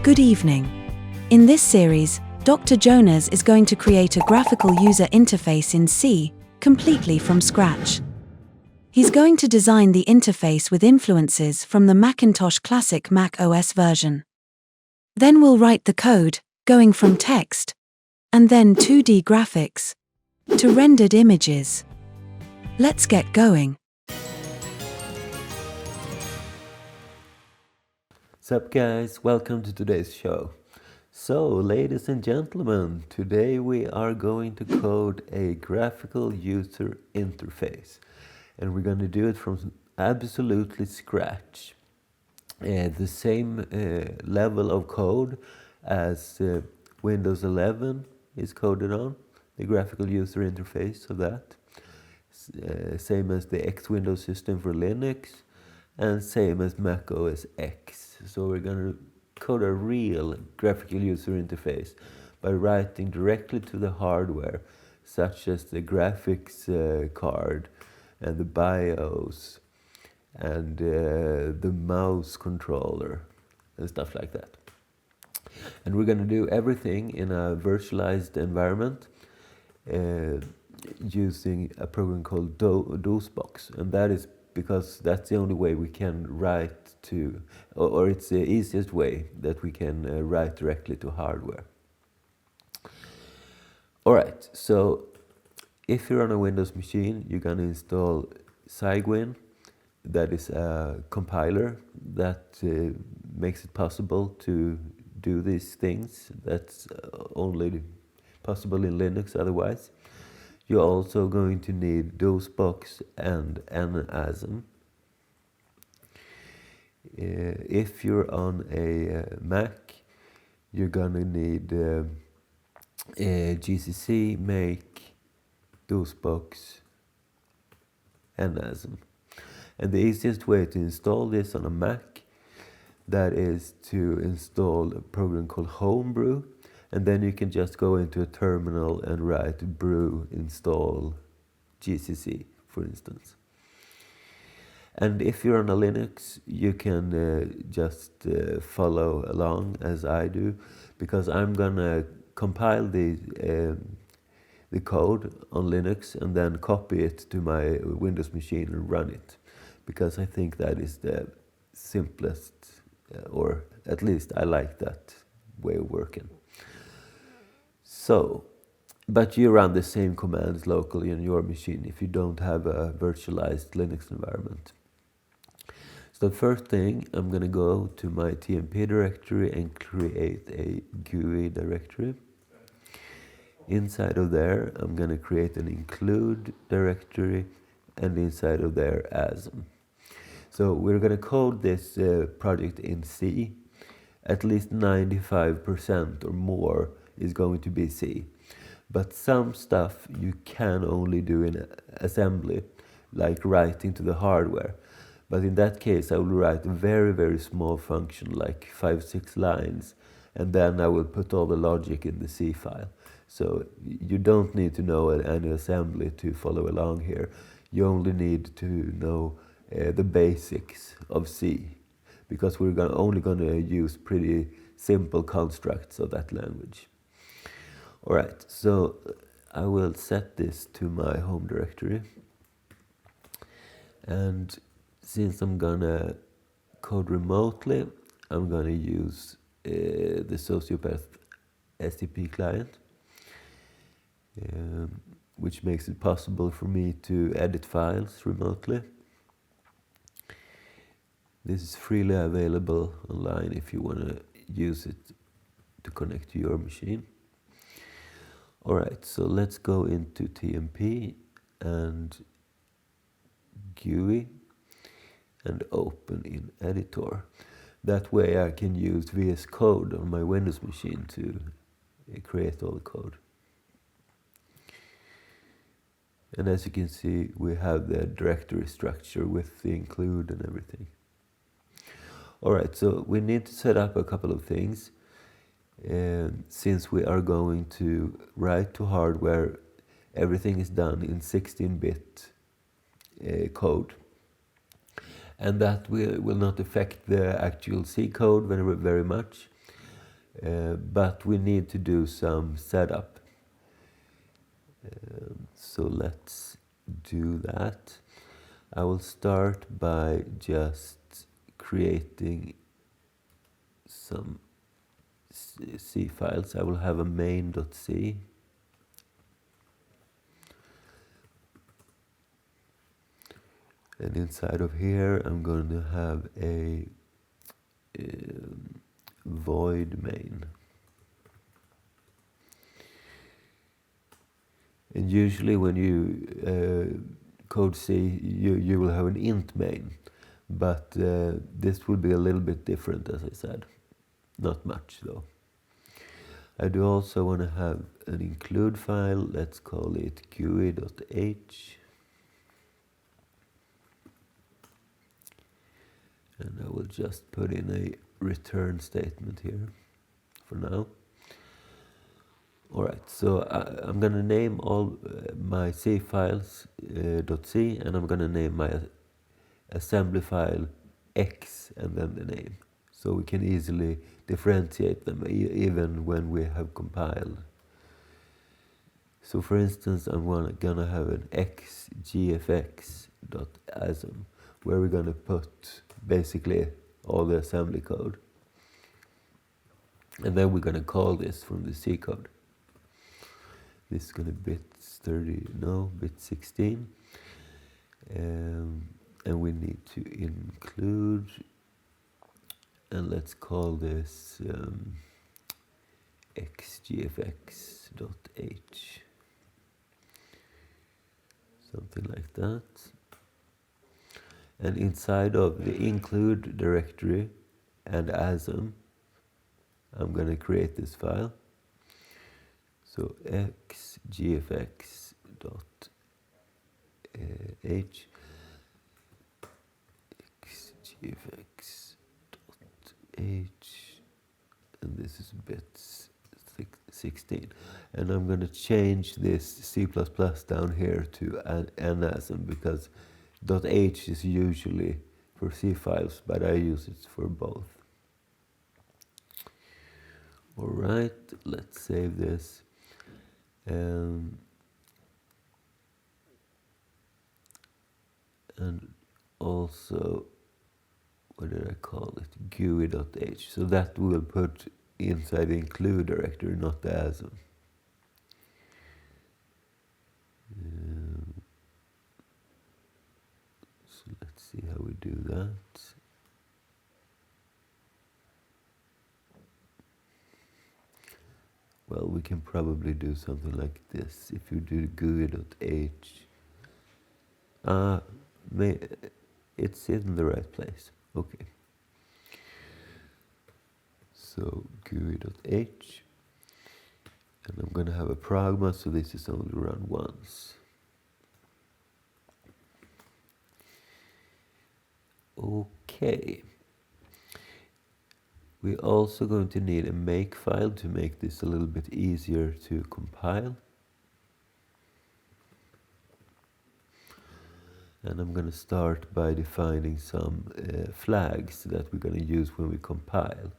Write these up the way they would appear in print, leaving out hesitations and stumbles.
Good evening. In this series, Dr. Jonas is going to create a graphical user interface in C, completely from scratch. He's going to design the interface with influences from the Macintosh Classic Mac OS version. Then we'll write the code, going from text, and then 2D graphics, to rendered images. Let's get going. Sup guys, welcome to today's show. So, ladies and gentlemen, today we are going to code a graphical user interface. And we're going to do it from absolutely scratch. The same level of code as Windows 11 is coded on, the graphical user interface of that. Same as the X Windows system for Linux, and same as Mac OS X. So we're going to code a real graphical user interface by writing directly to the hardware, such as the graphics card and the BIOS and the mouse controller and stuff like that. And we're going to do everything in a virtualized environment using a program called DOSBox, and that is because that's the only way we can write to, or it's the easiest way that we can write directly to hardware. Alright, so if you're on a Windows machine, you're going to install Cygwin. That is a compiler that makes it possible to do these things. That's only possible in Linux otherwise. You're also going to need DOSBox and NASM. If you're on a Mac, you're gonna need GCC, make, DOSBox, NASM. And the easiest way to install this on a Mac, that is to install a program called Homebrew. And then you can just go into a terminal and write brew install GCC, for instance. And if you're on a Linux, you can just follow along as I do, because I'm gonna compile the code on Linux and then copy it to my Windows machine and run it, because I think that is the simplest, or at least I like that way of working. So, but you run the same commands locally on your machine if you don't have a virtualized Linux environment. So the first thing, I'm going to go to my TMP directory and create a GUI directory. Inside of there, I'm going to create an include directory, and inside of there, ASM. So we're going to code this project in C. At least 95% or more is going to be C. But some stuff you can only do in assembly, like writing to the hardware. But in that case, I will write a very, very small function, like 5-6 lines, and then I will put all the logic in the C file. So you don't need to know any assembly to follow along here. You only need to know the basics of C, because we're only going to use pretty simple constructs of that language. Alright, so I will set this to my home directory. And since I'm gonna code remotely, I'm gonna use the Sociopath STP client, which makes it possible for me to edit files remotely. This is freely available online if you want to use it to connect to your machine. Alright, so let's go into TMP and GUI and open in editor. That way I can use VS Code on my Windows machine to create all the code. And as you can see, we have the directory structure with the include and everything. Alright, so we need to set up a couple of things. Since we are going to write to hardware, everything is done in 16-bit code. And that will not affect the actual C code very much. but we need to do some setup. So let's do that. I will start by just creating some C files. I will have a main.c. And inside of here, I'm going to have a void main. And usually when you code C, you will have an int main. But this will be a little bit different, as I said. Not much, though. I do also want to have an include file. Let's call it GUI.h. And I will just put in a return statement here for now. Alright, so I'm going to name all my C files .c, and I'm going to name my assembly file X and then the name. So we can easily differentiate them even when we have compiled. So for instance, I'm gonna have an xgfx.asm where we're gonna put basically all the assembly code. And then we're gonna call this from the C code. This is gonna bit 16. And we need to include, and let's call this xgfx.h. Something like that. And inside of the include directory and asm, I'm going to create this file. So xgfx.h, xgfx.h, and this is bits 16. And I'm going to change this C++ down here to an asm because .h is usually for C files, but I use it for both. Alright, let's save this. And also, what did I call it? GUI.h. So that will put inside the include directory, not the asm. So let's see how we do that. Well, we can probably do something like this. If you do GUI.h, it's in the right place. Okay. So GUI.h, and I'm going to have a pragma, so this is only run once. Okay. We're also going to need a make file to make this a little bit easier to compile. And I'm going to start by defining some flags that we're going to use when we compile.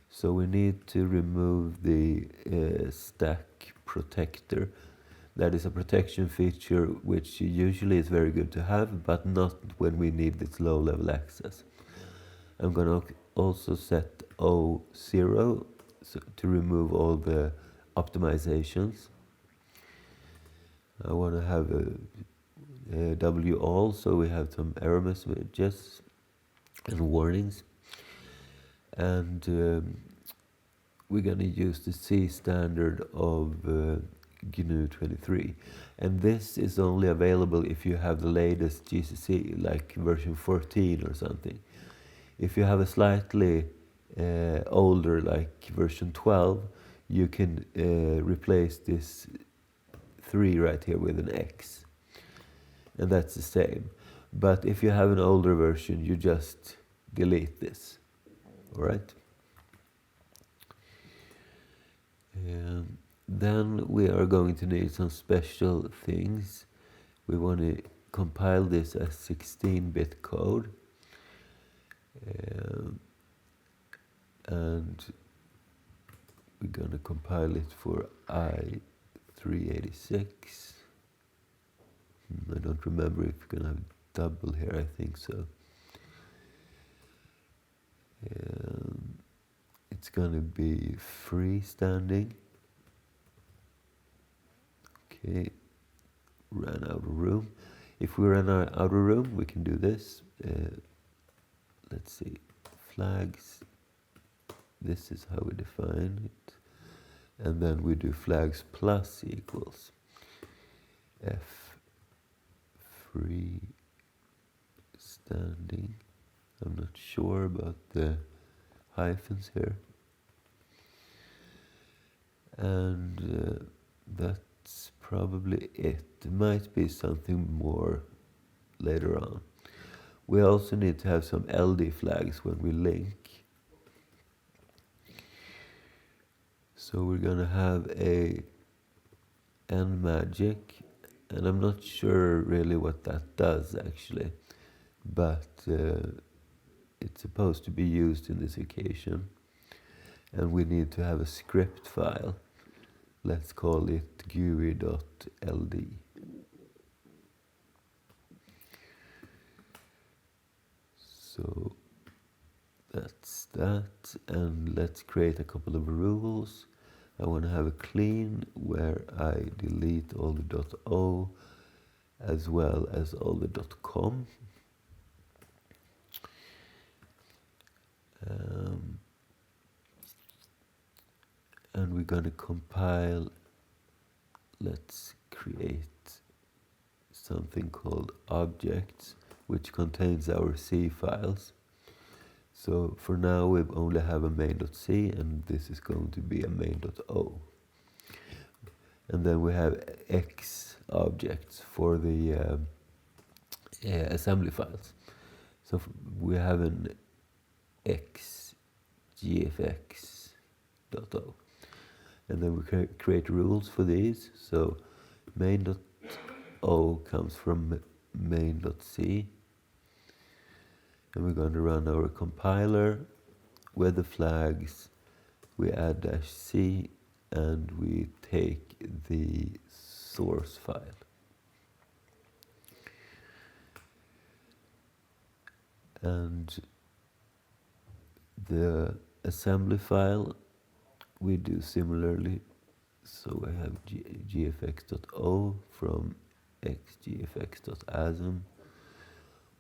So we need to remove the stack protector. That is a protection feature which usually is very good to have, but not when we need this low-level access. I'm going to also set O0 to remove all the optimizations. I want to have a W all, so we have some error messages and warnings. And we're going to use the C standard of GNU23. And this is only available if you have the latest GCC, like version 14 or something. If you have a slightly older, like version 12, you can replace this 3 right here with an X. And that's the same. But if you have an older version, you just delete this. All right? Then we are going to need some special things. We want to compile this as 16-bit code. And we're gonna compile it for I386. I don't remember if we're gonna have double here, I think so. It's gonna be freestanding. Okay, ran out of room. If we run out of room, we can do this. Let's see, flags. This is how we define it. And then we do flags plus equals F free standing. I'm not sure about the hyphens here. And that's probably it. There might be something more later on. We also need to have some LD flags when we link. So we're gonna have a nMagic, and I'm not sure really what that does actually, but it's supposed to be used in this occasion. And we need to have a script file. Let's call it GUI.ld. So that's that, and let's create a couple of rules. I want to have a clean where I delete all the .o as well as all the .com. And we're going to compile. Let's create something called objects, which contains our C files. So for now we only have a main.c, and this is going to be a main.o. And then we have X objects for the assembly files. So we have an X gfx.o. And then we create rules for these. So main.o comes from main.c. And we're going to run our compiler with the flags. We add -c and we take the source file. And the assembly file we do similarly. So we have gfx.o from xgfx.asm.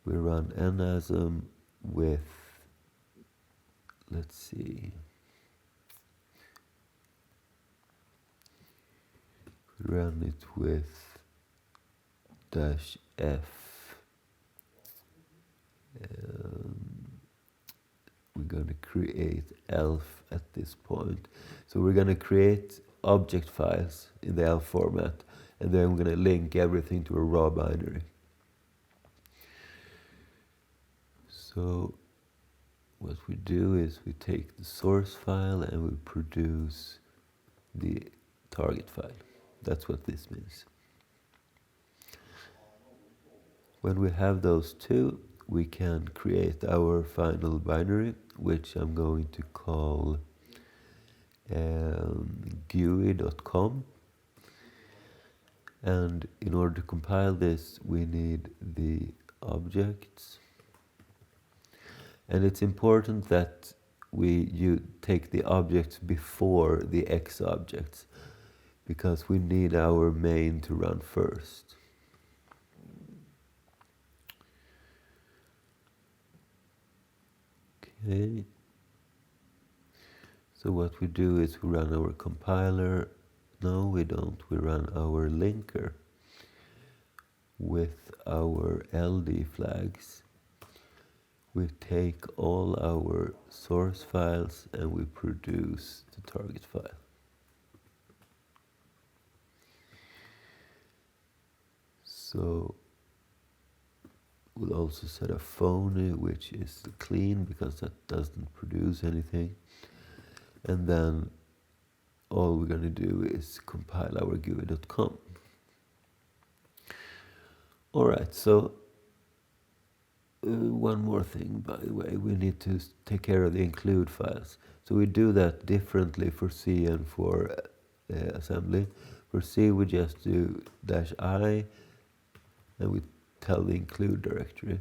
We run nasm with, let's see, we run it with -f. We're going to create elf at this point. So we're going to create object files in the elf format, and then we're going to link everything to a raw binary. So what we do is we take the source file and we produce the target file. That's what this means. When we have those two, we can create our final binary, which I'm going to call GUI.com. And in order to compile this, we need the objects. And it's important that you take the objects before the X objects, because we need our main to run first. Okay. So what we do is we run our compiler. No, we don't. We run our linker with our LD flags. We take all our source files and we produce the target file. So we'll also set a phony, which is clean because that doesn't produce anything. And then all we're going to do is compile our GUI.com. Alright, so one more thing, by the way, we need to take care of the include files. So we do that differently for C and for assembly. For C, we just do -i, and we tell the include directory.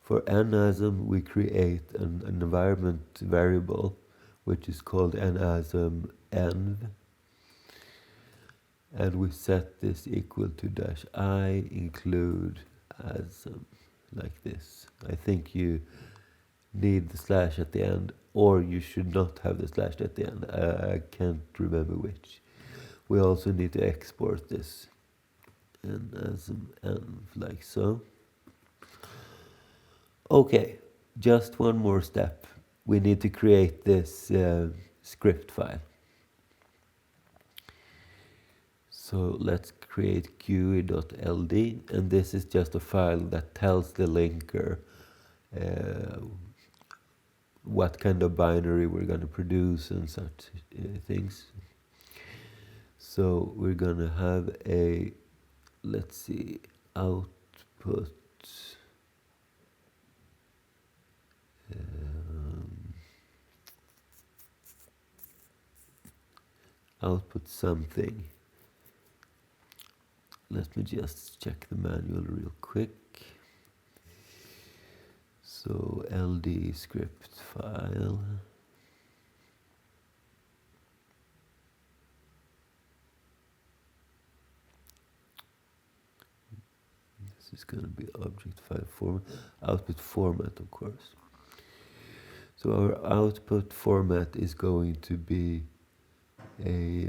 For NASM, we create an environment variable, which is called NASM env, and we set this equal to -i include ASM, like this. I think you need the slash at the end, or you should not have the slash at the end. I can't remember which. We also need to export this NASM env, like so. Okay, just one more step. We need to create this script file. So let's create GUI.ld, and this is just a file that tells the linker what kind of binary we're going to produce and such things. So we're going to have a, let's see, output output something. Let me just check the manual real quick. So ld script file. This is going to be object file format, output format, of course. So our output format is going to be a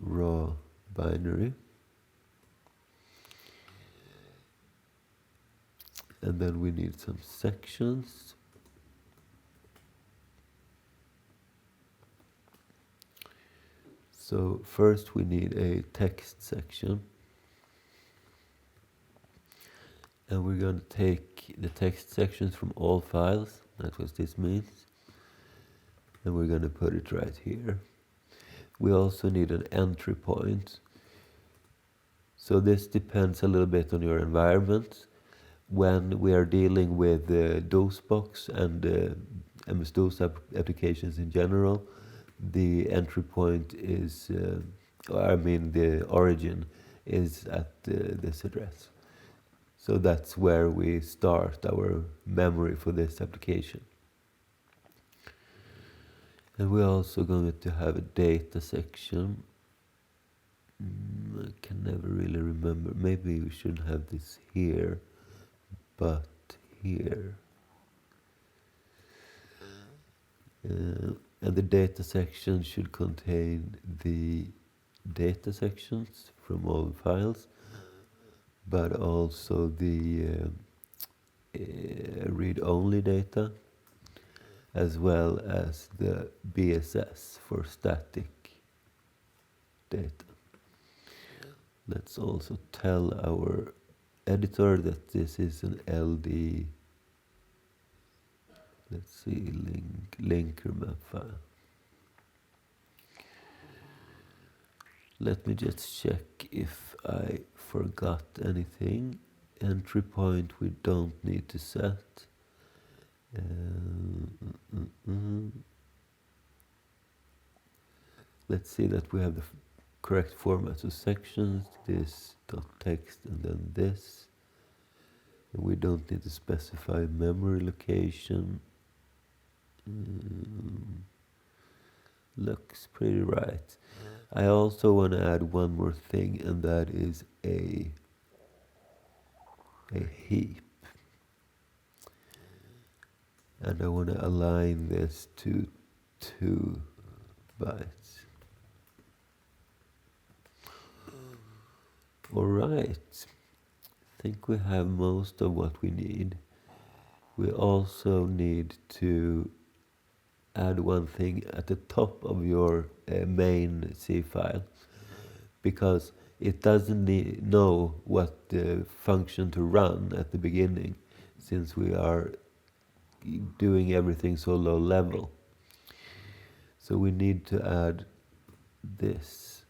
raw binary. And then we need some sections. So first we need a text section. And we're going to take the text sections from all files. That's what this means. And we're going to put it right here. We also need an entry point. So this depends a little bit on your environment. When we are dealing with DOSBox and MS-DOS applications in general, the entry point is, the origin is at this address. So that's where we start our memory for this application. And we're also going to have a data section. I can never really remember. Maybe we should have this here, but here. And the data section should contain the data sections from all files, but also the read-only data, as well as the BSS for static data. Let's also tell our editor that this is an LD, let's see, linker map file. Let me just check if I forgot anything. Entry point we don't need to set. Let's see that we have the correct format. So sections, this dot text, and then this. And we don't need to specify memory location. Looks pretty right. I also want to add one more thing, and that is a heap. And I want to align this to 2 bytes. All right. I think we have most of what we need. We also need to add one thing at the top of your main C file, because it doesn't know what function to run at the beginning, since we are doing everything so low level. So we need to add this.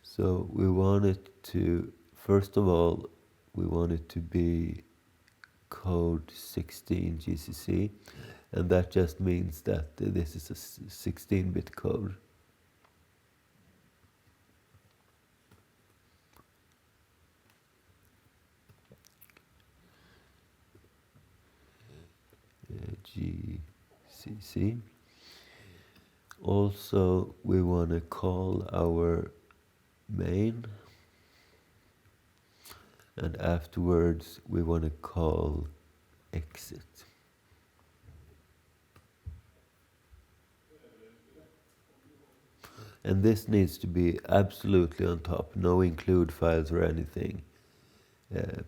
So we want it to, first of all, we want it to be code 16 GCC, and that just means that this is a 16-bit code. GCC. Also, we want to call our main, and afterwards we want to call exit. And this needs to be absolutely on top, no include files or anything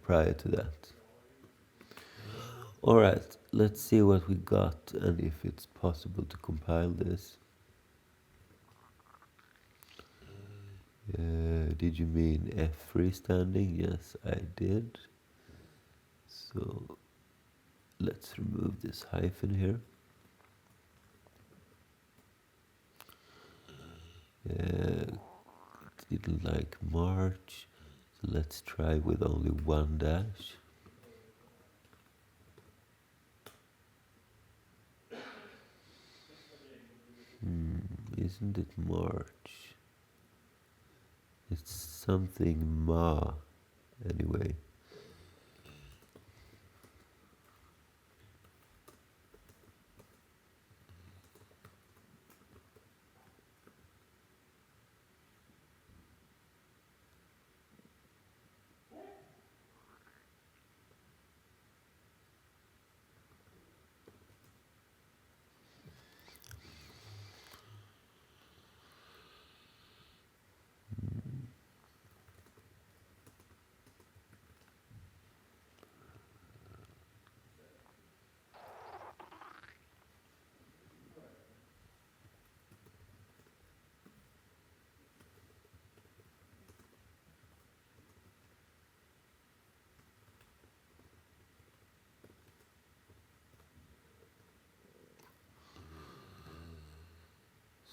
prior to that. Alright, let's see what we got and if it's possible to compile this. Did you mean F freestanding? Yes, I did. So let's remove this hyphen here. It didn't like March, so let's try with only one dash. Isn't it March? It's something Ma, anyway.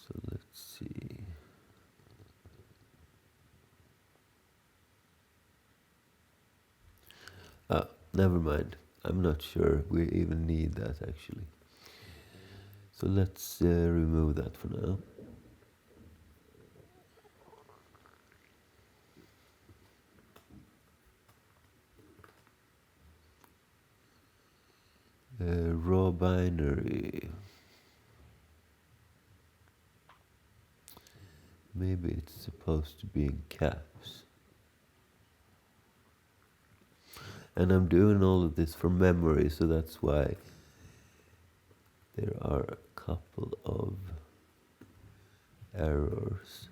So let's see. Never mind. I'm not sure we even need that actually. So let's remove that for now. Raw binary. Maybe it's supposed to be in caps. And I'm doing all of this from memory, so that's why there are a couple of errors.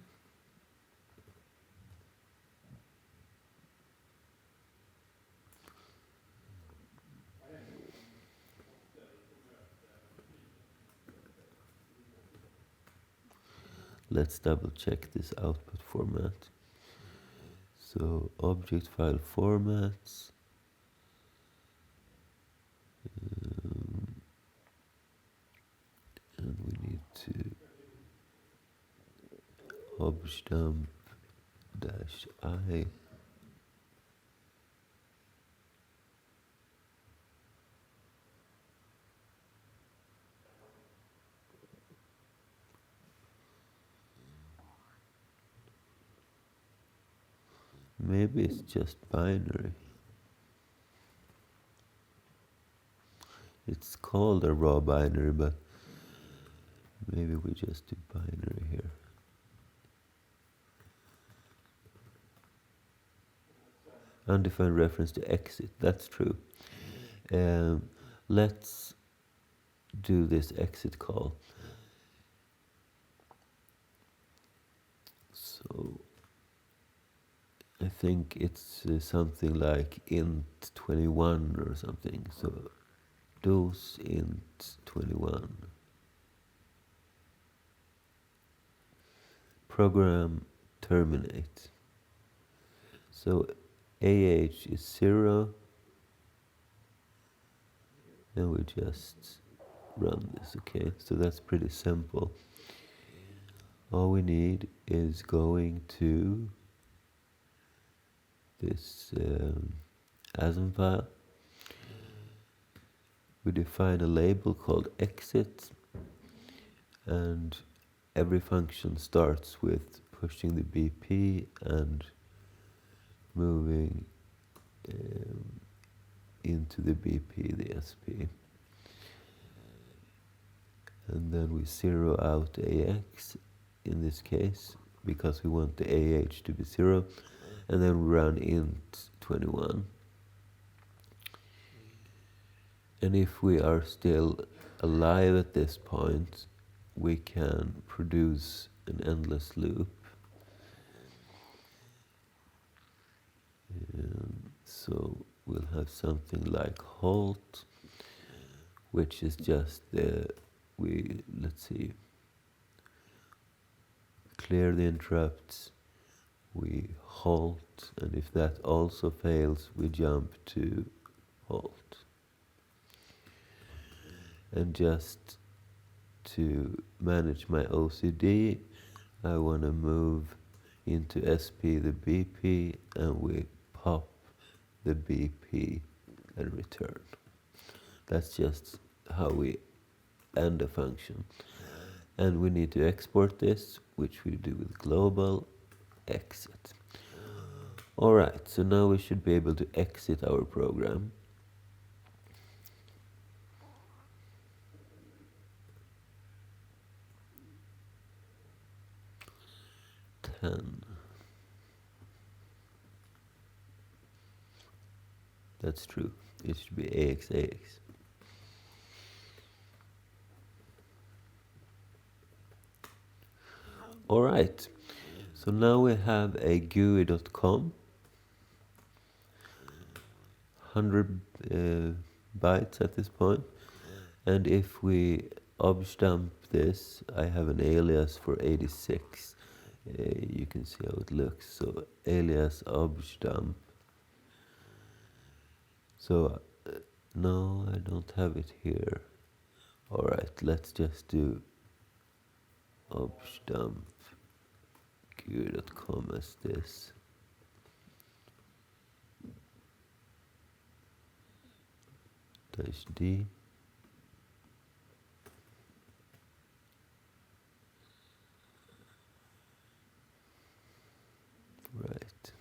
Let's double check this output format. So object file formats. And we need to objdump -I. Maybe it's just binary. It's called a raw binary, but maybe we just do binary here. Undefined reference to exit, that's true. Let's do this exit call. So I think it's something like int 21 or something. So dos int 21. Program terminate. So AH is 0. And we just run this, okay? So that's pretty simple. All we need is going to this ASM file. We define a label called exit, and every function starts with pushing the BP and moving into the BP, the SP. And then we zero out AX in this case, because we want the AH to be 0, and then we run int 21. And if we are still alive at this point, we can produce an endless loop. So we'll have something like halt, which is just let's see, clear the interrupts, we halt, and if that also fails, we jump to halt. And just to manage my OCD, I want to move into SP the BP, and we pop the BP and return. That's just how we end a function. And we need to export this, which we do with global exit. Alright, so now we should be able to exit our program. That's true. It should be AXAX. Alright, so now we have a GUI.com, 100 bytes at this point, and if we objdump this, I have an alias for 86. You can see how it looks. So alias objdump. So no, I don't have it here. Alright, let's just do objdump GUI.com as this. -d. Right.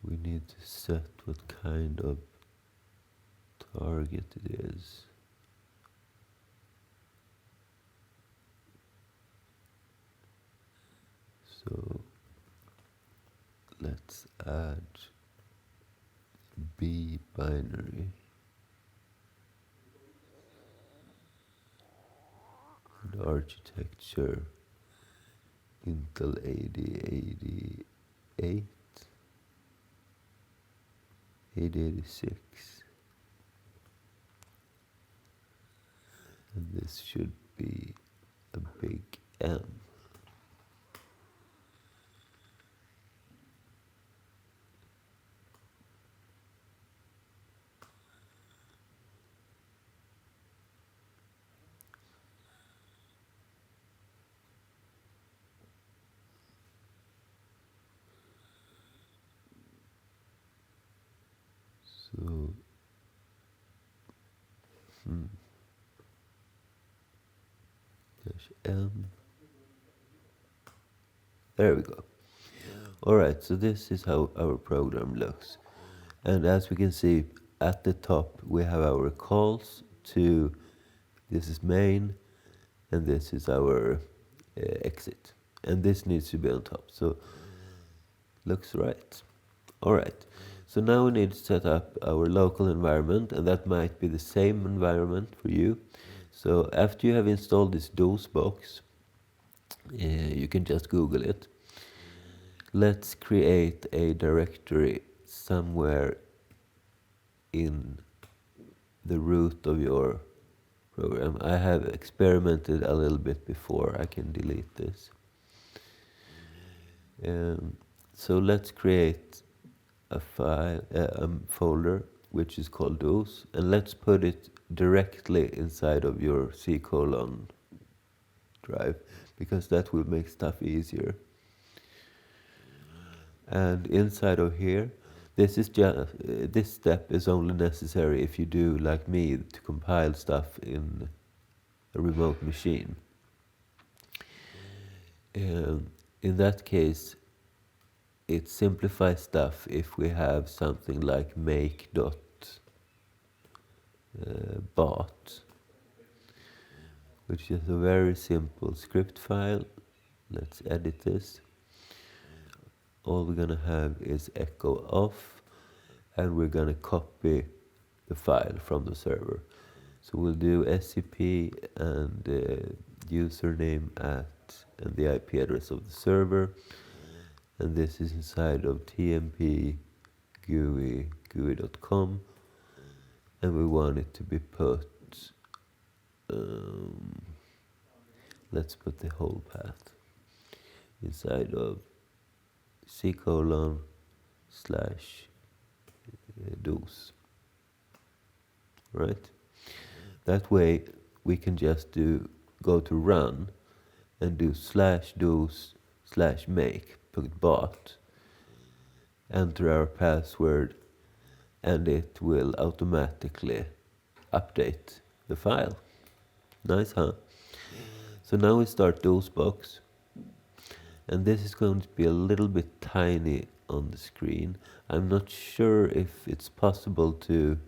We need to set what kind of target it is. So let's add B binary. And architecture Intel 8088, 8086. And this should be a big M. So, -M. There we go. Alright, so this is how our program looks. And as we can see, at the top we have our calls to, this is main, and this is our exit. And this needs to be on top, so looks right. Alright, so now we need to set up our local environment, and that might be the same environment for you. So after you have installed this DOS box, you can just Google it. Let's create a directory somewhere in the root of your program. I have experimented a little bit before. I can delete this. So let's create a file, a folder which is called dos, and let's put it directly inside of your C colon drive, because that will make stuff easier. And inside of here, this step is only necessary if you do, like me, to compile stuff in a remote machine. In that case, it simplifies stuff if we have something like make.bat, which is a very simple script file. Let's edit this. All we're gonna have is echo off, and we're gonna copy the file from the server. So we'll do scp and username at and the IP address of the server, and this is inside of tmp GUI.com, and we want it to be put, let's put the whole path inside of C colon / dos, right? That way we can just go to run and do /dos /make, put bat, enter our password, and it will automatically update the file. Nice, huh? So now we start DOSBox, and this is going to be a little bit tiny on the screen. I'm not sure if it's possible to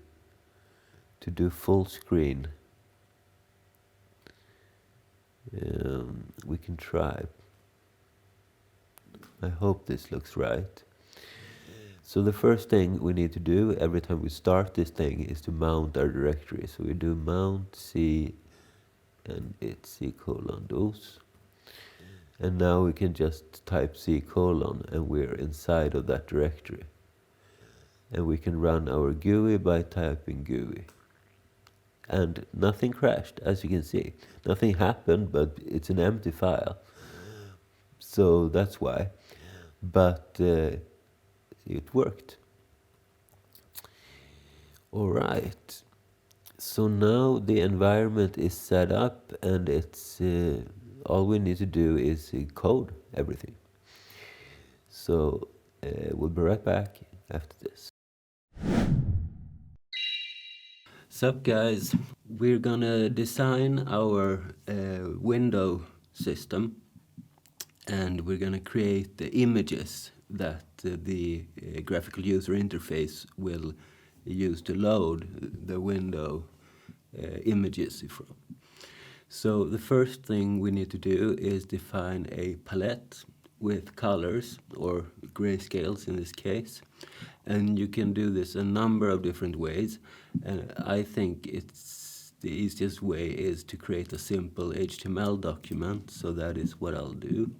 do full screen. We can try. I hope this looks right. So the first thing we need to do every time we start this thing is to mount our directory. So we do mount C, and it's C colon dos. And now we can just type C colon, and we're inside of that directory. And we can run our GUI by typing GUI. And nothing crashed, as you can see. Nothing happened, but it's an empty file. So that's why. But it worked. All right. So now the environment is set up, and it's all we need to do is code everything. So we'll be right back after this. Sup guys, we're gonna design our window system, and we're gonna create the images that the graphical user interface will use to load the window images from. So the first thing we need to do is define a palette with colors, or grayscales in this case. And you can do this a number of different ways. And I think the easiest way is to create a simple HTML document. So that is what I'll do.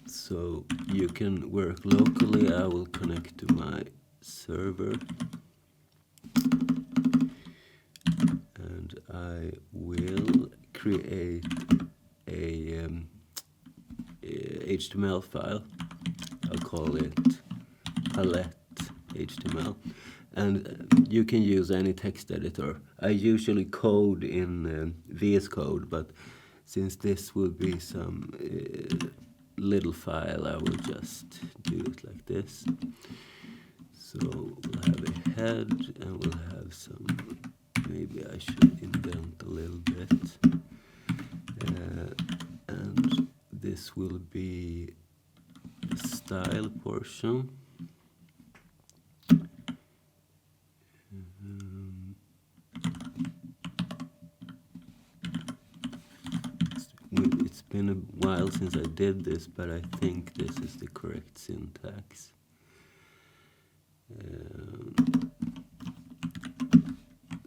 So you can work locally. I will connect to my server. And I will create a HTML file. I'll call it palette HTML, and you can use any text editor. I usually code in VS Code, but since this will be some little file, I will just do it like this. So we'll have a head, and we'll have some, maybe I should indent a little bit, and this will be the style portion. It's been a while since I did this, but I think this is the correct syntax.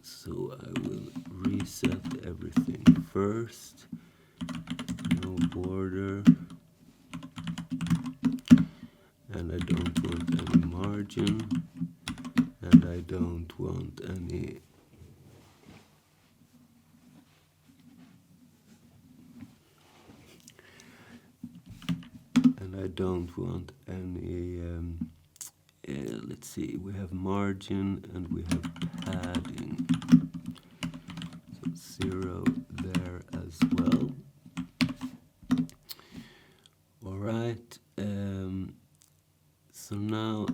So I will reset everything first. No border. And I don't want any margin. And I don't want any let's see, we have margin and we have padding. So 0 there as well. Alright, so now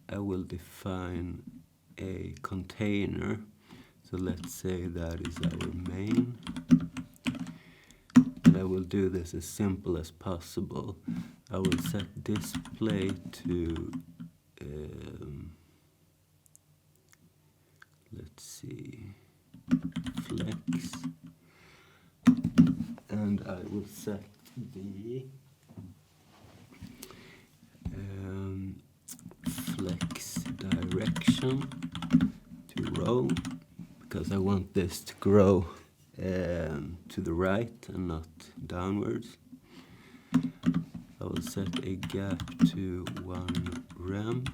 I will define a container. So let's say that is our main. And I will do this as simple as possible. I will set display to, let's see, flex. And I will set the flex direction to row, because I want this to grow to the right and not downwards. I will set a gap to 1 rem,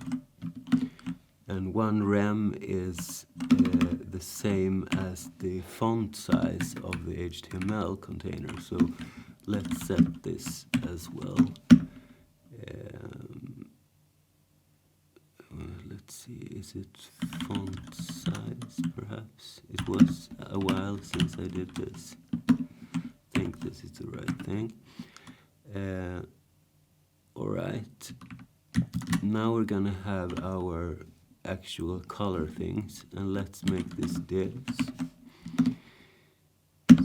and 1 rem is the same as the font size of the HTML container, so let's set this as well. Let's see, is it font size perhaps? It was a while since I did this. I think this is the right thing. Alright, now we're gonna have our actual color things, and let's make this divs.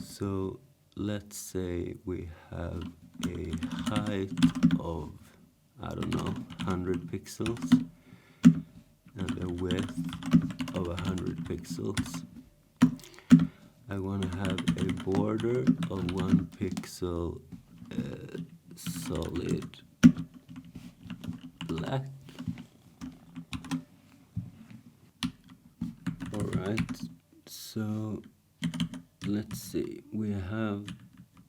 So let's say we have a height of, I don't know, 100 pixels and a width of 100 pixels. I want to have a border of 1 pixel solid black. Alright, so let's see, we have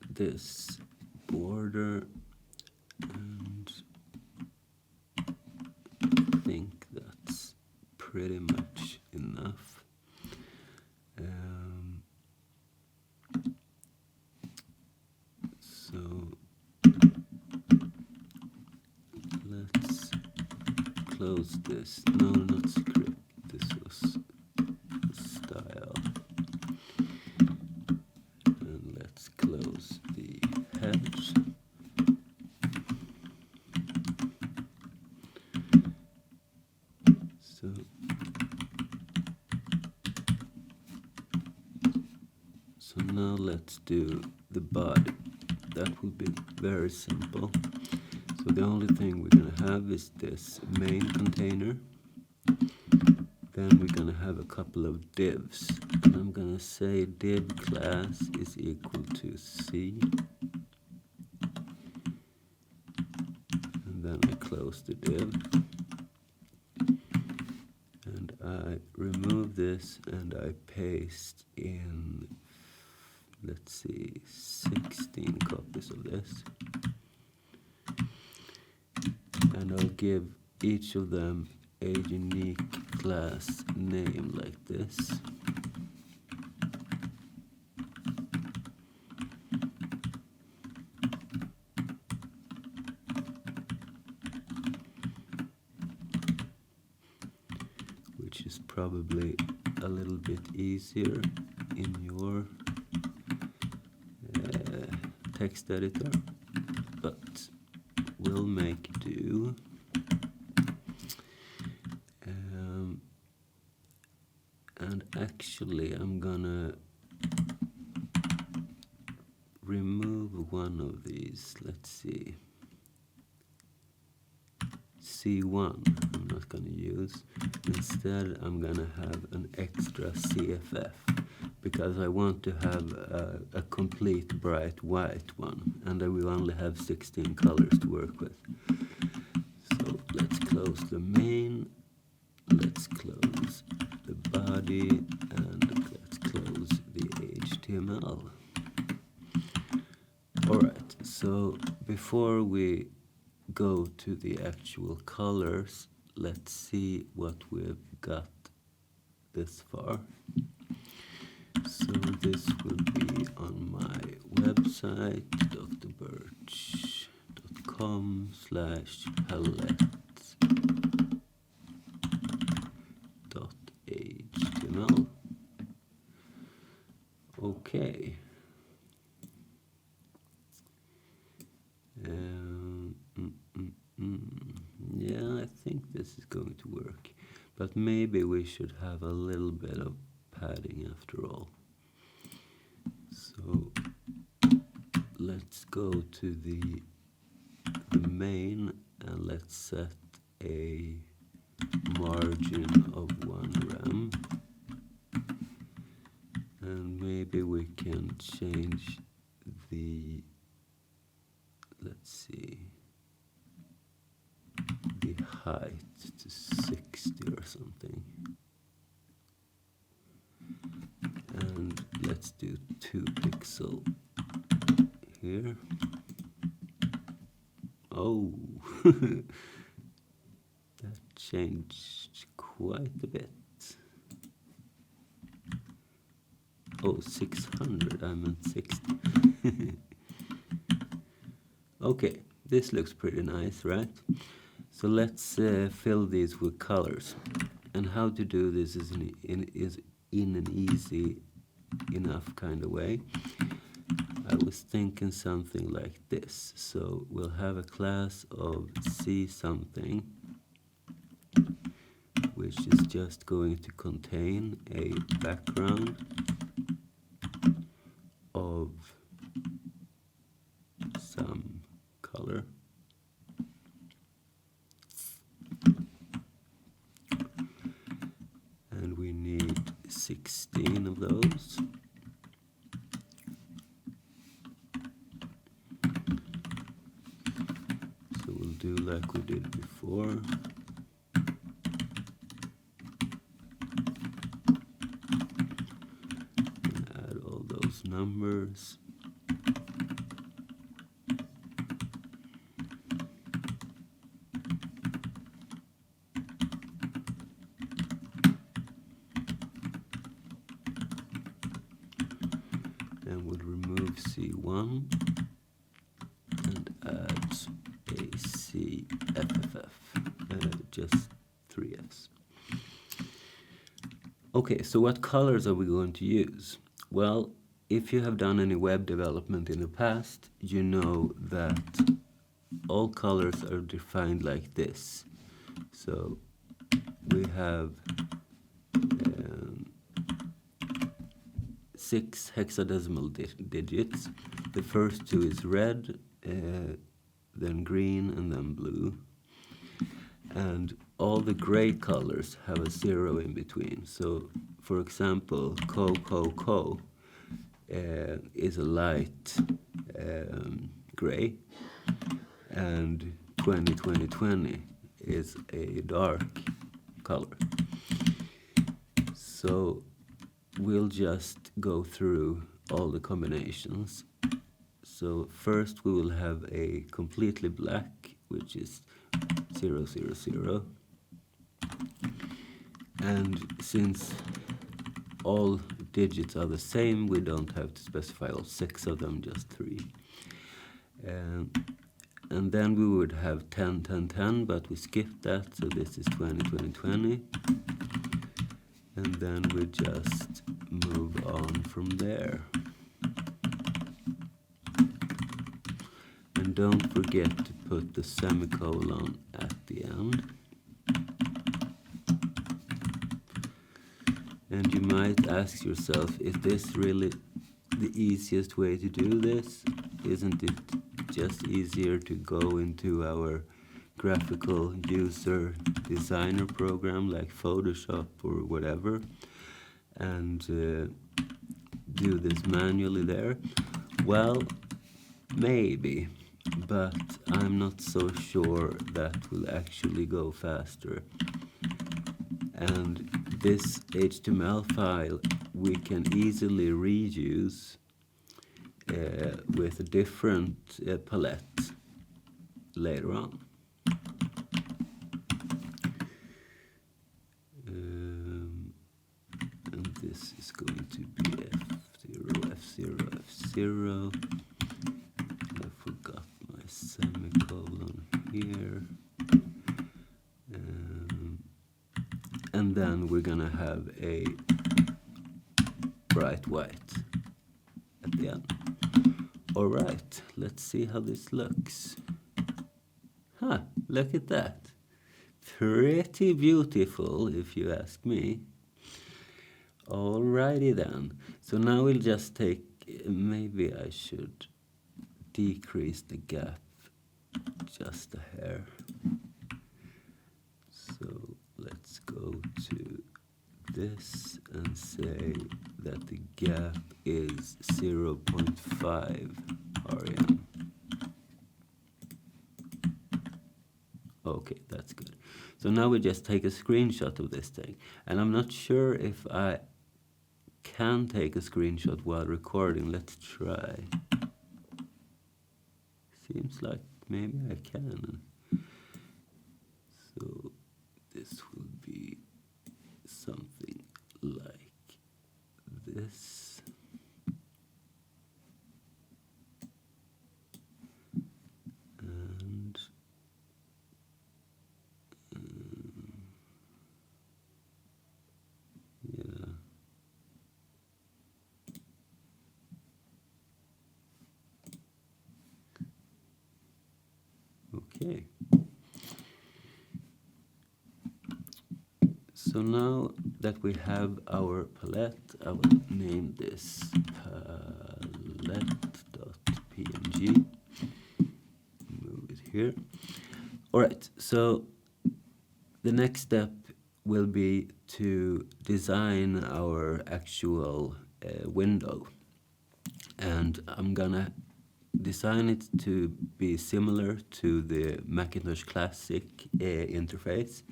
this border, and I think that's pretty much enough. So let's close this. No, not script. This was style. And let's close the heads. So now let's do the body. That will be very simple. So the only thing we're going to have is this main container. Then we're going to have a couple of divs. And I'm going to say div class is equal to C. And then I close the div. And I remove this and I paste in, let's see, 16 copies of this. And I'll give each of them a unique class name like this. Which is probably a little bit easier in your text editor, but we'll make do. And actually I'm gonna remove one of these. Let's see, C1 I'm not gonna use. Instead I'm gonna have an extra CFF, because I want to have a complete bright white one, and I will only have 16 colors to work with. So let's close the main, let's close the body, and let's close the HTML. Alright, so before we go to the actual colors, let's see what we've got this far. So this will be on my website, drbirch.com/palette. HTML. Okay. Yeah, I think this is going to work, but maybe we should have a little bit of padding after all. So let's go to the main and let's set a margin of 1 rem, and maybe we can change the, let's see, the height to 60 or something, and let's do 2 pixel here. Oh, that changed quite a bit. Oh, 600, I meant 60. Okay, this looks pretty nice, right? So let's fill these with colors. And how to do this is in an easy enough kind of way. I was thinking something like this. So we'll have a class of C something, which is just going to contain a background of some color. And we need 16 of those. So we'll do like we did before. And add all those numbers. And we'll remove C1 and add a CFFF, just 3 Fs. Okay, so what colors are we going to use? Well, if you have done any web development in the past, you know that all colors are defined like this. So we have 6 hexadecimal digits. The first 2 is red, then green, and then blue. And all the gray colors have a 0 in between. So, for example, co is a light gray, and 20 is a dark color. So we'll just go through all the combinations. So first we will have a completely black, which is 0, 0, 0. And since all digits are the same, we don't have to specify all 6 of them, just 3. And then we would have 10, 10, 10, but we skipped that, so this is 20, 20, 20. And then we just move on from there. And don't forget to put the semicolon at the end. And you might ask yourself, is this really the easiest way to do this? Isn't it just easier to go into our graphical user designer program like Photoshop or whatever and do this manually there? Well, maybe, but I'm not so sure that will actually go faster. And this HTML file we can easily reuse with a different palette later on. And this is going to be F0, F0, F0. I forgot my semicolon here. And and then we're gonna have a bright white at the end. All right, let's see how this looks. Huh, look at that. Pretty beautiful, if you ask me. Alrighty then. So now we'll just take, maybe I should decrease the gap just a hair. So let's go to this and say that the gap is 0.5 rem. Okay, that's good. So now we just take a screenshot of this thing. And I'm not sure if I can take a screenshot while recording. Let's try. Seems like maybe I can. So this will be something like this. And yeah. Okay. So now that we have our palette, I will name this palette.png. Move it here. All right, so the next step will be to design our actual window. And I'm gonna design it to be similar to the Macintosh Classic interface.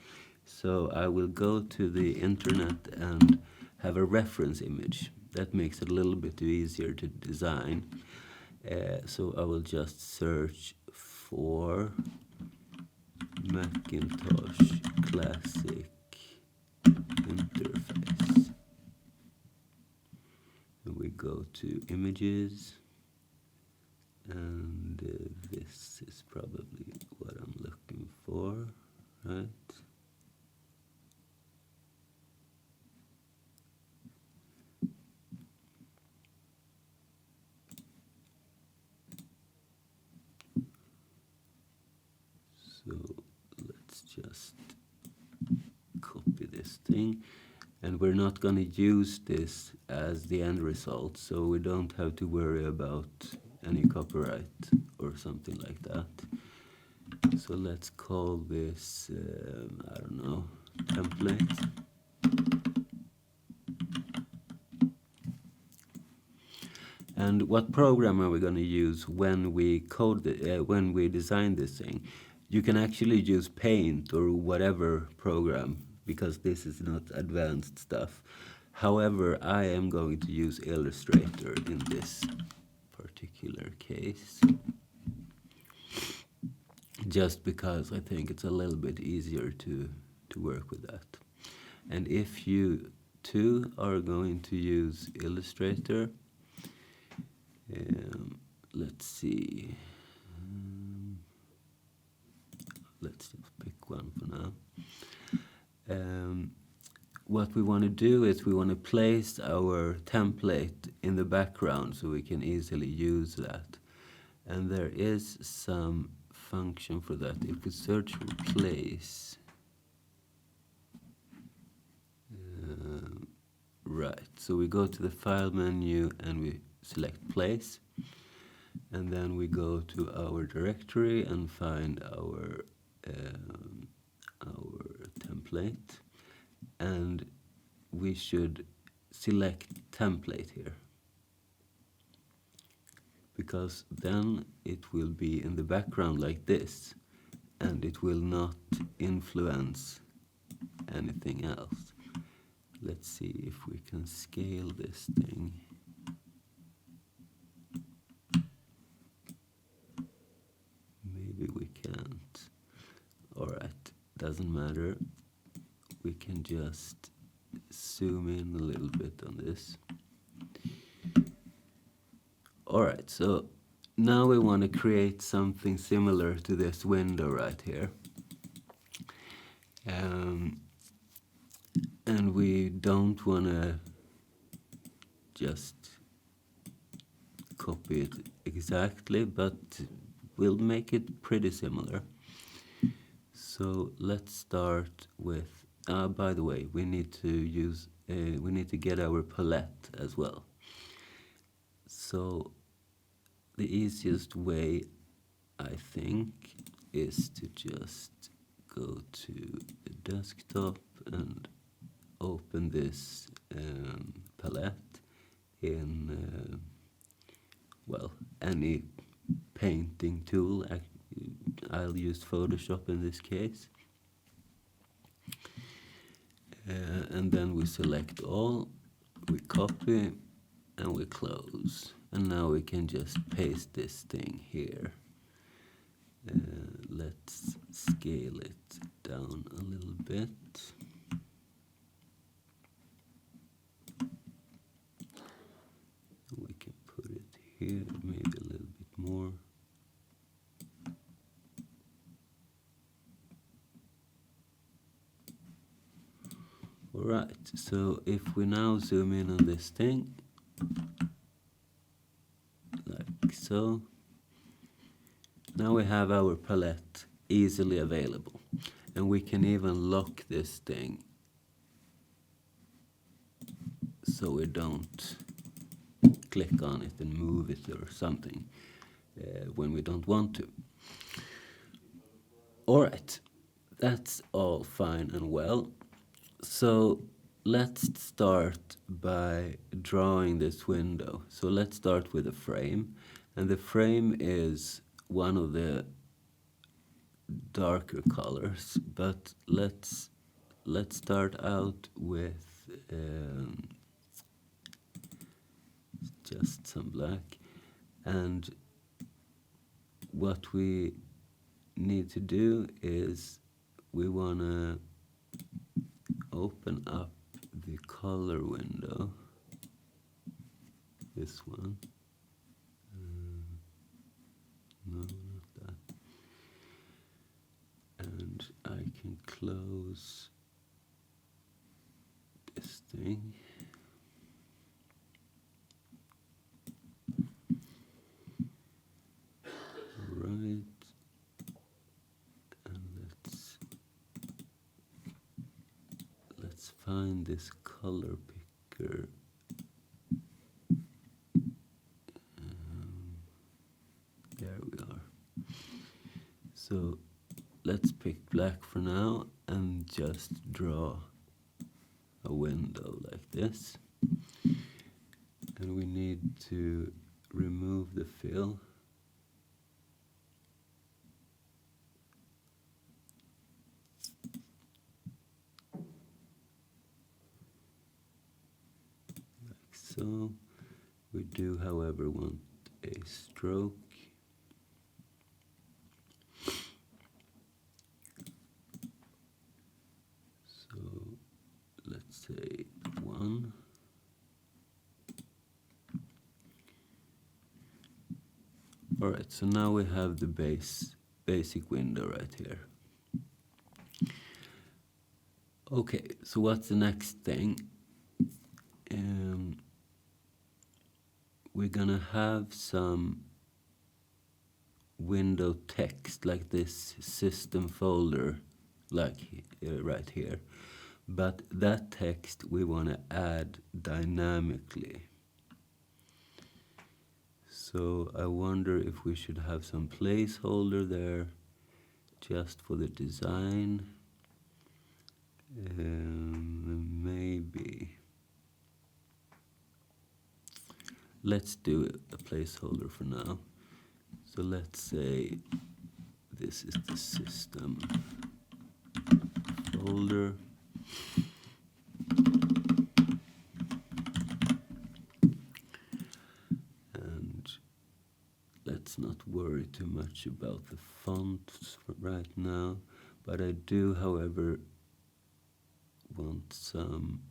So I will go to the internet and have a reference image. That makes it a little bit easier to design. So I will just search for Macintosh Classic interface. And we go to images. And this is probably what I'm looking for, right? So let's just copy this thing. And we're not going to use this as the end result, so we don't have to worry about any copyright or something like that. So let's call this, I don't know, template. And what program are we going to use when we code when we design this thing? You can actually use Paint or whatever program, because this is not advanced stuff. However, I am going to use Illustrator in this particular case, just because I think it's a little bit easier to work with that. And if you too are going to use Illustrator, let's see, let's just pick one for now. What we want to do is we want to place our template in the background so we can easily use that. And there is some function for that. If we search for place, right, so we go to the file menu and we select place, and then we go to our directory and find our template, and we should select template here, because then it will be in the background like this, and it will not influence anything else. Let's see if we can scale this thing. Maybe we can't. Alright, doesn't matter. We can just zoom in a little bit on this. Alright, so now we want to create something similar to this window right here. don't want to just copy it exactly, but we'll make it pretty similar. So let's start with, by the way, we need to get our palette as well. So the easiest way, I think, is to just go to the desktop and open this palette in well, any painting tool. I'll use Photoshop in this case. And then we select all, we copy, and we close. And now we can just paste this thing here. Let's scale it down a little bit. We can put it here, maybe a little bit more. Alright, so if we now zoom in on this thing, like so, now we have our palette easily available. And we can even lock this thing so we don't click on it and move it or something when we don't want to. Alright, that's all fine and well. So let's start by drawing this window. So let's start with a frame. And the frame is one of the darker colors, but let's start out with just some black. And what we need to do is we want to open up the color window, this one. No, not that. And I can close this thing. Right. And let's find this color picker. There we are. So let's pick black for now and just draw a window like this. And we need to remove the fill. Like so. We do, however, want a stroke. So let's say 1. Alright, so now we have the basic window right here. Okay, so what's the next thing? We're gonna have some window text like this system folder, like right here. But that text we want to add dynamically. So I wonder if we should have some placeholder there just for the design. Maybe. Let's do a placeholder for now. So let's say this is the system folder. And let's not worry too much about the fonts right now. But I do, however, want some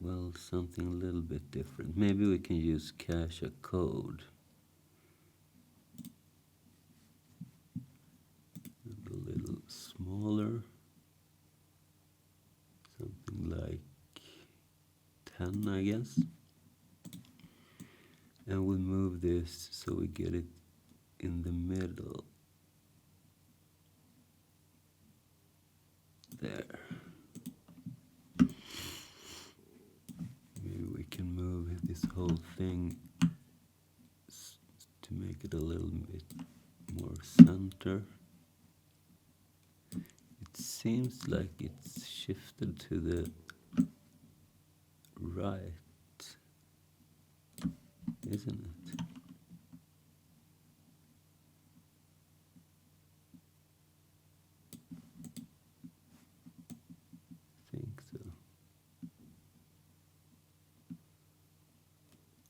well, something a little bit different. Maybe we can use cache a code. A little smaller. 10, I guess. And we'll move this so we get it in the middle. There. Maybe we can move this whole thing to make it a little bit more center. It seems like it's shifted to the right, isn't it? I think so.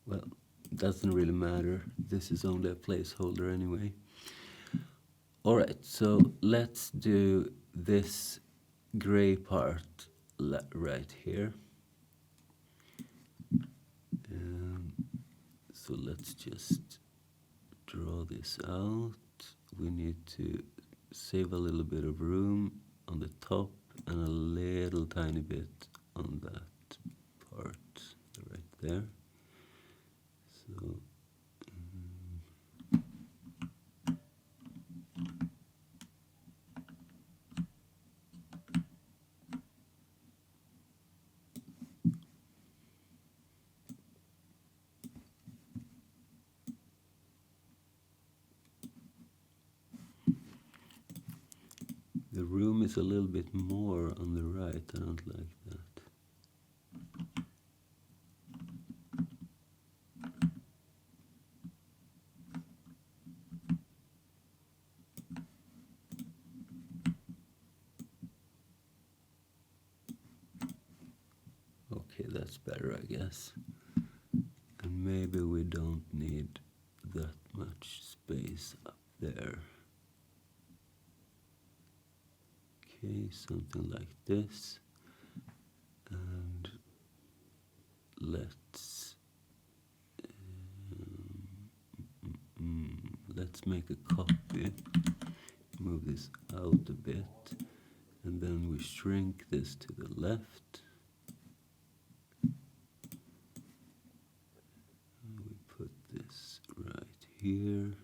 Well, doesn't really matter. This is only a placeholder anyway. Alright, so let's do this gray part right here. So let's just draw this out. We need to save a little bit of room on the top and a little tiny bit on that part right there. So the room is a little bit more on the right. I don't like that. Okay, that's better, I guess. And maybe we don't need that much space up there. Okay, something like this. And let's make a copy. Move this out a bit. And then we shrink this to the left. We put this right here.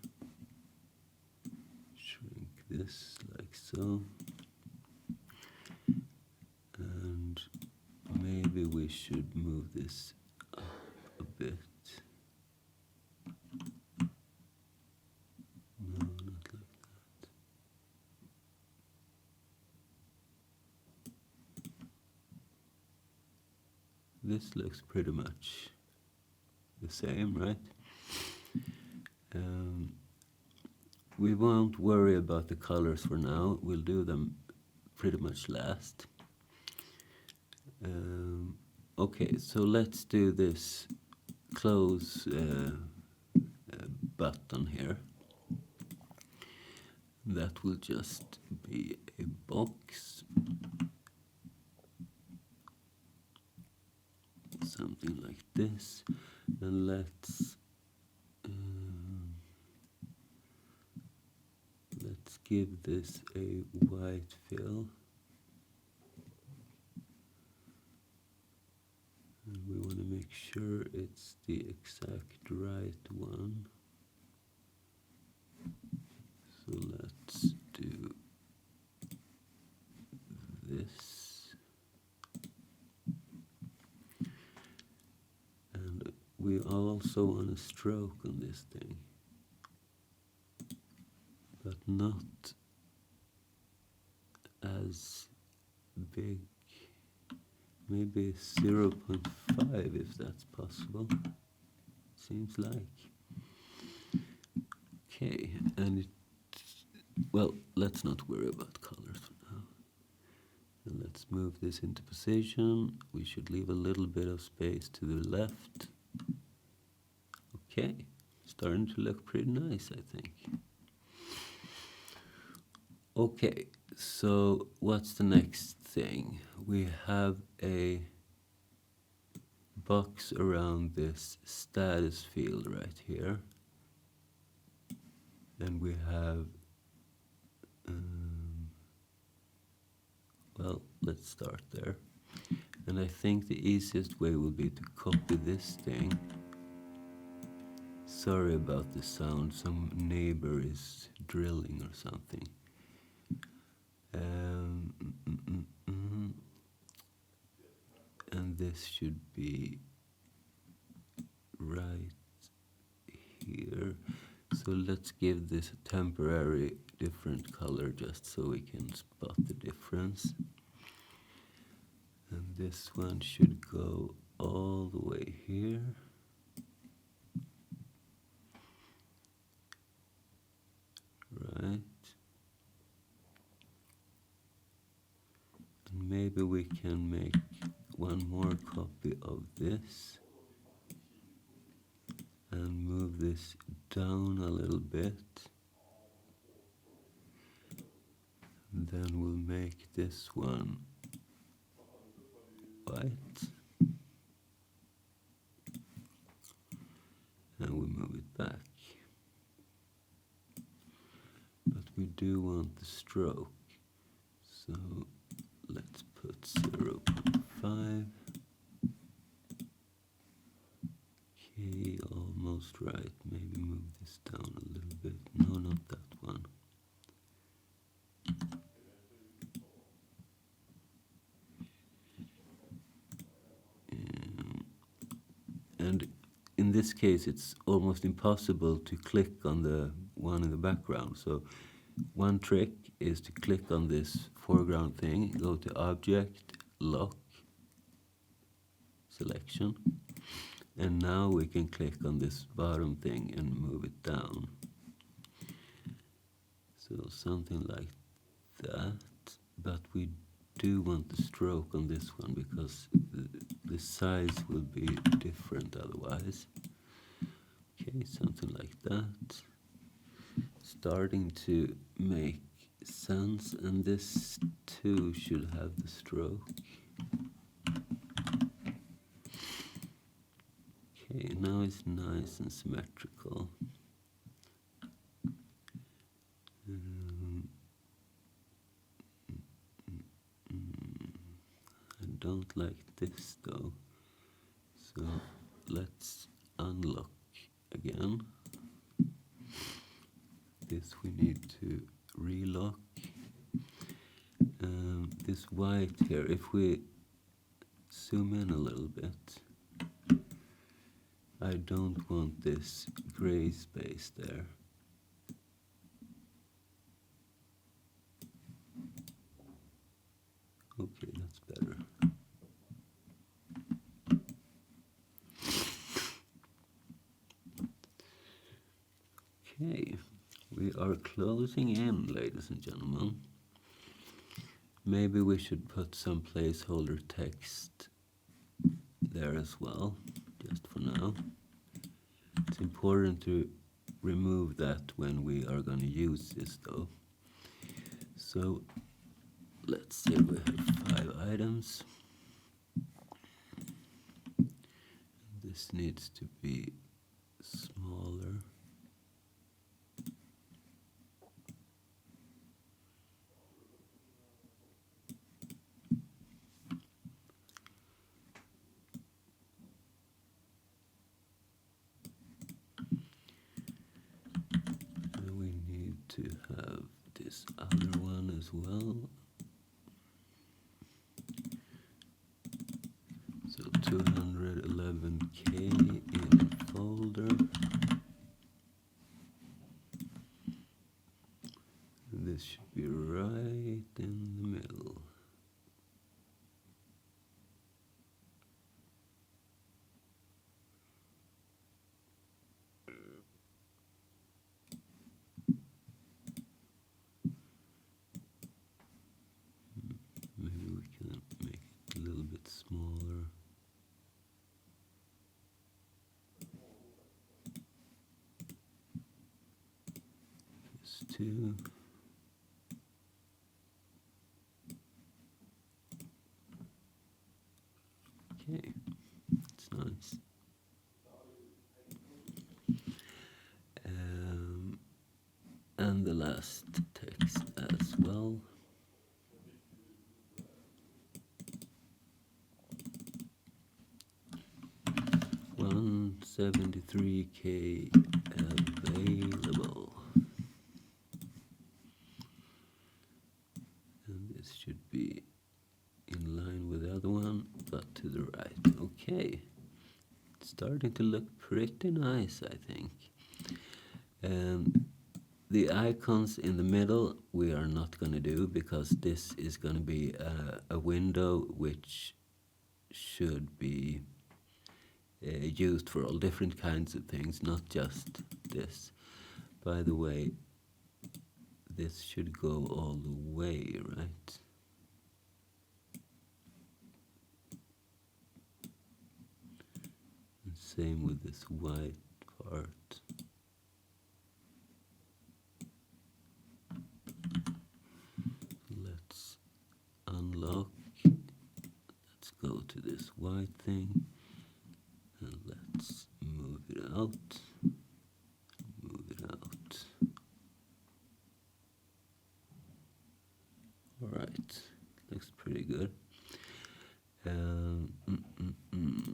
Shrink this like so. And maybe we should move this up a bit. No, not like that. This looks pretty much the same, right? We won't worry about the colors for now. We'll do them pretty much last. Okay, so let's do this close button here. That will just be a box. Something like this. And let's give this a white fill. And we want to make sure it's the exact right one. So let's do this. And we also want a stroke on this thing, but not as big. Maybe 0.5 if that's possible. Seems like. Okay, and well, let's not worry about colors for now. And let's move this into position. We should leave a little bit of space to the left. Okay, starting to look pretty nice, I think. Okay, so what's the next thing? We have a box around this status field right here. And we have, well, let's start there. And I think the easiest way will be to copy this thing. Sorry about the sound, some neighbor is drilling or something. And this should be right here. So let's give this a temporary different color just so we can spot the difference. And this one should go all the way here. Right. And maybe we can make one more copy of this and move this down a little bit. And then we'll make this one white. And we move it back. But we do want the stroke. So let's put 0.5. Okay, almost right. Maybe move this down a little bit. No, not that one. And in this case, it's almost impossible to click on the one in the background. So one trick is to click on this foreground thing, go to Object, Lock, Selection, and now we can click on this bottom thing and move it down. So something like that, but we do want the stroke on this one because the size will be different otherwise. Okay, something like that. Starting to make sense, and this too should have the stroke. Okay, now it's nice and symmetrical. I don't like this though, so let's unlock again. This we need to relock. This white here, if we zoom in a little bit, I don't want this gray space there. Okay, that's better. Okay, we are closing in, ladies and gentlemen. Maybe we should put some placeholder text there as well, just for now. It's important to remove that when we are going to use this though. So let's say we have 5 items. This needs to be smaller. And we need to have this other one as well. So 211K in folder. And this should be right in the middle. Maybe we can make it a little bit smaller. Just 2. Okay, it's nice. And the last text as well. 73K available. And this should be in line with the other one, but to the right. Okay. It's starting to look pretty nice, I think. The icons in the middle we are not going to do, because this is going to be a window which should be used for all different kinds of things, not just this. By the way, this should go all the way, right? And same with this white part. Let's unlock. Let's go to this white thing and let's move it out. Move it out. All right, looks pretty good.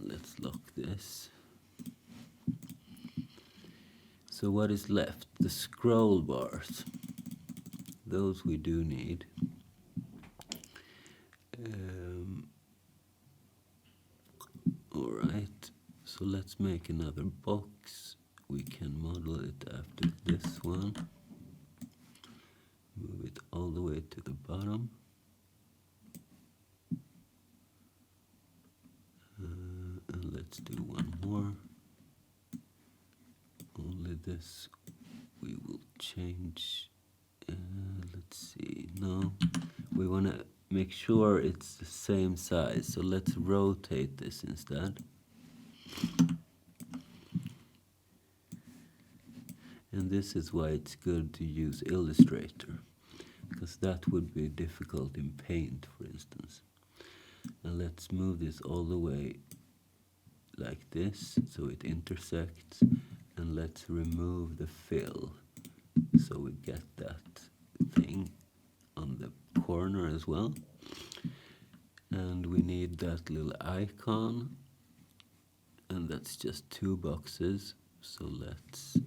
Let's lock this. So what is left? The scroll bars. Those we do need. All right, so let's make another box. We can model it after this one. Move it all the way to the bottom. And let's do one more. Only this we will change. Let's see. No, we want to make sure it's the same size. So let's rotate this instead. And this is why it's good to use Illustrator, because that would be difficult in Paint, for instance. And let's move this all the way like this, so it intersects, and let's remove the fill, so we get that thing on the corner as well. And we need that little icon, and that's just 2 boxes, so let's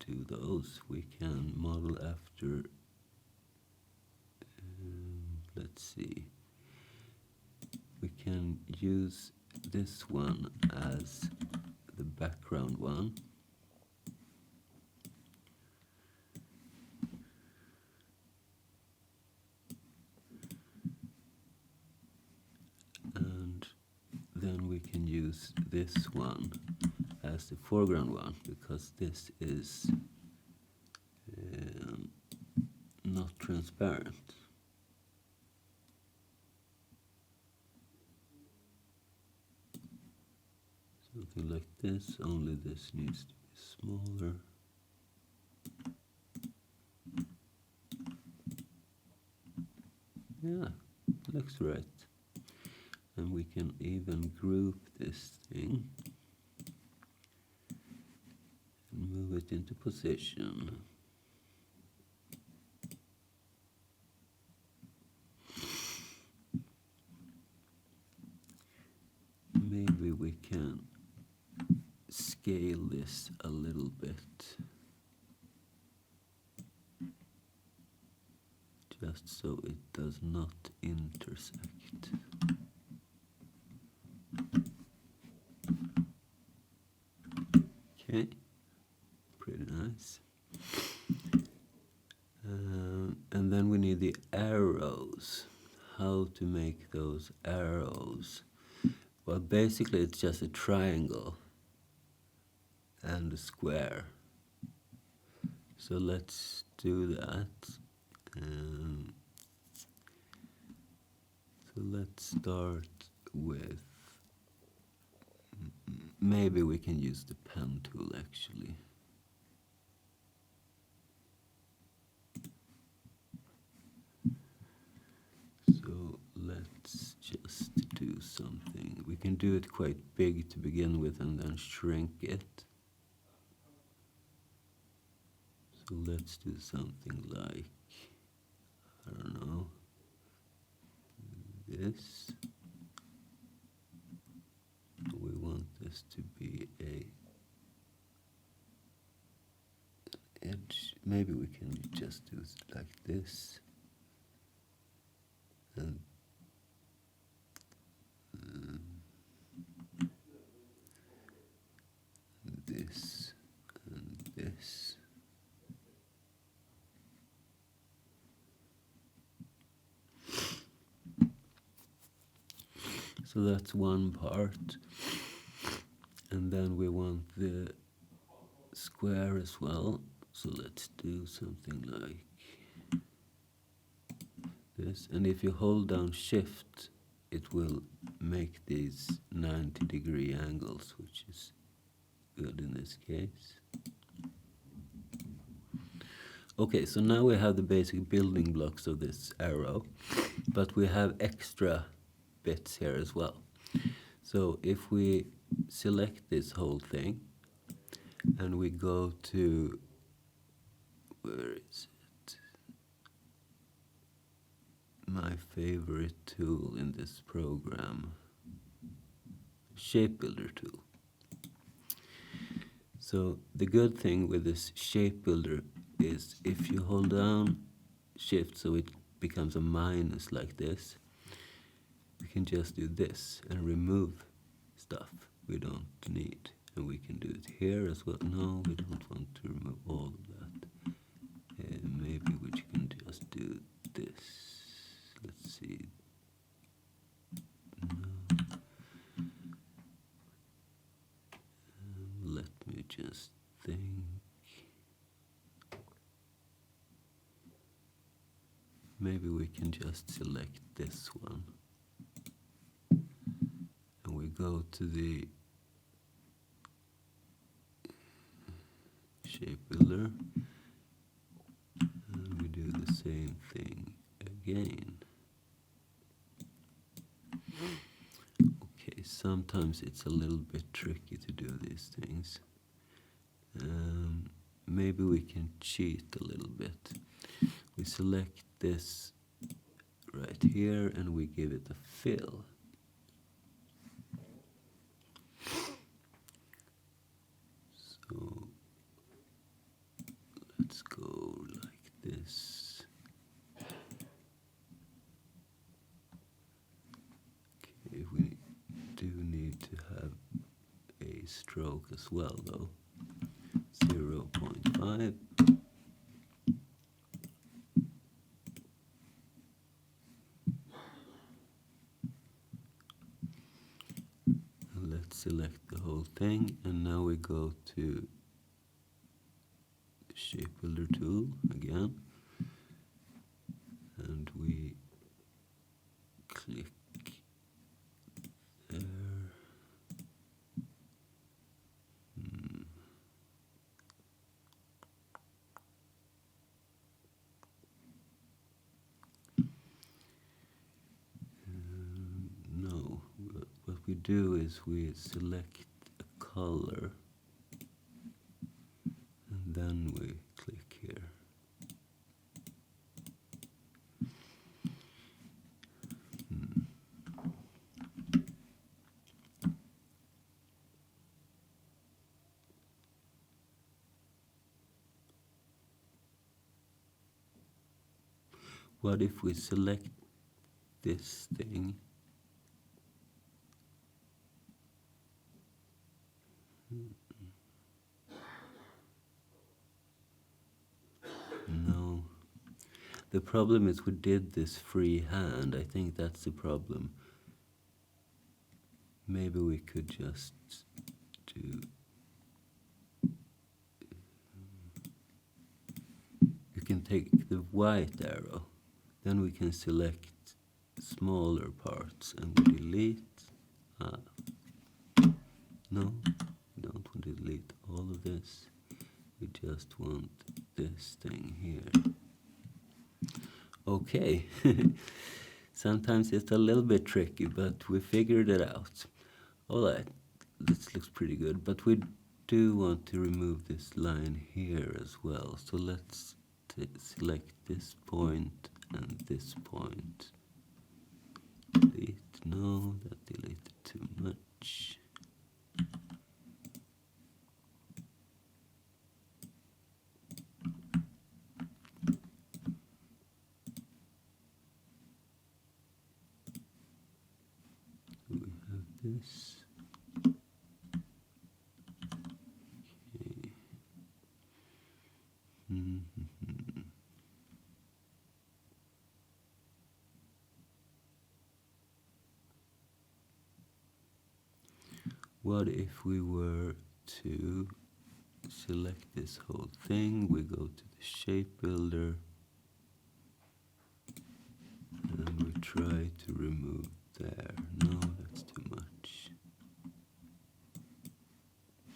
do those. We can model after, let's see, we can use this one as the background one. And then we can use this one as the foreground one, because this is not transparent. Something like this, only this needs to be smaller. Yeah, looks right. And we can even group this thing and move it into position. Maybe we can scale this a little bit, just so it does not intersect. Okay, pretty nice. And then we need the arrows. How to make those arrows? Well, basically it's just a triangle and a square. So let's do that. So let's start with, maybe we can use the pen tool actually. So let's just do something. We can do it quite big to begin with and then shrink it. So let's do something like, I don't know, this. We want this to be a maybe we can just do it like this. And this and this. So that's one part. And then we want the square as well. So let's do something like this. And if you hold down Shift, it will make these 90-degree angles, which is good in this case. Okay, so now we have the basic building blocks of this arrow, but we have extra bits here as well. So if we select this whole thing and we go to, where is it? My favorite tool in this program, Shape Builder tool. So the good thing with this Shape Builder is if you hold down Shift so it becomes a minus like this, we can just do this and remove stuff we don't need. And we can do it here as well. No, we don't want to remove all of that. Maybe we can just do this. Let's see. No. Let me just think. Maybe we can just select this one. And we go to the Shape Builder. And we do the same thing again. Okay, sometimes it's a little bit tricky to do these things. Maybe we can cheat a little bit. We select this right here and we give it a fill. So let's go like this. Okay, we do need to have a stroke as well though. 0.5. Let's select the whole thing, and now we go to the Shape Builder tool again, and we click there. No, what we do is we select a color and then we click here. What if we select this thing? No. The problem is we did this freehand. I think that's the problem. Maybe we could just do... You can take the white arrow. Then we can select smaller parts and we delete. No, we don't want to delete all of this. We just want this thing here. Okay. Sometimes it's a little bit tricky, but we figured it out. Alright, this looks pretty good, but we do want to remove this line here as well. So let's select this point and this point. Delete. No, that deleted too much. this. Okay. What if we were to select this whole thing? We go to the shape builder and we try to remove there. No, that's too much.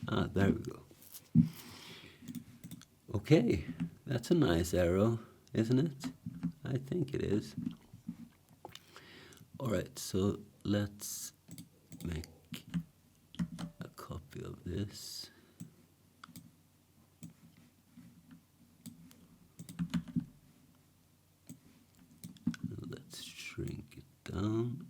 Ah, there we go. Okay, that's a nice arrow, isn't it? I think it is. Alright, so let's make a copy of this. Let's shrink it down.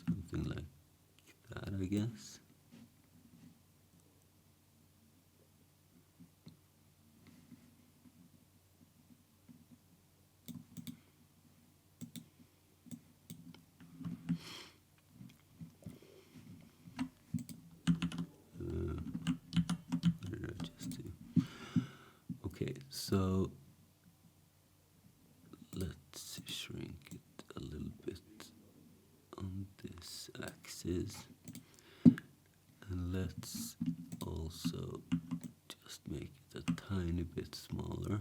Something like that, I guess. What did I just do? Okay, so let's shrink it a little bit on this axis, and let's also just make it a tiny bit smaller,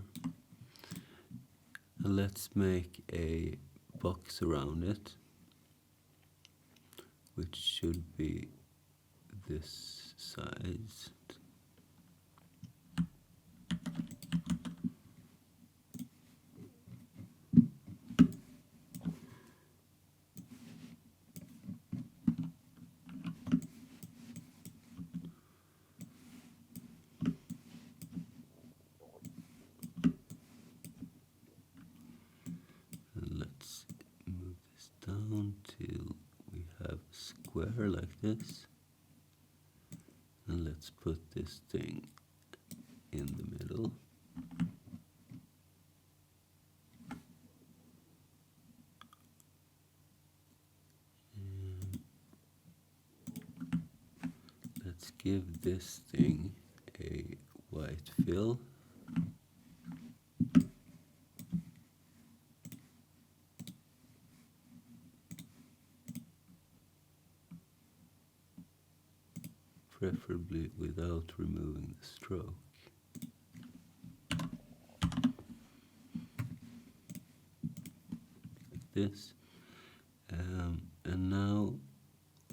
and let's make a box around it, which should be this size. Let's move this down till we have a square like this, and let's put this thing in the middle. And let's give this thing a white fill. Preferably without removing the stroke. Like this. And now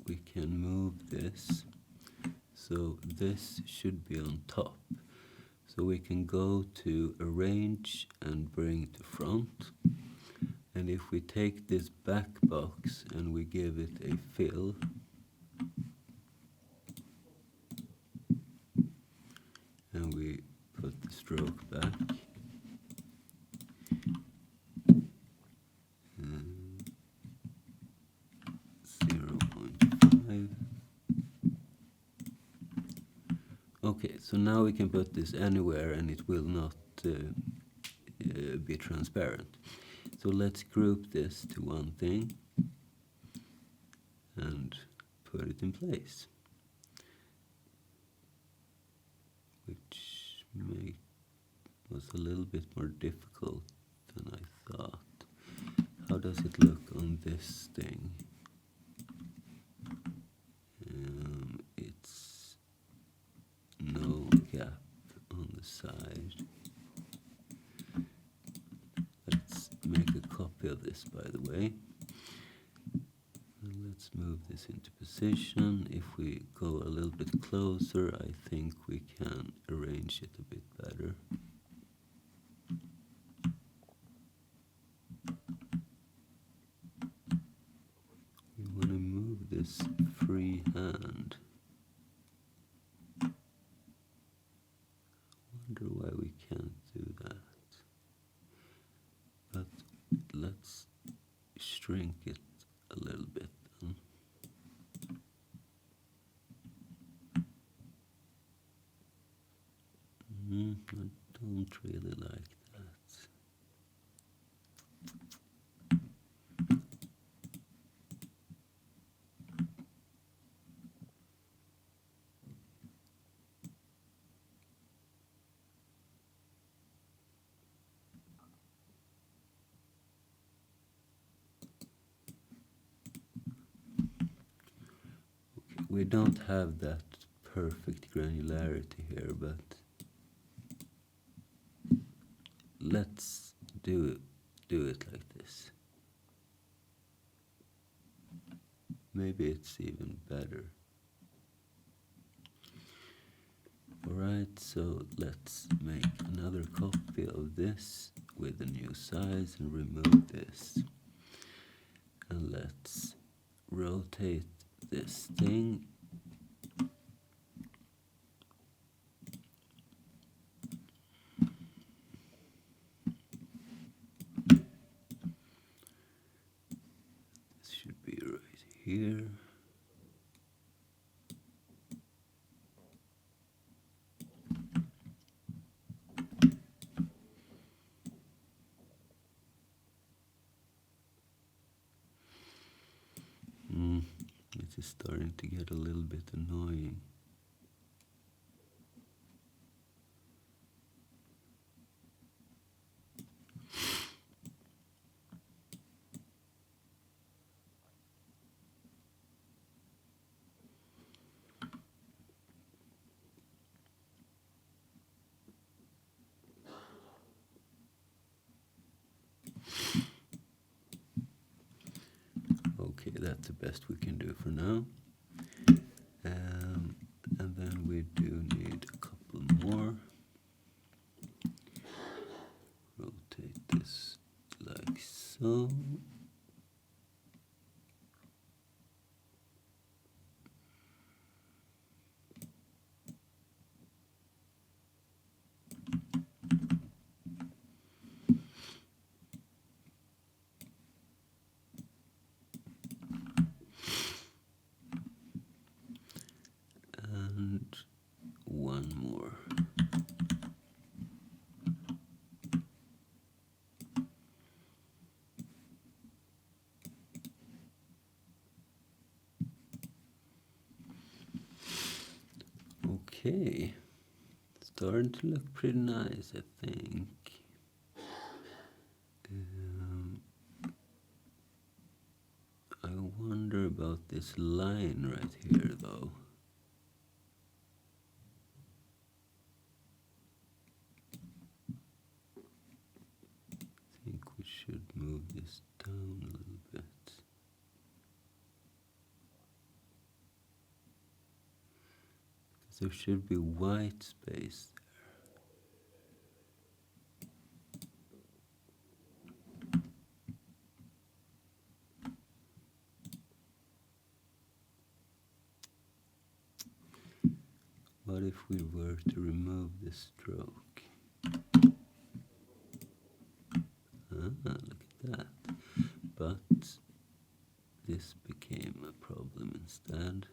we can move this. So this should be on top. So we can go to Arrange and bring to front. And if we take this back box and we give it a fill, and we put the stroke back, 0.5. Okay, so now we can put this anywhere and it will not be transparent. So let's group this to one thing and put it in place, which was a little bit more difficult than I thought. How does it look on this thing? It's no gap on the side. Let's make a copy of this, by the way. And let's move this into position. If we go a little bit closer, I think we can arrange it a bit better. We want to move this freehand. Wonder why we can't do that. shrink it a little bit. I don't really like that. Okay, we don't have that perfect granularity here, but let's do it like this. Maybe it's even better. Alright, so let's make another copy of this with a new size and remove this. And let's rotate this thing. This should be right here. It is starting to get a little bit annoying. Okay, that's the best we can do for now. And then we do need a couple more. Rotate this like so. And one more. Okay, starting to look pretty nice, I think. I wonder about this line right here, though. I think we should move this down a little bit. Because there should be white space there. What if we were to remove the stroke? Look at that. But this became a problem instead.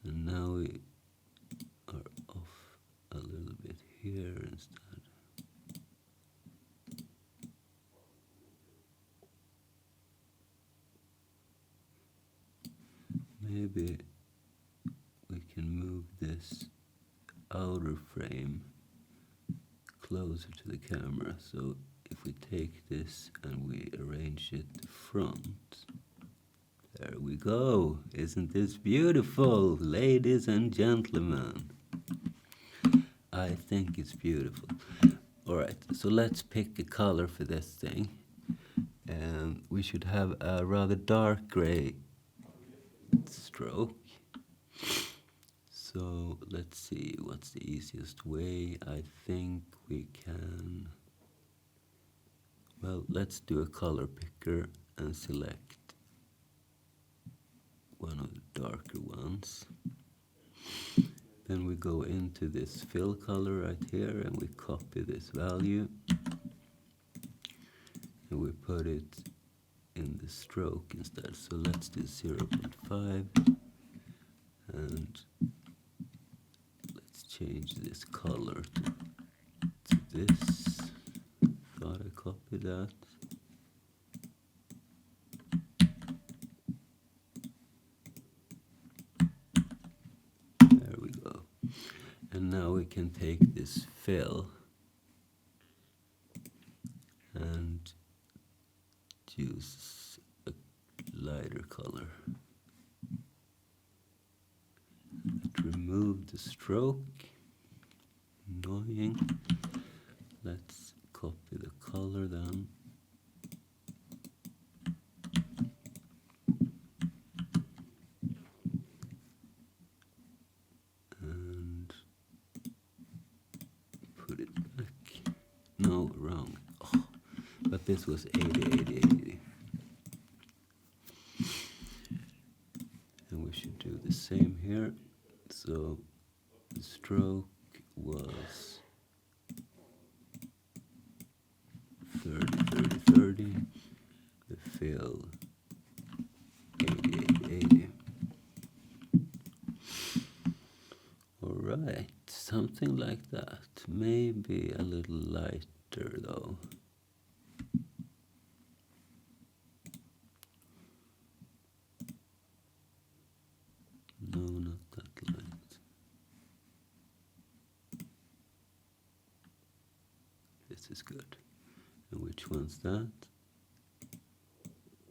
And now we are off a little bit here instead. Maybe we can move this outer frame closer to the camera. So if we take this and we arrange it front, there we go. Isn't this beautiful, ladies and gentlemen? I think it's beautiful. Alright, so let's pick a color for this thing. And we should have a rather dark gray stroke. So let's see, what's the easiest way? I think we can, well, let's do a color picker and select one of the darker ones. Then we go into this fill color right here and we copy this value and we put it in the stroke instead. So let's do 0.5 and let's change this color to this. Thought I copied that. There we go. And now we can take this fill and choose a lighter color. Remove the stroke. Annoying. Let's copy the color then. And put it back. No, wrong. Oh, but this was 80, 80, 80. And we should do the same here. So the stroke was 30, 30, 30. The fill 80, 80, 80. Alright, something like that. Maybe a little lighter though. No, not that light. This is good. And which one's that?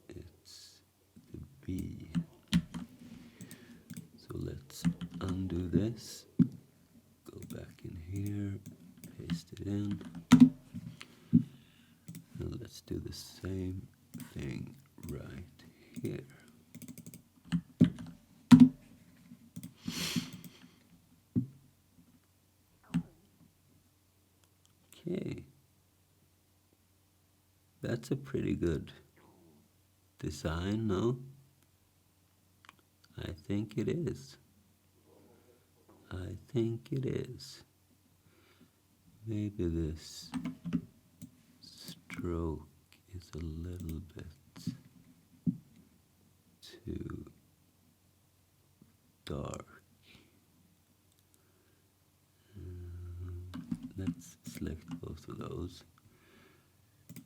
It's the B. So let's undo this. Go back in here, paste it in. And let's do the same thing right here. Okay. That's a pretty good design, no? I think it is. I think it is. Maybe this stroke is a little bit too dark. Let's select both of those.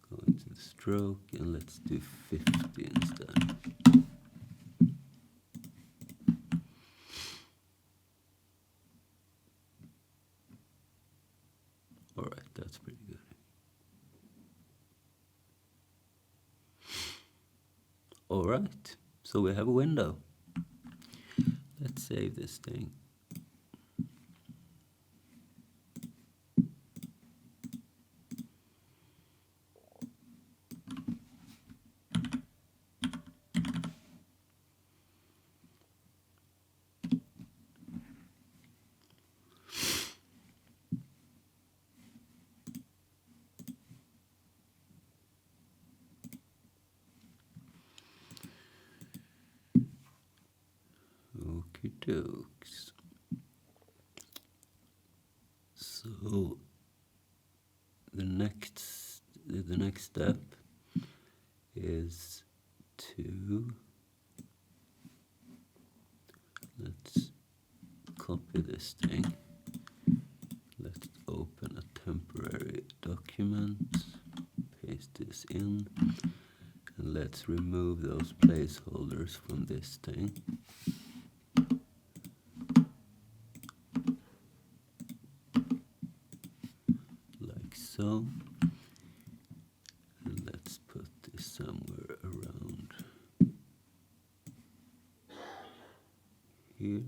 Go into the stroke and let's do 50 instead. Alright, that's pretty good. Alright, so we have a window. Let's save this thing. Okie dokes. So the next step is to let's copy this thing. Let's open a temporary document, paste this in, and let's remove those placeholders from this thing. Like so. And let's put this somewhere around here.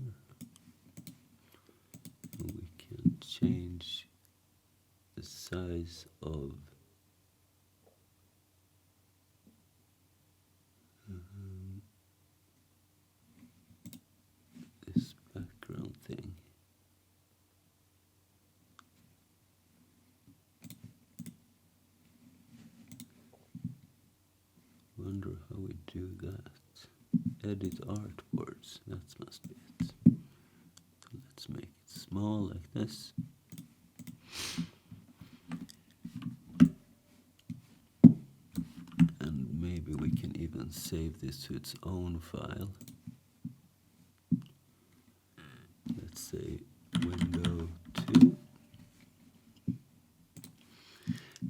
And we can change the size of this background thing. Wonder how we do that. Edit artboards, that must be it. Let's make it small like this. And maybe we can even save this to its own file. Let's say window 2.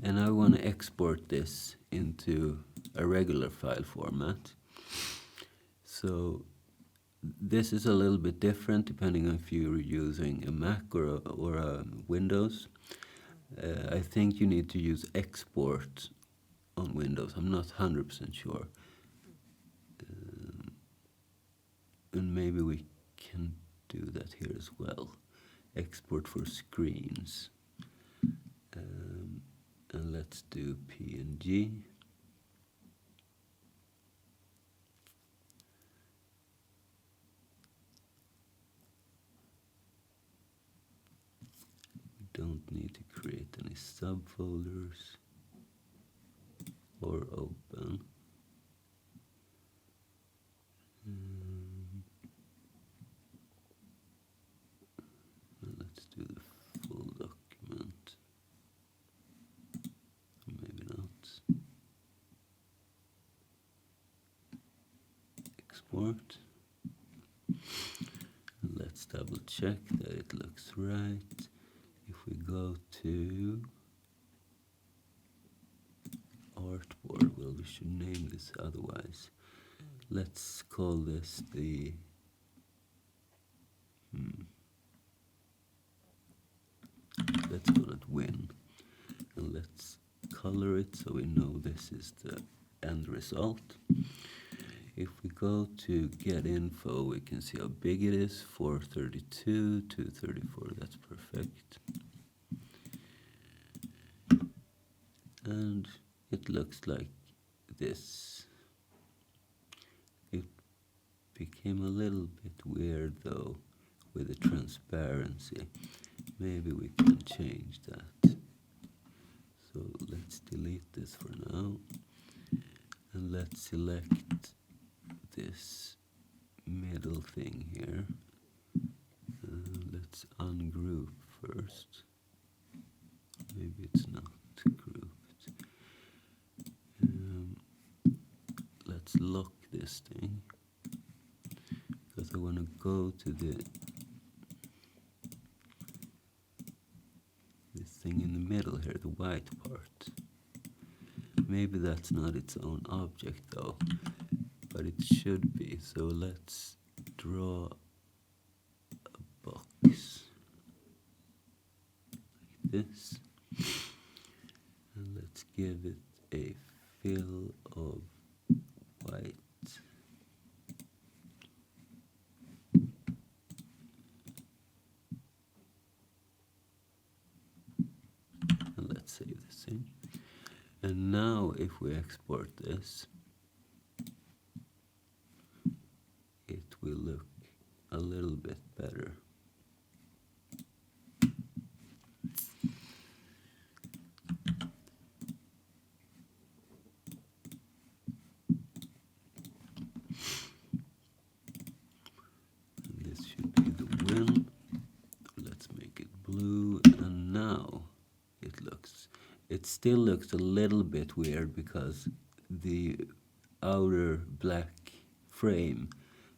And I want to export this into a regular file format. So this is a little bit different depending on if you're using a Mac or a Windows. I think you need to use export on Windows. I'm not 100% sure. And maybe we can do that here as well. Export for screens. And let's do PNG. We don't need to create any subfolders or open. Let's do the full document. Maybe not. Export. And let's double check that it looks right. If we go to artboard, well, we should name this otherwise. Let's call this the let's call it win, and let's color it so we know this is the end result. If we go to get info, we can see how big it is, 432, 234, that's perfect. And it looks like this. It became a little bit weird though with the transparency. Maybe we can change that. So let's delete this for now. And let's select this middle thing here. Let's ungroup first. Maybe it's not grouped. Let's lock this thing because I want to go to this thing in the middle here, the white part. Maybe that's not its own object though, but it should be. So let's draw a box like this, and let's give it a fill of white. And let's save this in. And now if we export this, it will look a little bit better. And this should be the win. Let's make it blue, and now it still looks a little bit weird because the outer black frame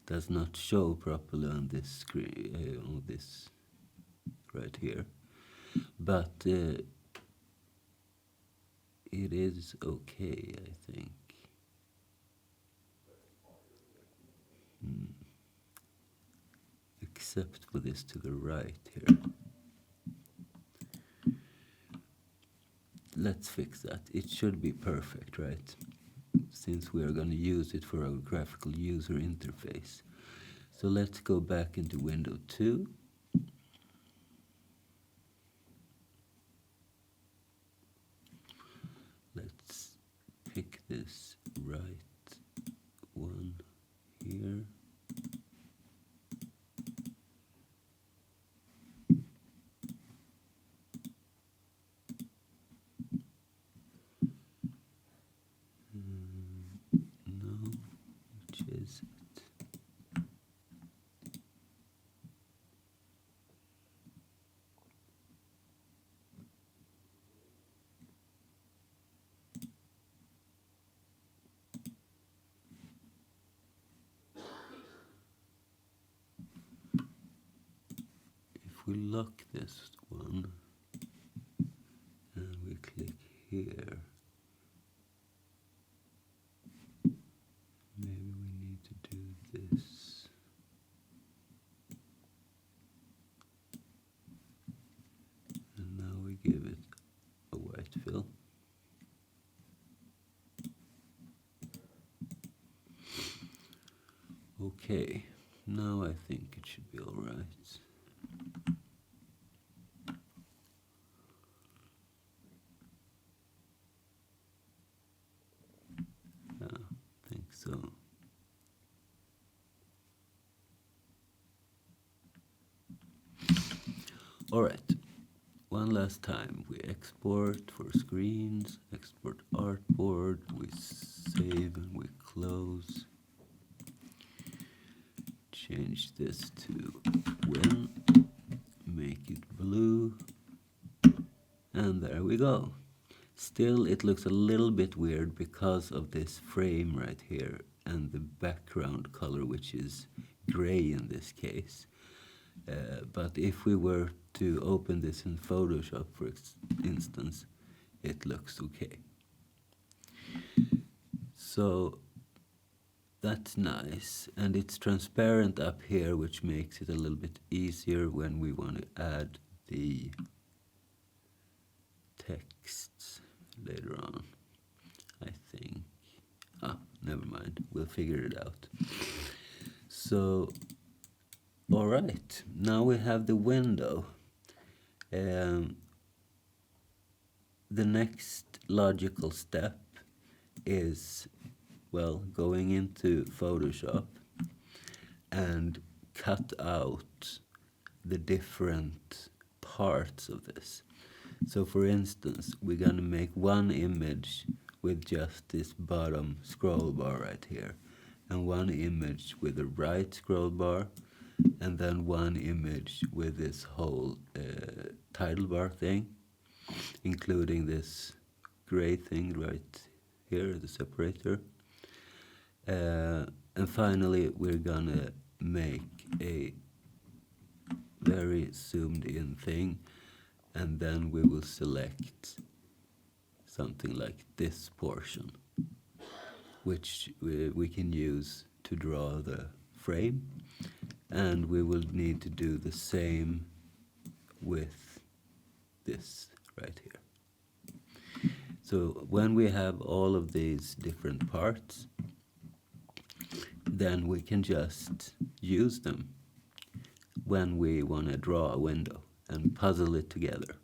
does not show properly on this screen, on this right here, but it is okay, I think. Except for this to the right here. Let's fix that. It should be perfect, right? Since we are going to use it for our graphical user interface. So let's go back into window 2. Let's pick this right one here. No, which is it? if we lock this one and we click here, maybe we need to do this. And now we give it a white fill. Okay, now I think it should be all right. Yeah, I think so. All right, one last time. We export for screens, export artboard, we save and we close. Change this to win, make it blue, and there we go. Still, it looks a little bit weird because of this frame right here and the background color, which is gray in this case. But if we were to open this in Photoshop, for instance, it looks okay. So that's nice, and it's transparent up here, which makes it a little bit easier when we want to add the texts later on, I think. Never mind, we'll figure it out. So, all right, now we have the window. The next logical step is, well, going into Photoshop and cut out the different parts of this. So for instance, we're gonna make one image with just this bottom scroll bar right here, and one image with the right scroll bar, and then one image with this whole title bar thing, including this gray thing right here, the separator. And finally, we're gonna make a very zoomed in thing, and then we will select something like this portion, which we can use to draw the frame, and we will need to do the same with this right here. So when we have all of these different parts, then we can just use them when we want to draw a window and puzzle it together.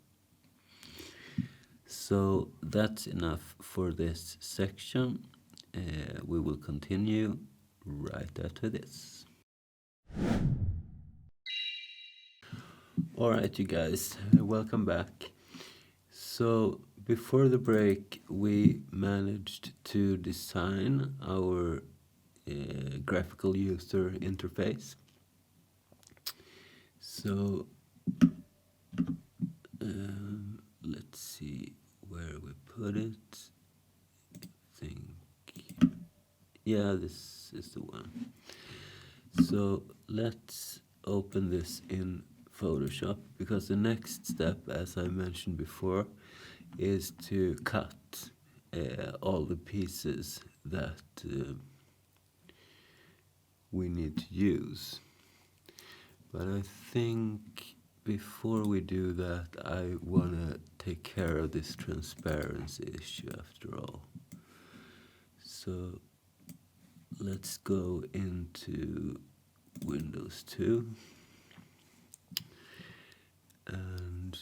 So that's enough for this section. We will continue right after this. All right, you guys, welcome back. So before the break, we managed to design our graphical user interface. So let's see where we put it. I think, yeah, this is the one. So let's open this in Photoshop, because the next step, as I mentioned before, is to cut all the pieces that we need to use. But I think before we do that, I want to take care of this transparency issue after all. So let's go into Windows 2 and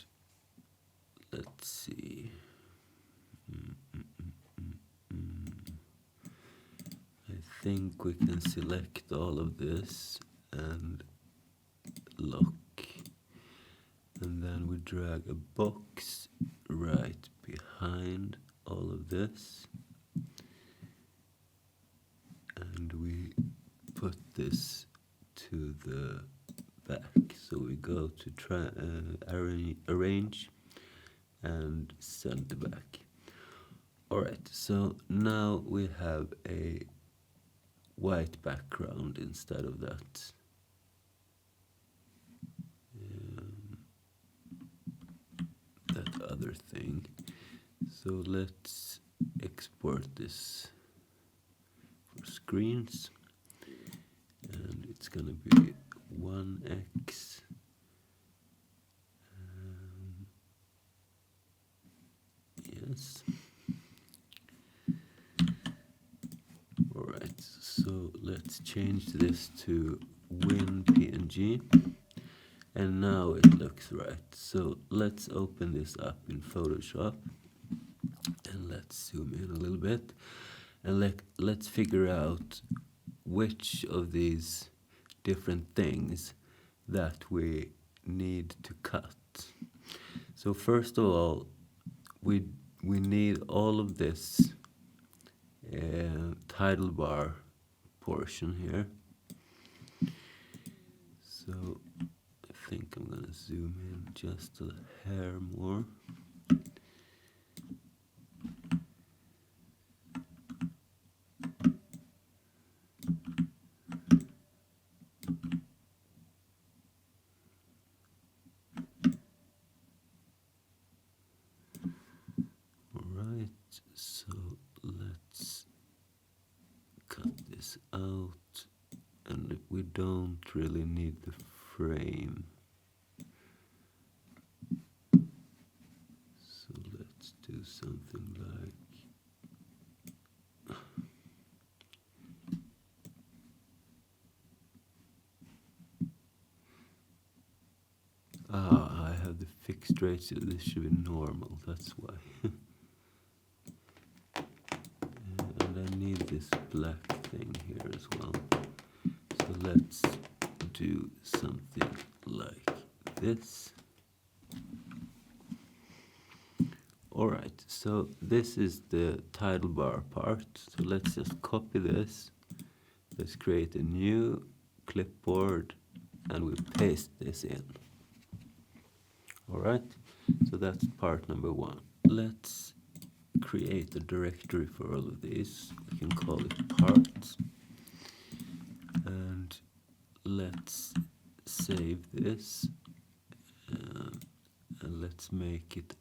let's see. I think we can select all of this and lock, and then we drag a box right behind all of this, and we put this to the back. So we go to arrange and send the back. Alright, so now we have a white background instead of that. another thing. So let's export this for screens, and it's gonna be 1x. Yes. Alright, so let's change this to WinPNG, and now it looks right. So let's open this up in Photoshop, and let's zoom in a little bit, and let's figure out which of these different things that we need to cut. So first of all, we need all of this title bar portion here. So I think I'm gonna zoom in just a hair more. Alright, so let's cut this out, and we don't really need the frame. So let's do something like I have the fixed ratio. This should be normal, that's why. And I need this black thing here as well. So let's do something like this. Alright, so this is the title bar part. So let's just copy this. Let's create a new clipboard, and we paste this in. Alright, so that's part number one. Let's create a directory for all of these. We can call it parts. And let's save this. And let's make it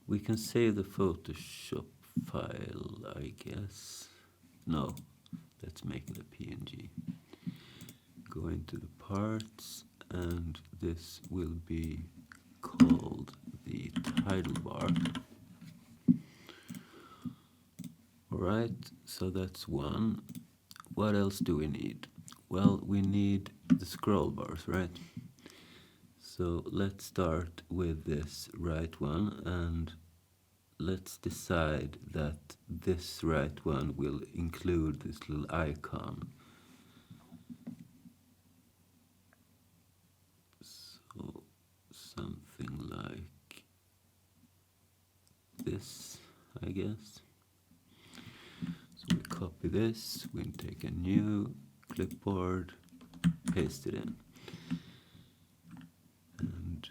we can save the Photoshop file, I guess. No, let's make it a PNG. Go into the parts, and this will be called the title bar. Alright, so that's one. What else do we need? Well, we need the scroll bars, right? So let's start with this right one, and let's decide that this right one will include this little icon. So something like this, I guess. So we copy this, we take a new clipboard, paste it in. And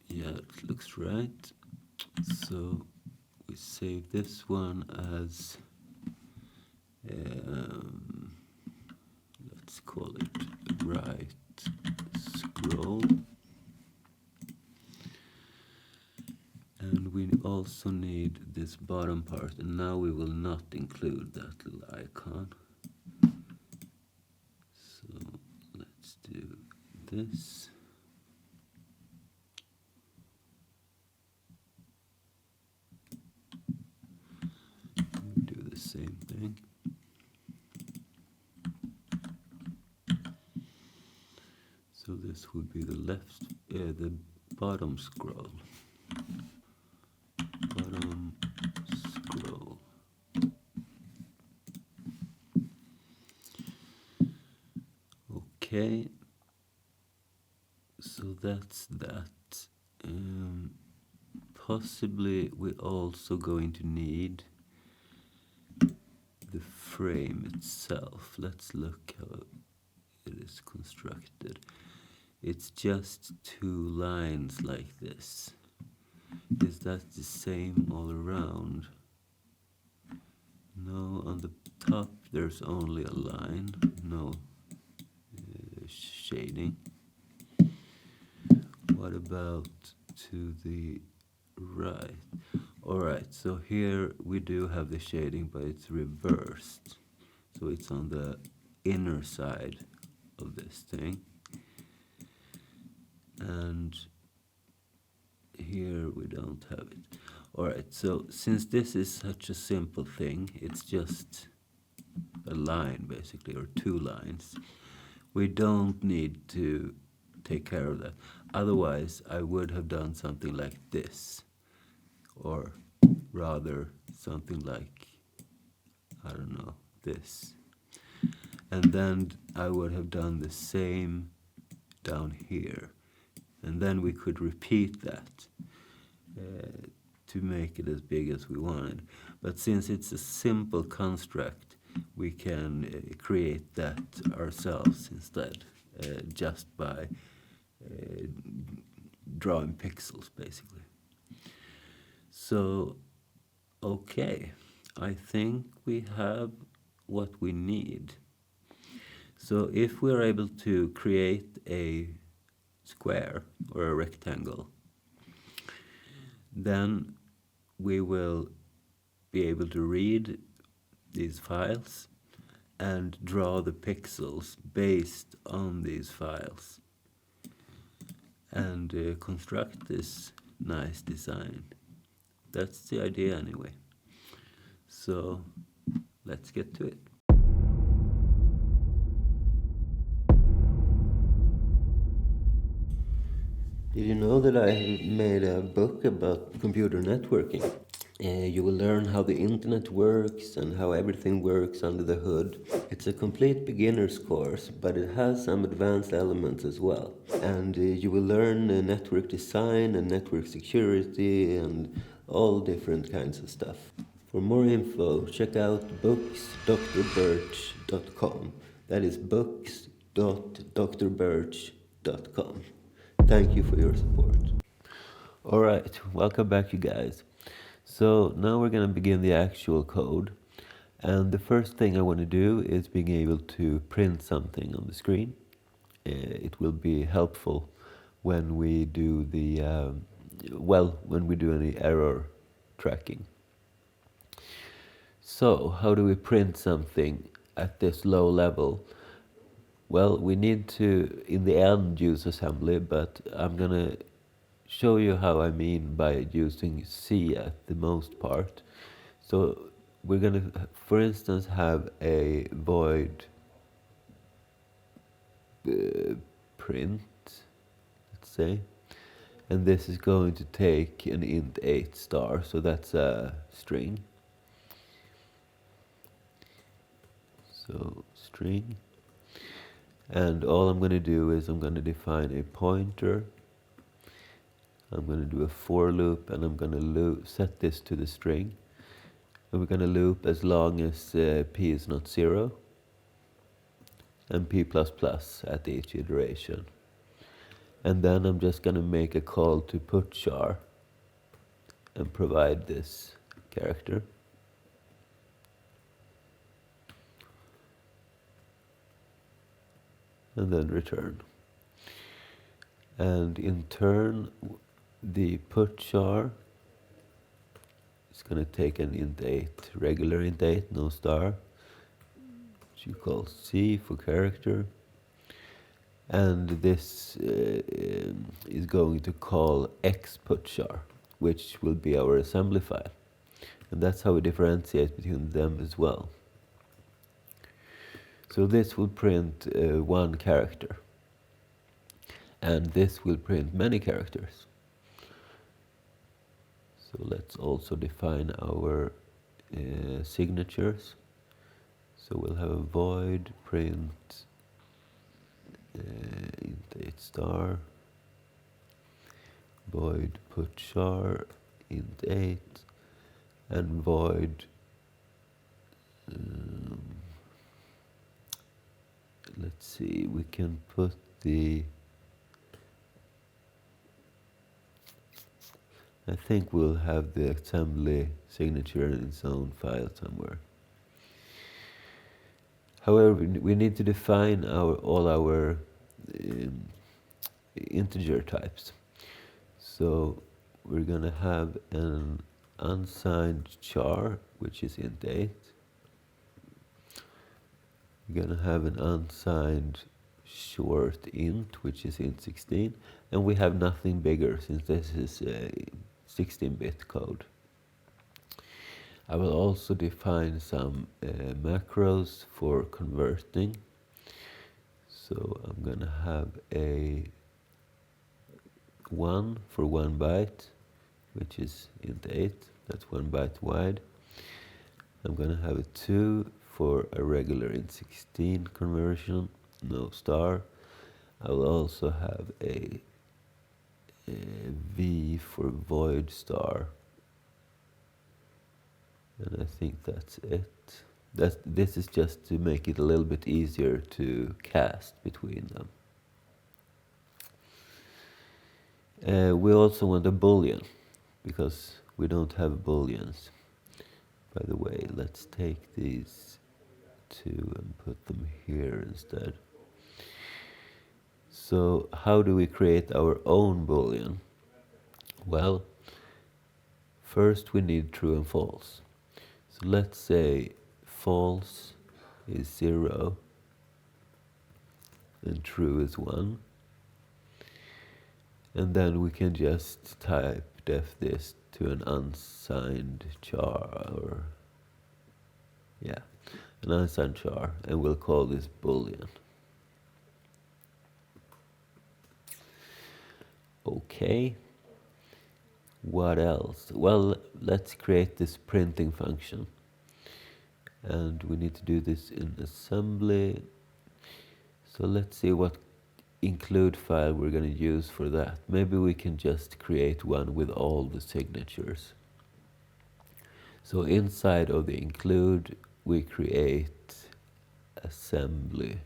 yeah, it looks right. So we save this one as, let's call it right scroll. And we also need this bottom part, and now we will not include that little icon. So let's do this. Do the same thing. So this would be the the bottom scroll. Bottom scroll. Okay. So that's that. Possibly we're also going to need the frame itself. Let's look how it is constructed. It's just two lines like this. Is that the same all around? No, on the top there's only a line, no shading. what about to the right? Alright, so here we do have the shading, but it's reversed. So it's on the inner side of this thing. And here we don't have it. Alright, so since this is such a simple thing, it's just a line basically, or two lines, we don't need to take care of that. Otherwise, I would have done something like this, or rather something like, I don't know, this. And then I would have done the same down here. And then we could repeat that to make it as big as we wanted. But since it's a simple construct, we can create that ourselves instead, just by drawing pixels, basically. So, okay, I think we have what we need. So if we're able to create a square or a rectangle, then we will be able to read these files and draw the pixels based on these files and construct this nice design. That's the idea anyway. So let's get to it. Did you know that I made a book about computer networking? You will learn how the internet works and how everything works under the hood. It's a complete beginner's course, but it has some advanced elements as well. And you will learn network design and network security and all different kinds of stuff. For more info, check out books.drbirch.com. That is books.drbirch.com. Thank you for your support. Alright, welcome back you guys. So now we're going to begin the actual code. And the first thing I want to do is being able to print something on the screen. It will be helpful when we do the, when we do any error tracking. So how do we print something at this low level? Well, we need to, in the end, use assembly, but I'm going to show you how I mean by using C at the most part. So we're going to, for instance, have a void print, let's say, and this is going to take an int 8 star, so that's a string. So string. And all I'm going to do is I'm going to define a pointer. I'm going to do a for loop, and I'm going to set this to the string. And we're going to loop as long as p is not 0, and p++ at each iteration. And then I'm just going to make a call to putchar and provide this character. And then return. And in turn, the putchar is going to take an int 8, regular int 8, no star, which you call C for character. And this is going to call x putchar, which will be our assembly file. And that's how we differentiate between them as well. So this will print one character, and this will print many characters. So let's also define our signatures. So we'll have a void print int 8 star, void putchar int 8, and void let's see, we can put the, I think we'll have the assembly signature in its own file somewhere. However, we need to define all our integer types. So we're gonna have an unsigned char, which is int 8. We're gonna have an unsigned short int, which is int 16, and we have nothing bigger since this is a 16-bit code. I will also define some macros for converting. So I'm gonna have a 1 for 1 byte, which is int 8, that's 1 byte wide. I'm gonna have a 2 for a regular int 16 conversion, no star. I will also have a v for void star, and I think that's it. This is just to make it a little bit easier to cast between them. We also want a boolean, because we don't have booleans. By the way, let's take these two and put them here instead. So how do we create our own boolean? Well, first we need true and false. So let's say false is 0 and true is 1. And then we can just type def this to an unsigned char, or an unsigned char, and we'll call this boolean. Okay, what else? Well, let's create this printing function, and we need to do this in assembly. So let's see what include file we're going to use for that. Maybe we can just create one with all the signatures. So inside of the include, we create assembly.h.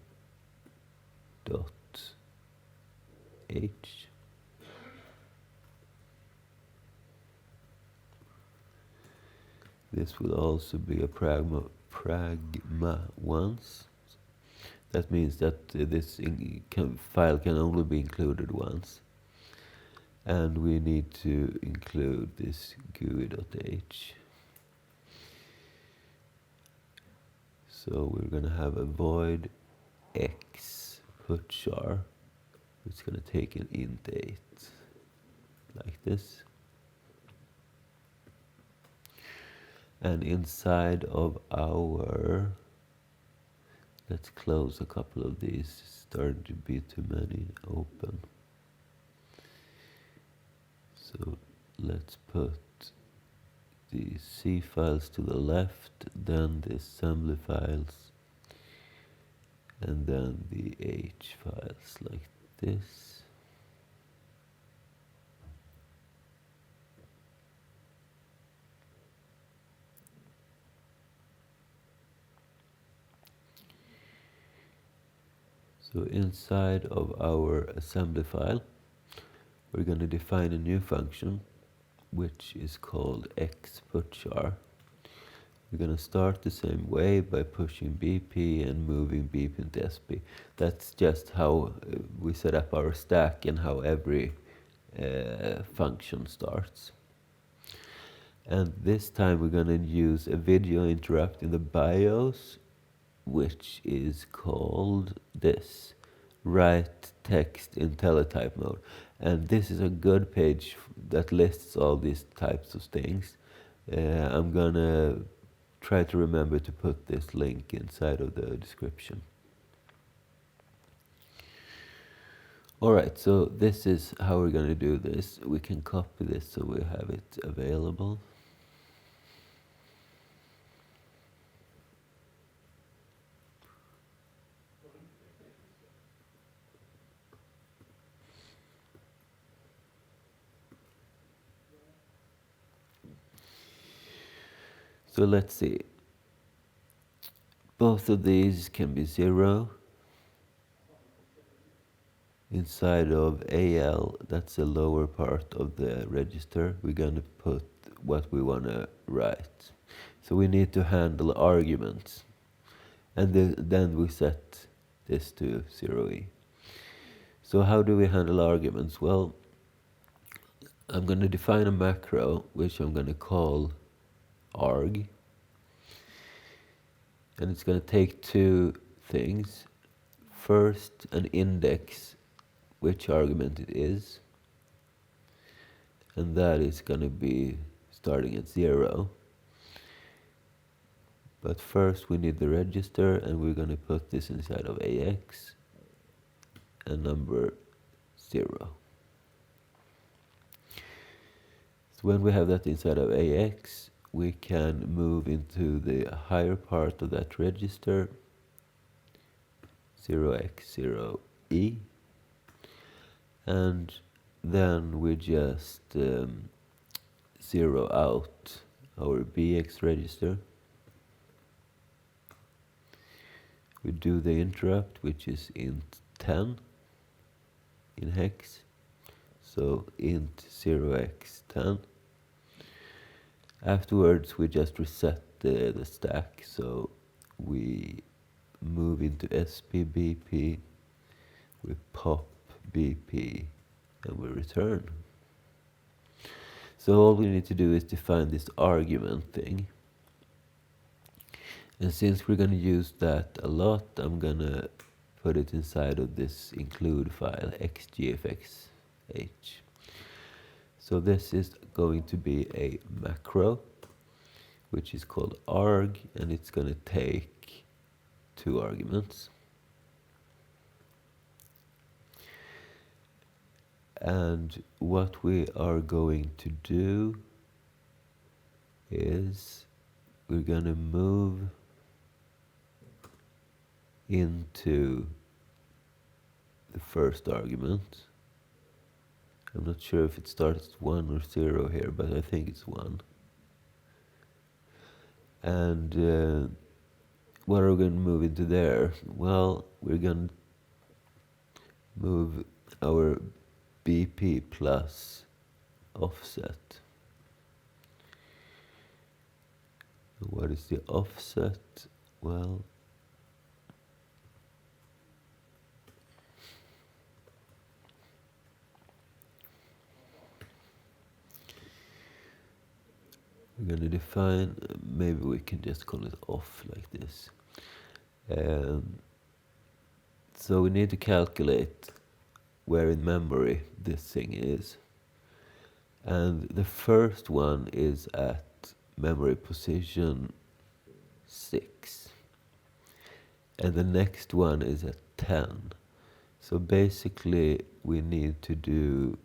This will also be a pragma once. That means that this file can only be included once. And we need to include this GUI.h. So we're going to have a void x put char. It's going to take an int 8, like this. And inside of our, let's close a couple of these, starting to be too many open. So let's put the C files to the left, then the assembly files, and then the H files like this. So inside of our assembly file, we're going to define a new function, which is called xPutChar. We're going to start the same way by pushing BP and moving BP into SP. That's just how we set up our stack and how every function starts. And this time we're going to use a video interrupt in the BIOS, which is called this, write text in teletype mode. And this is a good page that lists all these types of things. I'm gonna try to remember to put this link inside of the description. Alright, so this is how we're gonna do this. We can copy this so we have it available. So let's see. Both of these can be 0. Inside of AL, that's the lower part of the register, we're going to put what we want to write. So we need to handle arguments. And then we set this to 0e. So how do we handle arguments? Well, I'm going to define a macro which I'm going to call arg, and it's going to take two things. First, an index, which argument it is, and that is going to be starting at 0. But first we need the register, and we're going to put this inside of AX and number 0. So when we have that inside of AX, we can move into the higher part of that register, 0x0e, and then we just zero out our BX register. We do the interrupt, which is int 10 in hex, so int 0x10. Afterwards we just reset the stack, so we move into SPBP, we pop BP, and we return. So all we need to do is define this argument thing. And since we're going to use that a lot, I'm going to put it inside of this include file, xgfx. So this is going to be a macro, which is called arg, and it's going to take two arguments. And what we are going to do is we're going to move into the first argument. I'm not sure if it starts at 1 or 0 here, but I think it's 1. And what are we going to move into there? Well, we're going to move our BP plus offset. What is the offset? Well, we're going to define, maybe we can just call it off like this. So we need to calculate where in memory this thing is. And the first one is at memory position 6. And the next one is at 10. So basically we need to do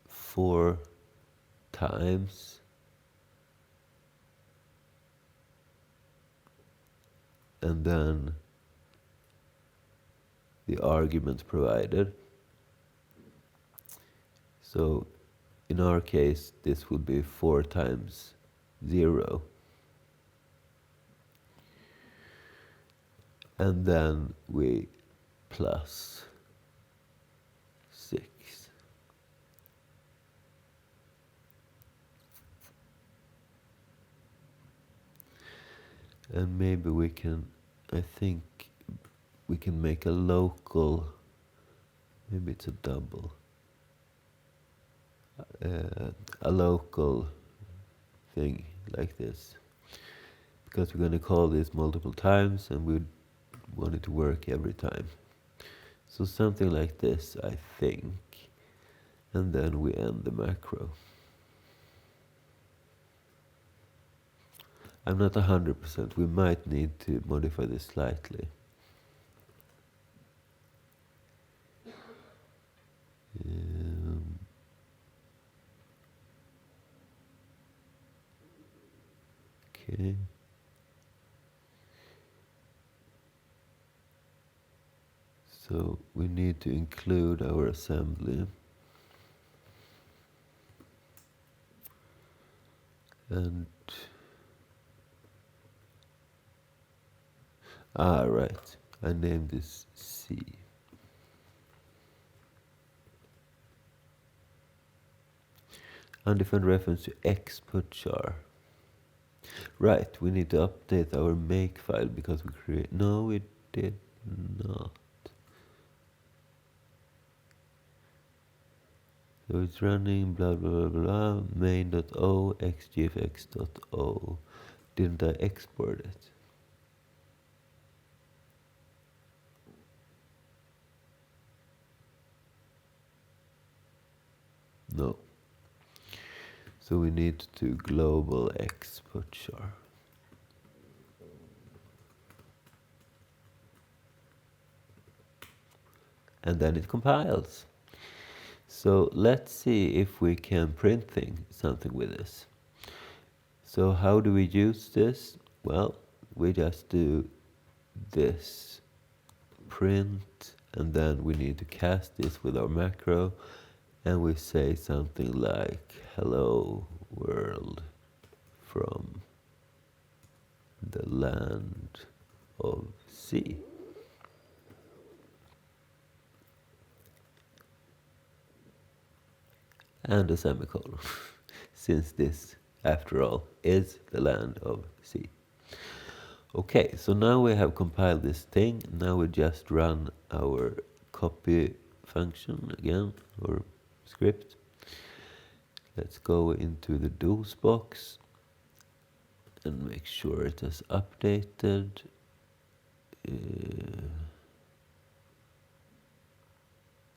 4 times and then the argument provided. So in our case this will be 4 times 0, and then we plus 6. And maybe we can, I think we can make a local, maybe it's a double, a local thing like this, because we're going to call this multiple times and we want it to work every time. So something like this, I think, and then we end the macro. I'm not 100%, we might need to modify this slightly. Okay. So we need to include our assembly. And right, I named this C. Undefined reference to X put char. Right, we need to update our make file because we create, no we did not. So it's running blah blah blah blah main.o xgfx.o. Didn't I export it? No. So we need to global export char. And then it compiles. So let's see if we can print something with this. So how do we use this? Well, we just do this print, and then we need to cast this with our macro, and we say something like hello world from the land of C. And a semicolon, since this, after all, is the land of C. Okay, so now we have compiled this thing. Now we just run our copy function again, or script. Let's go into the DOS box and make sure it is updated.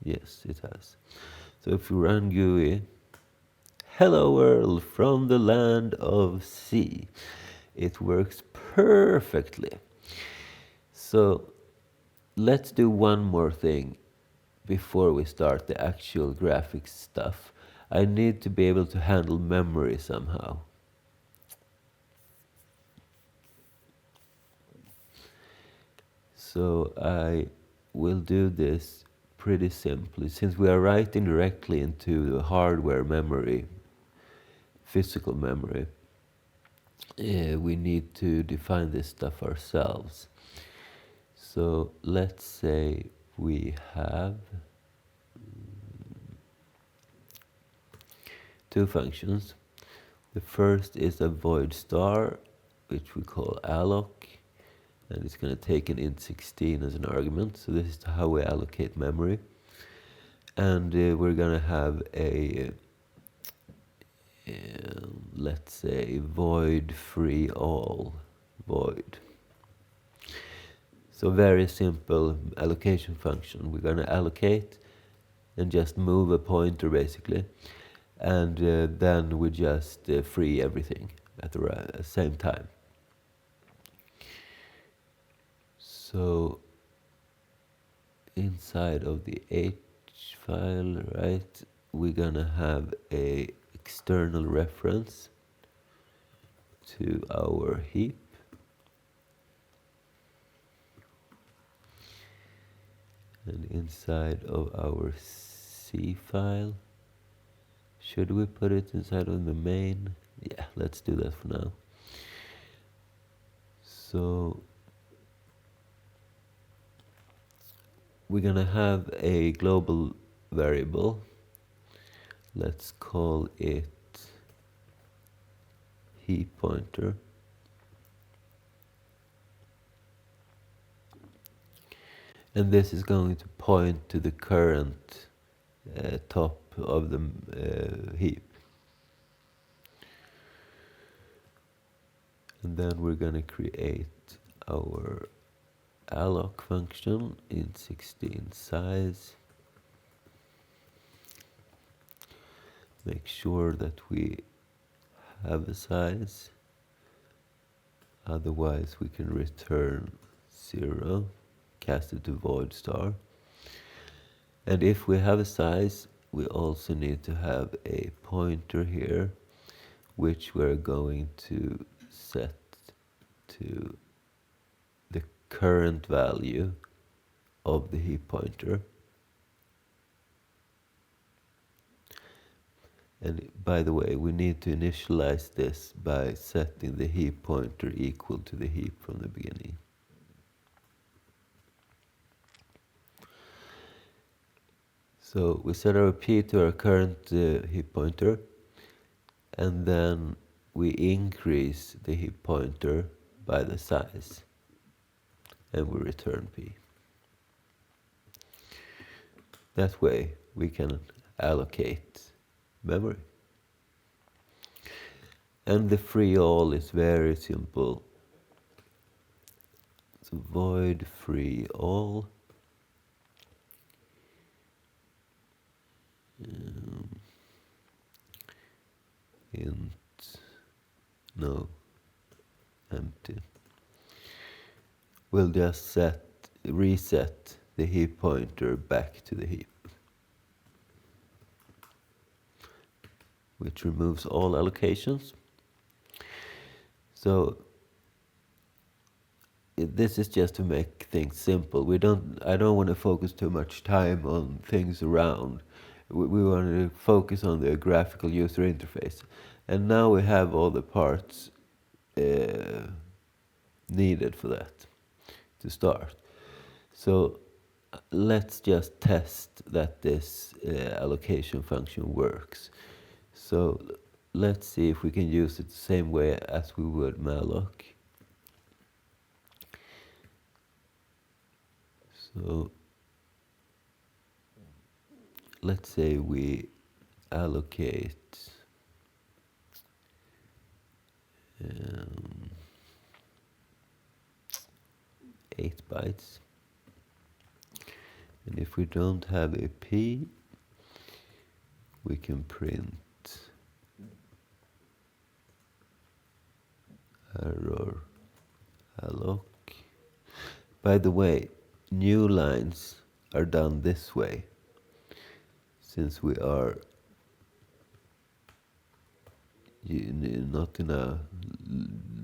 Yes, it has. So if you run GUI, hello world from the land of C, it works perfectly. So let's do one more thing before we start the actual graphics stuff. I need to be able to handle memory somehow. So I will do this pretty simply. Since we are writing directly into the hardware memory, physical memory, we need to define this stuff ourselves. So let's say we have two functions. The first is a void star, which we call alloc, and it's going to take an int16 as an argument. So this is how we allocate memory. And we're going to have a, let's say, void free all, void. So very simple allocation function. We're going to allocate and just move a pointer basically. And then we just free everything at the same time. So inside of the H file, right, we're gonna have a external reference to our heap. And inside of our C file, should we put it inside of the main? Yeah, let's do that for now. So we're gonna have a global variable. Let's call it heap pointer. And this is going to point to the current top of the heap. And then we're going to create our alloc function in 16 size. Make sure that we have a size, otherwise we can return 0, cast it to void star. And if we have a size, we also need to have a pointer here, which we're going to set to the current value of the heap pointer. And by the way, we need to initialize this by setting the heap pointer equal to the heap from the beginning. So we set our P to our current heap pointer, and then we increase the heap pointer by the size, and we return P. That way we can allocate memory. And the free all is very simple. So void free all. Int no empty. We'll just reset the heap pointer back to the heap, which removes all allocations. So this is just to make things simple. I don't want to focus too much time on things around. We want to focus on the graphical user interface. And now we have all the parts needed for that to start. So let's just test that this allocation function works. So let's see if we can use it the same way as we would malloc. So let's say we allocate 8 bytes. And if we don't have a P, we can print error alloc. By the way, new lines are done this way, since we are not in a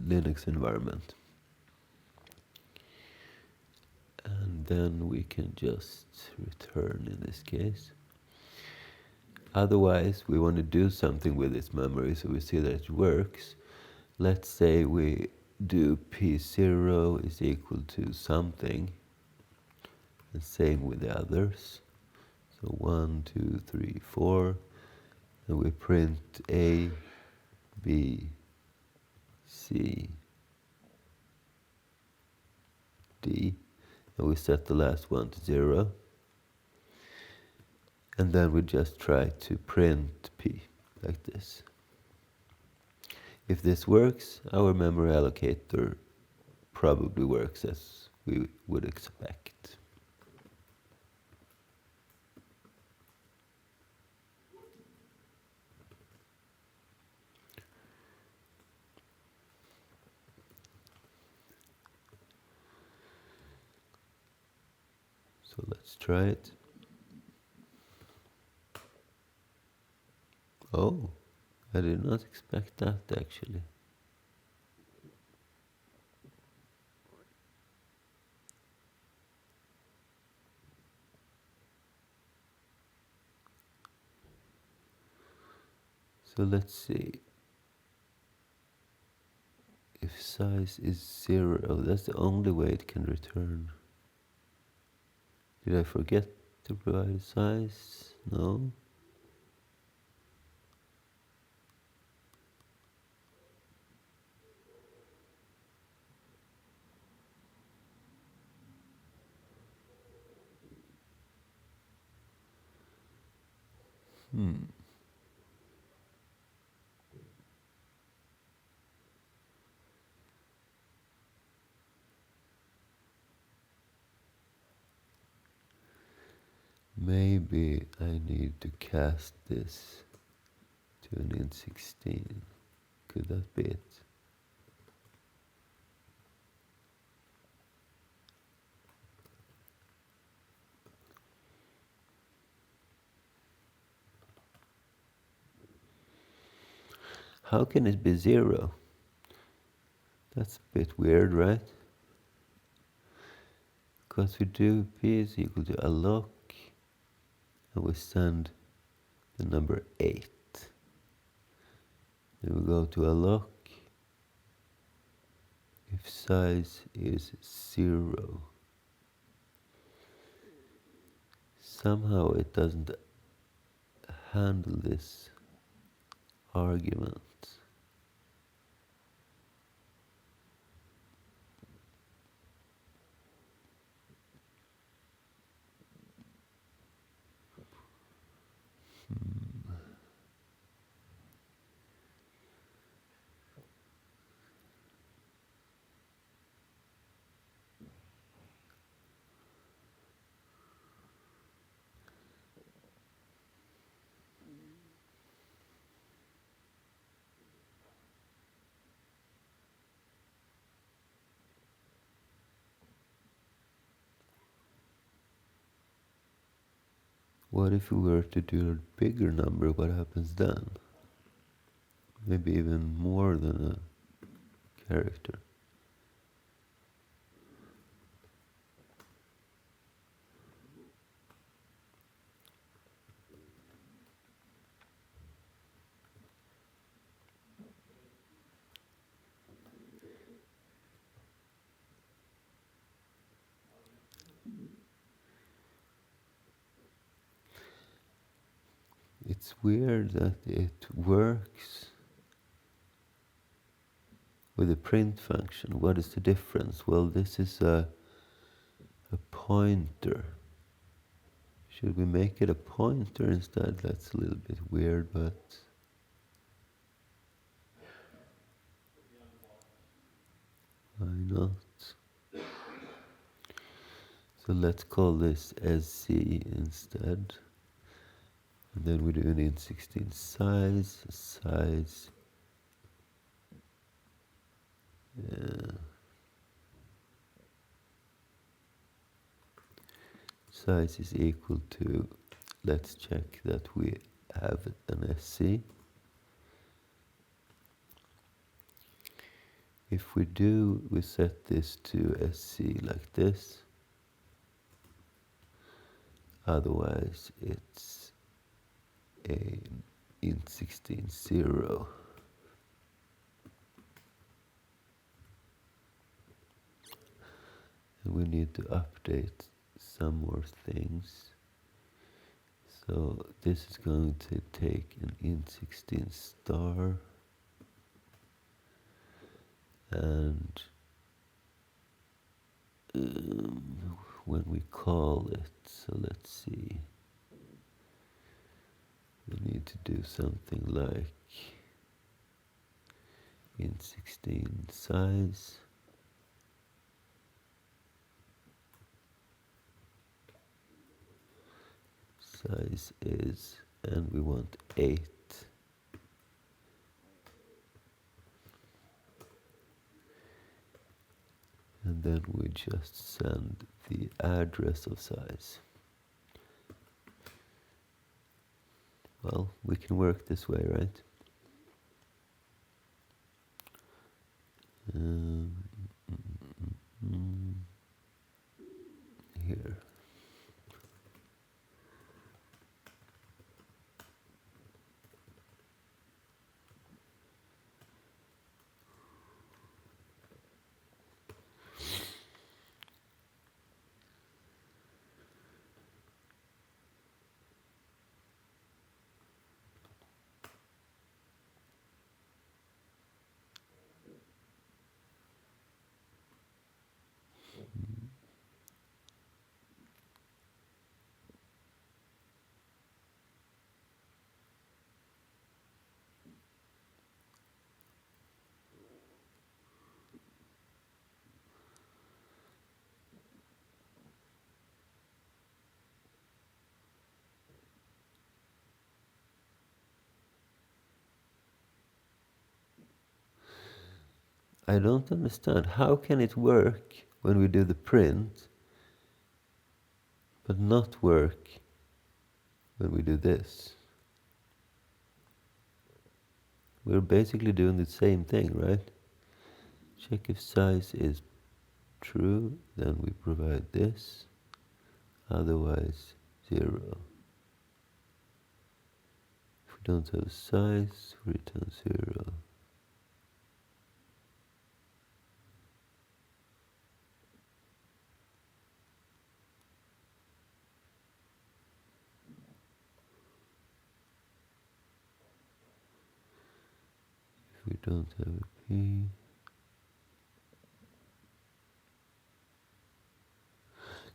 Linux environment. And then we can just return in this case. Otherwise, we want to do something with this memory so we see that it works. Let's say we do P0 is equal to something. The same with the others. So 1, 2, 3, 4. And we print A, B, C, D. And we set the last one to 0. And then we just try to print P like this. If this works, our memory allocator probably works as we would expect. So let's try it. Oh, I did not expect that actually. So let's see. If size is 0, that's the only way it can return. Did I forget to provide a size? No. Maybe I need to cast this to an int16. Could that be it? How can it be 0? That's a bit weird, right? Because we do P is equal to alloc, and we send the number 8. Then we go to alloc. If size is 0, somehow it doesn't handle this argument. What if we were to do a bigger number? What happens then? Maybe even more than a character. It's weird that it works with a print function. What is the difference? Well, this is a pointer. Should we make it a pointer instead? That's a little bit weird, but why not? So let's call this SC instead. And then we do an int16 size. Size is equal to, let's check that we have an SC. If we do, we set this to SC like this. Otherwise, it's a int16 0. And we need to update some more things. So this is going to take an int16 star, and when we call it, so let's see, we need to do something like int16 size. Size is, and we want 8. And then we just send the address of size. Well, we can work this way, right? Here. I don't understand. How can it work when we do the print, but not work when we do this? We're basically doing the same thing, right? Check if size is true, then we provide this. Otherwise, 0. If we don't have size, we return 0. If we don't have a P,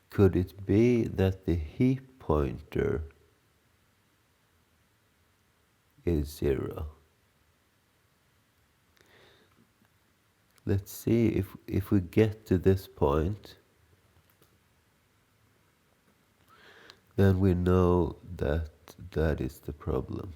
could it be that the heap pointer is 0? Let's see if we get to this point, then we know that that is the problem.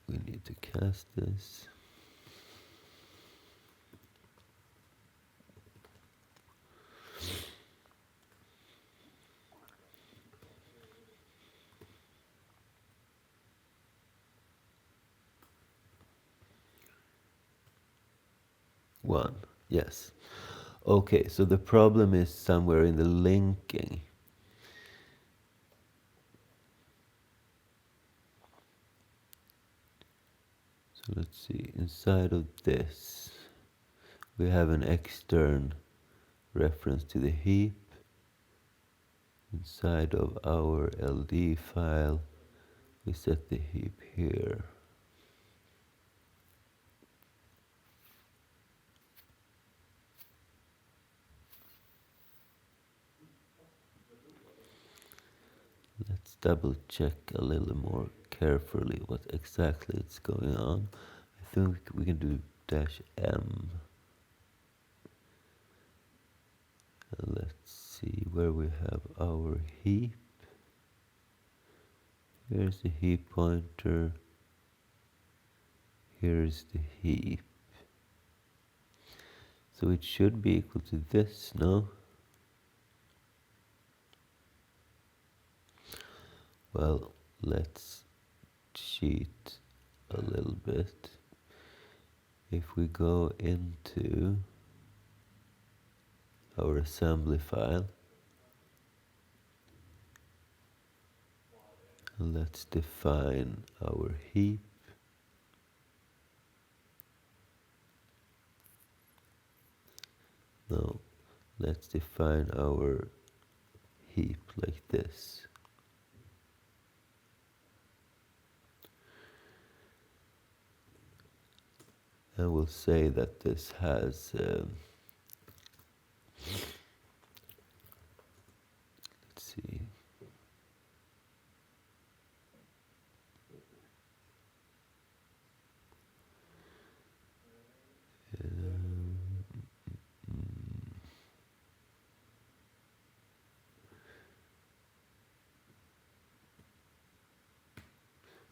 We need to cast this. One, yes. Okay, so the problem is somewhere in the linking. So let's see, inside of this, we have an external reference to the heap. Inside of our LD file, we set the heap here. Let's double check a little more carefully what exactly is going on. I think we can do -m. And let's see where we have our heap. Here's the heap pointer. Here's the heap. So it should be equal to this, no? Well, let's cheat a little bit. If we go into our assembly file, and let's define our heap. No, let's define our heap like this. And we'll say that this has let's see.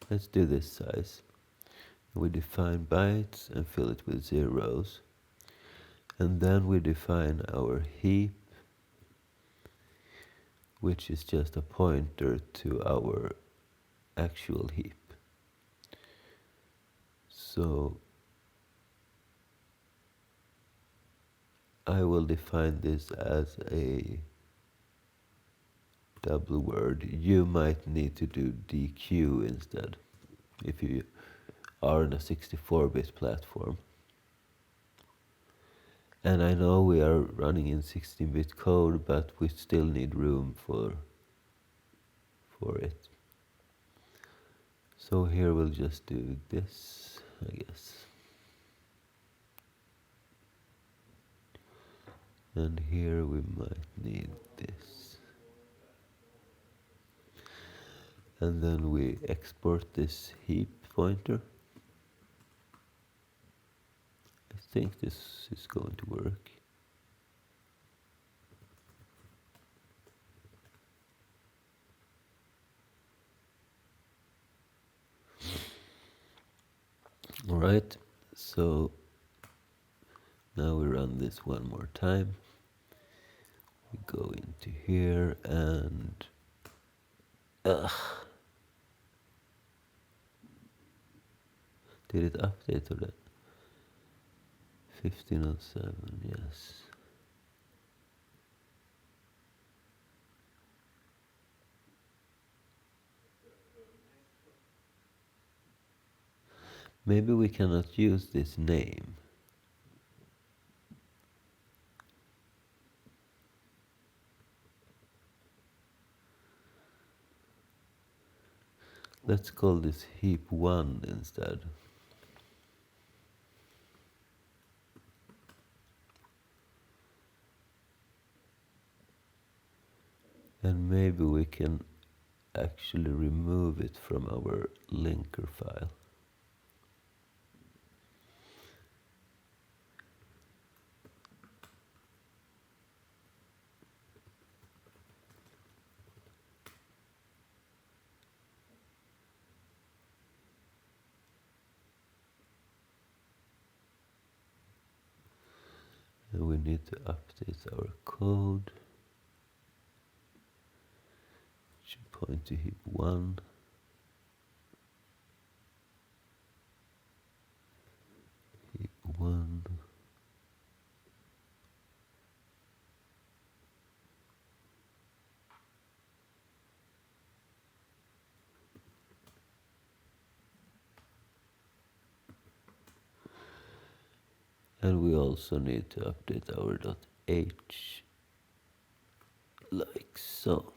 Let's do this size. We define bytes and fill it with zeros. And then we define our heap, which is just a pointer to our actual heap. So I will define this as a double word. You might need to do DQ instead if you are on a 64-bit platform. And I know we are running in 16-bit code, but we still need room for it. So here we'll just do this, I guess. And here we might need this. And then we export this heap pointer. I think this is going to work. All right, so now we run this one more time. We go into here and did it update or that? 1507, yes. Maybe we cannot use this name. Let's call this heap 1 instead. And maybe we can actually remove it from our linker file. need to update our code. Should point to heap 1. Heap 1. And we also need to update our .h like so.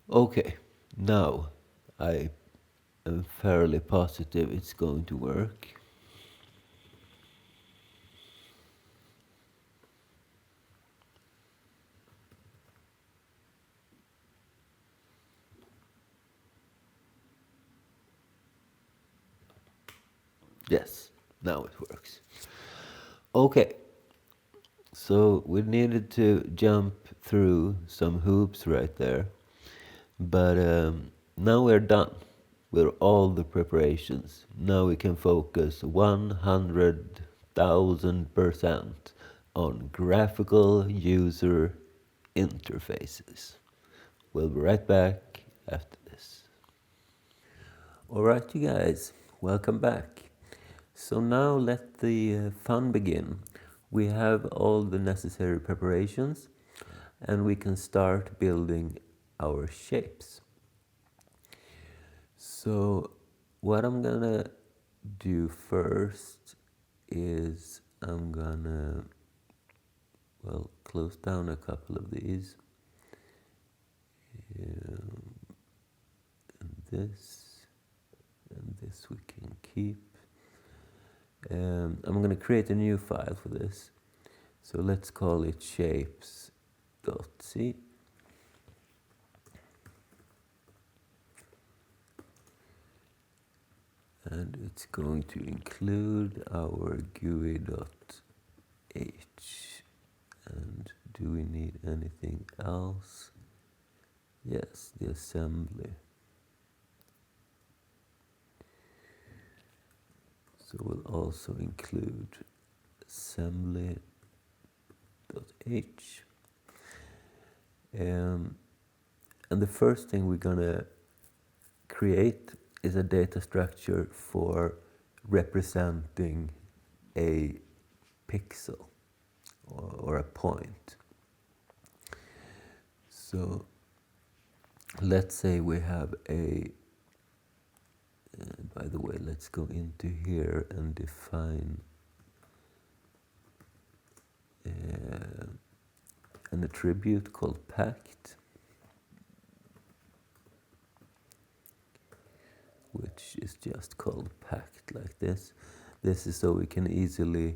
Okay, now I am fairly positive it's going to work. Yes, now it works. Okay, so we needed to jump through some hoops right there, but now we're done with all the preparations. Now we can focus 100,000% on graphical user interfaces. We'll be right back after this. Alright, you guys, welcome back. So now let the fun begin. We have all the necessary preparations and we can start building our shapes. So what I'm gonna do first is I'm gonna, well, close down a couple of these. And this we can keep. I'm going to create a new file for this. So let's call it shapes.c. And it's going to include our GUI.h. And do we need anything else? Yes, the assembly. So we'll also include assembly.h. And the first thing we're gonna create is a data structure for representing a pixel or a point. So let's say we have a, by the way, let's go into here and define an attribute called packed, which is just called packed like this. This is so we can easily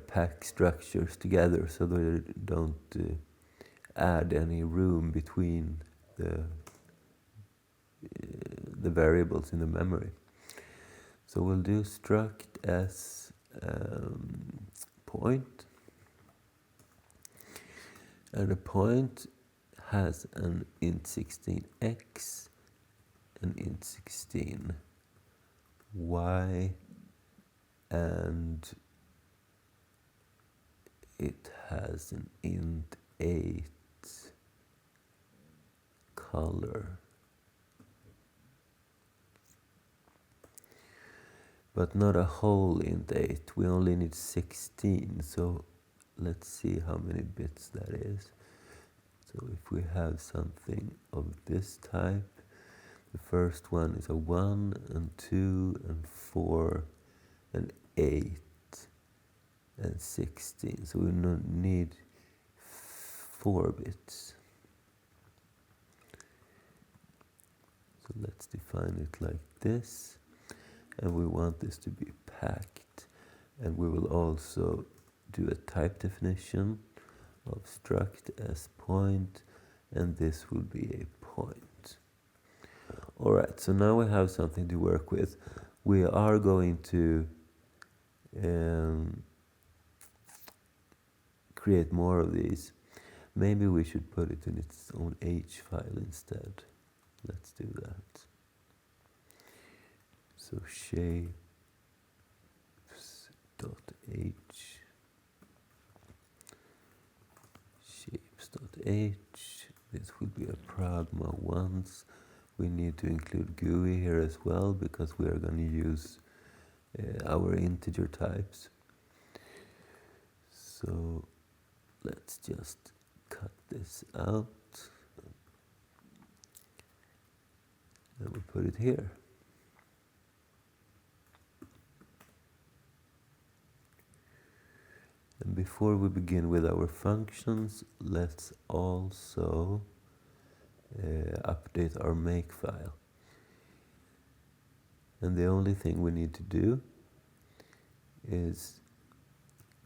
pack structures together so they don't add any room between the variables in the memory. So we'll do struct as point, and a point has an int16x, an int16y, and it has an int8 color. But not a whole int8, we only need 16, so let's see how many bits that is. So if we have something of this type, the first one is a 1 and 2 and 4 and 8 and 16, so we need 4 bits. So let's define it like this, and we want this to be packed, and we will also do a type definition of struct as point, and this will be a point. Alright, so now we have something to work with. We are going to create more of these. Maybe we should put it in its own H file instead. Let's do that. So shapes.h, print.h. This will be a pragma once. We need to include GUI here as well because we are going to use our integer types. So let's just cut this out and we put it here. And before we begin with our functions, let's also update our makefile. And the only thing we need to do is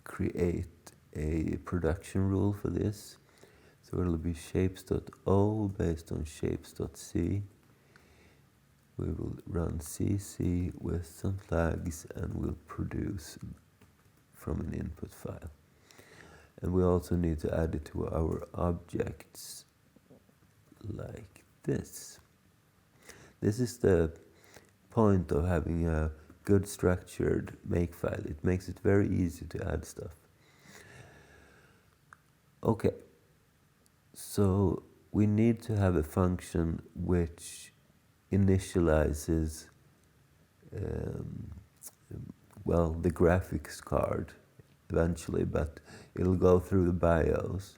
create a production rule for this. So it'll be shapes.o based on shapes.c. We will run cc with some flags and we'll produce from an input file. And we also need to add it to our objects like this. This is the point of having a good structured makefile. It makes it very easy to add stuff. Okay, so we need to have a function which initializes well, the graphics card eventually, but it'll go through the BIOS.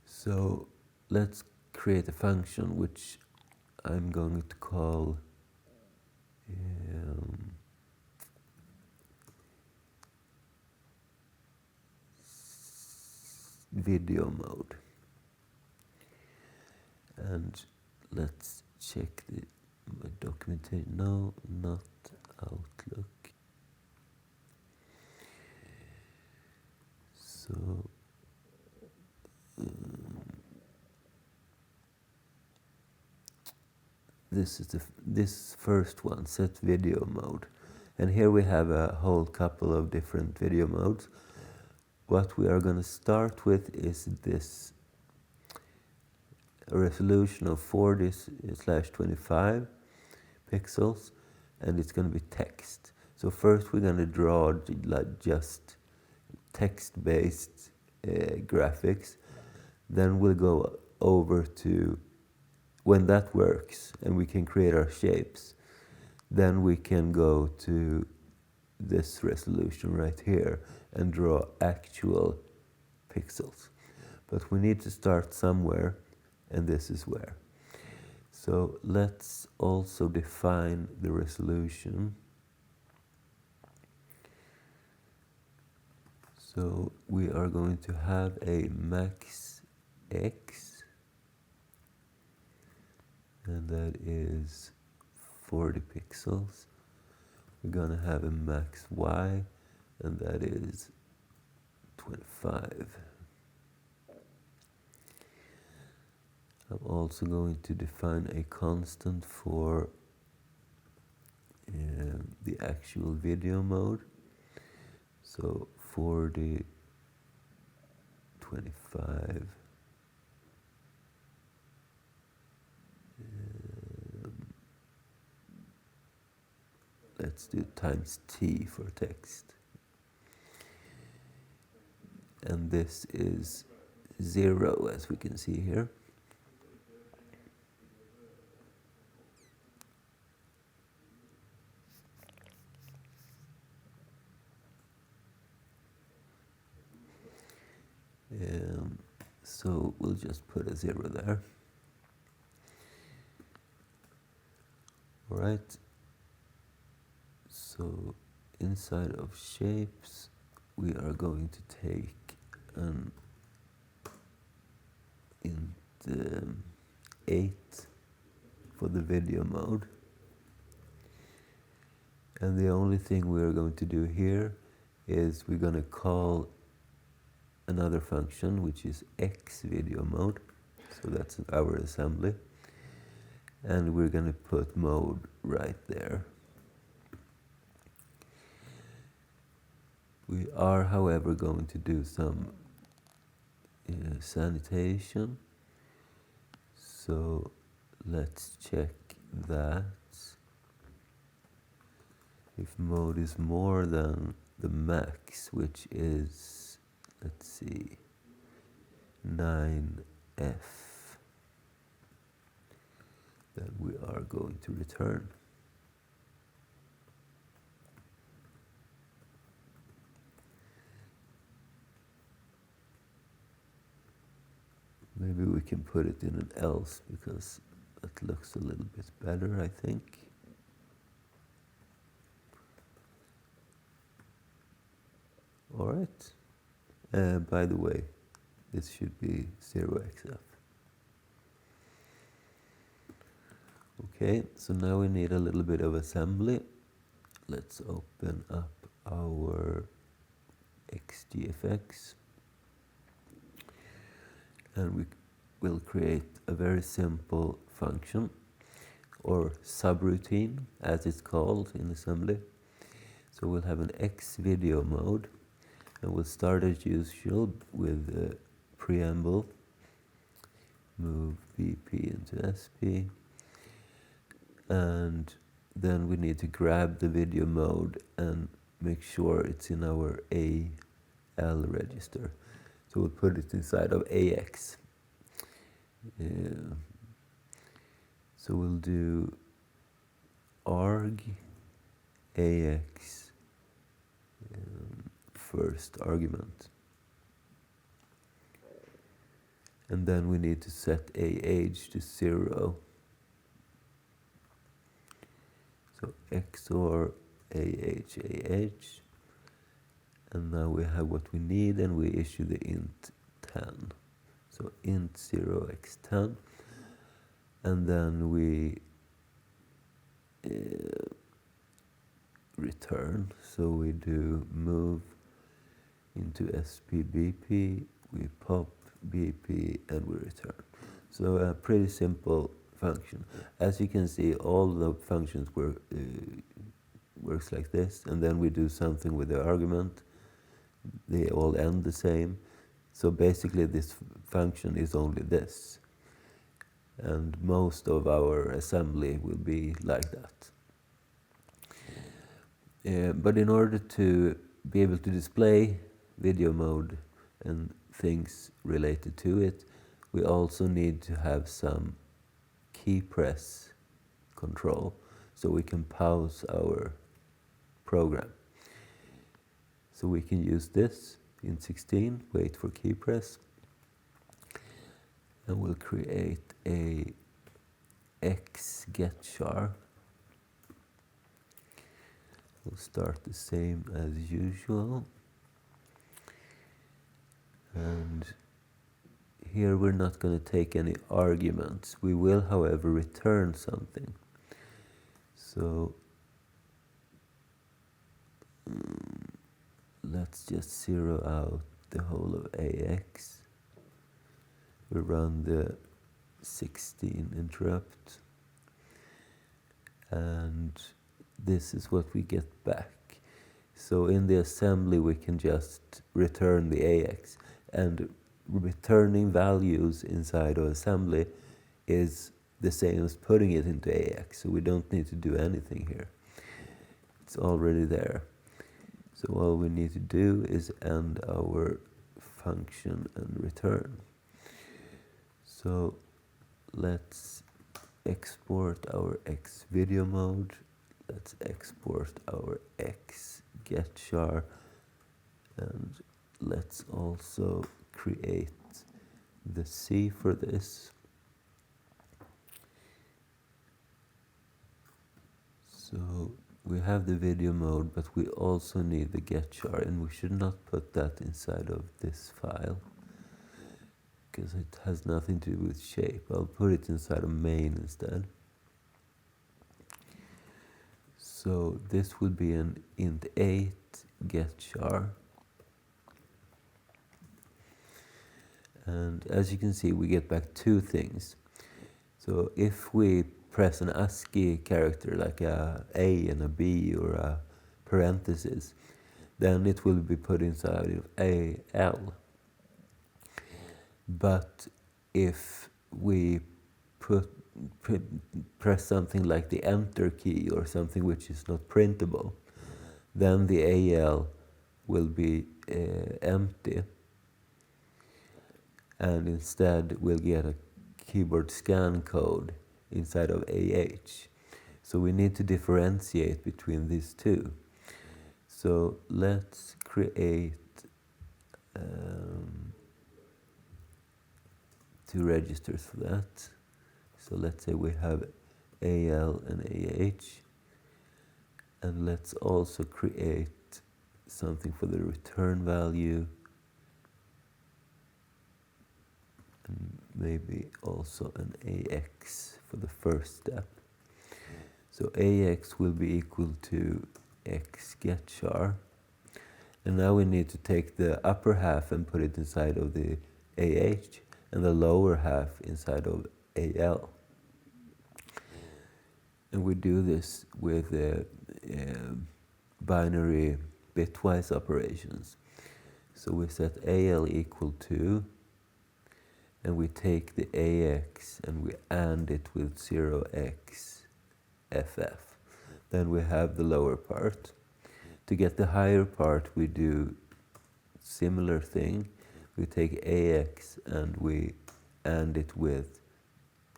So let's create a function which I'm going to call video mode. And let's check my documentation. No, not Outlook. So this is this first one, set video mode. And here we have a whole couple of different video modes. What we are going to start with is this, a resolution of 40/25 pixels, and it's going to be text. So first we're going to draw like just text-based graphics. Then we'll go over to, when that works and we can create our shapes, then we can go to this resolution right here and draw actual pixels. But we need to start somewhere, and this is where. So let's also define the resolution. So we are going to have a max x, and that is 40 pixels. We're going to have a max y, and that is 25. I'm also going to define a constant for the actual video mode. So 40, 25. Let's do times t for text. And this is 0, as we can see here. So we'll just put a 0 there. All right. So inside of shapes, we are going to take an int 8 for the video mode. And the only thing we are going to do here is we're going to call another function, which is x video mode. So that's our assembly. And we're going to put mode right there. We are, however, going to do some sanitation. So let's check that. If mode is more than the max, which is, let's see, 9f that we are going to return. Maybe we can put it in an else because that looks a little bit better, I think. All right. By the way, this should be 0xf. Okay, so now we need a little bit of assembly. Let's open up our XGFX. And we will create a very simple function, or subroutine as it's called in assembly. So we'll have an X video mode, and we'll start as usual with a preamble, move BP into SP, and then we need to grab the video mode and make sure it's in our AL register. So we'll put it inside of AX. So we'll do arg AX first argument. And then we need to set age to 0. So XOR AH. And now we have what we need, and we issue the int 10. So int 0x10. And then we return. So we do move into SPBP, we pop BP, and we return. So a pretty simple function. As you can see, all the functions works like this, and then we do something with the argument. They all end the same. So basically this function is only this. And most of our assembly will be like that. But in order to be able to display video mode and things related to it, we also need to have some key press control so we can pause our program. So we can use this in 16, wait for key press, and we'll create a X get char. We'll start the same as usual. And here we're not going to take any arguments. We will, however, return something. So let's just zero out the whole of AX. We run the 16 interrupt. And this is what we get back. So in the assembly we can just return the AX, and returning values inside of assembly is the same as putting it into AX, so we don't need to do anything here. It's already there. So all we need to do is end our function and return. So let's export our X video mode. Let's export our X get char, and let's also create the C for this. So we have the video mode, but we also need the get char, and we should not put that inside of this file because it has nothing to do with shape. I'll put it inside of main instead. So this would be an int8 get char. And as you can see, we get back two things. So if we press an ASCII character like a and a B or a parenthesis, then it will be put inside of AL. But if we press something like the enter key or something which is not printable, then the AL will be empty. and instead we'll get a keyboard scan code inside of AH. So we need to differentiate between these two. So let's create two registers for that. So let's say we have AL and AH, and let's also create something for the return value, and maybe also an AX for the first step. So AX will be equal to X get char. And now we need to take the upper half and put it inside of the AH and the lower half inside of AL. And we do this with binary bitwise operations. So we set AL equal to, and we take the AX and we AND it with 0x FF. Then we have the lower part. To get the higher part, we do similar thing. We take AX and we AND it with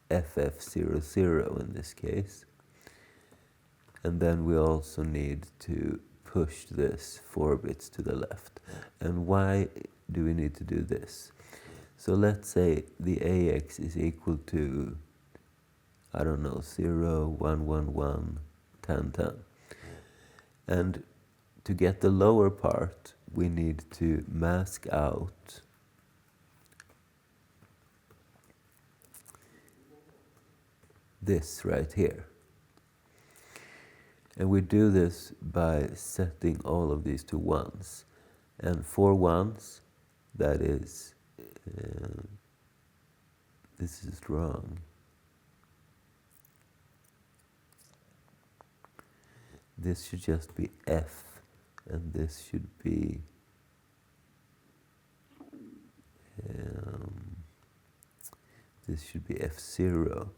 FF00 in this case. And then we also need to push this 4 bits to the left. And why do we need to do this? So let's say the AX is equal to, I don't know, 0, 1, 1, 1, 10, 10. And to get the lower part, we need to mask out this right here. And we do this by setting all of these to ones. And for ones, that is, this is wrong. This should just be F, and this should be F0.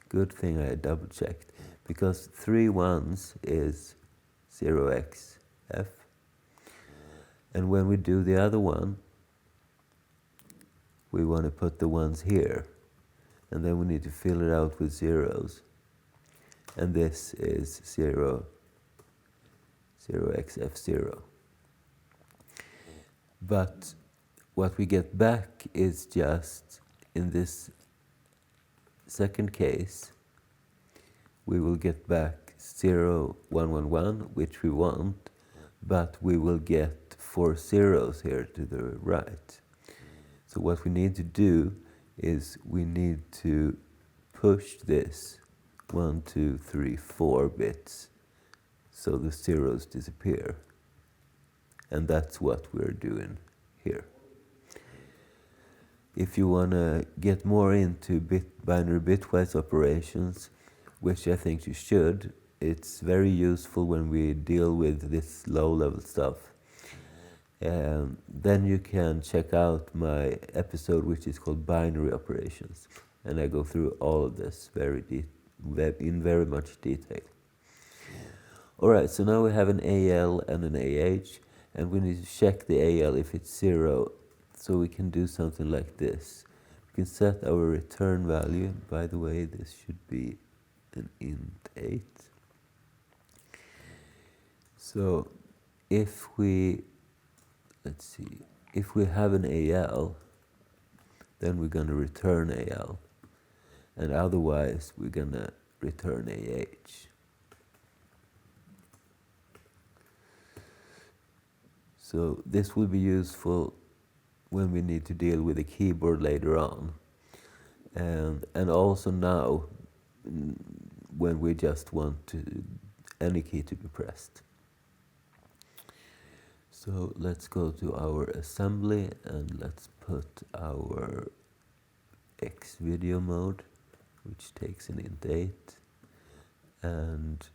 Good thing I double checked, because 3 ones is 0x F. And when we do the other one, we want to put the ones here, and then we need to fill it out with zeros. And this is 0x F0. But what we get back is just, in this second case, we will get back 0, 1, 1, 1, which we want, but we will get 4 zeros here to the right. So what we need to do is we need to push this 1, 2, 3, 4 bits so the zeros disappear. And that's what we're doing here. If you want to get more into binary bitwise operations, which I think you should, it's very useful when we deal with this low-level stuff. Then you can check out my episode, which is called Binary Operations, and I go through all of this in very much detail. Alright, so now we have an AL and an AH, and we need to check the AL if it's 0, so we can do something like this. We can set our return value. By the way, this should be an int 8. So if we, let's see, if we have an AL, then we're going to return AL, and otherwise we're going to return AH. So this will be useful when we need to deal with the keyboard later on, and also now when we just want any key to be pressed. So let's go to our assembly and let's put our X video mode, which takes an int 8 and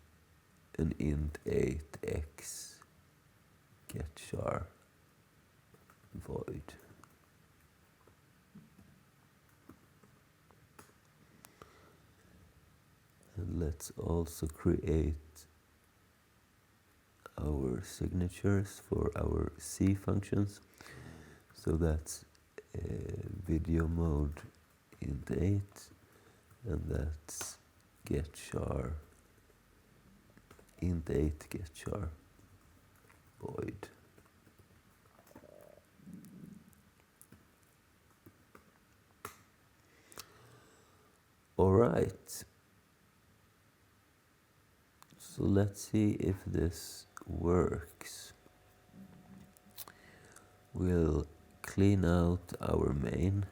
an int 8x get char void. And let's also create our signatures for our C functions. So that's video mode int 8, and that's get char int 8 get char void. All right. So let's see if this works. We'll clean out our main.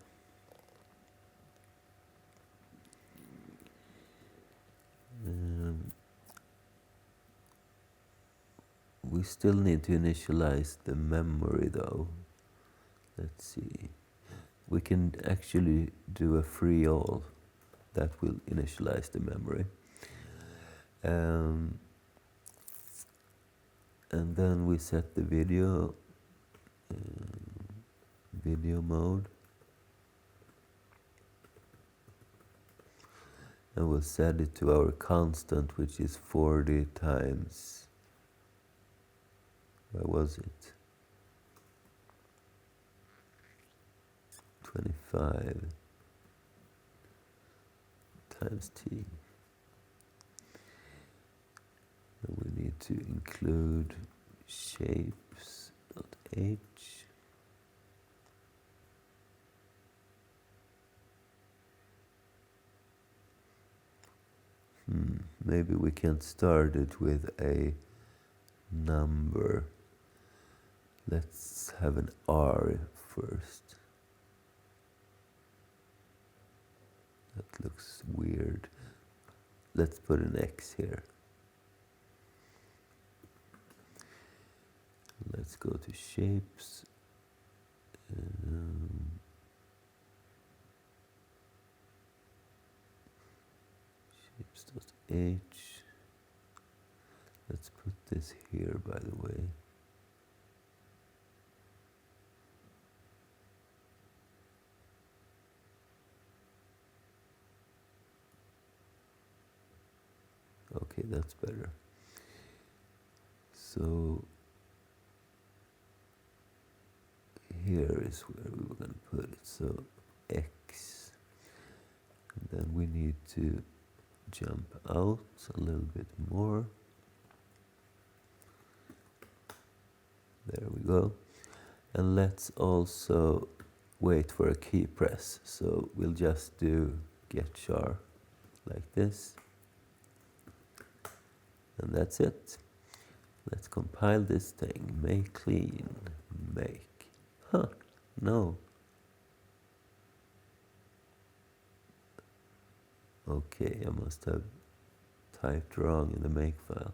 We still need to initialize the memory though. Let's see. We can actually do a free all that will initialize the memory. And then we set the video mode, and we'll set it to our constant, which is 40 times, where was it? 25 times t. And we need to include shapes.h. Maybe we can start it with a number. Let's have an R first. That looks weird. Let's put an X here. Let's go to shapes. Shapes.h. Let's put this here, by the way. Okay, that's better. So here is where we were going to put it. So X. And then we need to jump out a little bit more. There we go. And let's also wait for a key press. So we'll just do get char like this. And that's it. Let's compile this thing. Make clean. Make. Huh. No. Okay, I must have typed wrong in the make file.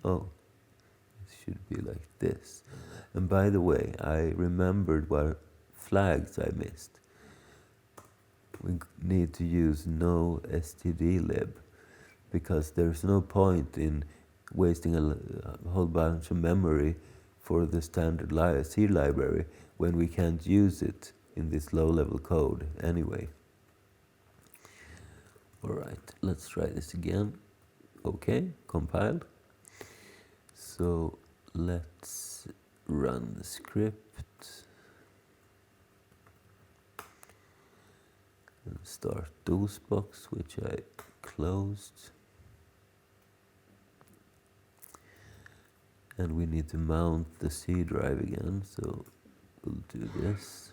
Oh, it should be like this. And by the way, I remembered what flags I missed. We need to use no stdlib, because there's no point in wasting a whole bunch of memory for the standard C library when we can't use it in this low-level code anyway. All right, let's try this again. Okay, compiled. So let's run the script and start DOSBox, which I closed. And we need to mount the C drive again, so we'll do this.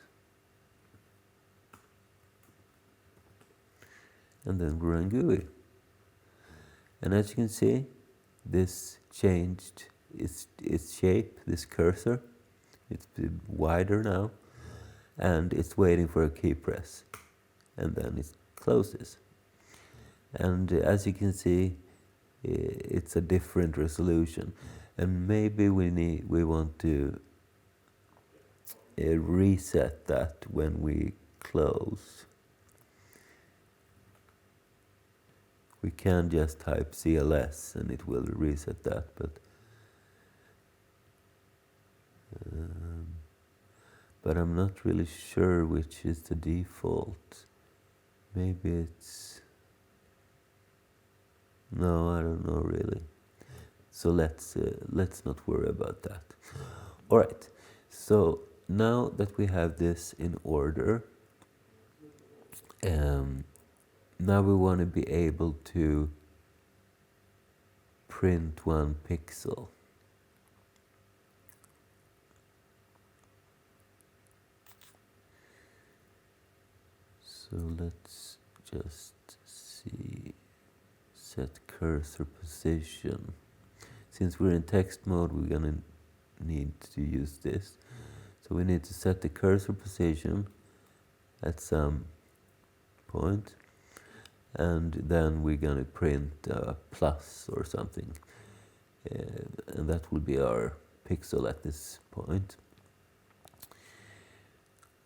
And then run GUI. And as you can see, this changed its shape, this cursor. It's wider now, and it's waiting for a key press. And then it closes. And as you can see, it's a different resolution. And maybe we want to reset that when we close. We can just type CLS and it will reset that, but I'm not really sure which is the default. Maybe it's No, I don't know really. So let's not worry about that. All right. So now that we have this in order, now we want to be able to print one pixel. So let's just see, set cursor position. Since we're in text mode, we're gonna need to use this. So we need to set the cursor position at some point, and then we're gonna print a plus or something, and that will be our pixel at this point.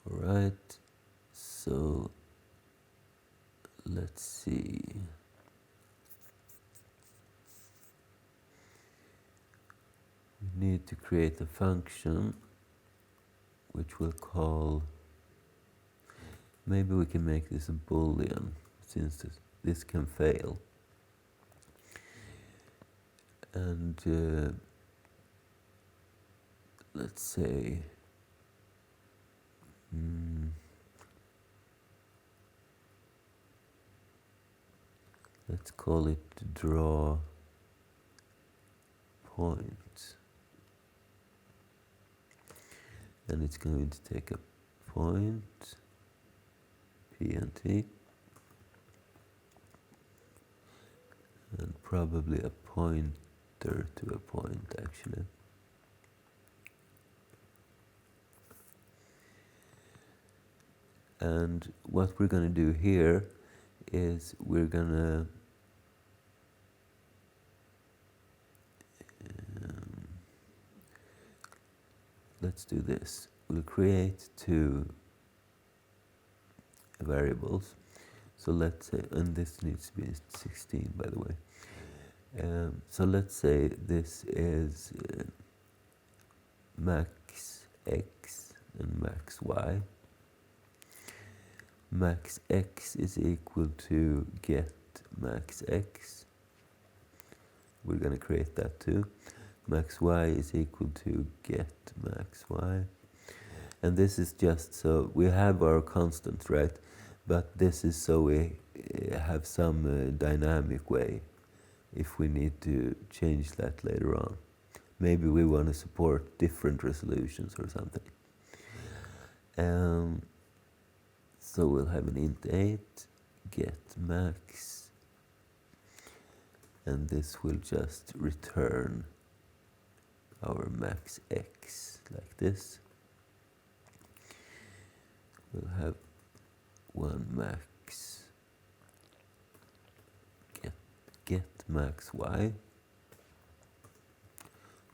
All right, so let's see. We need to create a function which we'll call, maybe we can make this a boolean since this can fail. And let's say let's call it draw point, and it's going to take a point PNT and probably a pointer to a point actually. And what we're going to do here is we're going to let's do this. We'll create two variables. So let's say, and this needs to be 16 by the way. So let's say this is max x and max y. Max x is equal to get max x. We're going to create that too. Max y is equal to get max y. And this is just so we have our constant, right? But this is so we have some dynamic way if we need to change that later on. Maybe we want to support different resolutions or something. So we'll have an int 8 get max, and this will just return our max x like this. We'll have one max get max y,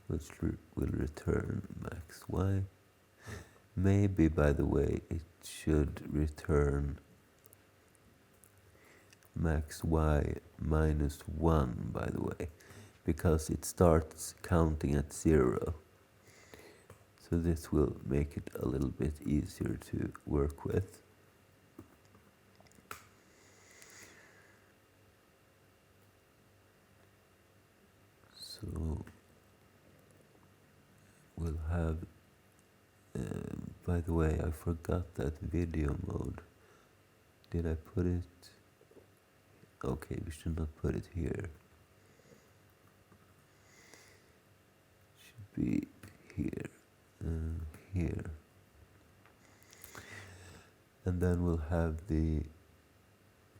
which will return max y. Maybe, by the way, it should return max y minus 1, by the way, because it starts counting at 0. So this will make it a little bit easier to work with. So we'll have, by the way, I forgot that video mode. Did I put it? Okay, we should not put it here. It should be here, here. And then we'll have the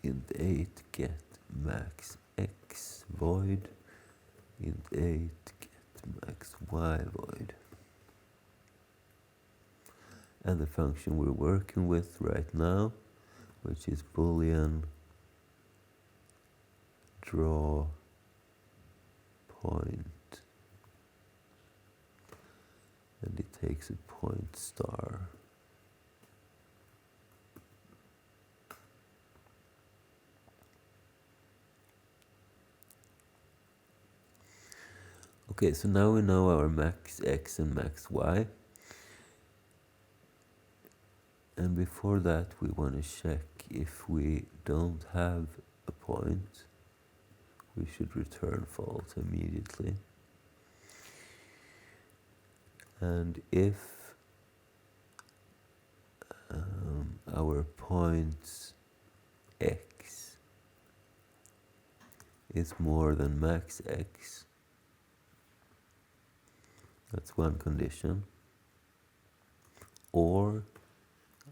int 8 get max x void, int 8 get max y void. And the function we're working with right now, which is boolean draw point, and it takes a point star. Okay, so now we know our max x and max y. And before that, we want to check if we don't have a point, we should return false immediately. And if our points x is more than max x, that's one condition, or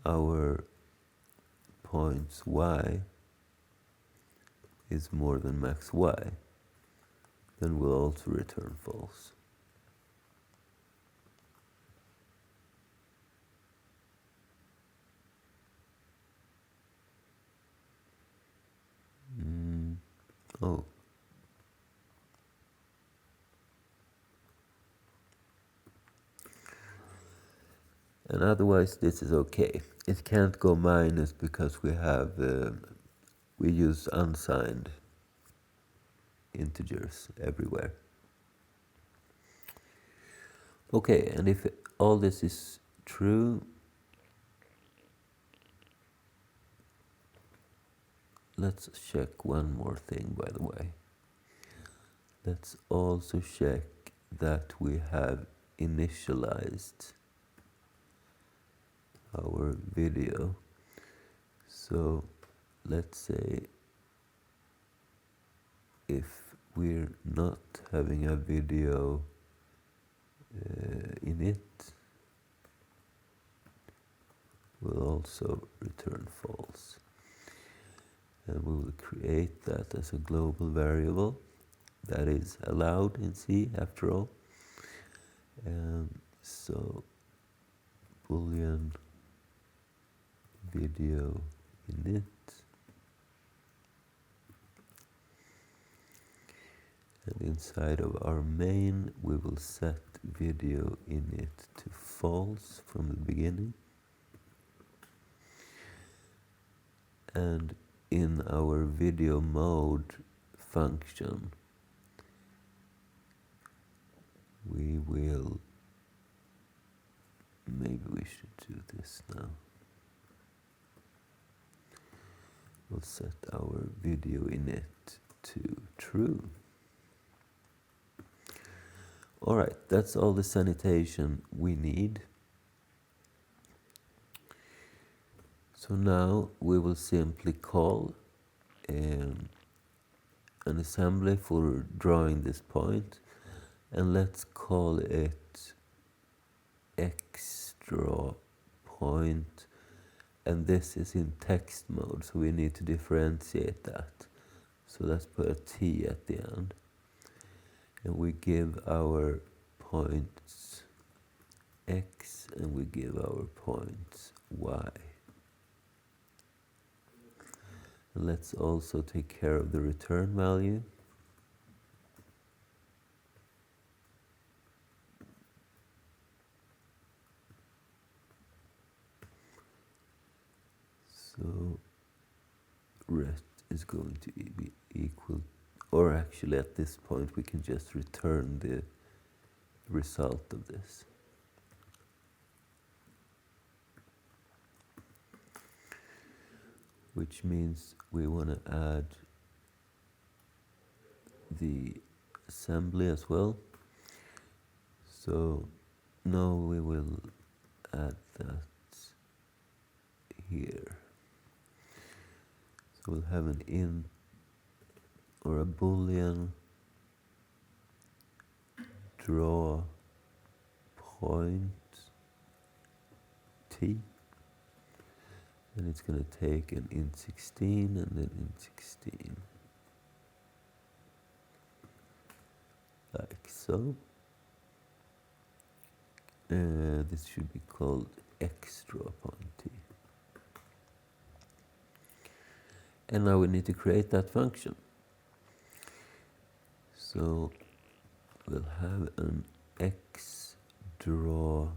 our points y is more than max y, then we'll also return false. Oh. And otherwise this is okay. It can't go minus because we use unsigned integers everywhere. Okay, and if all this is true, let's check one more thing, by the way. Let's also check that we have initialized our video. So let's say if we're not having a video in it, we'll also return false. And we will create that as a global variable that is allowed in C after all. So boolean video init, and inside of our main we will set video init to false from the beginning, and in our video mode function we will, maybe we should do this now. We'll set our video init to true. Alright, that's all the sanitation we need. So now we will simply call an assembly for drawing this point, and let's call it xDraw point, and this is in text mode, so we need to differentiate that. So let's put a T at the end, and we give our points x and we give our points y. And let's also take care of the return value. So rest is going to be equal, or actually at this point we can just return the result of this. Which means we want to add the assembly as well. So now we will add that here. So we'll have an int or a boolean draw point t, and it's going to take an int 16 and then int 16, like so. This should be called xDraw point t. And now we need to create that function. So we'll have an xDraw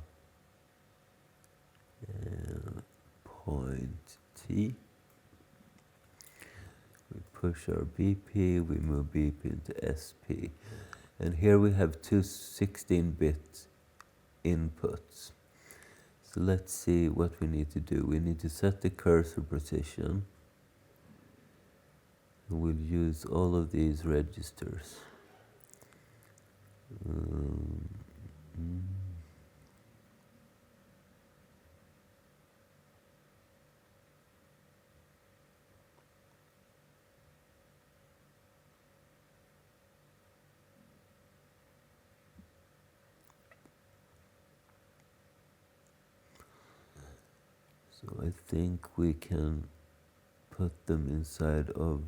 point t. We push our BP, we move BP into SP. And here we have two 16-bit inputs. So let's see what we need to do. We need to set the cursor position. we'll use all of these registers. Um, mm. So I think we can put them inside of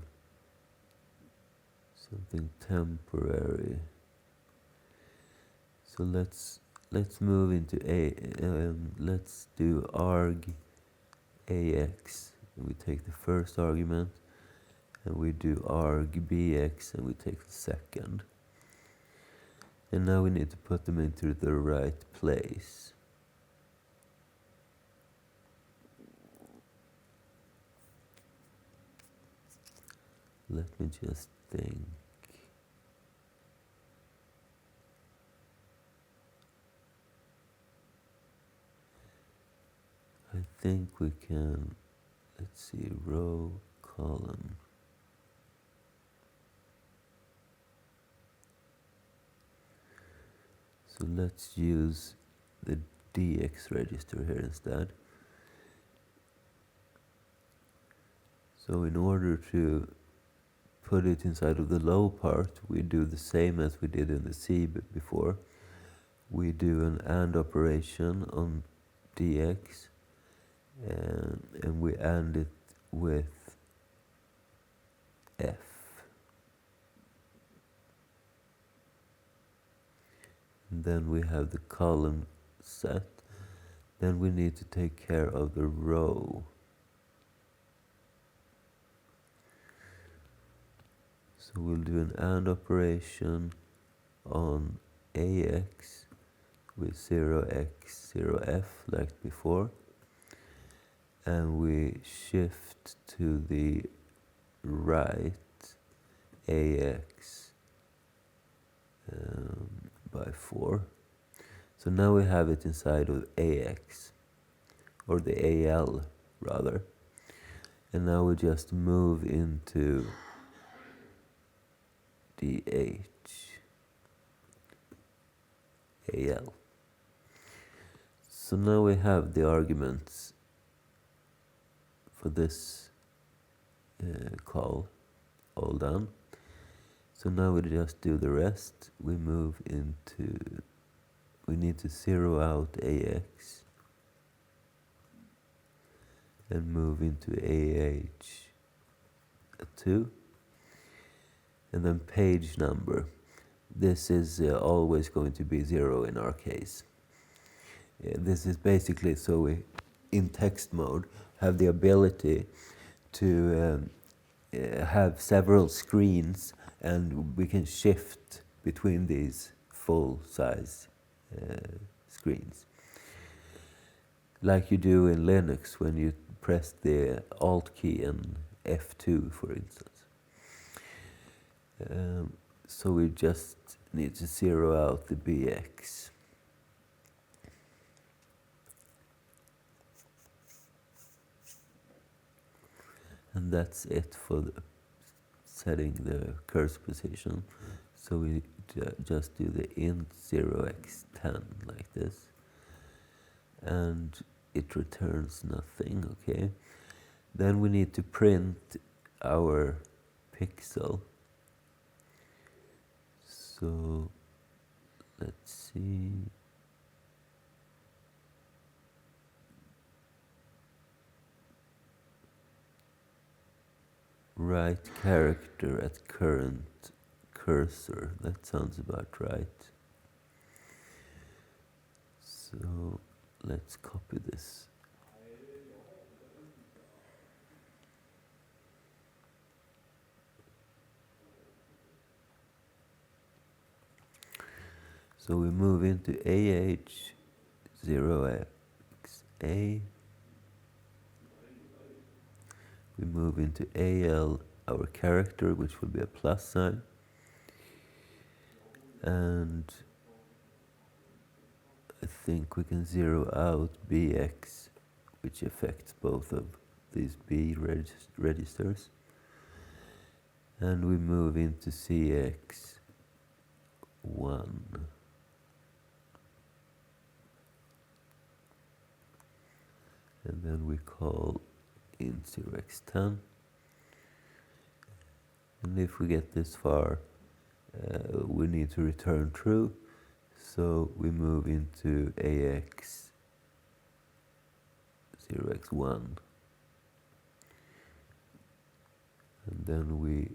something temporary. So let's move into let's do arg ax, and we take the first argument, and we do arg bx, and we take the second. And now we need to put them into the right place. Let me just think. I think we can, let's see, row, column. So let's use the dx register here instead. So in order to put it inside of the low part, we do the same as we did in the C before. We do an AND operation on dx, and we AND it with f. And then we have the column set. Then we need to take care of the row. So we'll do an AND operation on AX with 0x, 0f like before. And we shift to the right AX by 4. So now we have it inside of AX, or the AL rather. And now we just move into DH, AL. So now we have the arguments for this call all done. So now we just do the rest. We move into, we need to zero out AX and move into AH2. And then page number. This is always going to be 0 in our case. This is basically so we, in text mode, have the ability to have several screens, and we can shift between these full size screens. Like you do in Linux when you press the Alt key and F2, for instance. So we just need to zero out the BX. And that's it for setting the cursor position. So we just do the int 0x10 like this. And it returns nothing, okay? Then we need to print our pixel. So let's see. Right character at current cursor. That sounds about right. So let's copy this. So we move into AH0XA. We move into AL, our character, which will be a plus sign. And I think we can zero out BX, which affects both of these B registers. and we move into CX1. And then we call in 0x10. And if we get this far, we need to return true. So we move into AX 0x1. And then we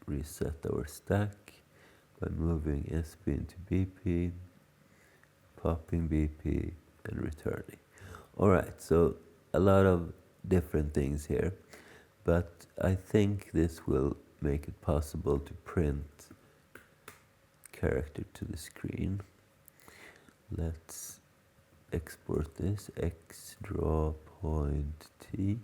reset our stack by moving SP into BP, popping BP, and returning. Alright, so a lot of different things here, but I think this will make it possible to print character to the screen. Let's export this, x draw point t.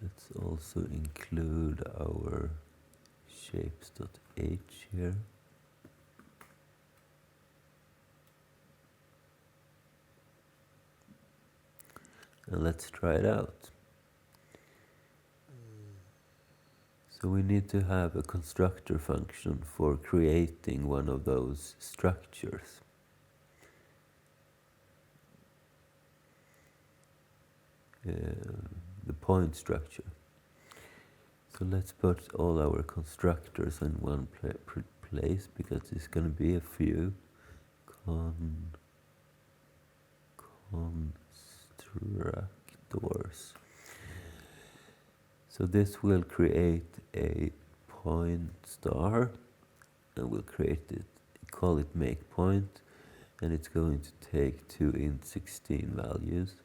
Let's also include our shapes.h here. And let's try it out. So we need to have a constructor function for creating one of those structures. The point structure. So let's put all our constructors in one place because there's going to be a few. Constructors. So this will create a point star, and we'll create it, call it make point, and it's going to take two int16 values.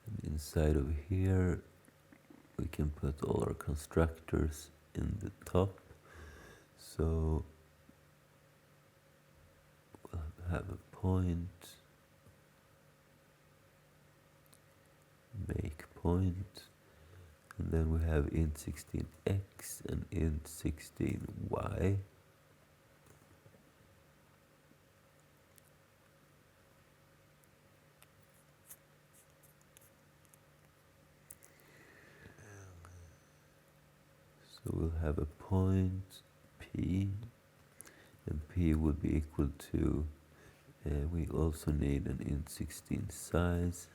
And inside of here, we can put all our constructors in the top. So we'll have a point, make point, and then we have int16x and int16y. So we'll have a point p, and p would be equal to, we also need an int16 size.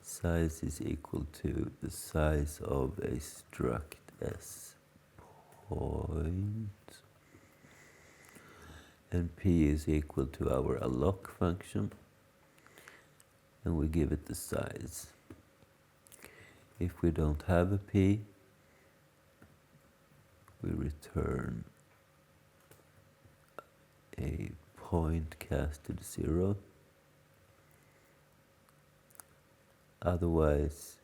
Size is equal to the size of a struct s point, and p is equal to our alloc function, and we give it the size. If we don't have a p, we return a point casted 0. Otherwise,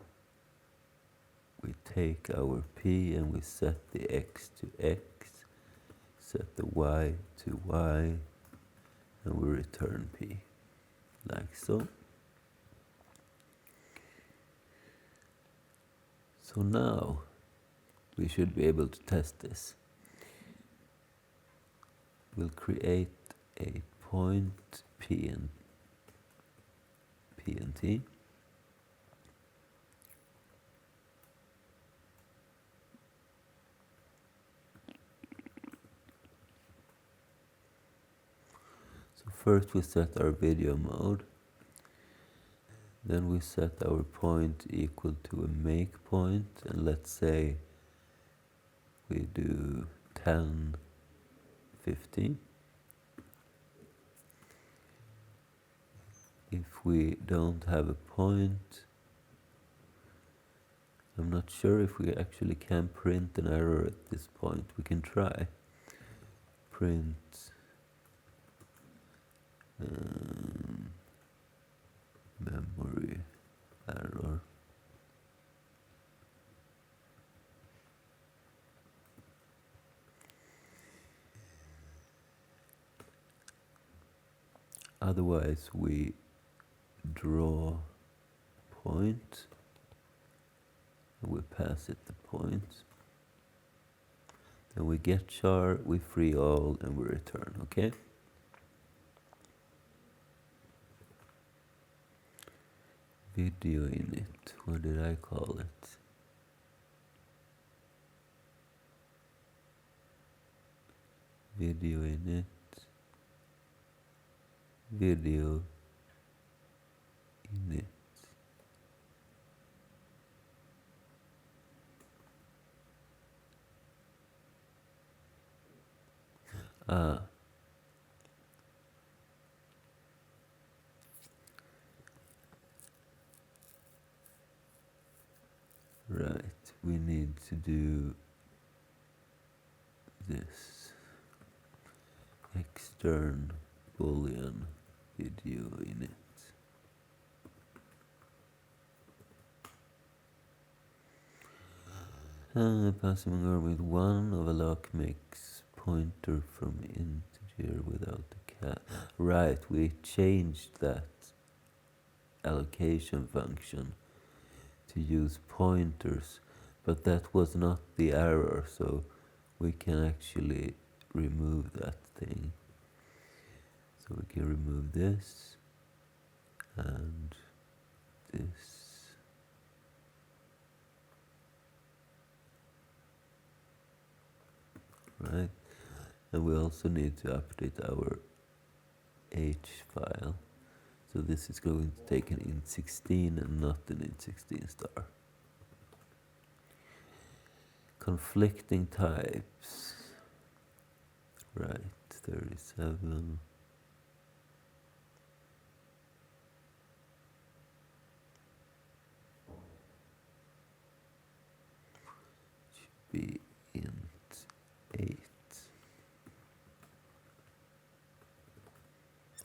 we take our p and we set the x to x, set the y to y, and we return p, like so. So now, we should be able to test this. We'll create a point p and t. So first we set our video mode. Then we set our point equal to a make point, and let's say we do 10, 15. If we don't have a point, I'm not sure if we actually can print an error at this point. We can try. Print memory error. Otherwise we draw point pass it the points. Then we get char, we free all, and we return, okay? Video init, what did I call it? Video init, video init. Ah. Right, we need to do this. Extern boolean video init. Passing over with one overlock makes pointer from integer without the cat. Right, we changed that allocation function to use pointers, but that was not the error, so we can actually remove that thing. So we can remove this and this. Right, and we also need to update our H file. So this is going to take an int16 and not an int16 star. Conflicting types. Right, 37. Should be int 8.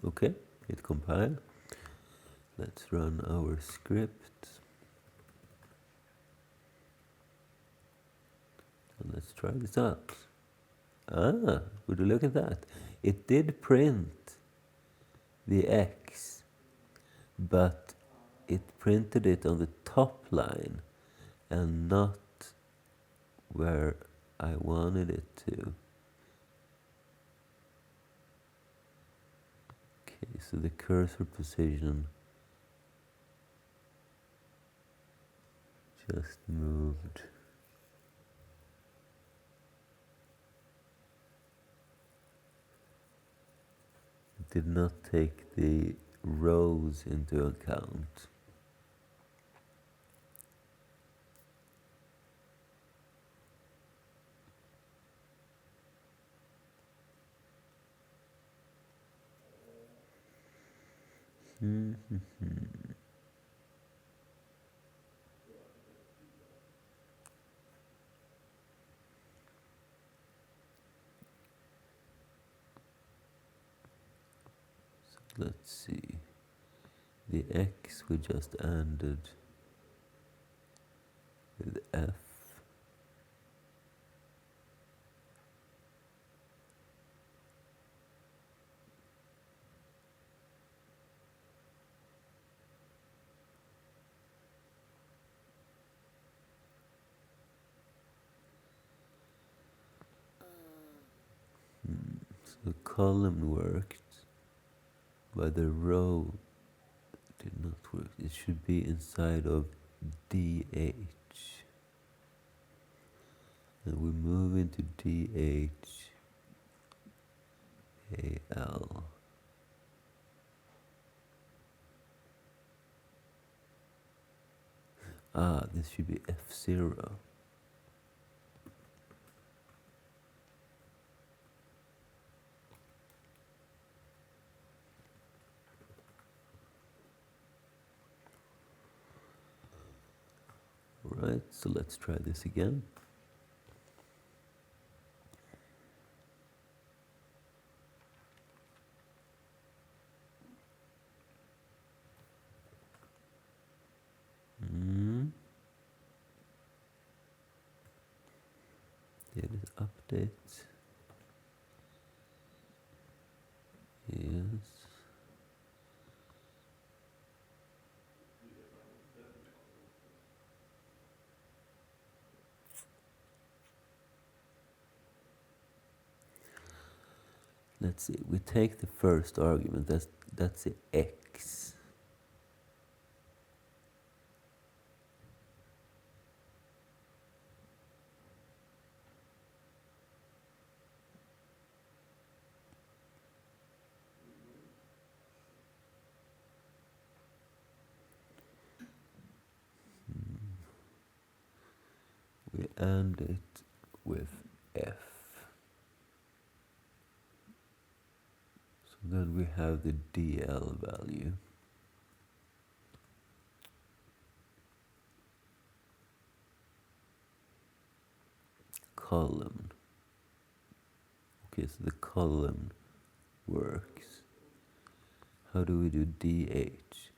Okay, it compiled. Let's run our script. And let's try this out. Ah, would you look at that? It did print the X, but it printed it on the top line and not where I wanted it to. Okay, so the cursor position just moved. It did not take the rows into account. Let's see. The X we just ended with F. So the column worked, but the row did not work. It should be inside of DH. And we move into DH AL. Ah, this should be F0. Right, so let's try this again. Here is update. Yes. let's see, we take the first argument, that's the x. We AND it with f. So then we have the DL value. Column. Okay, so the column works. How do we do DH?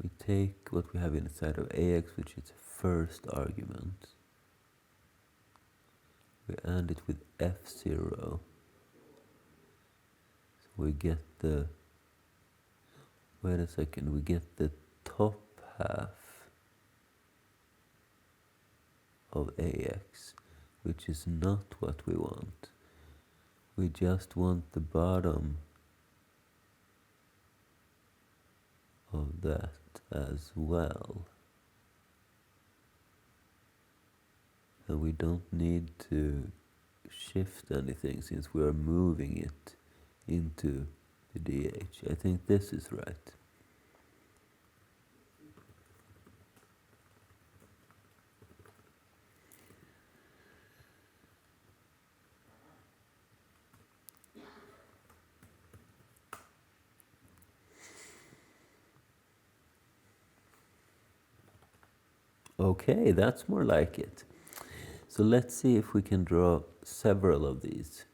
We take what we have inside of AX, which is the first argument. We AND it with F0. So we get the, wait a second, we get the top half of AX, which is not what we want. We just want the bottom of that as well. And we don't need to shift anything since we are moving it into the DH. I think this is right. Okay, that's more like it. So let's see if we can draw several of these.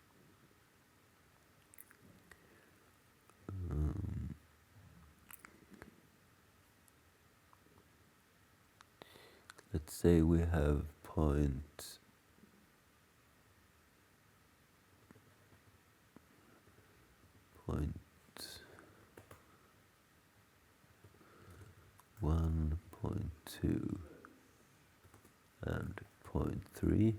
Let's say we have point 1, 0.2 and 0.3.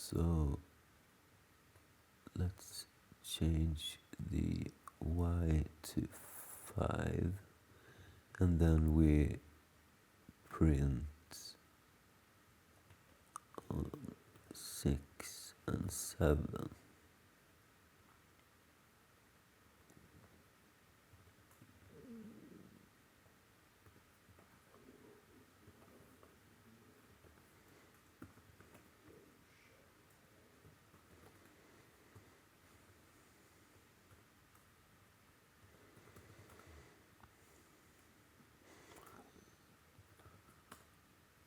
So let's change the y to 5, and then we print 6 and 7.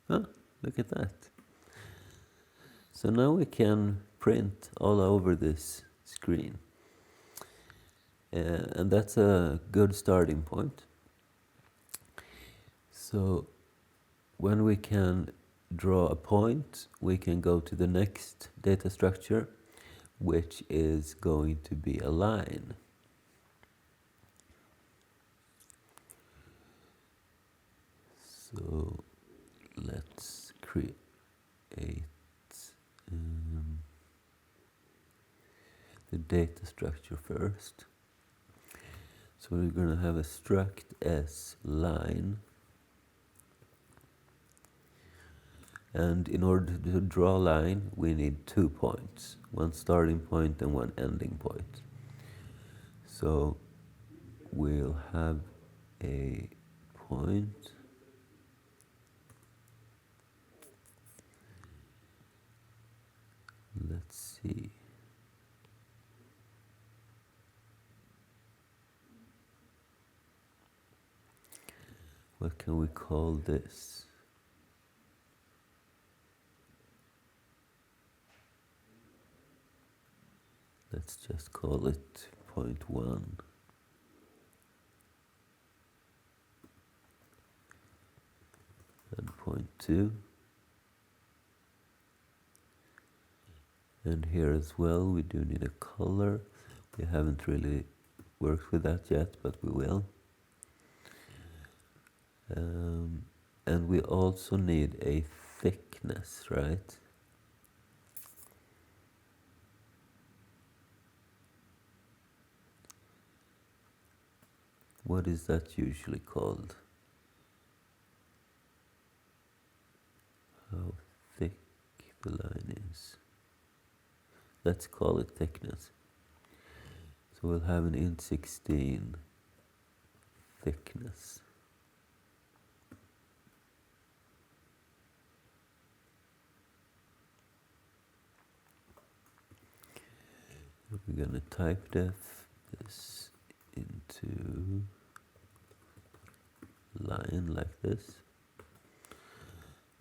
Huh, look at that. So now we can print all over this screen. And that's a good starting point. So when we can draw a point, we can go to the next data structure, which is going to be a line. So let's create the data structure first. So we're going to have a struct s line. And in order to draw a line, we need 2 points, one starting point and one ending point. So we'll have a point. Let's see. What can we call this? Let's just call it point 1. and 0.2. And here as well we do need a color. We haven't really worked with that yet, but we will. And we also need a thickness, right? What is that usually called? How thick the line is. Let's call it thickness. So we'll have an int16 thickness. We're going to type def this into line like this.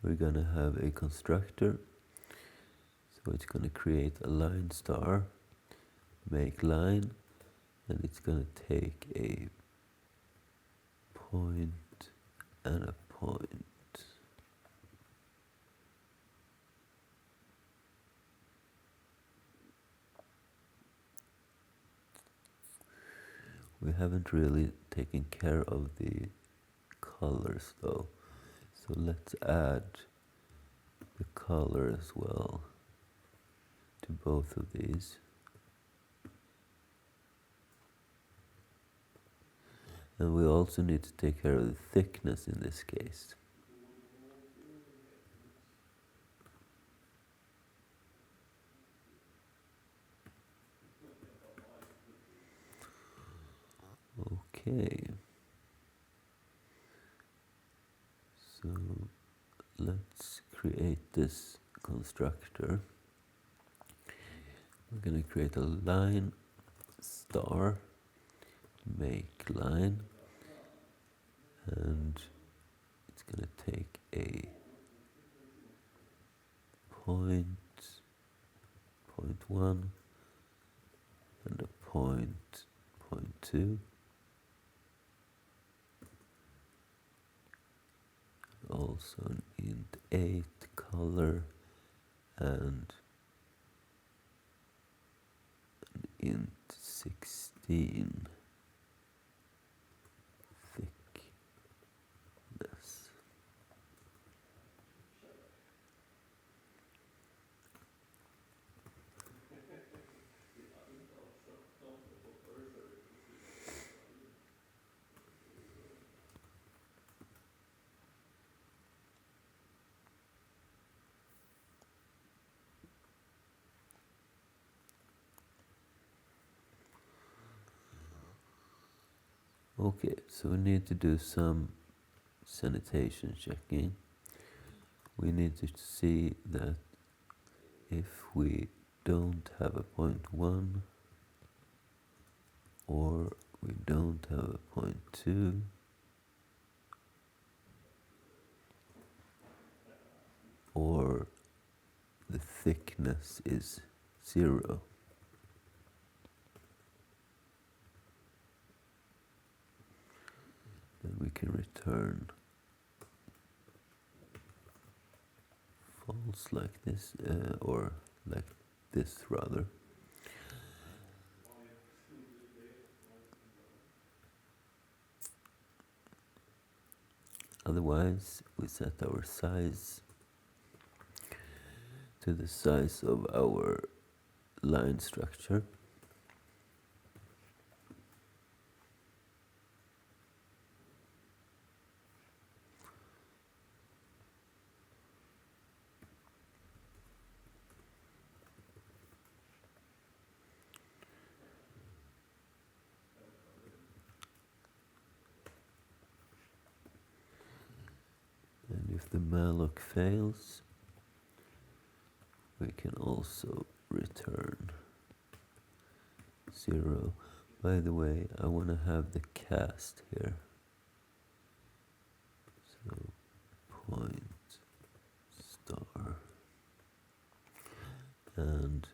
We're going to have a constructor. So it's going to create a line star, make line, and it's going to take a point and a point. We haven't really taken care of the colors though, so let's add the color as well to both of these. And we also need to take care of the thickness in this case. Okay. So let's create this constructor. We're going to create a line star, make line, and it's going to take a point, 0.1, and a point, 0.2. Also an int8 color and an int16 thickness. Okay, so we need to do some sanitation checking. We need to see that if we don't have a 0.1 or we don't have a 0.2, or the thickness is 0. Then we can return false like this, or like this rather. Otherwise, we set our size to the size of our line structure. And if the malloc fails, we can also return 0. By the way, I want to have the cast here. So point star. And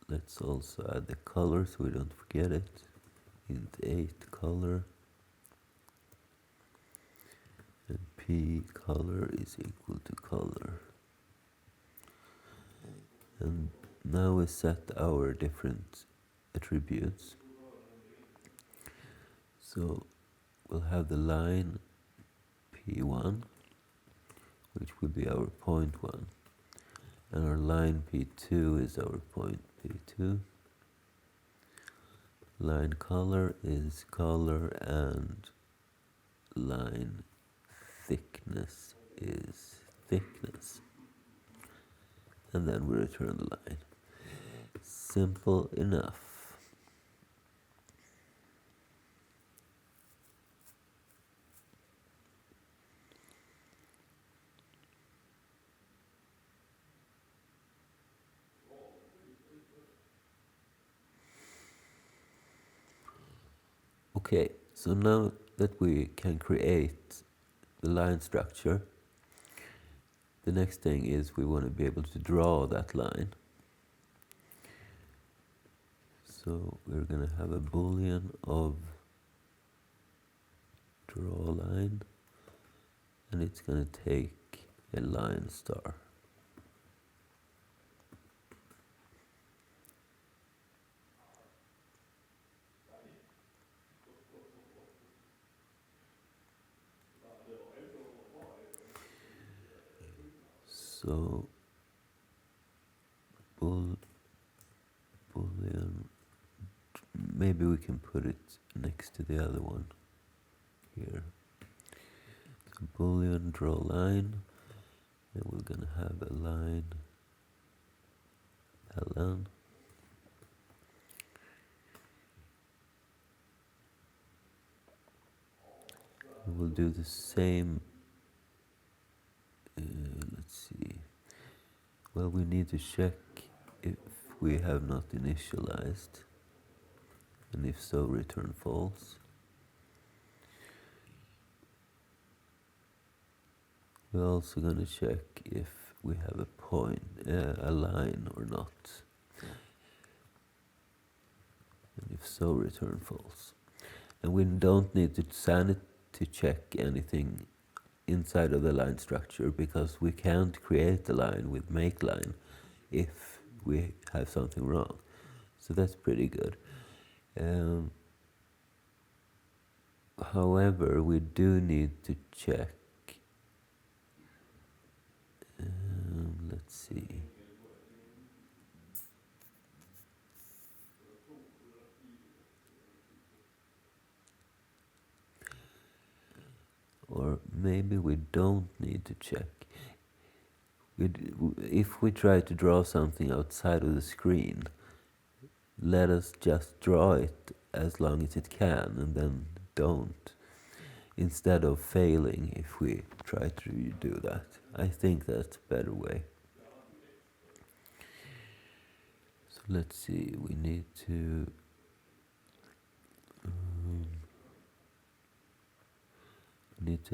let's also add the color so we don't forget it. Int8 color. And p color is equal to color. And now we set our different attributes. So we'll have the line P1, which will be our point 1. And our line P2 is our point P2. Line color is color, and line thickness is thickness. And then we return the line. Simple enough. Okay, so now that we can create the line structure, the next thing is we want to be able to draw that line. So we're going to have a boolean of draw line, and it's going to take a line star. So boolean, maybe we can put it next to the other one here. So boolean draw line, and we're going to have a line ln. And we'll do the same. Let's see. Well, we need to check if we have not initialized, and if so, return false. We're also going to check if we have a point, a line or not, and if so, return false. And we don't need to sanity check anything inside of the line structure, because we can't create a line with make line if we have something wrong. So that's pretty good. However, we do need to check. Let's see. Or maybe we don't need to check. If we try to draw something outside of the screen, let us just draw it as long as it can, and then don't, instead of failing if we try to do that. I think that's a better way. So let's see, we need to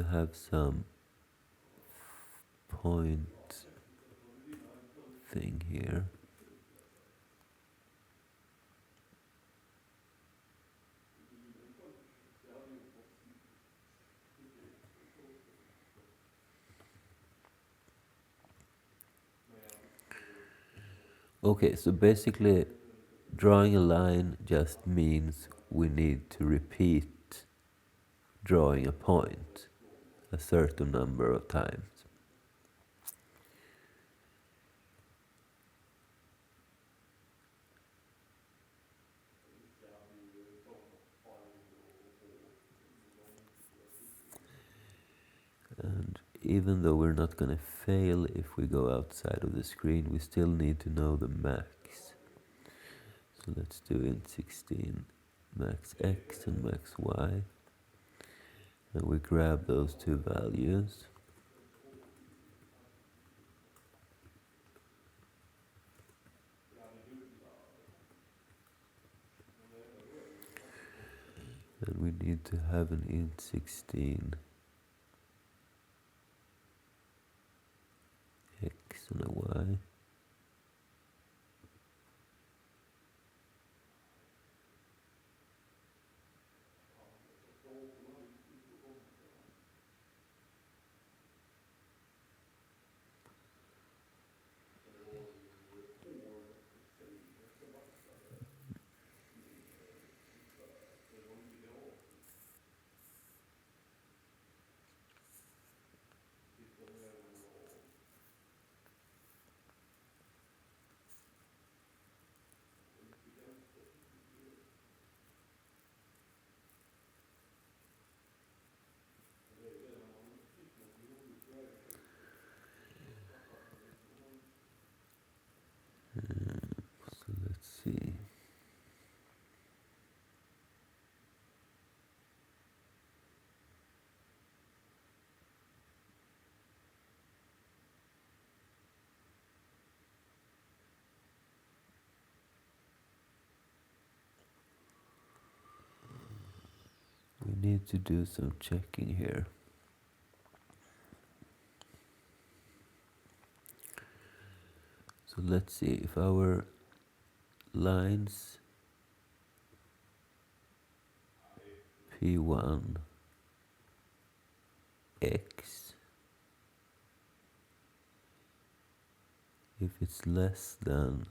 have some point thing here. Okay, so basically drawing a line just means we need to repeat drawing a point a certain number of times. And even though we're not going to fail if we go outside of the screen, we still need to know the max. So let's do int 16 max x and max y. And we grab those two values. And we need to have an int 16 x and a y. need to do some checking here. So let's see if our lines P1 X, if it's less than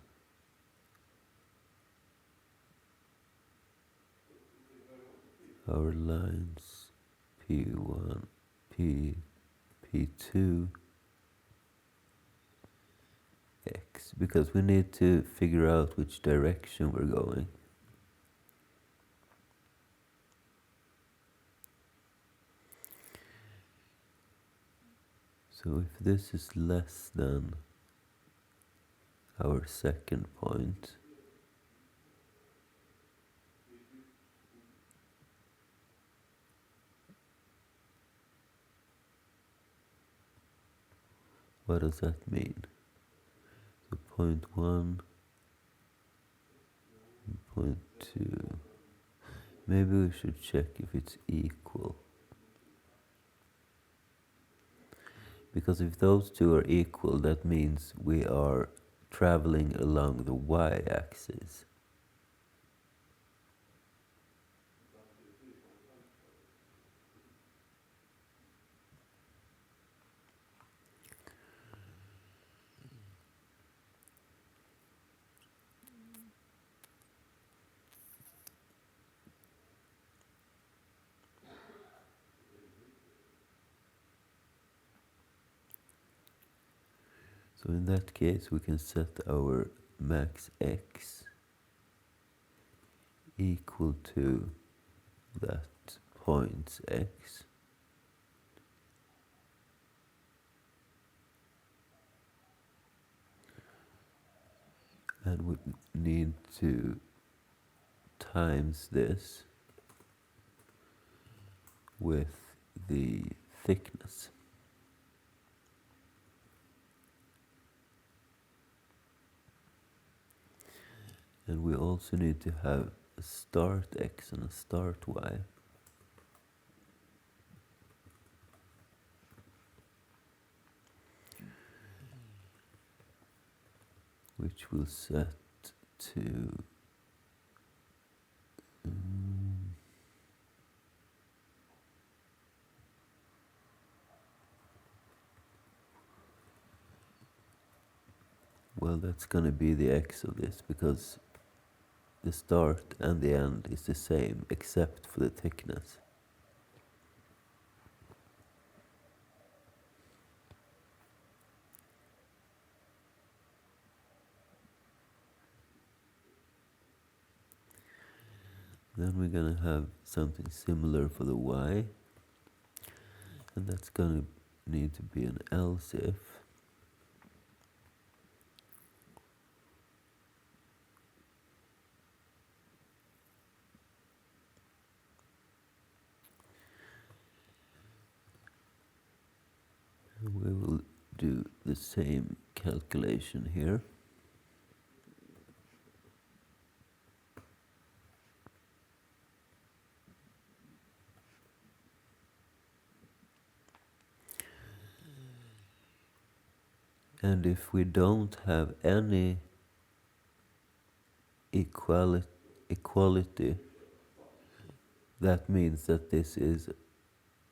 our lines P1 P2 X, because we need to figure out which direction we're going. So if this is less than our second point, what does that mean? So point 1, point 2. Maybe we should check if it's equal. Because if those two are equal, that means we are traveling along the y-axis. So in that case, we can set our max x equal to that point x. And we need to times this with the thickness. And we also need to have a start x and a start y. Which we'll set to well, that's going to be the x of this, because the start and the end is the same except for the thickness. Then we're going to have something similar for the y, and that's going to need to be an else if. And we will do the same calculation here. And if we don't have any equality, that means that this is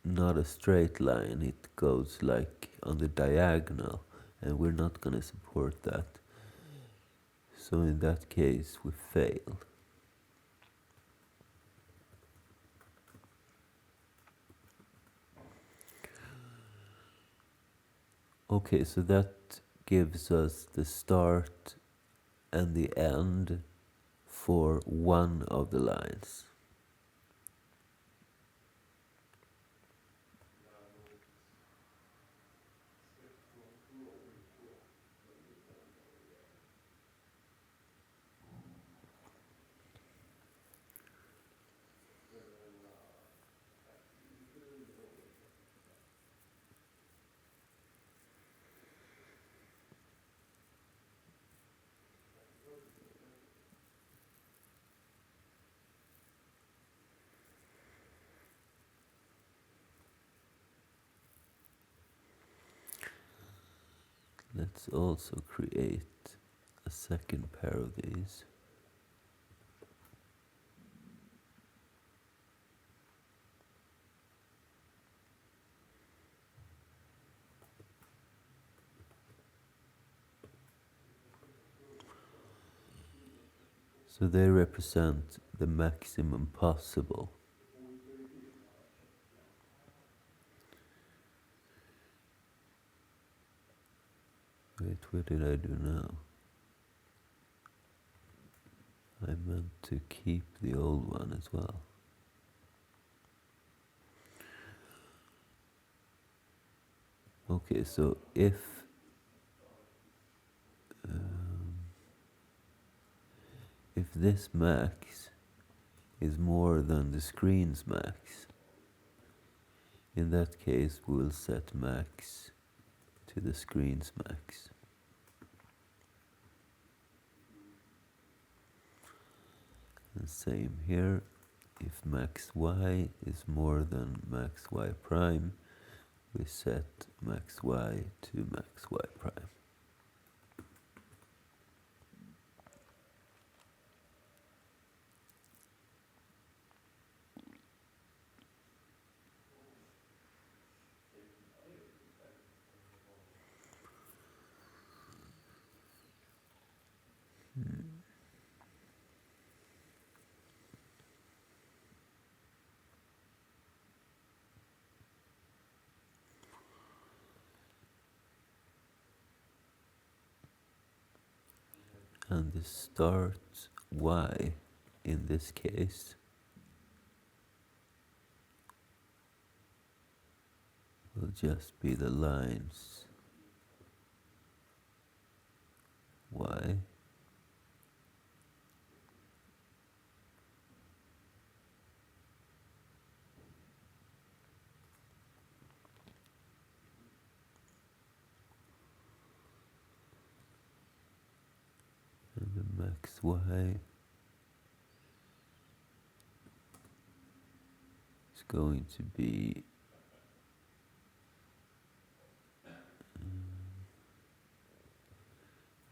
not a straight line. It goes like on the diagonal, and we're not going to support that. So in that case, we fail. Okay, so that gives us the start and the end for one of the lines. Let's also create a second pair of these. So they represent the maximum possible. Wait, what did I do now? I meant to keep the old one as well. Okay, so if this max is more than the screen's max, in that case we'll set max to the screen's max. And same here, if max y is more than max y prime, we set max y to max y prime. And the start y in this case will just be the lines y and the max y is going to be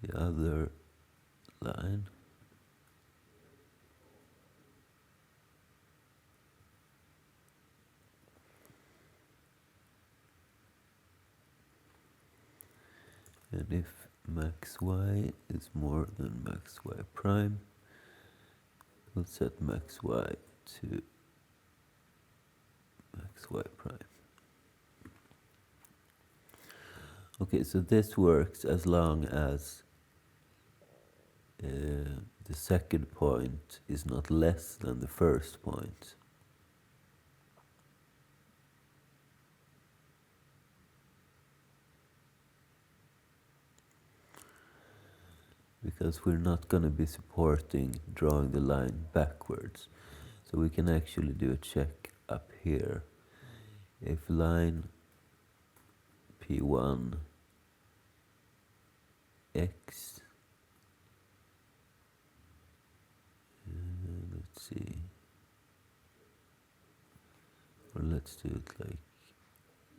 the other line. And if max y is more than max y prime, we'll set max y to max y prime. Okay, so this works as long as the second point is not less than the first point. Because we're not going to be supporting drawing the line backwards. So we can actually do a check up here. If line P1 X, let's see, or let's do it like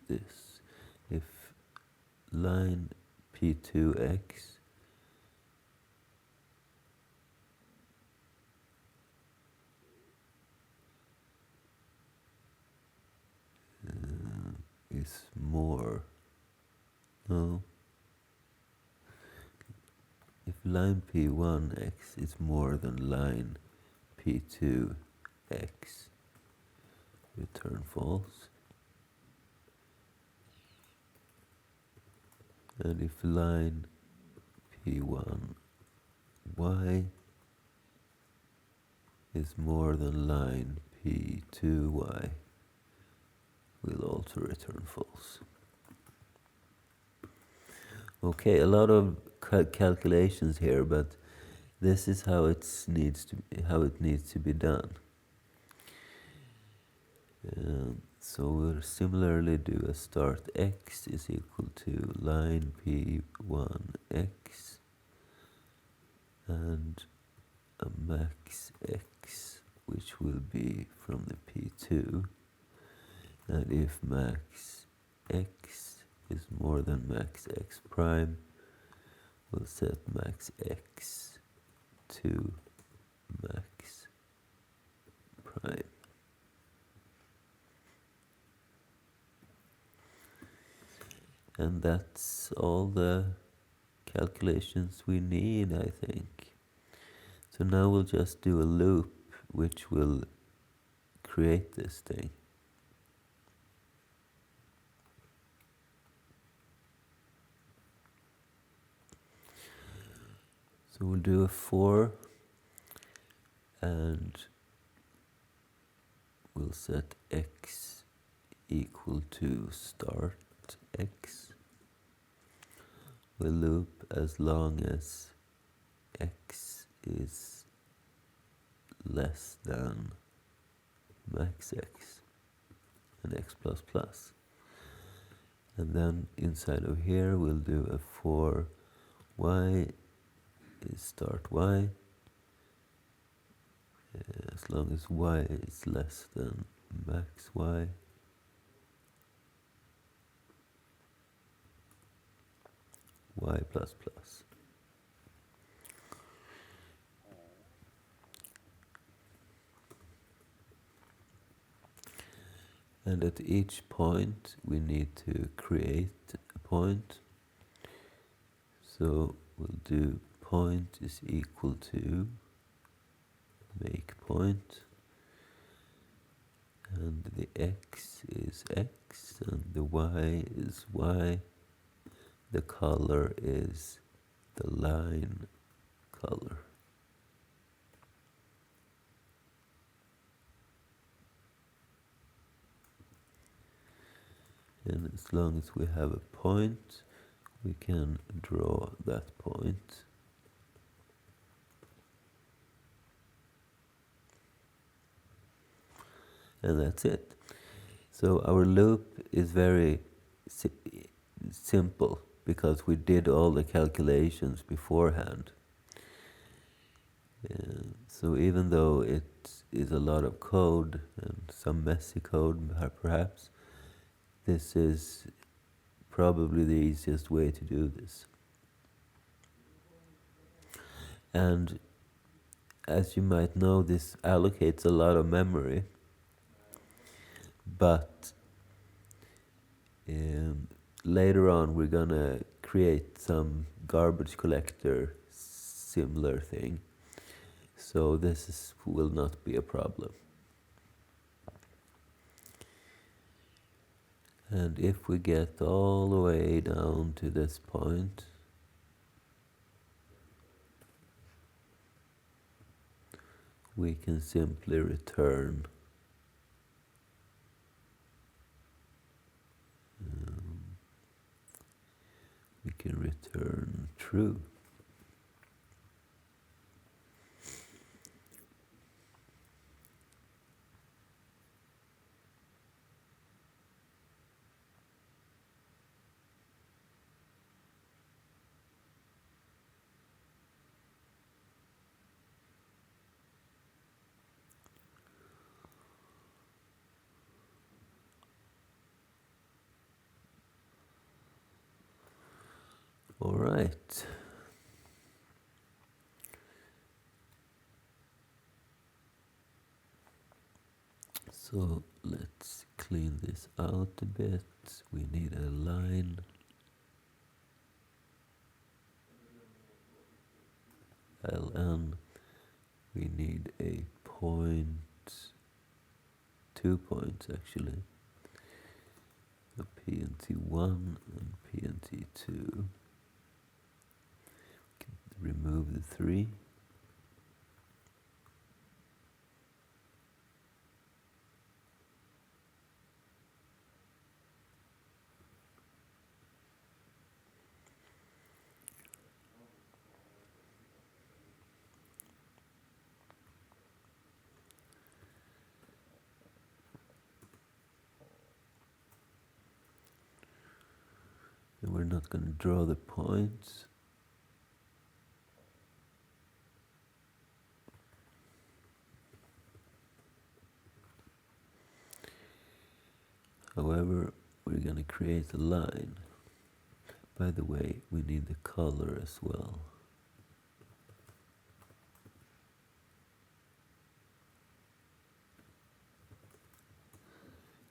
this. If line P2X is more, no, if line P1X is more than line P2X, return false. And if line P1Y is more than line P2Y, we'll also return false. Okay, a lot of calculations here, but this is how it needs to be done. So we'll similarly do a start x is equal to line P1x and a max x, which will be from the P2. And if max x is more than max x prime, we'll set max x to max prime. And that's all the calculations we need, I think. So now we'll just do a loop which will create this thing. So we'll do a for, and we'll set x equal to start x. We'll loop as long as x is less than max x and x plus plus. And then inside of here we'll do a for y is start y, as long as y is less than max y. Y plus plus. And at each point we need to create a point. So we'll do point is equal to make point, and the x is x and the y is y. The color is the line color. And as long as we have a point, we can draw that point. And that's it. So our loop is very simple because we did all the calculations beforehand. So even though it is a lot of code and some messy code perhaps, this is probably the easiest way to do this. And as you might know, this allocates a lot of memory, but later on we're gonna create some garbage collector similar thing, so this will not be a problem. And if we get all the way down to this point, we can simply return true. All right. So let's clean this out a bit. We need a line. ln. We need a point, 2 points actually. A pnt1 and pnt2. Remove the 3. And we're not going to draw the points. However, we're going to create a line. By the way, we need the color as well.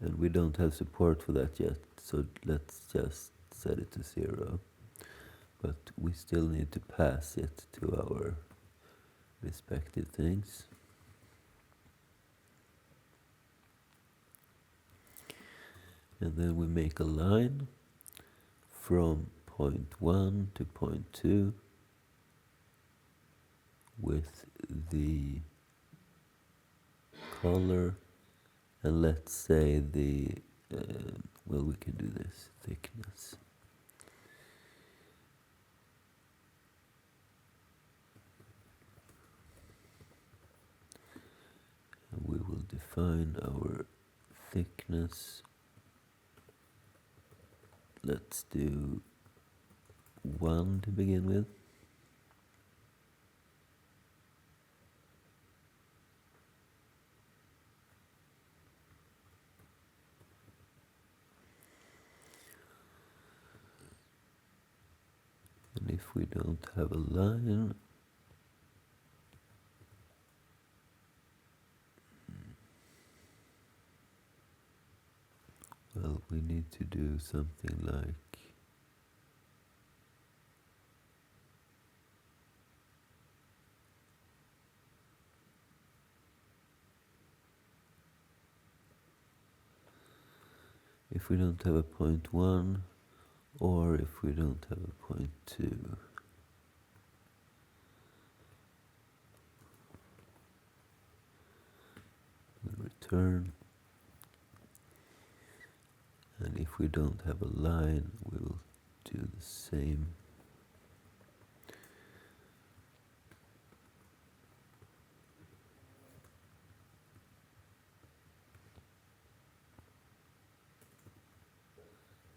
And we don't have support for that yet, so let's just set it to 0. But we still need to pass it to our respective things. And then we make a line from point 1 to point 2 with the color, and let's say the, well, we can do this, thickness. And we will define our thickness. Let's do 1 to begin with. And if we don't have a line, well, we need to do something like if we don't have a point 1, or if we don't have a point 2. We'll return. And if we don't have a line, we will do the same.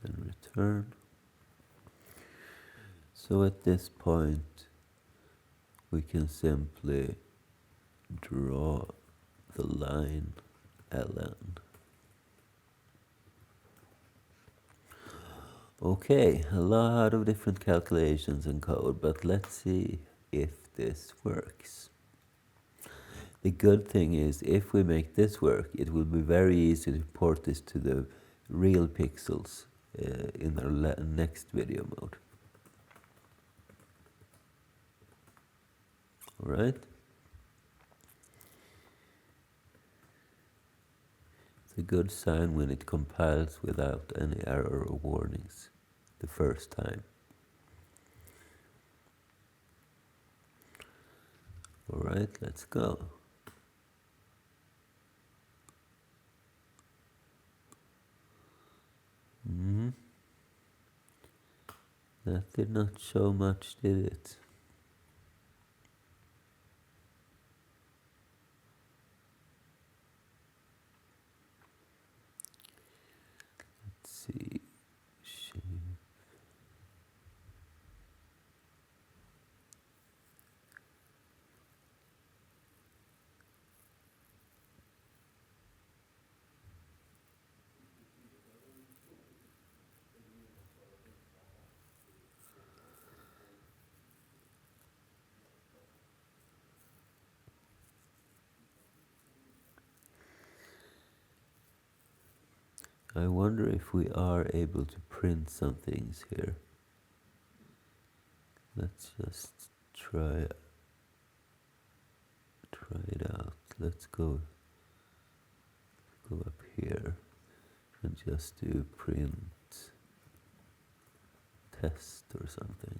And return. So at this point, we can simply draw the line ln. Okay, a lot of different calculations and code, but let's see if this works. The good thing is, if we make this work, it will be very easy to port this to the real pixels in our next video mode. All right? It's a good sign when it compiles without any error or warnings the first time. All right, let's go. That did not show much, did it? Let's see. Shape. I wonder if we are able to print some things here. Let's just try it out. Let's go up here and just do print test or something.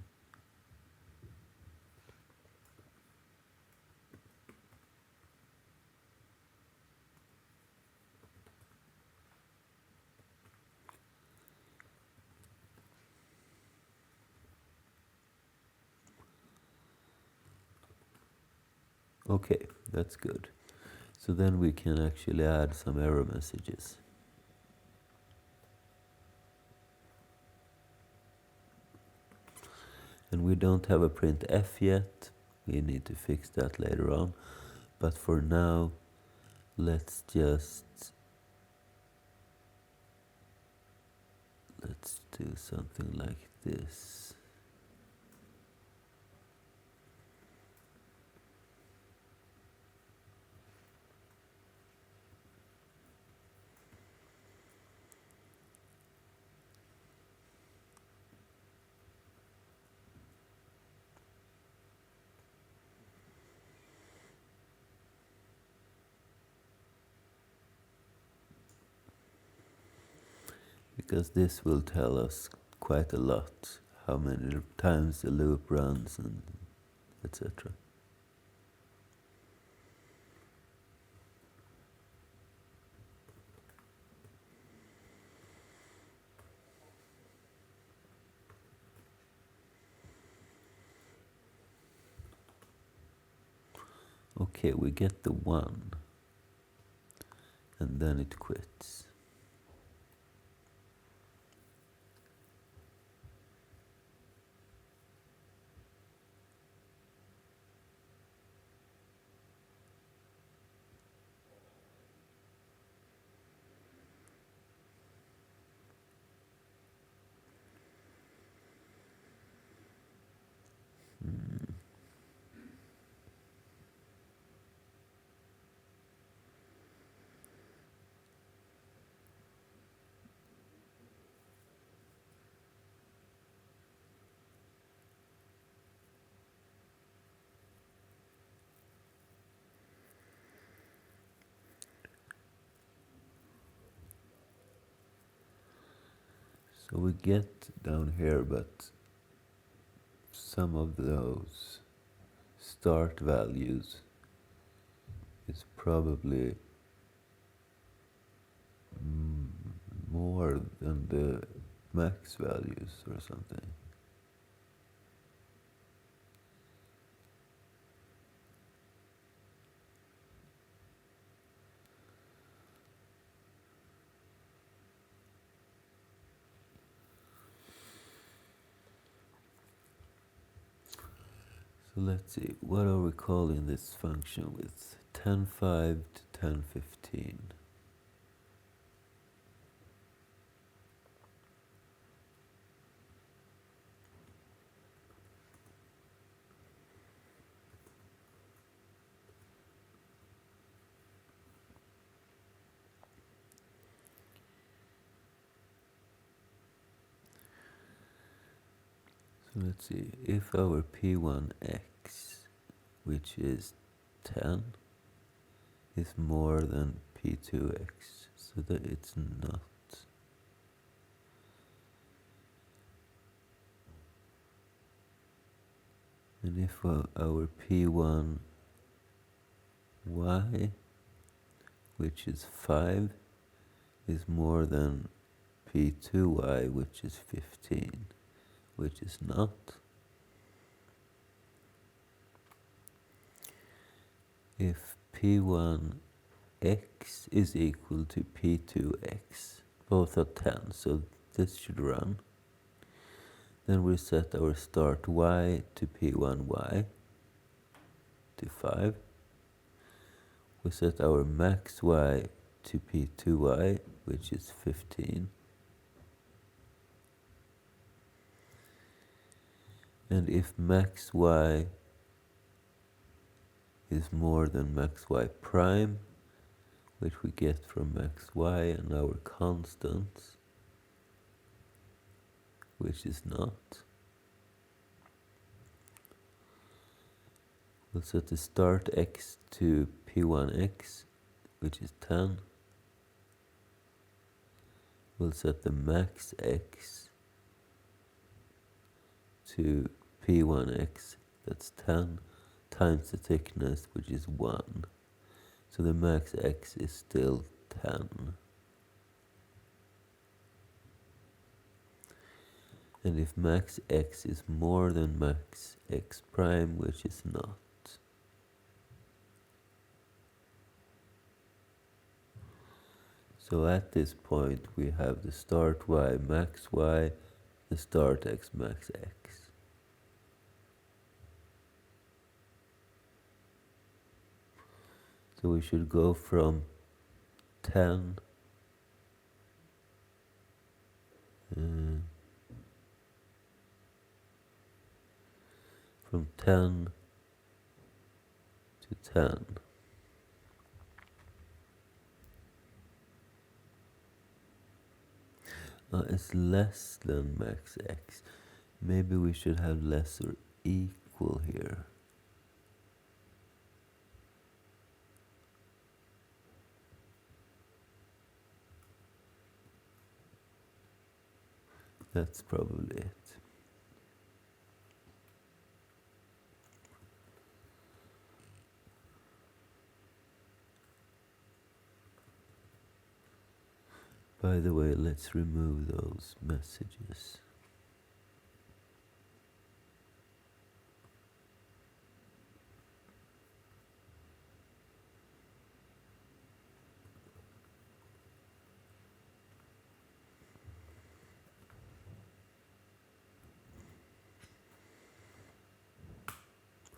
Okay, that's good. So then we can actually add some error messages. And we don't have a printf yet. We need to fix that later on. But for now, let's do something like this. Because this will tell us quite a lot, how many times the loop runs and etc. Okay, we get the 1, and then it quits. So we get down here, but some of those start values is probably more than the max values or something. So let's see, what are we calling this function with 10.5 to 10.15? So let's see, if our P1x, which is 10, is more than P2x, so that it's not. And if our P1y, which is 5, is more than P2y, which is 15, which is not. If P1x is equal to P2x, both are 10, so this should run. Then we set our start y to P1y to 5. We set our max y to P2y, which is 15. And if max y is more than max y prime, which we get from max y and our constants, which is not, we'll set the start x to P1x, which is 10. We'll set the max x to P1x, that's 10, times the thickness, which is 1. So the max x is still 10. And if max x is more than max x prime, which is not. So at this point we have the start y max y, the start x max x. So we should go from 10 to from 10 to 10. It's less than max x. Maybe we should have less or equal here. That's probably it. By the way, let's remove those messages.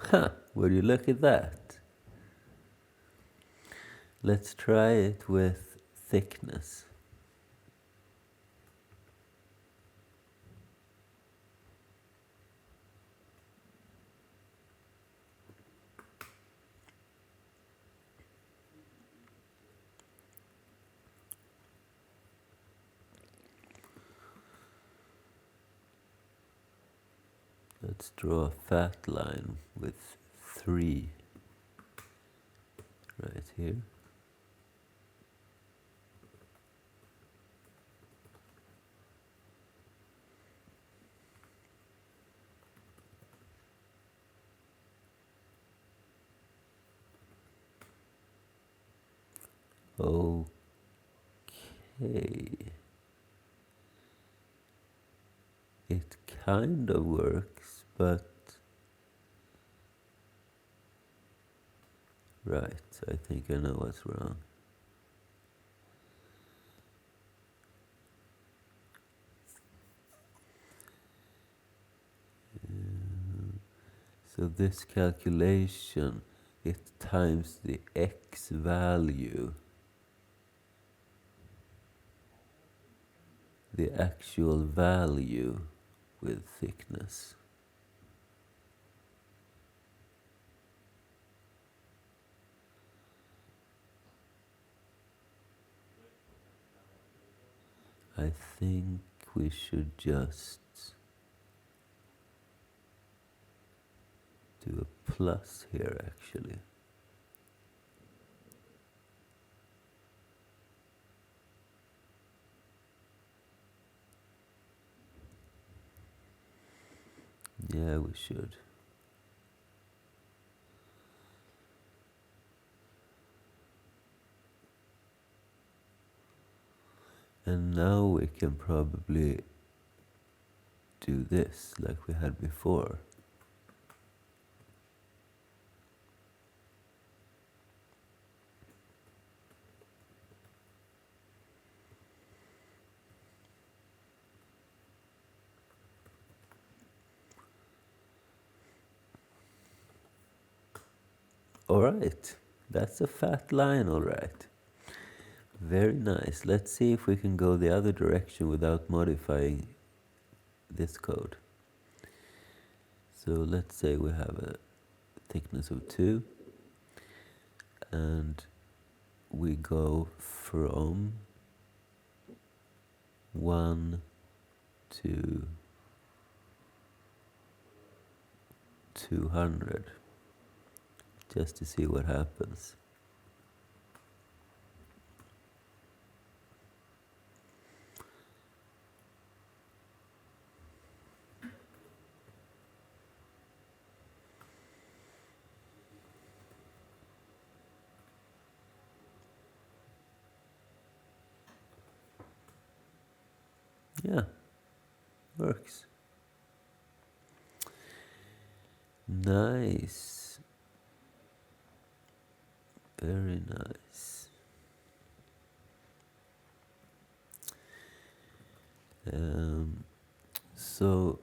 Ha! Would you look at that? Let's try it with thickness. Let's draw a fat line with 3 right here. Okay. It kind of works, but right, I think I know what's wrong. So this calculation, it times the x value, the actual value with thickness. I think we should just do a plus here actually. Yeah, we should. And now we can probably do this like we had before. All right, that's a fat line, all right. Very nice. Let's see if we can go the other direction without modifying this code. So let's say we have a thickness of 2 and we go from 1 to 200 just to see what happens. Yeah, works. Nice. Very nice. So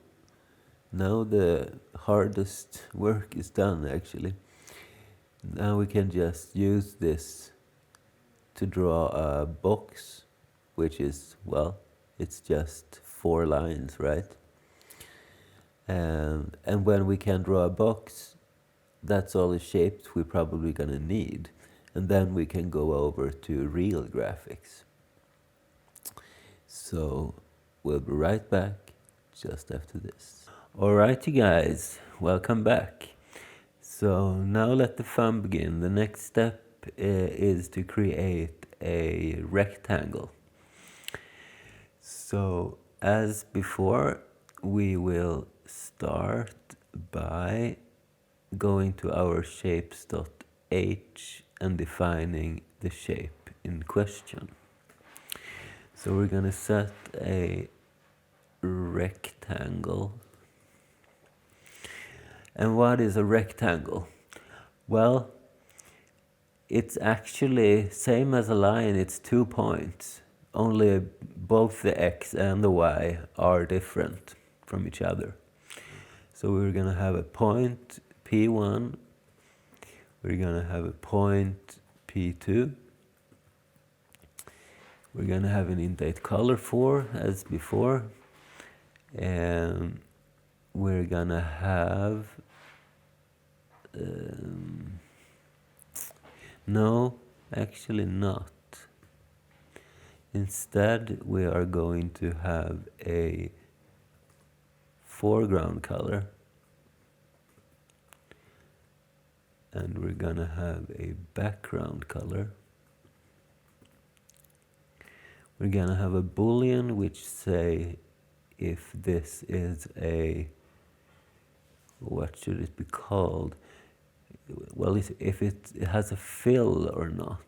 now the hardest work is done actually. Now we can just use this to draw a box, which is, well, it's just 4 lines, right? And when we can draw a box, that's all the shapes we're probably going to need. And then we can go over to real graphics. So we'll be right back just after this. Alright, you guys, welcome back. So now let the fun begin. The next step is to create a rectangle. So as before, we will start by going to our shapes.h and defining the shape in question. So we're going to set a rectangle. And what is a rectangle? Well, it's actually same as a line, it's 2 points. Only both the x and the y are different from each other. So we're going to have a point P1, we're going to have a point P2, we're going to have an indate color for as before, and we're going to have no, actually not. Instead, we are going to have a foreground color, and we're going to have a background color. We're going to have a boolean which say if this is a, what should it be called? Well, if it has a fill or not.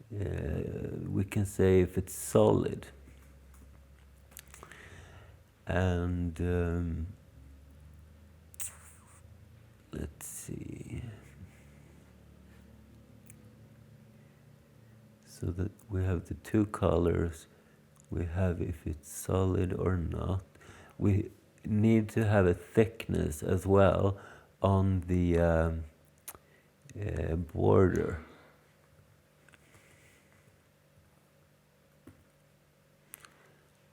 We can say if it's solid. And let's see. So that we have the two colors. We have if it's solid or not. We need to have a thickness as well on the border.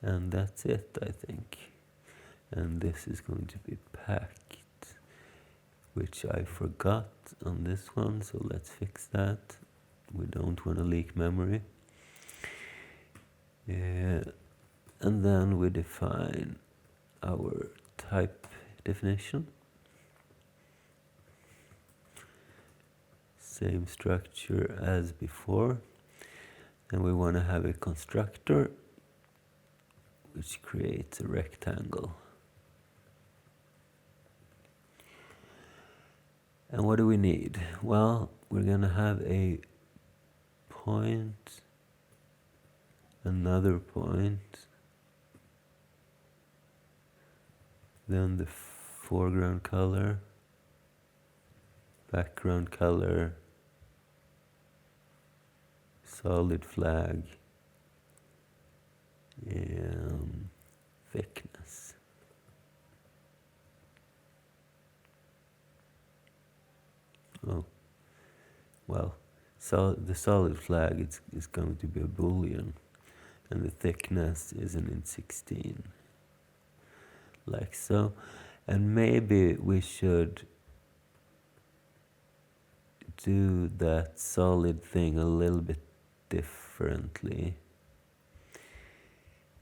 And that's it, I think. And this is going to be packed, which I forgot on this one, so let's fix that. We don't want to leak memory. And then we define our type definition. Same structure as before. And we want to have a constructor which creates a rectangle. And what do we need? Well, we're going to have a point, another point, then the foreground color, background color, solid flag, and thickness. Oh, well, so the solid flag is going to be a boolean, and the thickness is an int16, like so. And maybe we should do that solid thing a little bit differently.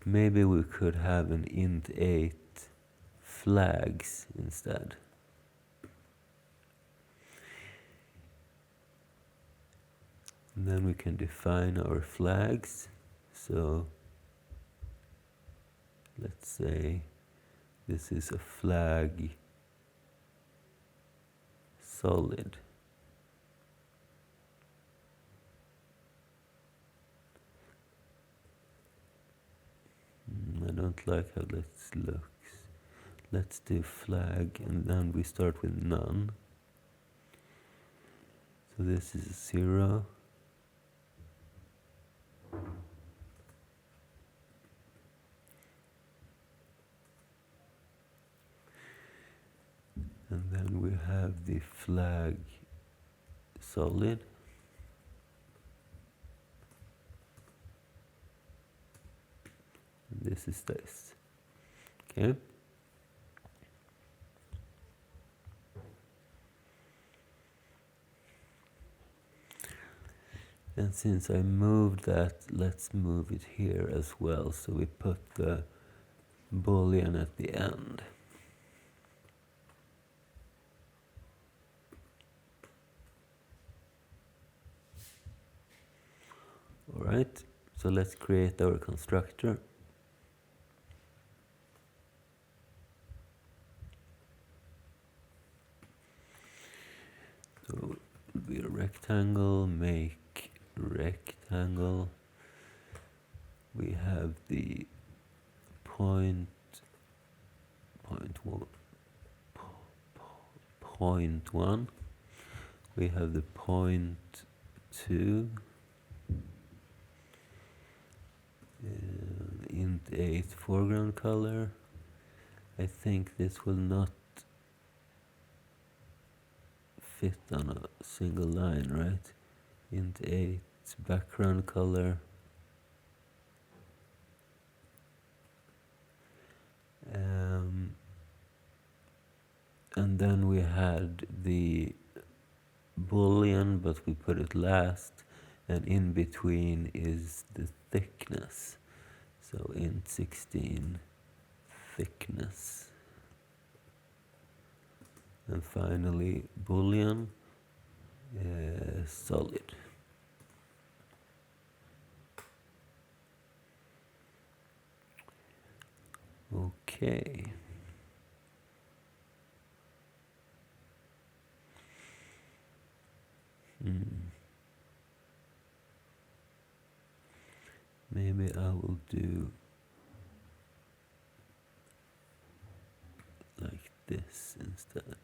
Maybe we could have an int8 flags instead. And then we can define our flags. So let's say this is a flag solid. I don't like how this looks. Let's do flag, and then we start with none. So this is 0. And then we have the flag solid. And this is this. Okay. And since I moved that, let's move it here as well. So we put the boolean at the end. Alright, so let's create our constructor. So it will be a rectangle, make rectangle. We have the point one. We have the point 2. Int 8 foreground color. I think this will not fit on a single line, right? Int 8 background color. And then we had the boolean, but we put it last, and in between is the thickness. So int 16 thickness. And finally boolean solid. Okay. Maybe I will do like this instead.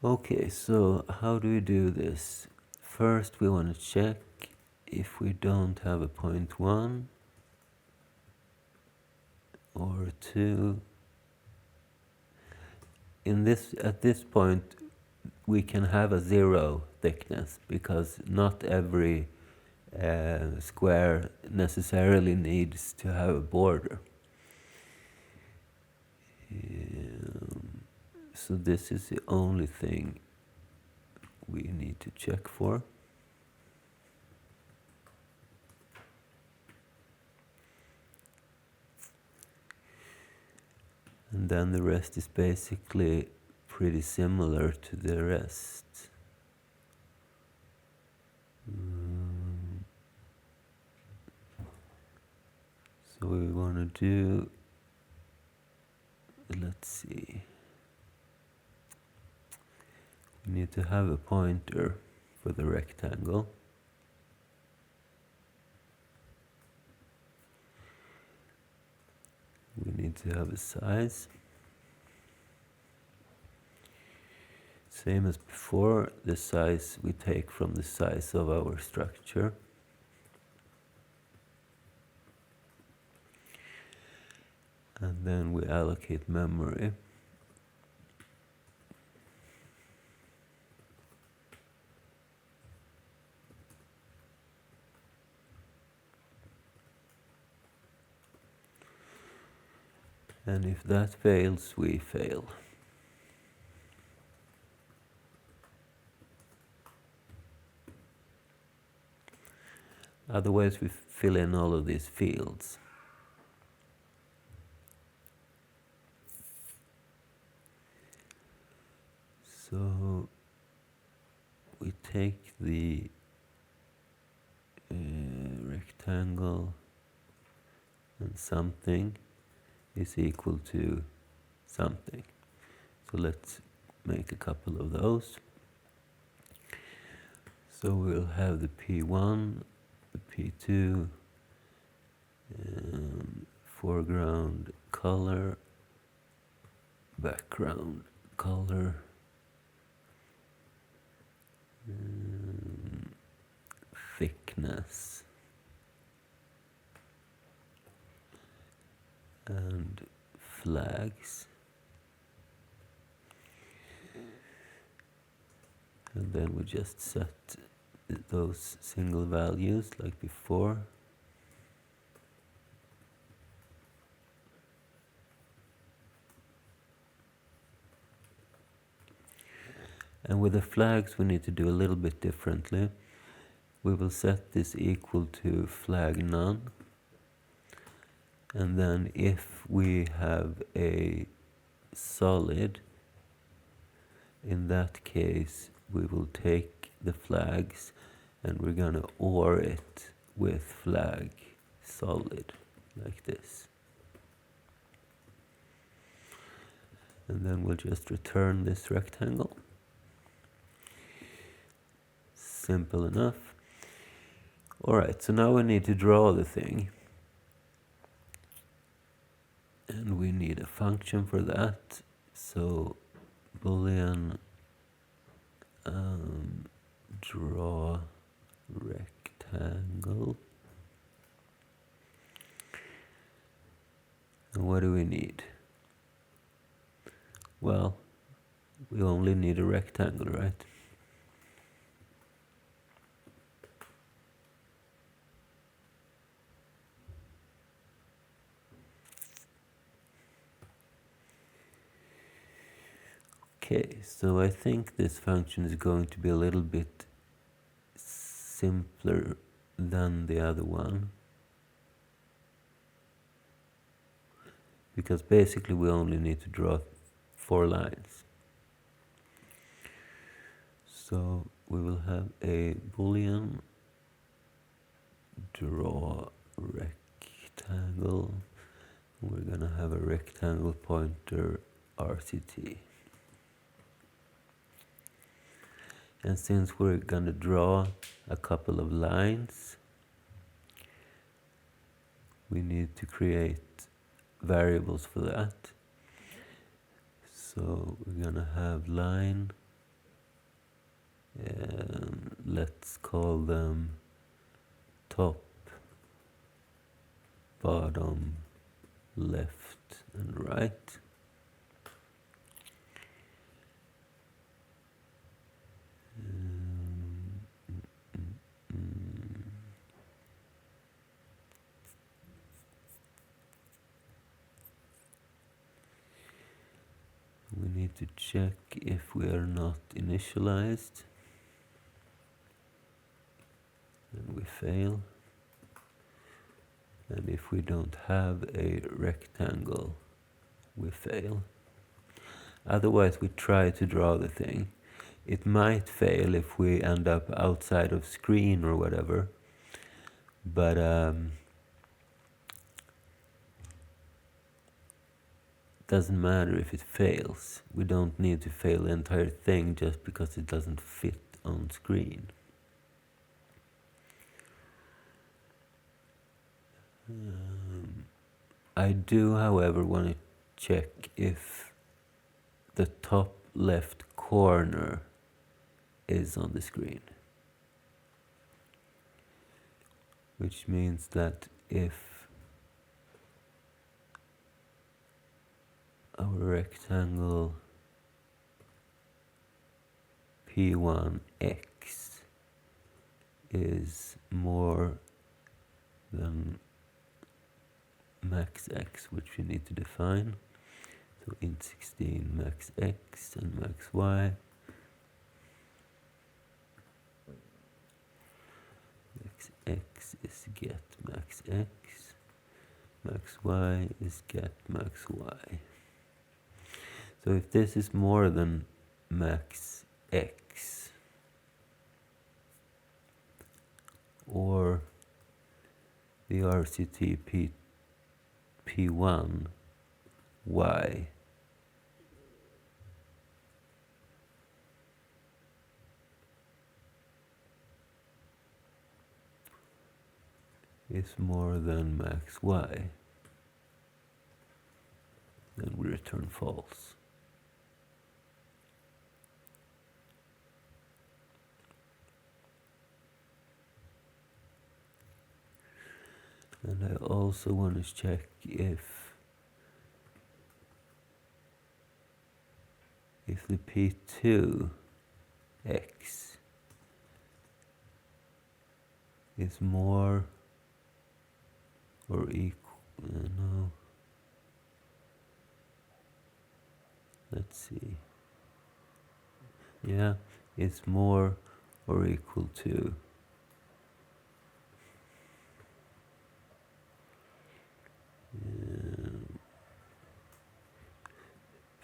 Okay, so how do we do this? First we want to check if we don't have a point 1 or 2. At this point we can have a 0 thickness, because not every square necessarily needs to have a border. So this is the only thing we need to check for. And then the rest is basically pretty similar to the rest. So we want to do, let's see, we need to have a pointer for the rectangle. We need to have a size. Same as before, the size we take from the size of our structure. And then we allocate memory. And if that fails, we fail. Otherwise, we fill in all of these fields. So we take the rectangle, and something is equal to something. So let's make a couple of those. So we'll have the P1, the P2, foreground color, background color, thickness, and flags. And then we just set those single values like before. And with the flags we need to do a little bit differently. We will set this equal to flag none, and then if we have a solid, in that case we will take the flags and we're gonna OR it with flag solid like this. And then we'll just return this rectangle. Simple enough. Alright, so now we need to draw the thing. And we need a function for that. So boolean draw rectangle. And what do we need? Well, we only need a rectangle, right? Okay, so I think this function is going to be a little bit simpler than the other one, because basically we only need to draw 4 lines. So we will have a boolean draw rectangle. We're gonna have a rectangle pointer RCT. And since we're gonna draw a couple of lines, we need to create variables for that. So we're gonna have line, and let's call them top, bottom, left, and right. We need to check if we are not initialized, and we fail. And if we don't have a rectangle, we fail. Otherwise we try to draw the thing. It might fail if we end up outside of screen or whatever, but doesn't matter if it fails. We don't need to fail the entire thing just because it doesn't fit on screen. I do, however, want to check if the top left corner is on the screen. Which means that if our rectangle P1x is more than max x, which we need to define. So int 16 max x and max y. Max x is get max x. Max y is get max y. So if this is more than max x, or the RCT P1 y is more than max y, then we return false. And I also want to check if the P2 x is more or equal, no, let's see. yeah, is more or equal to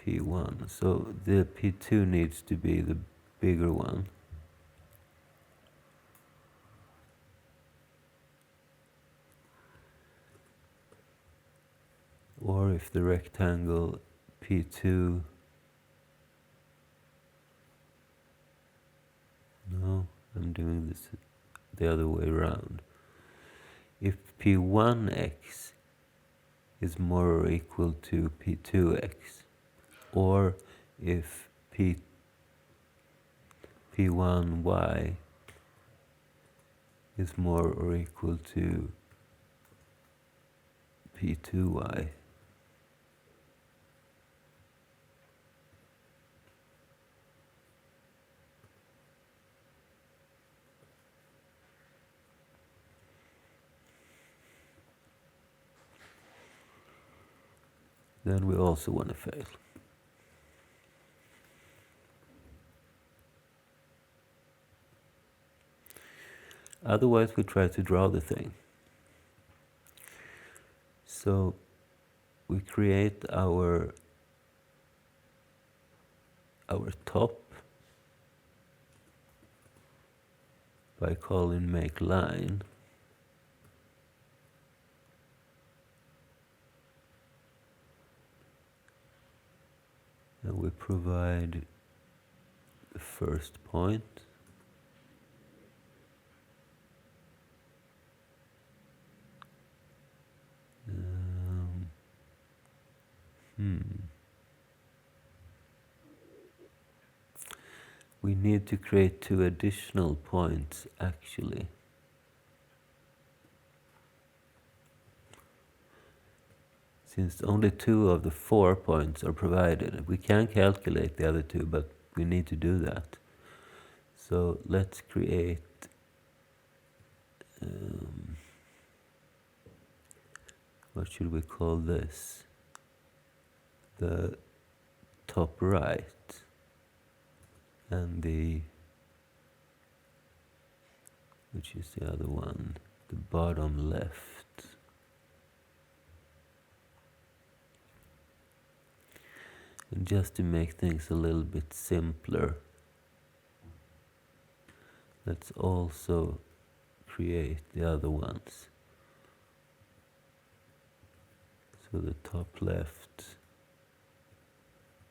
P1. So the P2 needs to be the bigger one. Or if the rectangle P2, no, I'm doing this the other way around. If P1x is more or equal to P2x, or if P1y is more or equal to P2y. Then we also want to fail. Otherwise we try to draw the thing. So we create our top by calling make line. And we provide the first point. We need to create 2 additional points actually. Since only 2 of the 4 points are provided, we can calculate the other 2, but we need to do that. So let's create what should we call this? The top right and which is the other one? The bottom left. And just to make things a little bit simpler, let's also create the other ones. So the top left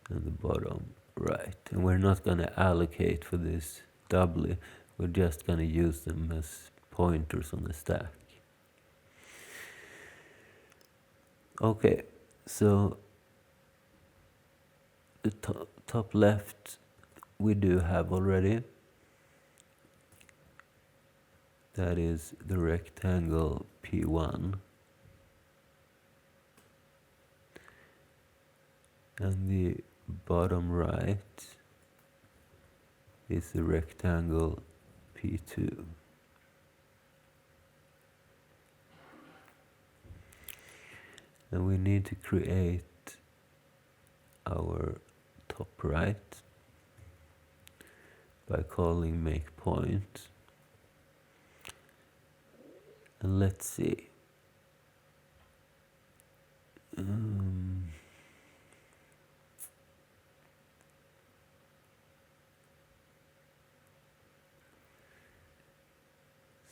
and the bottom right. And we're not going to allocate for this doubly. We're just going to use them as pointers on the stack. Okay, so the top left we do have already. That is the rectangle P1. And the bottom right is the rectangle P2. And we need to create our top right by calling make point. And let's see.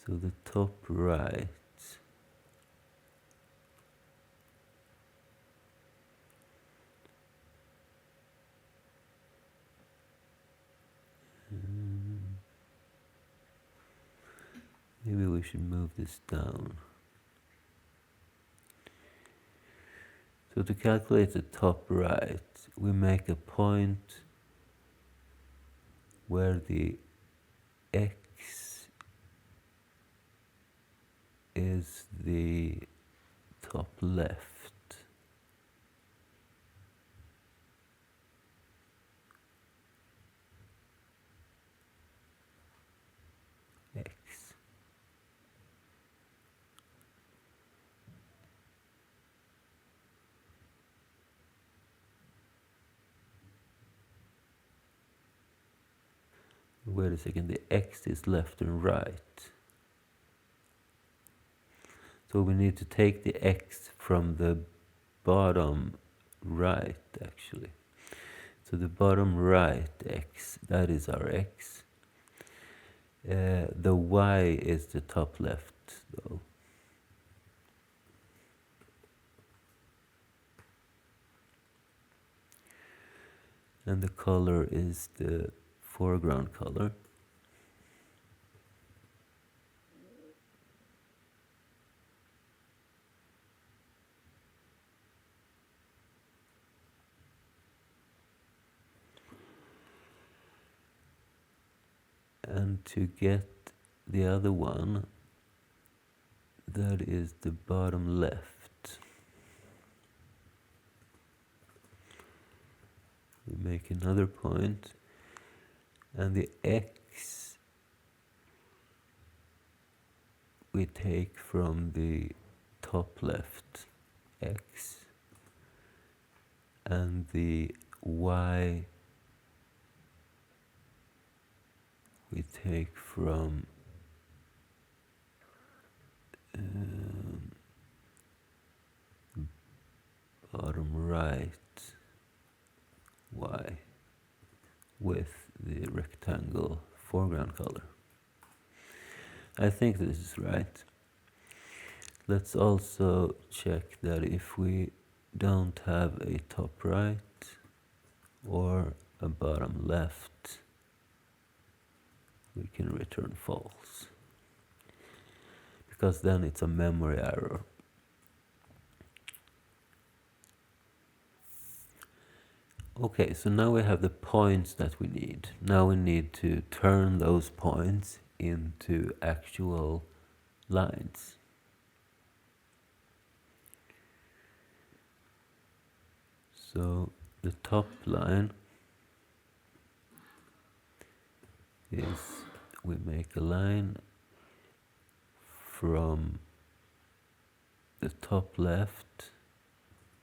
So the top right maybe we should move this down. So to calculate the top right, we make a point where the x is the top left. X. Wait a second, the X is left and right. So we need to take the X from the bottom right, actually. So the bottom right X, that is our X. The Y is the top left, though. And the color is the foreground color. And to get the other one, that is the bottom left. We make another point, and the X we take from the top left X, and the Y we take from bottom right Y with the rectangle foreground color. I think this is right. Let's also check that if we don't have a top right or a bottom left, we can return false, because then it's a memory error. Okay, so now we have the points that we need. Now we need to turn those points into actual lines. So the top line is, we make a line from the top left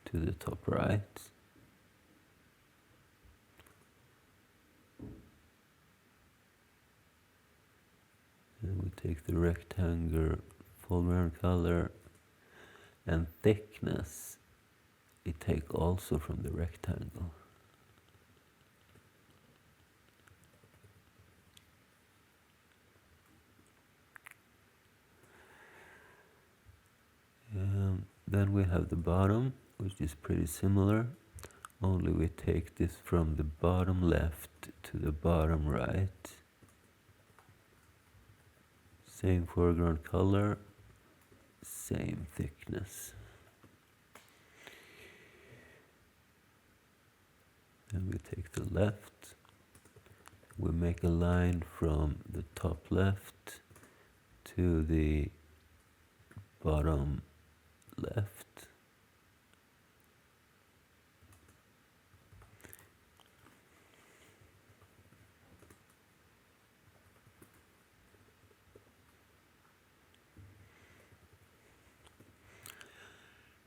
to the top right. And we take the rectangle foreground color, and thickness we take also from the rectangle. Then we have the bottom, which is pretty similar, only we take this from the bottom left to the bottom right. Same foreground color, same thickness. Then we take the left, we make a line from the top left to the bottom left.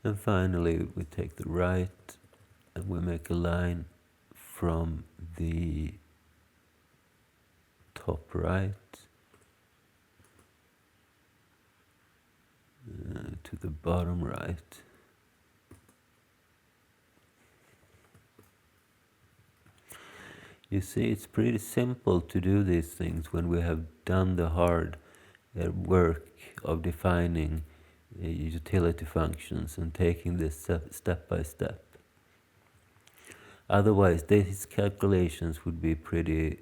And finally we take the right and we make a line from the top right to the bottom right. You see, it's pretty simple to do these things when we have done the hard work of defining utility functions and taking this step by step. Otherwise, these calculations would be pretty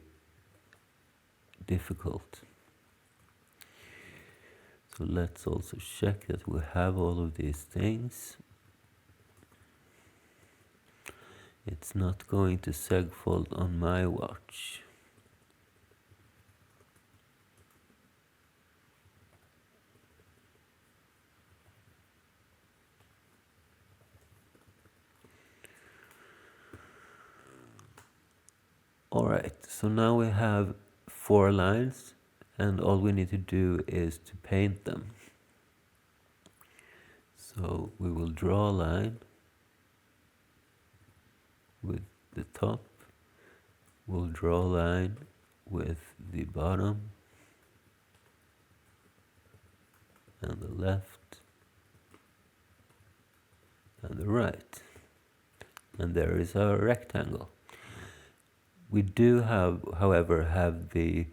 difficult. So let's also check that we have all of these things. It's not going to segfault on my watch. Alright, so now we have 4 lines, and all we need to do is to paint them. So we will draw a line with the top, we'll draw a line with the bottom and the left and the right. And there is our rectangle. We do have, however, have the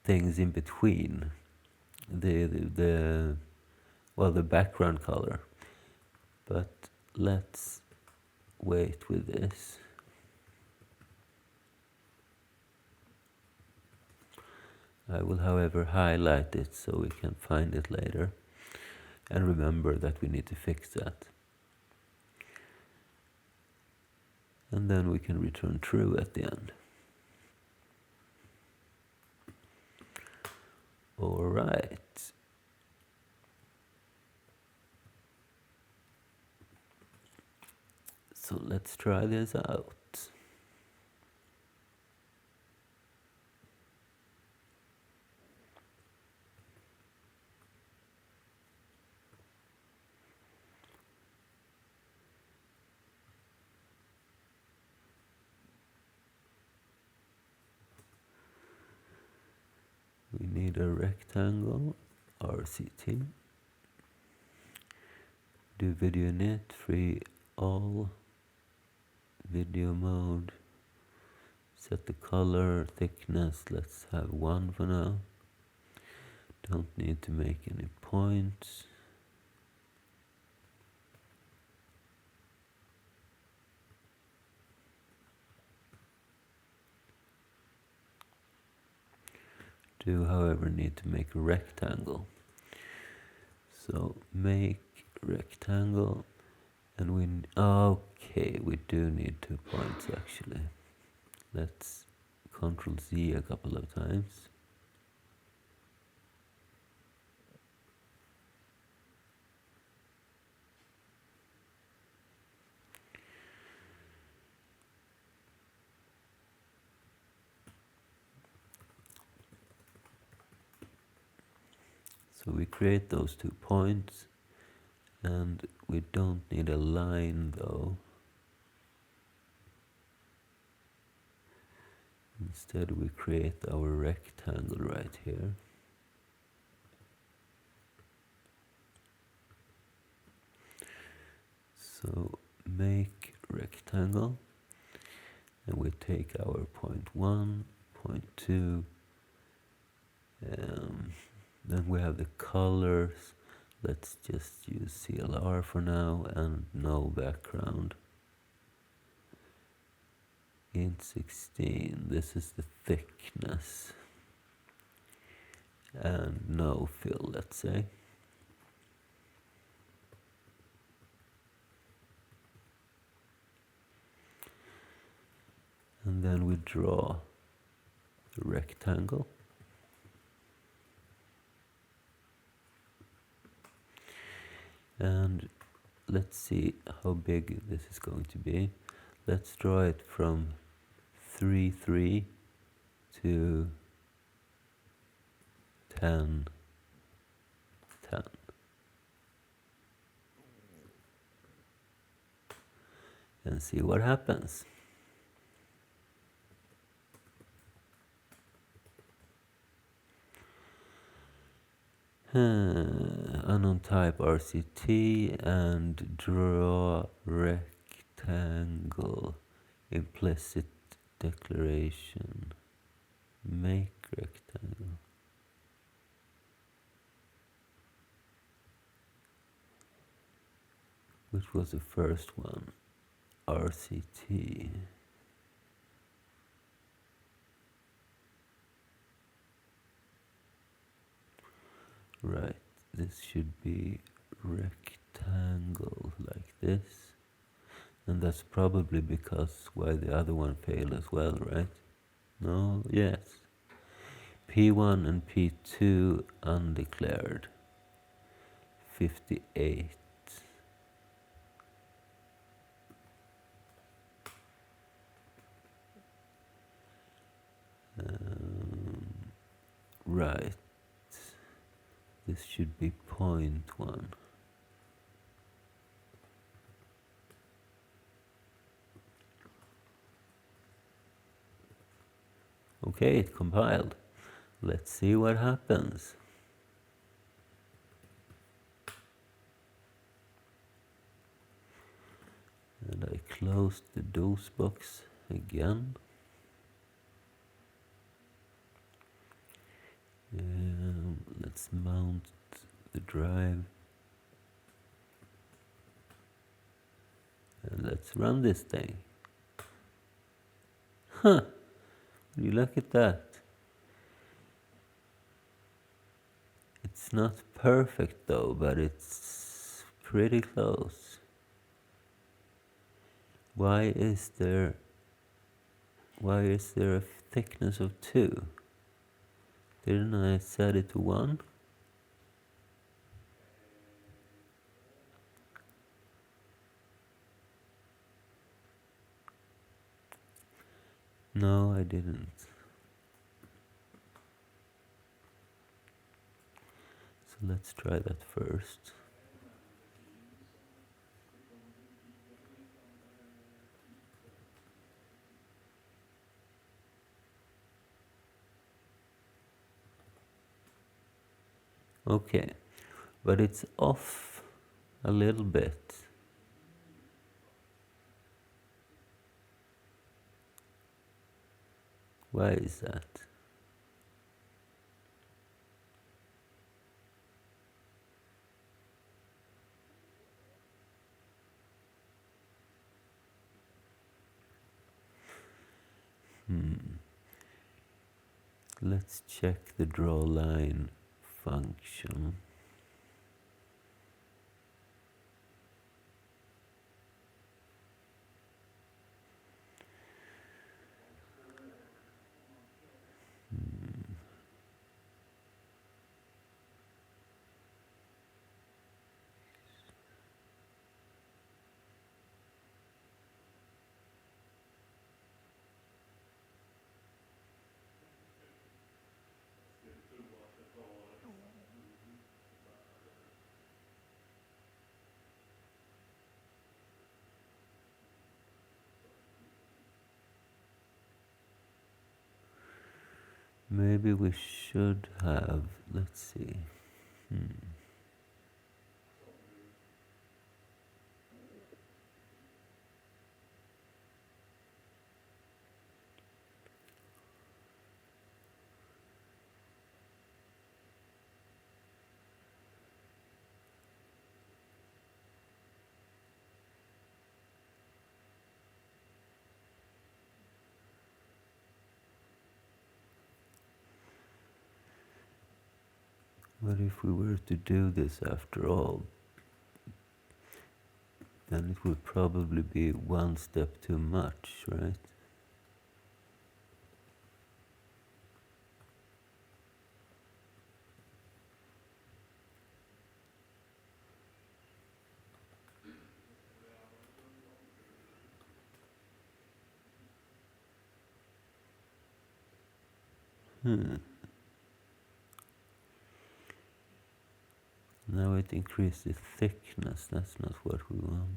things in between, the background color. But let's wait with this. I will, however, highlight it so we can find it later. And remember that we need to fix that. And then we can return true at the end. All right. So let's try this out. We need a rectangle, RCT. Do video init, free all, video mode. Set the color, thickness, let's have 1 for now. Don't need to make any points. Do, however, need to make a rectangle. So make rectangle, and okay, we do need 2 points actually. Let's Ctrl Z a couple of times. So we create those 2 points, and we don't need a line though. Instead we create our rectangle right here. So make rectangle, and we take our point 1, point 2, then we have the colors. Let's just use CLR for now and no background. Int 16, this is the thickness, and no fill, let's say. And then we draw the rectangle. And let's see how big this is going to be. Let's draw it from 3,3 to 10, 10. And see what happens. Unknown type RCT and draw rectangle, implicit declaration, make rectangle. Which was the first one? RCT. Right, this should be rectangle like this. And that's probably because why the other one failed as well, right? No, yes. P1 and P2 undeclared. 58. Right. This should be 0.1. Okay, it compiled. Let's see what happens. And I close the DOS box again. Let's mount the drive. And let's run this thing. Huh, you look at that. It's not perfect though, but it's pretty close. Why is there a thickness of 2? Didn't I set it to 1? No, I didn't. So let's try that first. Okay, but it's off a little bit. Why is that? Let's check the draw line function. Maybe we should have, let's see. What if we were to do this after all? Then it would probably be one step too much, right? Now it increased the thickness. That's not what we want.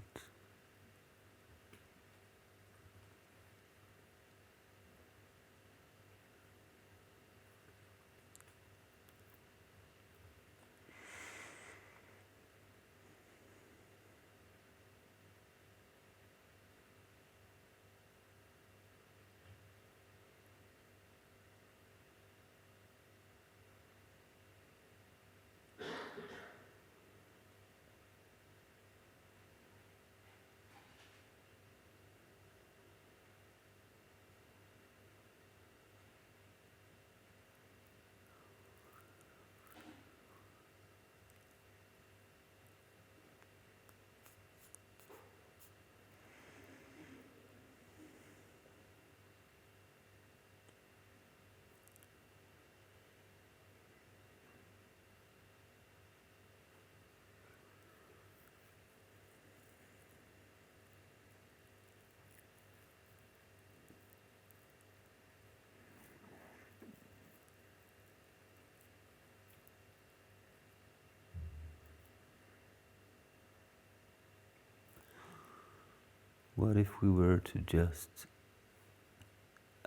What if we were to just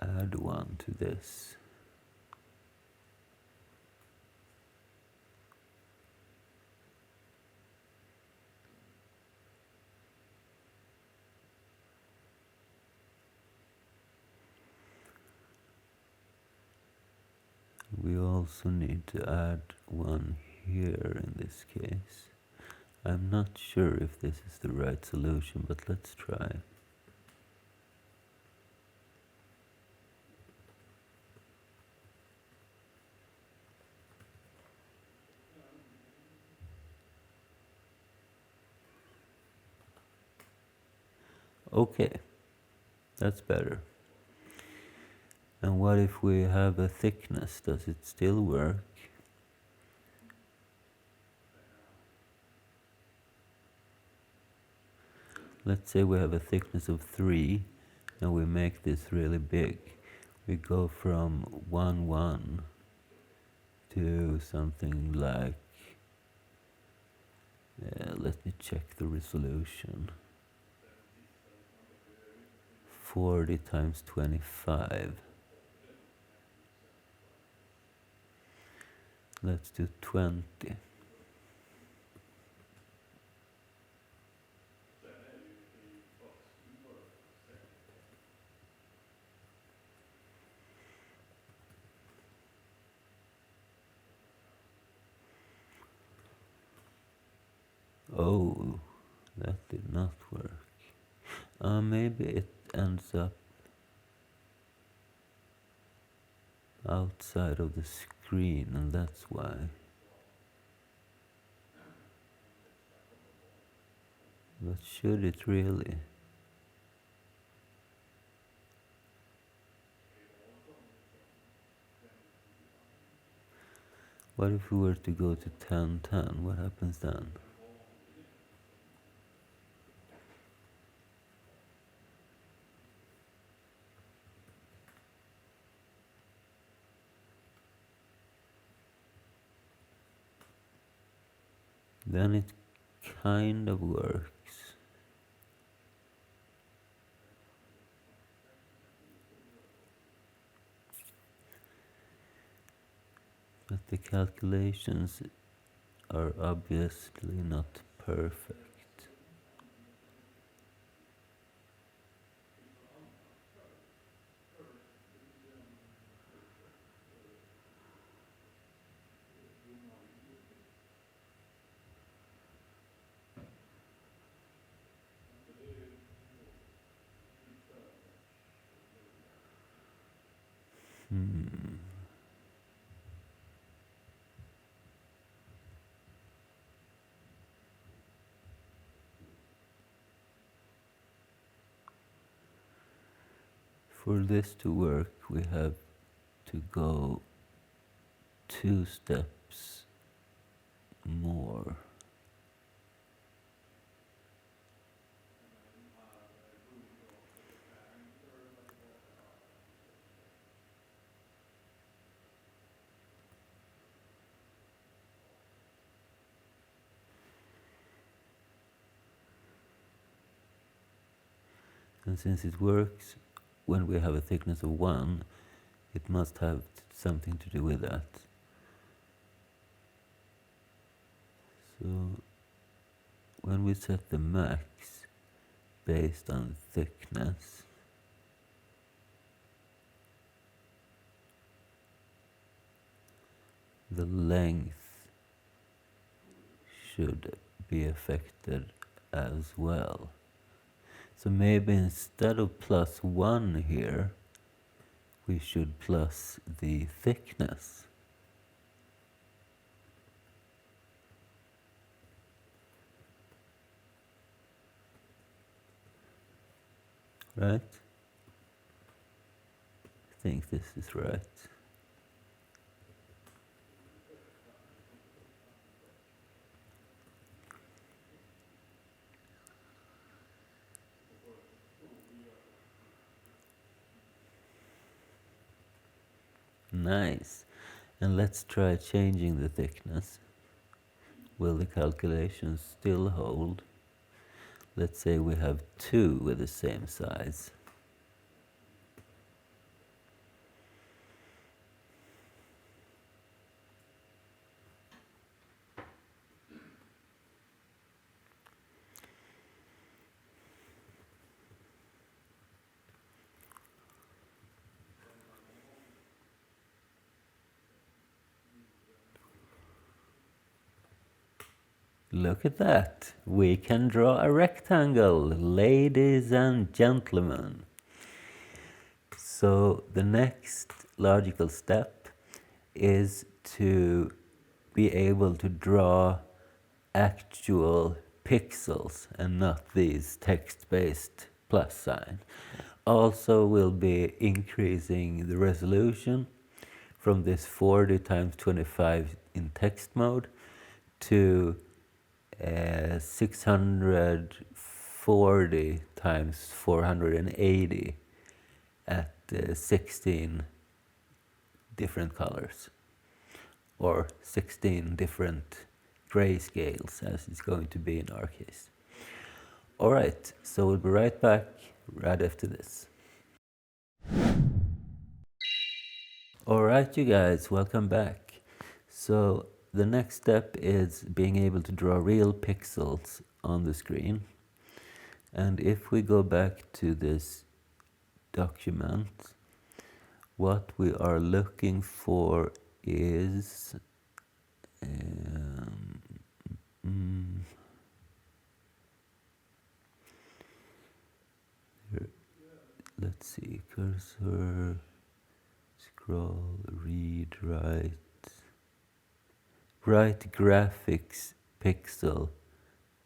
add one to this. We also need to add one here in this case. I'm not sure if this is the right solution, but let's try. Okay, that's better. And what if we have a thickness? Does it still work? Let's say we have a thickness of 3 and we make this really big. We go from 1, 1 to something like, let me check the resolution, 40 times 25. Let's do 20. Oh, that did not work. Maybe it ends up outside of the screen, and that's why. But should it really? What if we were to go to 10, 10? What happens then? Then it kind of works. But the calculations are obviously not perfect. For this to work, we have to go 2 steps more. And since it works when we have a thickness of 1, it must have something to do with that. So when we set the max based on thickness, the length should be affected as well. So maybe instead of +1 here, we should plus the thickness. Right? I think this is right. Nice. And let's try changing the thickness. Will the calculations still hold? Let's say we have 2 with the same size. Look at that. We can draw a rectangle, ladies and gentlemen. So the next logical step is to be able to draw actual pixels and not these text-based plus sign. Also, we'll be increasing the resolution from this 40 times 25 in text mode to 640 times 480 at 16 different colors, or 16 different grayscales, as it's going to be in our case. Alright, so we'll be right back right after this. Alright, you guys, welcome back. So the next step is being able to draw real pixels on the screen. And if we go back to this document, what we are looking for is let's see, cursor, scroll, read, write graphics pixel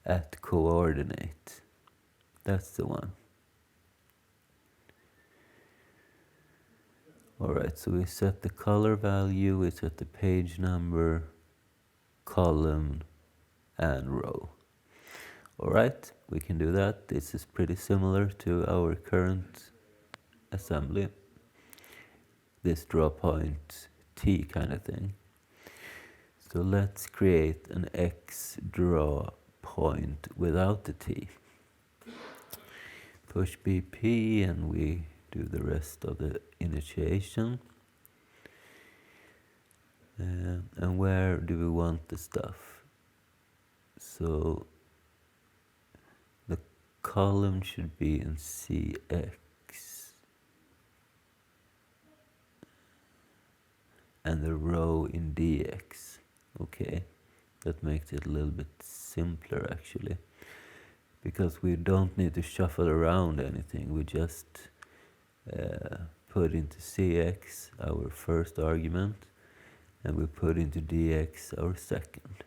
at coordinate. That's the one. Alright, so we set the color value, we set the page number, column, and row. Alright, we can do that. This is pretty similar to our current assembly. This draw point T kind of thing. So let's create an X draw point without the T. Push BP and we do the rest of the initiation. And where do we want the stuff? So the column should be in CX. And the row in DX. Okay, that makes it a little bit simpler actually, because we don't need to shuffle around anything. We just put into CX our first argument, and we put into DX our second.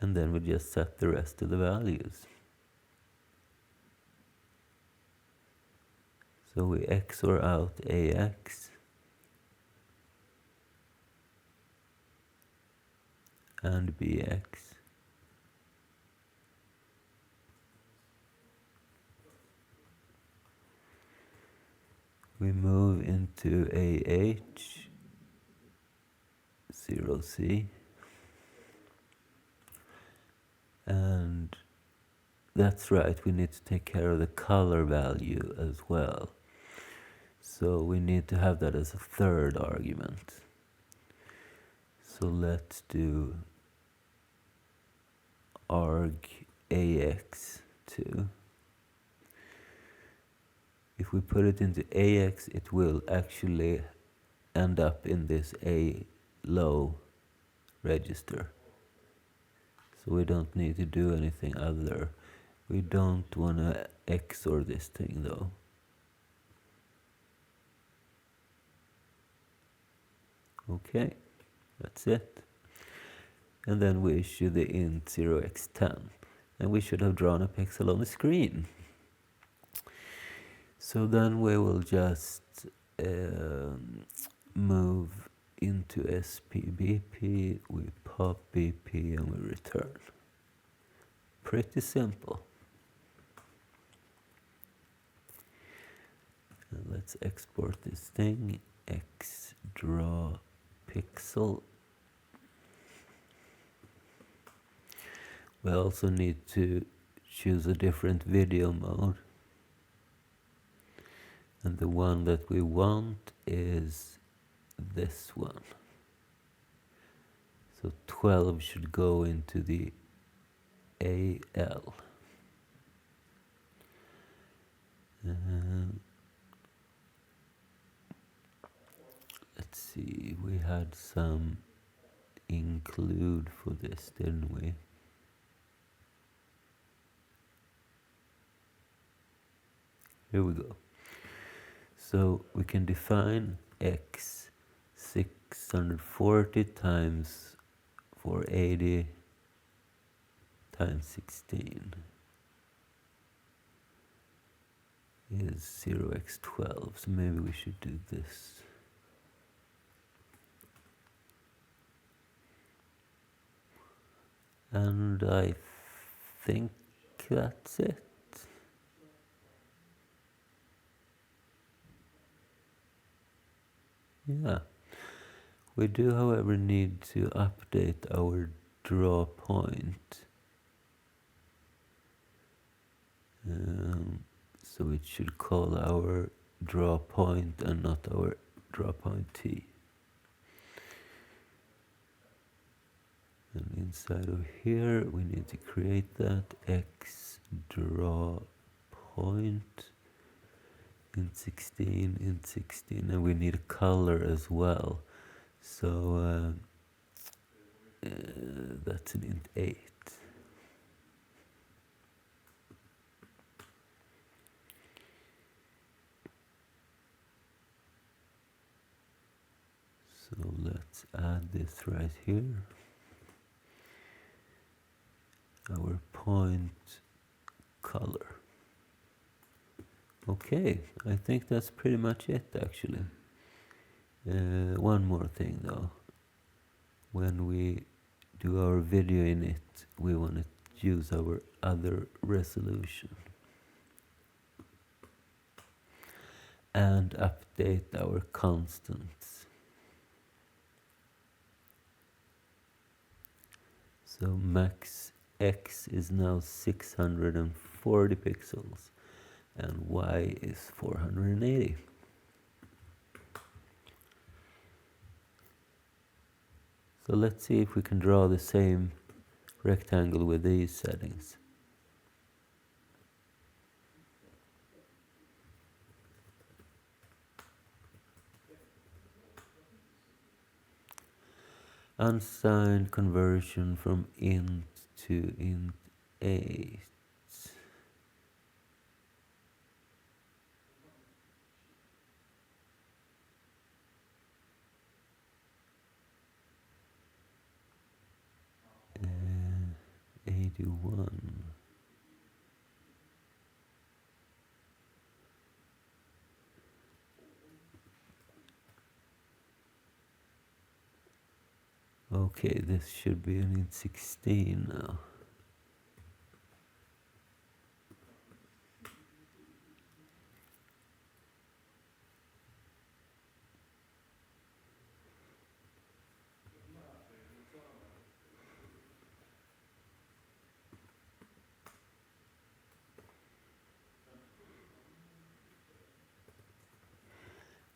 And then we just set the rest of the values. So we XOR out AX and BX. We move into AH, 0C, and that's right, we need to take care of the color value as well. So we need to have that as a third argument. So let's do arg AX2. If we put it into AX, it will actually end up in this A low register. So we don't need to do anything other. We don't want to XOR this thing though. Okay, that's it. And then we issue the int 0x10. And we should have drawn a pixel on the screen. So then we will just move into SPBP, we pop BP and we return. Pretty simple. And let's export this thing, X draw pixel. We also need to choose a different video mode. And the one that we want is this one. So 12 should go into the AL. Let's see, we had some include for this, didn't we? Here we go. So we can define x 640 times 480 times 16 is 0x12. So maybe we should do this. And I think that's it. Yeah. We do, however, need to update our draw point. So it should call our draw point and not our draw point t. And inside of here, we need to create that x draw point in 16, and we need a color as well. So that's an int 8. So let's add this right here. Our point color. Okay, I think that's pretty much it actually. One more thing though. When we do our video in it, we want to use our other resolution and update our constants. So max x is now 640 pixels and y is 480. So let's see if we can draw the same rectangle with these settings. Unsigned conversion from int to int 8. Uh, 81. Okay, this should be an int 16 now.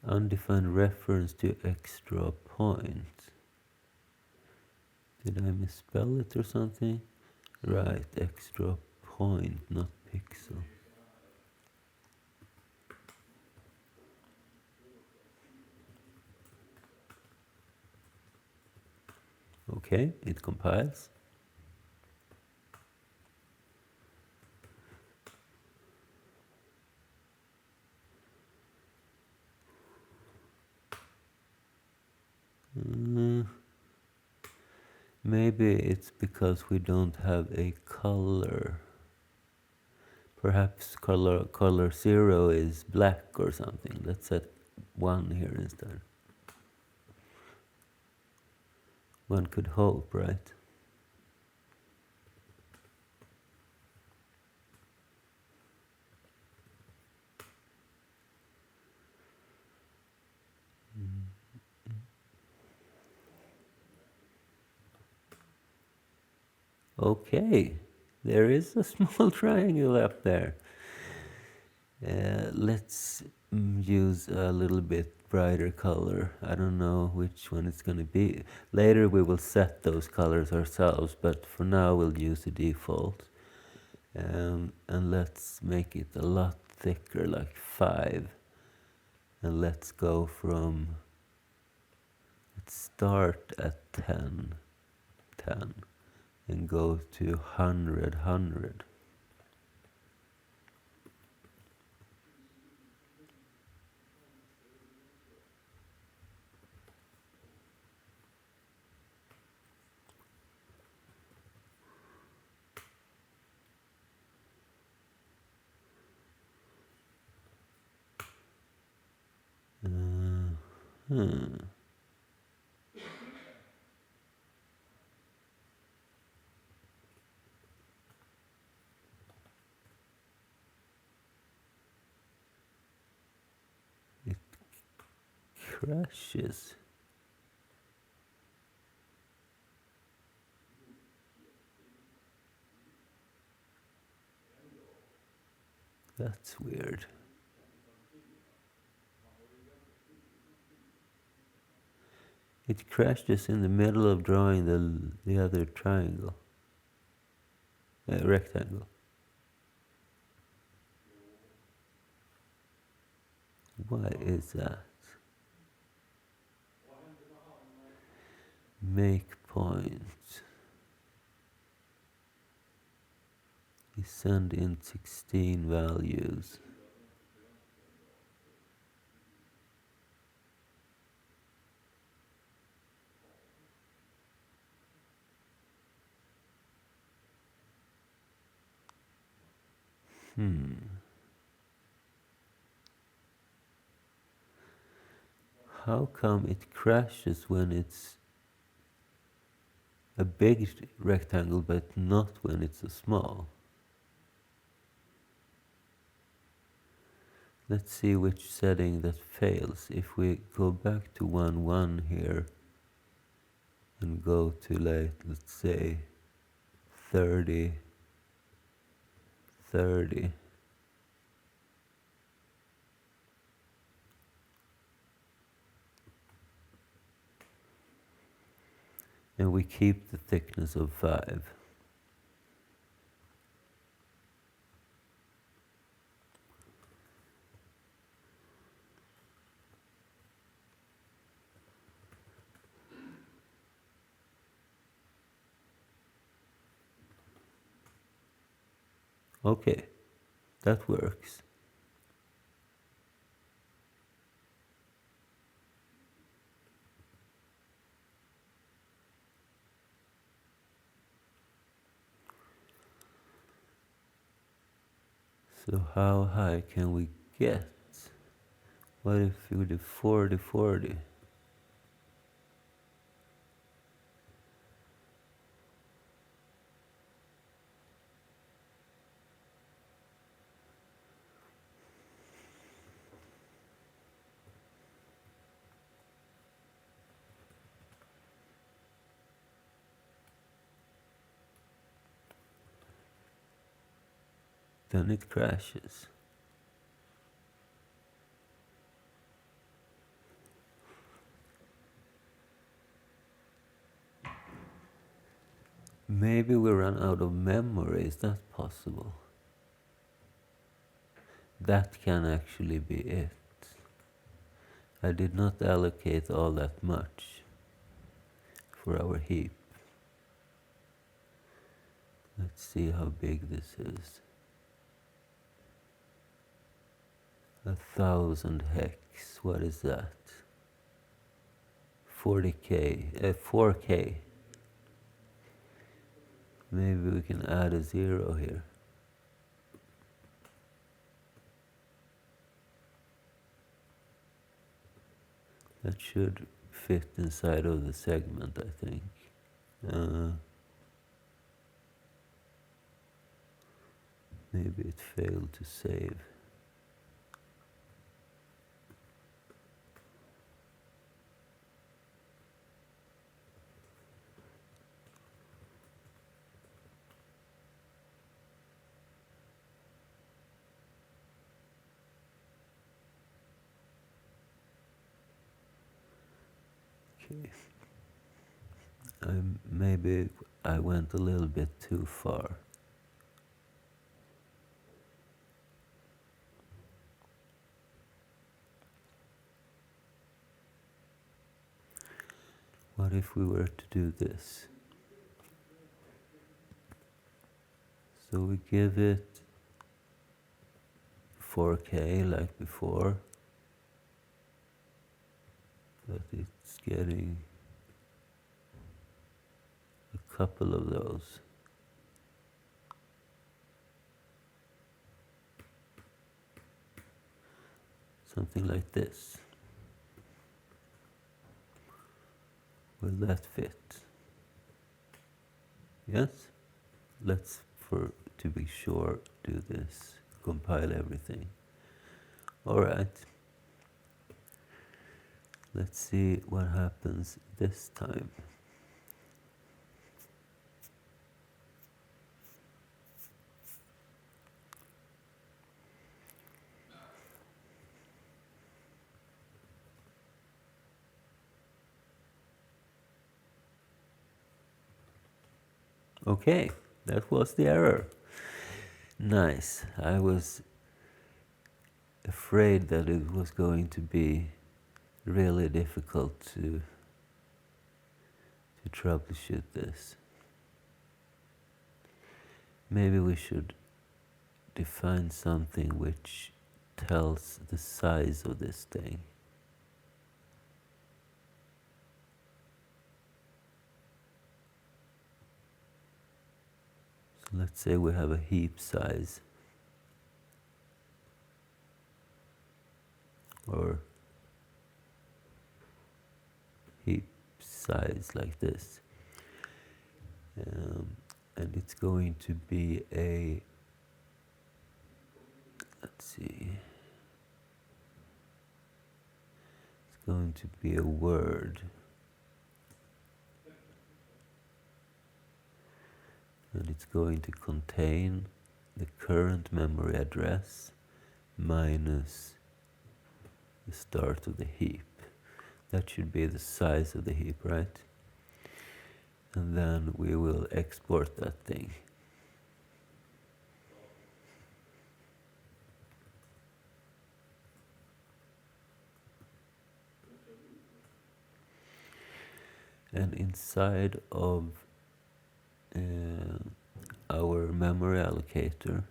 Undefined reference to extra point. Did I misspell it or something? Right, extra point, not pixel. Okay, it compiles. Maybe it's because we don't have a color. Perhaps color 0 is black or something. Let's set 1 here instead. One could hope, right? Okay, there is a small triangle up there. Let's use a little bit brighter color. I don't know which one it's going to be. Later we will set those colors ourselves, but for now we'll use the default. And let's make it a lot thicker, like 5. And let's start at 10, 10, and go to 100, 100. It crashes. That's weird. It crashes in the middle of drawing the other triangle, rectangle. Why is that? Make point. We send in 16 values. How come it crashes when it's a big rectangle but not when it's a small? Let's see which setting that fails. If we go back to 1, 1 here and go to, like, let's say 30, 30. And we keep the thickness of 5. Okay, that works. So how high can we get? What if we do 40, 40? Then it crashes. Maybe we run out of memory. Is that possible? That can actually be it. I did not allocate all that much for our heap. Let's see how big this is. 1,000 hex. What is that? 40k, 4k. Maybe we can add a 0 here. That should fit inside of the segment, I think. Maybe it failed to save. Okay. Maybe I went a little bit too far. What if we were to do this? So we give it 4K like before, but it's getting a couple of those. Something like this. Will that fit? Yes? Let's, to be sure, do this. Compile everything. Alright. Let's see what happens this time. Okay, that was the error. Nice. I was afraid that it was going to be really difficult to troubleshoot this. Maybe we should define something which tells the size of this thing. So let's say we have a heap size, or heap size like this, and it's going to be a, let's see, it's going to be a word, and it's going to contain the current memory address minus the start of the heap. That should be the size of the heap, right? And then we will export that thing. And inside of our memory allocator,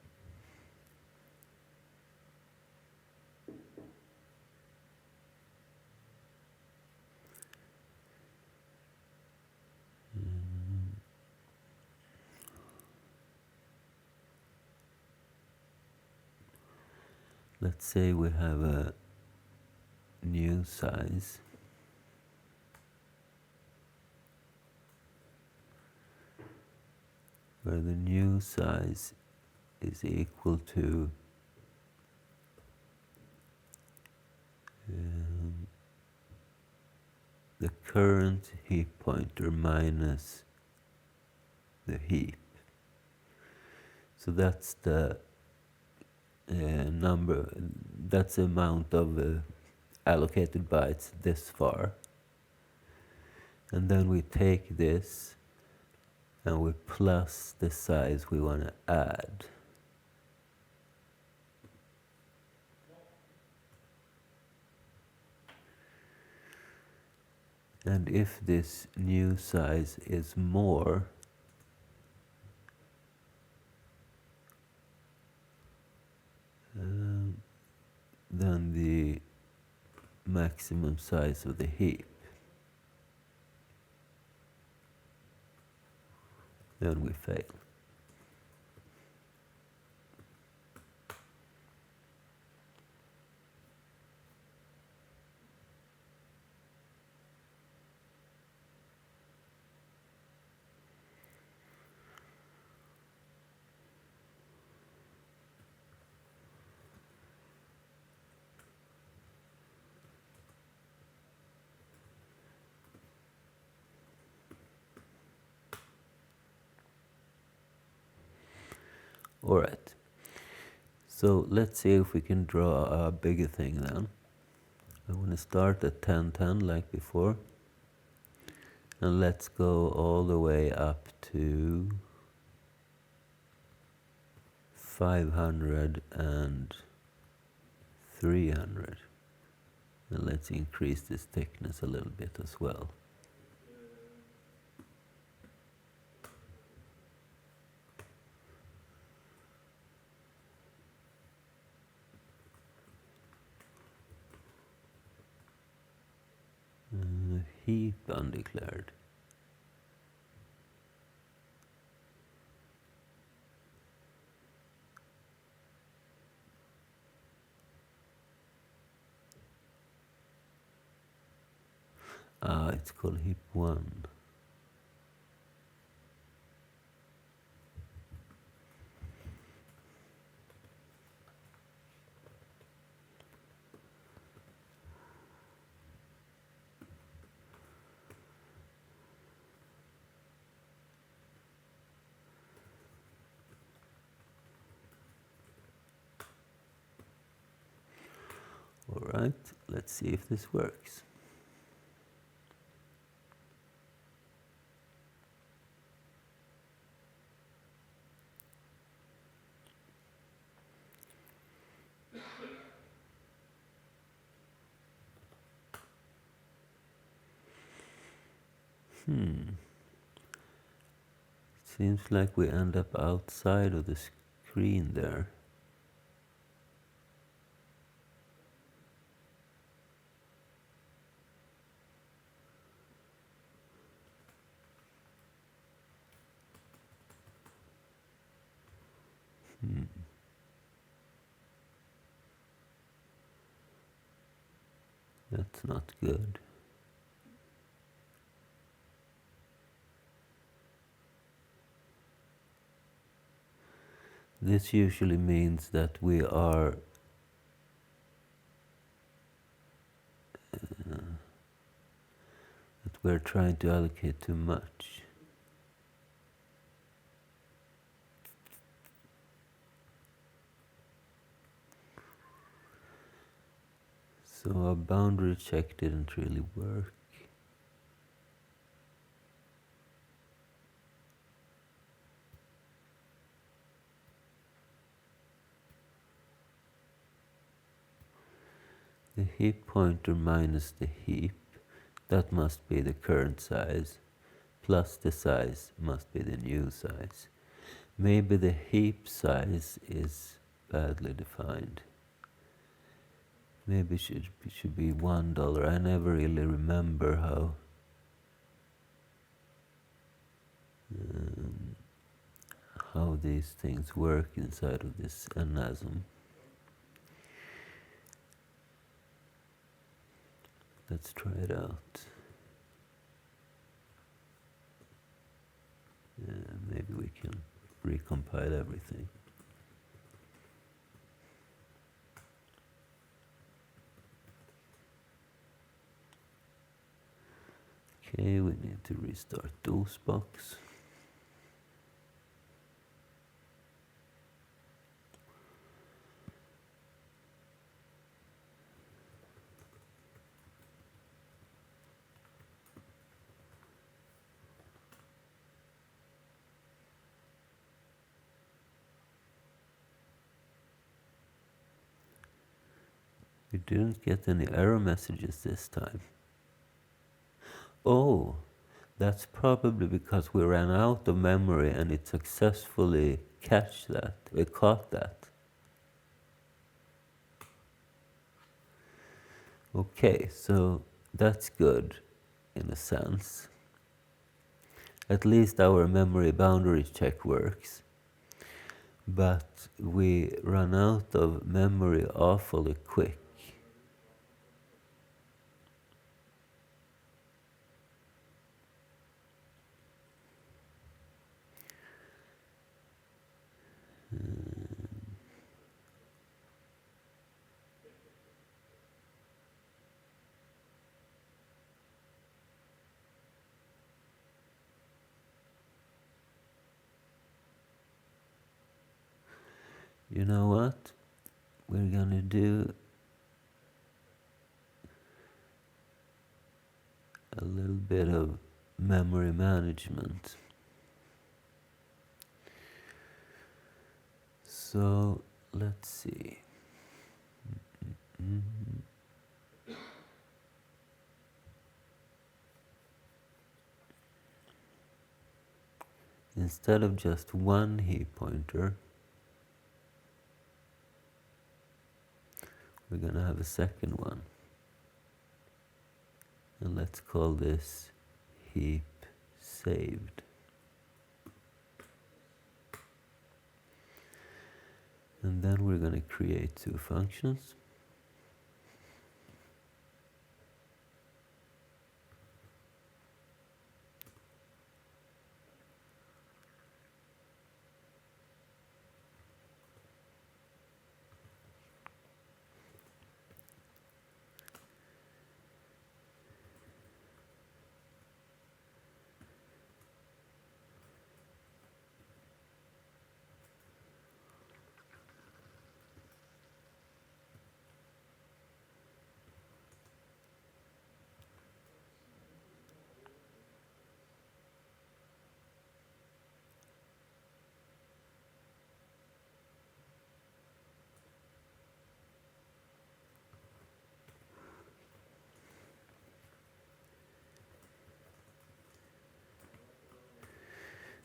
let's say we have a new size. Where the new size is equal to the current heap pointer minus the heap. So that's the number, that's the amount of allocated bytes this far. And then we take this and we plus the size we want to add. And if this new size is more than the maximum size of the heap, then we fail. Alright, so let's see if we can draw a bigger thing then. I want to start at 1010 like before, and let's go all the way up to 500 and 300. And let's increase this thickness a little bit as well. heap undeclared. It's called heap 1. Alright, let's see if this works. Seems like we end up outside of the screen there. That's not good. This usually means that we are we're trying to allocate too much. So our boundary check didn't really work. The heap pointer minus the heap, that must be the current size, plus the size must be the new size. Maybe the heap size is badly defined. Maybe it should be $1. I never really remember how these things work inside of this NASM. Let's try it out. Maybe we can recompile everything. Okay, we need to restart DOSBox. We didn't get any error messages this time. Oh, that's probably because we ran out of memory and it successfully caught that. Okay, so that's good in a sense. At least our memory boundary check works. But we run out of memory awfully quick. You know what? We're gonna do a little bit of memory management. So let's see. Instead of just one heap pointer, we're gonna have a second one. And let's call this heap saved. And then we're going to create two functions.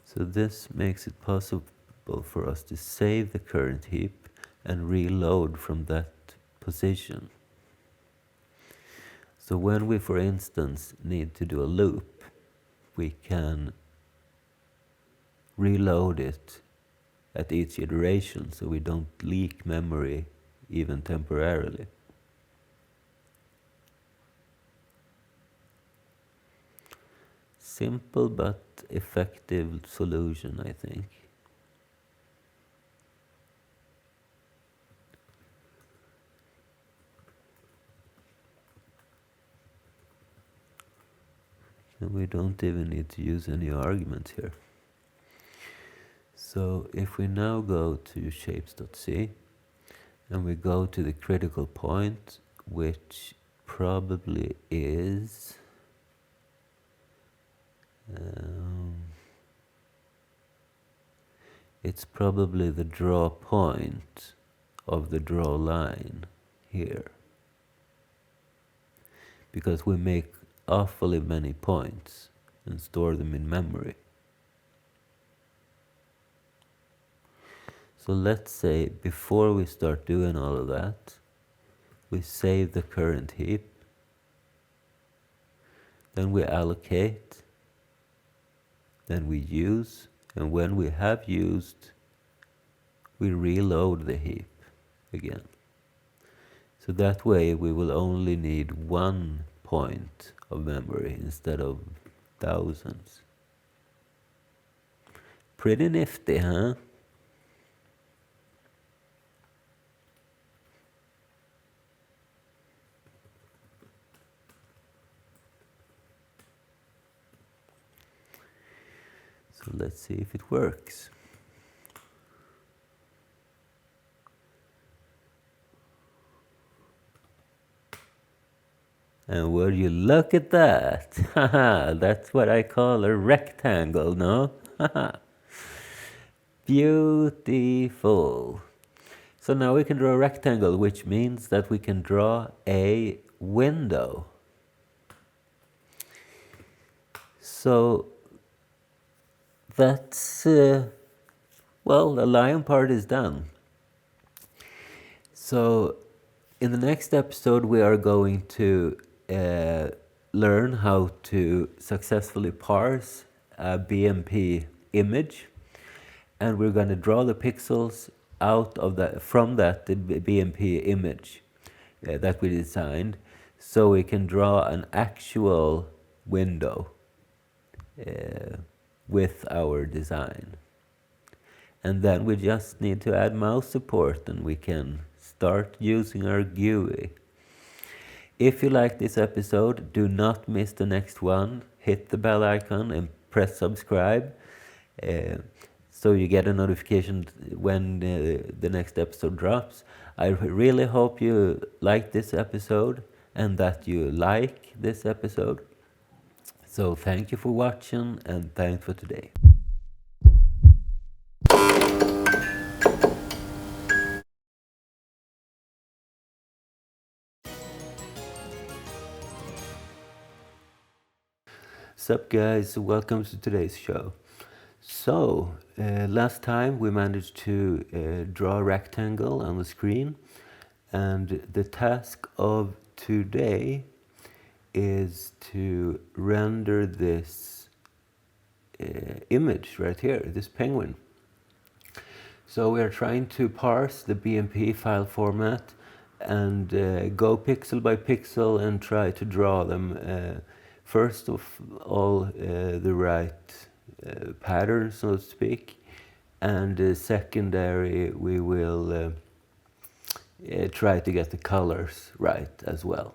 So this makes it possible for us to save the current heap and reload from that position. So when we, for instance, need to do a loop, we can reload it at each iteration so we don't leak memory even temporarily. Simple but effective solution, I think. And we don't even need to use any arguments here. So if we now go to shapes.c and we go to the critical point, which probably is it's probably the draw point of the draw line here, because we make awfully many points and store them in memory. So let's say before we start doing all of that, we save the current heap, then we allocate, then we use, and when we have used, we reload the heap again. So that way we will only need 1 point of memory instead of thousands. Pretty nifty, huh? So let's see if it works. And would you look at that? Haha, that's what I call a rectangle, no? Beautiful. So now we can draw a rectangle, which means that we can draw a window. So that's, well, the lion part is done. So in the next episode, we are going to learn how to successfully parse a BMP image, and we're going to draw the pixels out of from that BMP image that we designed, so we can draw an actual window with our design. And then we just need to add mouse support and we can start using our GUI. If you like this episode, do not miss the next one. Hit the bell icon and press subscribe so you get a notification when the next episode drops. I really hope you like this episode and that you like this episode. So thank you for watching and thanks for today. Sup guys, welcome to today's show. So last time we managed to draw a rectangle on the screen, and the task of today is to render this image right here, this penguin. So we are trying to parse the BMP file format and go pixel by pixel and try to draw them first of all the right pattern, so to speak, and secondary we will try to get the colors right as well.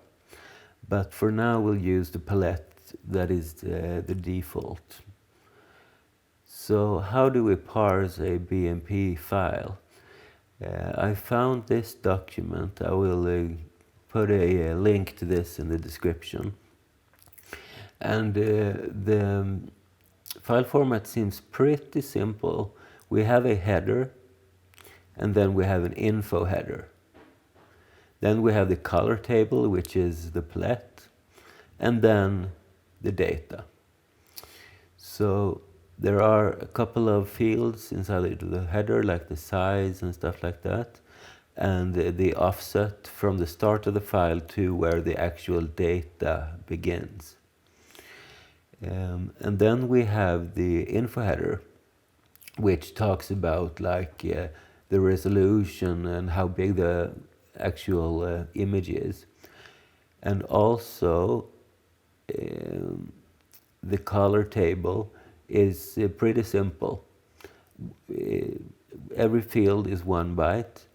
But for now we'll use the palette that is the default. So how do we parse a BMP file? I found this document. I will put a link to this in the description. And the file format seems pretty simple. We have a header, and then we have an info header. Then we have the color table, which is the palette, and then the data. So there are a couple of fields inside the header, like the size and stuff like that, and the offset from the start of the file to where the actual data begins. And then we have the info header, which talks about like the resolution and how big the actual image is. And also the color table is pretty simple. Every field is 1 byte.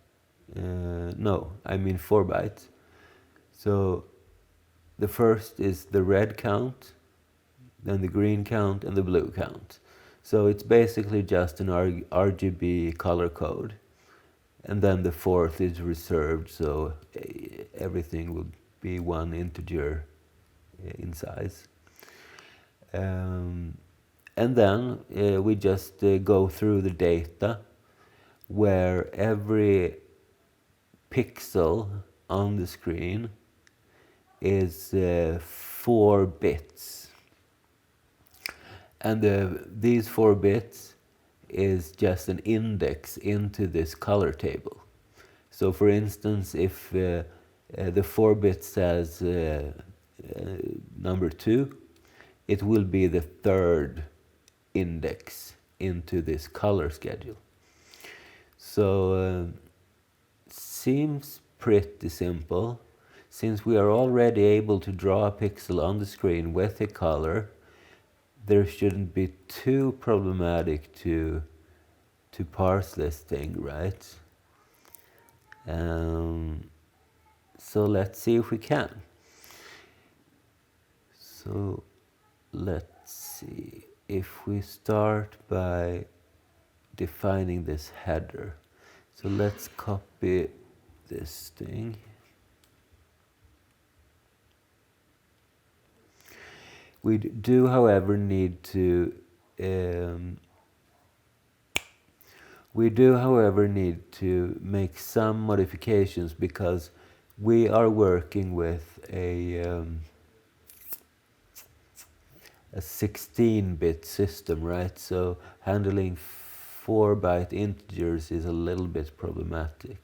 No, I mean 4 bytes. So the first is the red count, then the green count, and the blue count. So it's basically just an RGB color code. And then the fourth is reserved, so everything will be 1 integer in size. And then we just go through the data where every pixel on the screen is 4 bits. And these 4 bits is just an index into this color table. So for instance, if the 4-bit says number 2, it will be the 3rd index into this color schedule. So seems pretty simple. Since we are already able to draw a pixel on the screen with a color, there shouldn't be too problematic to parse this thing, right? So let's see if we can. So let's see if we start by defining this header. So let's copy this thing. We do, however, need to make some modifications because we are working with a 16-bit system, right? So handling 4-byte integers is a little bit problematic.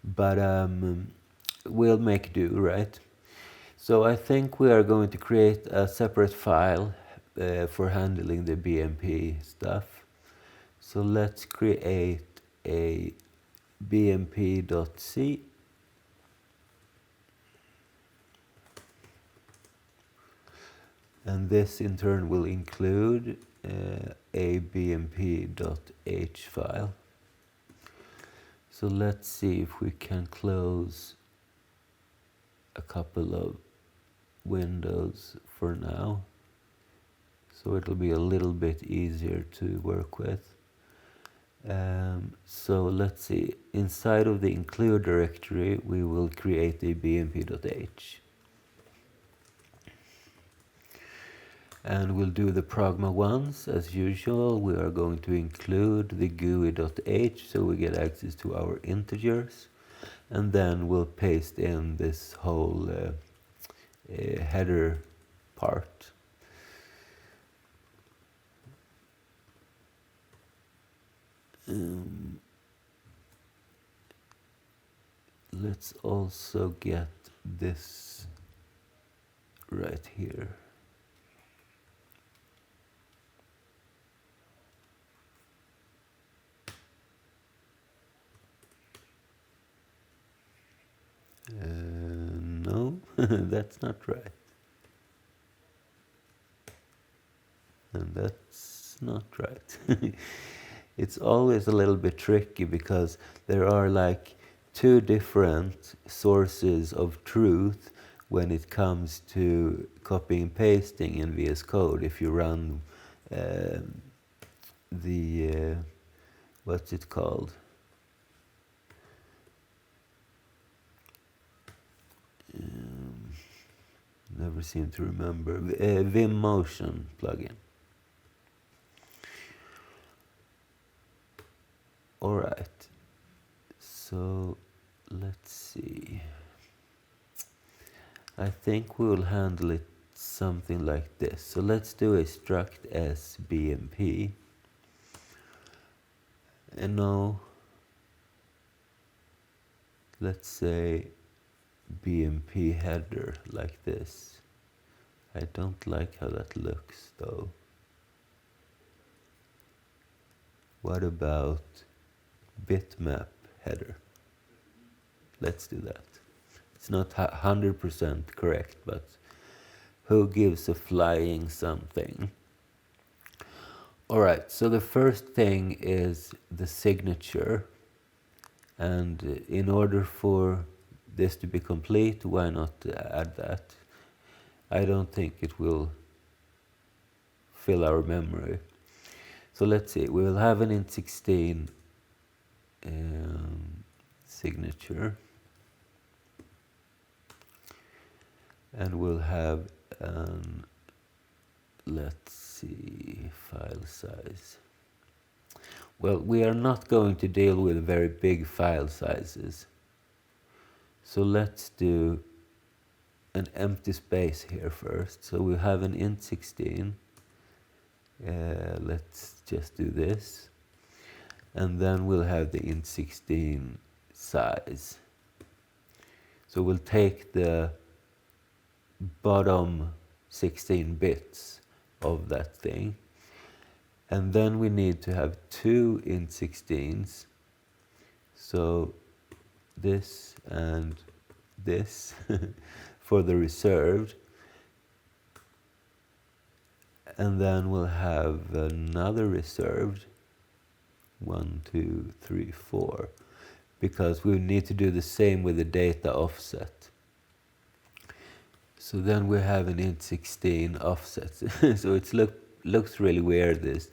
But we'll make do, right? So I think we are going to create a separate file for handling the BMP stuff. So let's create a bmp.c. And this in turn will include a bmp.h file. So let's see if we can close a couple of windows for now. So it'll be a little bit easier to work with. So let's see, inside of the include directory, we will create a bmp.h. And we'll do the pragma once, as usual. We are going to include the GUI.h so we get access to our integers. And then we'll paste in this whole header part. let's also get this right here. No, that's not right. And that's not right. It's always a little bit tricky because there are like two different sources of truth when it comes to copying and pasting in VS Code. If you run the what's it called? Never seem to remember. Vim Motion plugin. All right. So let's see. I think we'll handle it something like this. So let's do a struct as BMP. And now let's say BMP header like this. I don't like how that looks though. What about bitmap header? Let's do that. It's not 100% correct, but who gives a flying something? Alright, so the first thing is the signature. And in order for this to be complete, why not add that? I don't think it will fill our memory. So let's see, we will have an int16 signature. And we'll have an, let's see, file size. Well, we are not going to deal with very big file sizes. So let's do an empty space here first. So we have an int16. Let's just do this. And then we'll have the int16 size. So we'll take the bottom 16 bits of that thing. And then we need to have two int16s. So this and this for the reserved. And then we'll have another reserved. 1, 2, 3, 4. Because we need to do the same with the data offset. So then we have an int16 offset. So it looks really weird, this.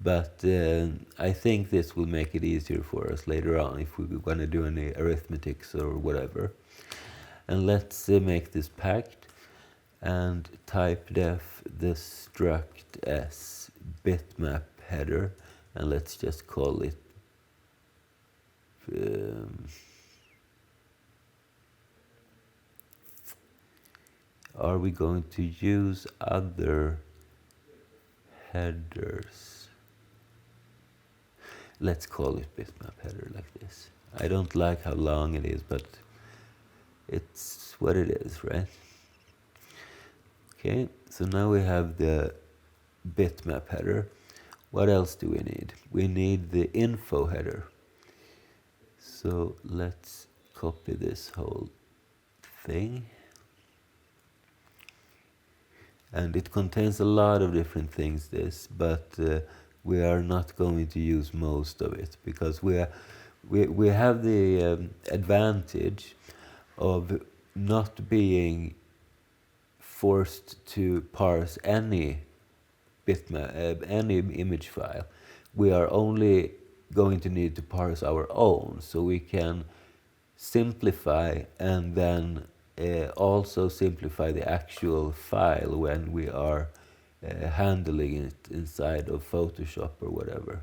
But I think this will make it easier for us later on if we're going to do any arithmetics or whatever. And let's make this packed and type def the struct as bitmap header. And let's just call it are we going to use other headers? Let's call it bitmap header like this. I don't like how long it is, but it's what it is, right? Okay, so now we have the bitmap header. What else do we need? We need the info header. So let's copy this whole thing. And it contains a lot of different things, this, but we are not going to use most of it because we have the advantage of not being forced to parse any bitmap, any image file. We are only going to need to parse our own, so we can simplify and then also simplify the actual file when we are handling it inside of Photoshop or whatever.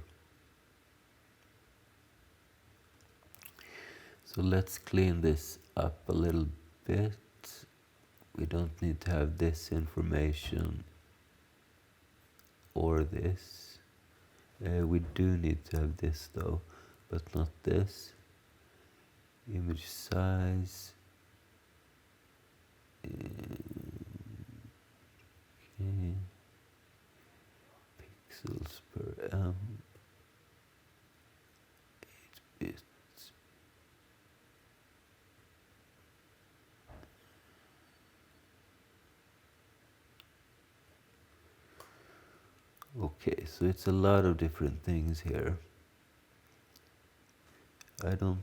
So let's clean this up a little bit. We don't need to have this information or this. We do need to have this though, but not this. image size, okay, pixels per 8 bits. Okay, so it's a lot of different things here. I don't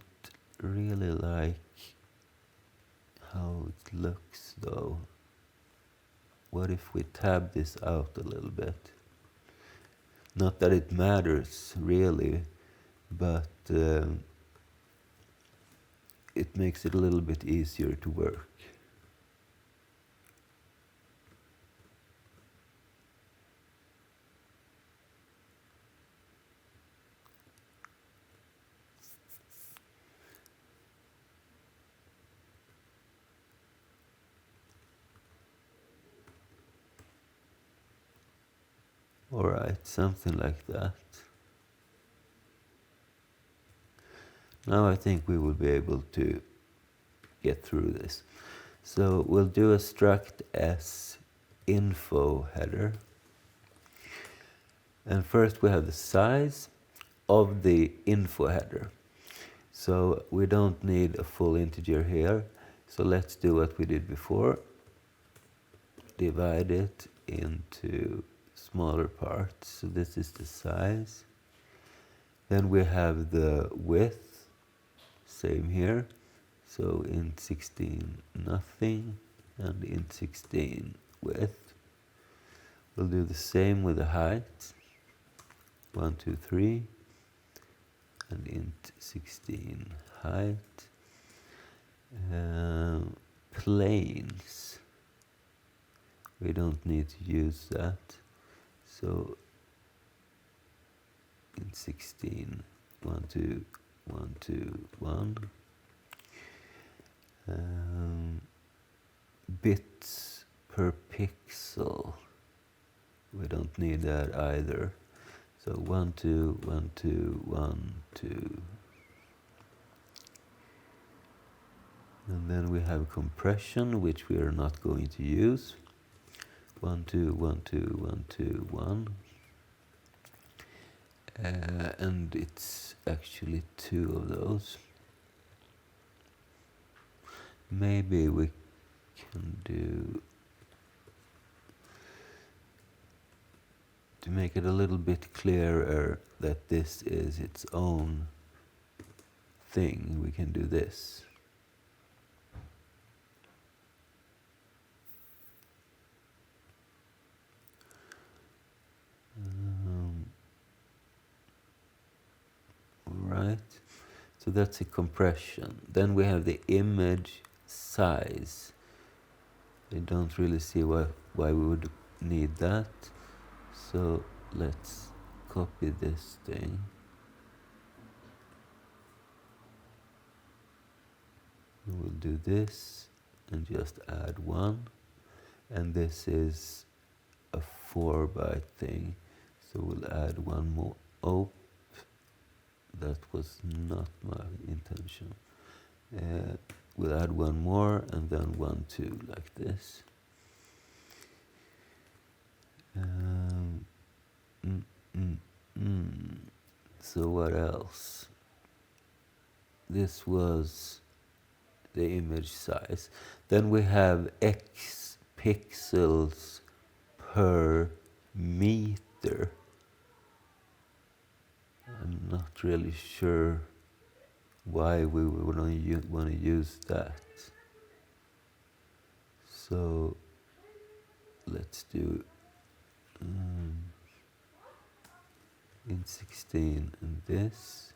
really like how it looks though. What if we tab this out a little bit? Not that it matters really, but it makes it a little bit easier to work. Alright, something like that. Now I think we will be able to get through this. So we'll do a struct s info header. And first we have the size of the info header. So we don't need a full integer here. So let's do what we did before. Divide it into smaller parts. So this is the size. Then we have the width, same here. So int 16 nothing and int 16 width. We'll do the same with the height. 1, 2, 3 and int 16 height. Planes, we don't need to use that. So int 16 1, 2, 1, 2, 1. Bits per pixel, we don't need that either. So 1, 2, 1, 2, 1, 2. And then we have compression, which we are not going to use. 1, 2, 1, 2, 1, 2, 1. And it's actually 2 of those. Maybe we can do, to make it a little bit clearer that this is its own thing, we can do this. Right, so that's a compression. Then we have the image size. I don't really see why we would need that. So let's copy this thing. We'll do this and just add 1. And this is a 4-byte thing. So we'll add 1 more. Oh, that was not my intention. We'll add 1 more and then 1, 2 like this. So what else? This was the image size. Then we have x pixels per meter. I'm not really sure why we would want to use that. So let's do int 16 and this.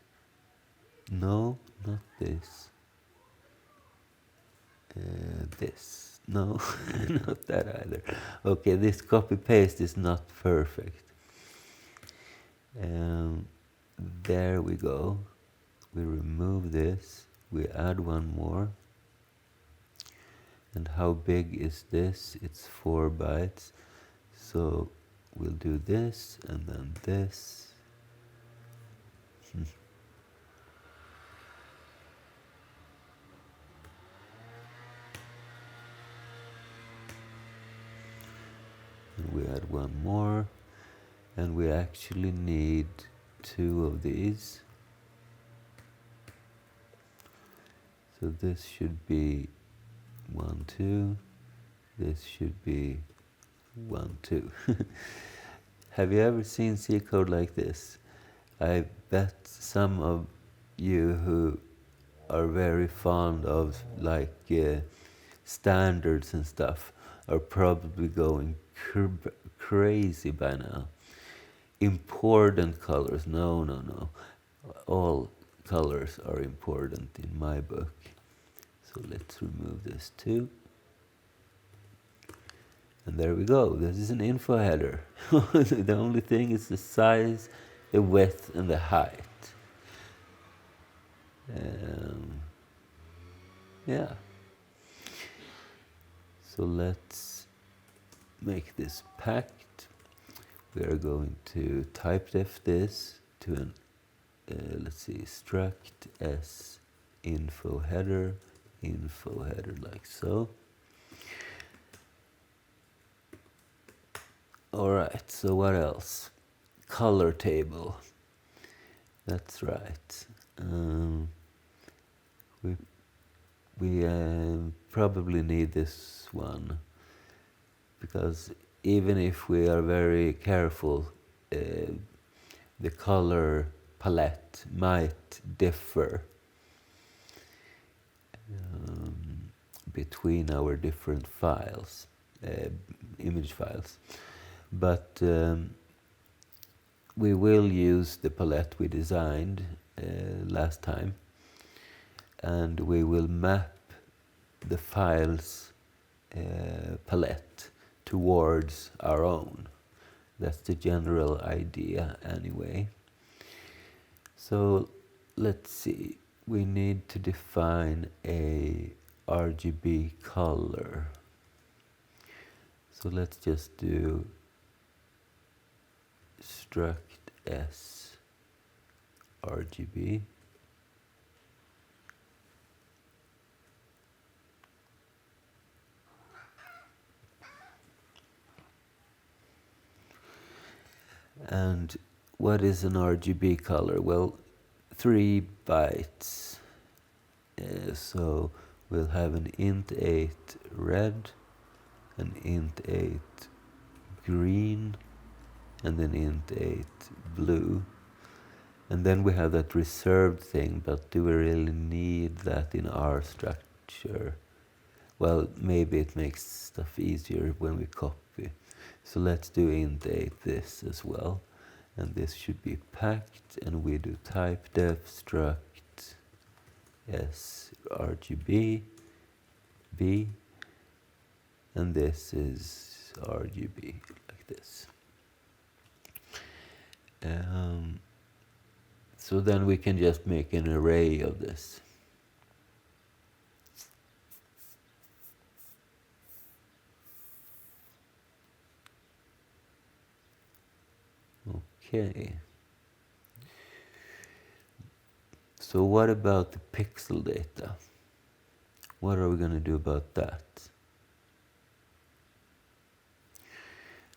No, not this. This. No, not that either. Okay, this copy paste is not perfect. There we go. We remove this. We add 1 more. And how big is this? It's 4 bytes. So we'll do this and then this. and we add one more, and we actually need 2 of these. So this should be 1, 2. This should be 1, 2. Have you ever seen C code like this? I bet some of you who are very fond of like standards and stuff are probably going crazy by now. Important colors, no. All colors are important in my book. So let's remove this too. And there we go. This is an info header. The only thing is the size, the width, and the height. Yeah. So let's make this packed. We are going to typedef this to an, let's see, struct s info header like so. Alright, so what else? Color table. That's right. We probably need this one, because even if we are very careful, the color palette might differ between our different files, image files. But we will use the palette we designed last time, and we will map the files palette towards our own. That's the general idea anyway. So let's see, we need to define a RGB color. So let's just do struct s RGB. And what is an RGB color? Well, 3 bytes. So we'll have an int8 red, an int8 green, and an int8 blue. And then we have that reserved thing, but do we really need that in our structure? Well, maybe it makes stuff easier when we copy. So let's do int8 this as well. And this should be packed, and we do typedef struct s RGB b, and this is RGB like this. So then we can just make an array of this. Okay. So what about the pixel data? What are we going to do about that?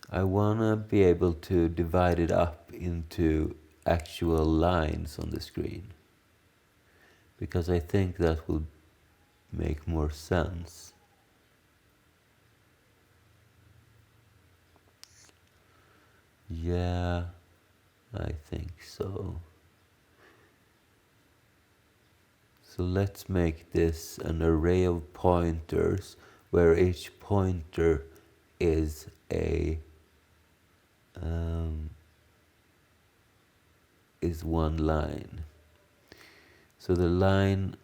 I want to be able to divide it up into actual lines on the screen, because I think that will make more sense. Yeah, I think so. So let's make this an array of pointers where each pointer is one line. So the line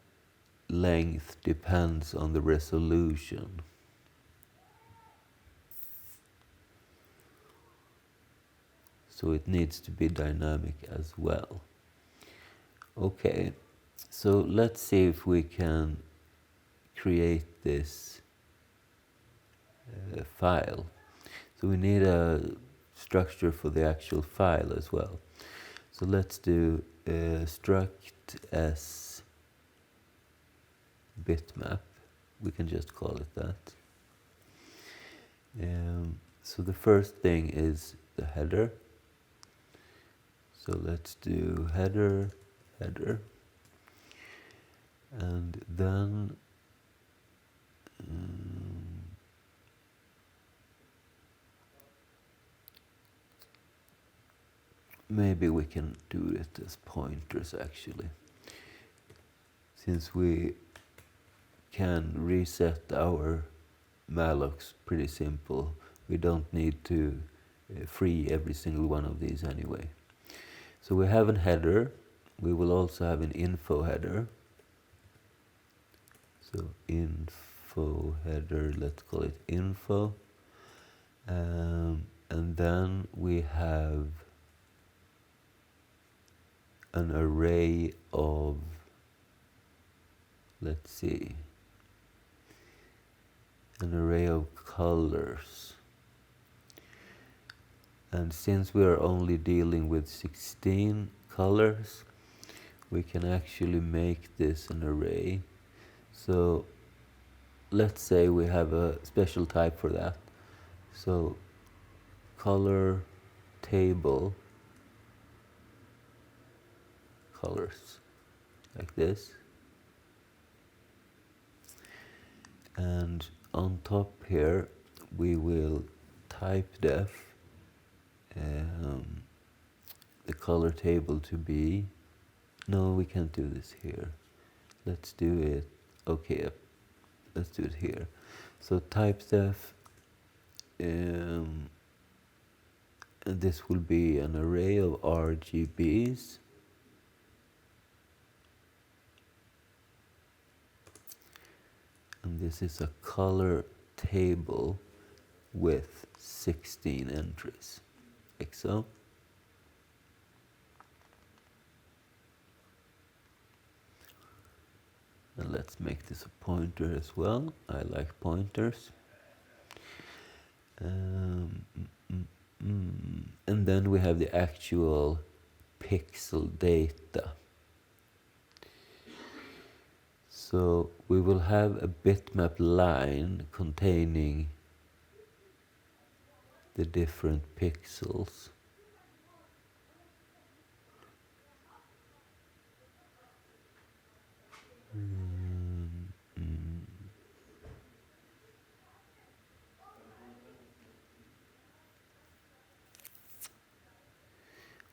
length depends on the resolution. So it needs to be dynamic as well. Okay, so let's see if we can create this file. So we need a structure for the actual file as well. So let's do struct s bitmap. We can just call it that. So the first thing is the header. So let's do header, header. And then maybe we can do it as pointers actually. Since we can reset our mallocs pretty simple, we don't need to free every single one of these anyway. So we have a header, we will also have an info header. So info header, let's call it info. And then we have an array of, let's see, an array of colors. And since we are only dealing with 16 colors, we can actually make this an array. So let's say we have a special type for that. So color table colors, like this. And on top here, we will type def the color table to be, no, we can't do this here. Let's do it, okay, let's do it here. So type def, and this will be an array of RGBs. And this is a color table with 16 entries, like so. And let's make this a pointer as well. I like pointers. And then we have the actual pixel data. So we will have a bitmap line containing the different pixels.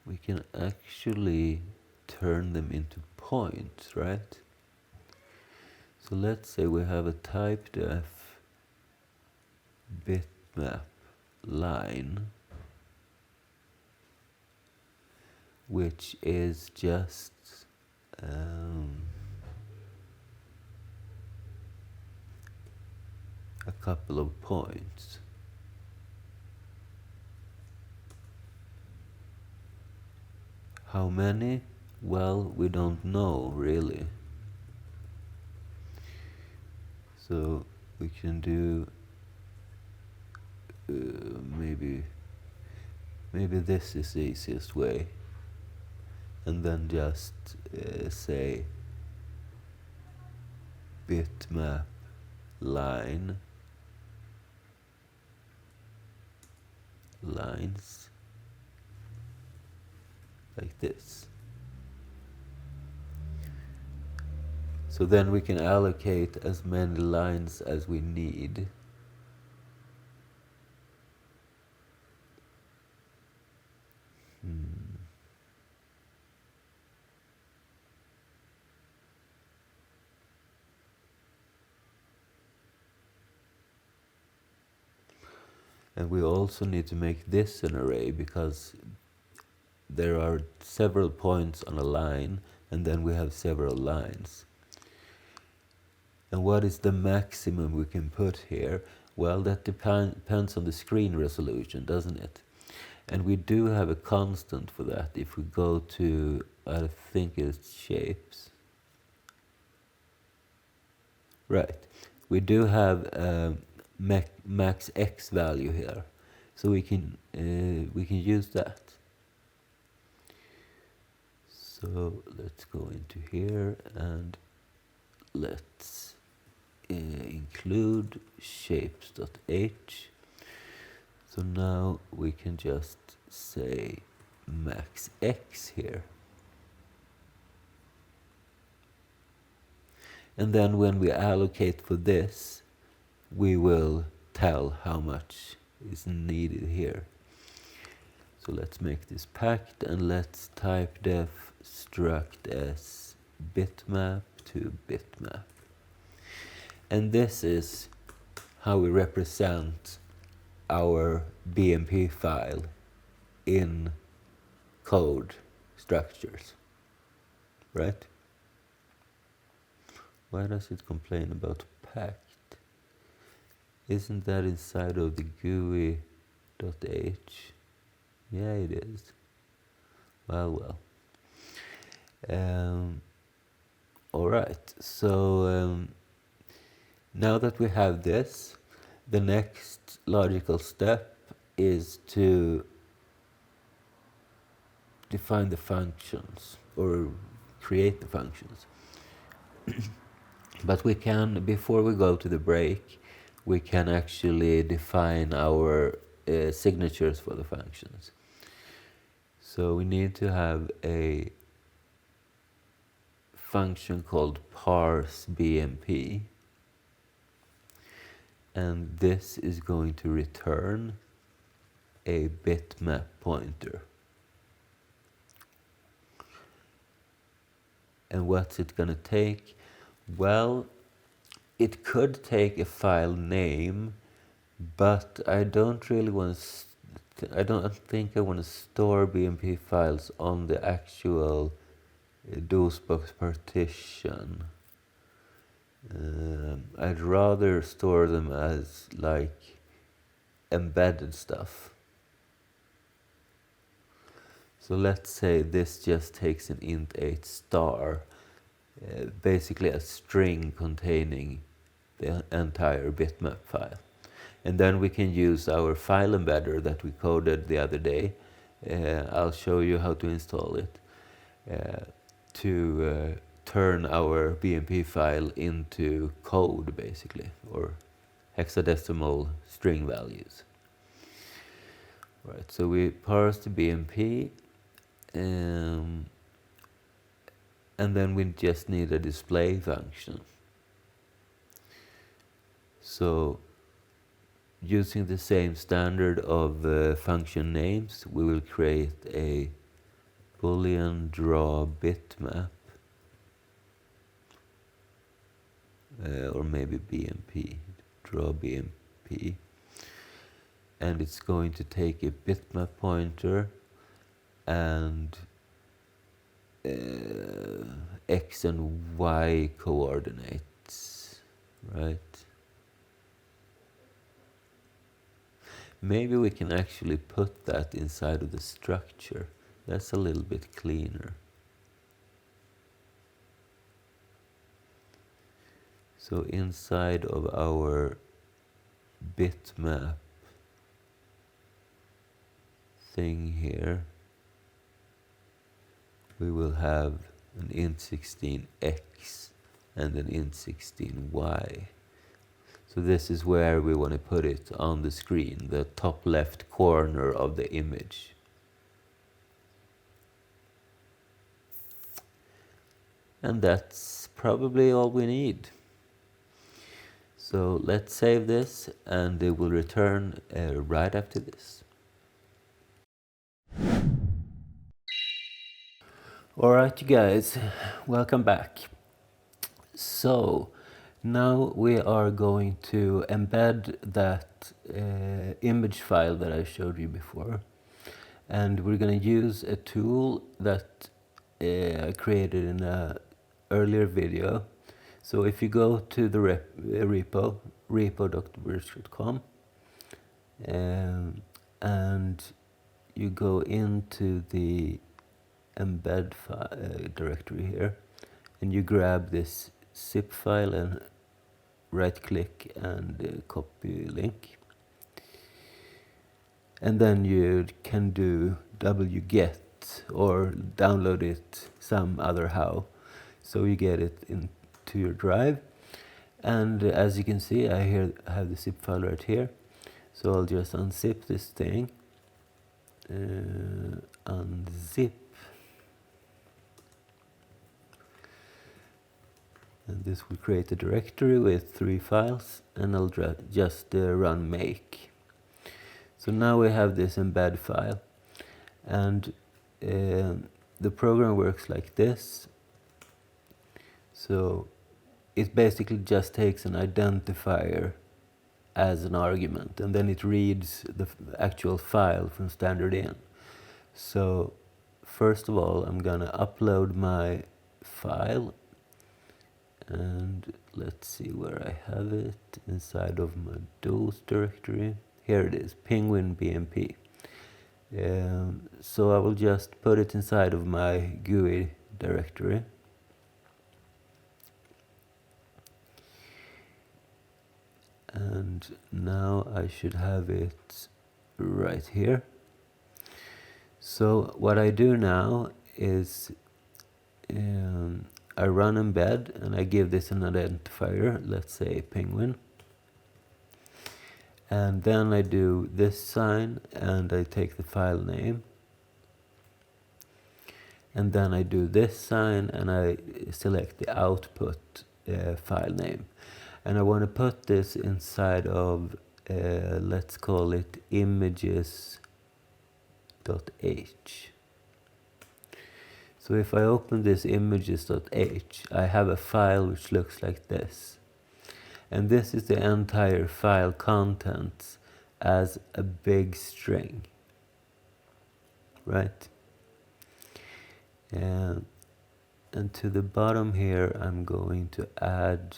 We can actually turn them into points, right? So let's say we have a type def bitmap line, which is just a couple of points. How many? Well, we don't know really. So we can do maybe this is the easiest way, and then just say bitmap line lines like this. So then we can allocate as many lines as we need. And we also need to make this an array because there are several points on a line and then we have several lines. And what is the maximum we can put here? Well, that depends on the screen resolution, doesn't it? And we do have a constant for that. If we go to, I think it's shapes. Right. We do have a max X value here. So we can use that. So let's go into here and let's include shapes.h. So So now we can just say max x here. And then when we allocate for this, we will tell how much is needed here. So let's make this packed and let's type def struct as bitmap to bitmap. And this is how we represent our BMP file in code structures, right? Why does it complain about packed? Isn't that inside of the GUI.h? Yeah, it is. Well. Alright, so now that we have this, the next logical step is to define the functions or create the functions. But we can, before we go to the break, we can actually define our signatures for the functions. So we need to have a function called Parse BMP, and this is going to return a bitmap pointer. And what's it going to take? Well, it could take a file name, but I don't really want to, I don't think I want to store BMP files on the actual DOSBox partition. I'd rather store them as like embedded stuff. So let's say this just takes an int 8 star, basically a string containing the entire bitmap file. And then we can use our file embedder that we coded the other day. I'll show you how to install it to turn our BMP file into code, basically, or hexadecimal string values. Right, so we parse the BMP, and then we just need a display function. So using the same standard of function names, we will create a boolean draw bitmap, or maybe BMP, draw BMP, and it's going to take a bitmap pointer and x and y coordinates, right? Maybe we can actually put that inside of the structure. That's a little bit cleaner. So inside of our bitmap thing here, we will have an int16x and an int16y. So this is where we want to put it on the screen, the top left corner of the image. And that's probably all we need. So let's save this, and it will return right after this. Alright, you guys, welcome back. So now we are going to embed that image file that I showed you before, and we're going to use a tool that I created in an earlier video. So if you go to the repo, repo.virtualized.com, and you go into the embed directory here, and you grab this zip file and right click and copy link, and then you can do wget or download it some other how, so you get it into your drive. And as you can see, I have the zip file right here. So I'll just unzip this thing, unzip, and this will create a directory with 3 files, and I'll just run make. So now we have this embed file, and the program works like this. So it basically just takes an identifier as an argument, and then it reads the actual file from standard in. So first of all, I'm gonna upload my file, and let's see where I have it, inside of my tools directory. Here it is, Penguin BMP. So I will just put it inside of my GUI directory. And now I should have it right here. So what I do now is I run embed, and I give this an identifier, let's say penguin. And then I do this sign, and I take the file name. And then I do this sign, and I select the output file name. And I want to put this inside of, let's call it images.h. So if I open this images.h, I have a file which looks like this. And this is the entire file contents as a big string, right? And to the bottom here, I'm going to add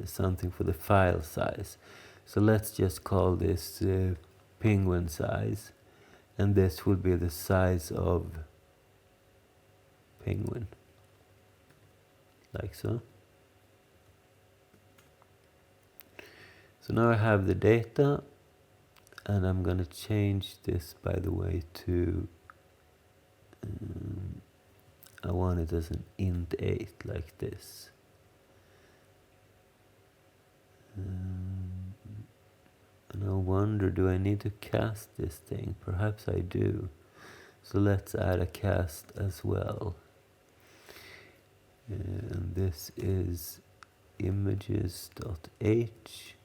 something for the file size. So let's just call this penguin size, and this will be the size of penguin, like so. So now I have the data, and I'm going to change this, by the way, to I want it as an int 8, like this. And I wonder, do I need to cast this thing? Perhaps I do. So let's add a cast as well. And this is images.h.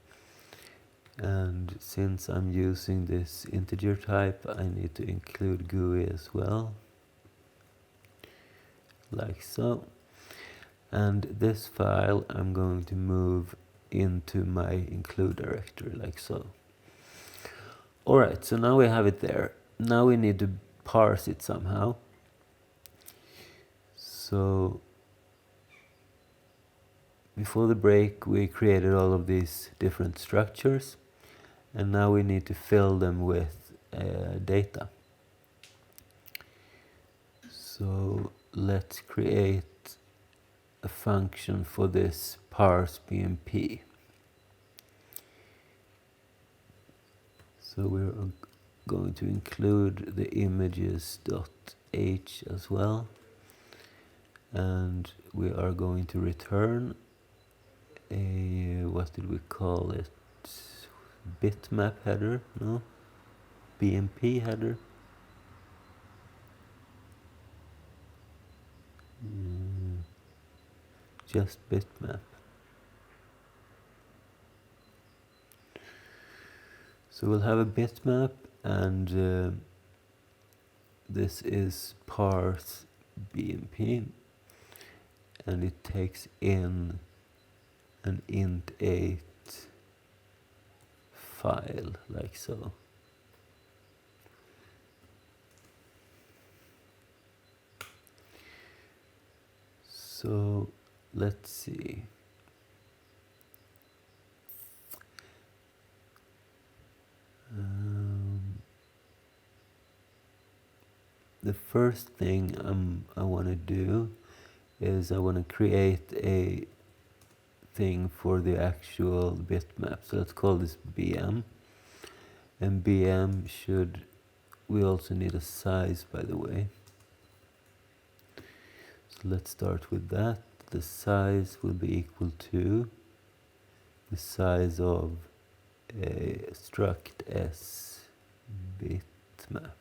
And since I'm using this integer type, I need to include GUI as well, like so. And this file I'm going to move into my include directory, like so. Alright, so now we have it there. Now we need to parse it somehow. So before the break, we created all of these different structures, and now we need to fill them with data. So let's create a function for this Parse BMP. So we're going to include the images.h as well, and we are going to return a, what did we call it, bitmap header? No, BMP header. Just bitmap. So we'll have a bitmap, and this is Parse BMP, and it takes in an int 8 file, like so. So let's see. The first thing I want to do is I want to create a thing for the actual bitmap. So let's call this BM. And BM should, we also need a size, by the way. So let's start with that. The size will be equal to the size of a struct s bitmap.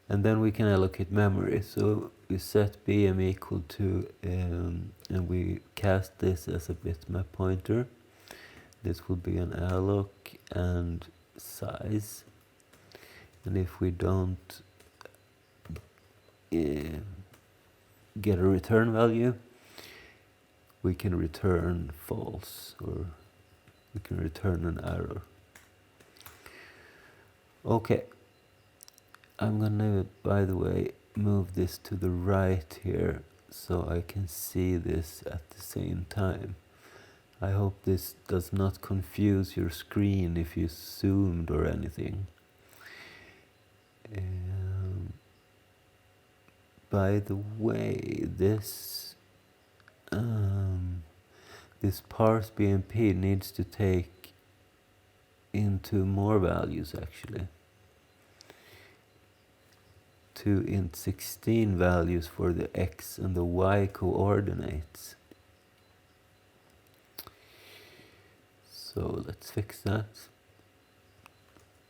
And then we can allocate memory. So we set bm equal to, and we cast this as a bitmap pointer. This will be an alloc and size. And if we don't get a return value, we can return false, or we can return an error. Okay. I'm gonna, by the way, move this to the right here so I can see this at the same time. I hope this does not confuse your screen if you zoomed or anything. By the way, this parse BMP needs to take into more values actually. 2 int 16 values for the x and the y coordinates. So let's fix that.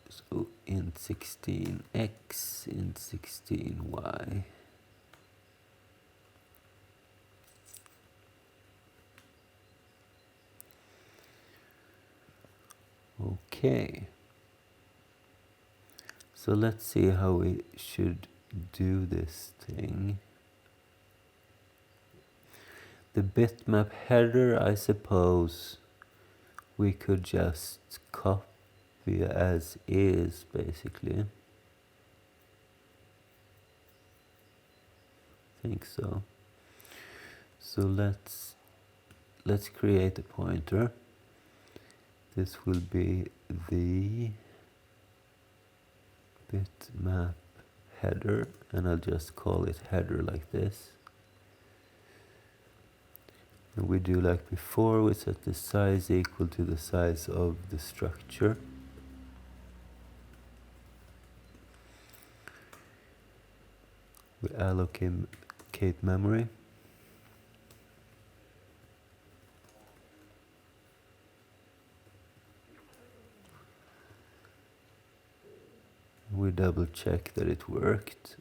So int 16x, int 16y. Okay. So let's see how we should do this thing. The bitmap header, I suppose we could just copy as is, basically. I think so. So let's create a pointer. This will be the bitmap header, and I'll just call it header like this. And we do like before, we set the size equal to the size of the structure. We allocate memory. We double check that it worked.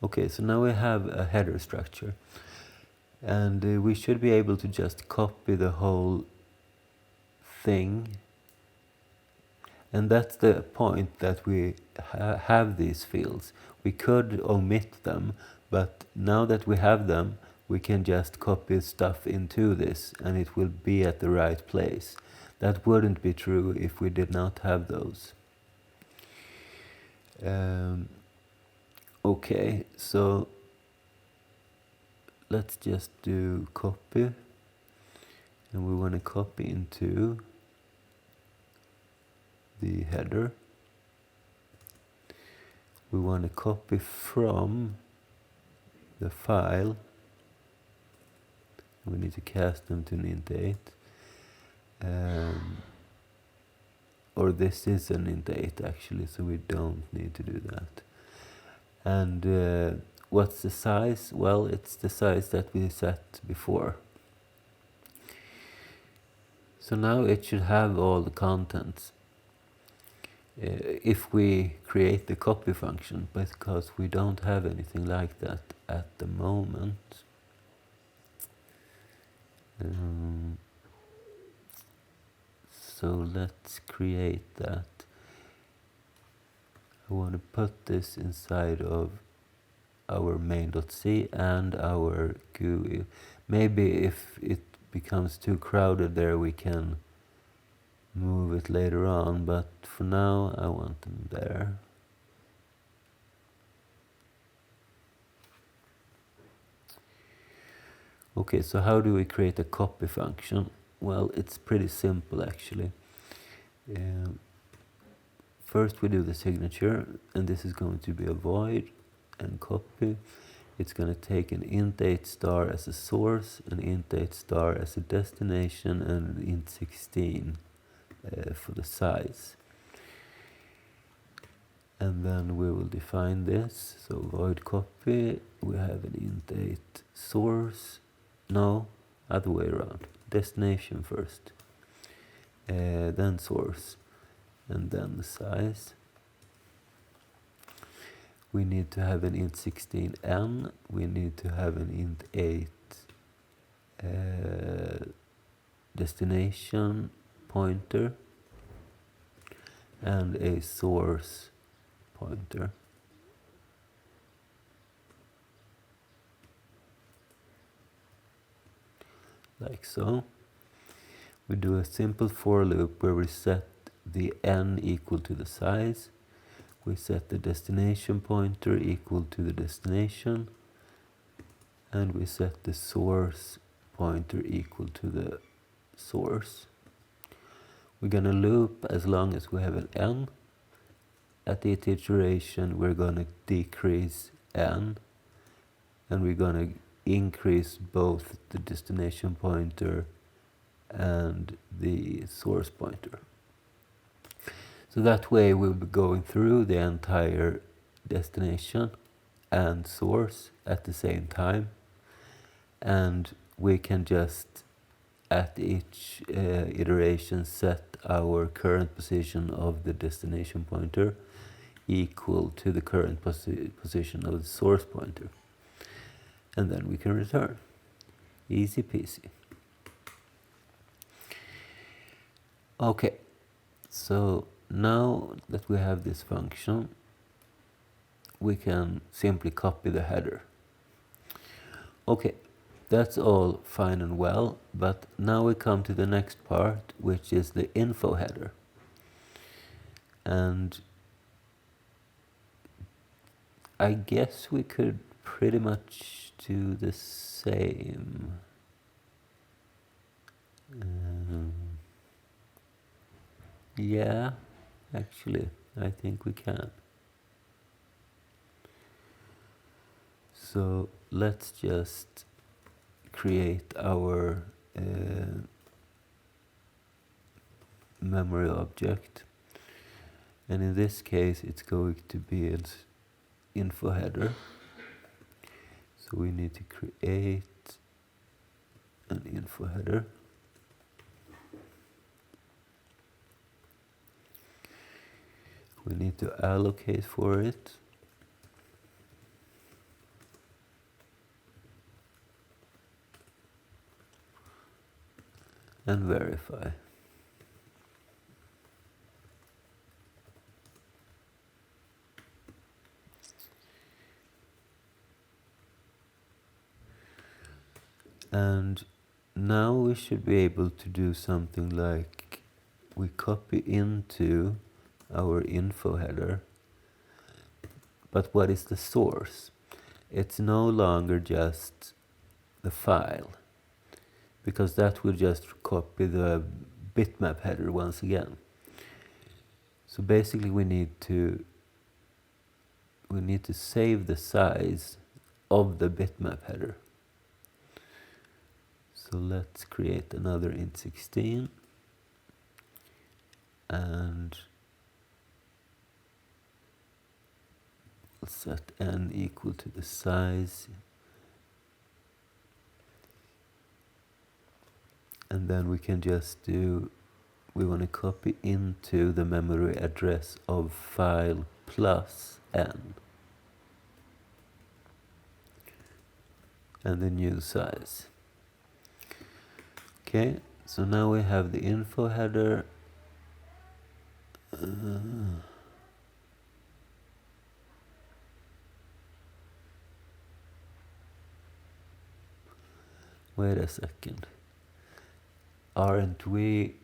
Okay, so now we have a header structure, and we should be able to just copy the whole thing. And that's the point, that we have these fields. We could omit them, but now that we have them, we can just copy stuff into this and it will be at the right place. That wouldn't be true if we did not have those. Okay, so let's just do copy, and we want to copy into the header. We want to copy from the file. We need to cast them to an int 8. Or this is an int 8 actually, so we don't need to do that. And what's the size? Well, it's the size that we set before. So now it should have all the contents. If we create the copy function, because we don't have anything like that at the moment. So let's create that. I want to put this inside of our main.c and our GUI. Maybe if it becomes too crowded there, we can move it later on, but for now I want them there. Okay, so how do we create a copy function? Well, it's pretty simple actually. First we do the signature, and this is going to be a void and copy. It's going to take an int 8 star as a source, an int 8 star as a destination, and an int 16 for the size. And then we will define this. So void copy, we have an int8 source. No, other way around. Destination first. Then source. And then the size. We need to have an int16n. We need to have an int8 destination pointer and a source pointer. Like so. We do a simple for loop where we set the n equal to the size. We set the destination pointer equal to the destination. And we set the source pointer equal to the source. We're going to loop as long as we have an n. At each iteration, we're going to decrease n. And we're going to increase both the destination pointer and the source pointer. So that way we'll be going through the entire destination and source at the same time. And we can just at each iteration set our current position of the destination pointer equal to the current position of the source pointer. And then we can return. Easy peasy. Okay, so now that we have this function, we can simply copy the header. Okay, that's all fine and well, but now we come to the next part, which is the info header. And I guess we could pretty much do the same. Yeah, actually, I think we can. So let's just create our memory object. And in this case, it's going to be an info header. So we need to create an info header. We need to allocate for it. And verify. And now we should be able to do something like we copy into our info header. But what is the source? It's no longer just the file, because that will just copy the bitmap header once again. So basically we need to save the size of the bitmap header. So let's create another int16 and we'll set n equal to the size. And then we can just do, we want to copy into the memory address of file plus n. And the new size. Okay, so now we have the info header. Wait a second. Aren't we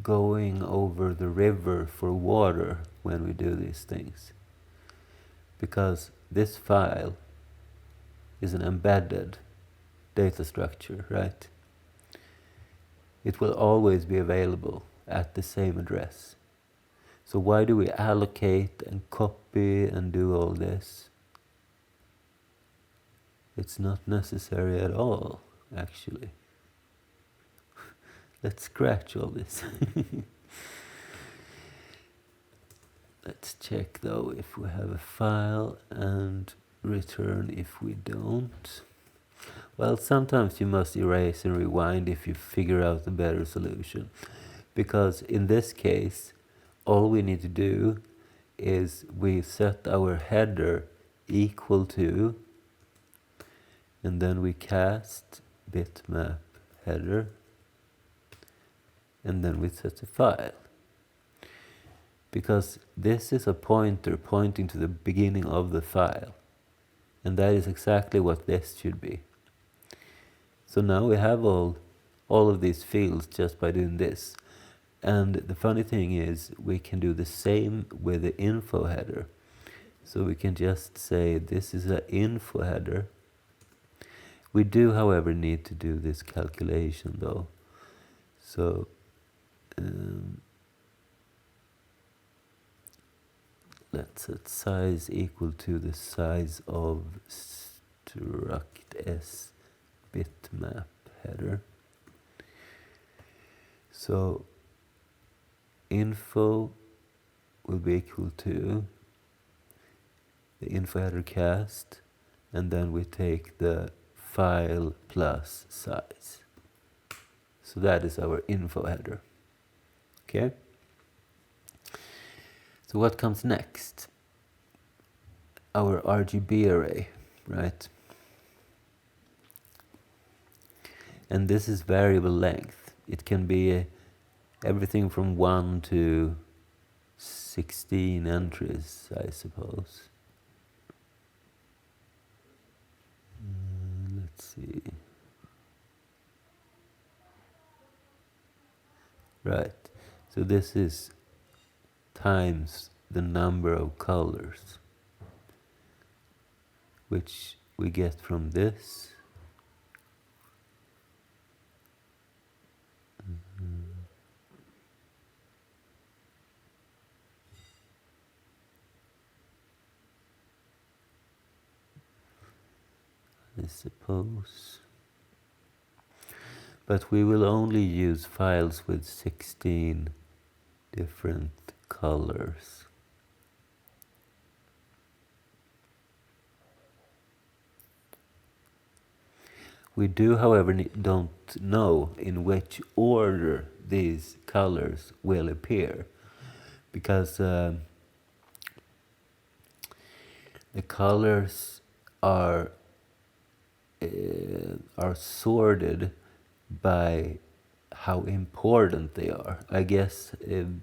going over the river for water when we do these things? Because this file is an embedded data structure, right? It will always be available at the same address. So why do we allocate and copy and do all this? It's not necessary at all, actually. Let's scratch all this. Let's check though if we have a file and return if we don't. Well, sometimes you must erase and rewind if you figure out a better solution. Because in this case, all we need to do is we set our header equal to, and then we cast bitmap header, and then we set the file. Because this is a pointer pointing to the beginning of the file. And that is exactly what this should be. So now we have all of these fields just by doing this. And the funny thing is we can do the same with the info header. So we can just say this is an info header. We do, however, need to do this calculation though. So let's set size equal to the size of struct s bitmap header. So info will be equal to the info header cast, and then we take the file plus size. So that is our info header. Okay. So what comes next? Our RGB array, right? And this is variable length. It can be everything from 1 to 16 entries, I suppose. Let's see. Right. So this is times the number of colors, which we get from this. I suppose. But we will only use files with 16 different colors. We do, however, don't know in which order these colors will appear, because the colors are sorted by how important they are. I guess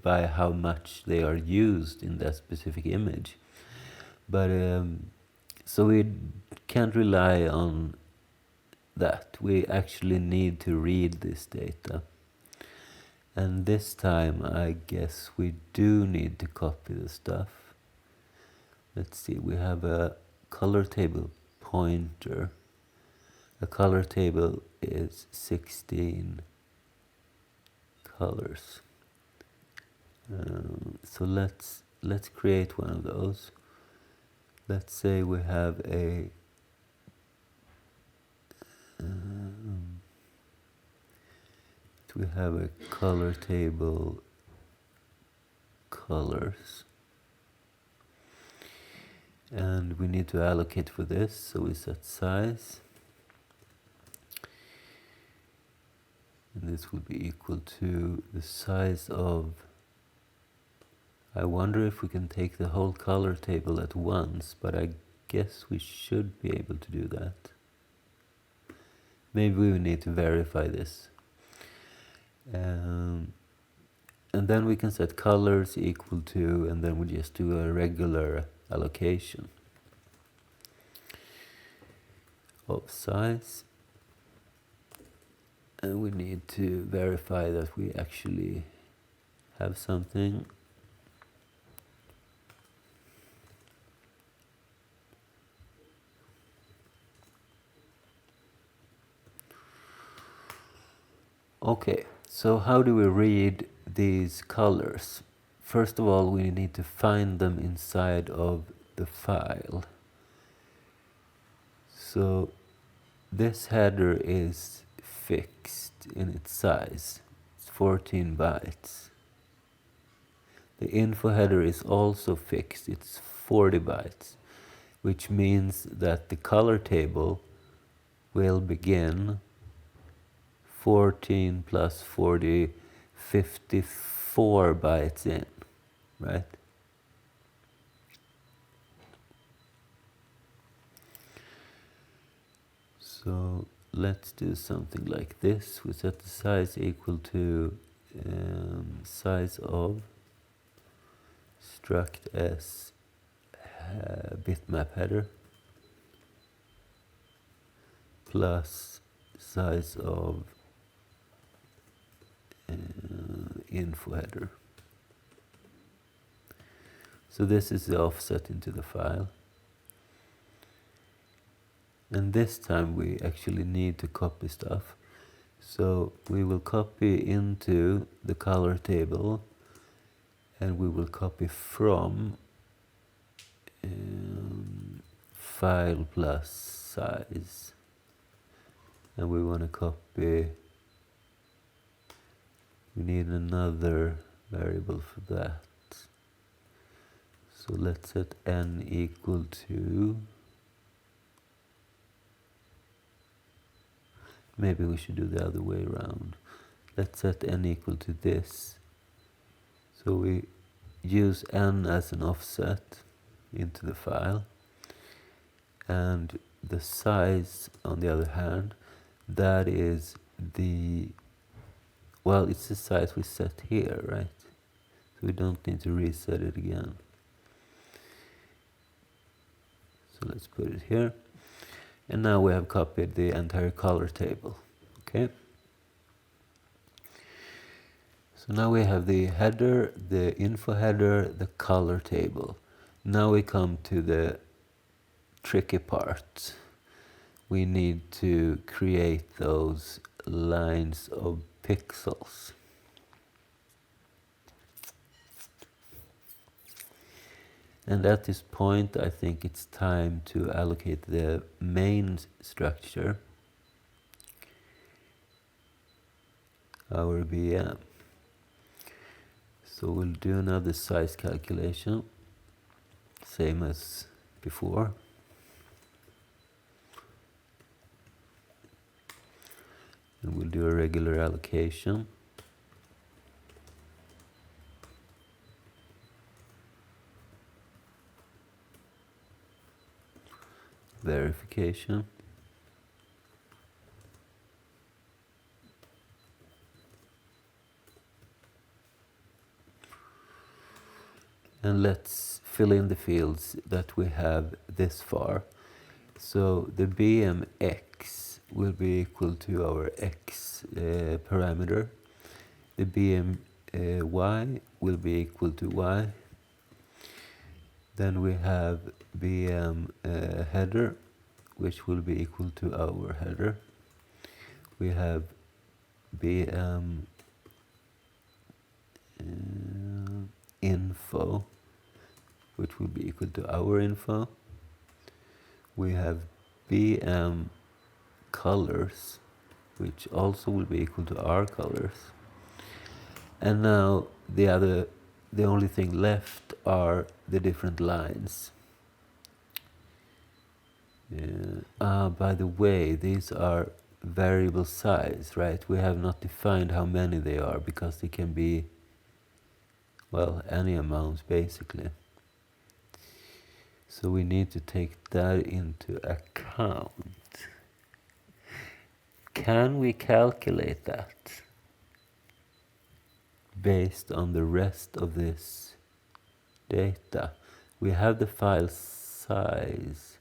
by how much they are used in that specific image. But so we can't rely on that. We actually need to read this data. And this time I guess we do need to copy the stuff. Let's see, we have a color table pointer. A color table is 16 colors. So let's create one of those. Let's say we have a color table colors, and we need to allocate for this, so we set size, and this will be equal to the size of, I wonder if we can take the whole color table at once, but I guess we should be able to do that. Maybe we need to verify this. And then we can set colors equal to, and then we just do a regular allocation of size. And we need to verify that we actually have something. Okay, so how do we read these colors? First of all, we need to find them inside of the file. So this header is fixed in its size. It's 14 bytes. The info header is also fixed. It's 40 bytes, which means that the color table will begin 14 plus 40, 54 bytes in, right? So let's do something like this. We set the size equal to size of struct s bitmap header plus size of info header. So this is the offset into the file. And this time we actually need to copy stuff. So we will copy into the color table, and we will copy from file plus size. And we want to copy, we need another variable for that. So let's set n equal to, maybe we should do the other way around. Let's set n equal to this. So we use n as an offset into the file. And the size, on the other hand, that is the, well, it's the size we set here, right? So we don't need to reset it again. So let's put it here. And now we have copied the entire color table, okay? So now we have the header, the info header, the color table. Now we come to the tricky part. We need to create those lines of pixels. And at this point, I think it's time to allocate the main structure, our VM. So we'll do another size calculation, same as before. And we'll do a regular allocation. Verification. And let's fill in the fields that we have this far. So the BMX will be equal to our x parameter. The BMY will be equal to y. Then we have BM header, which will be equal to our header. We have BM info, which will be equal to our info. We have BM colors, which also will be equal to our colors. And now the only thing left are the different lines. By the way, these are variable size, right? We have not defined how many they are because they can be, well, any amount basically. So we need to take that into account. Can we calculate that based on the rest of this data? We have the file size.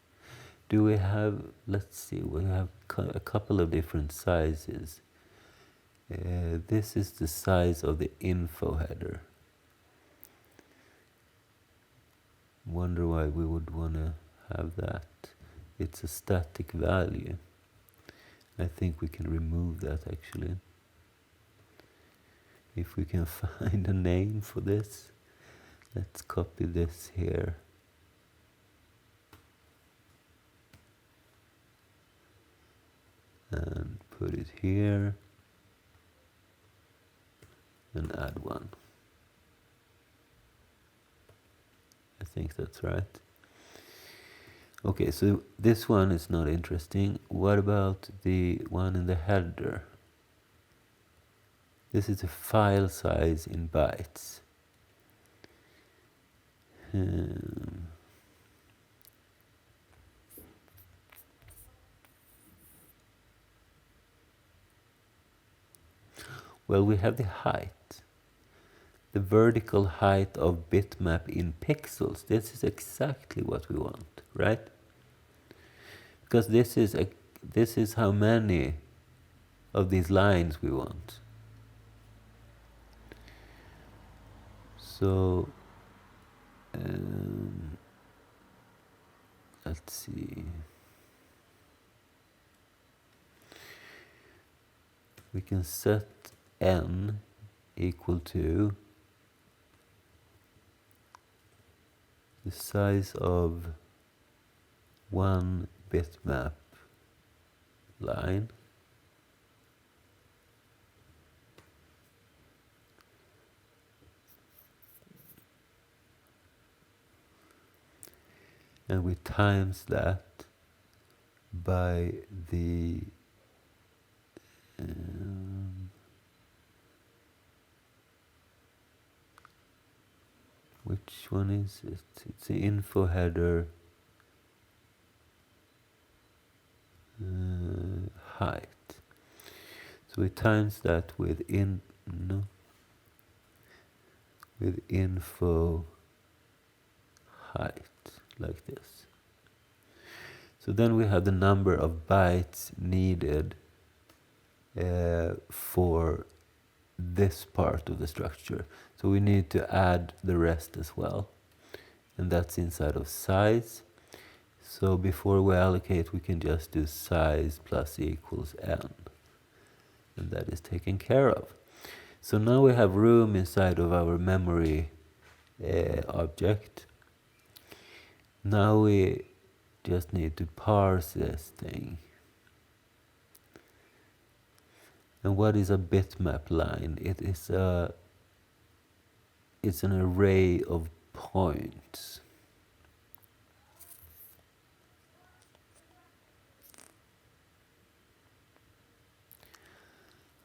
Do we have, let's see, we have a couple of different sizes. This is the size of the info header. Wonder why we would want to have that. It's a static value. I think we can remove that actually. If we can find a name for this, let's copy this here. And put it here. And add one. think that's right. Okay, so this one is not interesting. What about the one in the header? This is a file size in bytes. Well, we have the height. The vertical height of bitmap in pixels. This is exactly what we want, right? Because this is how many of these lines we want. So let's see. We can set n equal to the size of one bitmap line. And we times that by the which one is it? It's the info header height. So we times that with with info height, like this. So then we have the number of bytes needed for this part of the structure. So we need to add the rest as well. And that's inside of size. So before we allocate, we can just do size plus equals n. And that is taken care of. So now we have room inside of our memory object. Now we just need to parse this thing. And what is a bitmap line? It's an array of points.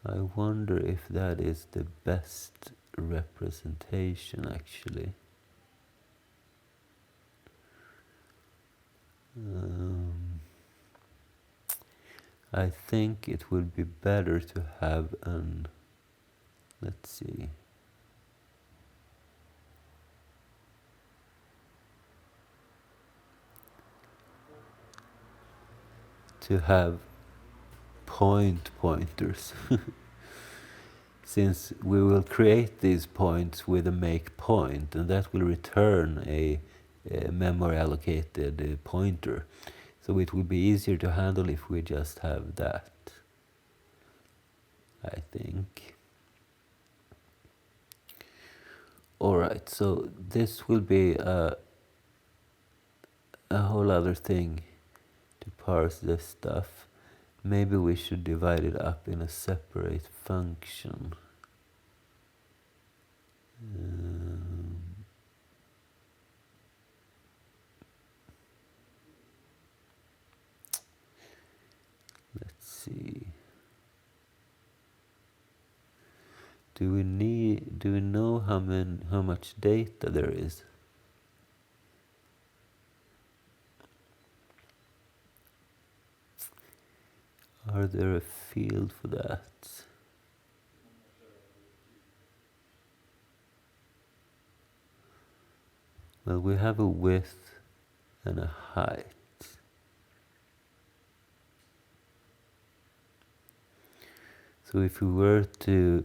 I wonder if that is the best representation, actually. I think it would be better to have an, let's see. To have pointers. Since we will create these points with a make point, and that will return a memory allocated pointer. So it will be easier to handle if we just have that, I think. Alright, so this will be a whole other thing to parse this stuff. Maybe we should divide it up in a separate function. Let's see. Do we know how much data there is? Are there a field for that? Well, we have a width and a height. So if we were to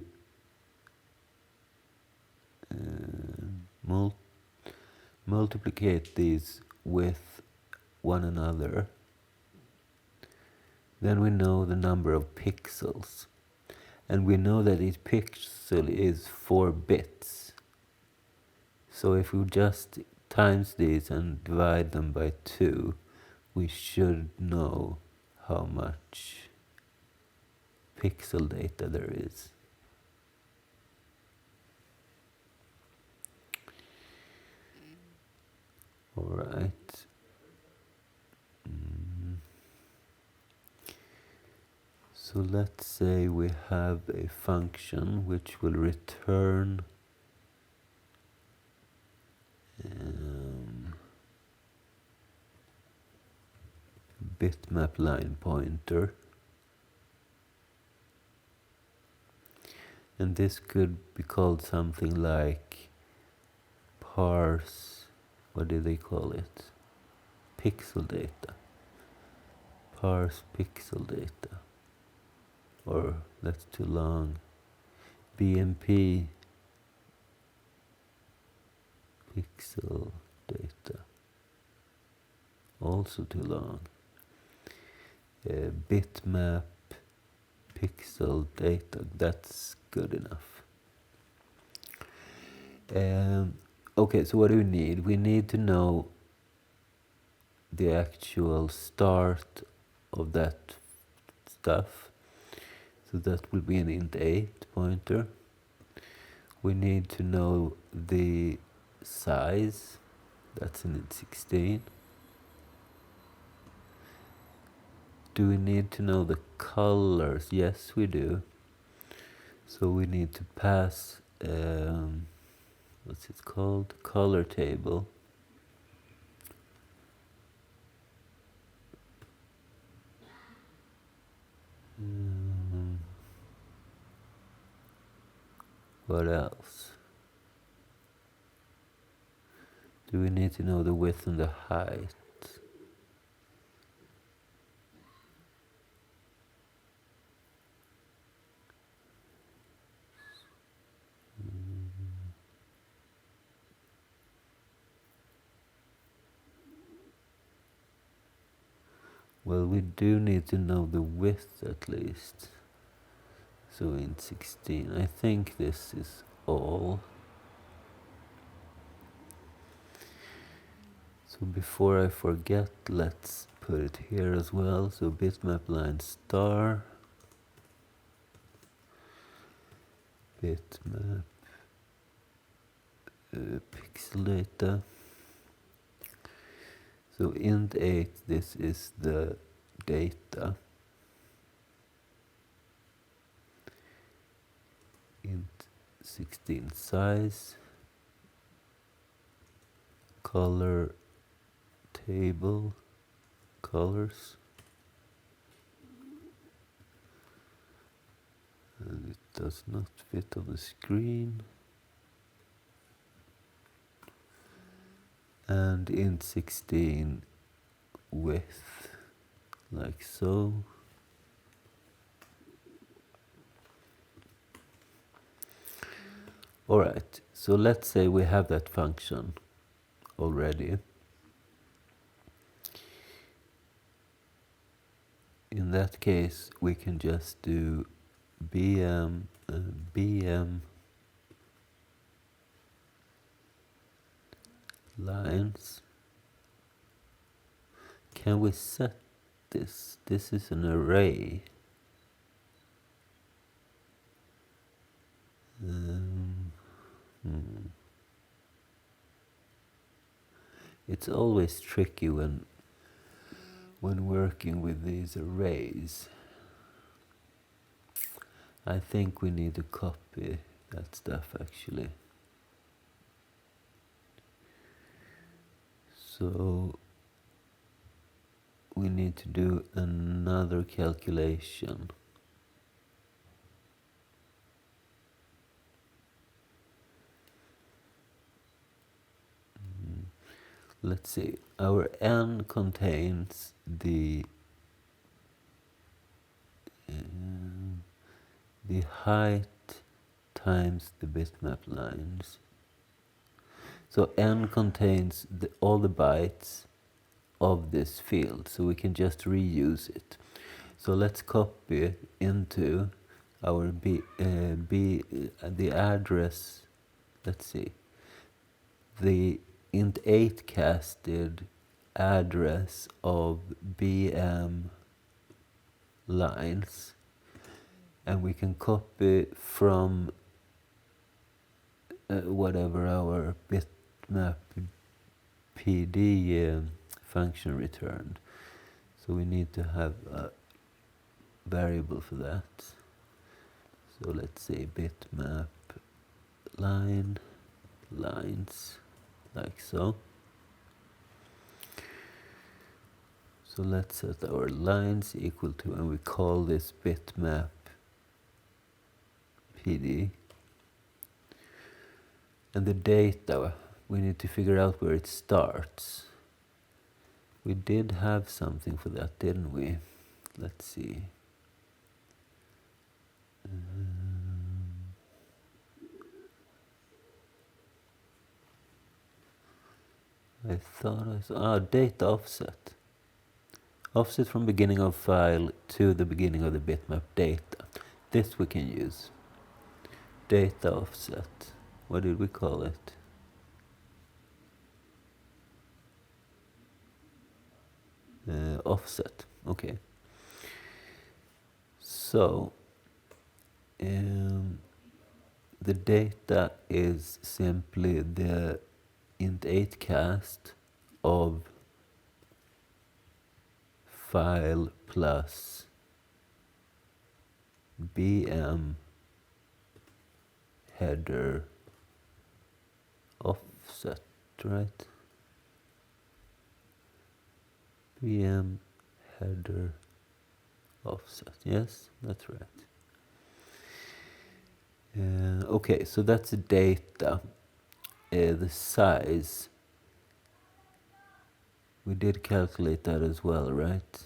multiplicate these with one another, then we know the number of pixels. And we know that each pixel is 4 bits. So if we just times these and divide them by 2, we should know how much pixel data there is. Alright. So let's say we have a function which will return bitmap line pointer, and this could be called something like parse, what do they call it? Pixel data. Parse pixel data. Or that's too long. BMP pixel data. Also too long. Bitmap pixel data, that's good enough. Okay, so what do we need? We need to know the actual start of that stuff. So that will be an int8 pointer. We need to know the size, that's an int16. Do we need to know the colors? Yes, we do. So we need to pass, what's it called? Color table. What else? Do we need to know the width and the height? Well, we do need to know the width at least. So in 16, I think this is all. So before I forget, let's put it here as well. So bitmap line star, bitmap pixel data. So int8, this is the data. int16 size, color table, colors, and it does not fit on the screen, and int16 width, like so. Alright, so let's say we have that function already. In that case, we can just do bm lines. Can we set this? This is an array. It's always tricky when working with these arrays. I think we need to copy that stuff actually. So we need to do another calculation. Let's see, our n contains the height times the bitmap lines. So n contains all the bytes of this field, so we can just reuse it. So let's copy it into our the address. Let's see, the int8 casted address of BM lines, and we can copy from whatever our bitmap PD function returned. So we need to have a variable for that. So let's say bitmap lines, like so. So let's set our lines equal to, and we call this bitmap PD. And the data, we need to figure out where it starts. We did have something for that, didn't we? Let's see. I thought I saw, data offset. Offset from beginning of file to the beginning of the bitmap data. This we can use. Data offset. What did we call it? Offset. Okay. So the data is simply the int8 cast of file plus BM header offset, right? BM header offset, yes, that's right. Okay, so that's the data. The size, we did calculate that as well, right?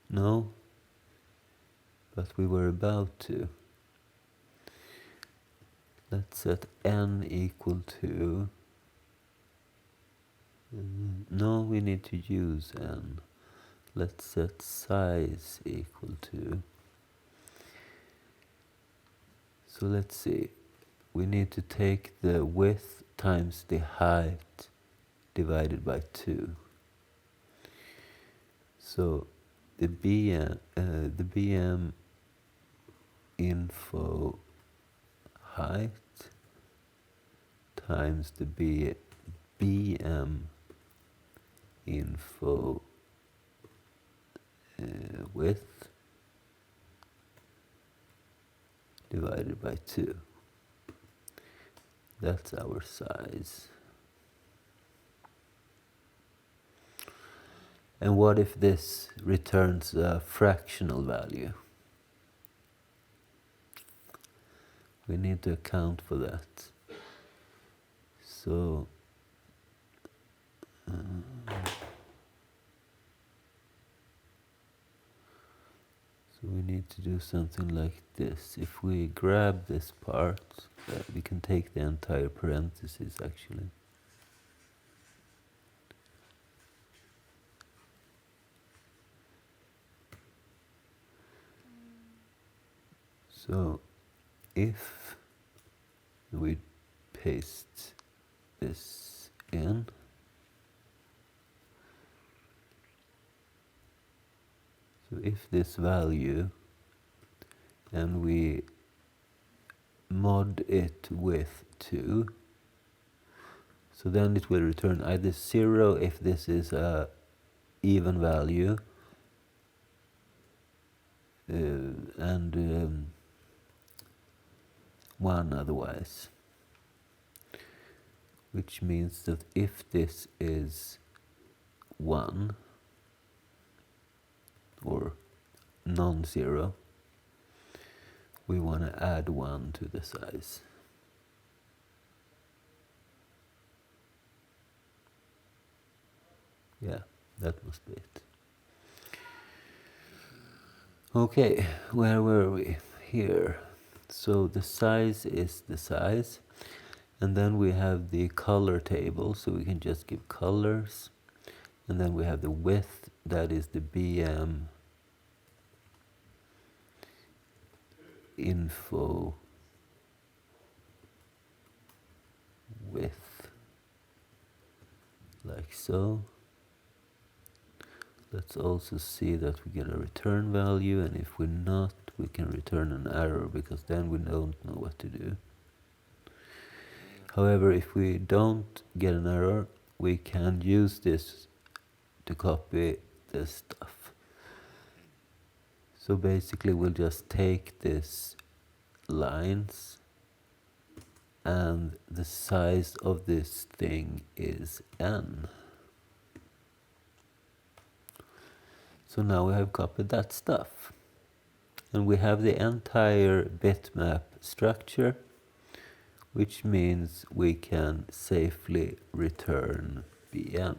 No? But we were about to. Let's set n equal to, no, we need to use n. Let's set size equal to, so let's see, we need to take the width times the height divided by 2. So the BM info height times the BM info width divided by 2. That's our size. And what if this returns a fractional value? We need to account for that. So we need to do something like this. If we grab this part, we can take the entire parenthesis actually. So if we paste this in, so if this value, and we mod it with 2, so then it will return either 0 if this is a even value, and 1 otherwise. Which means that if this is 1 or non-zero, we want to add 1 to the size. Yeah, that must be it. Okay, where were we? Here. So the size is the size. And then we have the color table, so we can just give colors. And then we have the width, that is the BM info width, like so. Let's also see that we get a return value, and if we're not, we can return an error, because then we don't know what to do. However, if we don't get an error, we can use this to copy the stuff. So basically we'll just take this lines, and the size of this thing is n. So now we have copied that stuff. And we have the entire bitmap structure, which means we can safely return BM.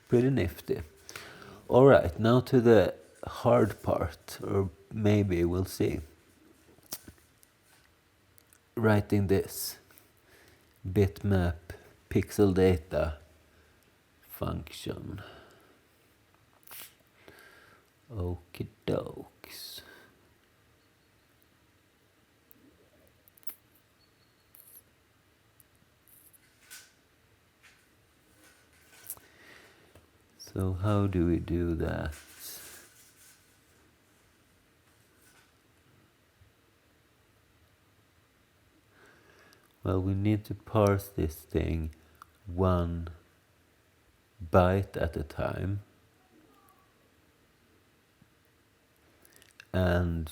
Pretty nifty. Alright, now to the hard part, or maybe we'll see. Writing this bitmap pixel data function. Okie dokes. So how do we do that? Well, we need to parse this thing 1 byte at a time and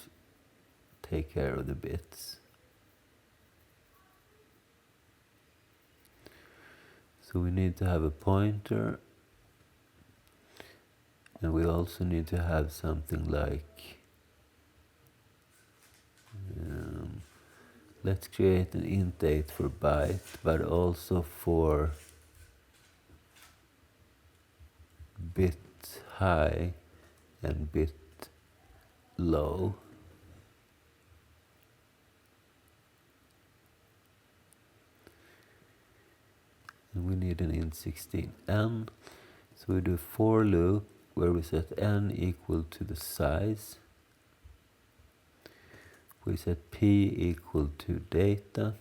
take care of the bits. So we need to have a pointer, and we also need to have something like, let's create an int 8 for byte, but also for bit high and bit low. And we need an int 16n. So we do for loop where we set n equal to the size. We set p equal to data.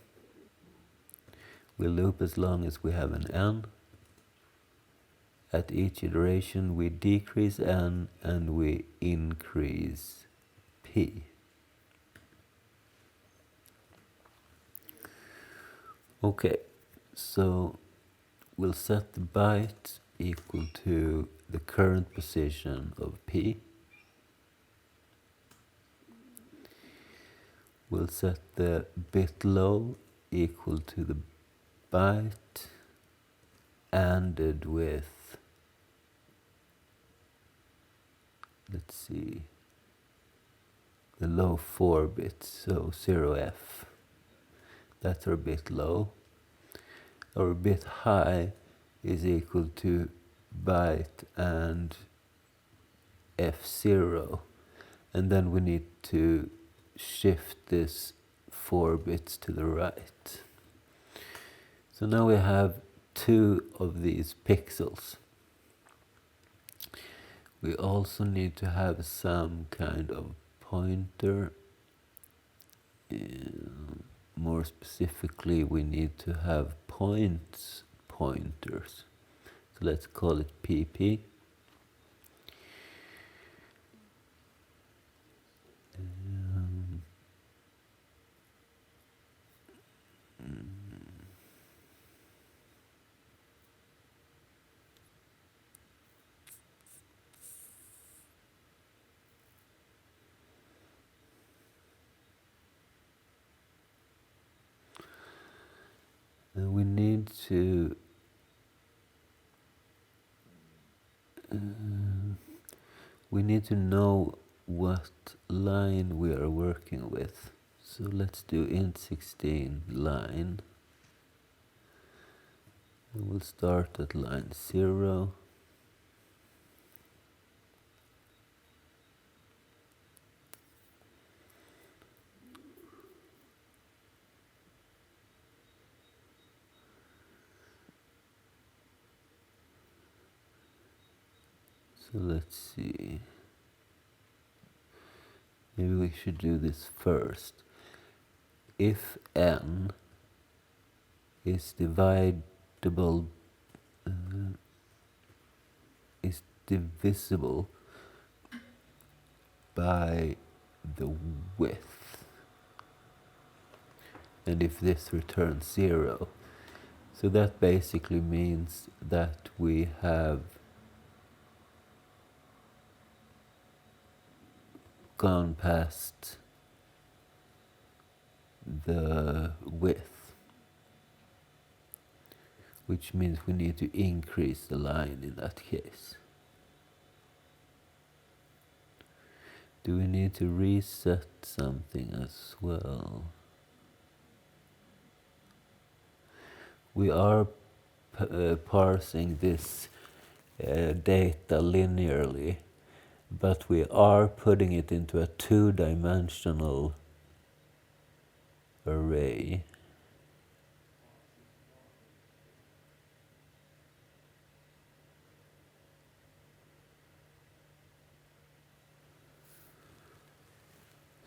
We loop as long as we have an n. At each iteration we decrease n and we increase p. Okay, so we'll set the byte equal to the current position of p. We'll set the bit low equal to the byte ANDed with, let's see, the low 4 bits, so 0f. That's our bit low. Our bit high is equal to byte and f0, and then we need to shift this 4 bits to the right. So now we have 2 of these pixels. We also need to have some kind of pointer. More specifically, we need to have pointers. So let's call it pp. And we need to know what line we are working with. So let's do int 16 line. And we'll start at line 0. So let's see. Maybe we should do this first. If n is divisible by the width, and if this returns 0. So that basically means that we have gone past the width, which means we need to increase the line in that case. Do we need to reset something as well? We are parsing this data linearly, but we are putting it into a two-dimensional array.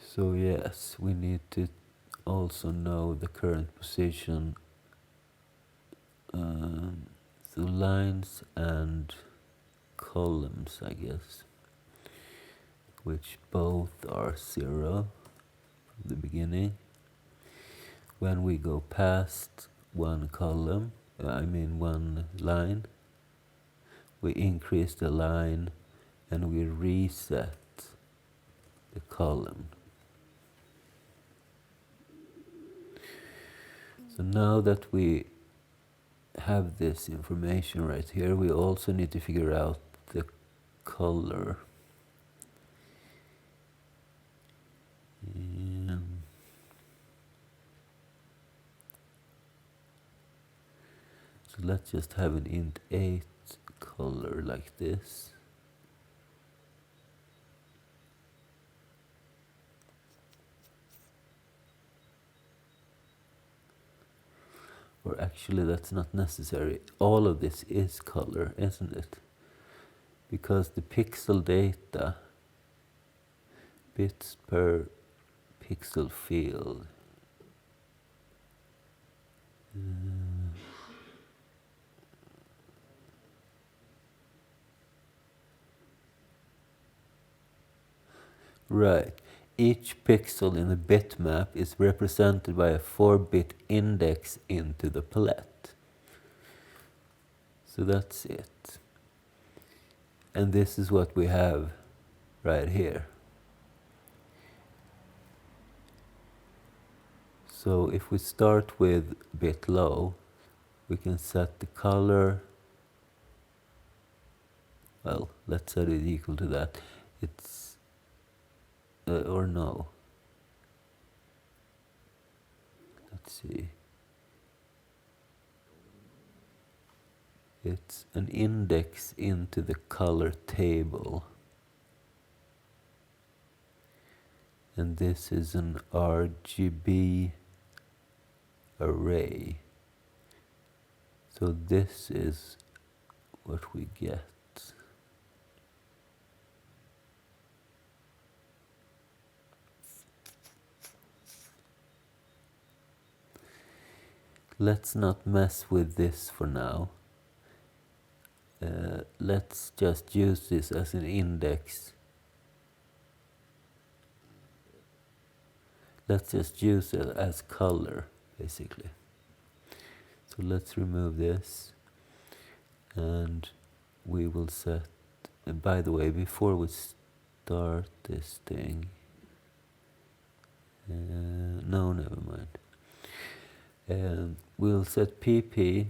So yes, we need to also know the current position. So lines and columns, I guess, which both are 0 from the beginning. When we go past one column, one line, we increase the line and we reset the column. So now that we have this information right here, we also need to figure out the color. So let's just have an int 8 color like this. Or actually, that's not necessary. All of this is color, isn't it? Because the pixel data, bits per pixel field. Right. Each pixel in the bitmap is represented by a 4-bit index into the palette. So that's it. And this is what we have right here. So if we start with bit low, we can set the color. Well, let's set it equal to that. It's or no. Let's see. It's an index into the color table. And this is an RGB array. So this is what we get. Let's not mess with this for now. Let's just use this as an index. Let's just use it as color, basically. So let's remove this. And we will set, and by the way, before we start this thing, no, never mind. We'll set pp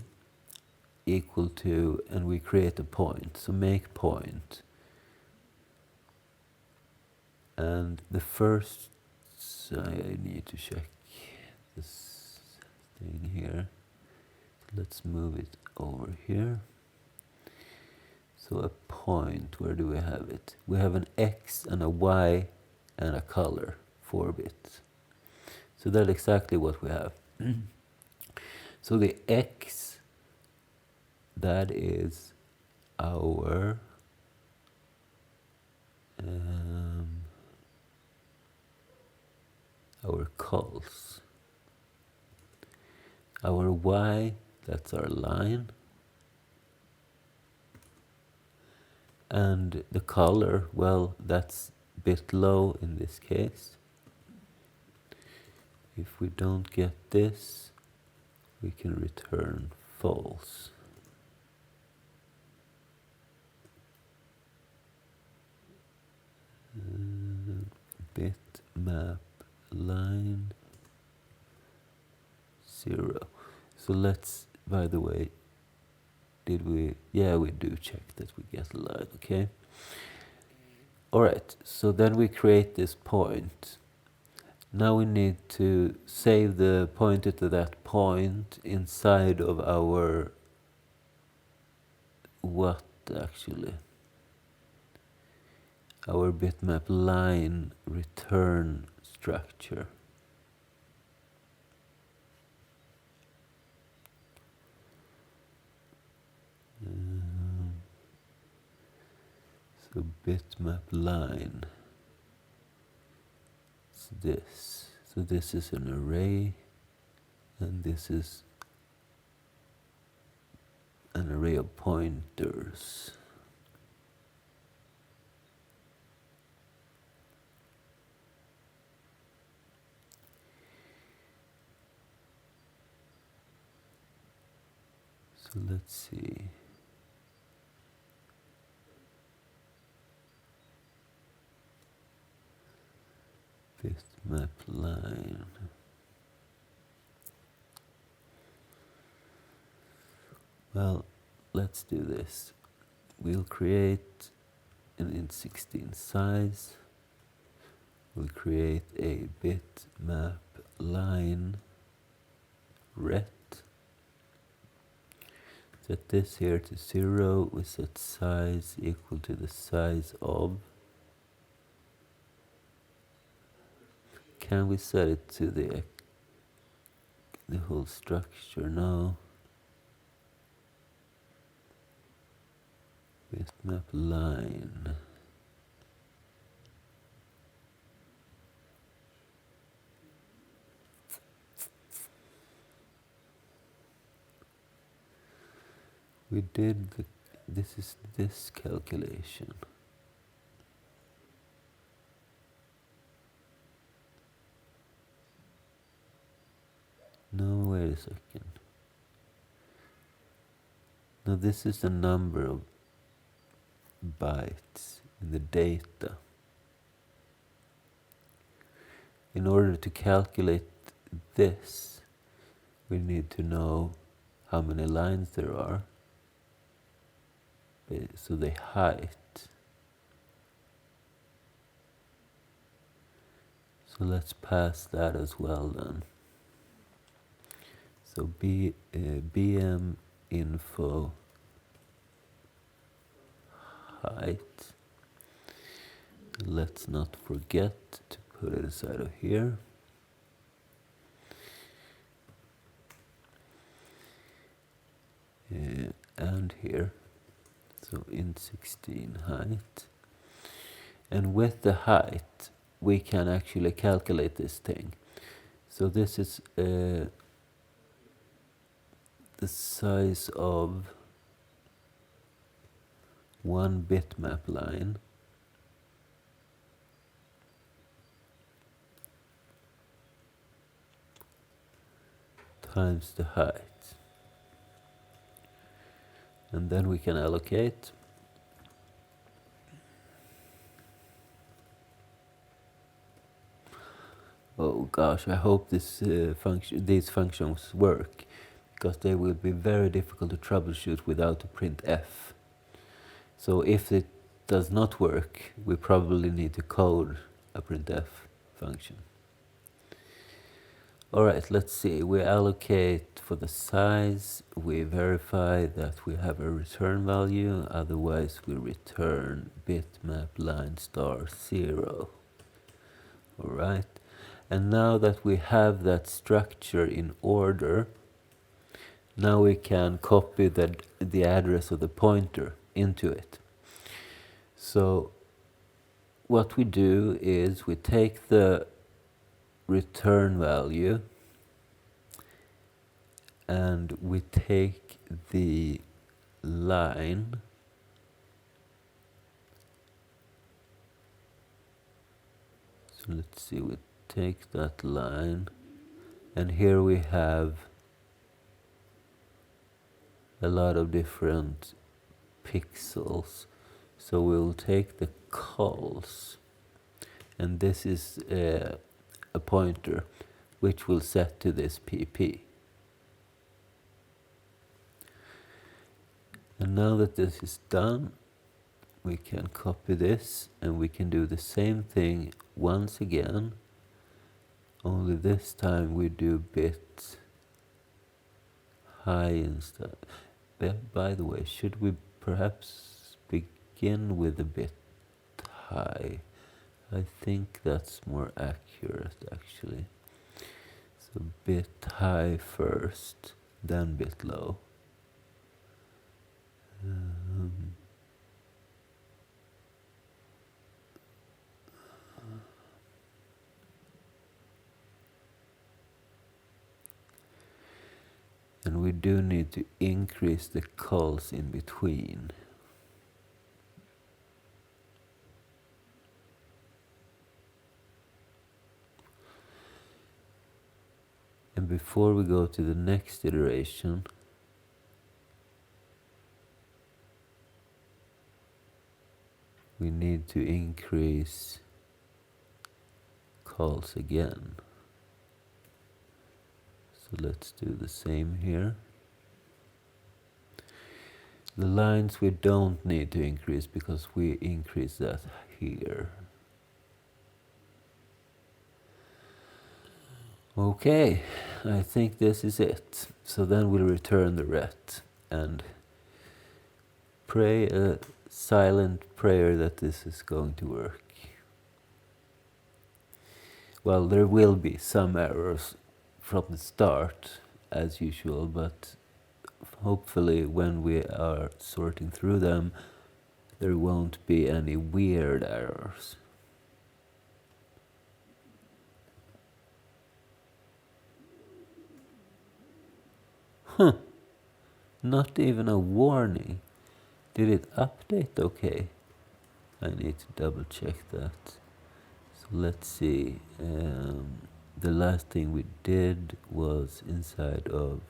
equal to, and we create a point. So make point. And the first, I need to check this thing here. Let's move it over here. So a point, where do we have it? We have an X and a Y and a color, 4 bits. So that's exactly what we have. So the X, that is our calls. Our Y, that's our line. And the color, well, that's bit low in this case. If we don't get this, we can return false. Bitmap line 0. So let's, by the way, did we? Yeah, we do check that we get a line, okay? Alright, so then we create this point. Now we need to save the pointer to that point inside of our, what actually? Our bitmap line return structure. So bitmap line, it's this. So this is an array, and this is an array of pointers. So let's see. Bitmap line. Well, let's do this. We'll create an int16 size. We'll create a bitmap line ret. Set this here to 0. We set size equal to the size of. Can we set it to the whole structure? No. Bitmap line. We did this is this calculation. No, wait a second. No, this is the number of bytes in the data. In order to calculate this, we need to know how many lines there are. So the height. So let's pass that as well then. So BM info height. Let's not forget to put it inside of here. And here. So int16 height. And with the height, we can actually calculate this thing. So this is the size of one bitmap line times the height. And then we can allocate. Oh gosh, I hope these functions work, because they will be very difficult to troubleshoot without a printf. So if it does not work, we probably need to code a printf function. Alright, let's see. We allocate for the size. We verify that we have a return value. Otherwise, we return bitmap line *0. Alright. And now that we have that structure in order, now we can copy the address of the pointer into it. So what we do is we take the return value and we take the line so let's see, we take that line And here we have a lot of different pixels. So we'll take the calls, and this is a pointer which will set to this pp. And now that this is done, we can copy this and we can do the same thing once again, only this time we do bit high instead. By the way, should we perhaps begin with a bit high? I think that's more accurate actually. So bit high first, then bit low. And we do need to increase the calls in between. And before we go to the next iteration, we need to increase calls again. So let's do the same here. The lines we don't need to increase because we increase that here. Okay, I think this is it. So then we'll return the ret and pray a silent prayer that this is going to work. Well, there will be some errors from the start, as usual, but hopefully when we are sorting through them, there won't be any weird errors. Not even a warning. Did it update okay? I need to double check that. So let's see. The last thing we did was inside of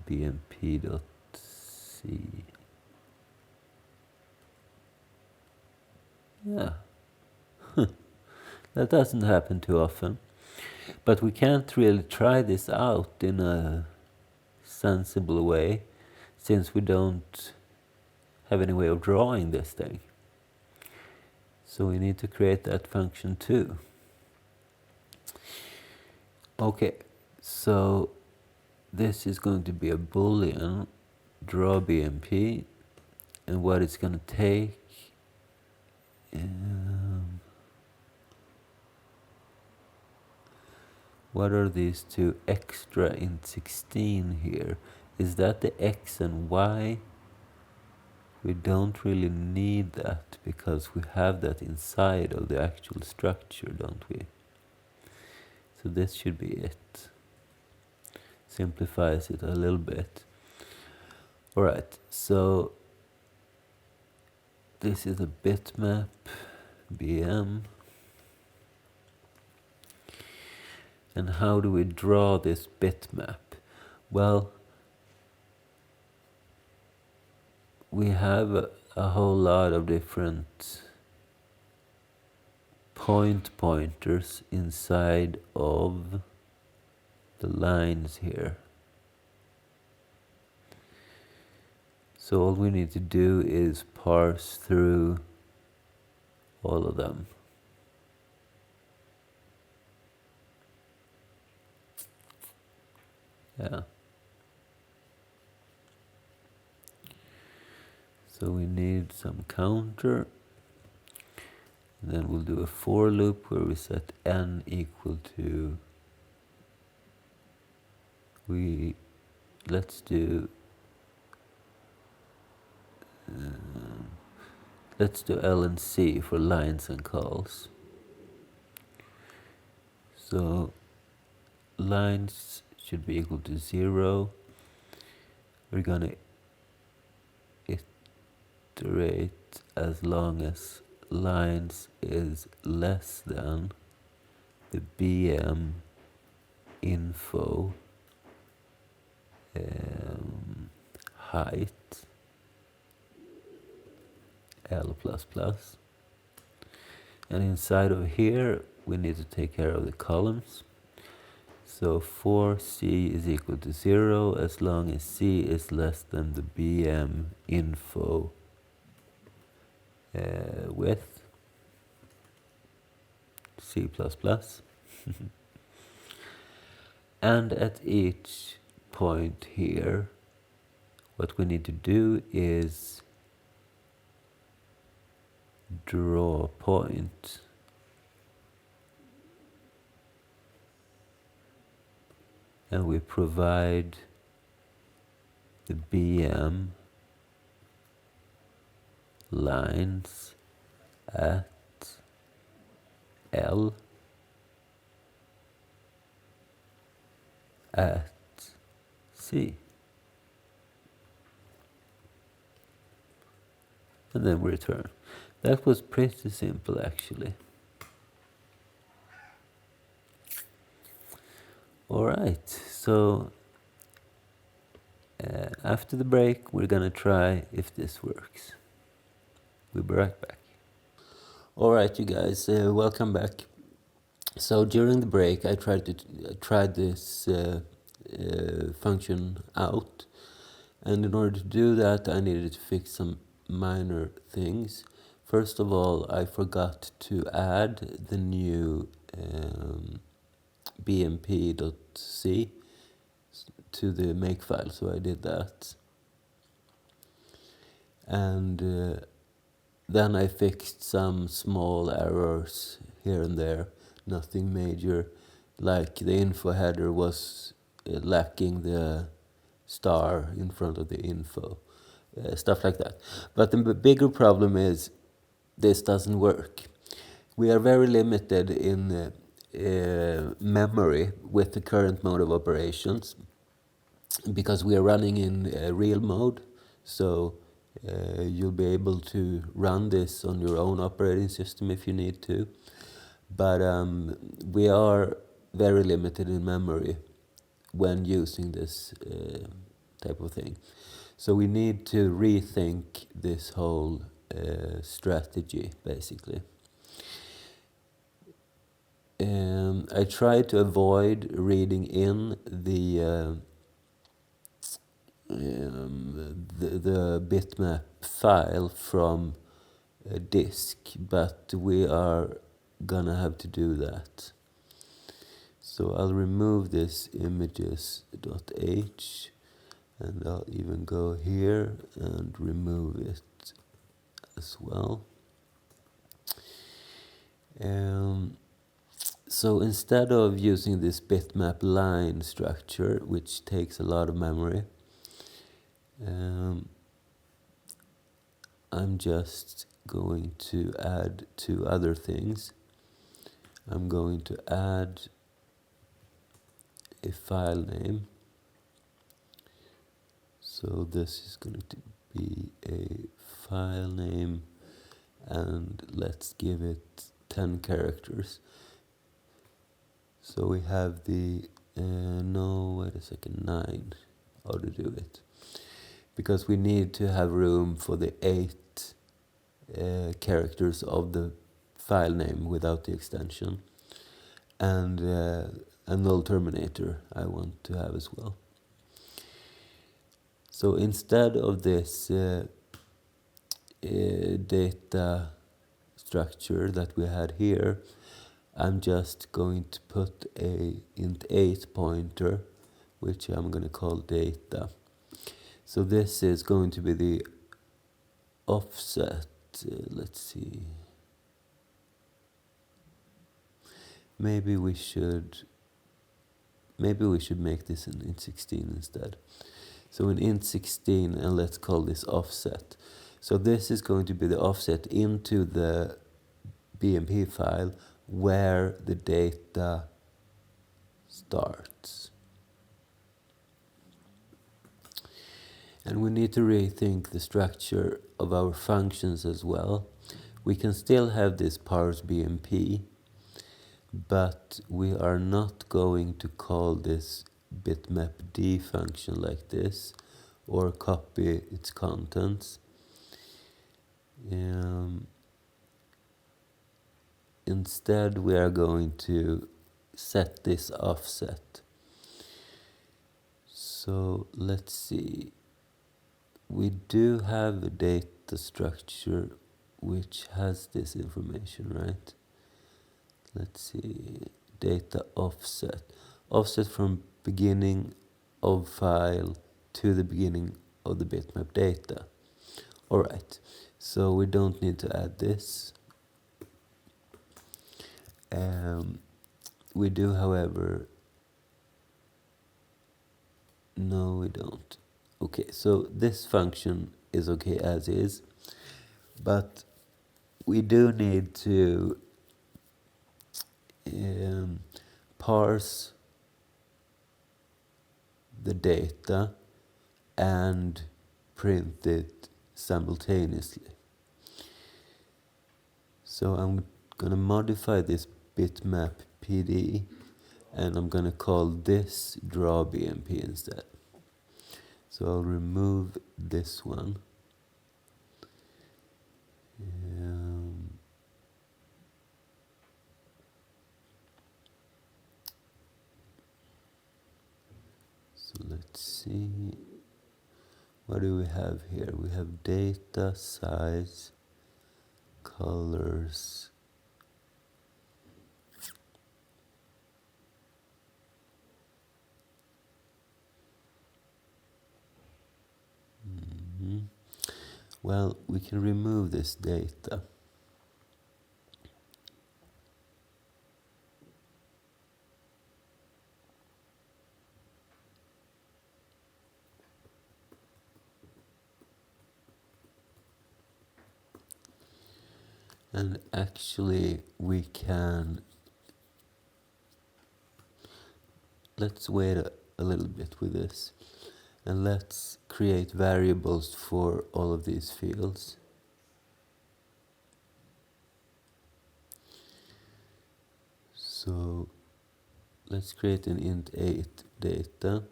bmp.c. Yeah. That doesn't happen too often. But we can't really try this out in a sensible way, since we don't have any way of drawing this thing. So we need to create that function too. Okay, so this is going to be a boolean draw BMP, and what it's going to take what are these two extra int 16 here? Is that the x and y? We don't really need that because we have that inside of the actual structure, don't we? So this should be it. Simplifies it a little bit. Alright, so this is a bitmap BM. And how do we draw this bitmap? Well, we have a whole lot of different pointers inside of the lines here. So all we need to do is parse through all of them. Yeah. So we need some counter. And then we'll do a for loop where we set n equal to, let's do L and C for lines and calls. So lines should be equal to 0. We're gonna iterate as long as lines is less than the BM info height L++. And inside of here, we need to take care of the columns. So for C is equal to 0 as long as C is less than the BM info width, C++. And at each point here, what we need to do is draw a point and we provide the BM lines at L at C. And then we return. That was pretty simple actually. Alright, so after the break we're gonna try if this works. We'll be right back. Alright you guys, welcome back. So during the break I tried this function out, and in order to do that I needed to fix some minor things. First of all, I forgot to add the new bmp.c to the makefile, so I did that. And then I fixed some small errors here and there, nothing major, like the info header was lacking the star in front of the info, stuff like that. But the bigger problem is this doesn't work. We are very limited in memory with the current mode of operations because we are running in real mode, so you'll be able to run this on your own operating system if you need to, but we are very limited in memory when using this type of thing. So we need to rethink this whole strategy, basically. I try to avoid reading in the bitmap file from a disk, but we are gonna have to do that. So I'll remove this images.h, and I'll even go here and remove it as well. So instead of using this bitmap line structure, which takes a lot of memory, I'm just going to add two other things. I'm going to add a file name. So this is going to be a file name, and let's give it 10 characters. So we have the, no, wait a second, 9, how to do it. Because we need to have room for the 8 characters of the file name without the extension. And a null terminator I want to have as well. So instead of this data structure that we had here, I'm just going to put a int8 pointer, which I'm going to call data. So this is going to be the offset. Let's see. Maybe we should make this an int16 instead. So an int16, and let's call this offset. So this is going to be the offset into the BMP file where the data starts. And we need to rethink the structure of our functions as well. We can still have this parse BMP, but we are not going to call this bitmapd function like this or copy its contents. Instead, we are going to set this offset. So let's see. We do have a data structure which has this information, right? Let's see. Data offset. Offset from beginning of file to the beginning of the bitmap data. Alright, so we don't need to add this. We do, however, no, we don't. Okay, so this function is okay as is, but we do need to parse the data and print it simultaneously. So I'm going to modify this bitmap PD, and I'm going to call this draw BMP instead. So I'll remove this one. So let's see. What do we have here? We have data, size, colors. Well, we can remove this data. And actually, we can, let's wait a little bit with this. And let's create variables for all of these fields. So let's create an int8 data,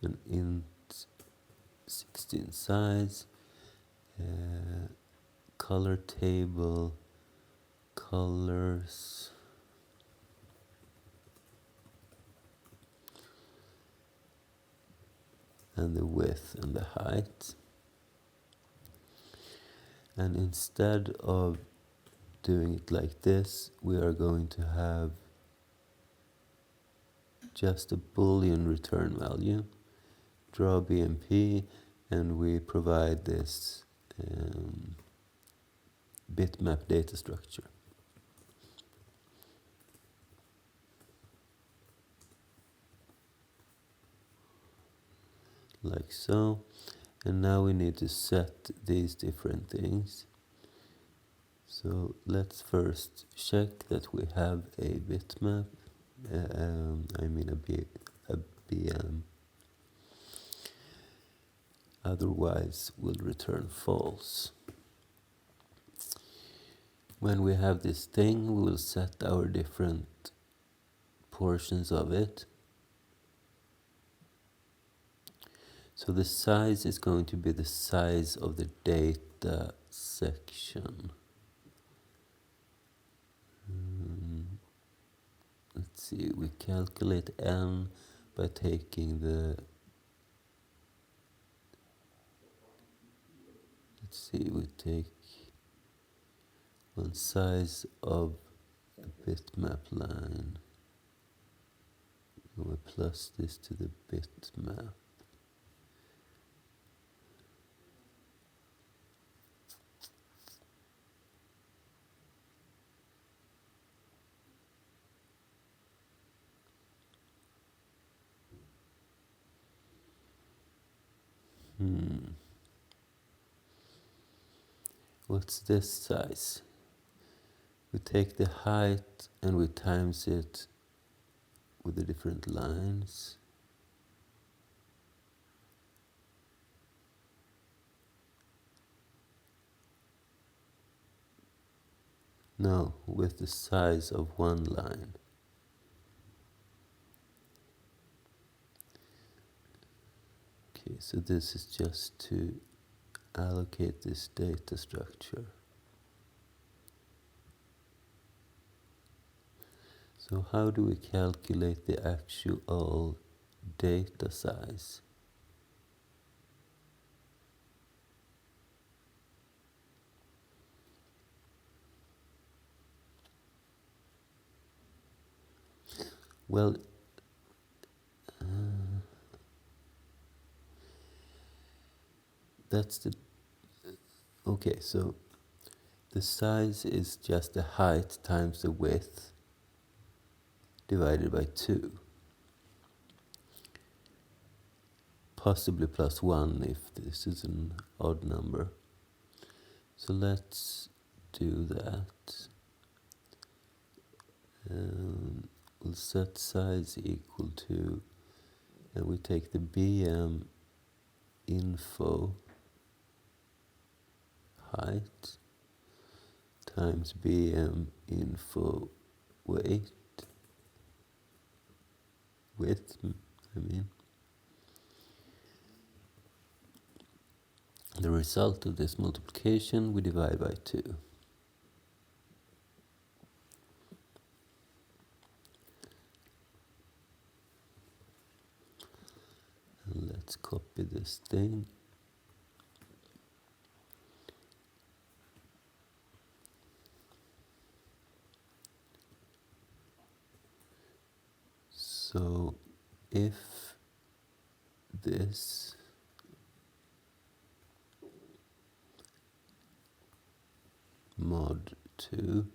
an int16 size, color table, colors, and the width and the height. And instead of doing it like this, we are going to have just a Boolean return value, draw BMP, and we provide this bitmap data structure. Like so. And now we need to set these different things. So let's first check that we have a bitmap, I mean a BM. Otherwise, we'll return false. When we have this thing, we will set our different portions of it. So the size is going to be the size of the data section. Let's see, we calculate n by taking the, let's see, we take one size of a bitmap line, and we plus this to the bitmap. What's this size? We take the height and we times it with the different lines. No, with the size of one line. Okay, so this is just to allocate this data structure. So how do we calculate the actual data size? Well, that's the, okay, so the size is just the height times the width divided by 2. Possibly plus 1 if this is an odd number. So let's do that. We'll set size equal to, and we take the BM info height times BM info width, I mean. The result of this multiplication we divide by 2. And let's copy this thing. So if this mod 2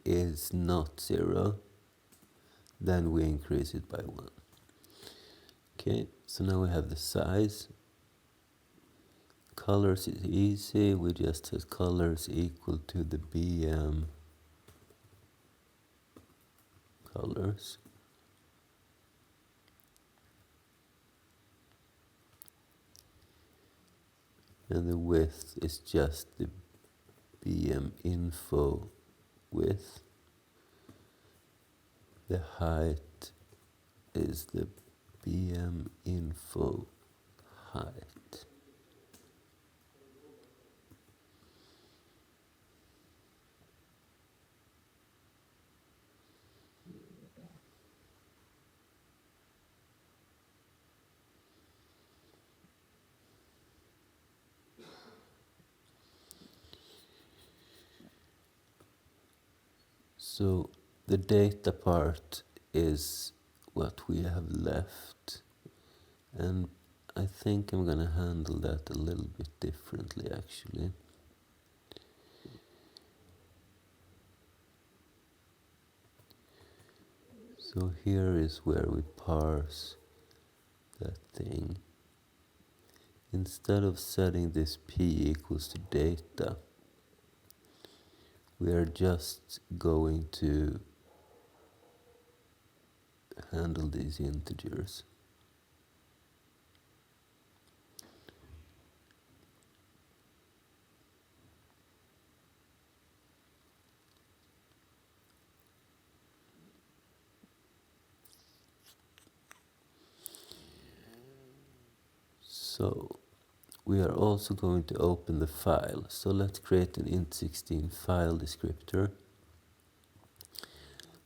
is not 0, then we increase it by 1. Okay, so now we have the size. Colors is easy, we just set colors equal to the BM colors. And the width is just the BM info width. The height is the BM info height. So the data part is what we have left, and I think I'm gonna handle that a little bit differently actually. So here is where we parse that thing. Instead of setting this p equals to data, we are just going to handle these integers. So we are also going to open the file. So let's create an int16 file descriptor.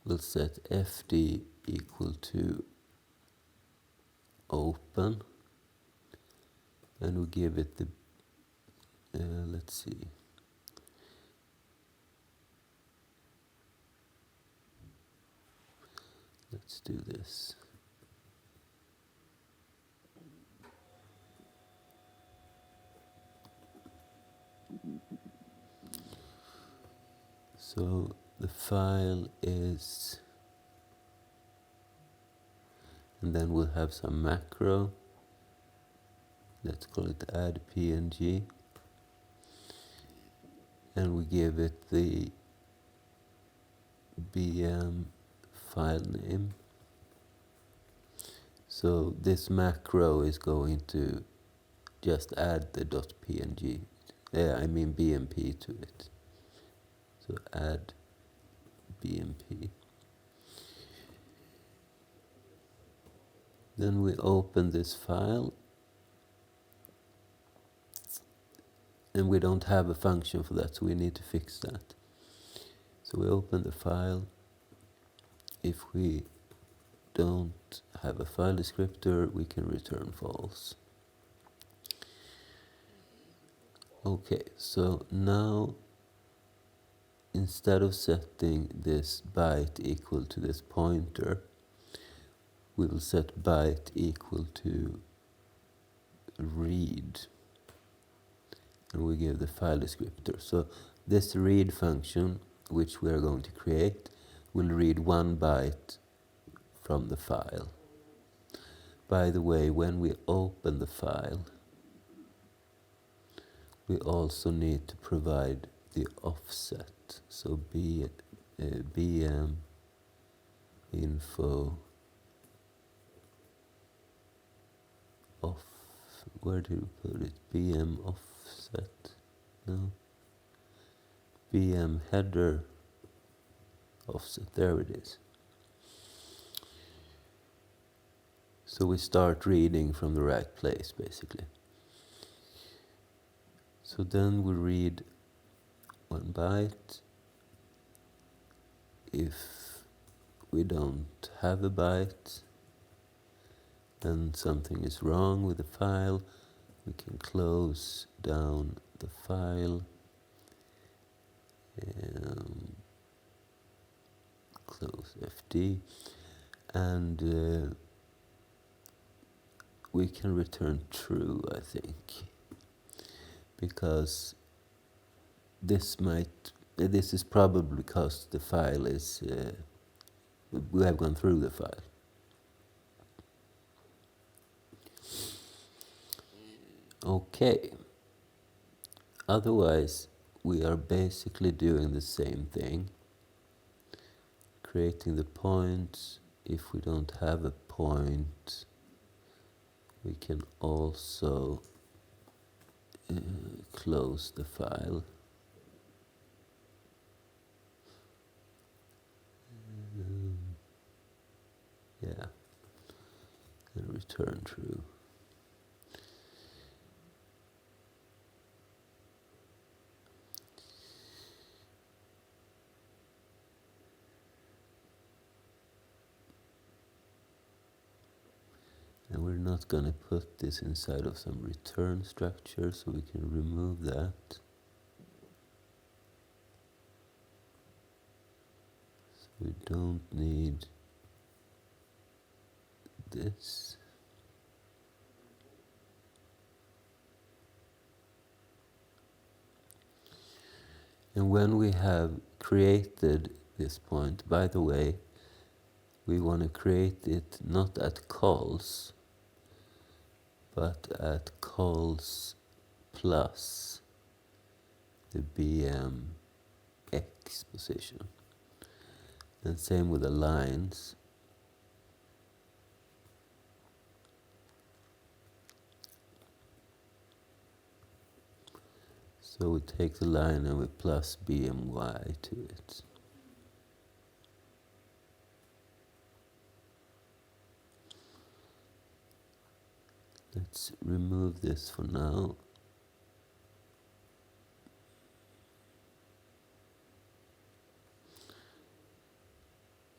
We'll set fd equal to open, and we give it the, let's see, let's do this. So the file is, and then we'll have some macro. Let's call it add png, and we give it the BM file name. So this macro is going to just add the .png, I mean BMP to it. So add BMP. Then we open this file, and we don't have a function for that, so we need to fix that. So we open the file. If we don't have a file descriptor, we can return false. Okay, so now instead of setting this byte equal to this pointer, we will set byte equal to read, and we give the file descriptor. So this read function, which we are going to create, will read 1 byte from the file. By the way, when we open the file, we also need to provide the offset. So bm info off, where do you put it? bm offset? No. bm header offset, there it is. So we start reading from the right place, basically. So then we read 1 byte. If we don't have a byte, then something is wrong with the file. We can close down the file, close FD, and we can return true, I think, because this is probably because the file is, we have gone through the file. Okay, otherwise we are basically doing the same thing, creating the points. If we don't have a point, we can also close the file. Yeah, and return true. And we're not going to put this inside of some return structure, so we can remove that. So we don't need this. And when we have created this point, by the way, we want to create it not at calls, but at calls plus the BMX position. And same with the lines. So we take the line and we plus BMY to it. Let's remove this for now.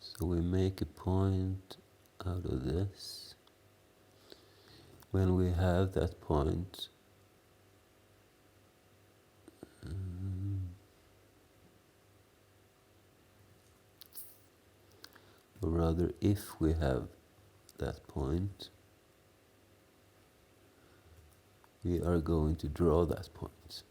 So we make a point out of this. When we have that point, or rather if we have that point, we are going to draw that point.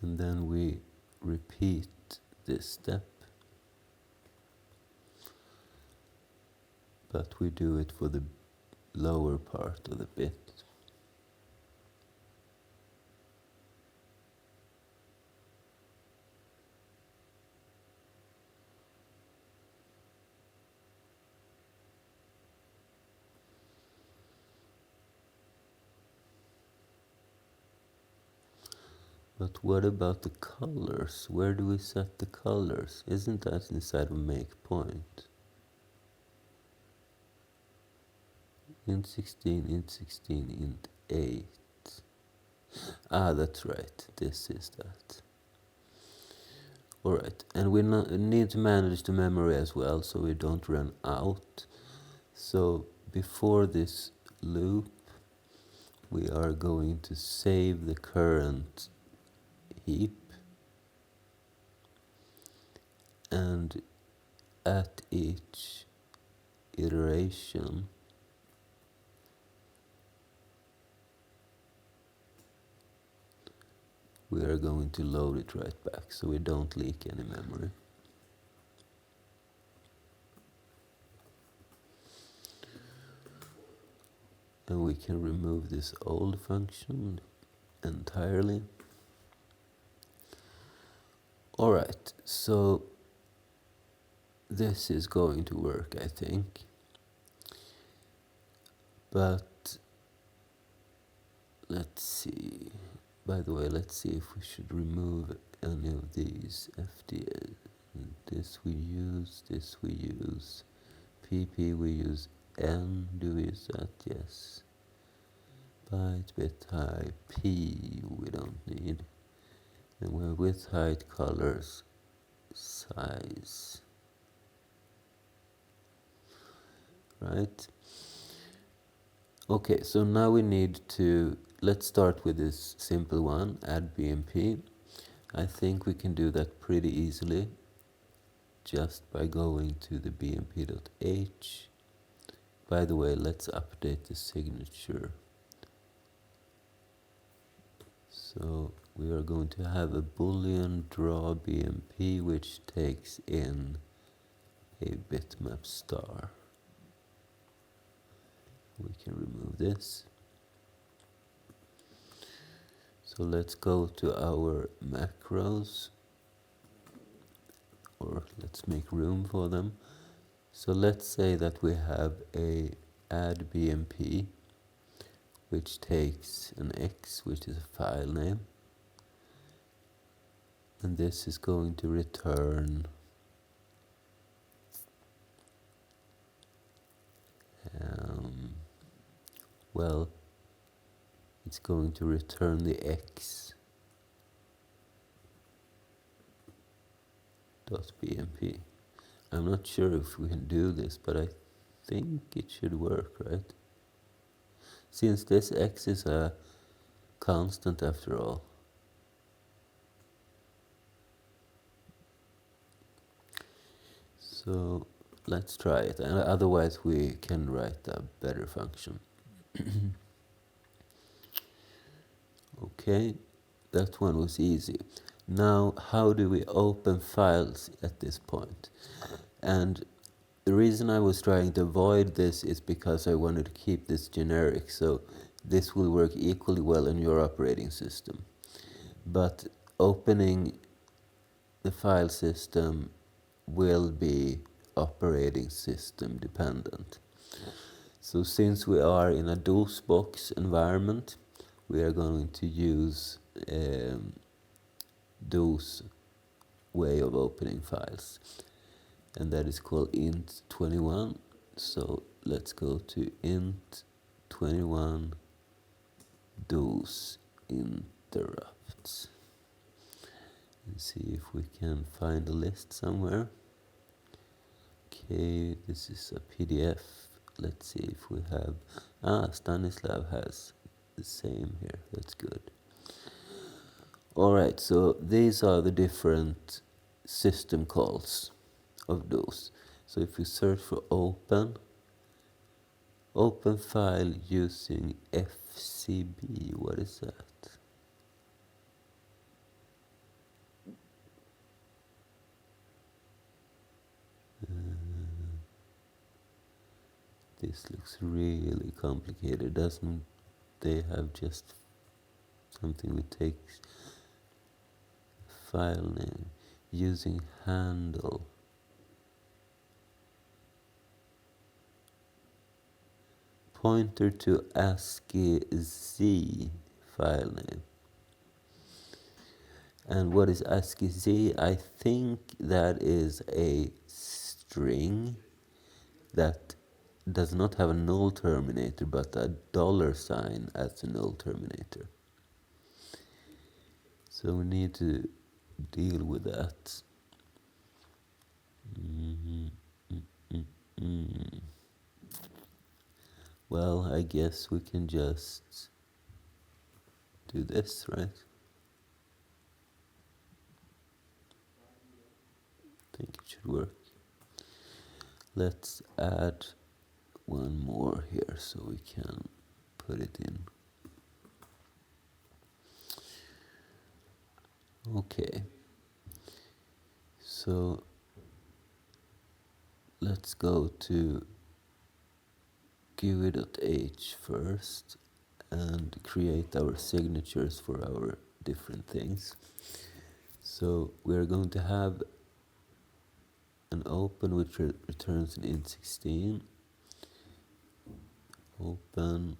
And then we repeat this step, but we do it for the lower part of the bit. But what about the colors? Where do we set the colors? Isn't that inside of make point? int16, int16, int8. Ah, that's right. This is that. Alright, and we need to manage the memory as well so we don't run out. So before this loop, we are going to save the current heap, and at each iteration we are going to load it right back so we don't leak any memory. And we can remove this old function entirely. Alright, so this is going to work, I think. But let's see. By the way, let's see if we should remove any of these FDA. This we use, PP we use, N, do we use that? Yes. Byte, bit height, P we don't need. And we're width, height, colors, size. Right? Okay, so now we need to, let's start with this simple one, add BMP. I think we can do that pretty easily just by going to the bmp.h. By the way, let's update the signature. So we are going to have a boolean draw BMP which takes in a bitmap star. We can remove this. So let's go to our macros, or let's make room for them. So let's say that we have a add BMP which takes an X, which is a file name, and this is going to return well, it's going to return the X .bmp. I'm not sure if we can do this, but I think it should work, right? Since this X is a constant after all. So let's try it, and otherwise we can write a better function. Okay, that one was easy. Now, how do we open files at this point? And the reason I was trying to avoid this is because I wanted to keep this generic, so this will work equally well in your operating system. But opening the file system will be operating system dependent. So since we are in a DOS box environment, we are going to use DOS way of opening files, and that is called int21. So let's go to int21 DOS interrupts and see if we can find a list somewhere. Okay, this is a PDF. Let's see if we have, Stanislav has the same here, that's good. Alright, so these are the different system calls of those. So if we search for open file using FCB, what is that? This looks really complicated, doesn't they have just something that takes file name using handle. Pointer to ASCII Z file name. And what is ASCII Z? I think that is a string that does not have a null terminator, but a $sign as a null terminator. So we need to deal with that. Well, I guess we can just do this, right? I think it should work. Let's add one more here so we can put it in. Okay. So let's go to GUI.h first and create our signatures for our different things. So we're going to have an open which returns an int16, open,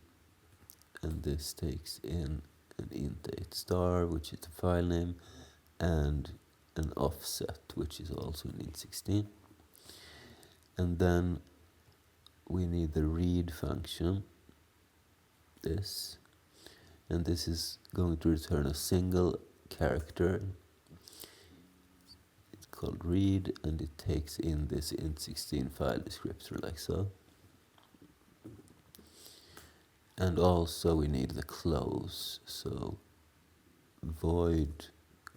and this takes in an int8 star, which is the file name, and an offset, which is also an int16. And then we need the read function, this, and this is going to return a single character. It's called read, and it takes in this int16 file descriptor like so. And also we need the close, so void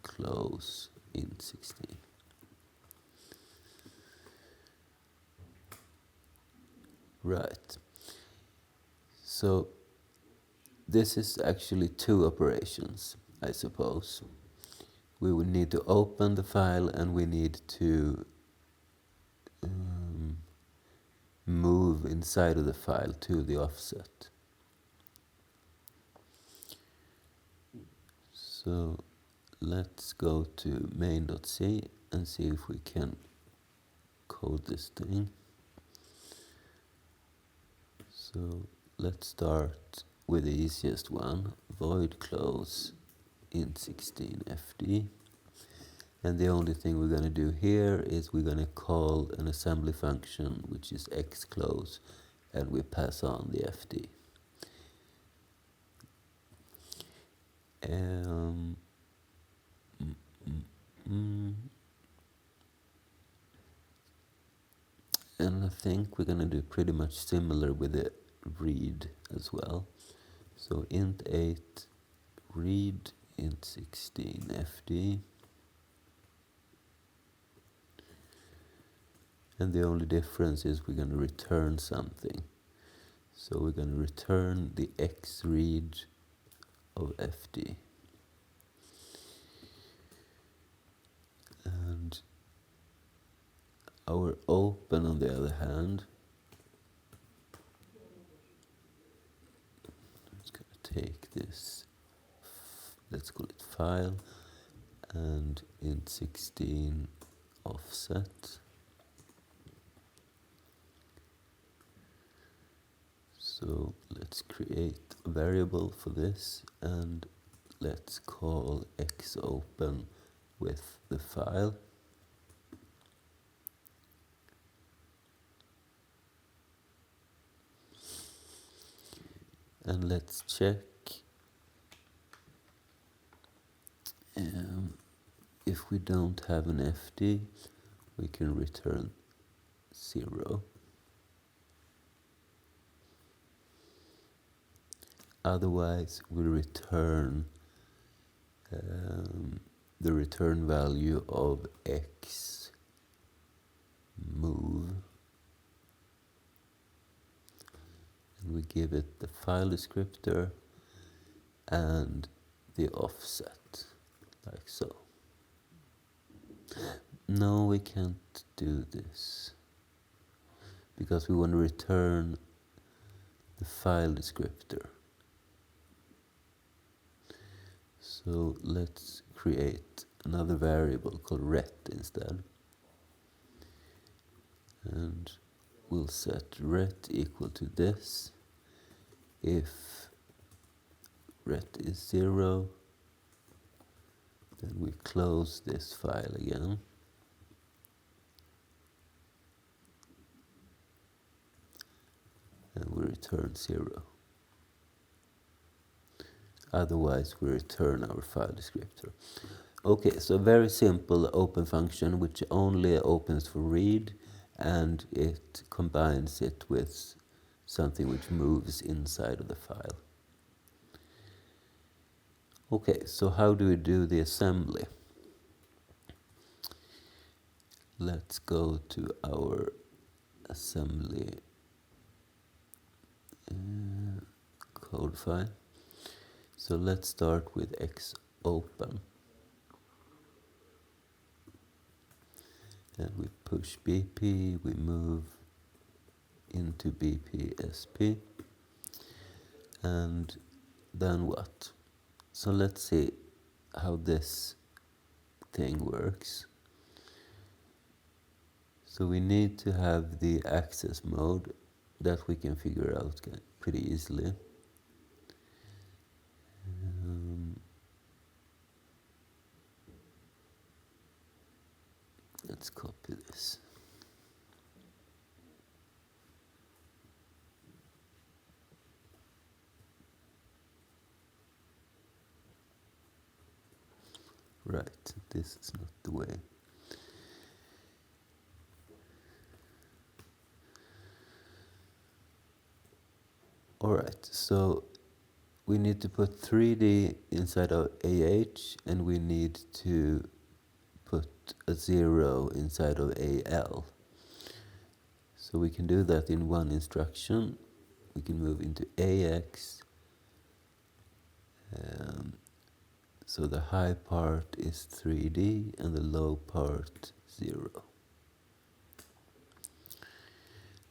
close int16. Right. So this is actually two operations, I suppose. We would need to open the file and we need to move inside of the file to the offset. So let's go to main.c and see if we can code this thing. So let's start with the easiest one, void close int16fd. And the only thing we're going to do here is we're going to call an assembly function which is xclose, and we pass on the fd. And I think we're going to do pretty much similar with the read as well. So int8 read int16 fd. And the only difference is we're going to return something. So we're going to return the x read of fd. And our open, on the other hand, it's going to take this, let's call it file, and int16 offset. So let's create a variable for this, and let's call xopen with the file. And let's check if we don't have an fd, we can return 0. Otherwise, we return the return value of x move, and we give it the file descriptor and the offset, like so. No, we can't do this because we want to return the file descriptor. So let's create another variable called ret instead. And we'll set ret equal to this. If ret is 0, Then we close this file again. And we return 0. Otherwise, we return our file descriptor. Okay, so very simple open function which only opens for read, and it combines it with something which moves inside of the file. Okay, so how do we do the assembly? Let's go to our assembly code file. So let's start with xopen. And we push BP, we move into BPSP. And then what? So let's see how this thing works. So we need to have the access mode that we can figure out pretty easily. Let's copy this. Right, this is not the way. Alright, so we need to put 3D inside of AH, and we need to put a 0 inside of AL. So we can do that in one instruction. We can move into AX. So the high part is 3D and the low part 0.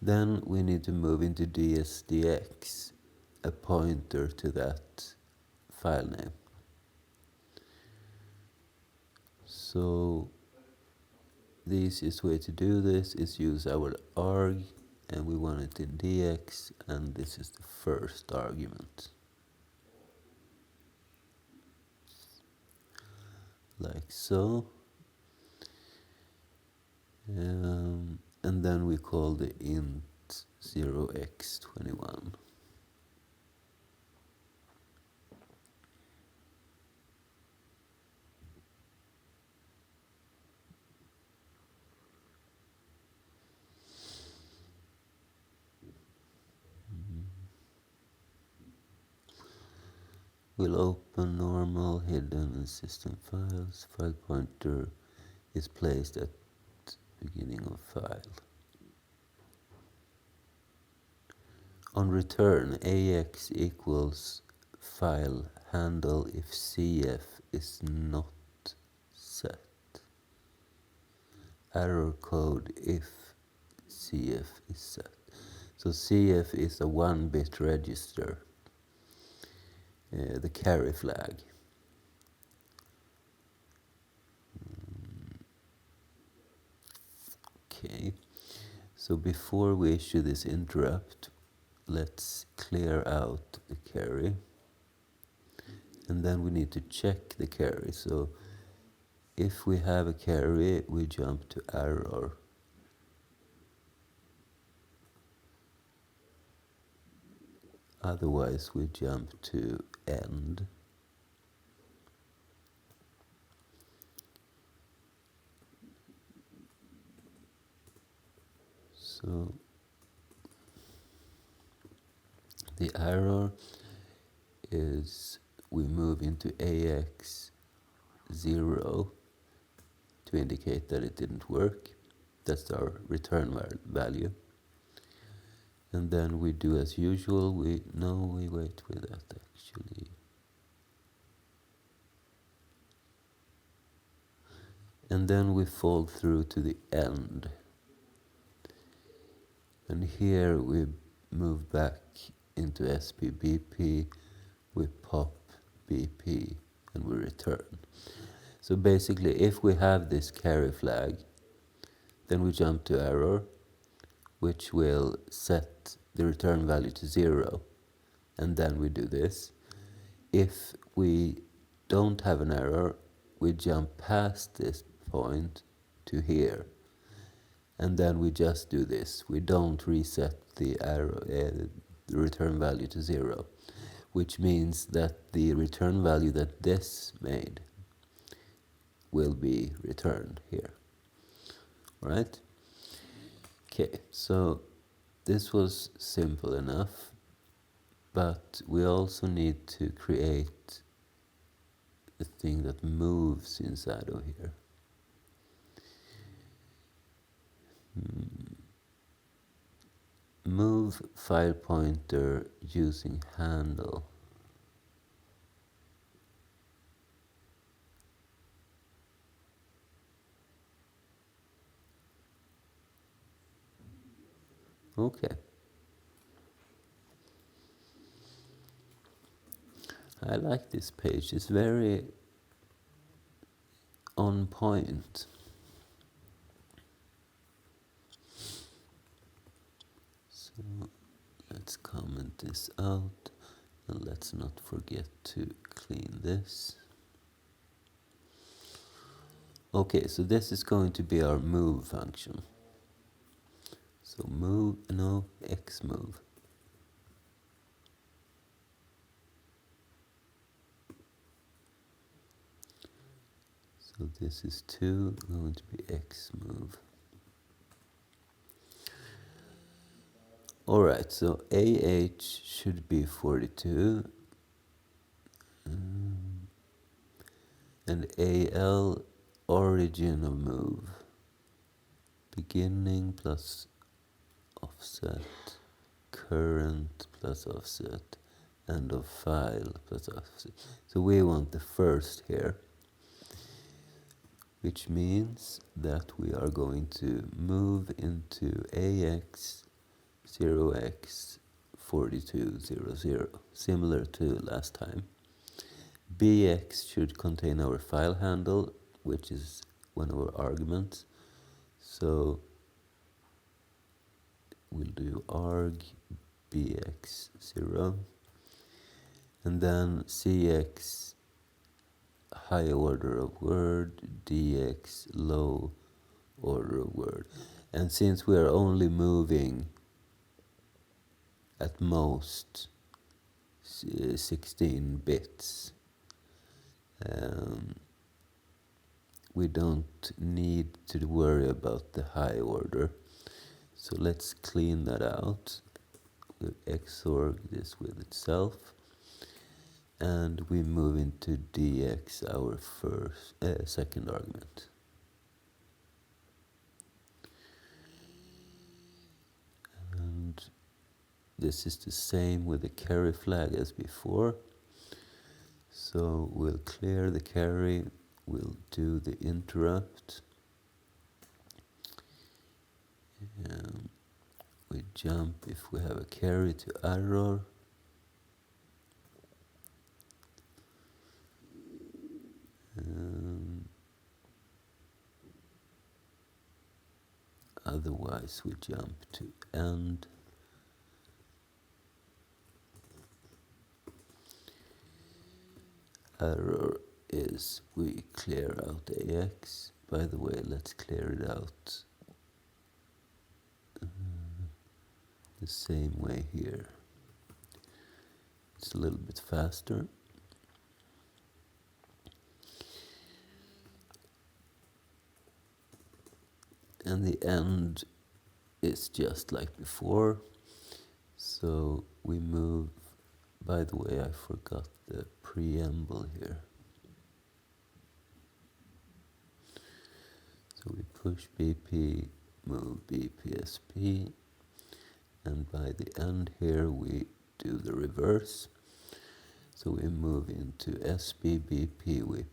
Then we need to move into DSDX, a pointer to that file name. So the easiest way to do this is use our arg, and we want it in DX, and this is the first argument. Like so. And then we call the int 0x21. We'll open normal, hidden, and system files. File pointer is placed at beginning of file. On return, AX equals file handle if CF is not set. Error code if CF is set. So CF is a 1-bit register, the carry flag. Okay, so before we issue this interrupt, let's clear out the carry, and then we need to check the carry. So if we have a carry, we jump to error. Otherwise, we jump to end. So the error is we move into AX 0 to indicate that it didn't work. That's our return value. And then we do as usual. We wait with that actually. And then we fall through to the end. And here we move back into SPBP, we pop BP, and we return. So basically, if we have this carry flag, then we jump to error, which will set the return value to 0, and then we do this. If we don't have an error, we jump past this point to here, and then we just do this. We don't reset the arrow, the return value to 0, which means that the return value that this made will be returned here. Right? Okay, so this was simple enough, but we also need to create a thing that moves inside of here. Move file pointer using handle. Okay. I like this page. It's very on point. So let's comment this out, and let's not forget to clean this. Okay, so this is going to be our move function. So move, no, X move. So this is 2, going to be X move. Alright, so AH should be 42. And AL, origin of move. Beginning plus offset, current plus offset, end of file plus offset. So we want the first here, which means that we are going to move into AX 0x 4200, similar to last time. BX should contain our file handle, which is one of our arguments. So we'll do arg bx0, and then cx high order of word, dx low order of word. And since we are only moving at most 16 bits, we don't need to worry about the high order. So let's clean that out. We'll XOR this with itself, and we move into DX, our second argument. And this is the same with the carry flag as before. So we'll clear the carry, we'll do the interrupt. We jump if we have a carry to error. Otherwise we jump to end. Error is we clear out AX. By the way, let's clear it out the same way here. It's a little bit faster. And the end is just like before. So we move, by the way, I forgot the preamble here. So we push BP, move BPSP, and by the end here we do the reverse. So we move into SBBP, we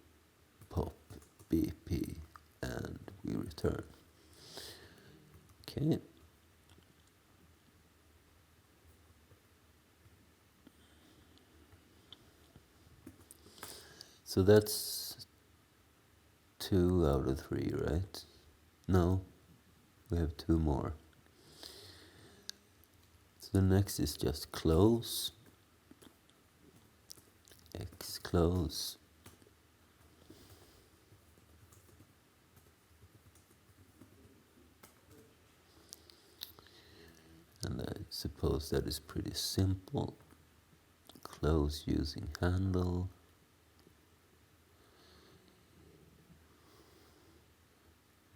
pop BP, and we return. Okay. So that's 2 out of 3, right? No, we have 2 more. So the next is just close. X close. suppose that is pretty simple. Close using handle.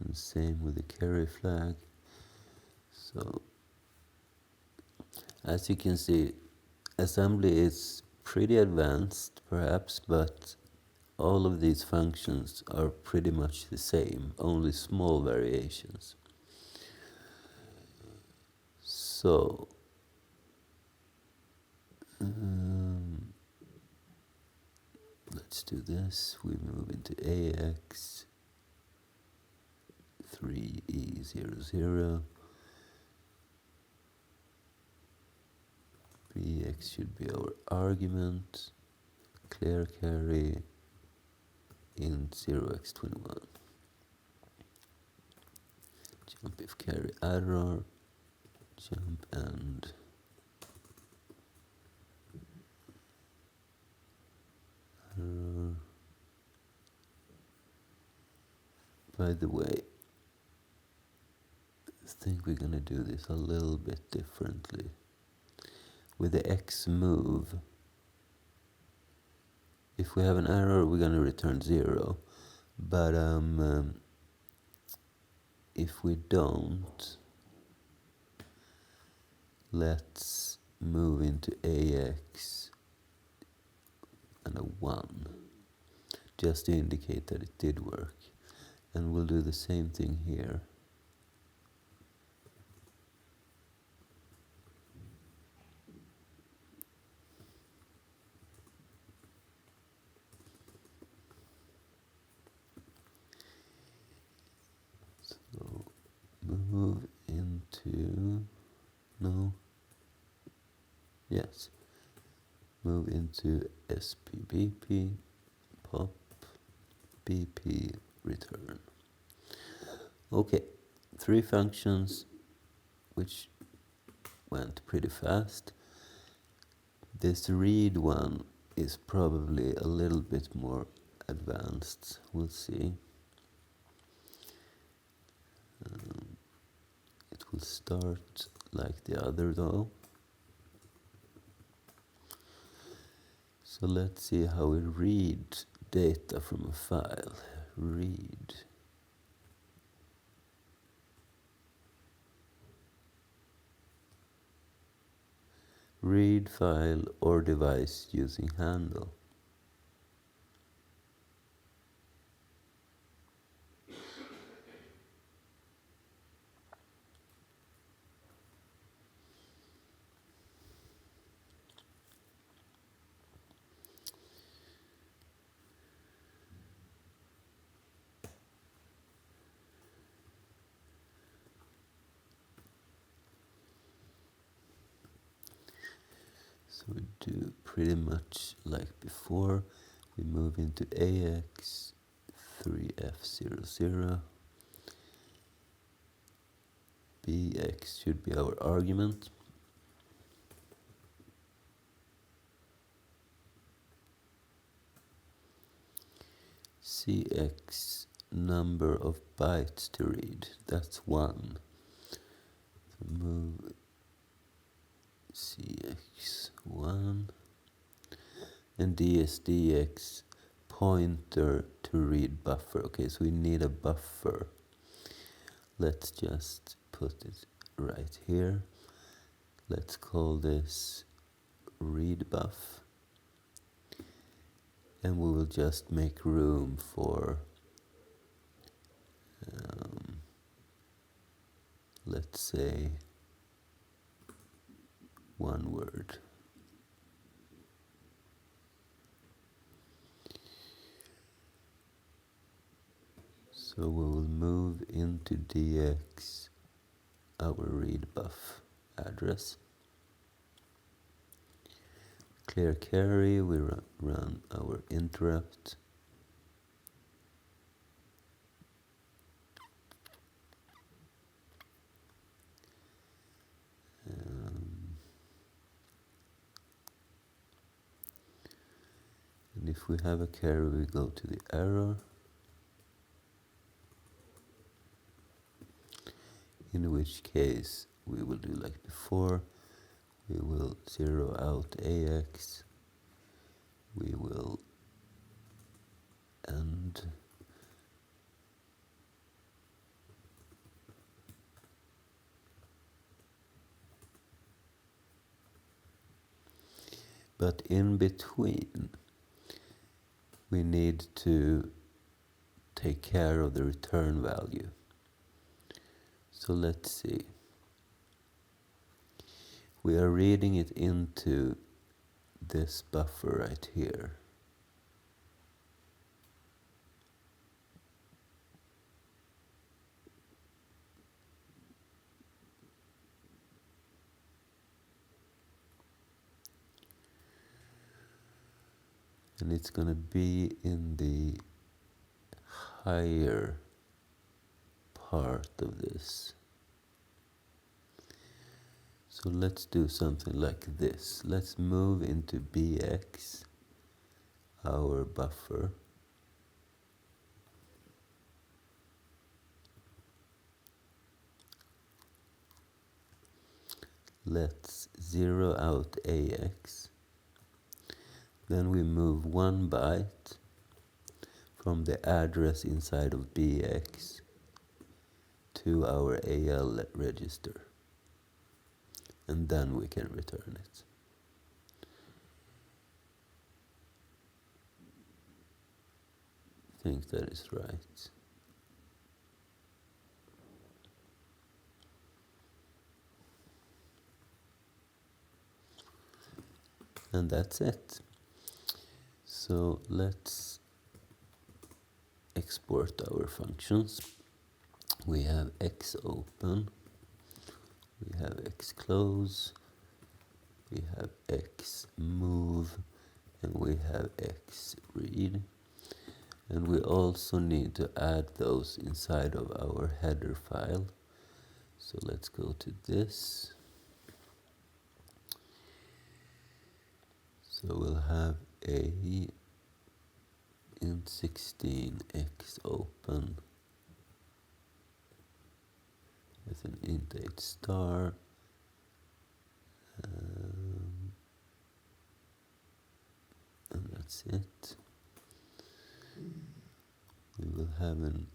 And same with the carry flag. So as you can see, assembly is pretty advanced perhaps, but all of these functions are pretty much the same, only small variations. So let's do this. We move into AX 3E00. BX should be our argument. Clear carry in 0x21. Jump if carry error. Jump and error. By the way, I think we're gonna do this a little bit differently. With the X move, if we have an error, we're gonna return 0. But if we don't, let's move into AX and a 1, just to indicate that it did work. And we'll do the same thing here. So move into, no, yes, move into SPBP, pop, BP, return. Okay, 3 functions which went pretty fast. This read one is probably a little bit more advanced, we'll see. It will start like the other though. So let's see how we read data from a file. Read. Read file or device using handle. So we do pretty much like before. We move into AX 3F00. BX should be our argument. CX number of bytes to read, that's 1. So move CX1 and DSDX pointer to read buffer. Okay, so we need a buffer. Let's just put it right here. Let's call this read buff. And we will just make room for, let's say, 1 word. So we will move into DX our read buff address. Clear carry, we run our interrupt. And if we have a carry, we go to the error. In which case we will do like before, We will zero out AX. We will end. But in between, we need to take care of the return value. So let's see. We are reading it into this buffer right here. And it's going to be in the higher part of this. So let's do something like this. Let's move into BX, our buffer. Let's zero out AX. Then we move 1 byte from the address inside of BX to our AL register. And then we can return it. I think that is right. And that's it. So let's export our functions. We have xopen, we have xclose, we have xmove, and we have xread. And we also need to add those inside of our header file. So let's go to this. So we'll have a int16 xopen with an int8 star. And that's it. We will have an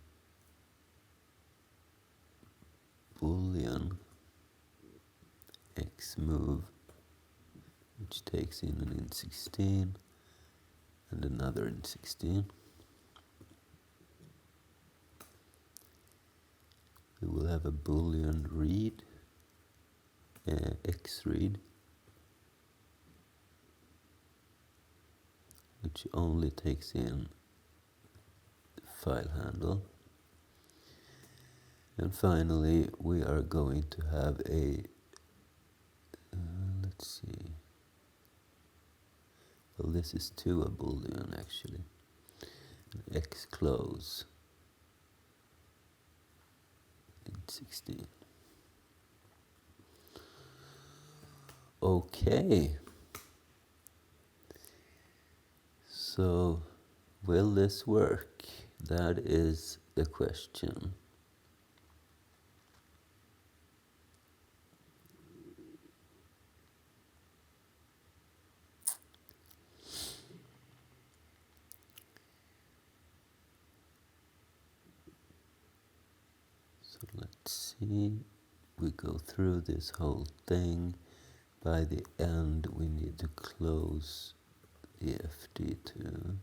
boolean xmove, which takes in an int16 and another int16. We will have a boolean read, xread, which only takes in the file handle. And finally, we are going to have a, let's see, well, this is to a boolean actually, an xclose, int16. Okay. So, will this work? That is the question. So let's see. We go through this whole thing. By the end, we need to close the FD2.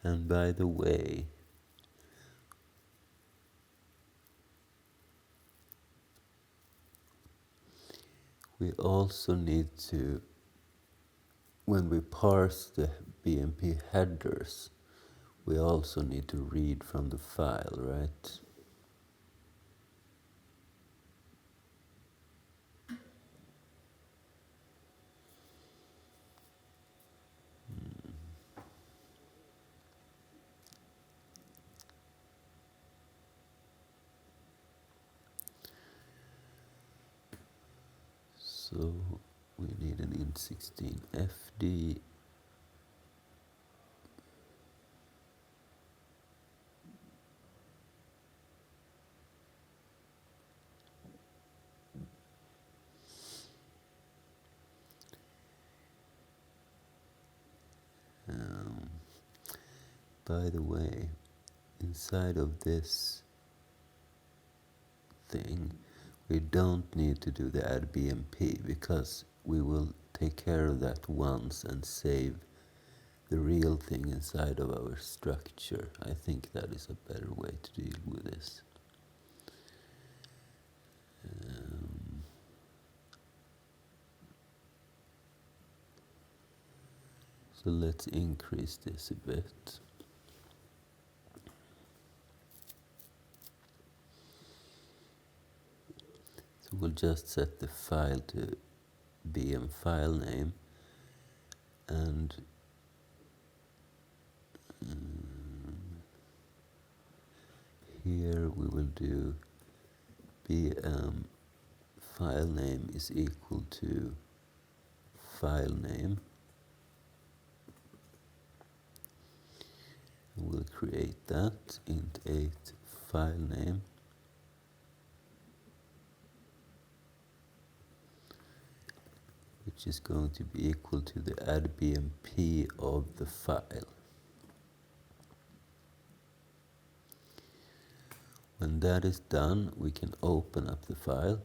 And by the way, we also need to, when we parse the BMP headers, we also need to read from the file, right? So we need an int16 FD. By the way, inside of this thing, we don't need to do the add BMP because we will take care of that once and save the real thing inside of our structure. I think that is a better way to deal with this. So let's increase this a bit. So we'll just set the file to BM file name, and here we will do BM file name is equal to file name. We'll create that int 8 file name, which is going to be equal to the add BMP of the file. When that is done, we can open up the file.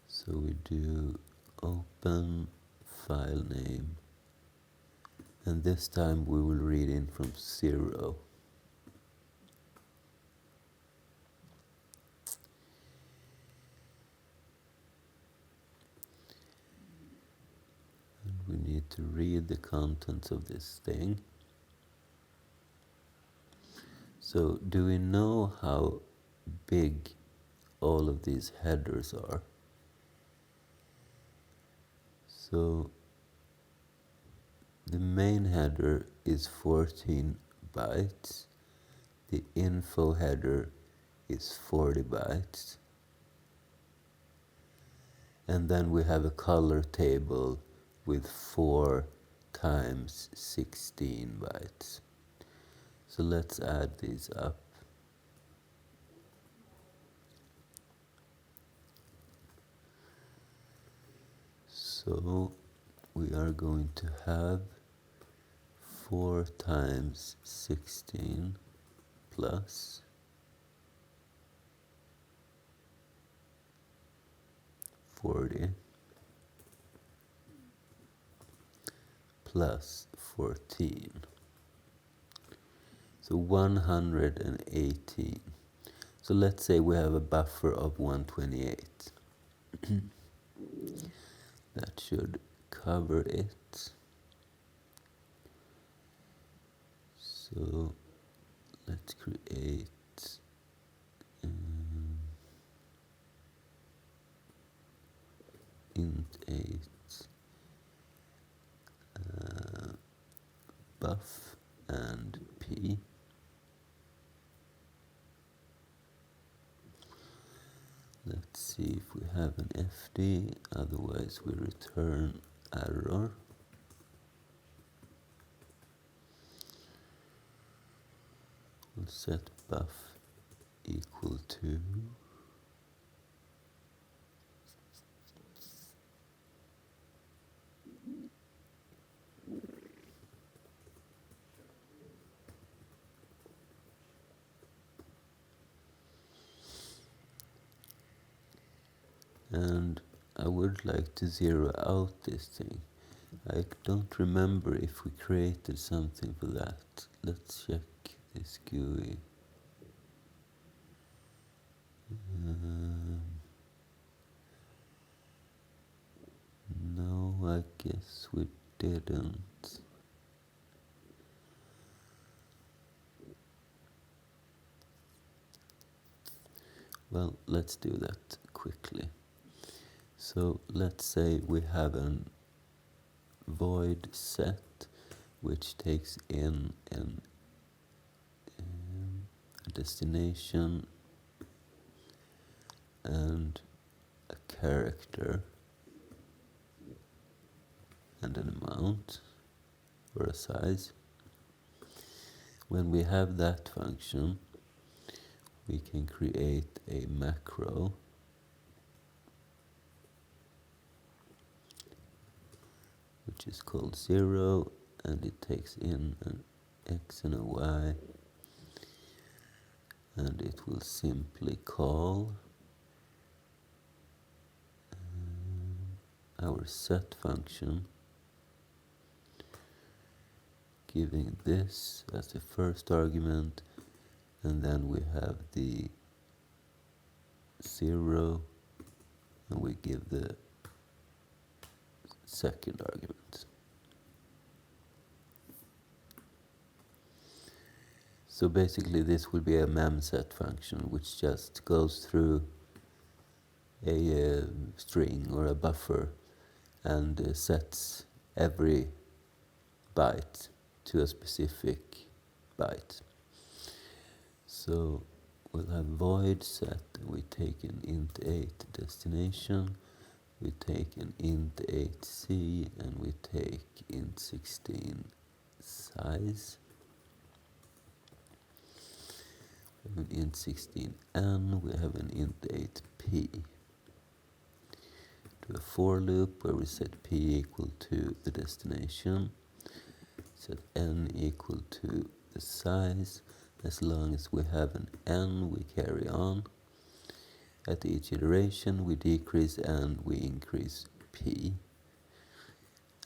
So we do open file name, and this time we will read in from 0. And we need to read the contents of this thing. So do we know how big all of these headers are? So the main header is 14 bytes. The info header is 40 bytes. And then we have a color table with 4 times 16 bytes. So let's add these up. So we are going to have 4 times 16 plus 40 plus 14. So 118. So let's say we have a buffer of 128. That should cover it. So let's create int 8 buff and p. Let's see if we have an FD, otherwise we return error. We'll set buff equal to and I would like to zero out this thing. I don't remember if we created something for that. Let's check this GUI. No, I guess we didn't. Well, let's do that quickly. So let's say we have a void set which takes in a destination and a character and an amount or a size. When we have that function, we can create a macro which is called 0, and it takes in an x and a y, and it will simply call our set function, giving this as the first argument, and then we have the 0, and we give the second argument. So basically this will be a memset function which just goes through a string or a buffer and sets every byte to a specific byte. So we'll have void set, we take an int 8 destination, we take an int 8c, and we take int 16 size. We have an int 16n, we have an int 8p. Do a for loop where we set p equal to the destination, set n equal to the size. As long as we have an n, we carry on. At each iteration, we decrease n, we increase p.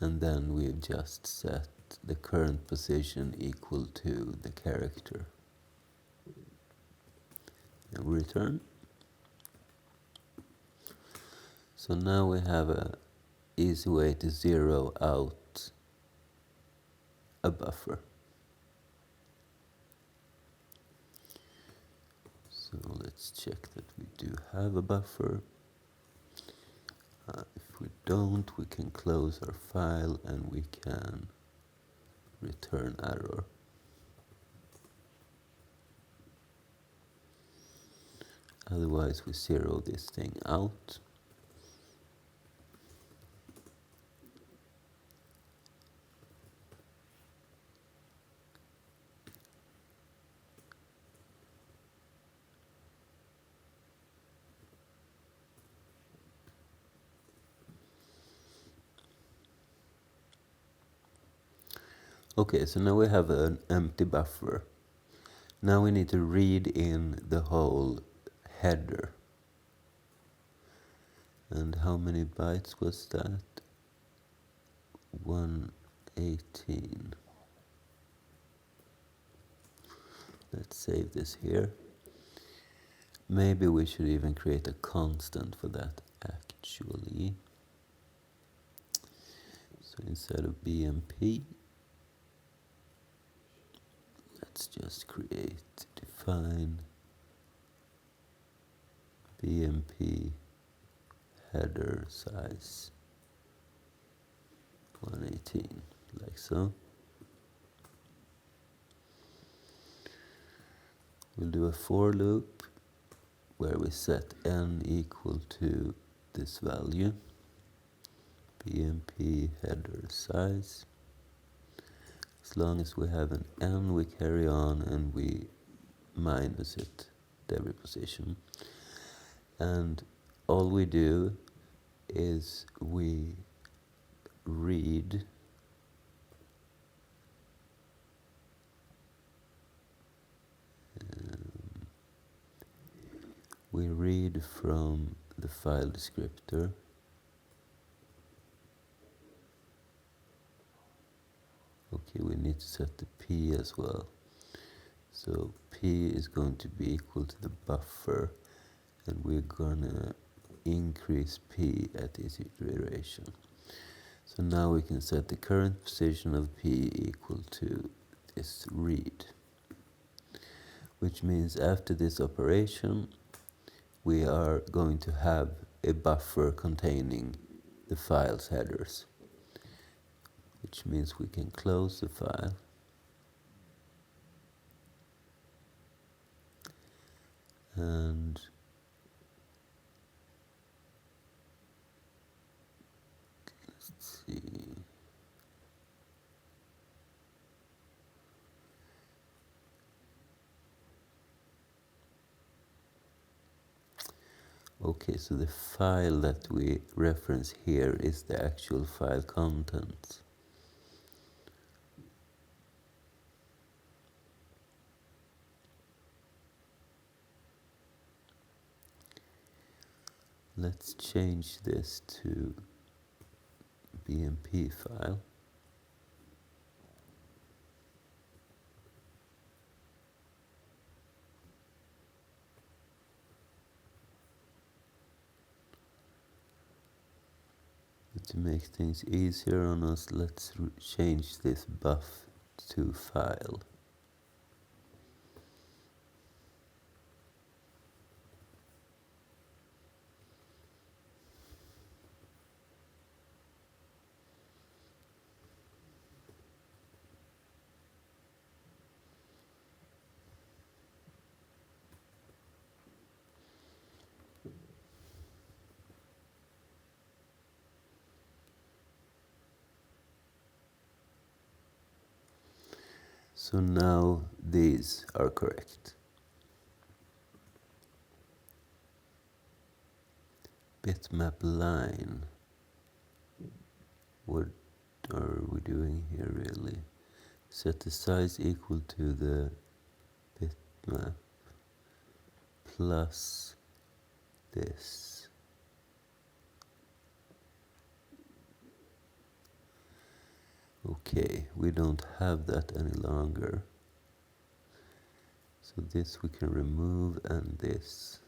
And then we just set the current position equal to the character. And return. So now we have an easy way to zero out a buffer. So let's check that we do have a buffer. If we don't, we can close our file and we can return error. Otherwise we zero this thing out. Okay, so now we have an empty buffer. Now we need to read in the whole header. And how many bytes was that? 118. Let's save this here. Maybe we should even create a constant for that actually. So instead of BMP, let's just define BMP header size 118, like so. We'll do a for loop where we set n equal to this value, BMP header size. As long as we have an n, we carry on and we minus it at every position. And all we do is we read from the file descriptor. Okay, we need to set the p as well. So p is going to be equal to the buffer, and we're gonna increase p at each iteration. So now we can set the current position of p equal to this read, which means after this operation we are going to have a buffer containing the file's headers, which means we can close the file and let's see. Okay, so the file that we reference here is the actual file contents. Let's change this to BMP file. To make things easier on us, let's change this buff to file. So now these are correct. Bitmap line. What are we doing here really? Set the size equal to the bitmap plus this. Okay, we don't have that any longer. So this we can remove, and this.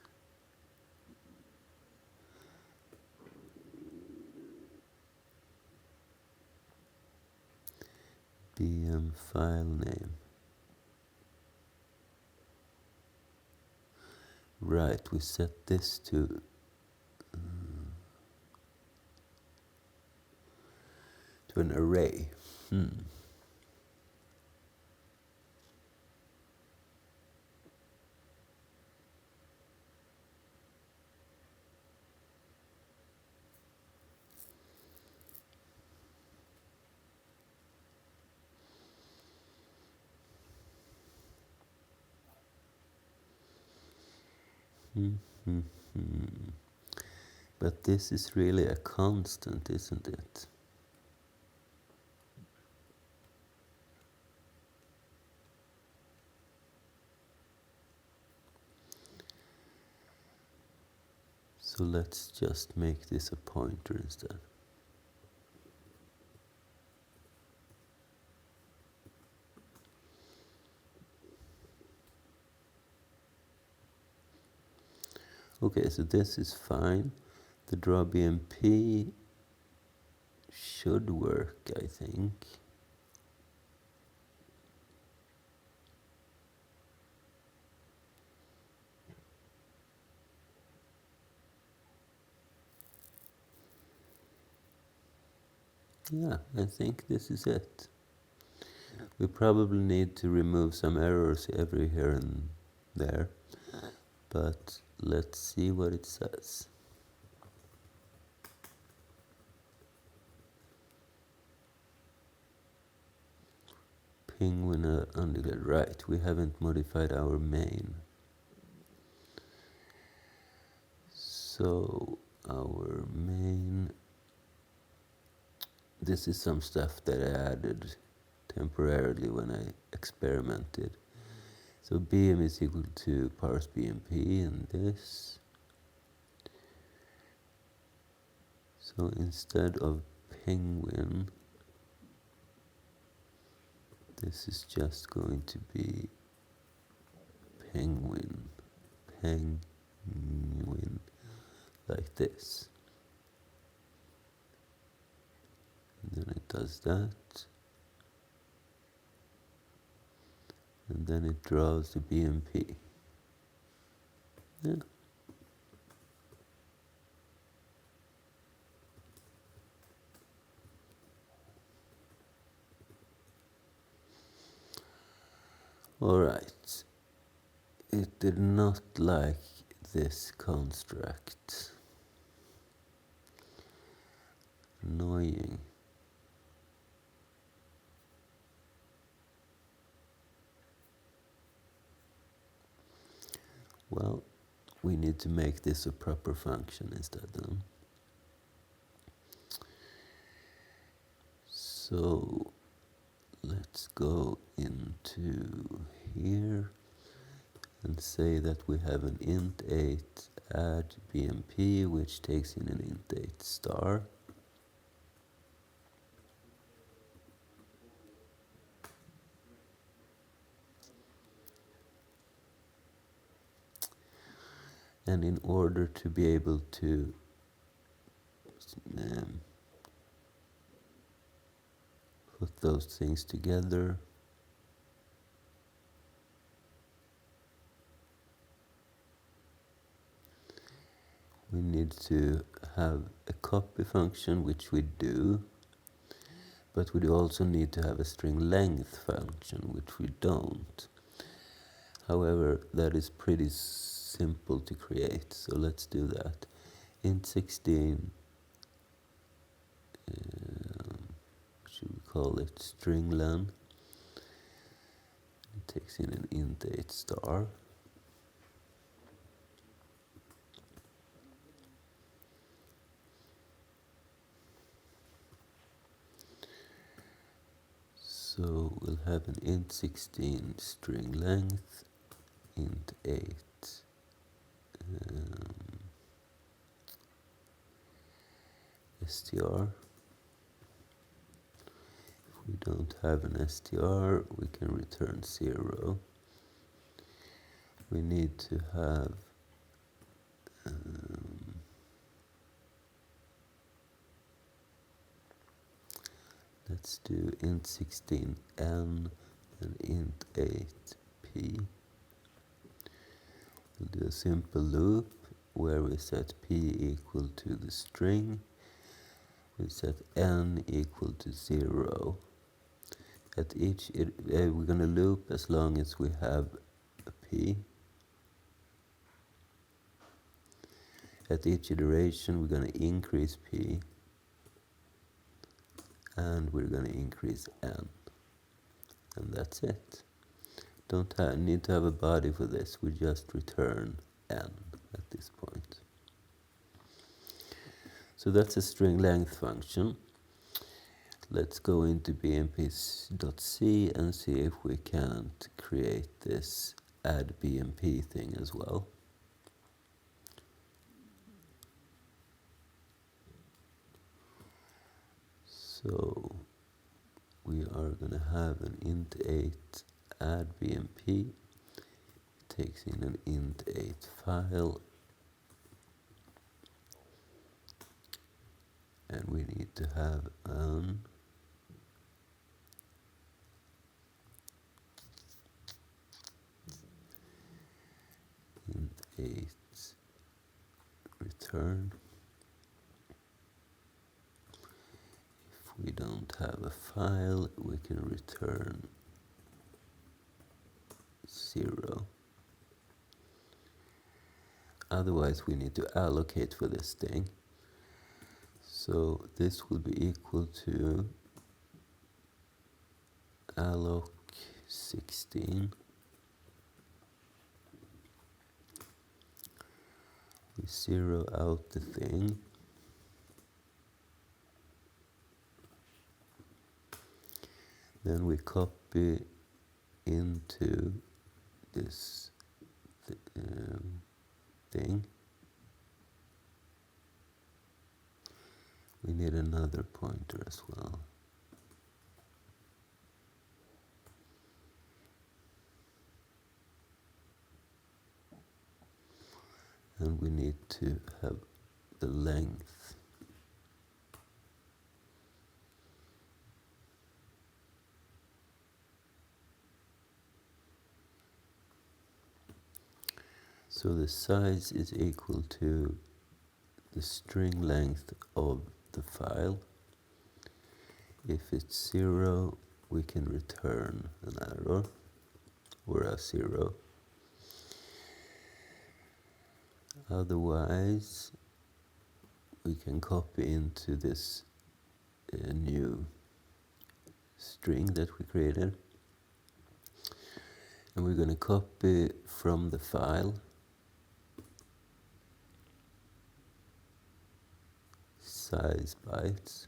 BM file name. Right, we set this to an array. But this is really a constant, isn't it? So let's just make this a pointer instead. Okay, so this is fine. The draw BMP should work, I think. Yeah, I think this is it. We probably need to remove some errors every here and there, but let's see what it says. Penguin undergrad, right, we haven't modified our main. So our main, this is some stuff that I added temporarily when I experimented. So BM is equal to parse BMP and this. So instead of penguin, this is just going to be penguin, like this. And then it does that. And then it draws the BMP. Yeah. Alright. It did not like this construct. Annoying. Well, we need to make this a proper function instead then. So let's go into here and say that we have an int 8 add BMP, which takes in an int 8 star. And in order to be able to put those things together, we need to have a copy function, which we do, but we also need to have a string length function, which we don't. However, that is pretty simple to create, so let's do that. Int 16, should we call it string len? It takes in an int 8 star. So we'll have an int 16 string length, int 8 str. If we don't have an str, we can return 0. We need to have let's do int 16n and int 8p. We'll do a simple loop where we set p equal to the string. We set n equal to 0. At each, we're going to loop as long as we have a p. At each iteration, we're going to increase p, and we're going to increase n. And that's it. Don't need to have a body for this. We just return n at this point. So that's a string length function. Let's go into bmp.c and see if we can't create this add BMP thing as well. So we are going to have an int 8 add BMP. It takes in an int 8 file, and we need to have an int 8 return. If we don't have a file, we can return 0. Otherwise, we need to allocate for this thing. So this will be equal to alloc 16. We zero out the thing. Then we copy into this thing. We need another pointer as well. And we need to have the length. So the size is equal to the string length of the file. If it's 0, we can return an error or a 0. Otherwise, we can copy into this new string that we created. And we're going to copy from the file size bytes.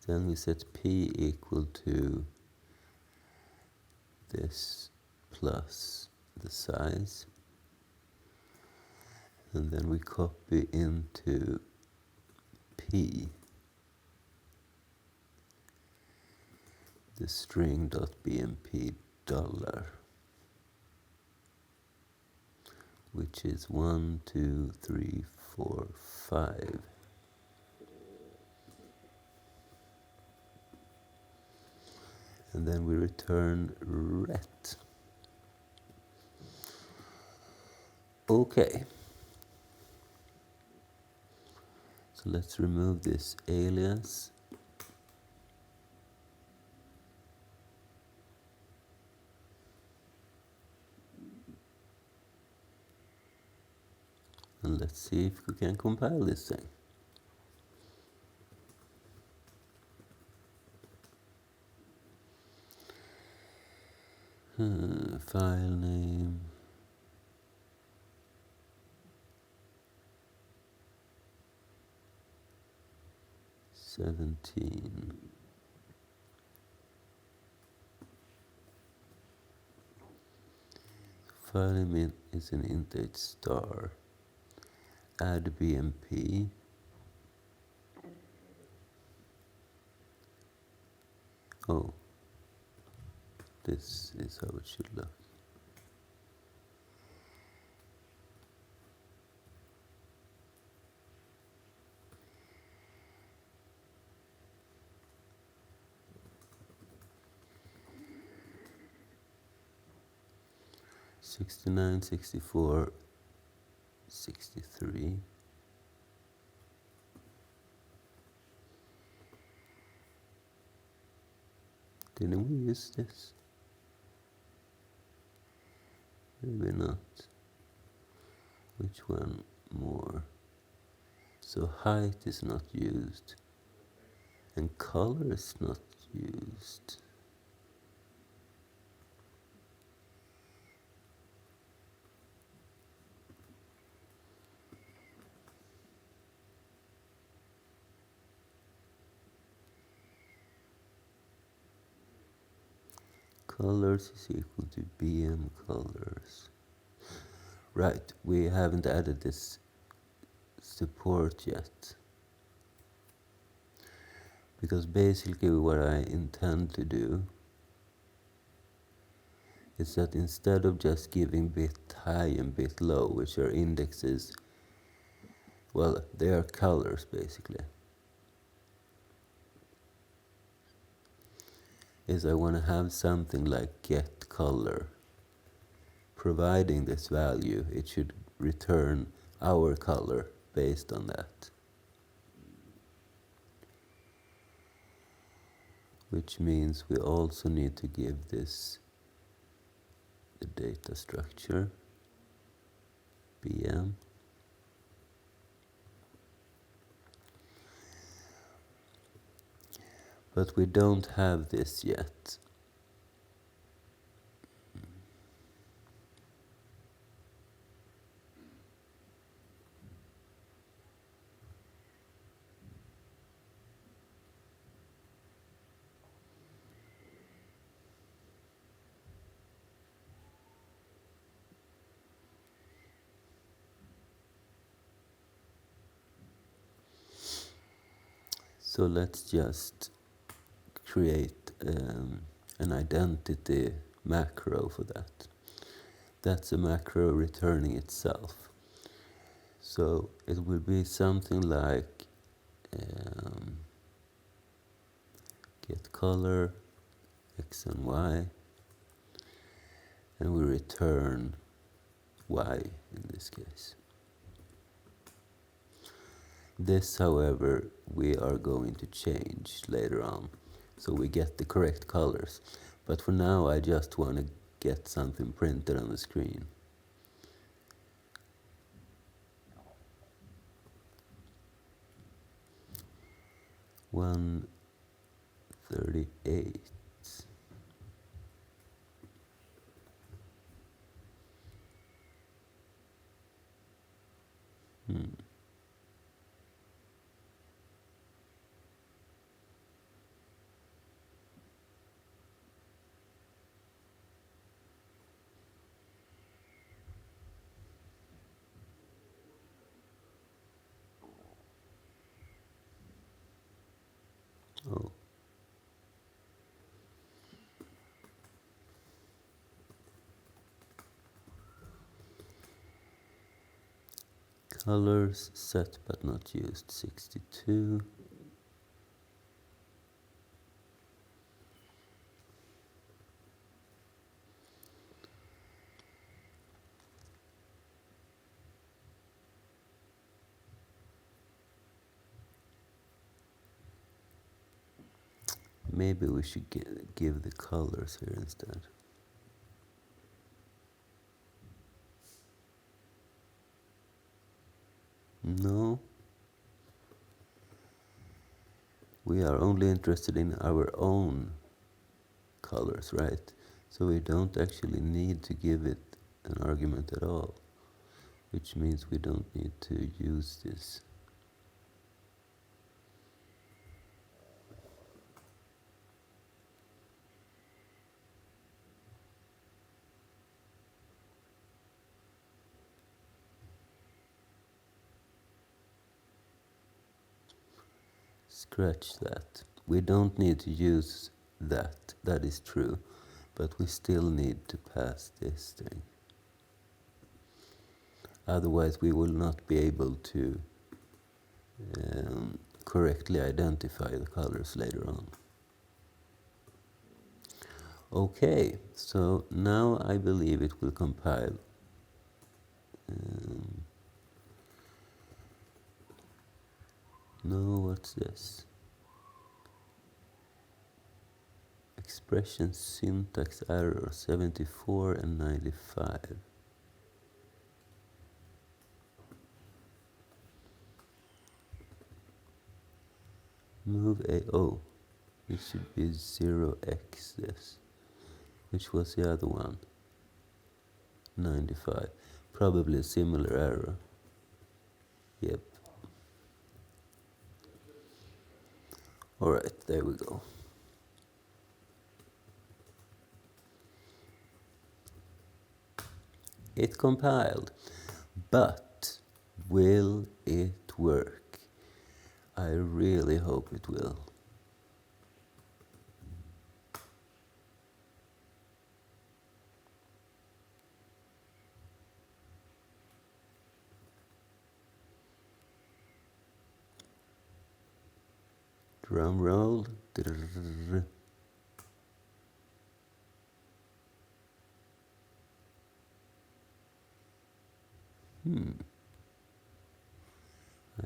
Then we set p equal to this plus the size, and then we copy into P the string.bmp dollar, which is 1, 2, 3, 4, 5. And then we return ret. Okay. So let's remove this alias. And let's see if we can compile this thing. File name. '17. File name is an int star. Add BMP. Oh, this is how it should look. '69, '64, '63. Didn't we use this? Maybe not. Which one more? So height is not used, and color is not used. Colors is equal to BM colors. Right, we haven't added this support yet. Because basically what I intend to do is that instead of just giving bit high and bit low, which are indexes, well, they are colors basically, is I want to have something like get color. Providing this value, it should return our color based on that. Which means we also need to give this the data structure, BM. But we don't have this yet. So let's just create an identity macro for that. That's a macro returning itself. So it will be something like get color X and Y, and we return Y in this case. This, however, we are going to change later on, so we get the correct colors. But for now, I just want to get something printed on the screen. $138. Colors set but not used 62. Maybe we should give the colors here instead. No. We are only interested in our own colors, right? So we don't actually need to give it an argument at all, which means we don't need to use this. Scratch that. We don't need to use that. That is true. But we still need to pass this thing. Otherwise we will not be able to correctly identify the colors later on. Okay, so now I believe it will compile. No, what's this? Expression syntax error 74 and 95. Move a, oh, it should be 0x this. Which was the other one? 95. Probably a similar error. Yep. Alright, there we go. It compiled, but will it work? I really hope it will. Drum roll. I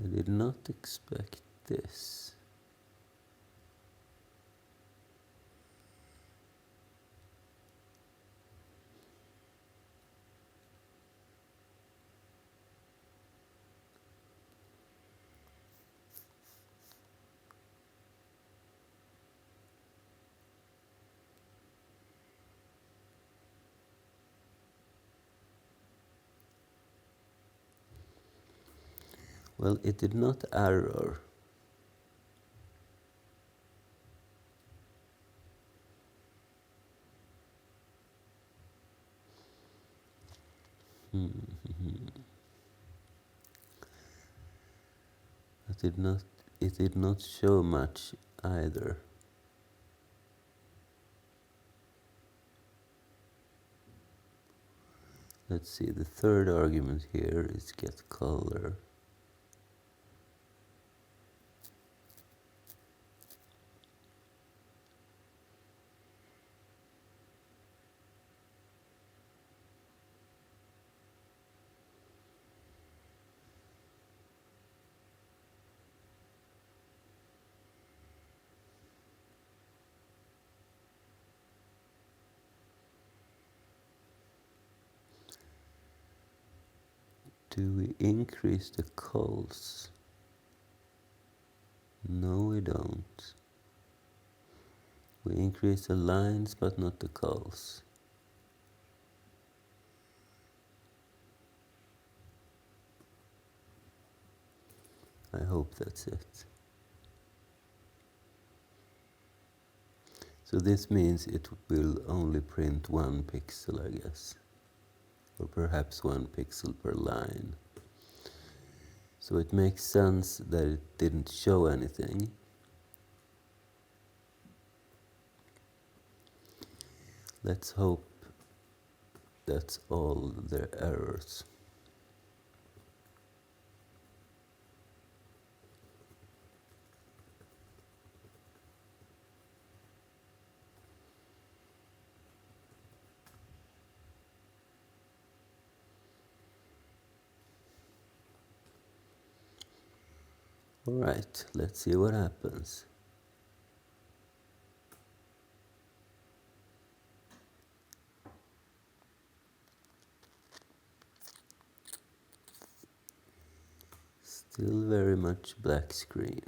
did not expect this. Well, it did not error. It did not show much either. Let's see, the third argument here is get color. Do we increase the calls? No, we don't. We increase the lines, but not the calls. I hope that's it. So this means it will only print 1 pixel, I guess. Or perhaps 1 pixel per line. So it makes sense that it didn't show anything. Let's hope that's all their errors. Alright, let's see what happens. Still very much black screen.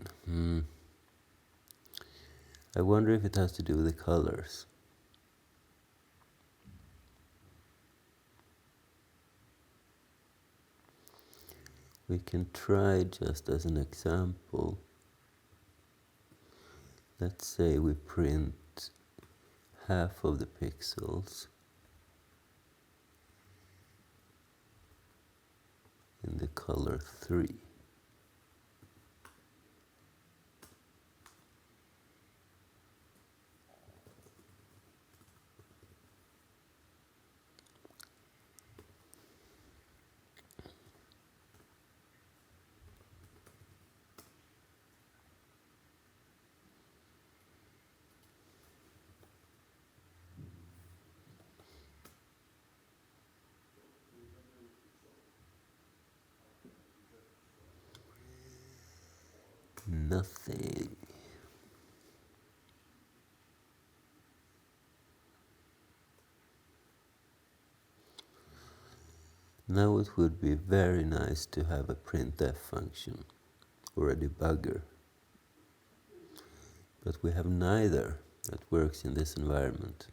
I wonder if it has to do with the colors. We can try just as an example. Let's say we print half of the pixels in the color 3. Nothing. Now it would be very nice to have a printf function or a debugger, but we have neither that works in this environment.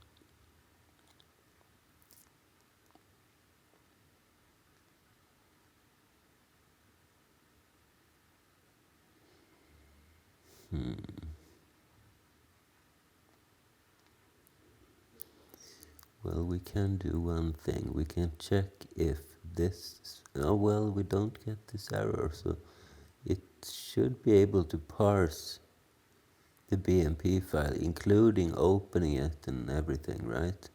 Well, we can do one thing. We can check if this... Oh, well, we don't get this error, so it should be able to parse the BMP file, including opening it and everything, right?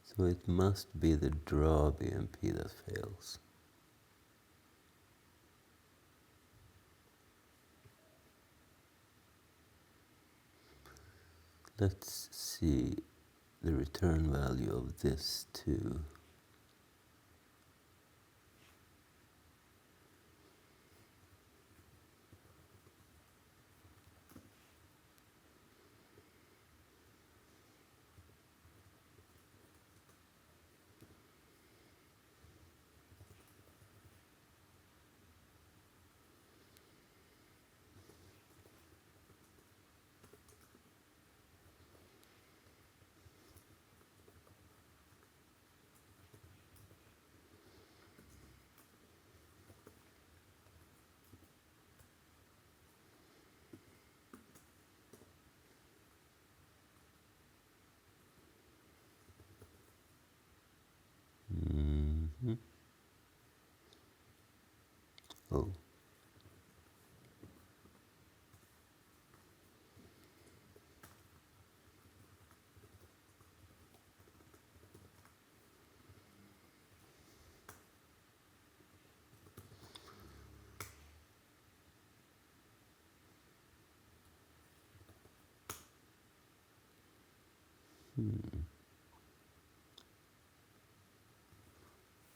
So it must be the draw BMP that fails. Let's see the return value of this too. Oh.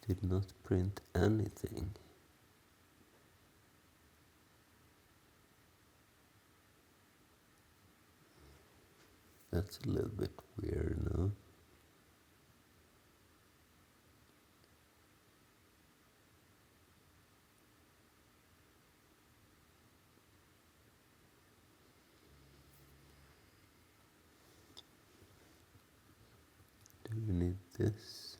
Did not print anything. That's a little bit weird, no? Do we need this?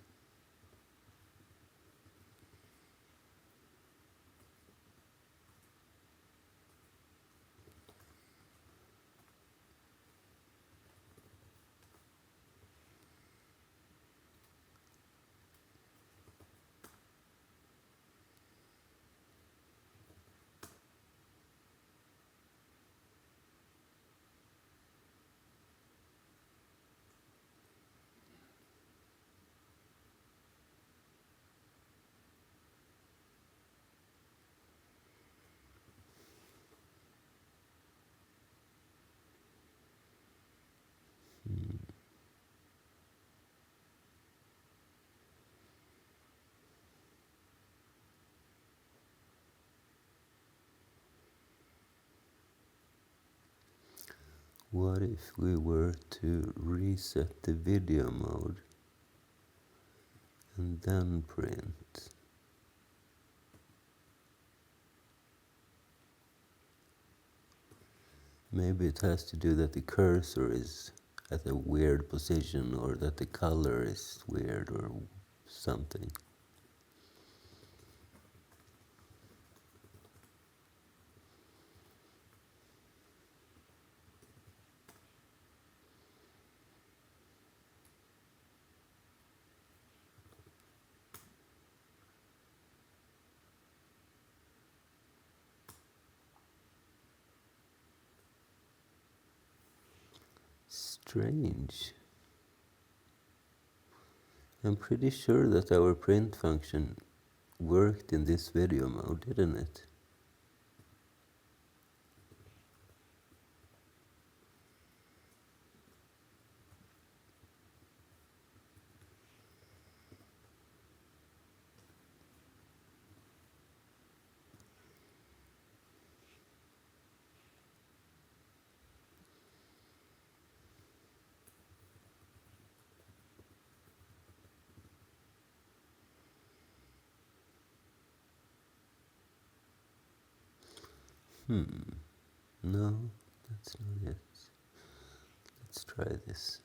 What if we were to reset the video mode and then print? Maybe it has to do that the cursor is at a weird position, or that the color is weird or something. Strange. I'm pretty sure that our print function worked in this video mode, didn't it? No, that's not it. Let's try this.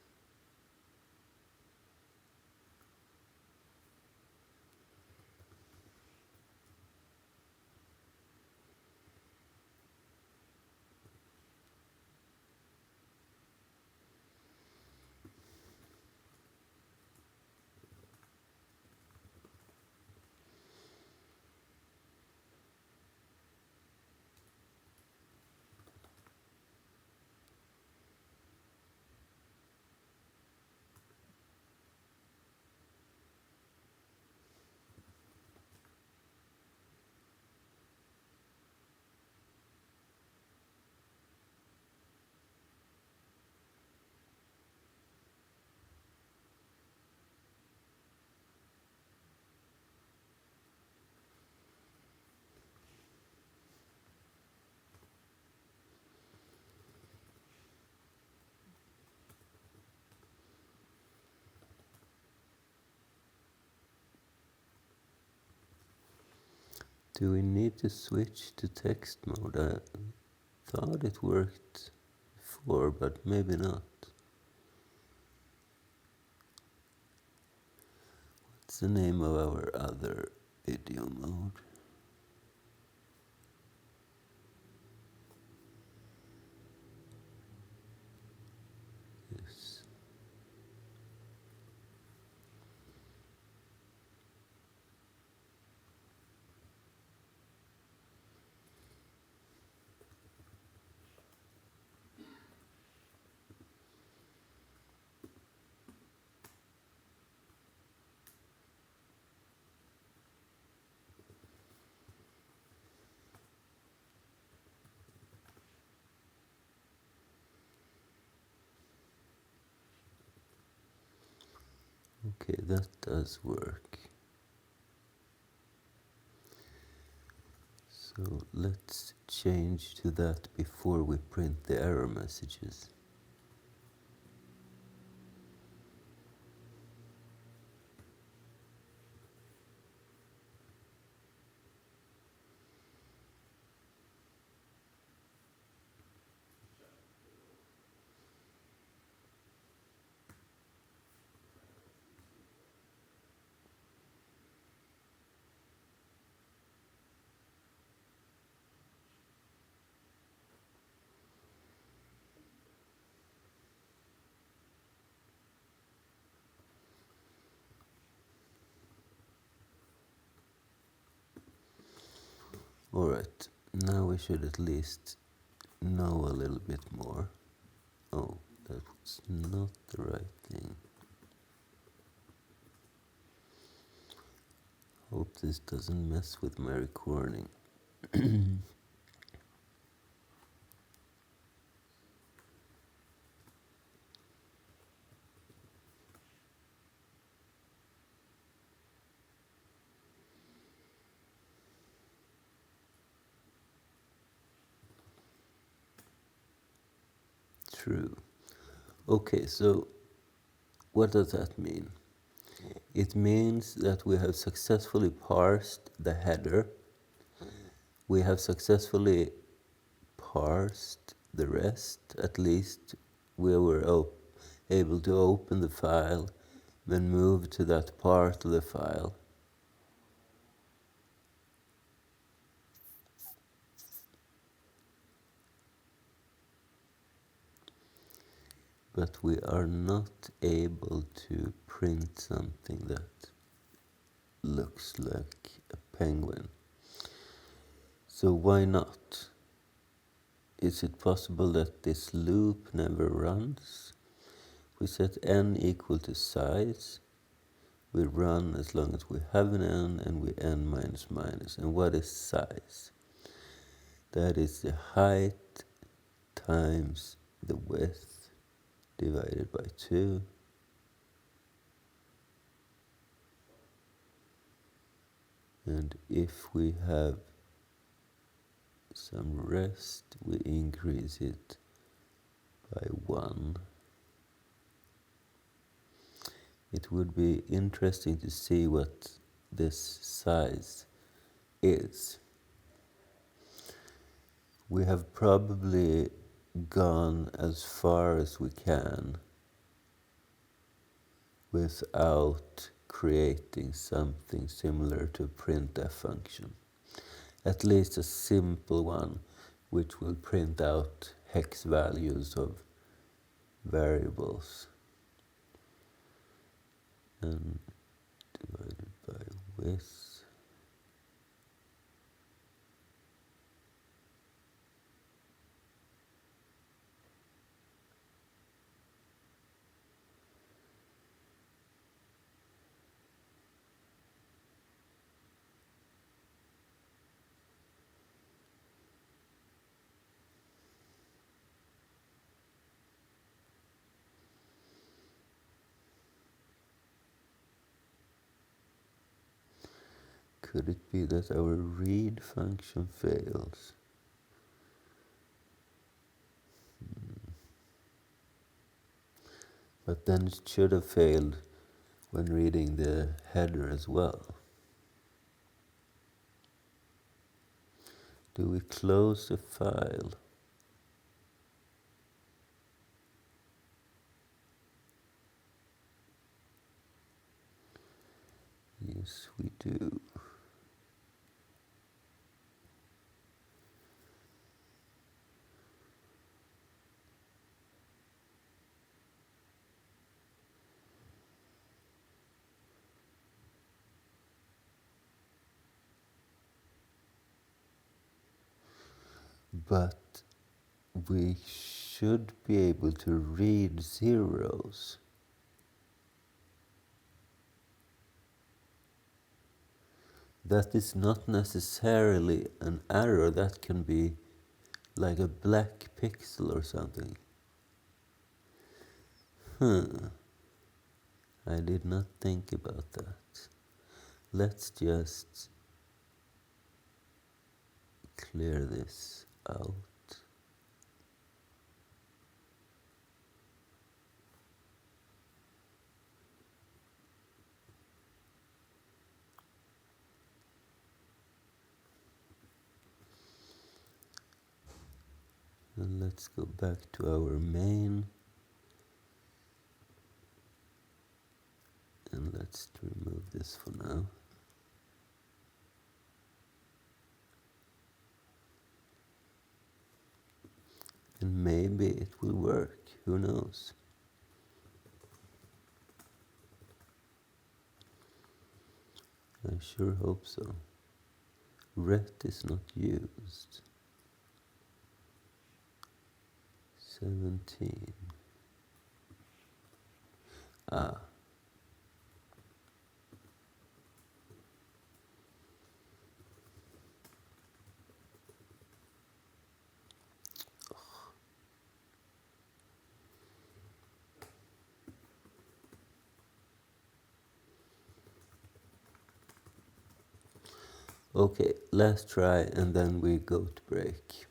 Do we need to switch to text mode? I thought it worked before, but maybe not. What's the name of our other video mode? Yes. Okay, that does work. So let's change to that before we print the error messages. Alright, now we should at least know a little bit more. Oh, that's not the right thing. Hope this doesn't mess with my recording. true. Okay, so what does that mean? It means that we have successfully parsed the header. We have successfully parsed the rest. At least we were able to open the file, then move to that part of the file. But we are not able to print something that looks like a penguin. So why not? Is it possible that this loop never runs? We set n equal to size. We run as long as we have an n, and we n minus minus. And what is size? That is the height times the width divided by 2. And if we have some rest, we increase it by 1. It would be interesting to see what this size is. We have probably gone as far as we can without creating something similar to a printf function. At least a simple one which will print out hex values of variables. And divided by width. Could it be that our read function fails? But then it should have failed when reading the header as well. Do we close the file? Yes, we do. But we should be able to read zeros. That is not necessarily an error. That can be like a black pixel or something. I did not think about that. Let's just clear this out. And let's go back to our main. And let's remove this for now. And maybe it will work, who knows? I sure hope so. Ret is not used. 17. Ah. Okay, last try and then we go to break.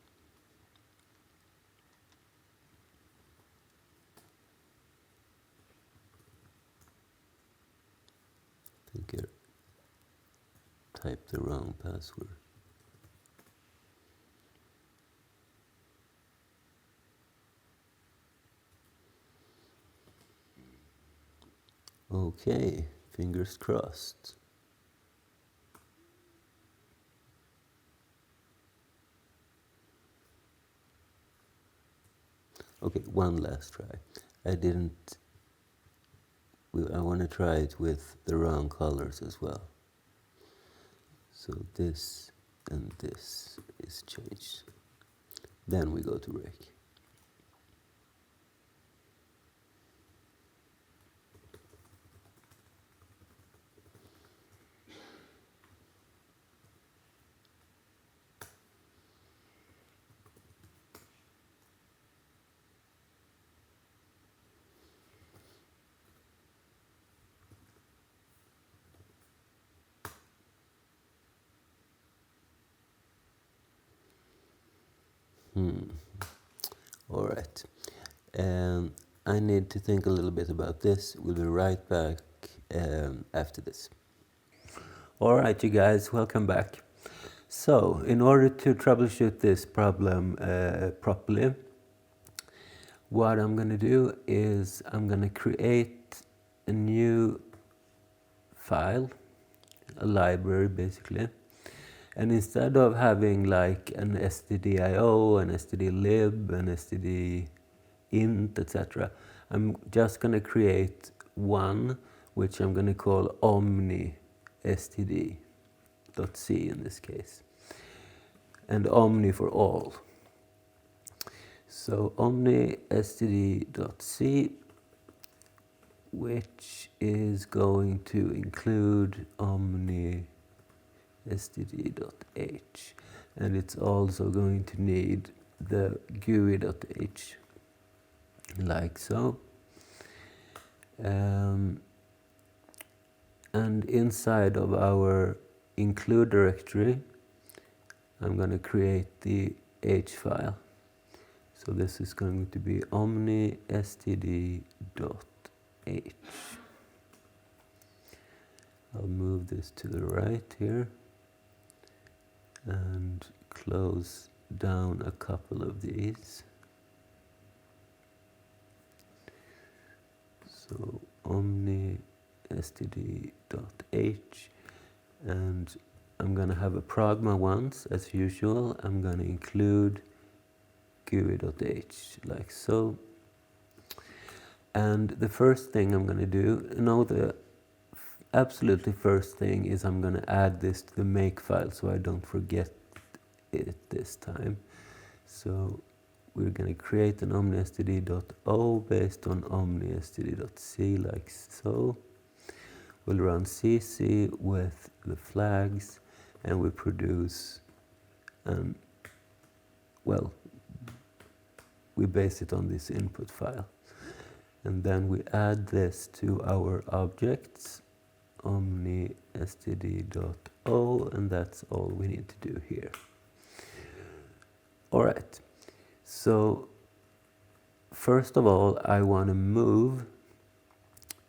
think I typed the wrong password. Okay, fingers crossed. Okay, one last try. I want to try it with the wrong colors as well. So this and this is changed. Then we go to rec. All right. I need to think a little bit about this. We'll be right back after this. All right, you guys, welcome back. So, in order to troubleshoot this problem properly, what I'm going to do is I'm going to create a new file, a library basically. And instead of having like an stdio, an stdlib, an stdint, etc., I'm just going to create one, which I'm going to call omni std.c in this case, and omni for all. So omni std.c, which is going to include omni std.h, and it's also going to need the GUI.h, like so. And inside of our include directory, I'm going to create the h file. So this is going to be omni std.h. I'll move this to the right here and close down a couple of these. So omni std.h, and I'm going to have a pragma once as usual. I'm going to include GUI.h, like so. And the first thing I'm going to do, the absolutely first thing is I'm going to add this to the make file so I don't forget it this time. So we're going to create an omnistd.o based on omnistd.c, like so. We'll run cc with the flags, and we produce we base it on this input file. And then we add this to our objects, omnistd.o, and that's all we need to do here. All right, so first of all, I want to move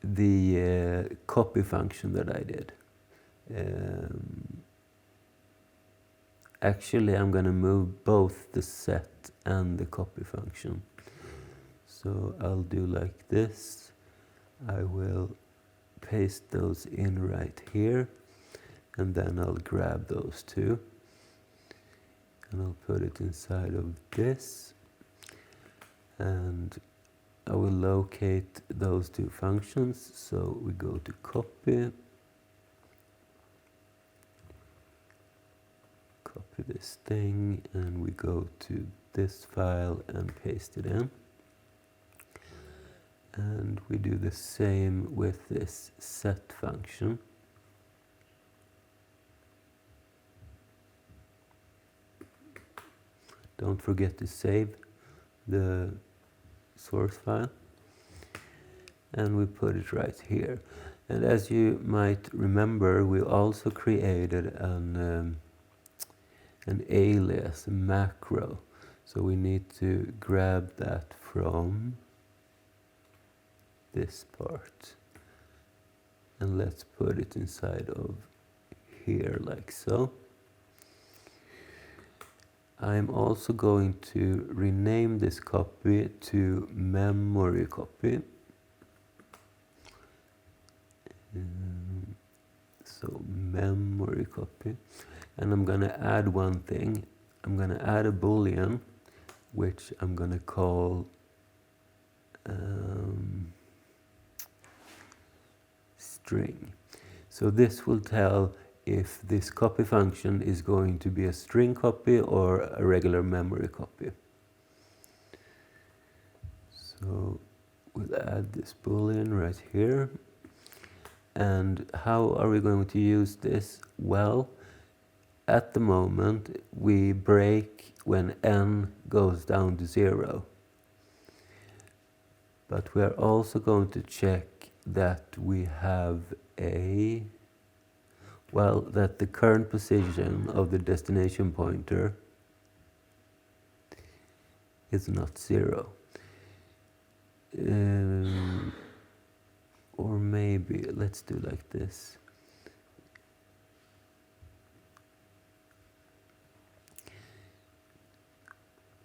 the copy function that I did. Actually, I'm going to move both the set and the copy function. So I'll do like this. I will paste those in right here, and then I'll grab those two, and I'll put it inside of this, and I will locate those two functions. So we go to copy this thing, and we go to this file and paste it in. And we do the same with this set function. Don't forget to save the source file. And we put it right here. And as you might remember, we also created an alias, a macro. So we need to grab that from this part. and let's put it inside of here like so. I'm also going to rename this copy to memory copy. So memory copy, and I'm going to add one thing. I'm going to add a boolean which I'm going to call string. So this will tell if this copy function is going to be a string copy or a regular memory copy. So we'll add this boolean right here. And how are we going to use this? Well, at the moment we break when n goes down to 0. But we are also going to check that we have that the current position of the destination pointer is not 0. Or maybe, let's do like this.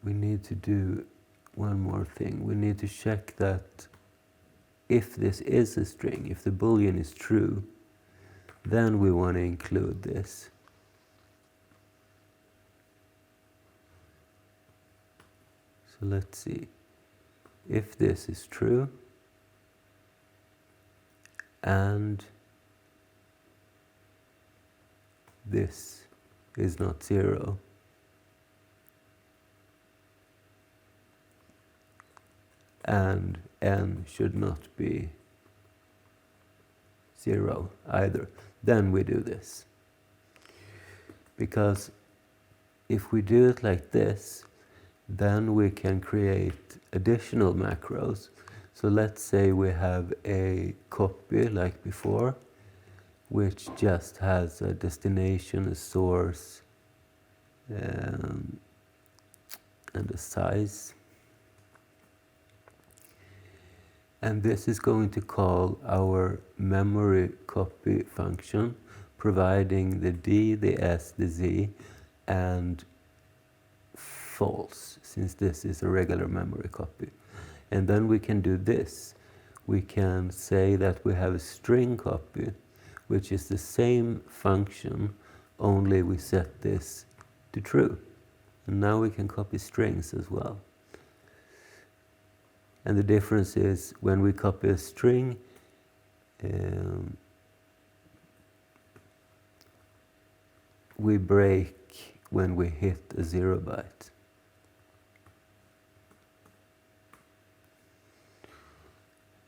We need to do one more thing. We need to check that if this is a string, if the boolean is true, then we want to include this. So let's see. If this is true and this is not 0, and n should not be 0 either, then we do this. Because if we do it like this, then we can create additional macros. So let's say we have a copy like before, which just has a destination, a source, and a size. And this is going to call our memory copy function, providing the D, the S, the Z, and false, since this is a regular memory copy. And then we can do this. We can say that we have a string copy, which is the same function, only we set this to true. And now we can copy strings as well. And the difference is when we copy a string, we break when we hit a 0 byte.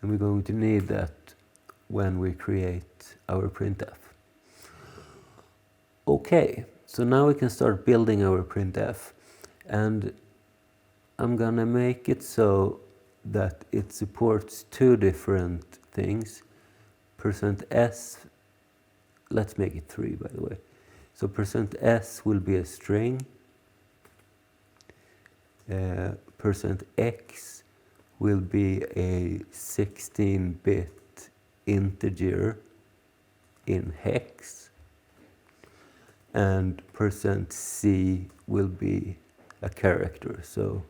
And we're going to need that when we create our printf. Okay, so now we can start building our printf. And I'm gonna make it so that it supports two different things. %s, let's make it 3 by the way. So %s will be a string. %x will be a 16-bit integer in hex. And %c will be a character, so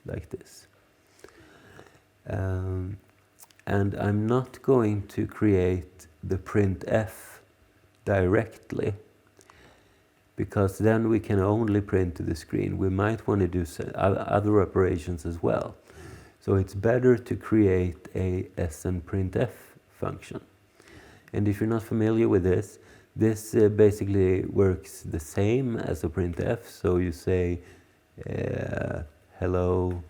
like this. And I'm not going to create the printf directly, because then we can only print to the screen. We might want to do other operations as well. So it's better to create a snprintf function. And if you're not familiar with this, this basically works the same as a printf. So you say hello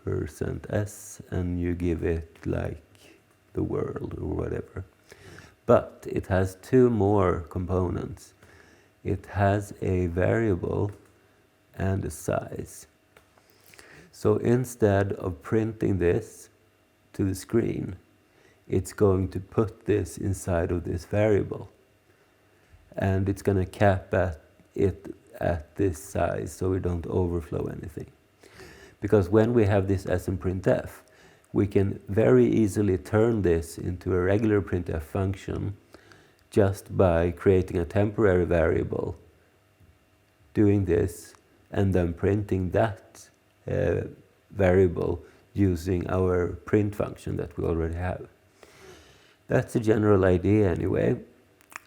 %s, and you give it like the world or whatever. But it has two more components. It has a variable and a size. So instead of printing this to the screen, it's going to put this inside of this variable. And it's going to cap it at this size so we don't overflow anything. Because when we have this snprintf, we can very easily turn this into a regular printf function just by creating a temporary variable, doing this, and then printing that variable using our print function that we already have. That's the general idea anyway.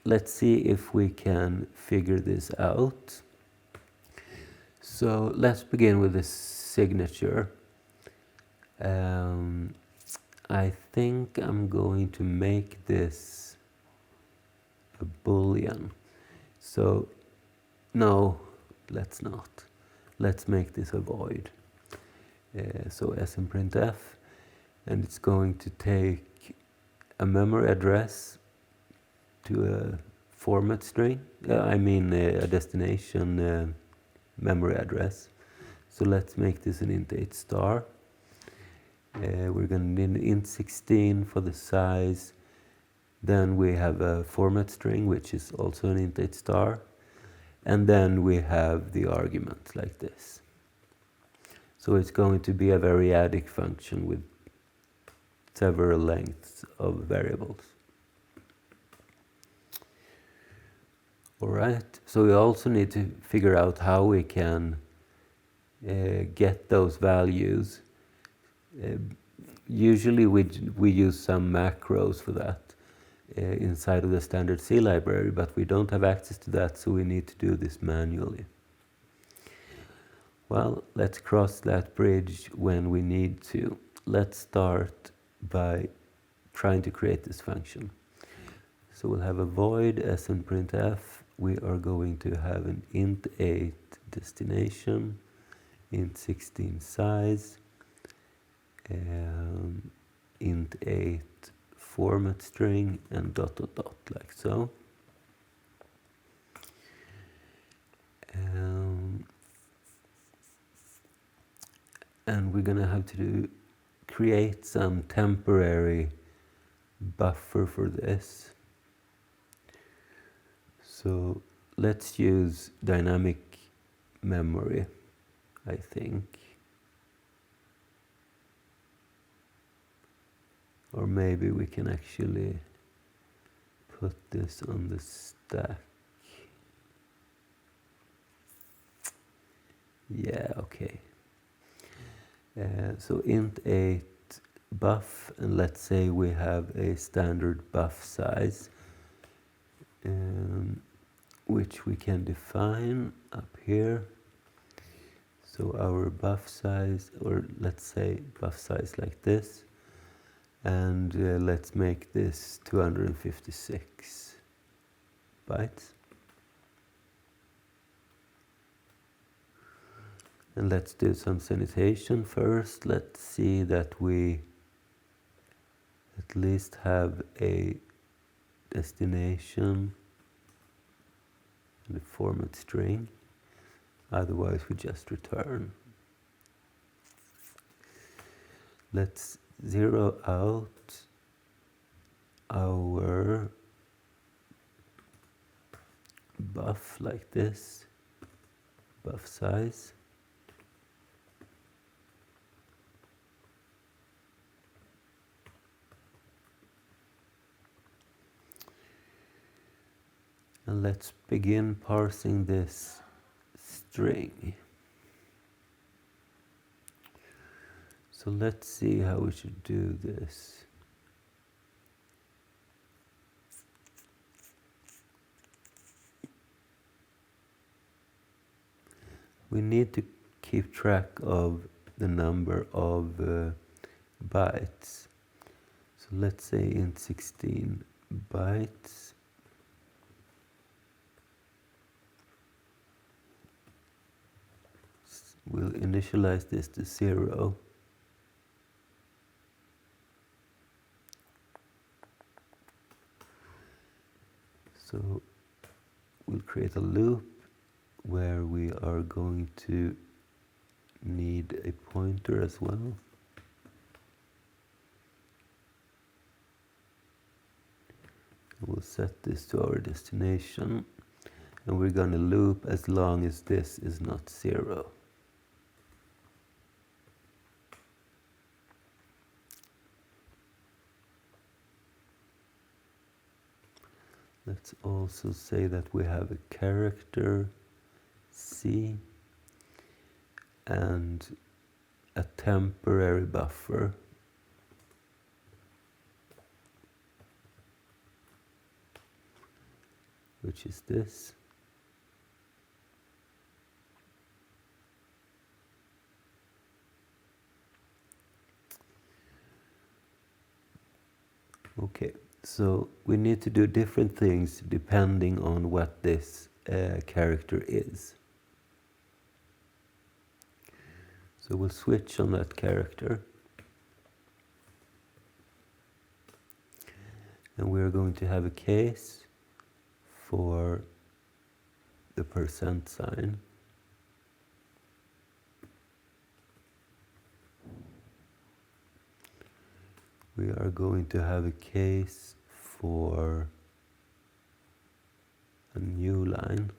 Let's see if we can figure this out. So let's begin with the signature. I think I'm going to make this a boolean. So no, let's not. Let's make this a void. So as in printf, and it's going to take a memory address to a format string. A destination memory address. So let's make this an int 8 star. We're going to need int 16 for the size. Then we have a format string, which is also an int 8 star. And then we have the argument like this. So it's going to be a variadic function with several lengths of variables. Alright, so we also need to figure out how we can get those values. Usually we use some macros for that inside of the standard C library, but we don't have access to that, so we need to do this manually. Well, let's cross that bridge when we need to. Let's start by trying to create this function. So we'll have a void as in printf. We are going to have an int 8 destination, int 16 size, int 8 format string, and dot dot dot like so. And we're gonna have to create some temporary buffer for this. So let's use dynamic memory, I think. Or maybe we can actually put this on the stack. Yeah, okay. So int 8 buff, and let's say we have a standard buff size, which we can define up here. So our buff size, or let's say buff size like this, and let's make this 256 bytes. And let's do some sanitation first. Let's see that we at least have a destination and a format string. Otherwise we just return. Let's zero out our buff like this, buff size. And let's begin parsing this string. So let's see how we should do this. We need to keep track of the number of bytes. So let's say int 16 bytes. We'll initialize this to 0. So we'll create a loop where we are going to need a pointer as well. We'll set this to our destination, and we're going to loop as long as this is not 0. Let's also say that we have a character C and a temporary buffer, which is this. Okay, so we need to do different things depending on what this character is. So we'll switch on that character. And we're going to have a case for the percent sign. We are going to have a case for a new line.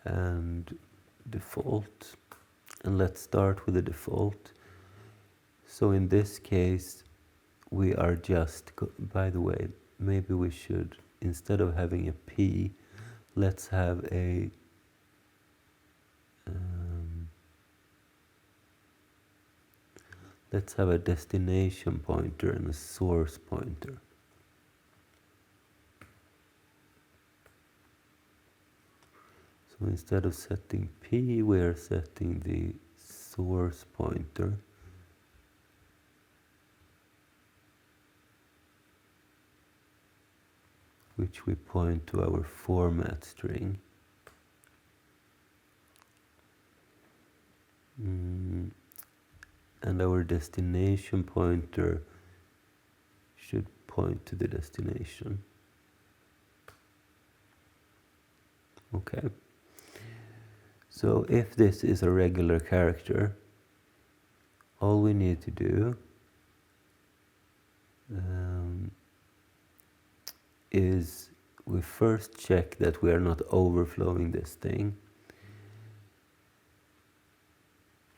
And default. And let's start with the default. So in this case, we are just, by the way, maybe we should, instead of having a P, let's have a destination pointer and a source pointer. So instead of setting P, we are setting the source pointer. Which we point to our format string. And our destination pointer should point to the destination. Okay. So if this is a regular character, all we need to do is we first check that we are not overflowing this thing.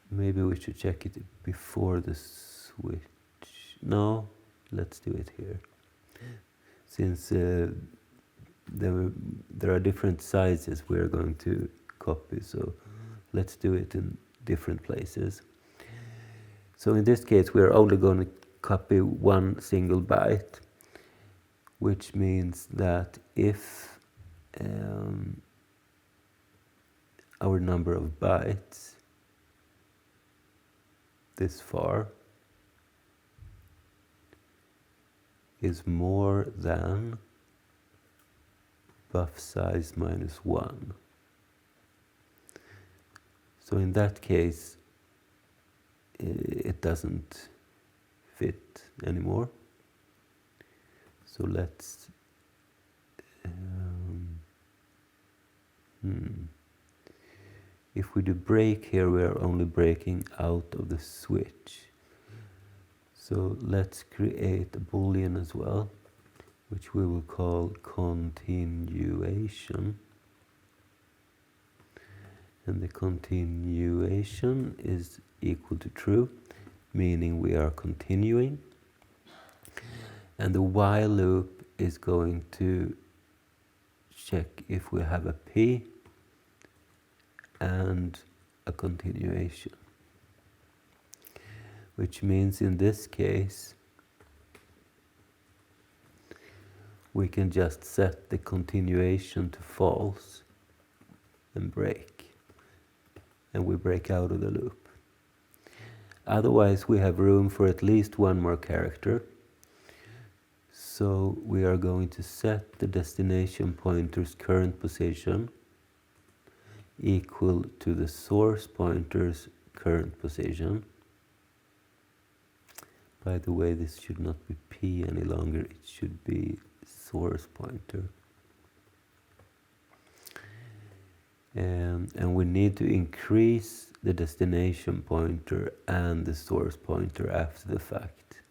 Maybe we should check it before the switch. No, let's do it here. Since there are different sizes we are going to copy, so let's do it in different places. So in this case, we are only going to copy one single byte, which means that if our number of bytes this far is more than buff size minus 1. So in that case, it doesn't fit anymore. So let's if we do break here, we are only breaking out of the switch. So let's create a boolean as well, which we will call continuation. And the continuation is equal to true, meaning we are continuing. And the while loop is going to check if we have a P and a continuation. Which means in this case, we can just set the continuation to false and break. And we break out of the loop. Otherwise, we have room for at least one more character. So we are going to set the destination pointer's current position equal to the source pointer's current position. By the way, this should not be P any longer, it should be source pointer. And we need to increase the destination pointer and the source pointer after the fact.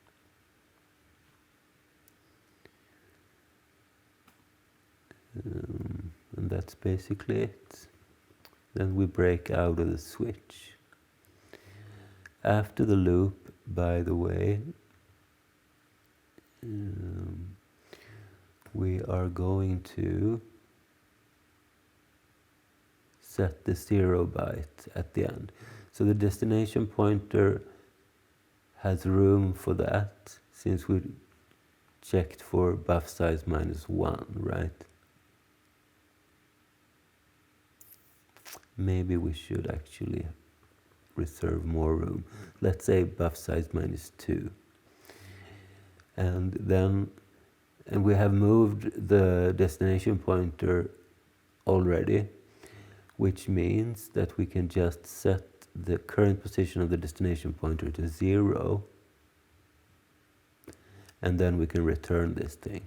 And that's basically it. Then we break out of the switch. After the loop, by the way, we are going to set the 0 byte at the end. So the destination pointer has room for that, since we checked for buff size -1, right? Maybe we should actually reserve more room. Let's say buff size -2. And we have moved the destination pointer already, which means that we can just set the current position of the destination pointer to 0, and then we can return this thing.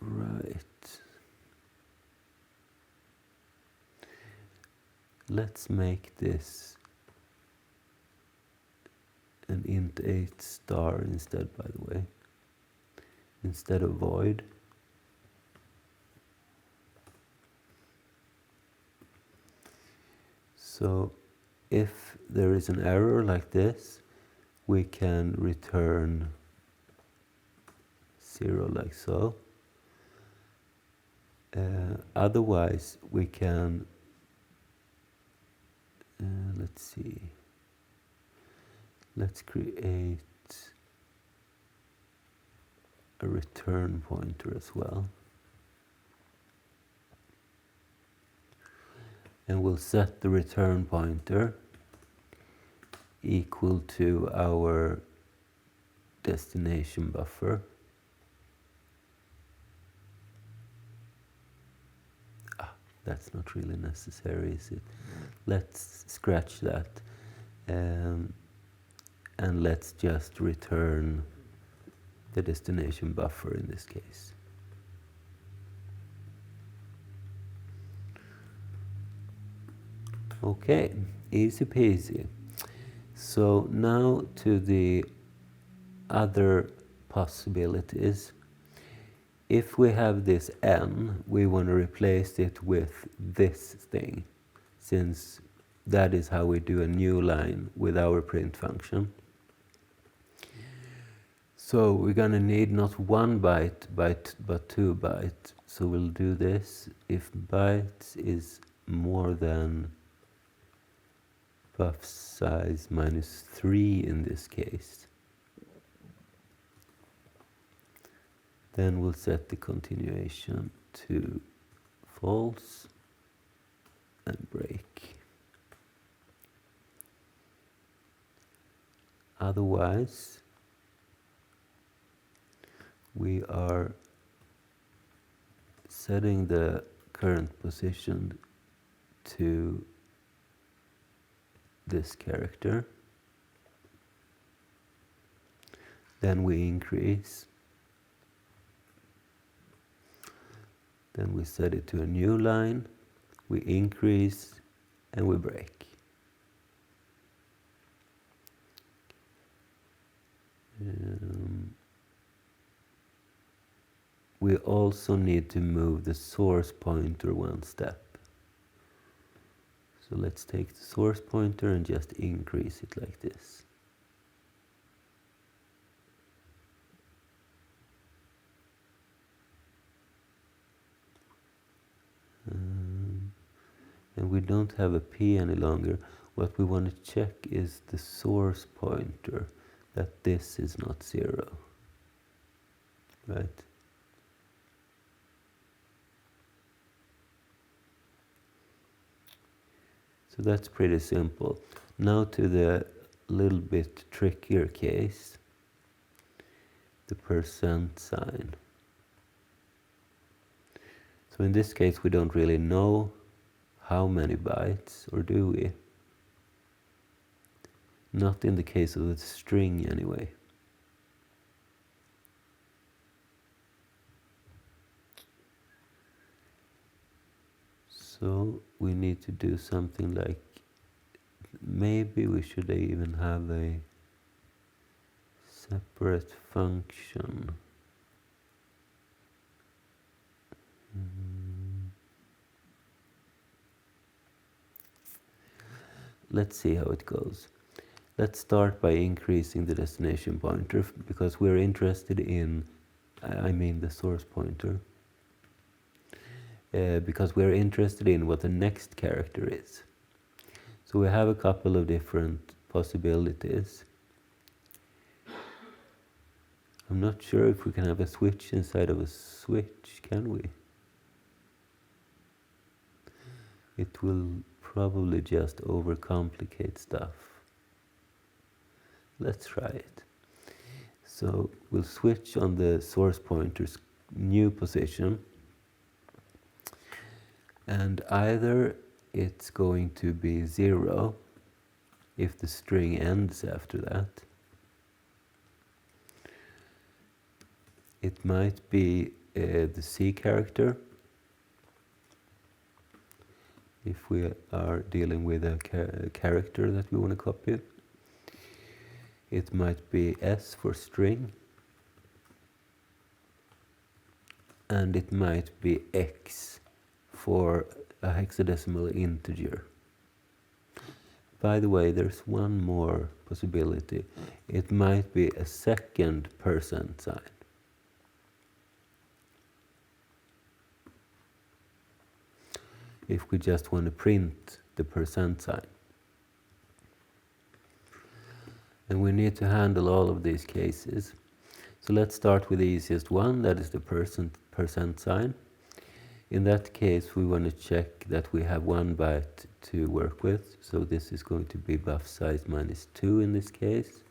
Right. Let's make this an int 8 star instead, by the way, instead of void. So if there is an error like this, we can return 0 like so. Otherwise, we can, let's see, let's create a return pointer as well. And we'll set the return pointer equal to our destination buffer. That's not really necessary, is it? Let's scratch that. And let's just return the destination buffer in this case. Okay, easy peasy. So now to the other possibilities. If we have this n, we want to replace it with this thing, since that is how we do a new line with our print function. So we're going to need not 1 byte, but 2 bytes. So we'll do this. If bytes is more than buff size -3 in this case, then we'll set the continuation to false and break. Otherwise, we are setting the current position to this character. Then we increase. Then we set it to a new line, we increase, and we break. We also need to move the source pointer 1 step. So let's take the source pointer and just increase it like this. And we don't have a P any longer. What we want to check is the source pointer, that this is not 0. Right? So that's pretty simple. Now to the little bit trickier case, the %sign. So in this case, we don't really know how many bytes, or do we? Not in the case of the string anyway. So we need to do something like, maybe we should even have a separate function let's see how it goes. Let's start by increasing the destination pointer because we're interested in, I mean the source pointer, because we're interested in what the next character is. So we have a couple of different possibilities. I'm not sure if we can have a switch inside of a switch, can we? It will probably just overcomplicate stuff. Let's try it. So we'll switch on the source pointer's new position, and either it's going to be 0 if the string ends after that. It might be the C character if we are dealing with a character that we want to copy. It might be S for string, and it might be X for a hexadecimal integer. By the way, there's one more possibility. It might be a second % sign. If we just want to print the % sign. And we need to handle all of these cases. So let's start with the easiest one, that is the % sign. In that case, we want to check that we have 1 byte to work with. So this is going to be buff size -2 in this case.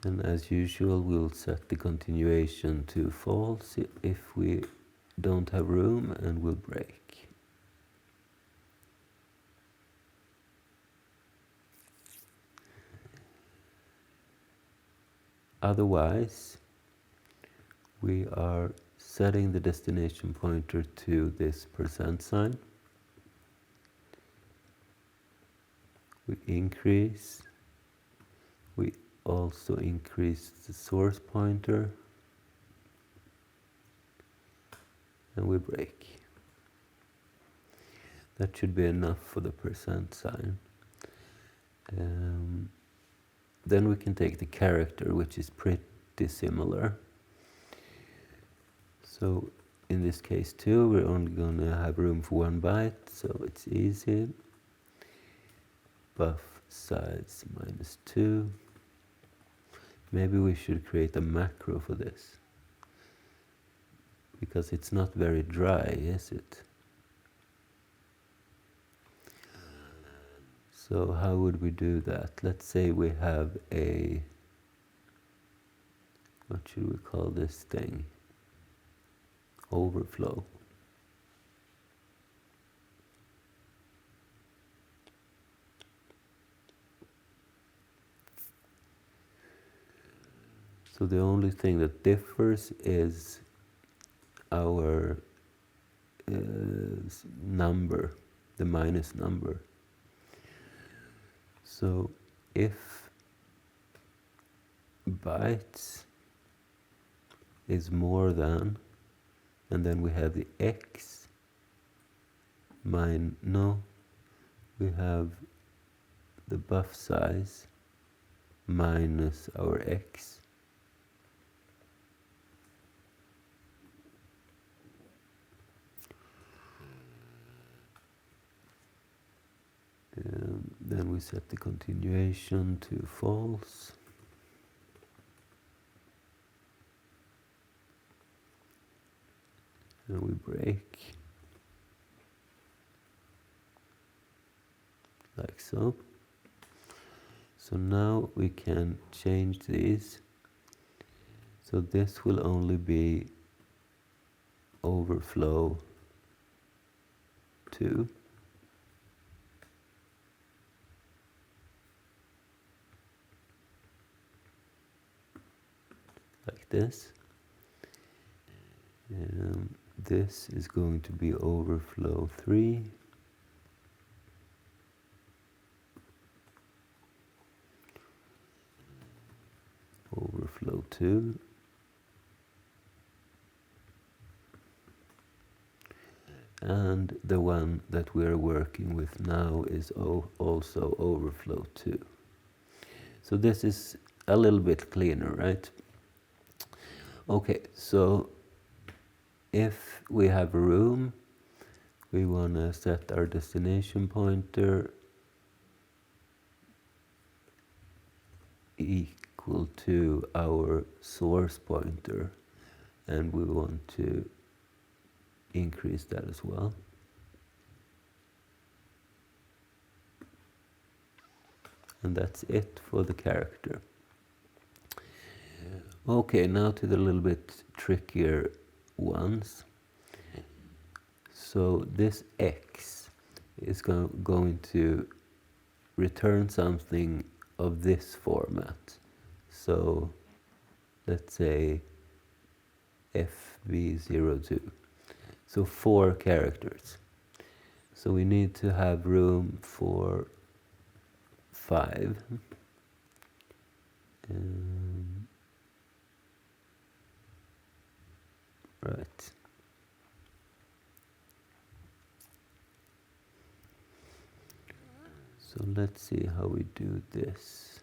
And as usual, we'll set the continuation to false if we don't have room, and we'll break. Otherwise, we are setting the destination pointer to this % sign. We increase. We also increase the source pointer. And we break. That should be enough for the % sign. Then we can take the character, which is pretty similar. So in this case too, we're only going to have room for 1 byte, so it's easy. Buff size -2. Maybe we should create a macro for this, because it's not very dry, is it? So how would we do that? Let's say we have a, what should we call this thing? Overflow. So the only thing that differs is our number, the minus number. So if bytes is more than, and then we have the X, we have the buff size minus our X. Then we set the continuation to false. And we break. Like so. So now we can change these. So this will only be overflow 2. Like this. This is going to be overflow 3. Overflow 2. and the one that we're working with now is also overflow 2. So this is a little bit cleaner, right? Okay, so if we have a room, we want to set our destination pointer equal to our source pointer, and we want to increase that as well. And that's it for the character. Okay, now to the little bit trickier ones. So this X is going to return something of this format. So let's say FB02. So 4 characters. So we need to have room for 5. Right. So let's see how we do this.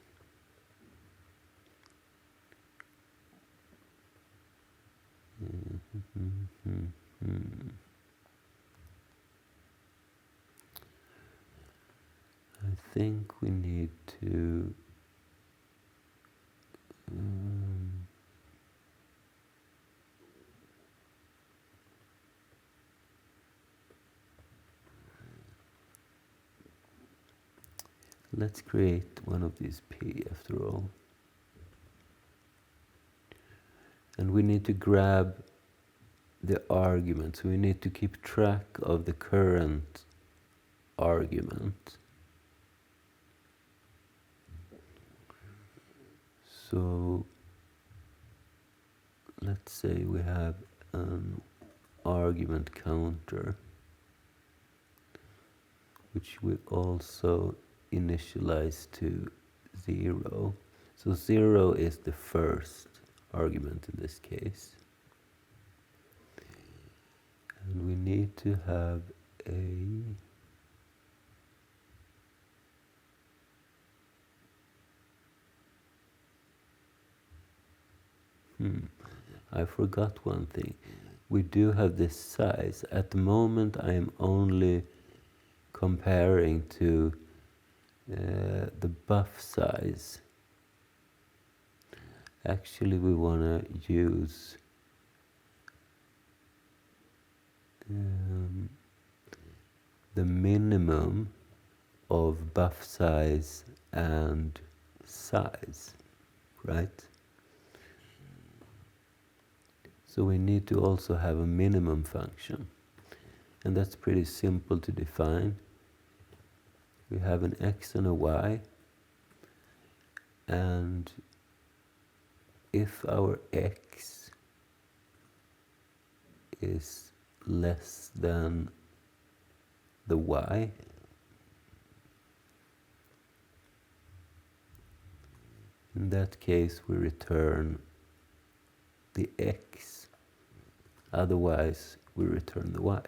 I think we need to let's create one of these P after all. And we need to grab the argument. So we need to keep track of the current argument. So let's say we have an argument counter, which we also initialize to 0. So 0 is the first argument in this case. And we need to have a I forgot one thing. We do have this size. At the moment I am only comparing to the buff size. Actually we want to use the minimum of buff size and size, right? So we need to also have a minimum function, and that's pretty simple to define. We have an x and a y, and if our x is less than the y, in that case we return the x, otherwise we return the y.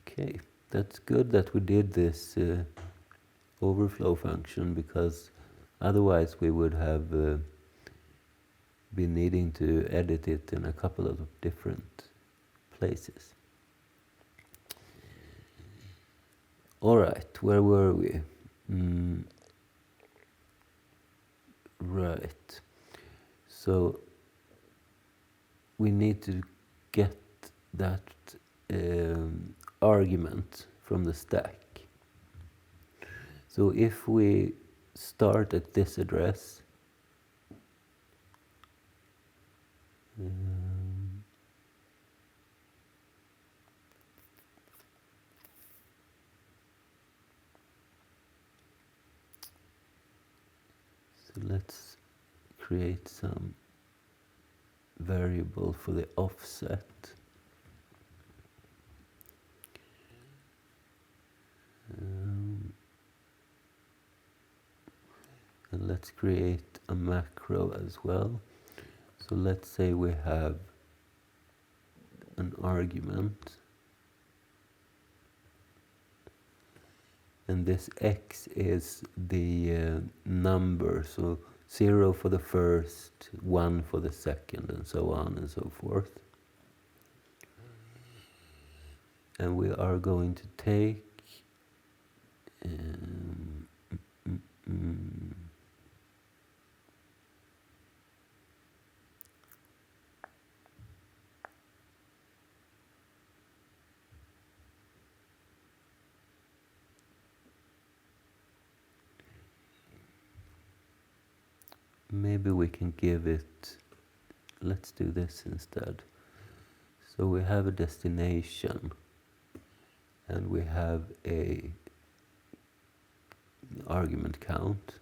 Okay, that's good that we did this overflow function, because otherwise we would have been needing to edit it in a couple of different places. All right, where were we? Right. So we need to get that argument from the stack. So if we start at this address, so let's create some variable for the offset. And let's create a macro as well. So let's say we have an argument, and this x is the number, so 0 for the first, 1 for the second, and so on and so forth. And we are going to take maybe we can give it, let's do this instead. So we have a destination and we have a argument count,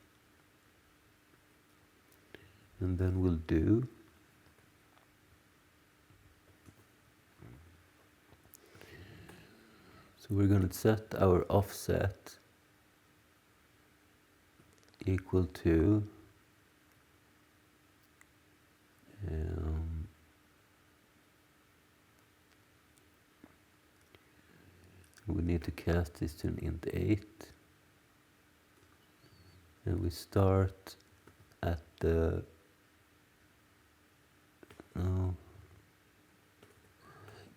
and then we'll do so we're going to set our offset equal to we need to cast this to an int 8, and we start at the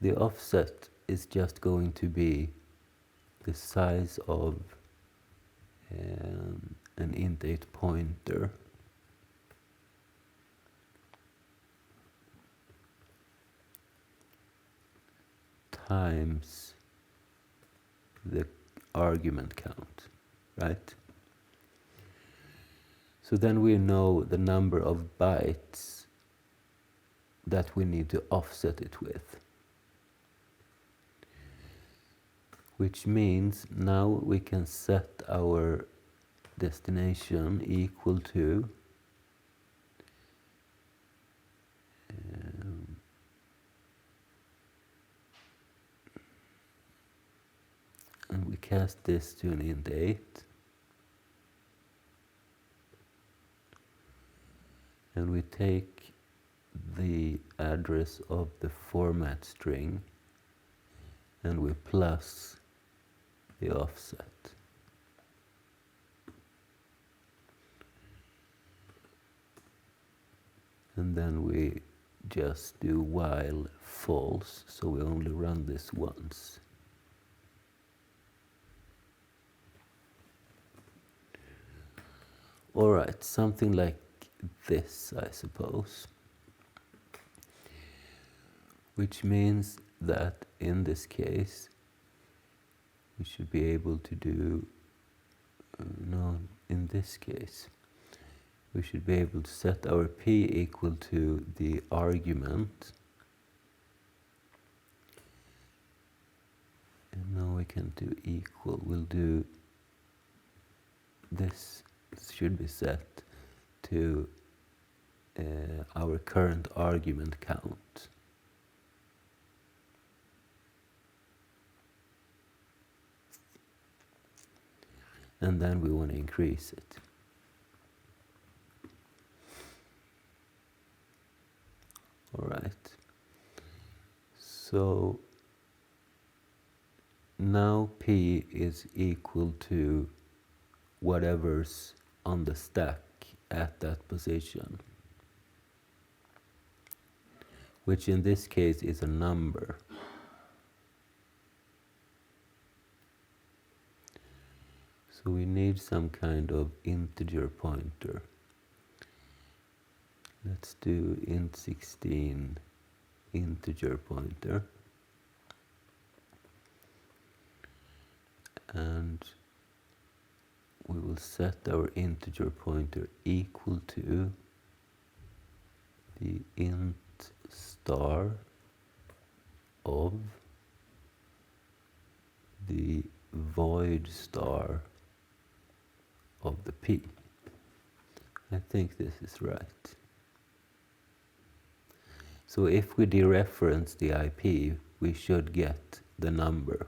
the offset is just going to be the size of an int 8 pointer times the argument count, right? So then we know the number of bytes that we need to offset it with, which means now we can set our destination equal to and we cast this to an int 8, and we take the address of the format string and we plus the offset. And then we just do while false, so we only run this once. Alright, something like this, I suppose. Which means that in this case, we should be able to do, no, in this case, we should be able to set our p equal to the argument. And now we can do equal, we'll do this should be set to our current argument count. And then we want to increase it. All right. So now P is equal to whatever's on the stack at that position, which in this case is a number. So we need some kind of integer pointer. Let's do int 16 integer pointer. And we will set our integer pointer equal to the int star of the void star of the p. I think this is right. So if we dereference the IP, we should get the number.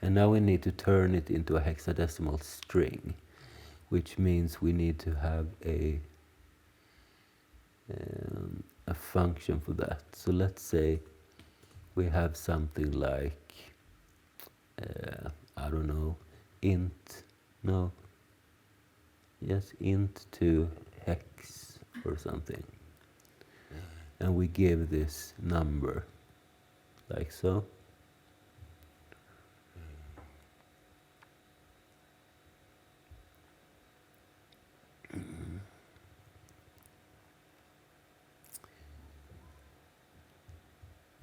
And now we need to turn it into a hexadecimal string, which means we need to have a function for that. So let's say we have something like, I don't know, int, no, yes, int to hex or something. And we give this number, like so.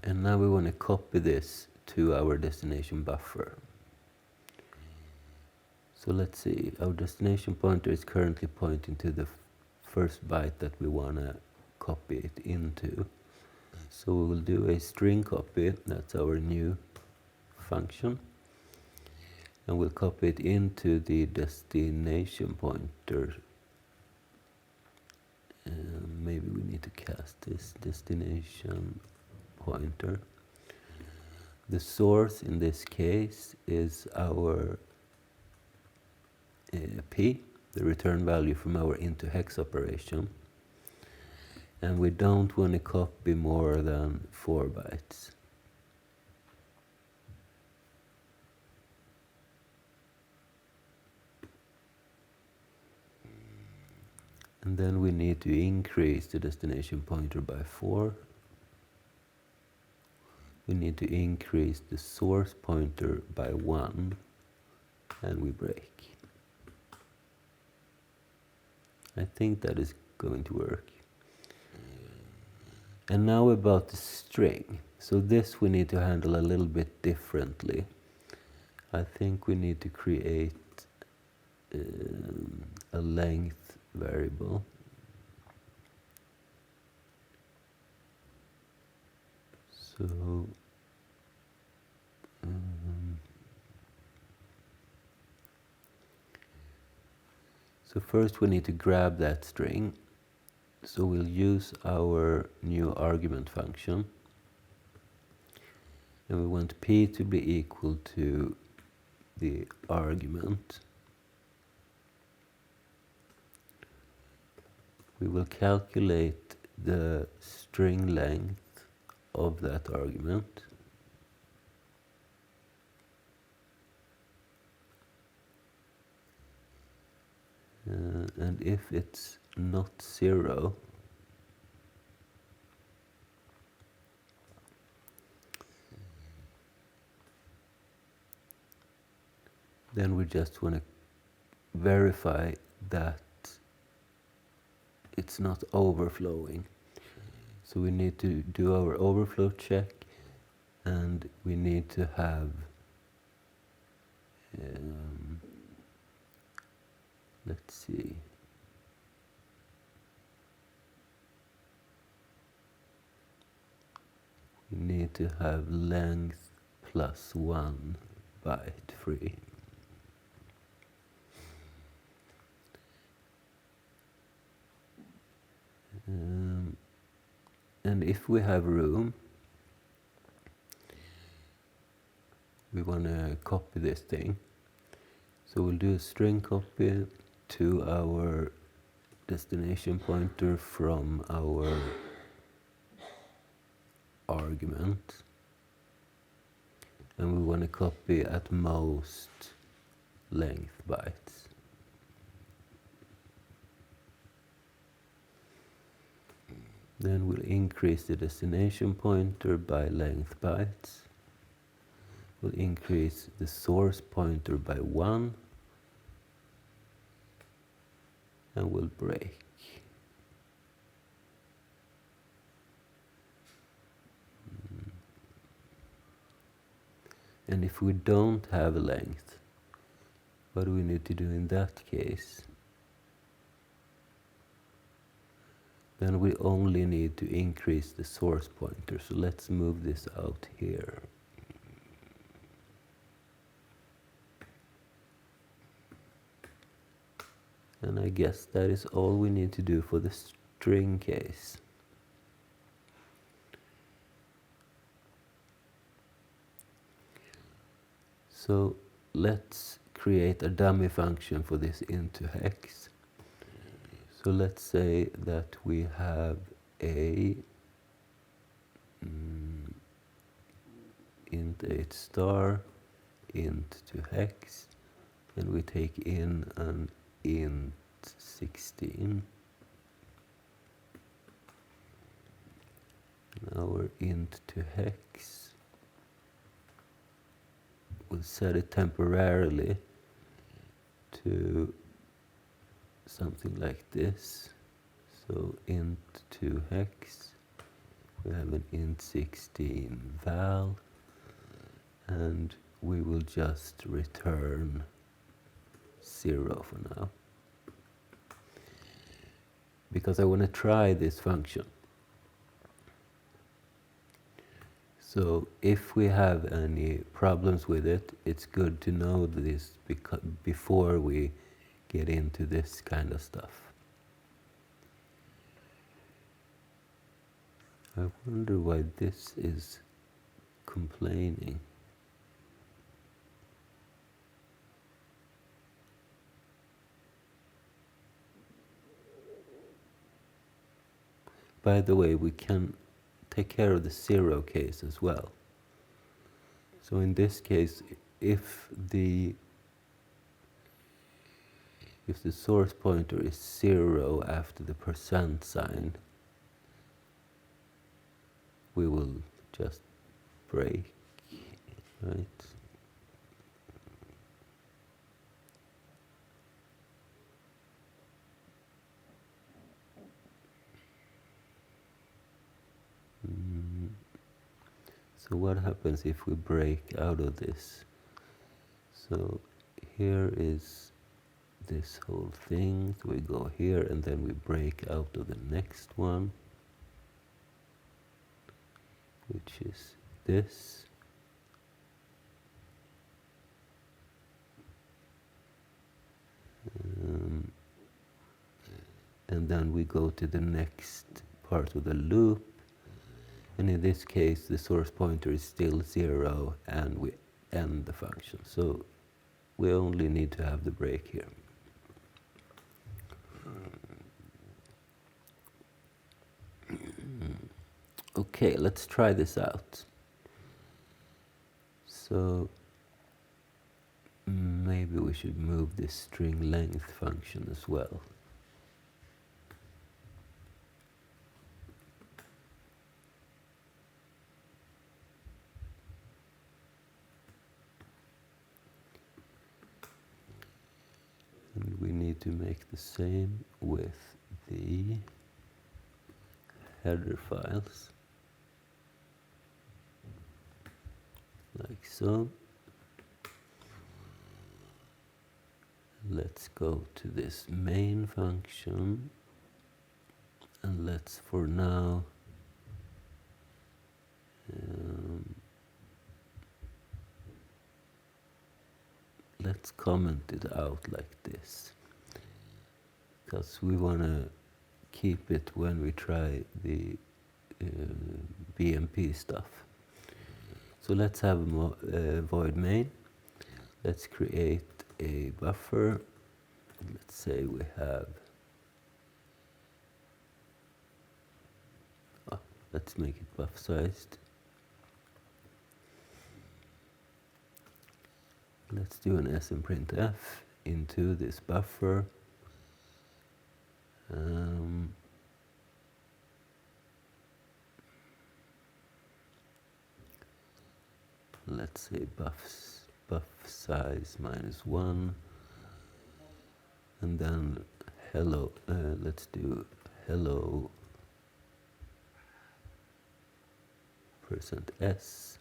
And now we want to copy this to our destination buffer. So let's see, our destination pointer is currently pointing to the first byte that we want to copy it into. So we will do a string copy, that's our new function. And we'll copy it into the destination pointer. Maybe we need to cast this destination pointer. The source in this case is our p, the return value from our into hex operation. And we don't want to copy more than 4 bytes. And then we need to increase the destination pointer by 4. We need to increase the source pointer by 1, and we break. I think that is going to work. And now about the string. So this we need to handle a little bit differently. I think we need to create a length variable. So first we need to grab that string. So we'll use our new argument function. And we want p to be equal to the argument. We will calculate the string length of that argument. And if it's not 0, then we just want to verify that it's not overflowing. So we need to do our overflow check, and we need to have let's see. We need to have length plus 1 byte free. And if we have room, we want to copy this thing. So we'll do a string copy to our destination pointer from our argument. And we want to copy at most length bytes. Then we'll increase the destination pointer by length bytes. We'll increase the source pointer by 1. And we'll break. And if we don't have a length, what do we need to do in that case? Then we only need to increase the source pointer. So let's move this out here. And I guess that is all we need to do for the string case. So let's create a dummy function for this into hex. So let's say that we have a int 8 star, int to hex, and we take in an int 16. Now our int to hex, we'll set it temporarily to something like this. So int to hex, we have an int 16 val, and we will just return 0 for now, because I want to try this function. So if we have any problems with it, it's good to know this before we get into this kind of stuff. I wonder why this is complaining. By the way, we can take care of the 0 case as well. So in this case, if the source pointer is 0 after the % sign, we will just break, right? So what happens if we break out of this? So here is this whole thing. So we go here and then we break out of the next one, which is this. And then we go to the next part of the loop. And in this case, the source pointer is still 0 and we end the function. So we only need to have the break here. Okay, let's try this out. So maybe we should move this string length function as well. And we need to make the same with the header files, like so. Let's go to this main function, and let's for now let's comment it out like this, because we want to keep it when we try the BMP stuff. So let's have a void main. Let's create a buffer. Let's say we have, let's make it buff sized. Let's do an smprintf into this buffer. Let's say buff size -1, and then hello. Let's do hello %s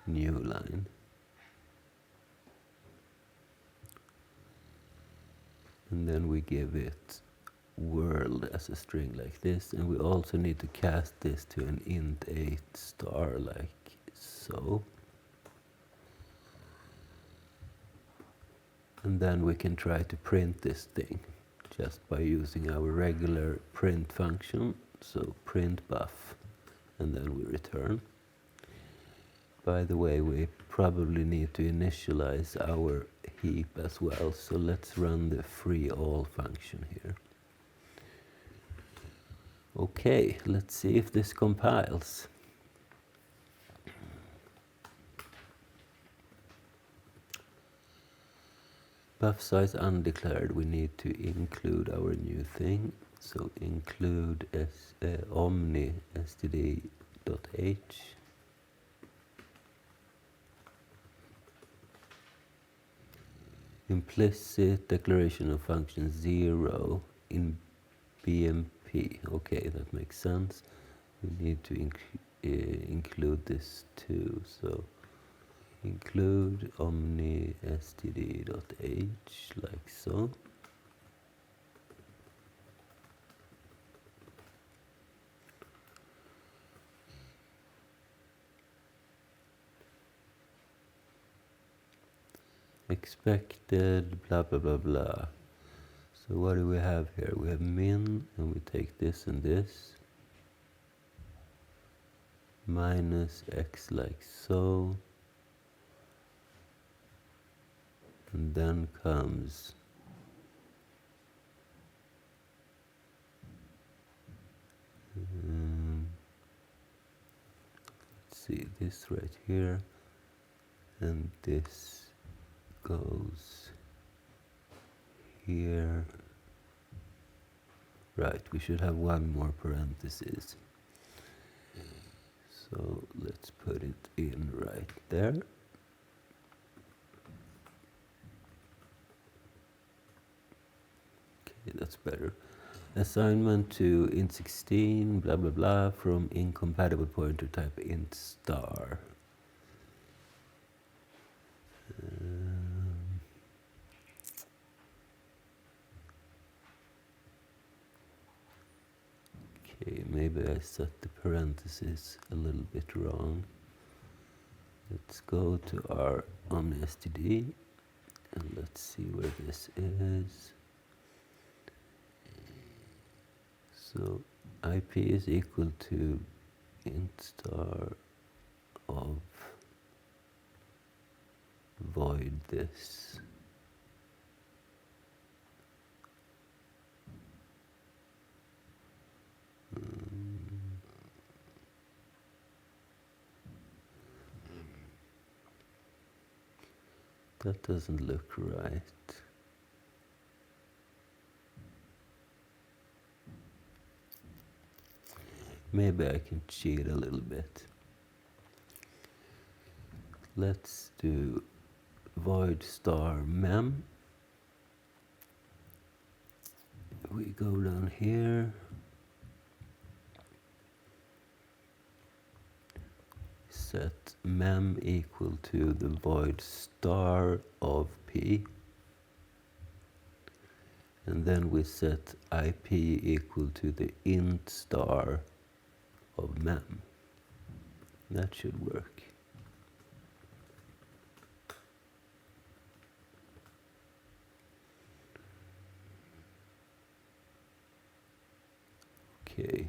new line. And then we give it world as a string like this, and we also need to cast this to an int 8 star like so. And then we can try to print this thing just by using our regular print function. So print buff, and then we return. By the way, we probably need to initialize our heap as well, so let's run the free all function here. Okay, let's see if this compiles. Buff size undeclared, we need to include our new thing. So include omni std.h. Implicit declaration of function 0 in BMP. Okay, that makes sense. We need to include this too. So include omni std.h like so. Expected blah blah blah blah. So what do we have here? We have min, and we take this and this, minus x like so, and then comes let's see, this right here, and this goes here. Right, we should have one more parenthesis. So let's put it in right there. Okay, that's better. Assignment to int16, blah blah blah, from incompatible pointer type int star. Okay, maybe I set the parentheses a little bit wrong. Let's go to our omni-std and let's see where this is. So IP is equal to int star of void this. That doesn't look right. Maybe I can cheat a little bit. Let's do void star mem. We go down here. Set mem equal to the void star of p. And then we set IP equal to the int star of mem. That should work. Okay.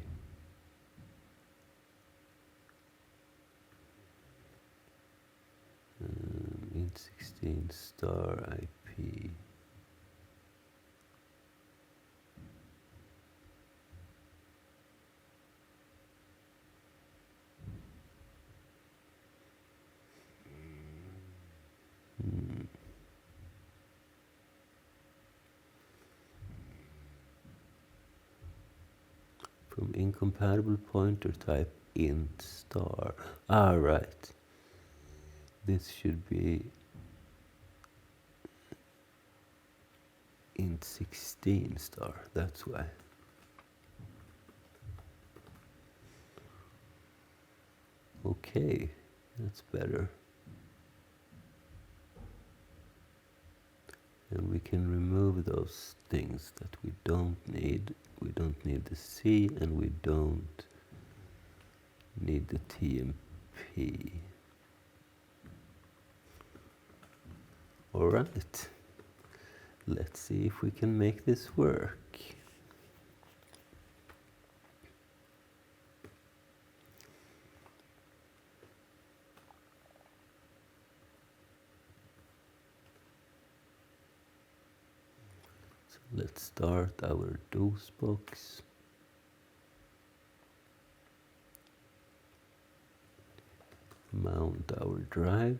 Int16 star IP. From incompatible pointer type int star. Ah, right. This should be int16 star. That's why. Okay, that's better. And we can remove those things that we don't need. We don't need the C, and we don't need the TMP. All right. Let's see if we can make this work. Let's start our DOS box. Mount our drive.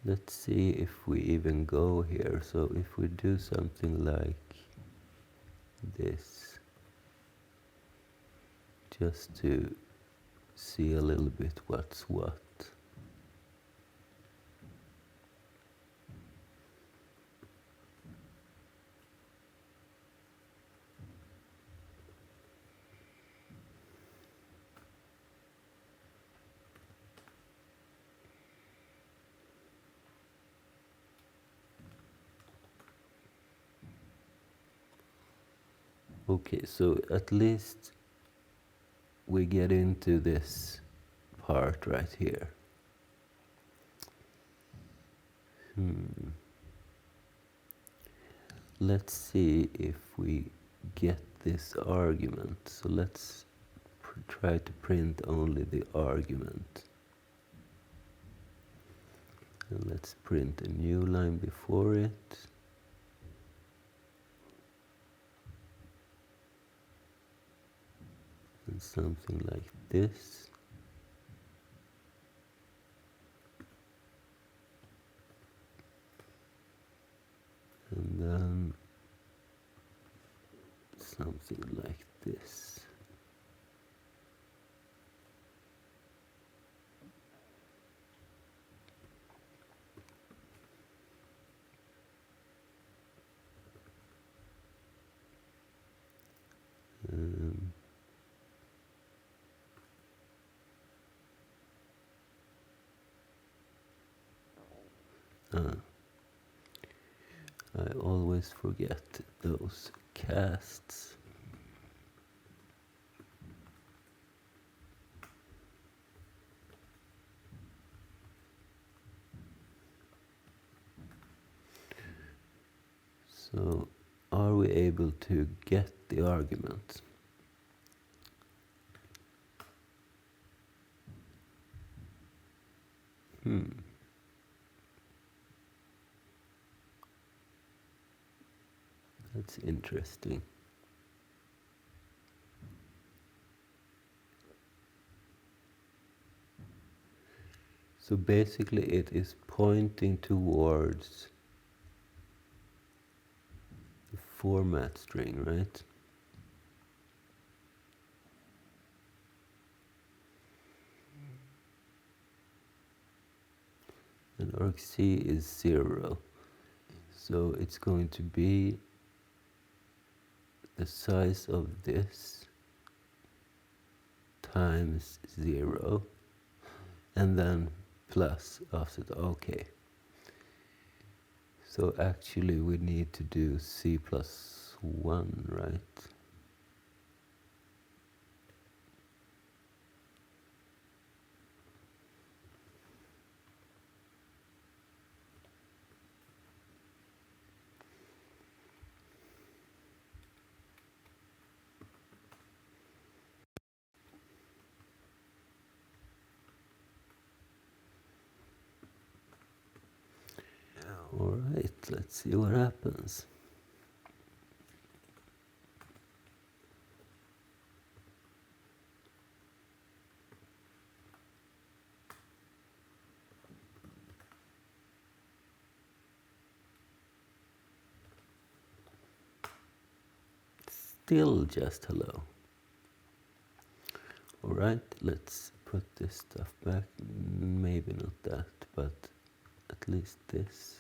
Let's see if we even go here. So if we do something like this, just to see a little bit what's what. Okay, so at least we get into this part right here. Let's see if we get this argument. So let's try to print only the argument. And let's print a new line before it. And something like this. And then something like this. I always forget those casts. So, are we able to get the argument? That's interesting. So basically it is pointing towards the format string, right? And argc is 0. So it's going to be the size of this times 0 and then plus after the okay. So actually we need to do c plus 1, right? Alright, let's see what happens. Still just hello. Alright, let's put this stuff back. Maybe not that, but at least this.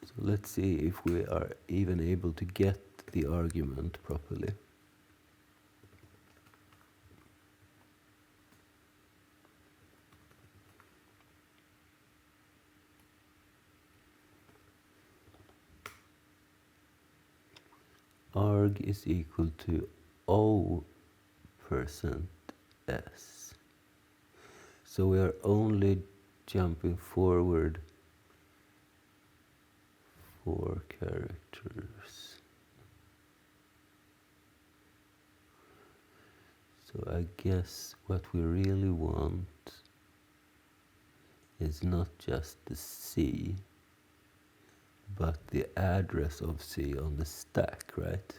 So let's see if we are even able to get the argument properly. Arg is equal to O%s. So we are only jumping forward 4 characters. So I guess what we really want is not just the C, but the address of C on the stack, right?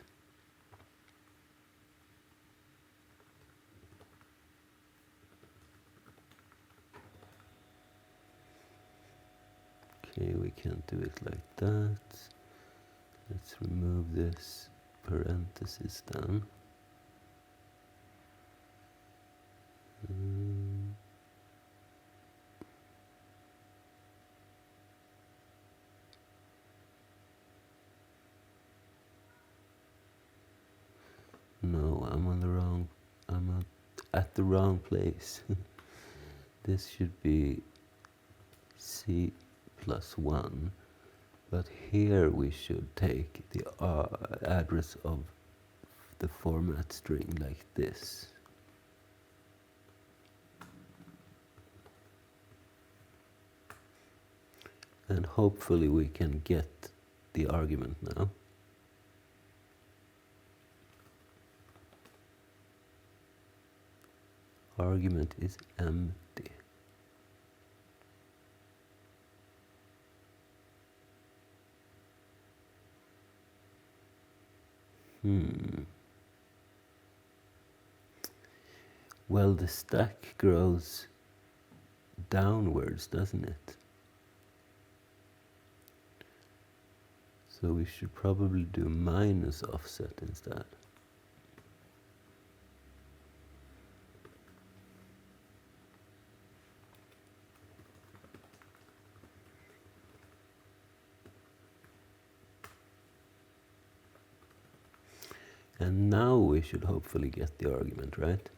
Okay, we can't do it like that. Let's remove this parenthesis then. No, I'm at the wrong place. This should be C plus 1, but here we should take the address of the format string like this. And hopefully we can get the argument now. Argument is empty. Well, the stack grows downwards, doesn't it? So we should probably do minus offset instead. And now we should hopefully get the argument, right?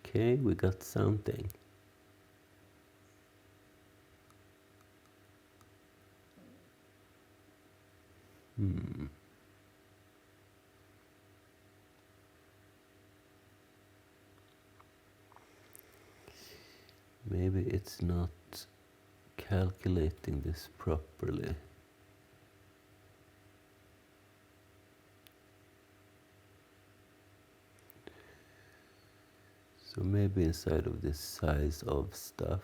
Okay, we got something. Maybe it's not calculating this properly. So maybe inside of this size of stuff,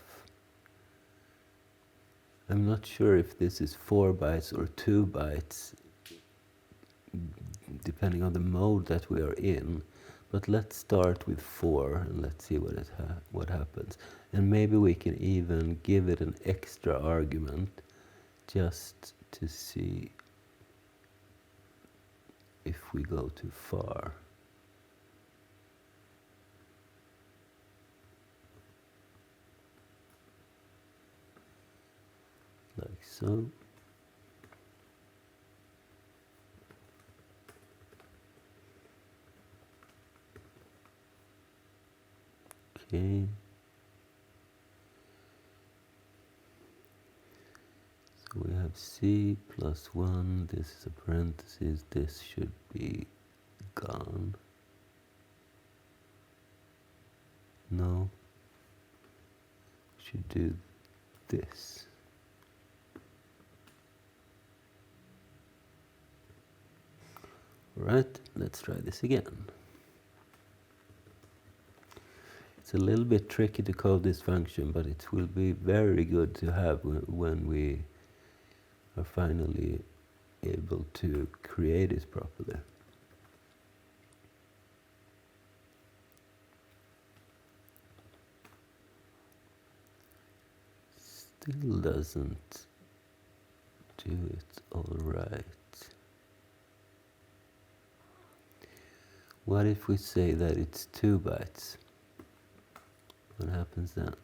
I'm not sure if this is 4 bytes or 2 bytes, depending on the mode that we are in. But let's start with 4 and let's see what happens. And maybe we can even give it an extra argument just to see if we go too far. Like so. Okay. So we have C plus 1, this is a parenthesis, this should be gone. No, should do this. Alright, let's try this again. It's a little bit tricky to code this function, but it will be very good to have when we are finally able to create it properly. Still doesn't do it all right. What if we say that it's 2 bytes? What happens then?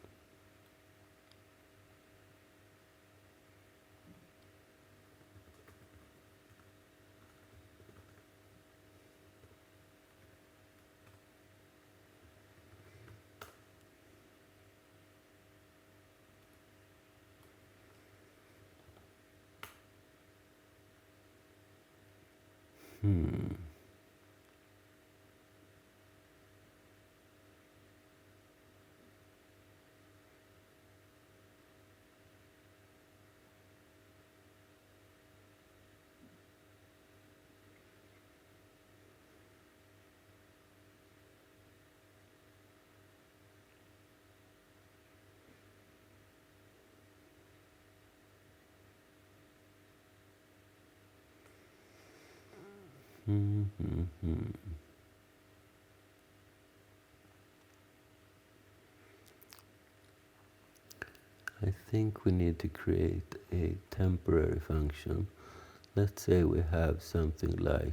Mm-hmm. I think we need to create a temporary function. Let's say we have something like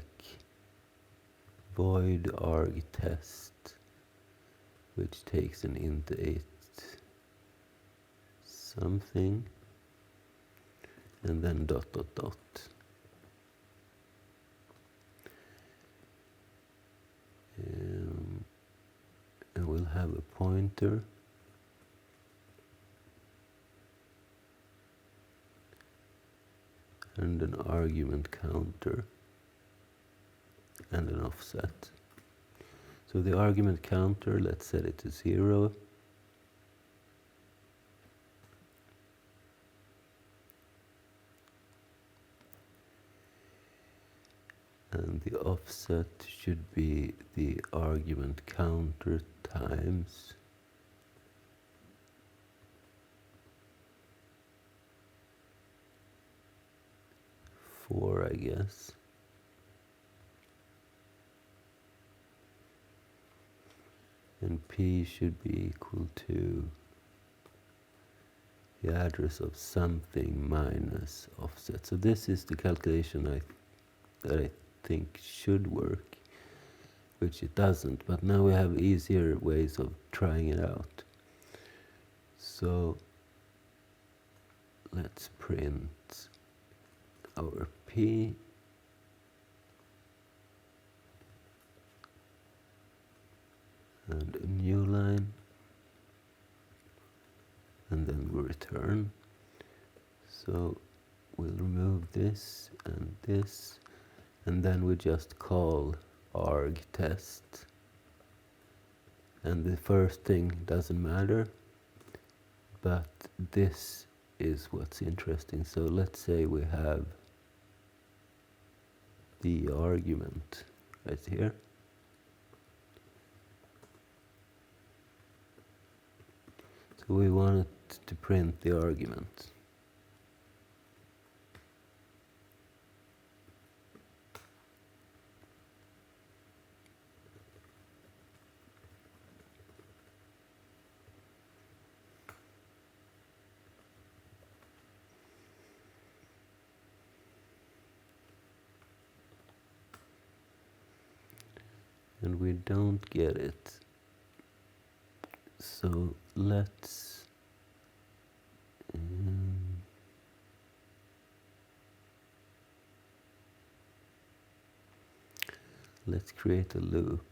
void arg test, which takes an int 8 something, and then dot dot dot. And we'll have a pointer, and an argument counter, and an offset. So the argument counter, let's set it to 0. And the offset should be the argument counter times four, I guess. And P should be equal to the address of something minus offset. So this is the calculation that I think should work, which it doesn't, but now we have easier ways of trying it out. So let's print our P and a new line, and then we return. So we'll remove this, and then we just call arg test. And the first thing doesn't matter, but this is what's interesting. So let's say we have the argument right here. So we want it to print the argument. And we don't get it. So let's create a loop.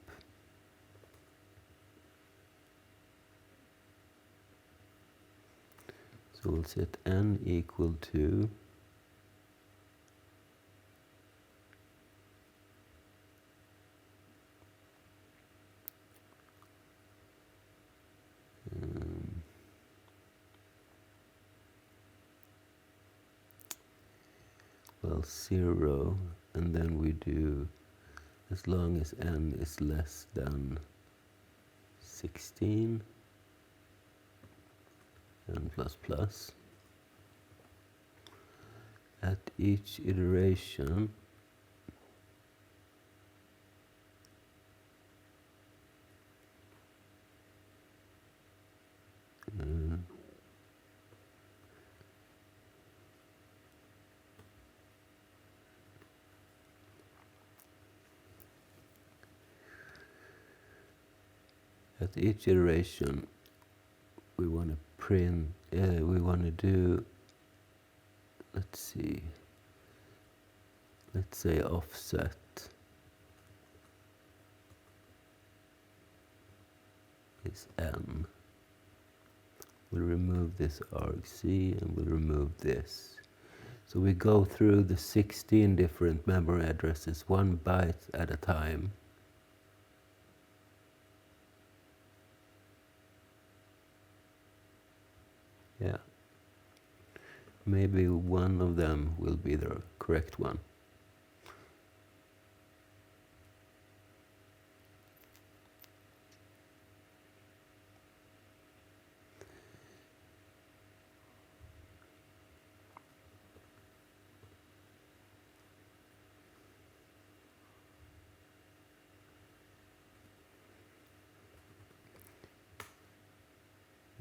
So we'll set n equal to well, 0, and then we do as long as n is less than 16, n plus plus. At each iteration, we want to print, we want to do, let's see, let's say offset is n. We'll remove this argc and we'll remove this. So we go through the 16 different memory addresses 1 byte at a time. Yeah. Maybe one of them will be the correct one.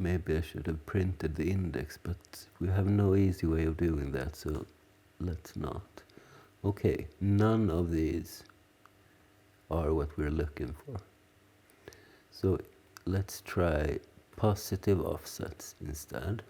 maybe I should have printed the index, but we have no easy way of doing that, so let's not. Okay, none of these are what we're looking for. So let's try positive offsets instead.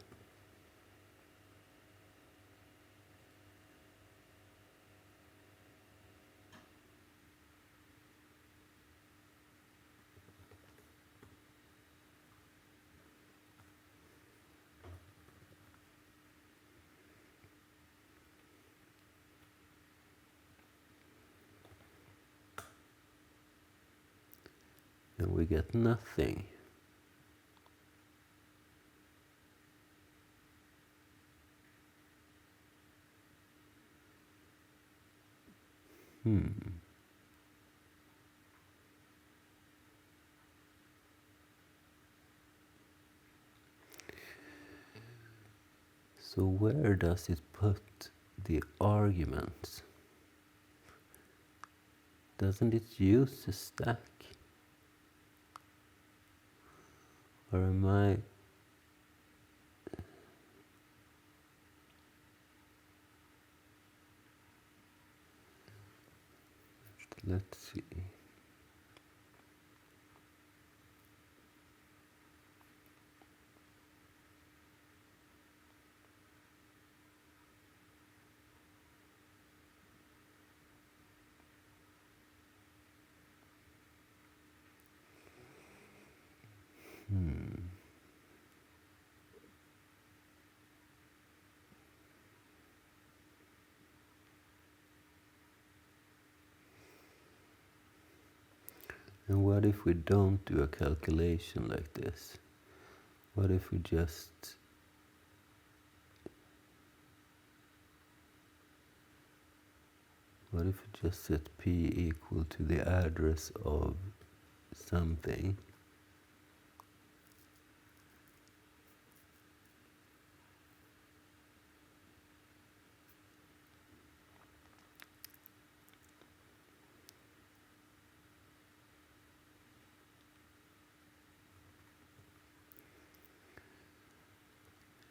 And we get nothing. So where does it put the arguments? Doesn't it use a stack? Or am I... Let's see. And what if we don't do a calculation like this? What if we just... What if we just set p equal to the address of something?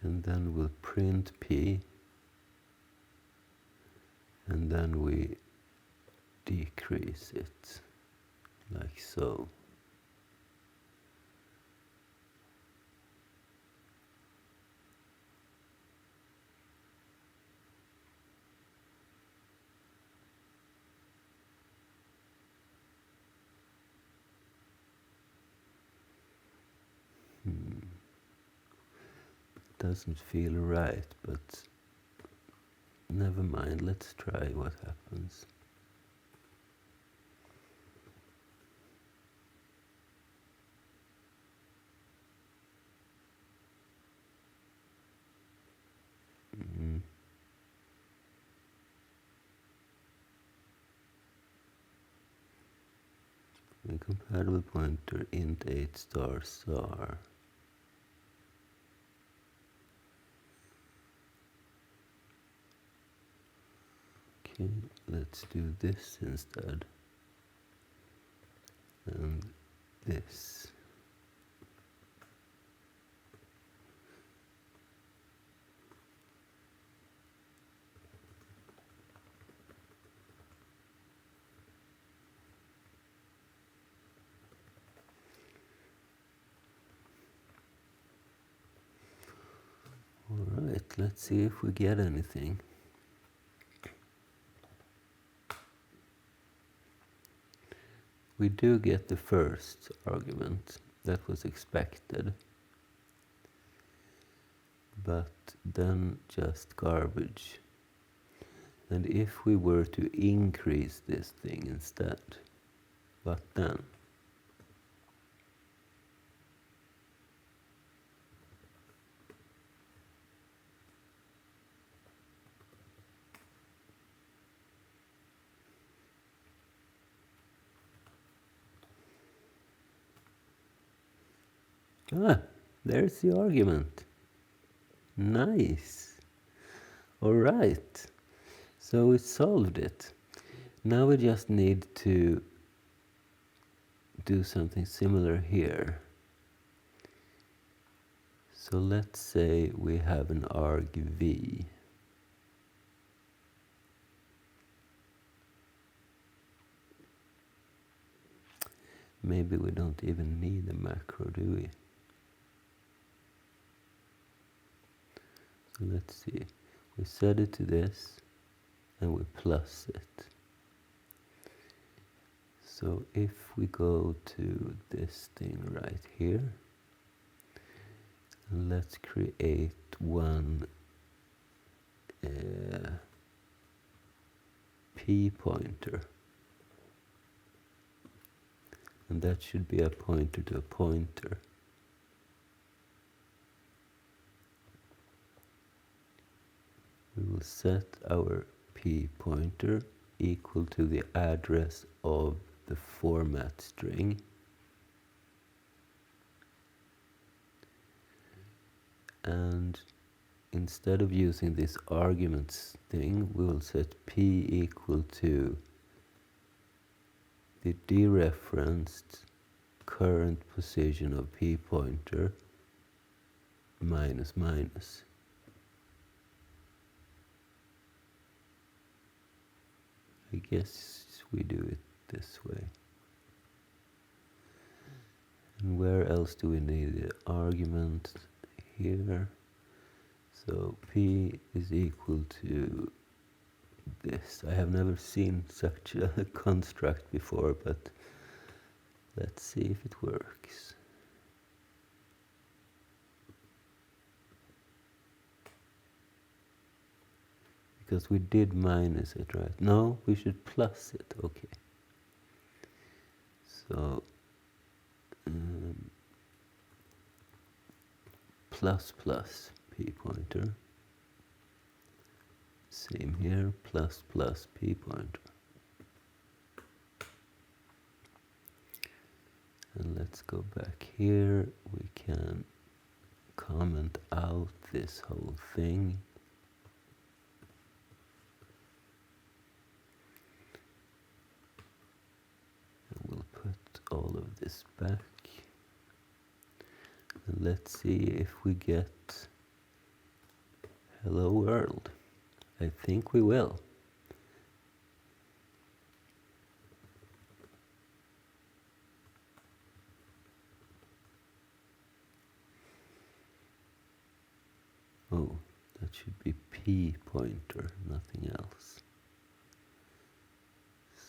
And then we'll print p, and then we decrease it, like so. Doesn't feel right, but never mind, let's try what happens. The compatible pointer int 8 star star. Okay, let's do this instead. And this. All right, let's see if we get anything. We do get the first argument. That was expected. But then just garbage. And if we were to increase this thing instead, what then? Ah, there's the argument. Nice. All right. So we solved it. Now we just need to do something similar here. So let's say we have an argv. Maybe we don't even need a macro, do we? So let's see. We set it to this and we plus it. So if we go to this thing right here, let's create one p pointer. And that should be a pointer to a pointer. We will set our p pointer equal to the address of the format string. And instead of using this arguments thing, we will set p equal to the dereferenced current position of p pointer minus minus. I guess we do it this way. And where else do we need the argument? Here. So p is equal to this. I have never seen such a construct before, but let's see if it works. Because we did minus it, right? No, we should plus it. Okay. So plus plus p pointer. Same here, plus plus p pointer. And let's go back here. We can comment out this whole thing. And we'll put all of this back. And let's see if we get hello world. I think we will. Oh, that should be p pointer, nothing else.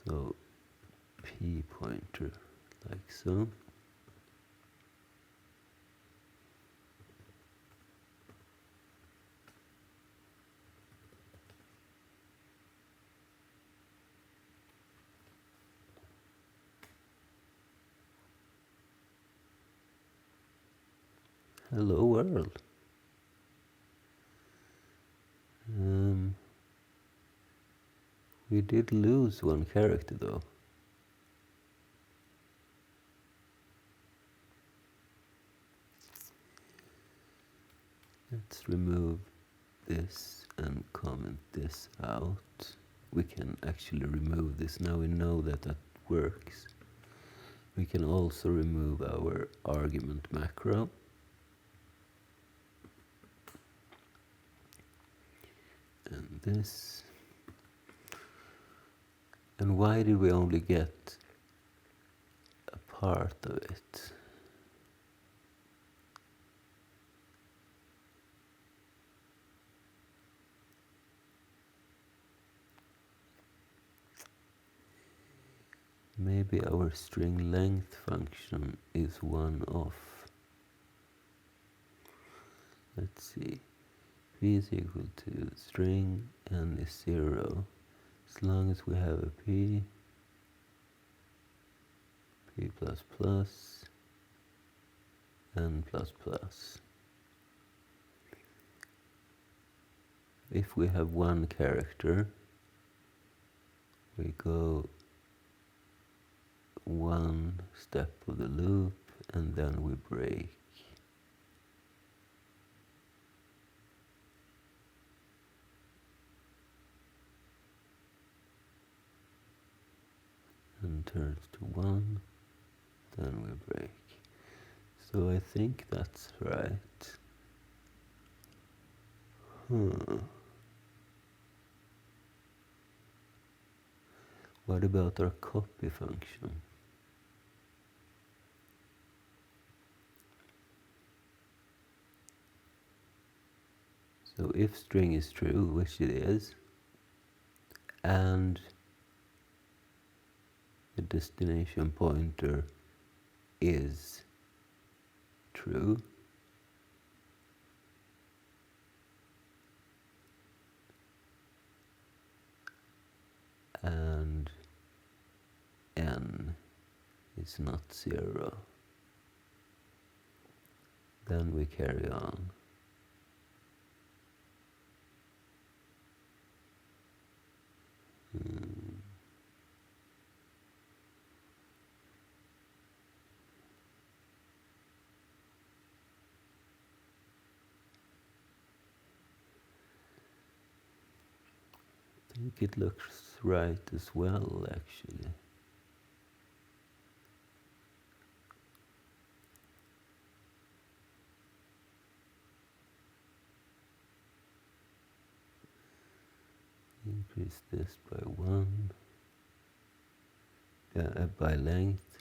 So p pointer, like so. Hello world. We did lose one character though. Let's remove this and comment this out. We can actually remove this. Now we know that that works. We can also remove our argument macro. And this. And why did we only get a part of it? Maybe our string length function is one off. Let's see. P is equal to string n is 0. As long as we have a p, p plus plus, n plus plus. If we have one character, we go one step of the loop and then we break. And turns to 1, then we break. So I think that's right. What about our copy function? So if string is true, which it is, and the destination pointer is true, and n is not 0, then we carry on. I think it looks right as well, actually. Increase this by 1, by length,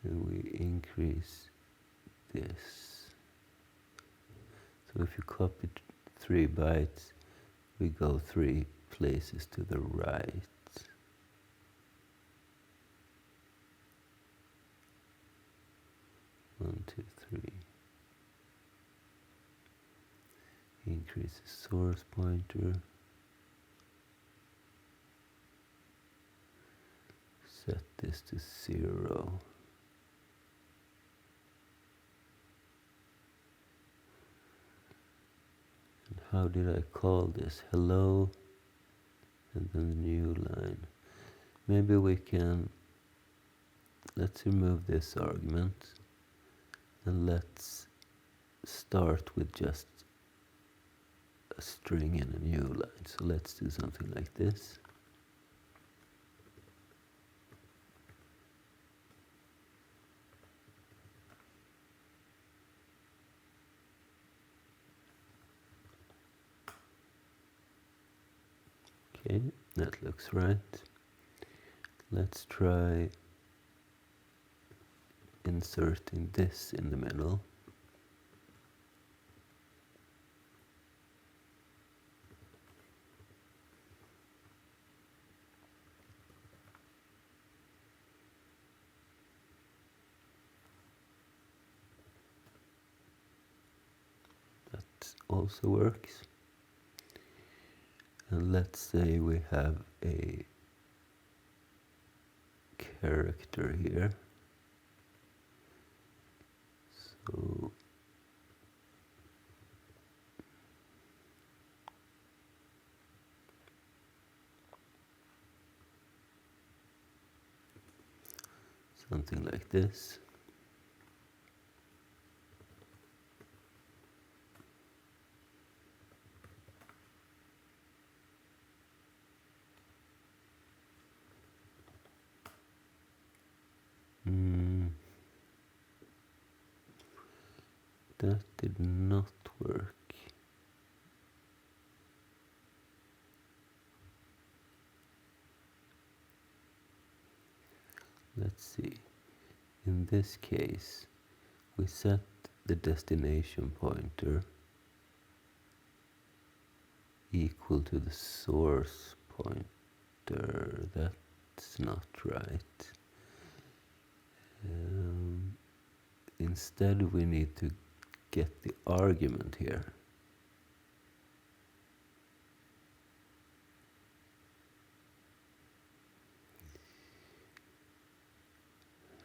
and we increase this. So if you copy 3 bytes, we go 3 places to the right. 1, 2, 3. Increase the source pointer. Set this to 0. And how did I call this? Hello, and then the new line. Maybe we can, let's remove this argument, and let's start with just a string in a new line. So let's do something like this. Okay, that looks right. Let's try inserting this in the middle. That also works. And let's say we have a character here. So something like this. That did not work. Let's see. In this case, we set the destination pointer equal to the source pointer. That's not right. Instead, we need to get the argument here.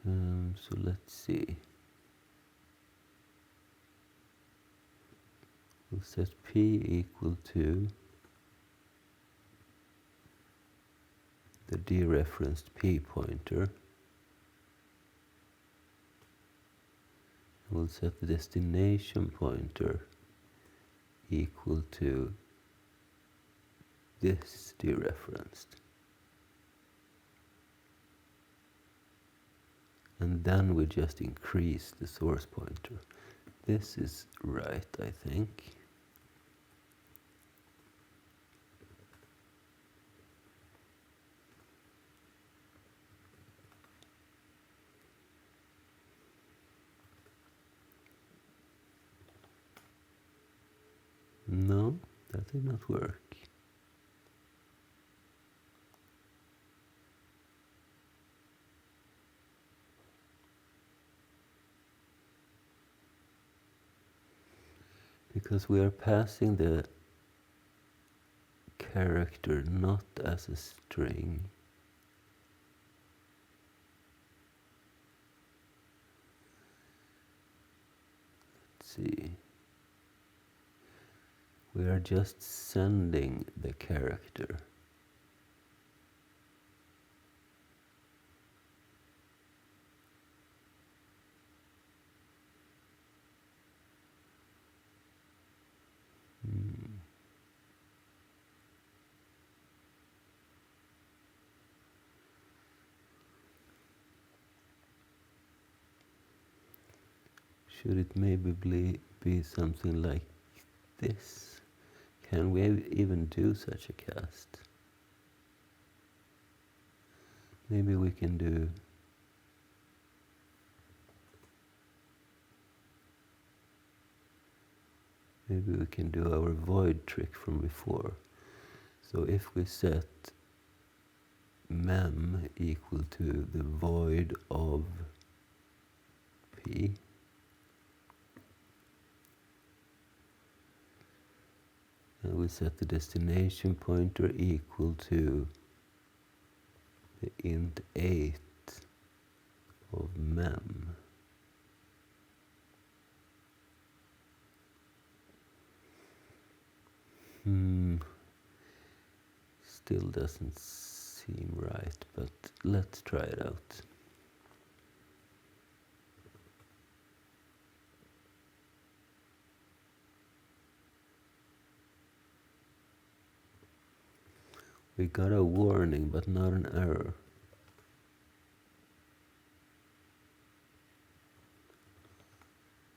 So let's see. We'll set p equal to the dereferenced p pointer. We'll set the destination pointer equal to this dereferenced. And then we just increase the source pointer This is right, I think. No, that did not work. Because we are passing the character not as a string. Let's see. We are just sending the character. Should it maybe be something like this? Can we even do such a cast? Maybe we can do our void trick from before. So if we set mem equal to the void of p, and we set the destination pointer equal to the int 8 of mem. Still doesn't seem right, but let's try it out. We got a warning, but not an error.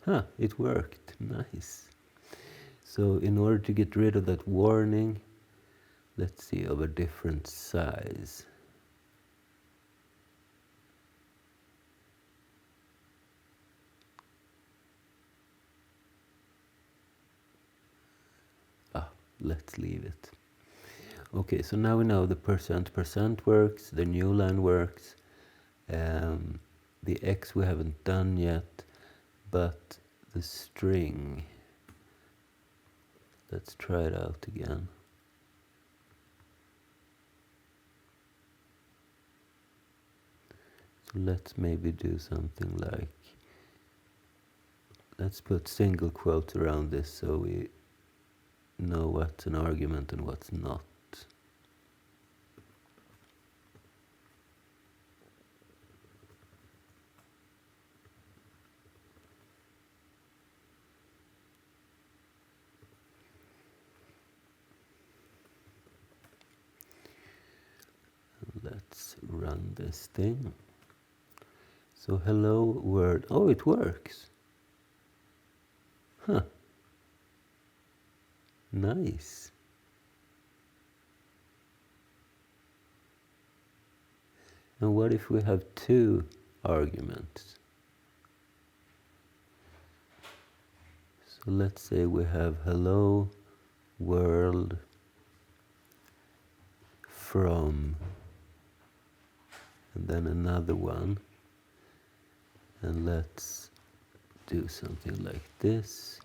Huh, it worked. Nice. So in order to get rid of that warning, let's see, of a different size. Let's leave it. Okay, so now we know the % works, the new line works, the X we haven't done yet, but the string, let's try it out again. So let's maybe do something like, let's put single quotes around this so we know what's an argument and what's not. Let's run this thing. So hello world. Oh, it works. Huh. Nice. And what if we have two arguments? So let's say we have hello world from, and then another one. And let's do something like this.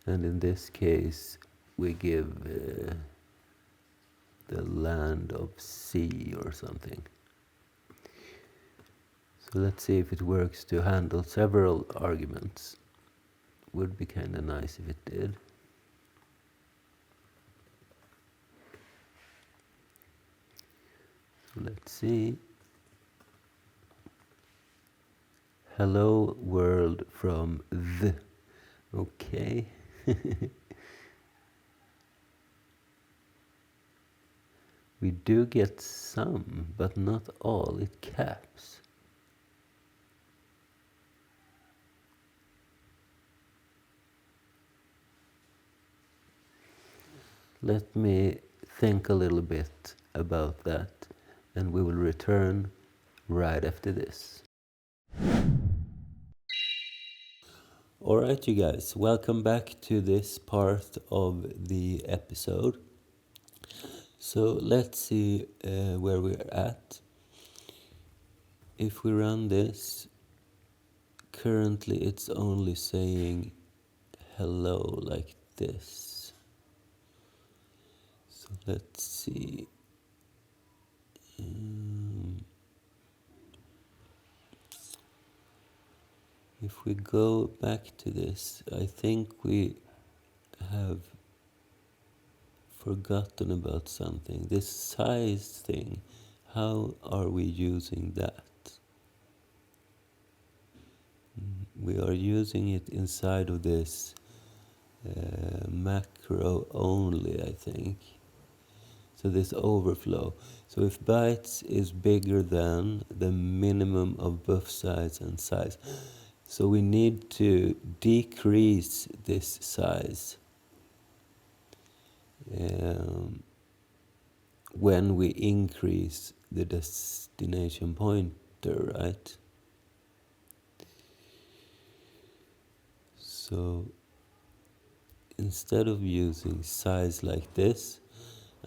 And in this case, we give the land of C or something. So let's see if it works to handle several arguments. Would be kind of nice if it did. So let's see. Hello world from the. Okay. We do get some, but not all. It caps. Let me think a little bit about that, and we will return right after this. Alright, you guys, welcome back to this part of the episode. So let's see where we're at. If we run this, currently it's only saying hello like this. So let's see. If we go back to this, I think we have forgotten about something. This size thing, how are we using that? We are using it inside of this macro only, I think. So this overflow. So if bytes is bigger than the minimum of buff size and size, so we need to decrease this size when we increase the destination pointer, right? So instead of using size like this,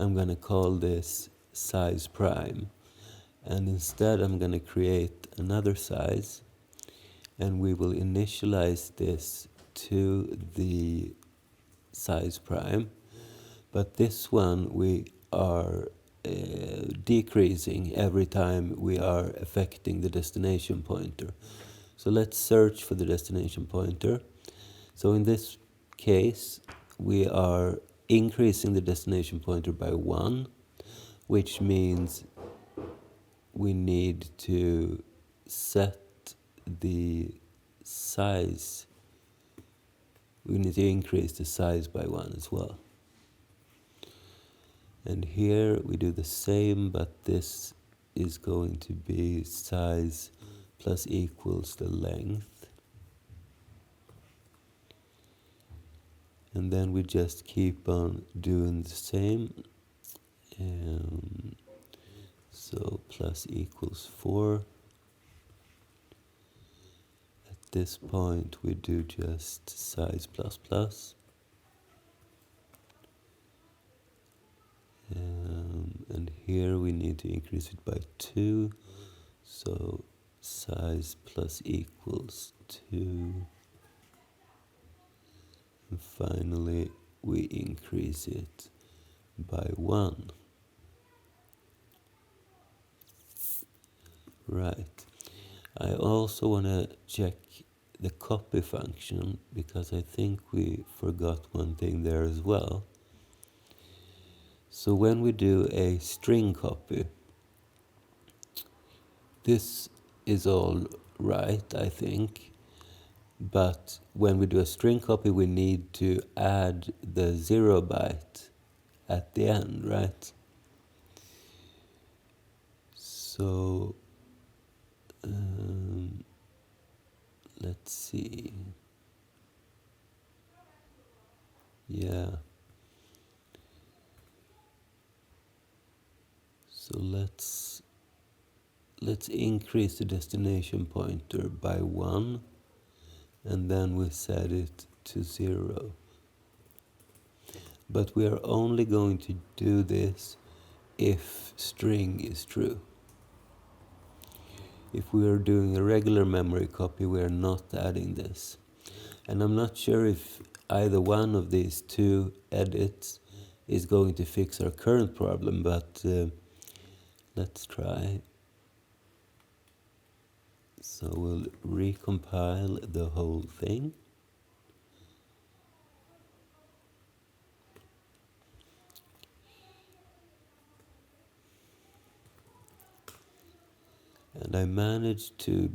I'm going to call this size prime. And instead I'm going to create another size, and we will initialize this to the size prime. But this one we are decreasing every time we are affecting the destination pointer. So let's search for the destination pointer. So in this case, we are increasing the destination pointer by 1, which means we need to set the size. We need to increase the size by 1 as well. And here we do the same, but this is going to be size plus equals the length. And then we just keep on doing the same. So plus equals 4. At this point we do just size plus plus. And here we need to increase it by 2. So size plus equals 2. And finally we increase it by 1. Right. I also want to check the copy function, because I think we forgot one thing there as well. So when we do a string copy, this is all right, I think. But when we do a string copy, we need to add the 0 byte at the end, right? So let's see. Yeah. So let's increase the destination pointer by 1, and then we set it to 0. But we are only going to do this if string is true. If we are doing a regular memory copy, we are not adding this. And I'm not sure if either one of these two edits is going to fix our current problem, but let's try. So we'll recompile the whole thing. And I managed to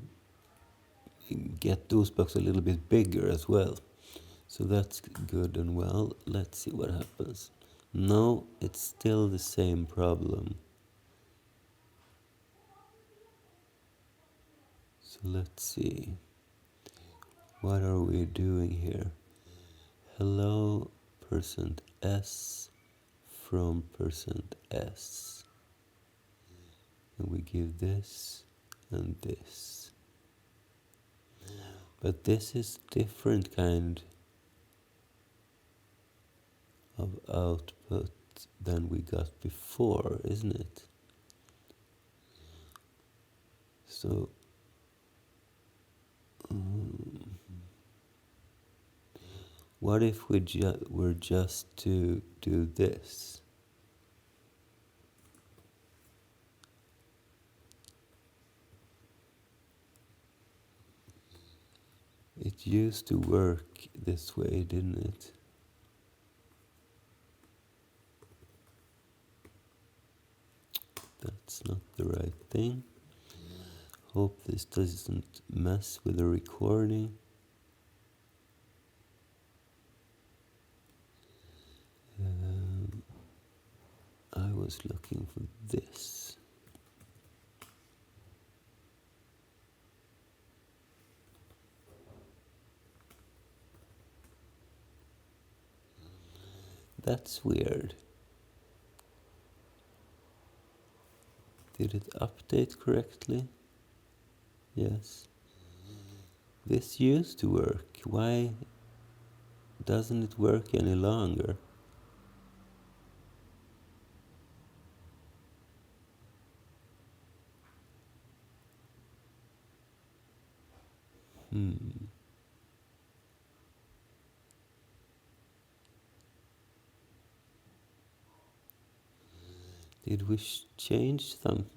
get those blocks a little bit bigger as well. So that's good and well. Let's see what happens. No, it's still the same problem. So let's see. What are we doing here? Hello %s from %s, and we give this and this. But this is different kind of output than we got before, isn't it? So what if we were just to do this? It used to work this way, didn't it? That's not the right thing. Hope this doesn't mess with the recording. I was looking for this. That's weird. Did it update correctly? Yes. This used to work. Why doesn't it work any longer? Did we change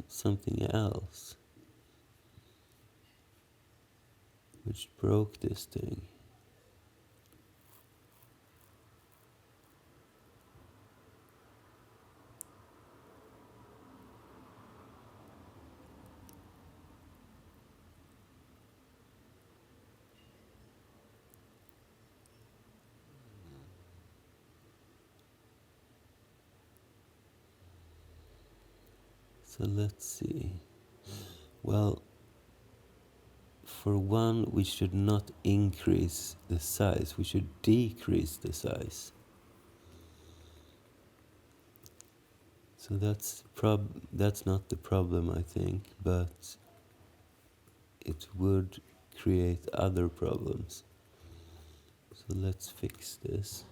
something else which broke this thing? So let's see. Well, for one, we should not increase the size, we should decrease the size. So that's not the problem, I think, but it would create other problems. So let's fix this.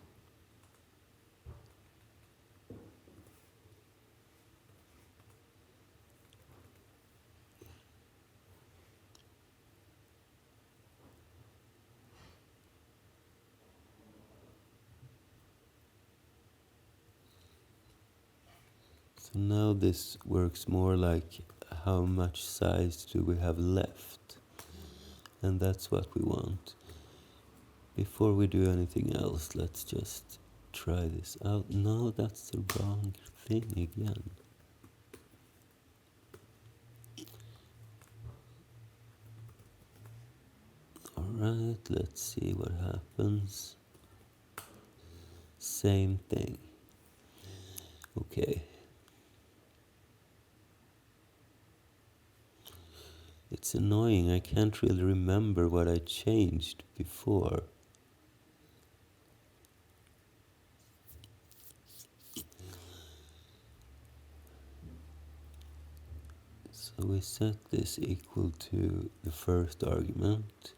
So now this works more like how much size do we have left, and that's what we want. Before we do anything else, let's just try this out. No, that's the wrong thing again. Alright, let's see what happens. Same thing. Okay. It's annoying, I can't really remember what I changed before. So we set this equal to the first argument.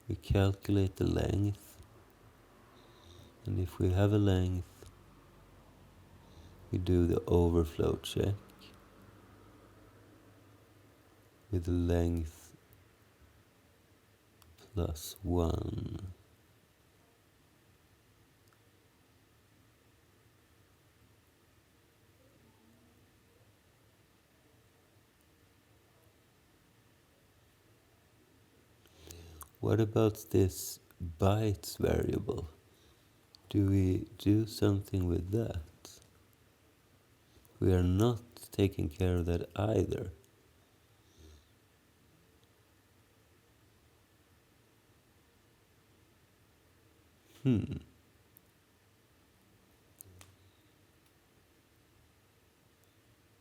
We calculate the length. And if we have a length, we do the overflow check with the length plus 1. What about this bytes variable? Do we do something with that? We are not taking care of that either.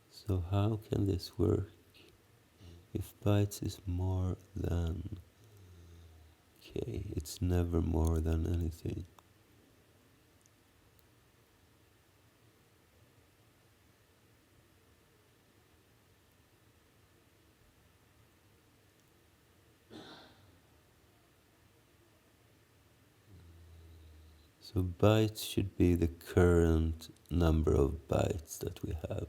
So how can this work if bytes is more than... Okay, it's never more than anything. So bytes should be the current number of bytes that we have.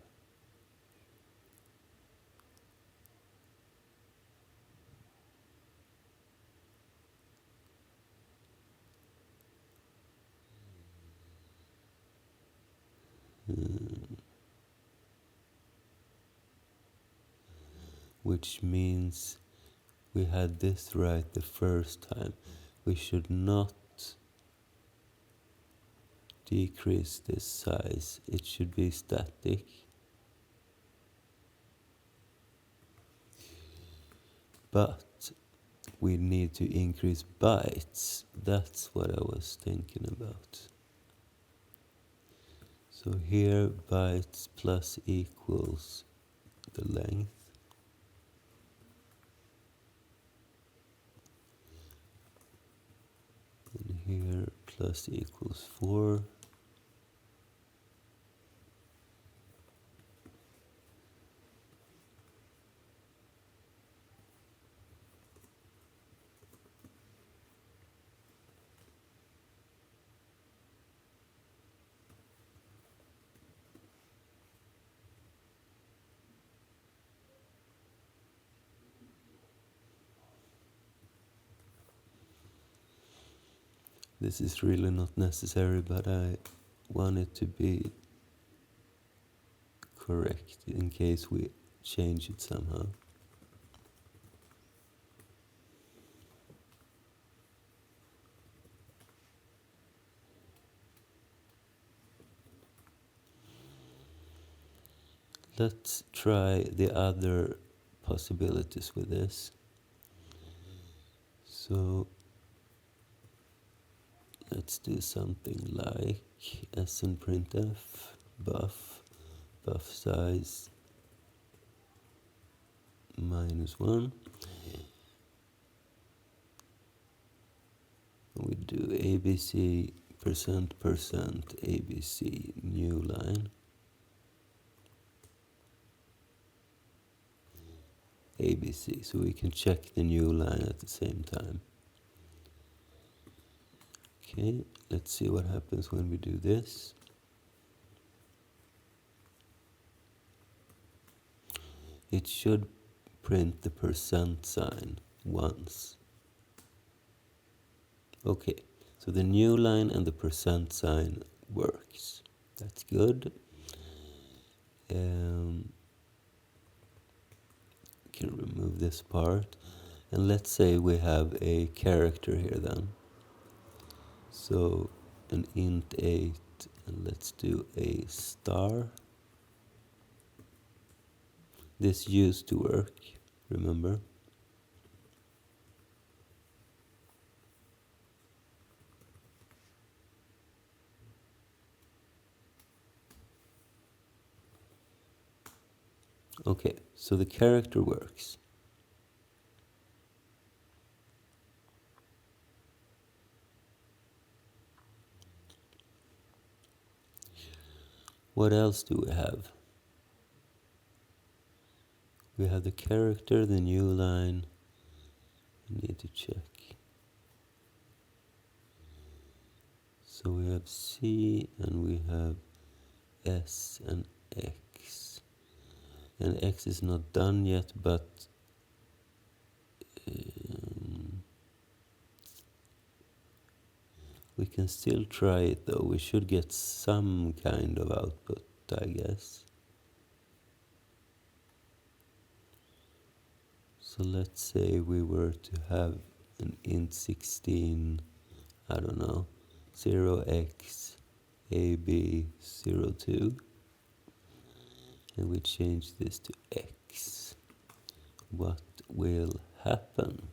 Which means we had this right the first time. We should not decrease this size. It should be static. But we need to increase bytes. That's what I was thinking about. So here bytes plus equals the length. And here plus equals 4. This is really not necessary, but I want it to be correct in case we change it somehow. Let's try the other possibilities with this. So let's do something like s in printf buff size -1. We do abc %% abc new line abc, so we can check the new line at the same time. Okay, let's see what happens when we do this. It should print the % sign once. Okay, so the new line and the % sign works. That's good. Can remove this part. And let's say we have a character here then. So an int 8, and let's do a star. This used to work, remember? Okay, so the character works. What else do we have? We have the character, the new line. We need to check. So we have C and we have S and X. And X is not done yet, but we can still try it though. We should get some kind of output, I guess. So let's say we were to have an int 16, I don't know, 0x AB02, and we change this to x. What will happen?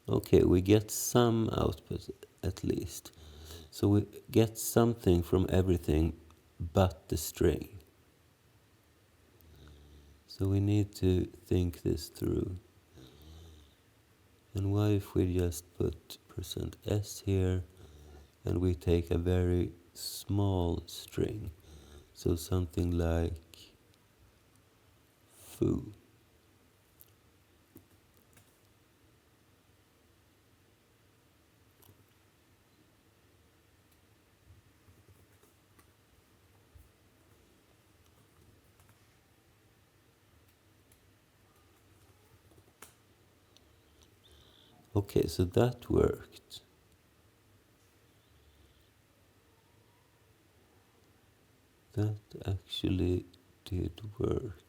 Okay, we get some output at least. So we get something from everything but the string. So we need to think this through. And what if we just put %s here and we take a very small string, so something like foo. Okay, so that worked. That actually did work.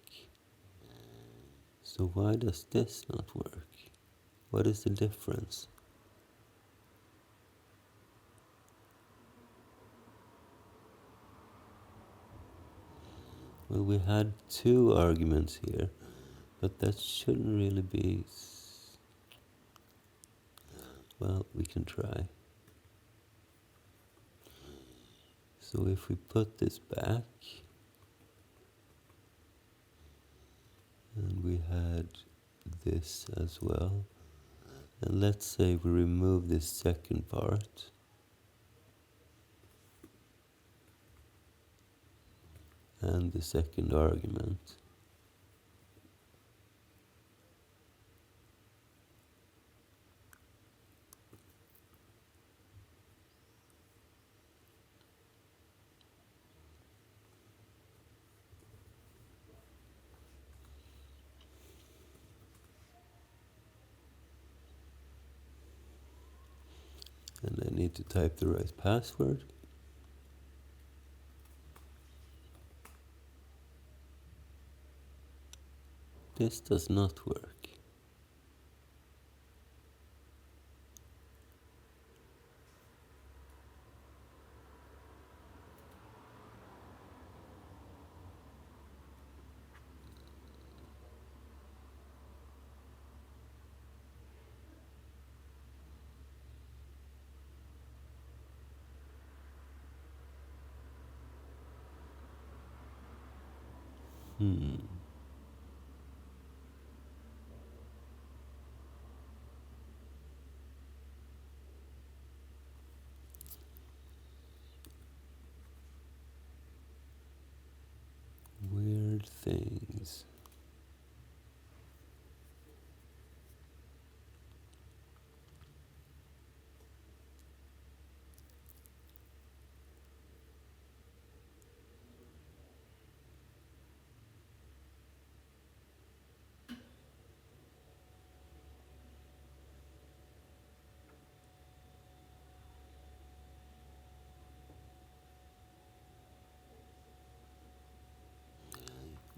So why does this not work? What is the difference? Well, we had 2 arguments here, but that shouldn't really be... Well, we can try. So if we put this back, and we had this as well, and let's say we remove this second part, and the second argument. And I need to type the right password. This does not work. Weird things.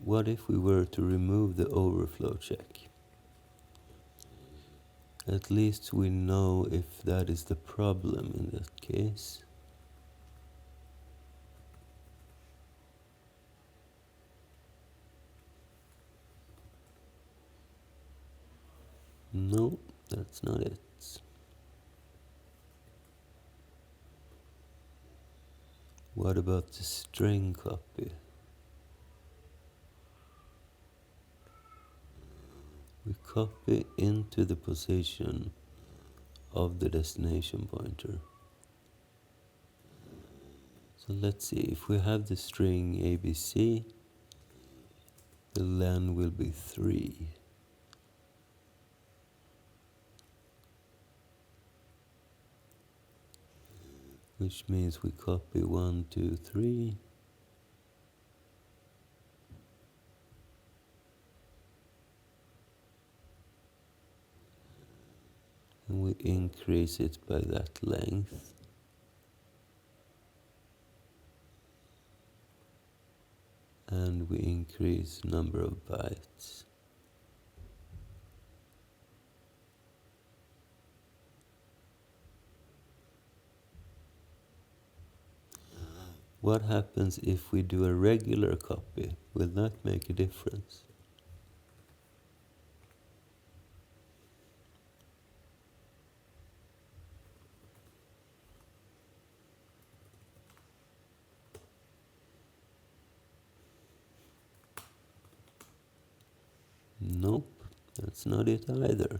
What if we were to remove the overflow check? At least we know if that is the problem in that case. No, that's not it. What about the string copy? We copy into the position of the destination pointer. So let's see, if we have the string ABC, the len will be 3. Which means we copy 1, 2, 3. And we increase it by that length. And we increase number of bytes. What happens if we do a regular copy? Will that make a difference? Nope, that's not it either.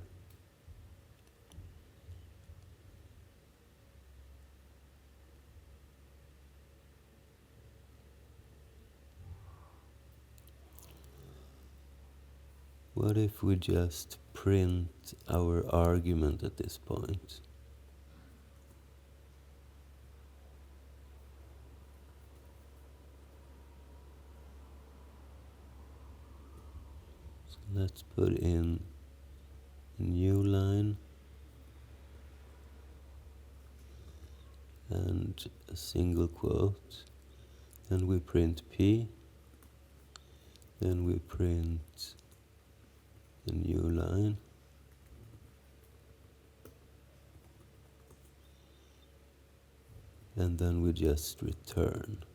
What if we just print our argument at this point? So let's put in a new line and a single quote. Then we print P. Then we print a new line. And then we just return.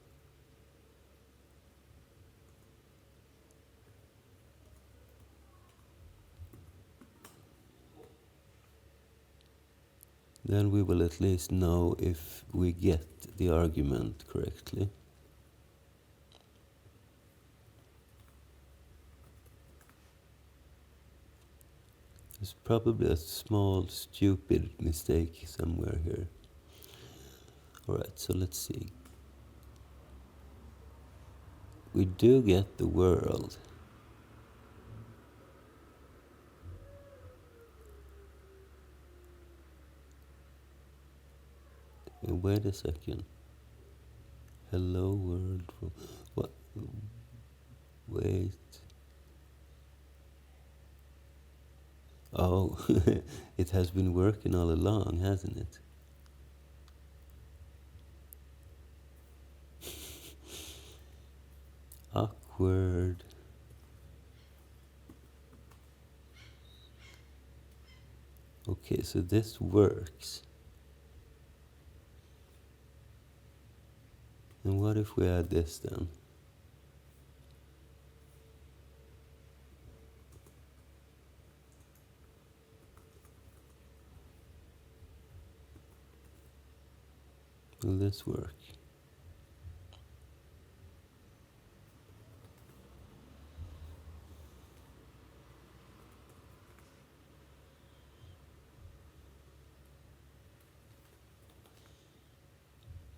Then we will at least know if we get the argument correctly. There's probably a small stupid mistake somewhere here. Alright, so let's see. We do get the world. Wait a second. Hello world. What? Wait. Oh, it has been working all along, hasn't it? Awkward. Okay, so this works. And what if we add this then? Will this work?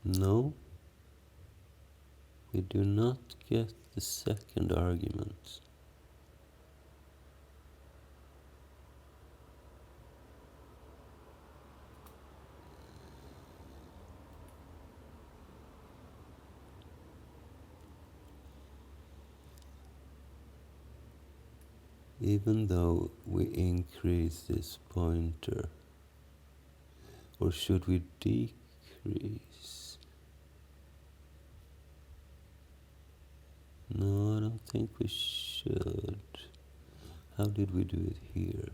No. We do not get the second argument. Even though we increase this pointer, or should we decrease? No, I don't think we should. How did we do it here?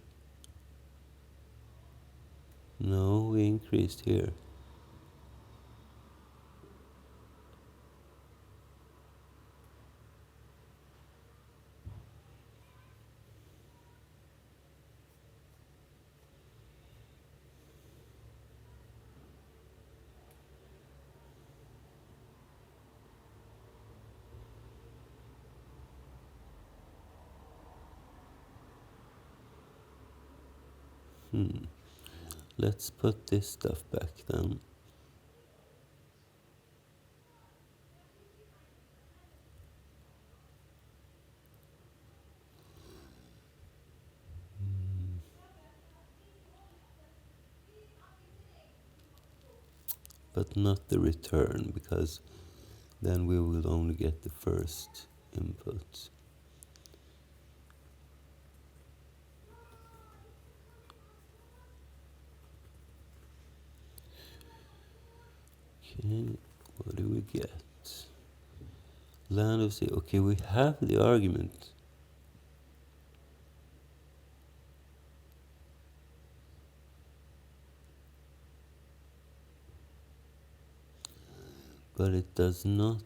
No, we increased here. Let's put this stuff back then. But not the return, because then we will only get the first input. Okay, what do we get? Land of sea. Okay, we have the argument. But it does not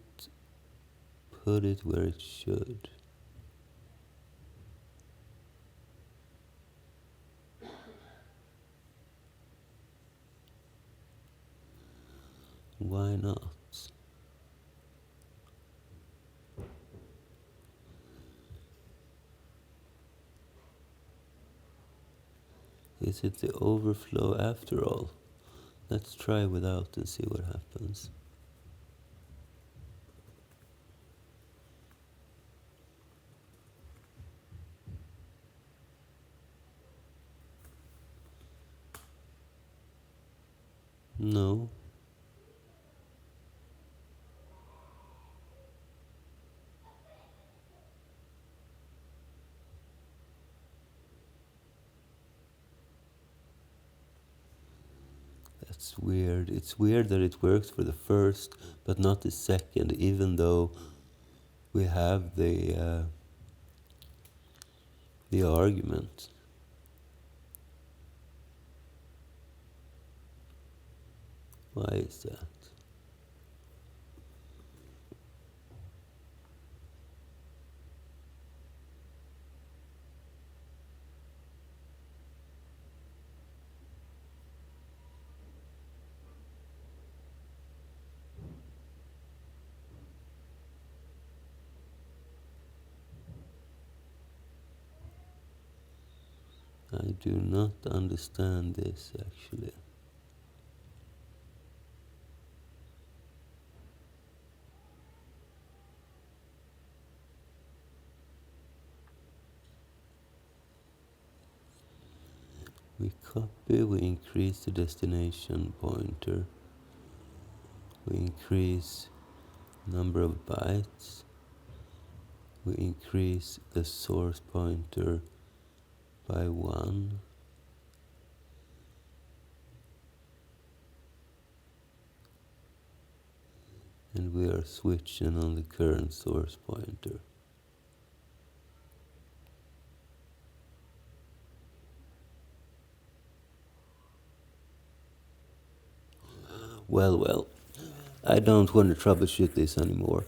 put it where it should. Why not? Is it the overflow after all? Let's try without and see what happens. No. That's weird. It's weird that it works for the first, but not the second, even though we have the argument. Why is that? I do not understand this actually. We copy, we increase the destination pointer, we increase number of bytes, we increase the source pointer by 1, and we are switching on the current source pointer. Well, I don't want to troubleshoot this anymore.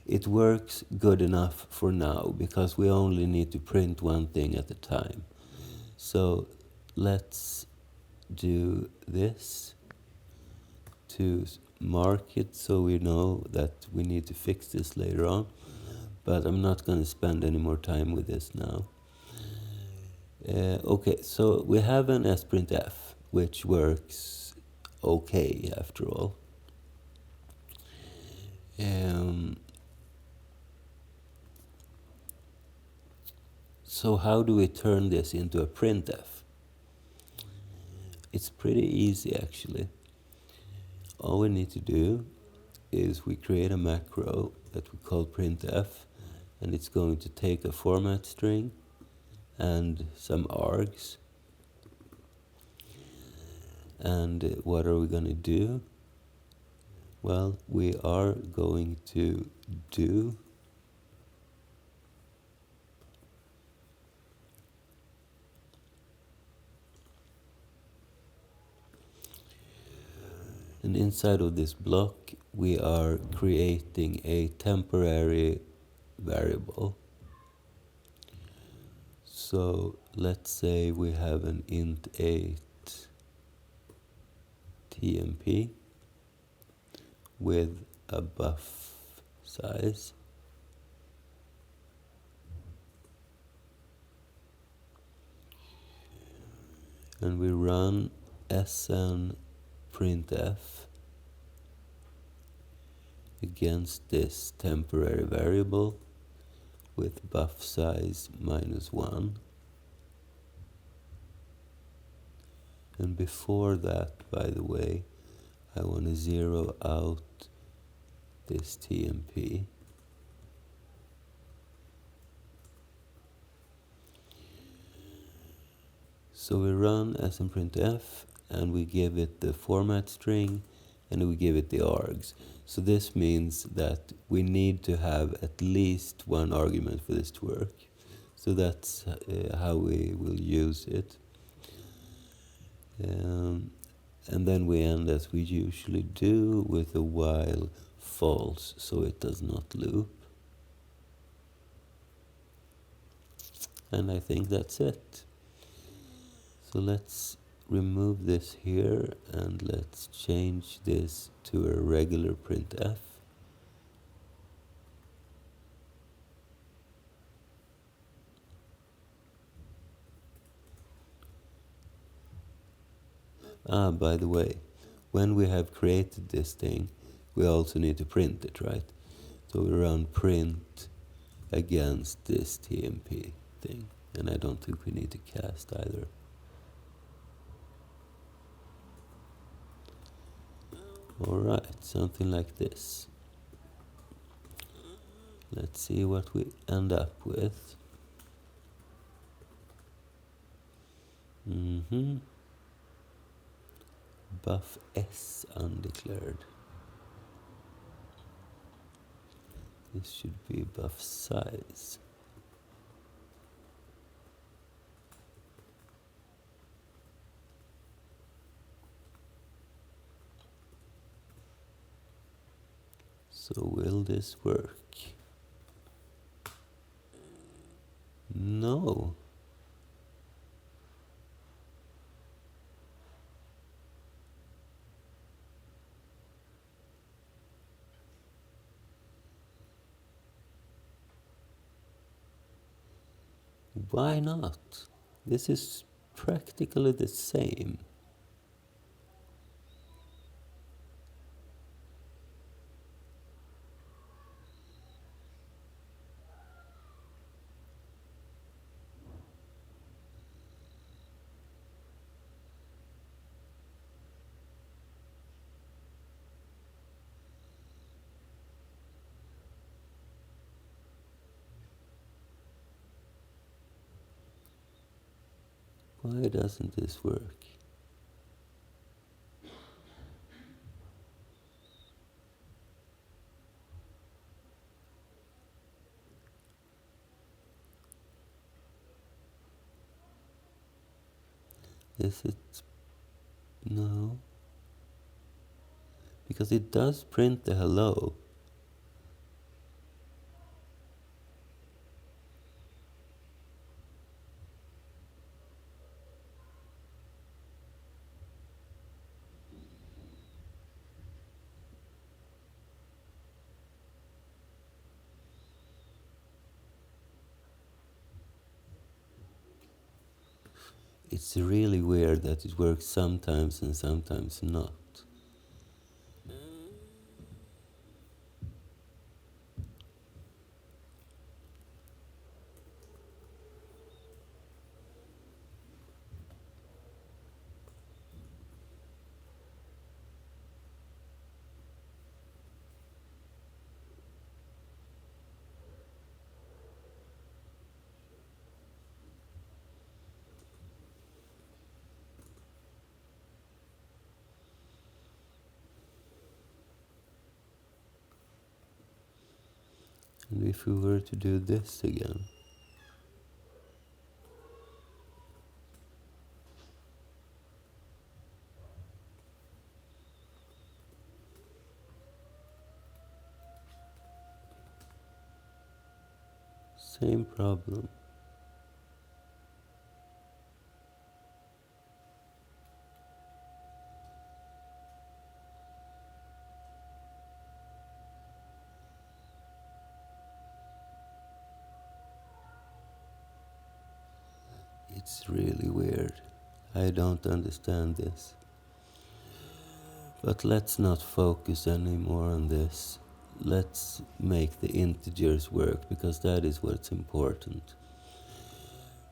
It works good enough for now because we only need to print one thing at a time. So let's do this to mark it so we know that we need to fix this later on. But I'm not going to spend any more time with this now. Okay, so we have an sprintf, which works okay after all. So how do we turn this into a printf? It's pretty easy actually. All we need to do is we create a macro that we call printf, and it's going to take a format string and some args. And what are we going to do? Well, we are going to do and inside of this block we are creating a temporary variable. So let's say we have an int 8 TMP with a buff size. And we run sn printf against this temporary variable with buff size -1. And before that, by the way, I want to zero out this TMP. So we run snprintf and we give it the format string and we give it the args. So this means that we need to have at least one argument for this to work. So that's how we will use it. And then we end as we usually do with a while false, so it does not loop. And I think that's it. So let's remove this here and let's change this to a regular printf. By the way, when we have created this thing, we also need to print it, right? So we run print against this TMP thing, and I don't think we need to cast either. Alright, something like this. Let's see what we end up with. Buff S undeclared. This should be buff size. So will this work? No. Why not? This is practically the same. Why doesn't this work? Is it? No. Because it does print the hello. It's really weird that it works sometimes and sometimes not. And if we were to do this again, same problem. It's really weird. I don't understand this. But let's not focus anymore on this. Let's make the integers work, because that is what's important.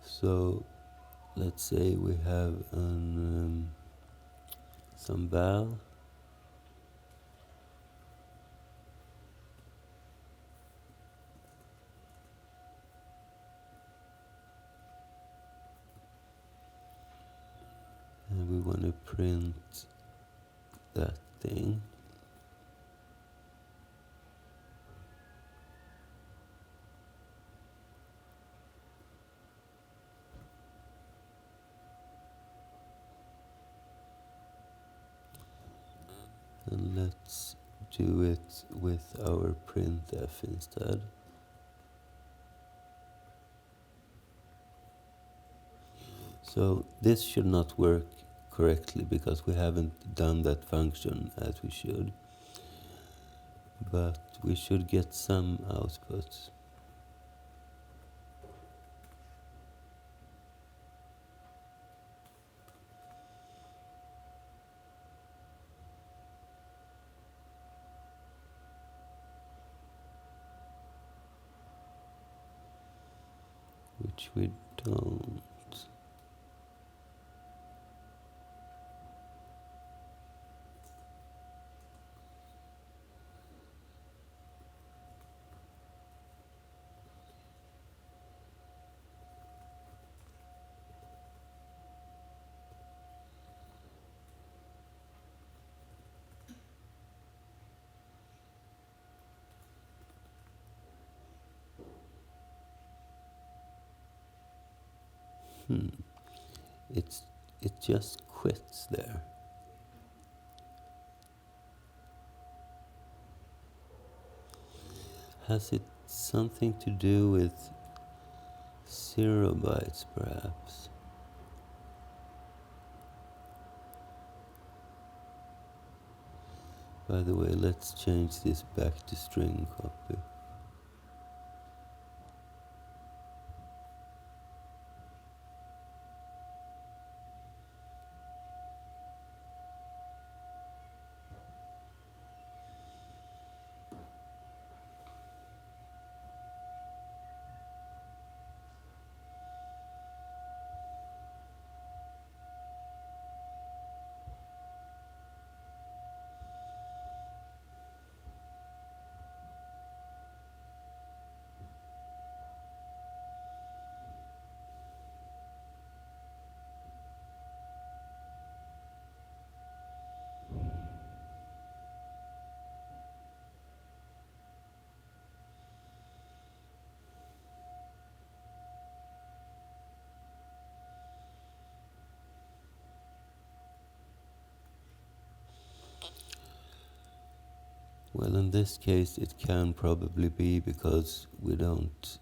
So let's say we have some val. And we want to print that thing. And let's do it with our printf instead. So this should not work correctly because we haven't done that function as we should. But we should get some output. Which we don't. it just quits there. Has it something to do with 0 bytes perhaps? By the way, let's change this back to string copy. Well, in this case it can probably be because we don't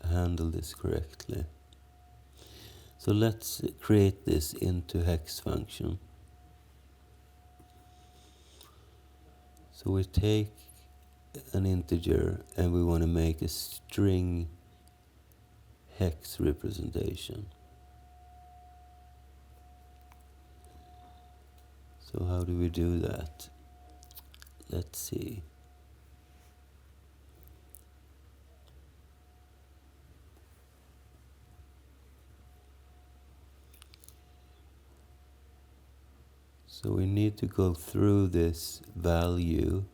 handle this correctly. So let's create this into hex function. So we take an integer and we want to make a string hex representation. So how do we do that? Let's see. So we need to go through this value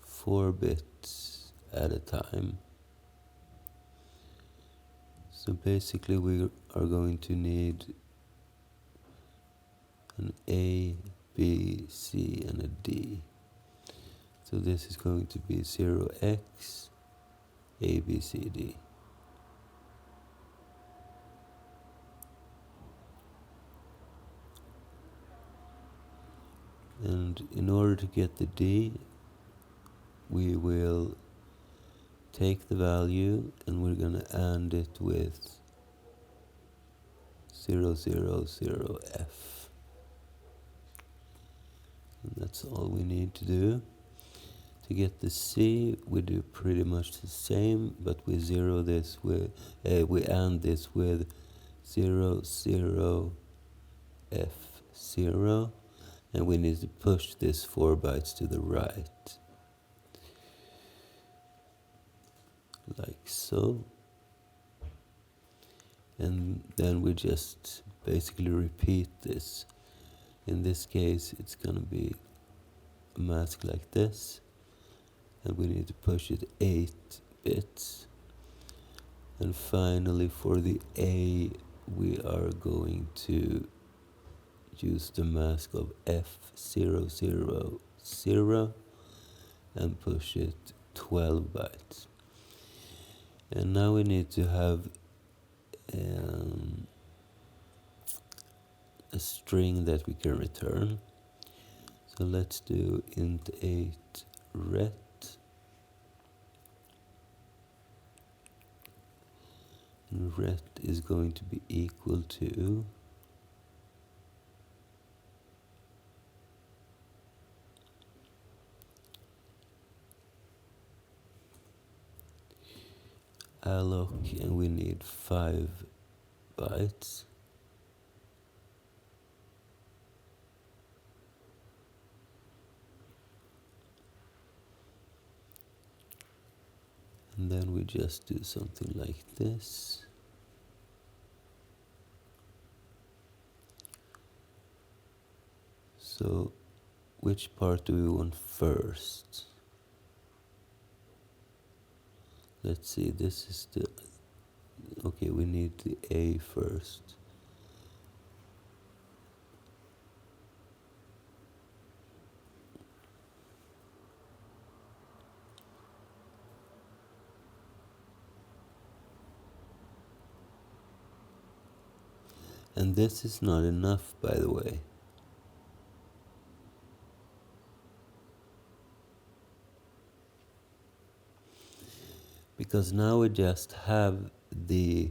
4 bits at a time. So basically we are going to need an A, B, C and a D. So this is going to be 0x, A, B, C, D. And in order to get the D, we will take the value and we're going to AND it with 000F. And that's all we need to do. To get the C, we do pretty much the same, but we zero this with, we AND this with 00F0, and we need to push this 4 bytes to the right, like so. And then we just basically repeat this. In this case, it's gonna be a mask like this, and we need to push it 8 bits. And finally, for the A, we are going to use the mask of F000 and push it 12 bytes. And now we need to have a string that we can return. So let's do int 8 ret. And ret is going to be equal to alloc, and we need 5 bytes. And then we just do something like this. So which part do we want first? Let's see, this is the, okay, we need the A first. And this is not enough, by the way. Because now we just have the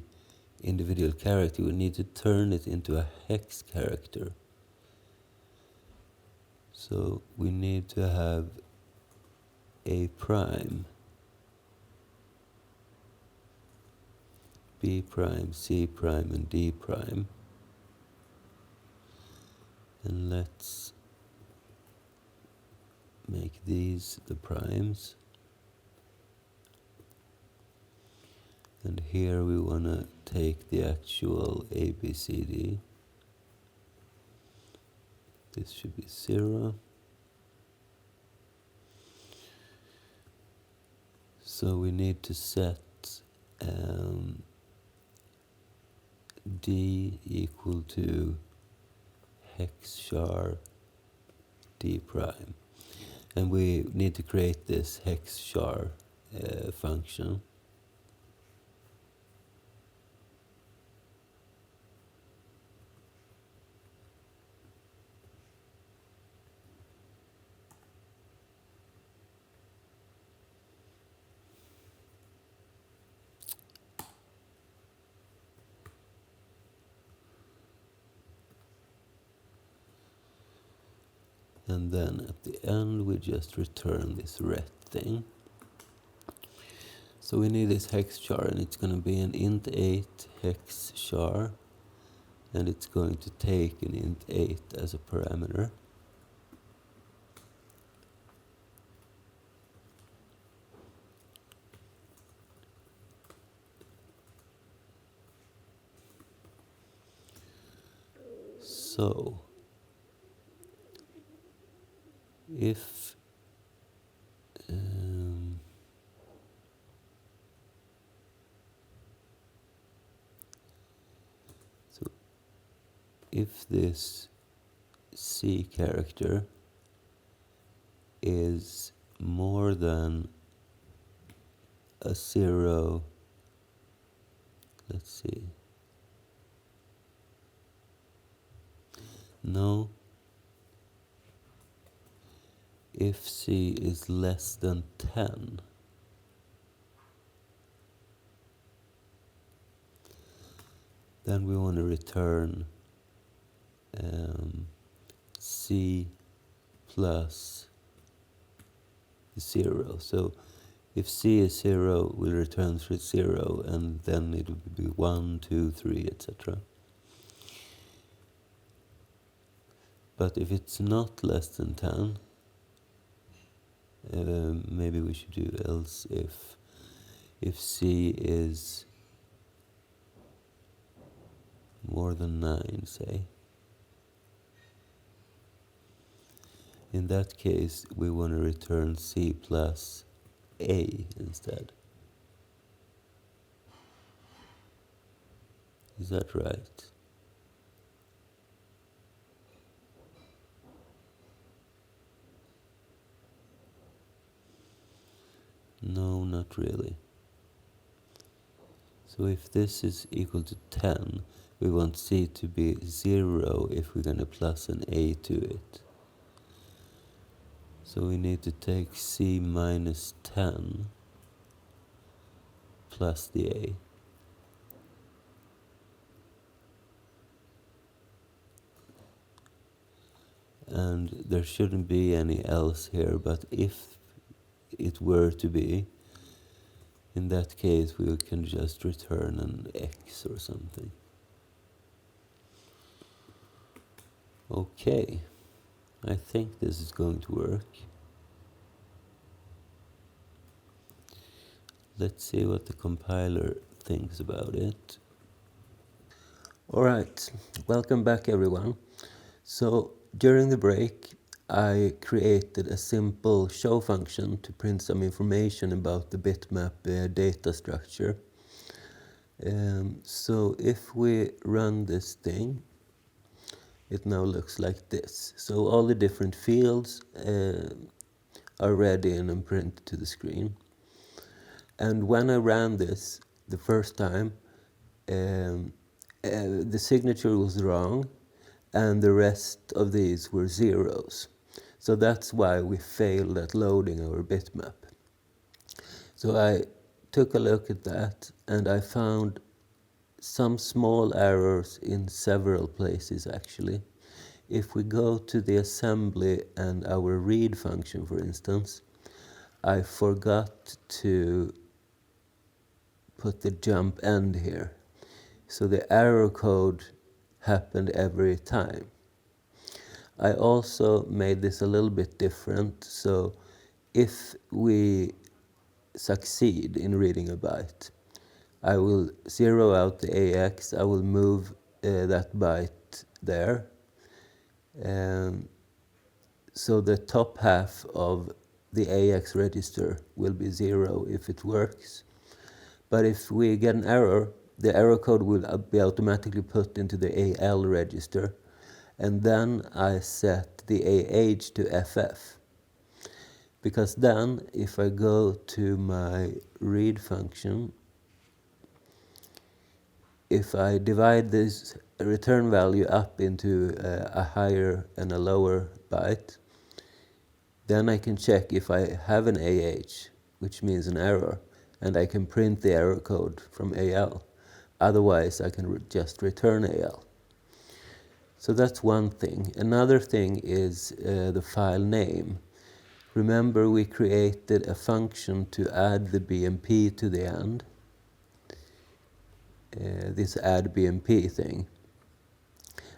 individual character, we need to turn it into a hex character. So we need to have A prime, B prime, C prime, and D prime. And let's make these the primes. And here we want to take the actual A, B, C, D. This should be 0. So we need to set D equal to hex char D prime. And we need to create this hex char function. And then at the end we just return this ret thing. So we need this hex char, and it's going to be an int8 hex char, and it's going to take an int8 as a parameter. So if if this C character is more than a 0, let's see, no, if C is less than 10, then we want to return C plus 0. So if C is 0, we'll return 0, and then it will be 1, 2, 3, etc. But if it's not less than 10, maybe we should do else if C is more than 9, say. In that case, we want to return C plus A instead. Is that right? No, not really. So if this is equal to 10, we want C to be 0 if we're going to plus an A to it. So we need to take C minus 10 plus the A. And there shouldn't be any else here, but if it were to be, in that case we can just return an X or something. Okay, I think this is going to work. Let's see what the compiler thinks about it. Alright, welcome back everyone. So during the break I created a simple show function to print some information about the bitmap data structure. So if we run this thing, it now looks like this. So all the different fields are read in and printed to the screen. And when I ran this the first time, the signature was wrong, and the rest of these were zeros. So that's why we failed at loading our bitmap. So I took a look at that, and I found some small errors in several places actually. If we go to the assembly and our read function, for instance, I forgot to put the jump end here. So the error code happened every time. I also made this a little bit different. So if we succeed in reading a byte, I will zero out the AX, I will move that byte there. So the top half of the AX register will be 0 if it works. But if we get an error, the error code will be automatically put into the AL register. And then I set the AH to FF. Because then, if I go to my read function, if I divide this return value up into a higher and a lower byte, then I can check if I have an AH, which means an error, and I can print the error code from AL. Otherwise, I can just return AL. So that's one thing. Another thing is the file name. Remember, we created a function to add the BMP to the end. This add BMP thing.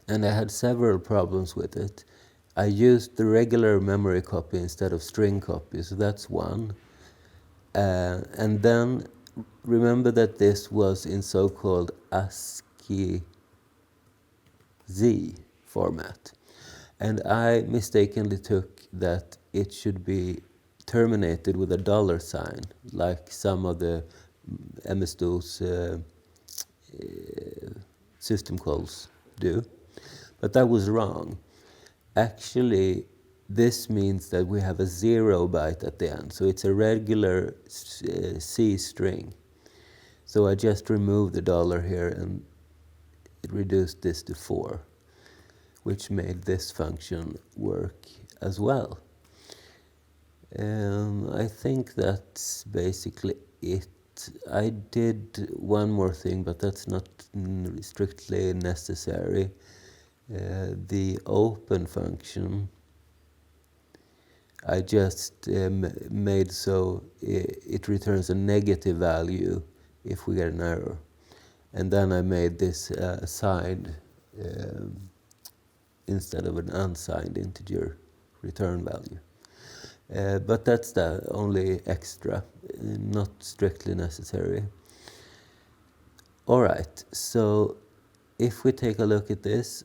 And I had several problems with it. I used the regular memory copy instead of string copy, so that's one. And then remember that this was in so-called ASCII Z format. And I mistakenly took that it should be terminated with a $sign, like some of the MS-DOS system calls do. But that was wrong. Actually, this means that we have a 0 byte at the end. So it's a regular C string. So I just removed the $ here and it reduced this to 4, which made this function work as well. I think that's basically it. I did one more thing, but that's not strictly necessary. The open function, I just made so it returns a negative value if we get an error. And then I made this signed instead of an unsigned integer return value. But that's the only extra, not strictly necessary. All right, so if we take a look at this,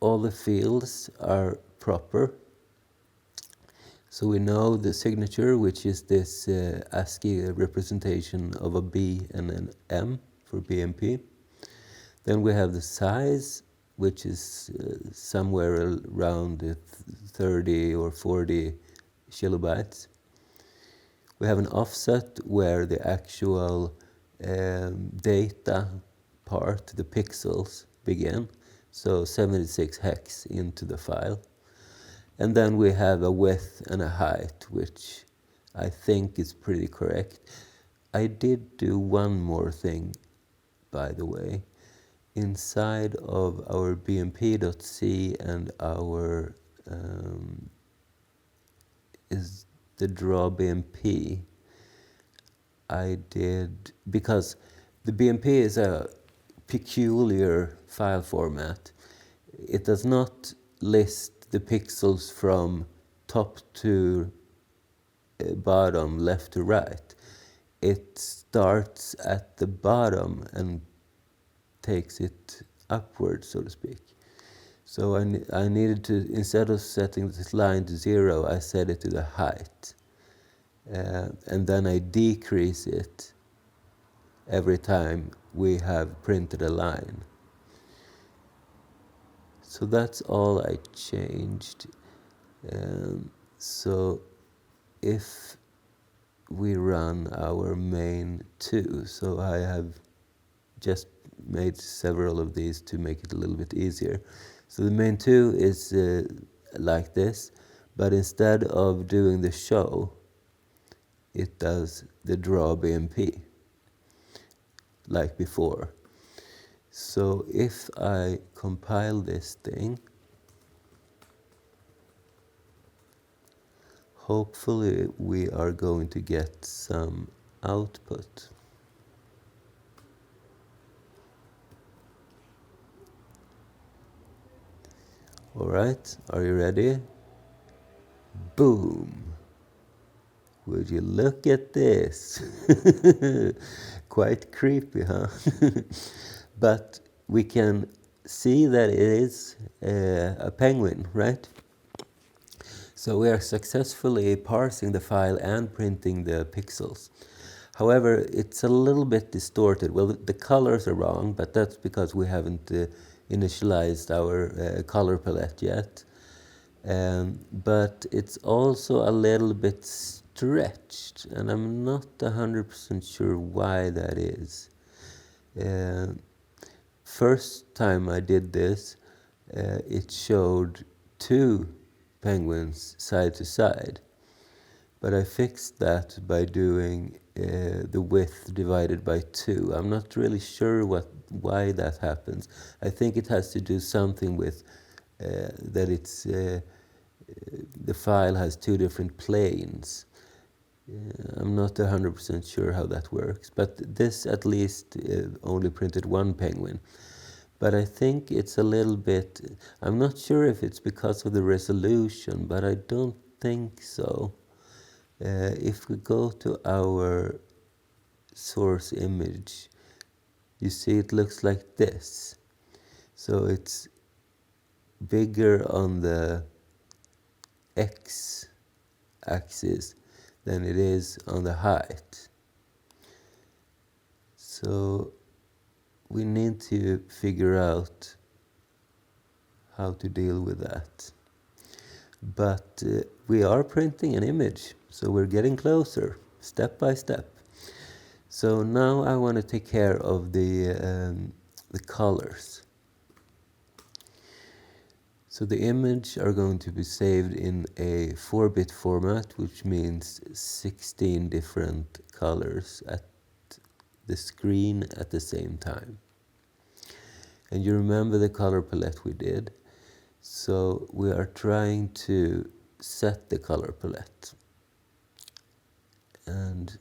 all the fields are proper. So we know the signature, which is this ASCII representation of a B and an M for BMP. Then we have the size, which is somewhere around 30 or 40 kilobytes. We have an offset where the actual data part, the pixels, begin. So 76 hex into the file. And then we have a width and a height, which I think is pretty correct. I did do one more thing, by the way. Inside of our bmp.c and our is the draw BMP, I did, because the BMP is a peculiar file format. It does not list the pixels from top to bottom, left to right. It starts at the bottom and takes it upward, so to speak. So I needed to, instead of setting this line to 0, I set it to the height. And then I decrease it every time we have printed a line. So that's all I changed. So if we run our main 2, so I have just made several of these to make it a little bit easier. So the main two is like this, but instead of doing the show, it does the draw BMP, like before. So if I compile this thing, hopefully we are going to get some output. All right, are you ready? Boom. Would you look at this? Quite creepy, huh? But we can see that it is a penguin, right? So we are successfully parsing the file and printing the pixels. However, it's a little bit distorted. Well, the colors are wrong, but that's because we haven't initialized our color palette yet. But it's also a little bit stretched, and I'm not 100% sure why that is. First time I did this, it showed two penguins side to side, but I fixed that by doing the width divided by 2. I'm not really sure why that happens. I think it has to do something with that it's the file has two different planes. I'm not 100% sure how that works, but this at least only printed one penguin. But I think it's a little bit, I'm not sure if it's because of the resolution, but I don't think so. If we go to our source image, you see it looks like this. So it's bigger on the x-axis than it is on the height. So we need to figure out how to deal with that. But we are printing an image, so we're getting closer, step by step. So now I want to take care of the colors. So the image are going to be saved in a 4-bit format, which means 16 different colors at the screen at the same time. And you remember the color palette we did. So we are trying to set the color palette. And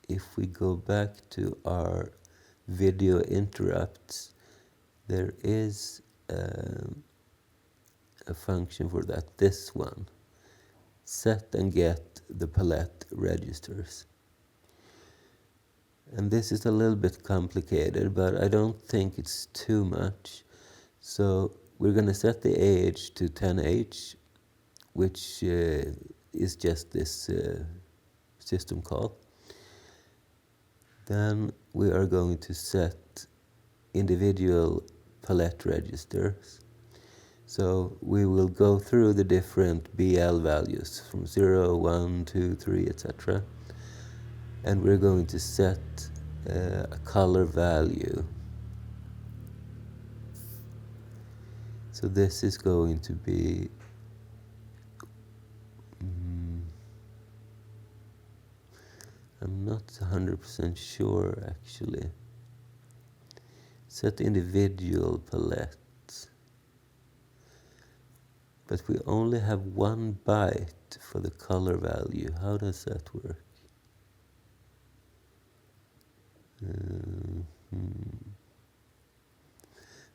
if we go back to our video interrupts, there is a function for that, this one. Set and get the palette registers. And this is a little bit complicated, but I don't think it's too much. So we're going to set the age to 10H, which is just this system call. Then we are going to set individual palette registers. So we will go through the different BL values from 0, 1, 2, 3, etc. And we're going to set a color value. So this is going to be I'm not 100% sure actually. Set individual palette. But we only have 1 byte for the color value. How does that work?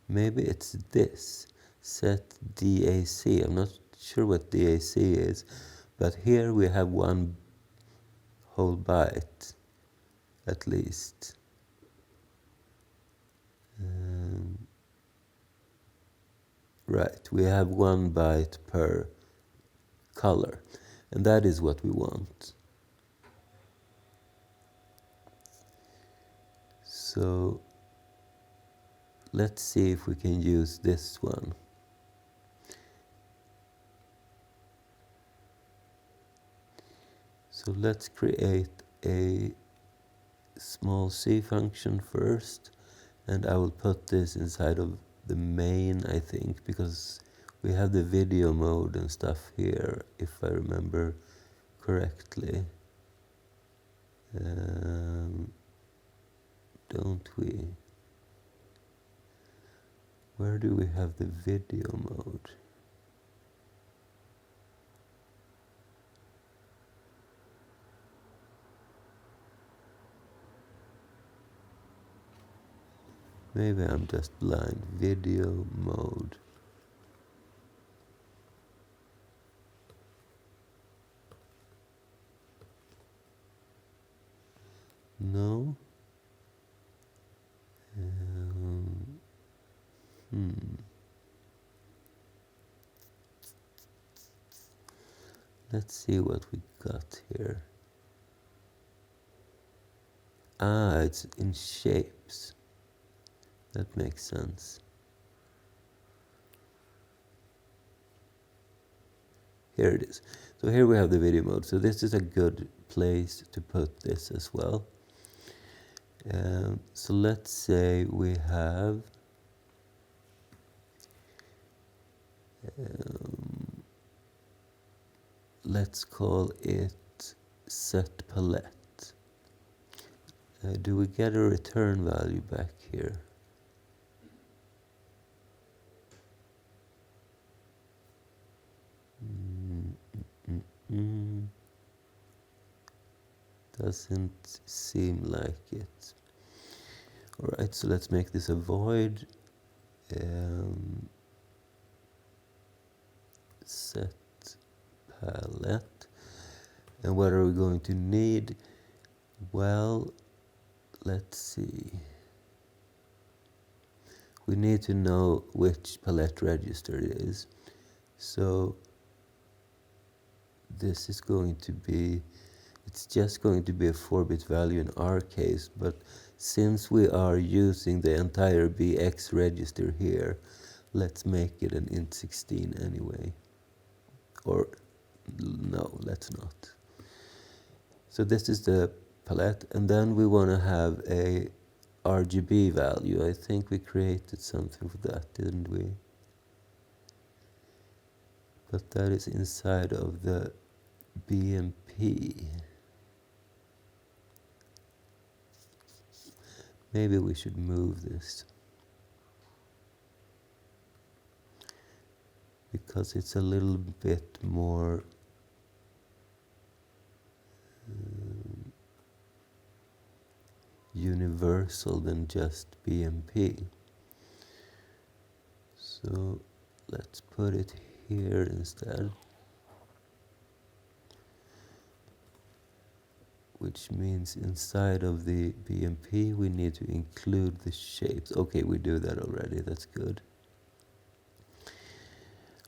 Maybe it's this. Set DAC. I'm not sure what DAC is, but here we have 1 whole byte at least. Right, we have 1 byte per color, and that is what we want. So let's see if we can use this one. So let's create a small C function first, And I will put this inside of the main, I think, because we have the video mode and stuff here, if I remember correctly. Don't we? Where do we have the video mode? Maybe I'm just blind. Video mode. No. Let's see what we got here. Ah, it's in shapes. That makes sense. Here it is. So here we have the video mode. So this is a good place to put this as well. So let's say we have let's call it set palette. Do we get a return value back here? Doesn't seem like it. Alright, so let's make this a void. Set palette. And what are we going to need? Well, let's see. We need to know which palette register it is. So this is going to be, it's just going to be a 4-bit value in our case, but since we are using the entire BX register here, let's make it an int16 anyway. Or no, let's not. So this is the palette, and then we want to have a RGB value. I think we created something for that, didn't we? But that is inside of the BMP. Maybe we should move this, because it's a little bit more universal than just BMP. So let's put it here instead, which means inside of the BMP we need to include the shapes. Okay, we do that already, that's good.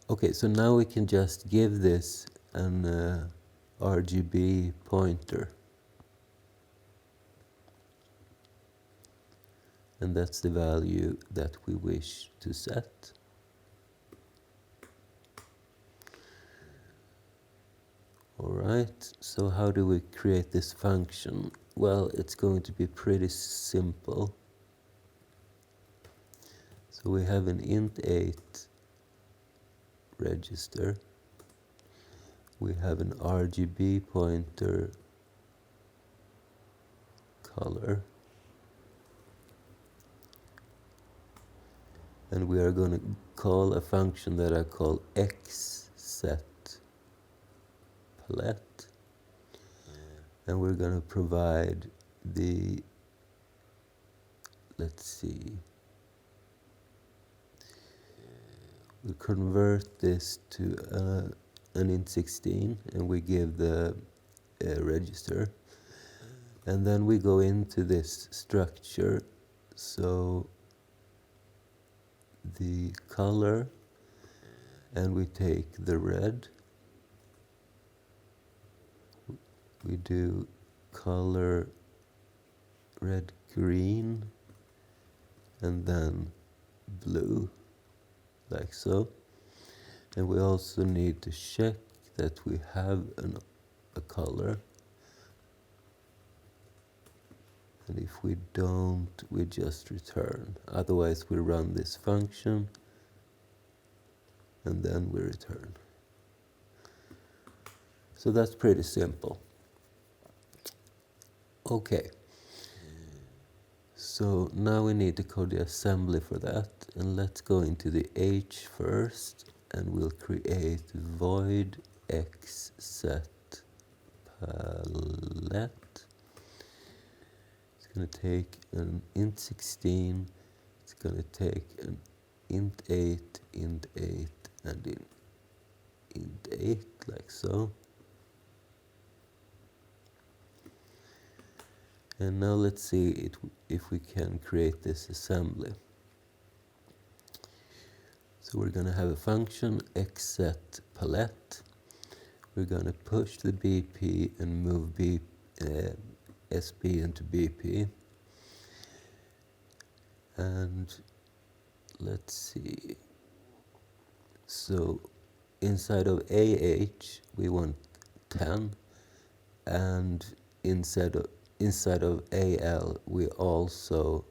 Okay, so now we can just give this an RGB pointer. And that's the value that we wish to set. Alright, so how do we create this function? Well, it's going to be pretty simple. So we have an int8 register. We have an RGB pointer color. And we are going to call a function that I call xset palette. And we're going to provide the, let's see, we convert this to an int16, and we give the register. And then we go into this structure. So the color, and we take the red. We do color red, green, and then blue, like so. And we also need to check that we have a color. And if we don't, we just return. Otherwise, we run this function and then we return. So that's pretty simple. Okay. So now we need to code the assembly for that. And let's go into the H first, and we'll create void x set palette. It's going to take an int 16. It's going to take an int 8, and int 8, like so. And now let's see if we can create this assembly. So we're going to have a function xset palette. We're going to push the BP and move SP into BP. And let's see. So inside of AH we want 10, and inside of AL we also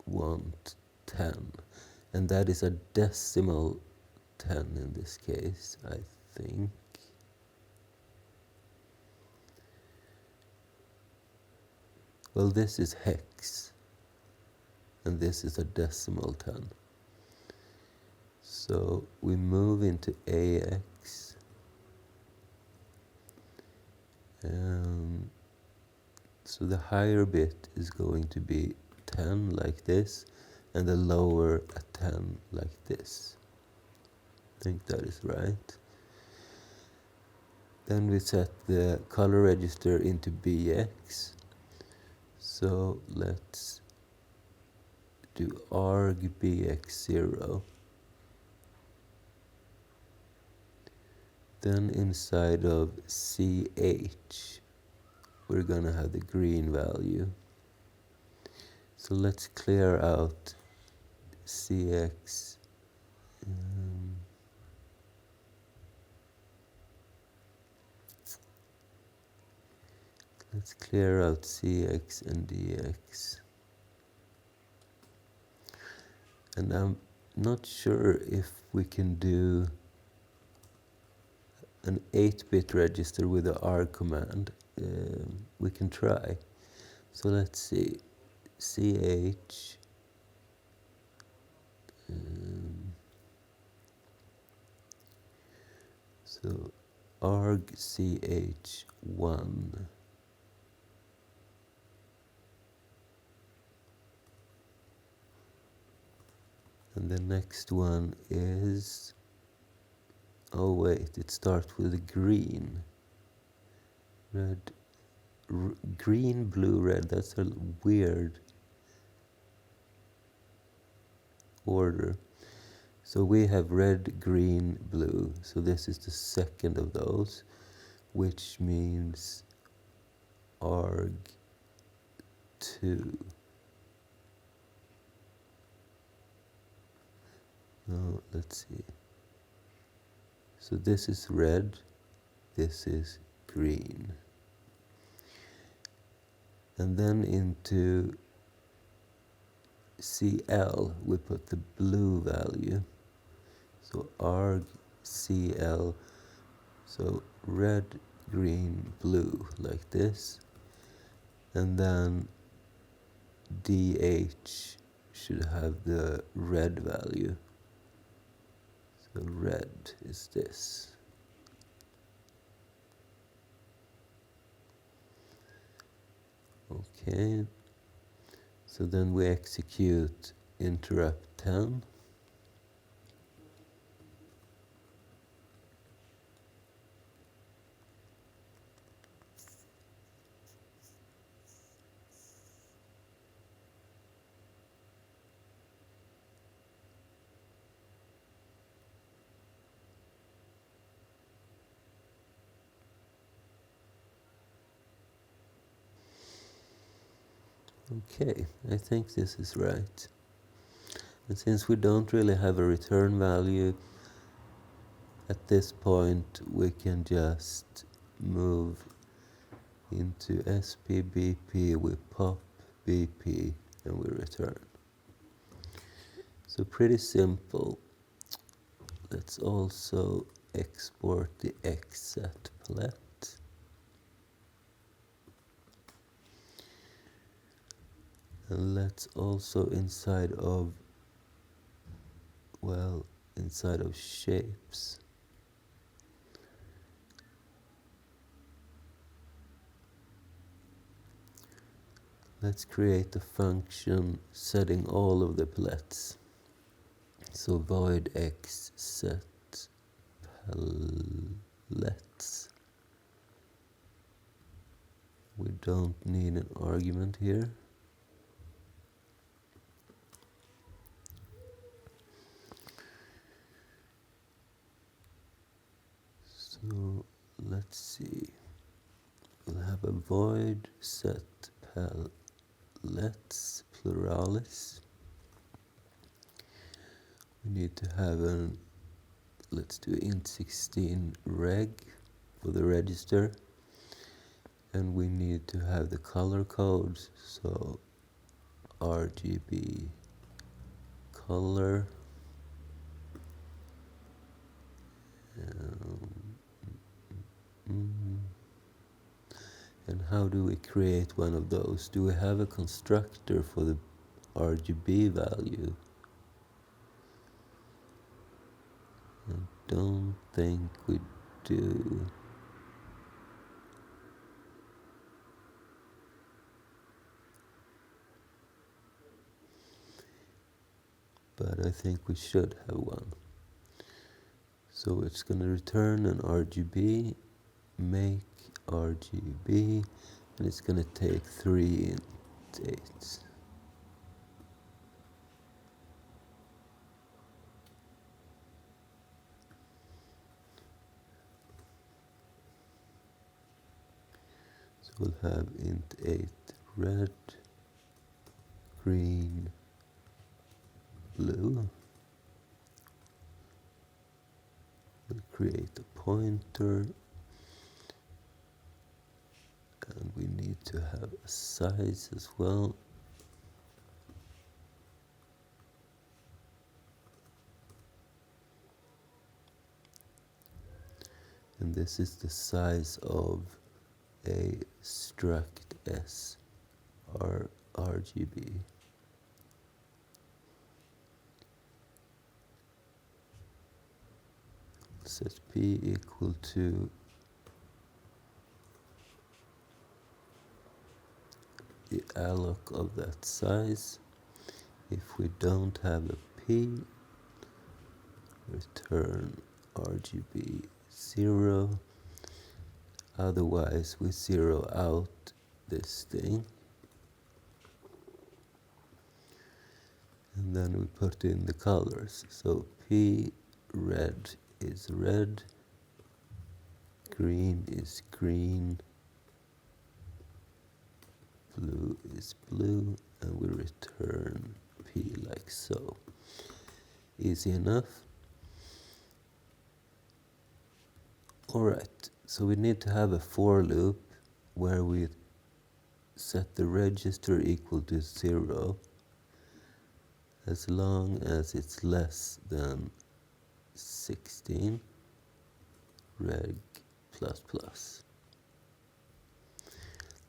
want 10, and that is a decimal 10 in this case, I think. Well, this is hex, and this is a decimal 10. So we move into AX. So the higher bit is going to be 10 like this, and the lower a 10 like this. I think that is right. Then we set the color register into BX. So let's do arg BX0. Then inside of CH, we're gonna have the green value. So let's clear out CX. Let's clear out CX and DX. And I'm not sure if we can do an 8-bit register with the R command. We can try. So let's see. CH. So arg CH1. And the next one is, oh wait, it starts with a green. Red, green, blue, red. That's a weird order. So we have red, green, blue. So this is the second of those, which means arg2. No, let's see. So this is red, this is green. And then into CL, we put the blue value. So arg CL, so red, green, blue, like this. And then DH should have the red value. So red is this. Okay. So then we execute interrupt 10. Okay, I think this is right. And since we don't really have a return value, at this point we can just move into SPBP with pop BP, and we return. So pretty simple. Let's also export the xsetplet. And let's also inside of shapes, let's create a function setting all of the plets. So void xsetpellets. We don't need an argument here. So let's see. We'll have a void set pellets pluralis. We need to have an, let's do int16 reg for the register, and we need to have the color codes, so RGB color, and how do we create one of those? Do we have a constructor for the RGB value? I don't think we do. But I think we should have one. So it's going to return an RGB, make RGB, and it's going to take 3 int8s. So we'll have int8 red, green, blue. We'll create a pointer, and we need to have a size as well. And this is the size of a struct S RGB. Set P equal to the alloc of that size. If we don't have a P, return RGB 0. Otherwise, we zero out this thing. And then we put in the colors. So P red is red, green is green, blue is blue, and we return P like so. Easy enough. Alright, so we need to have a for loop where we set the register equal to 0 as long as it's less than 16 reg plus plus.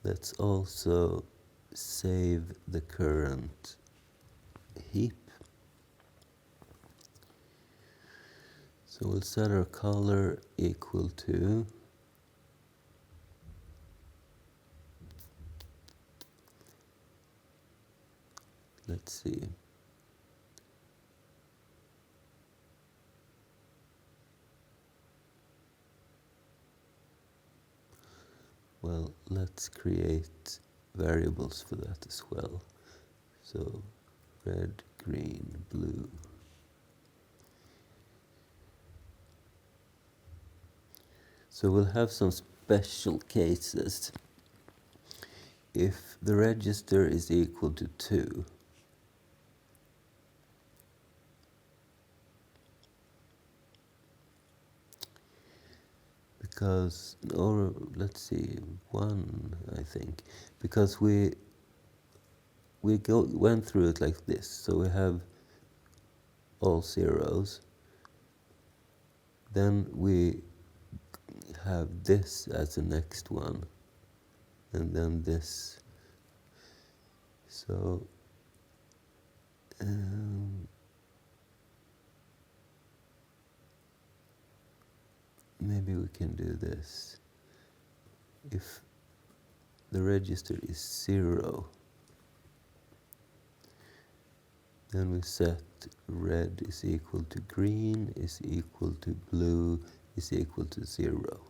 Let's also save the current heap. So we'll set our color equal to let's see. Well, let's create variables for that as well. So red, green, blue. So we'll have some special cases. If the register is equal to 2, because, or let's see, 1, I think, because we went through it like this. So we have all zeros. Then we have this as the next one, and then this. So maybe we can do this. If the register is 0, then we set red is equal to green is equal to blue is equal to 0.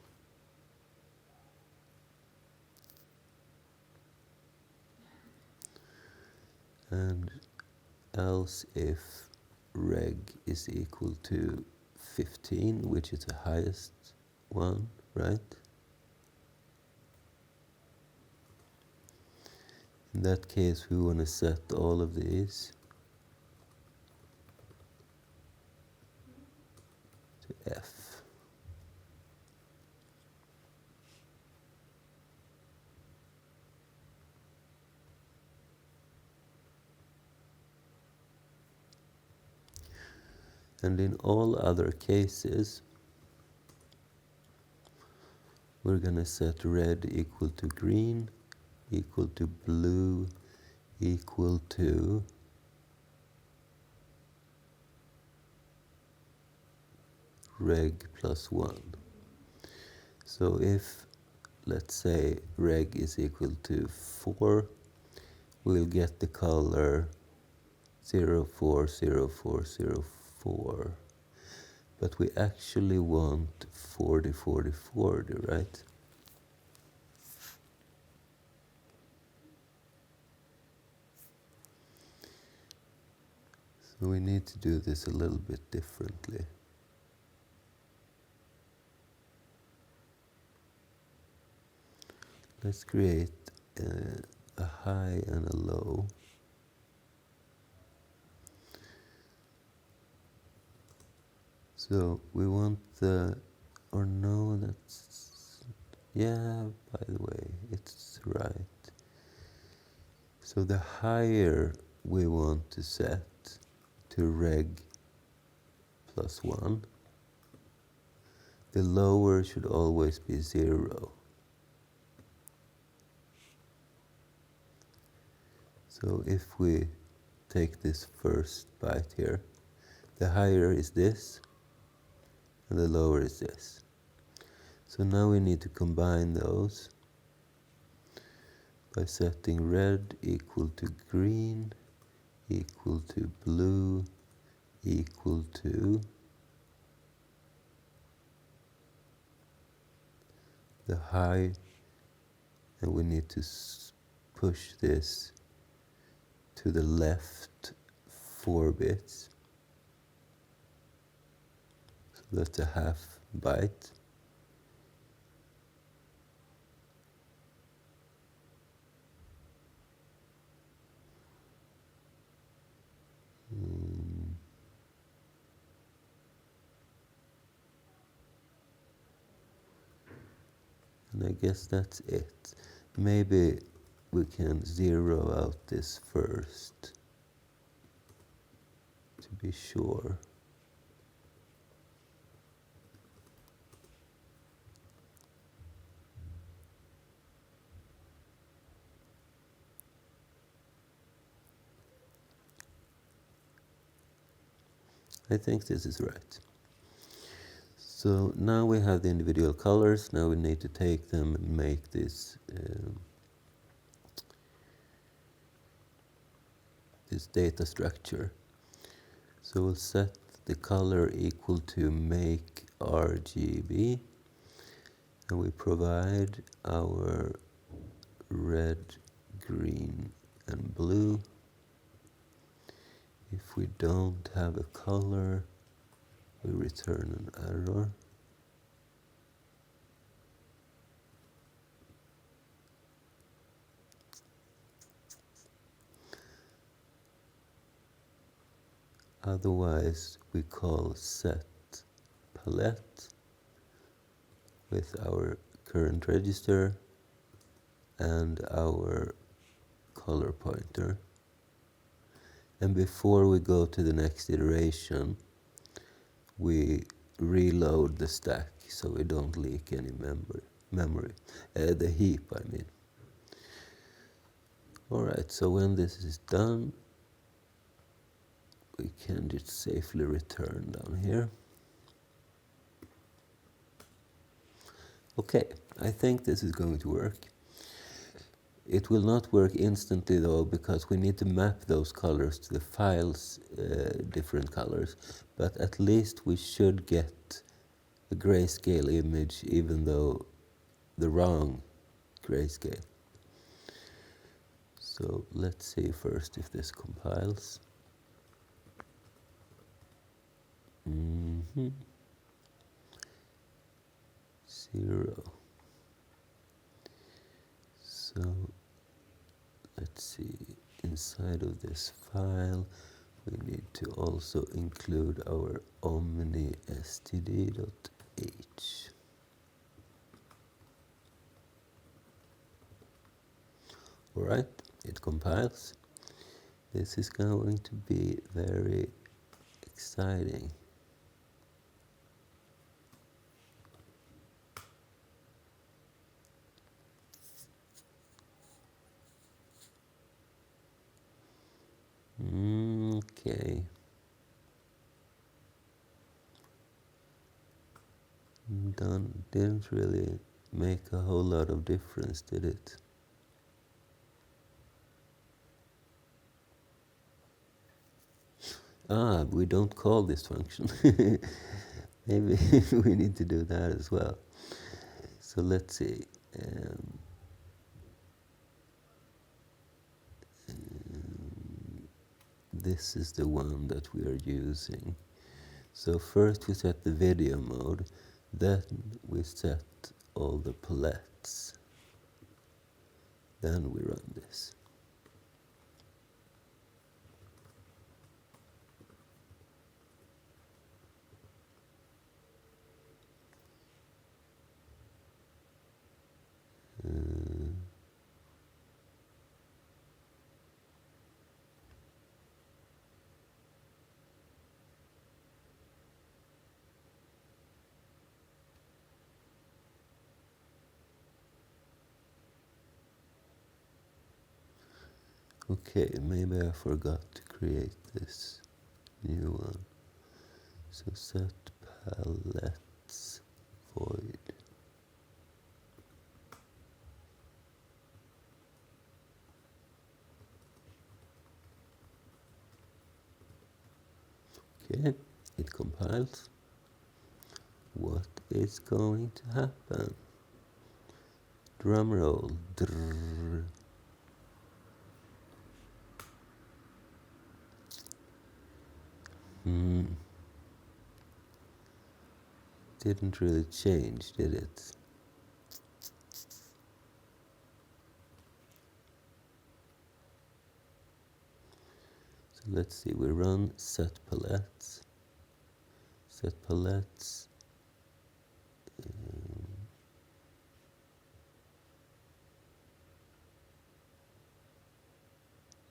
And else if reg is equal to 15, which is the highest one, right? In that case, we want to set all of these to F. And in all other cases, we're going to set red equal to green, equal to blue, equal to reg plus 1. So if, let's say, reg is equal to 4, we'll get the color 040404. But we actually want 404040, right? So we need to do this a little bit differently. Let's create a high and a low. So we want the, or no, that's, yeah, by the way, it's right. So the higher we want to set to reg plus 1, the lower should always be 0. So if we take this first byte here, the higher is this, and the lower is this. So now we need to combine those by setting red equal to green, equal to blue, equal to the high, and we need to push this to the left 4 bits. So that's a half byte. And I guess that's it. Maybe we can zero out this first to be sure. I think this is right. So now we have the individual colors. Now we need to take them and make this this data structure. So we'll set the color equal to make RGB, and we provide our red, green, and blue. If we don't have a color, we return an error. Otherwise, we call set palette with our current register and our color pointer. And before we go to the next iteration, we reload the stack so we don't leak any memory. The heap, I mean. Alright, so when this is done, we can just safely return down here. Okay, I think this is going to work. It will not work instantly though, because we need to map those colors to the file's different colors, but at least we should get a grayscale image even though the wrong grayscale. So let's see first if this compiles. 0. So let's see, inside of this file we need to also include our omni std.h. Alright, it compiles. This is going to be very exciting. Okay. Didn't really make a whole lot of difference, did it? We don't call this function. Maybe we need to do that as well. So let's see. This is the one that we are using. So first we set the video mode, then we set all the palettes. Then we run this. Okay, maybe I forgot to create this new one. So set palettes void. Okay, it compiles. What is going to happen? Drum roll. Drrr. Didn't really change, did it? So let's see, we run set palettes. Set palettes.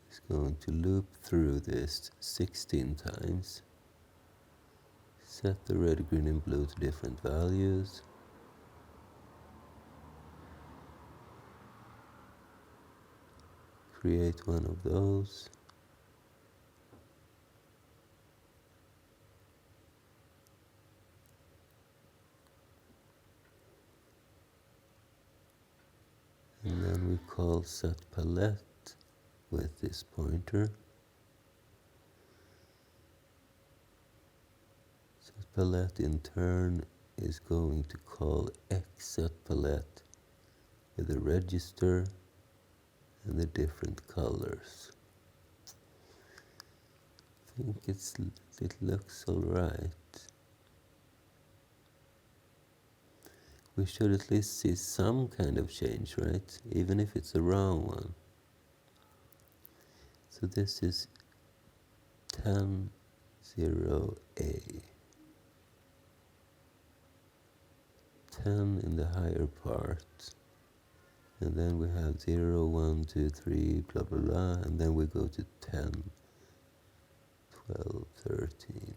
It's going to loop through this 16 times. Set the red, green, and blue to different values. Create one of those. And then we call set palette with this pointer. Set palette in turn is going to call xset palette with the register and the different colors. I think it looks alright. We should at least see some kind of change, right? Even if it's a wrong one. So this is 10, 0A. 10 in the higher part. And then we have 0, 1, 2, 3, blah, blah, blah. And then we go to 10. 12, 13,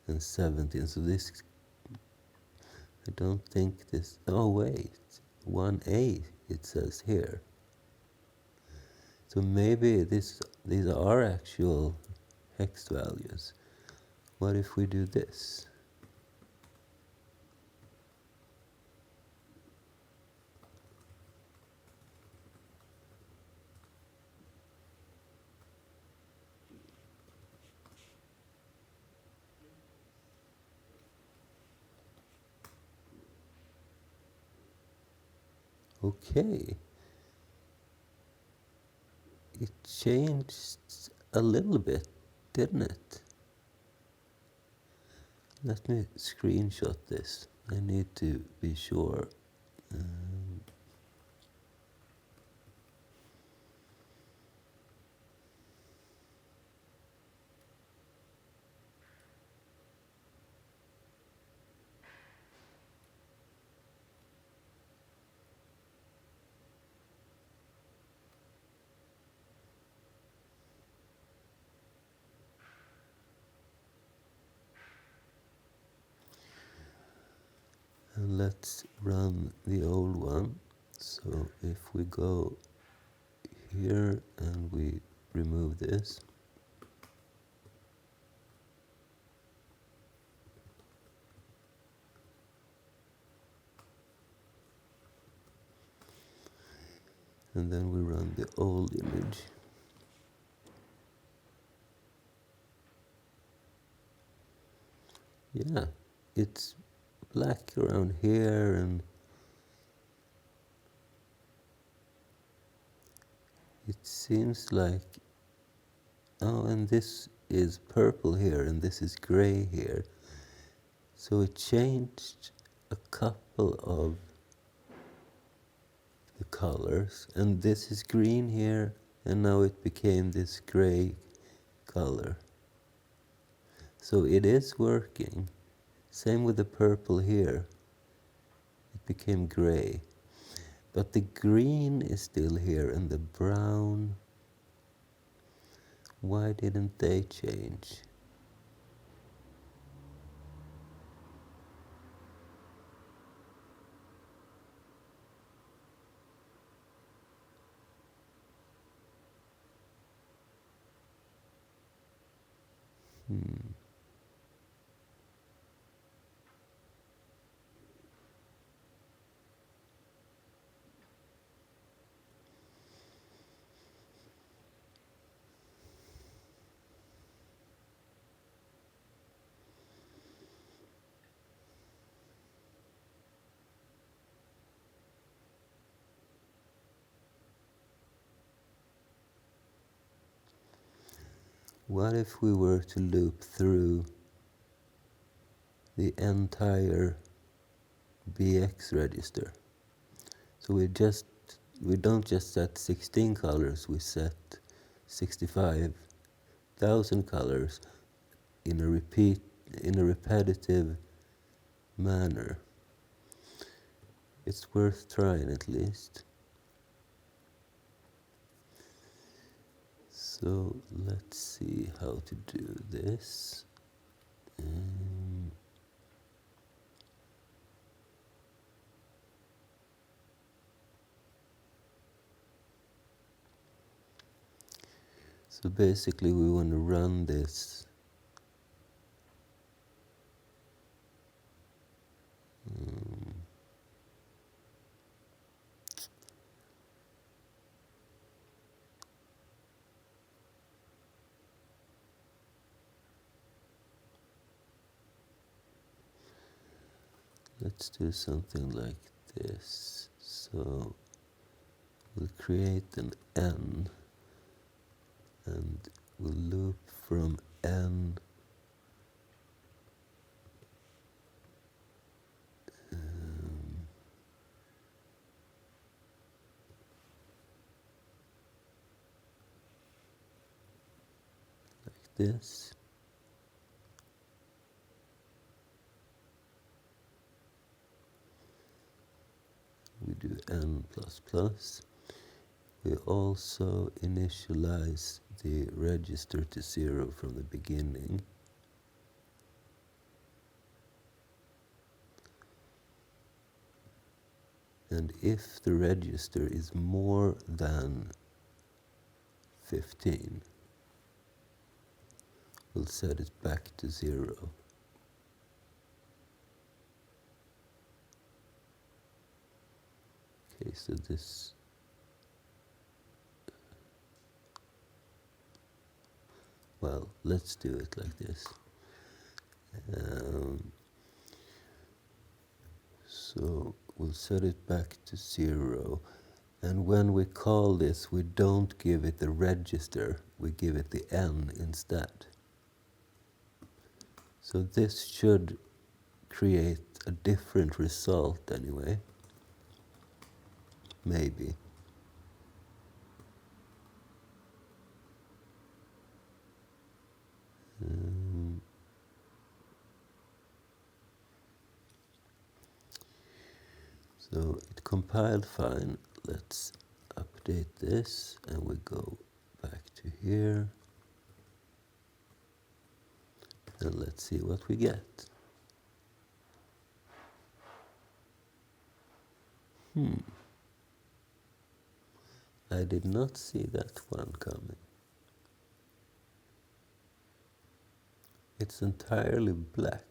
and 17. So this, I don't think this, oh wait, 1A it says here. So maybe these are actual hex values. What if we do this? Okay. It changed a little bit, didn't it? Let me screenshot this. I need to be sure. Um, and let's run the old one. So if we go here and we remove this, and then we run the old image. Yeah, it's black around here, and it seems like, oh, and this is purple here, and this is gray here. So it changed a couple of the colors, and this is green here, and now it became this gray color. So it is working. Same with the purple here. It became gray. But the green is still here, and the brown, why didn't they change? What if we were to loop through the entire BX register? So we don't just set 16 colors, we set 65,000 colors in a repetitive manner. It's worth trying at least. So let's see how to do this. So basically we want to run this let's do something like this. So we'll create an N, and we'll loop from N like this. We do N++. We also initialize the register to 0 from the beginning. And if the register is more than 15, we'll set it back to 0. Okay, so this, well, let's do it like this. So we'll set it back to 0. And when we call this, we don't give it the register, we give it the n instead. So this should create a different result anyway. Maybe. So it compiled fine. Let's update this and we go back to here. And let's see what we get. I did not see that one coming. It's entirely black.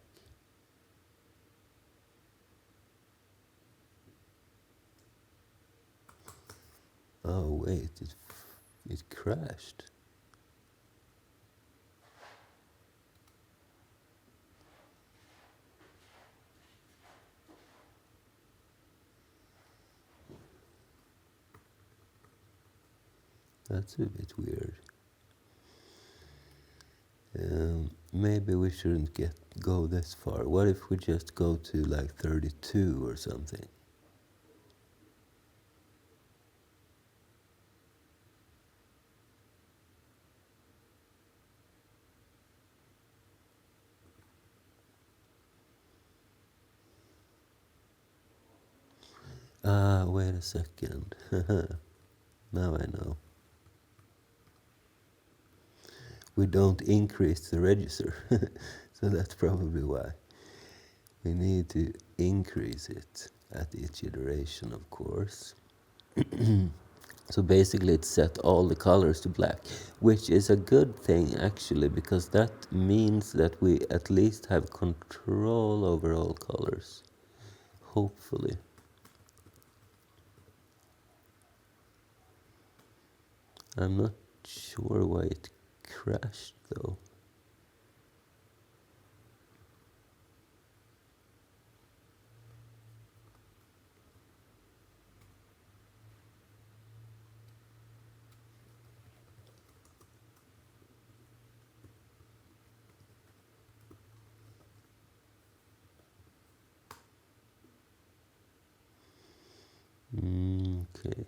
Oh wait, it crashed. That's a bit weird. Maybe we shouldn't go this far. What if we just go to like 32 or something? Ah, wait a second. Now I know. We don't increase the register, so that's probably why. We need to increase it at each iteration, of course. So basically it set all the colors to black, which is a good thing actually, because that means that we at least have control over all colors, hopefully. I'm not sure why it crashed though. Okay.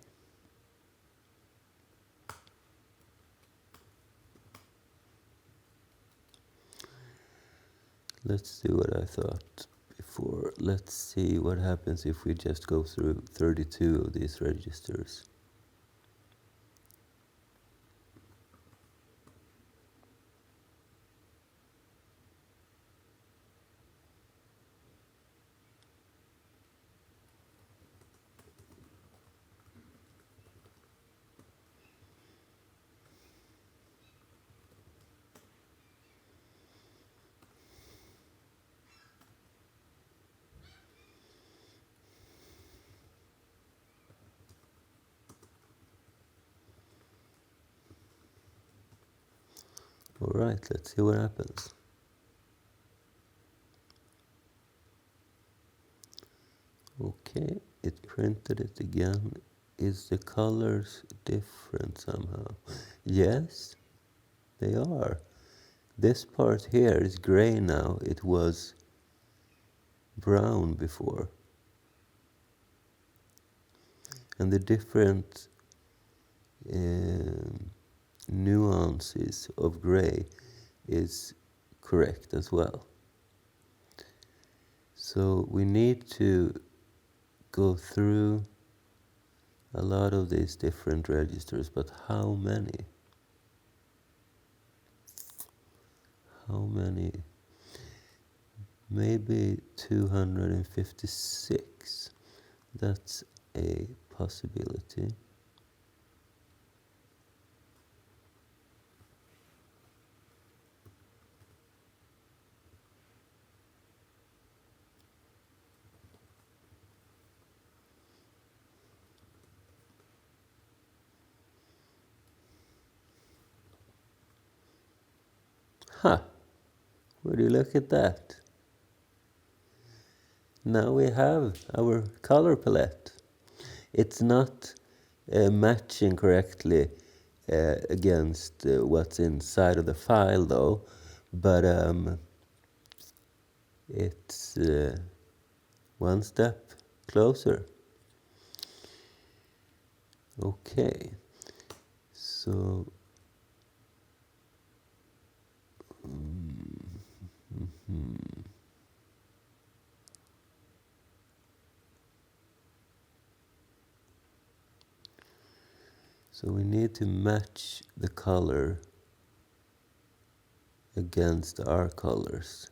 Let's do what I thought before. Let's see what happens if we just go through 32 of these registers. All right, let's see what happens. Okay, it printed it again. Is the colors different somehow? Yes, they are. This part here is gray now. It was brown before. And the different nuances of gray is correct as well. So we need to go through a lot of these different registers, but how many? how many? Maybe 256. That's a possibility. Huh. Would you look at that? Now we have our color palette. It's not matching correctly against what's inside of the file though, but it's one step closer. Okay, so so we need to match the color against our colors.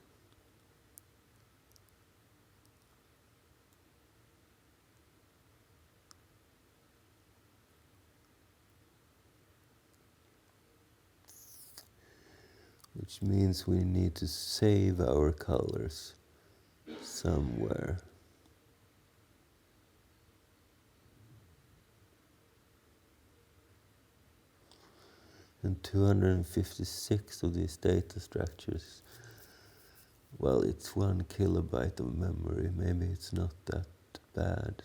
Which means we need to save our colors somewhere. And 256 of these data structures, well, it's 1 kilobyte of memory. Maybe it's not that bad.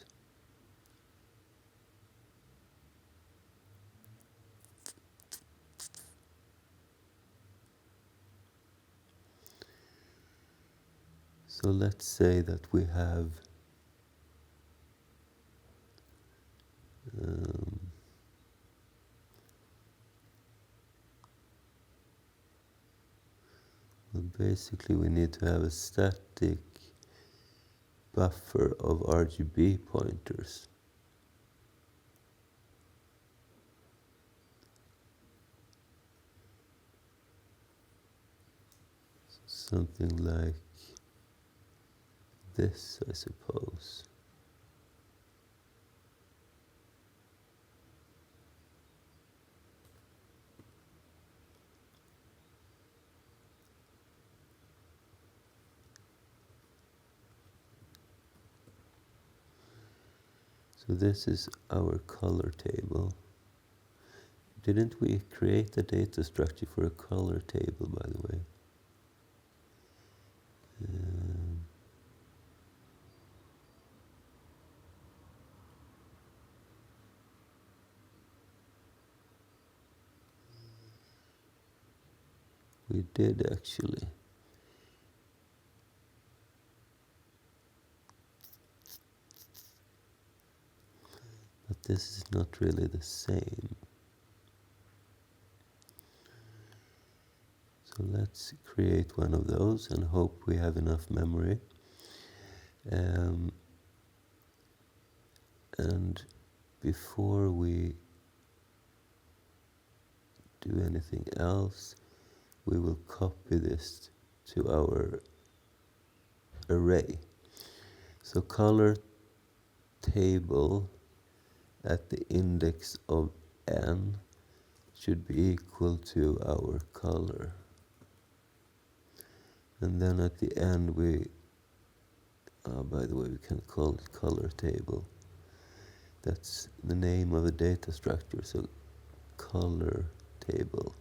So let's say that we have well, basically we need to have a static buffer of RGB pointers. Something like this, I suppose. So this is our color table. Didn't we create a data structure for a color table, by the way? We did actually. But this is not really the same. So let's create one of those and hope we have enough memory. And before we do anything else, we will copy this to our array. So color table at the index of n should be equal to our color. And then at the end by the way, we can call it color table. That's the name of the data structure, so color table.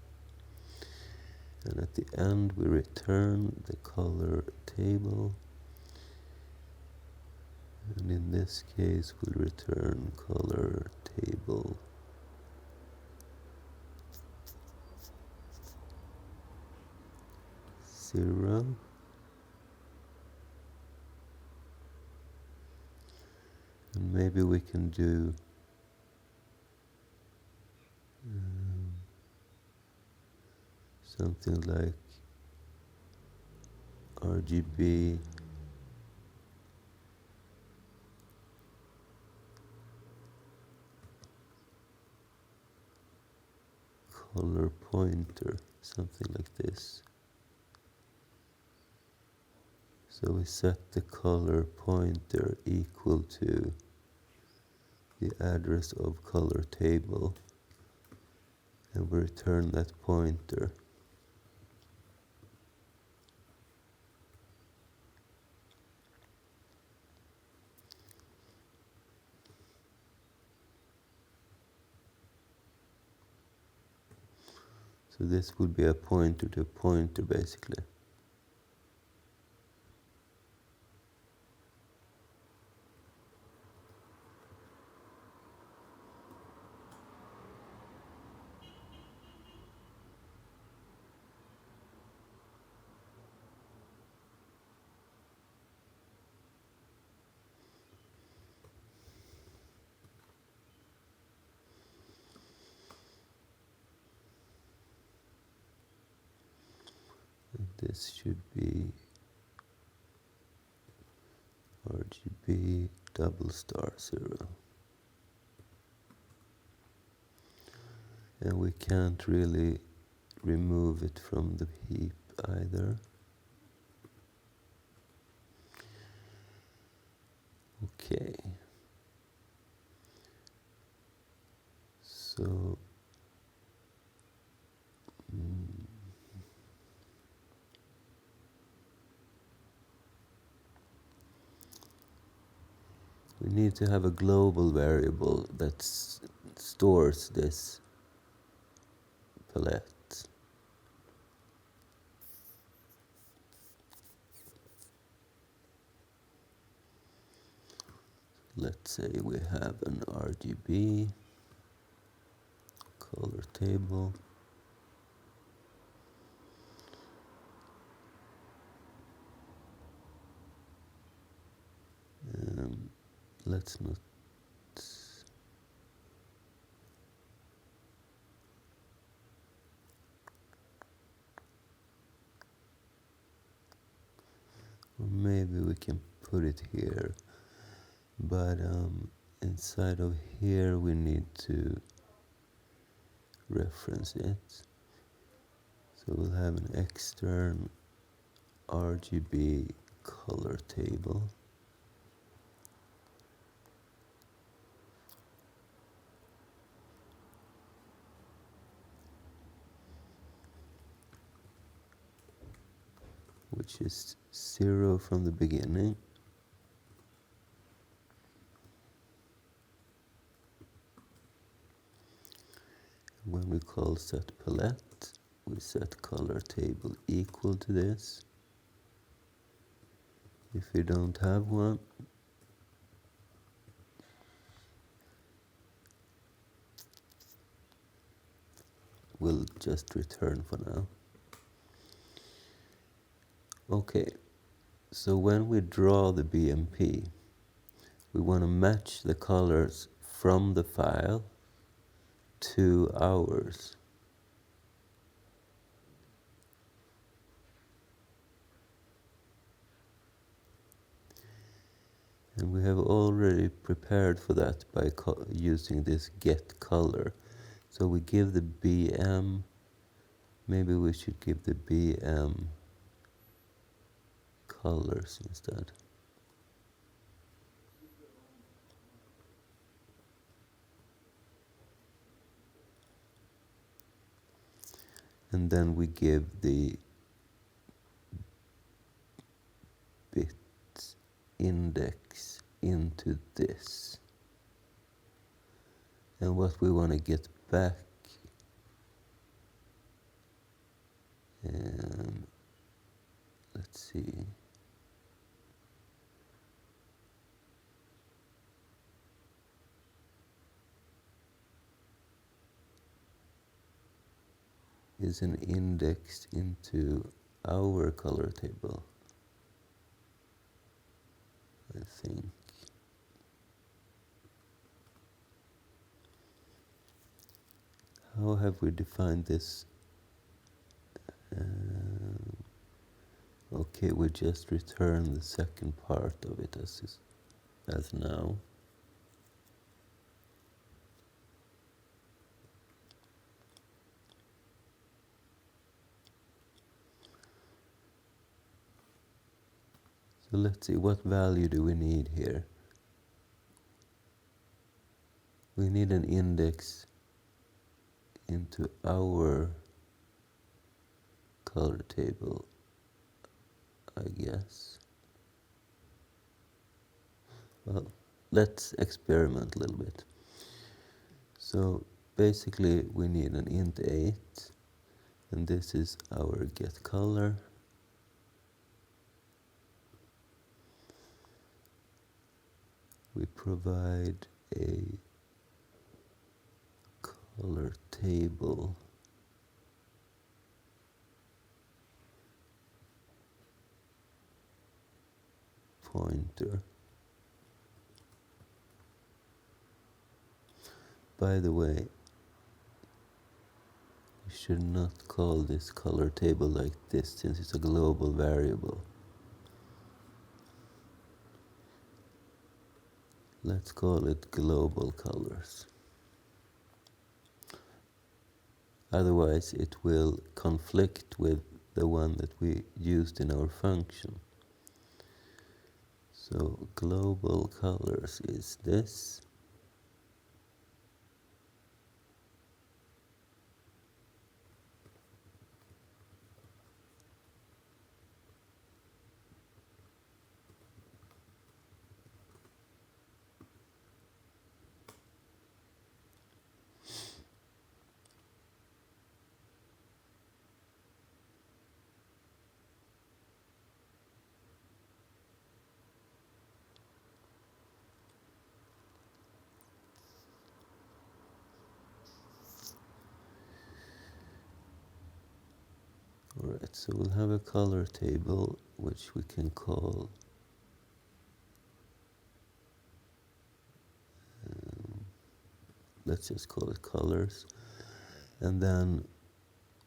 And at the end we return the color table. And in this case we'll return color table. Zero. And maybe we can do something like RGB color pointer, something like this. So we set the color pointer equal to the address of color table, and we return that pointer. So this would be a pointer to a pointer basically. And this should be RGB *0. And we can't really remove it from the heap either. Okay. So we need to have a global variable that stores this palette. Let's say we have an RGB color table. Let's not or maybe we can put it here, but inside of here we need to reference it. So we'll have an extern RGB color table. Which is 0 from the beginning. When we call set palette, we set color table equal to this. If we don't have one, we'll just return for now. Okay, so when we draw the BMP, we want to match the colors from the file to ours. And we have already prepared for that by using this get color. So we give the BM, maybe we should give the BM colors instead. And then we give the bit index into this. And what we want to get back, let's see. Is an index into our color table, I think. How have we defined this? Okay, we just return the second part of it as now. So let's see, what value do we need here? We need an index into our color table, I guess. Well, let's experiment a little bit. So basically we need an int 8, and this is our get color. We provide a color table pointer. By the way, we should not call this color table like this since it's a global variable. Let's call it global colors. Otherwise it will conflict with the one that we used in our function. So global colors is this. Alright, so we'll have a color table which we can call let's just call it colors, and then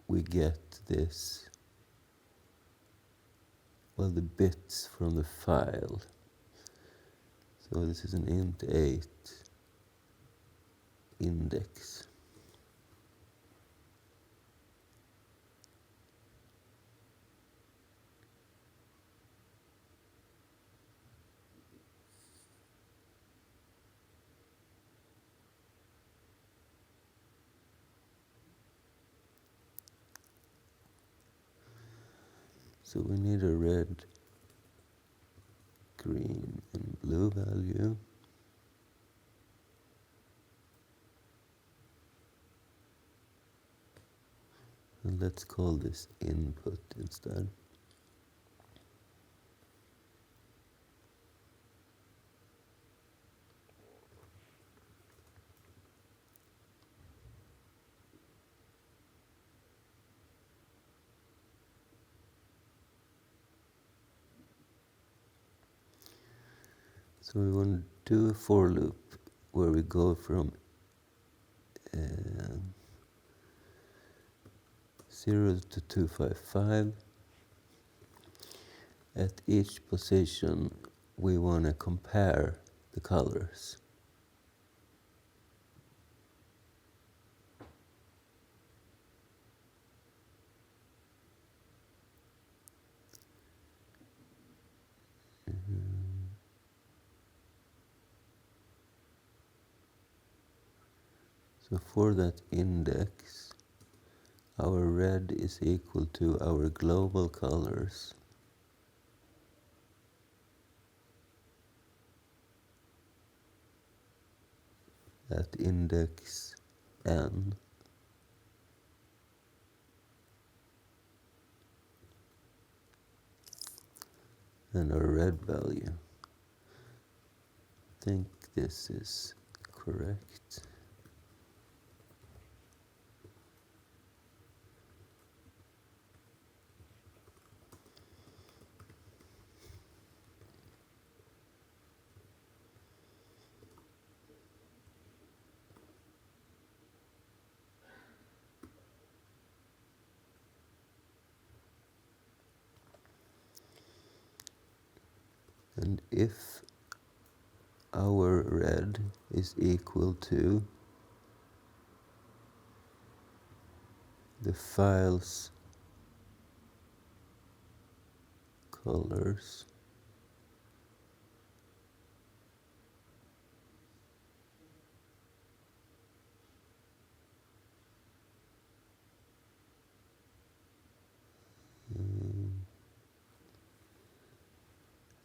we get this, well, the bits from the file. So this is an int 8 index. So we need a red, green, and blue value. And let's call this input instead. So we want to do a for loop where we go from 0 to 255. At each position we want to compare the colors. So for that index, our red is equal to our global colors at index n, and our red value. I think this is correct. And if our red is equal to the file's colors,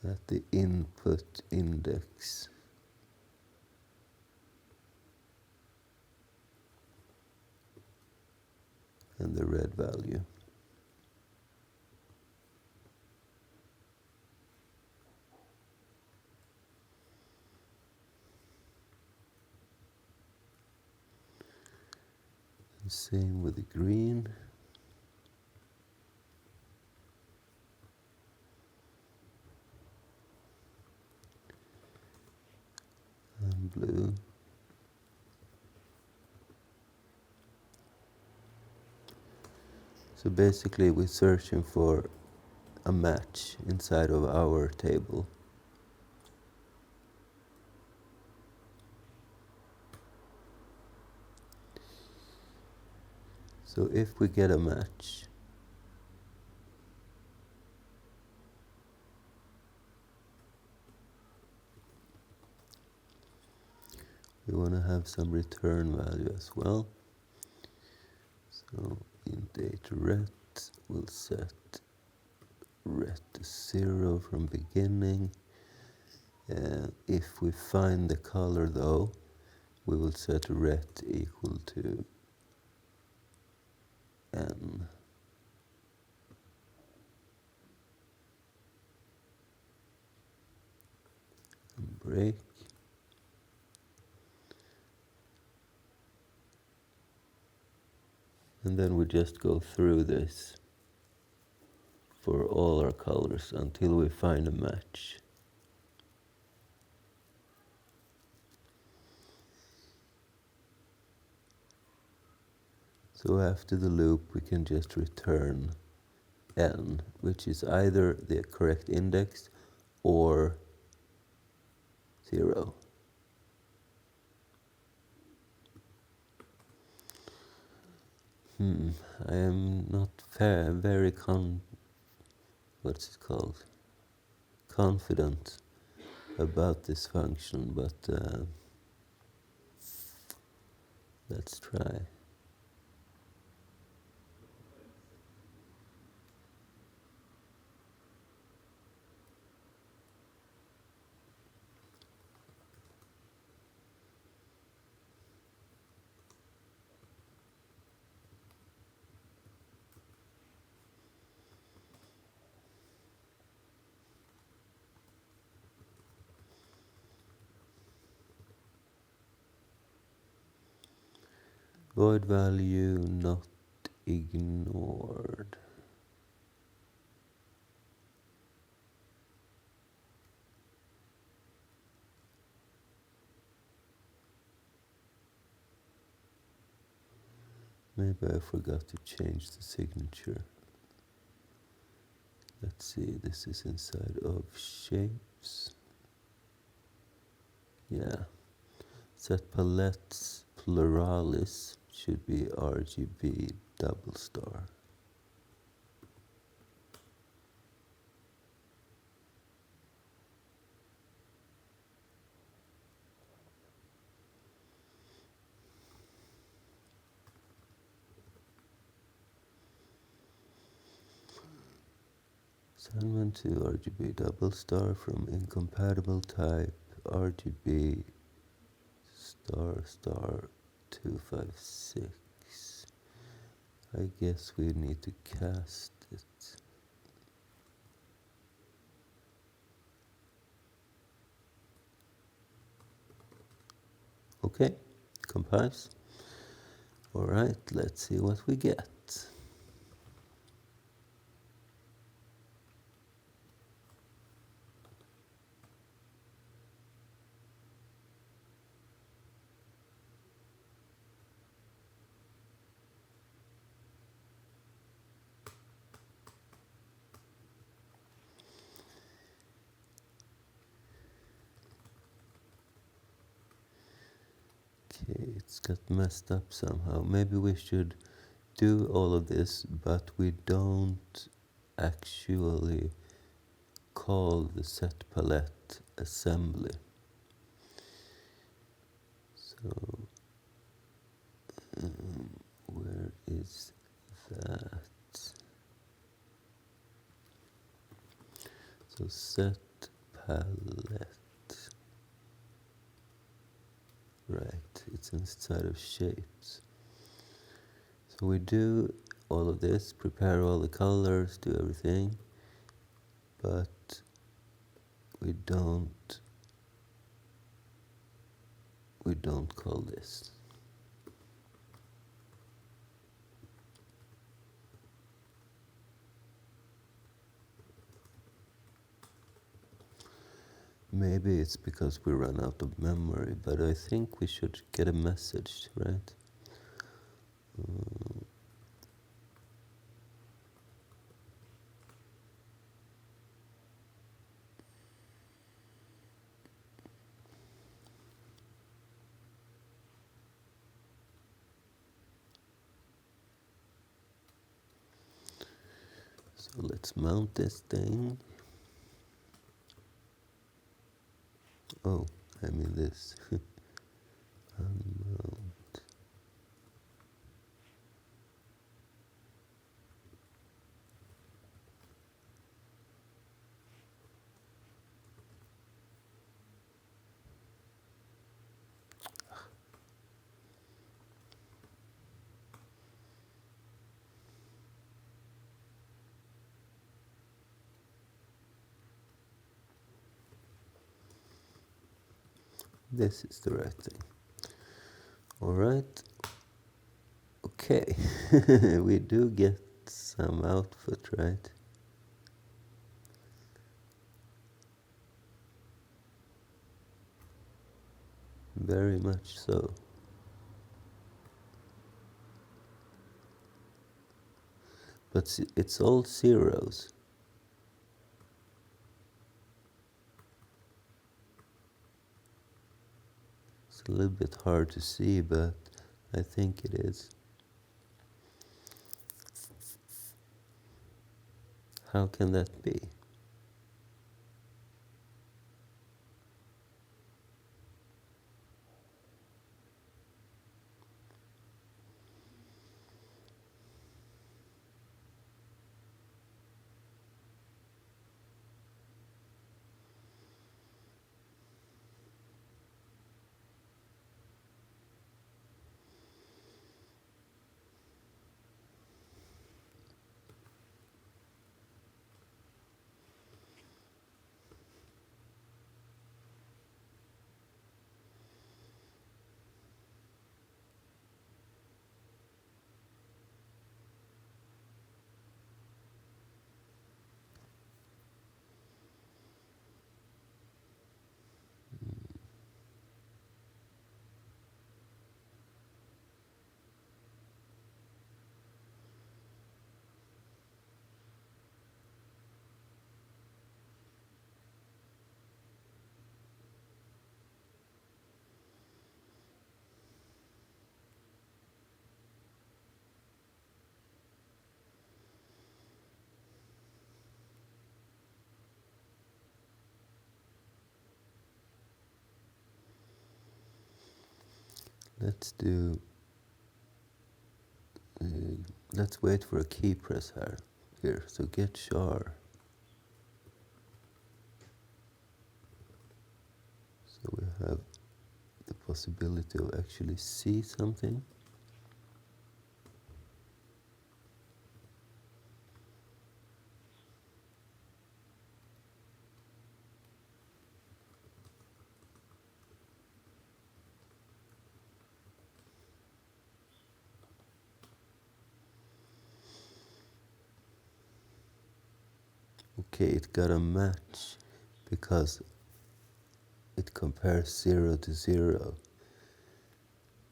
at the input index. And the red value. And same with the green. And blue. So basically we're searching for a match inside of our table. So if we get a match, we want to have some return value as well. So in data ret, we'll set ret to 0 from beginning. If we find the color though, we will set ret equal to n. And break. And then we just go through this for all our colors until we find a match. So after the loop we can just return n, which is either the correct index or 0. I am not very confident about this function, but let's try. Void value not ignored. Maybe I forgot to change the signature. Let's see, this is inside of shapes. Yeah. Set palettes pluralis should be RGB double star. Assignment to RGB double star from incompatible type RGB star star 256. I guess we need to cast it. Okay, compiles. All right, let's see what we get. Okay, it's got messed up somehow. Maybe we should do all of this, but we don't actually call the set palette assembly. So, where is that? So set palette. Right, it's inside of shapes. So we do all of this, prepare all the colors, do everything, but we don't call this. Maybe it's because we run out of memory, but I think we should get a message, right? So let's mount this thing. Oh, I mean this. Unmount. This is the right thing. All right. Okay. We do get some output, right? Very much so. But it's all zeros. It's a little bit hard to see, but I think it is. How can that be? Let's wait for a key press here. So get char. So we have the possibility of actually see something. Okay, it got a match because it compares 0 to 0.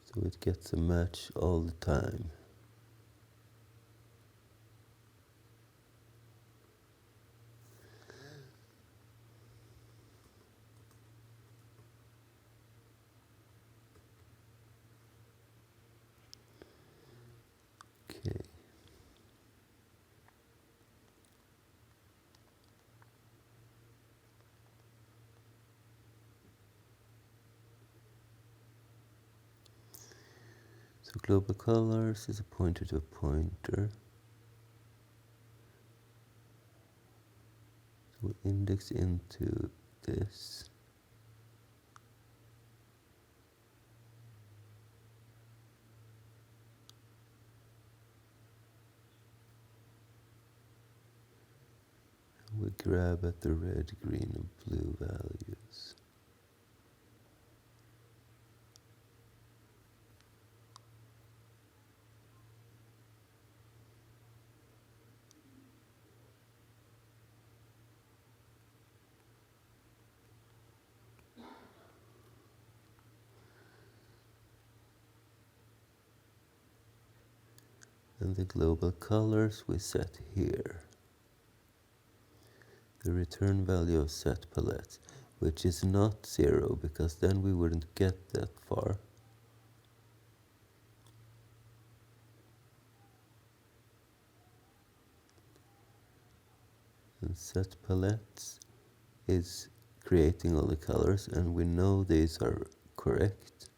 So it gets a match all the time. Okay. So global colors is a pointer to a pointer. So we index into this. We grab at the red, green and blue values. And the global colors we set here. The return value of set palette, which is not 0 because then we wouldn't get that far. And set palettes is creating all the colors, and we know these are correct.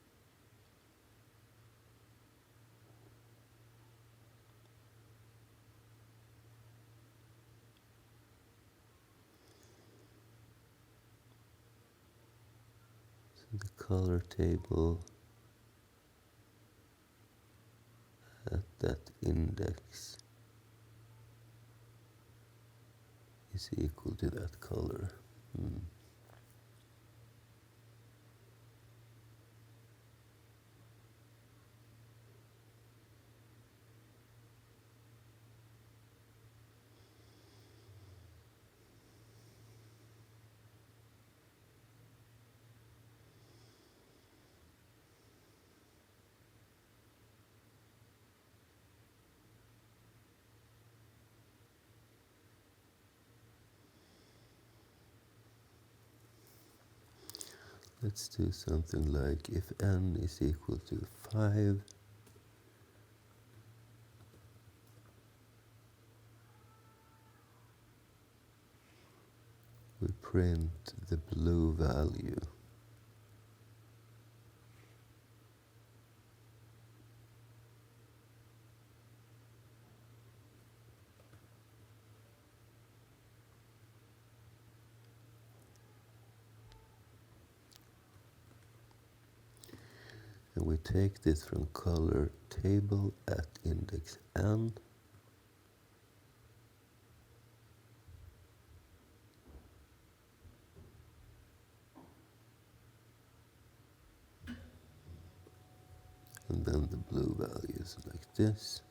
So the color table at that index is equal to that color. Let's do something like if n is equal to 5, we print the blue value. And we take this from color table at index n. And then the blue values like this.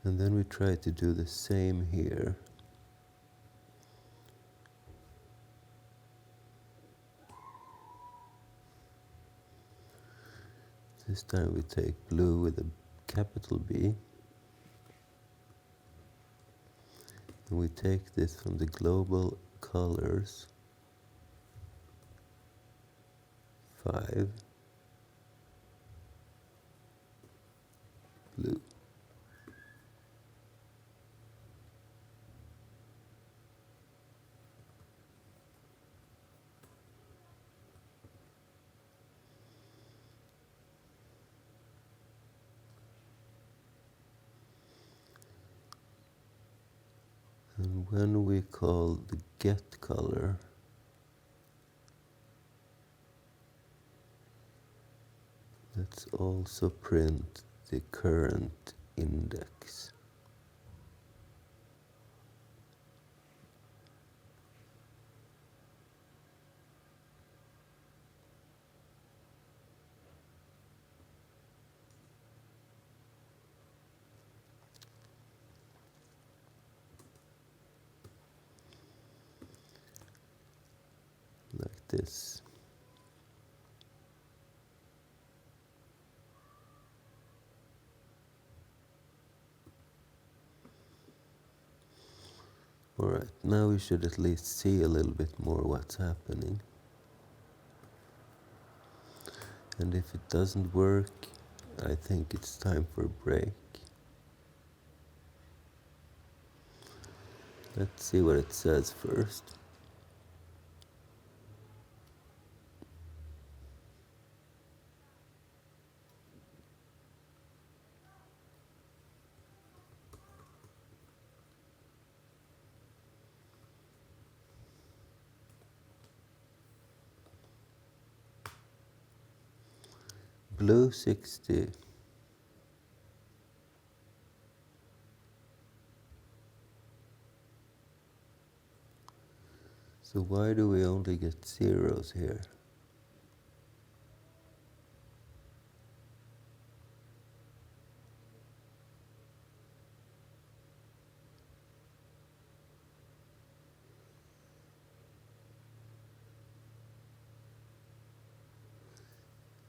And then we try to do the same here. This time we take blue with a capital B. And we take this from the global colors 5, blue. And when we call the get color, let's also print the current index. Like this. Alright, now we should at least see a little bit more what's happening. And if it doesn't work, I think it's time for a break. Let's see what it says first. blue 60. So why do we only get zeros here?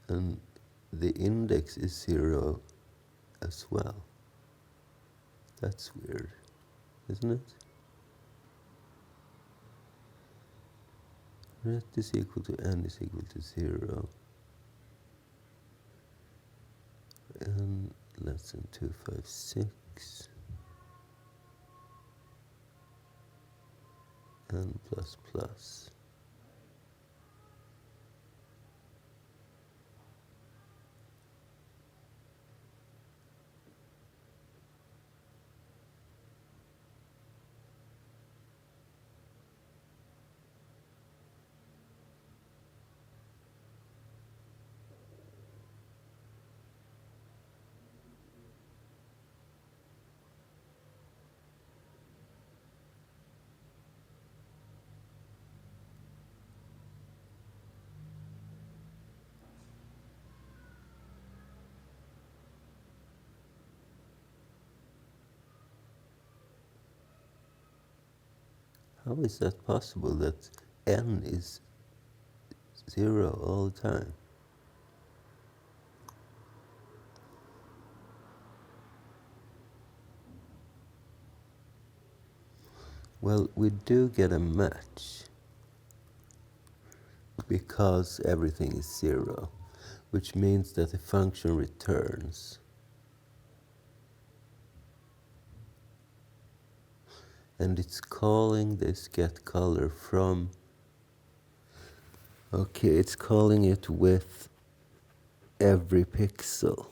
And the index is 0 as well. That's weird, isn't it? Ret is equal to n is equal to 0. N less than 256. N plus plus. How is that possible that n is 0 all the time? Well, we do get a match because everything is 0, which means that the function returns. And it's calling this getColor from, okay, it's calling it with every pixel.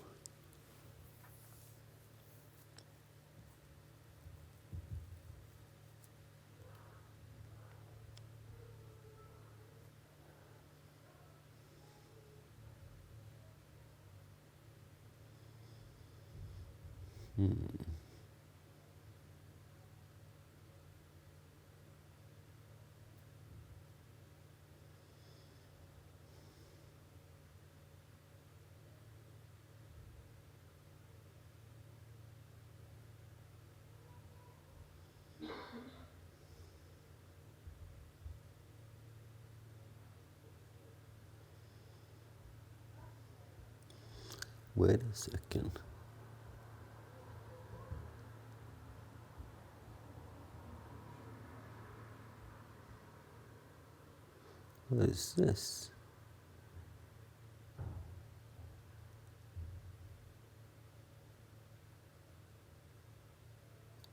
Wait a second. What is this?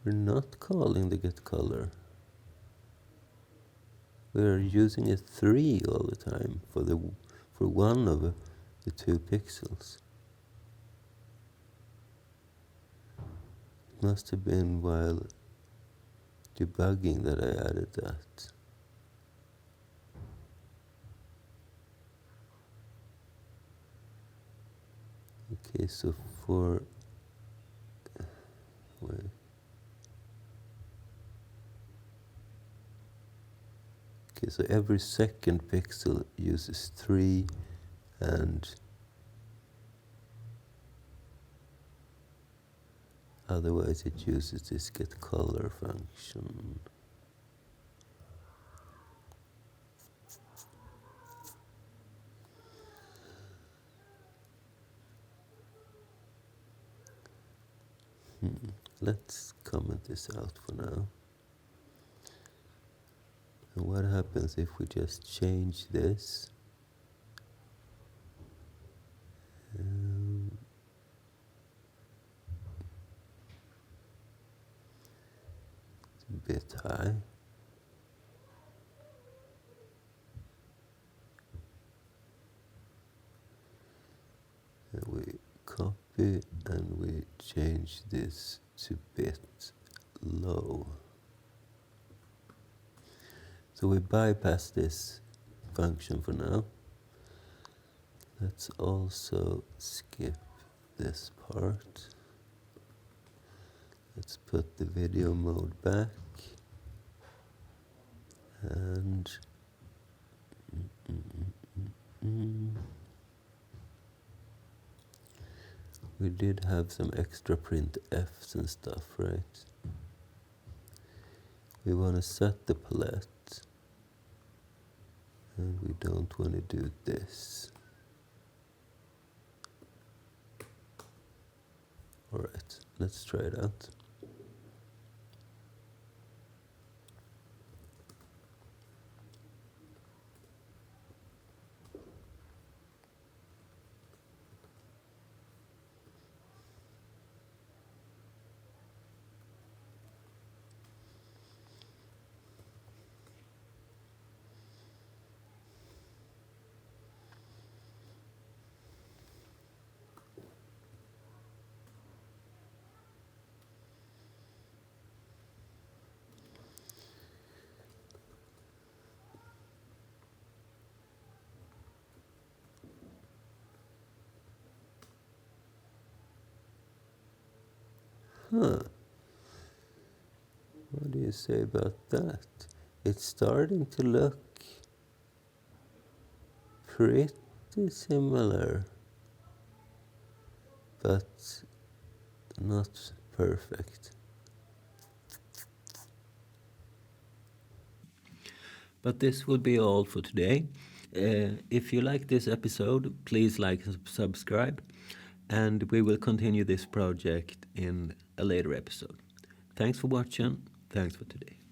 We're not calling the getColor. We're using a 3 all the time for one of the 2 pixels. It must have been while debugging that I added that. Okay, so for wait. Okay, so every second pixel uses 3 and otherwise it uses this getColor function. Let's comment this out for now. And what happens if we just change this? It's a bit high. And we copy and we change this to bit low. So we bypass this function for now. Let's also skip this part. Let's put the video mode back and we did have some extra printfs and stuff, right? We want to set the palette and we don't want to do this. Alright, let's try it out. Huh. What do you say about that? It's starting to look pretty similar, but not perfect. But this will be all for today. If you like this episode, please like and subscribe, and we will continue this project in a later episode. Thanks for watching. Thanks for today.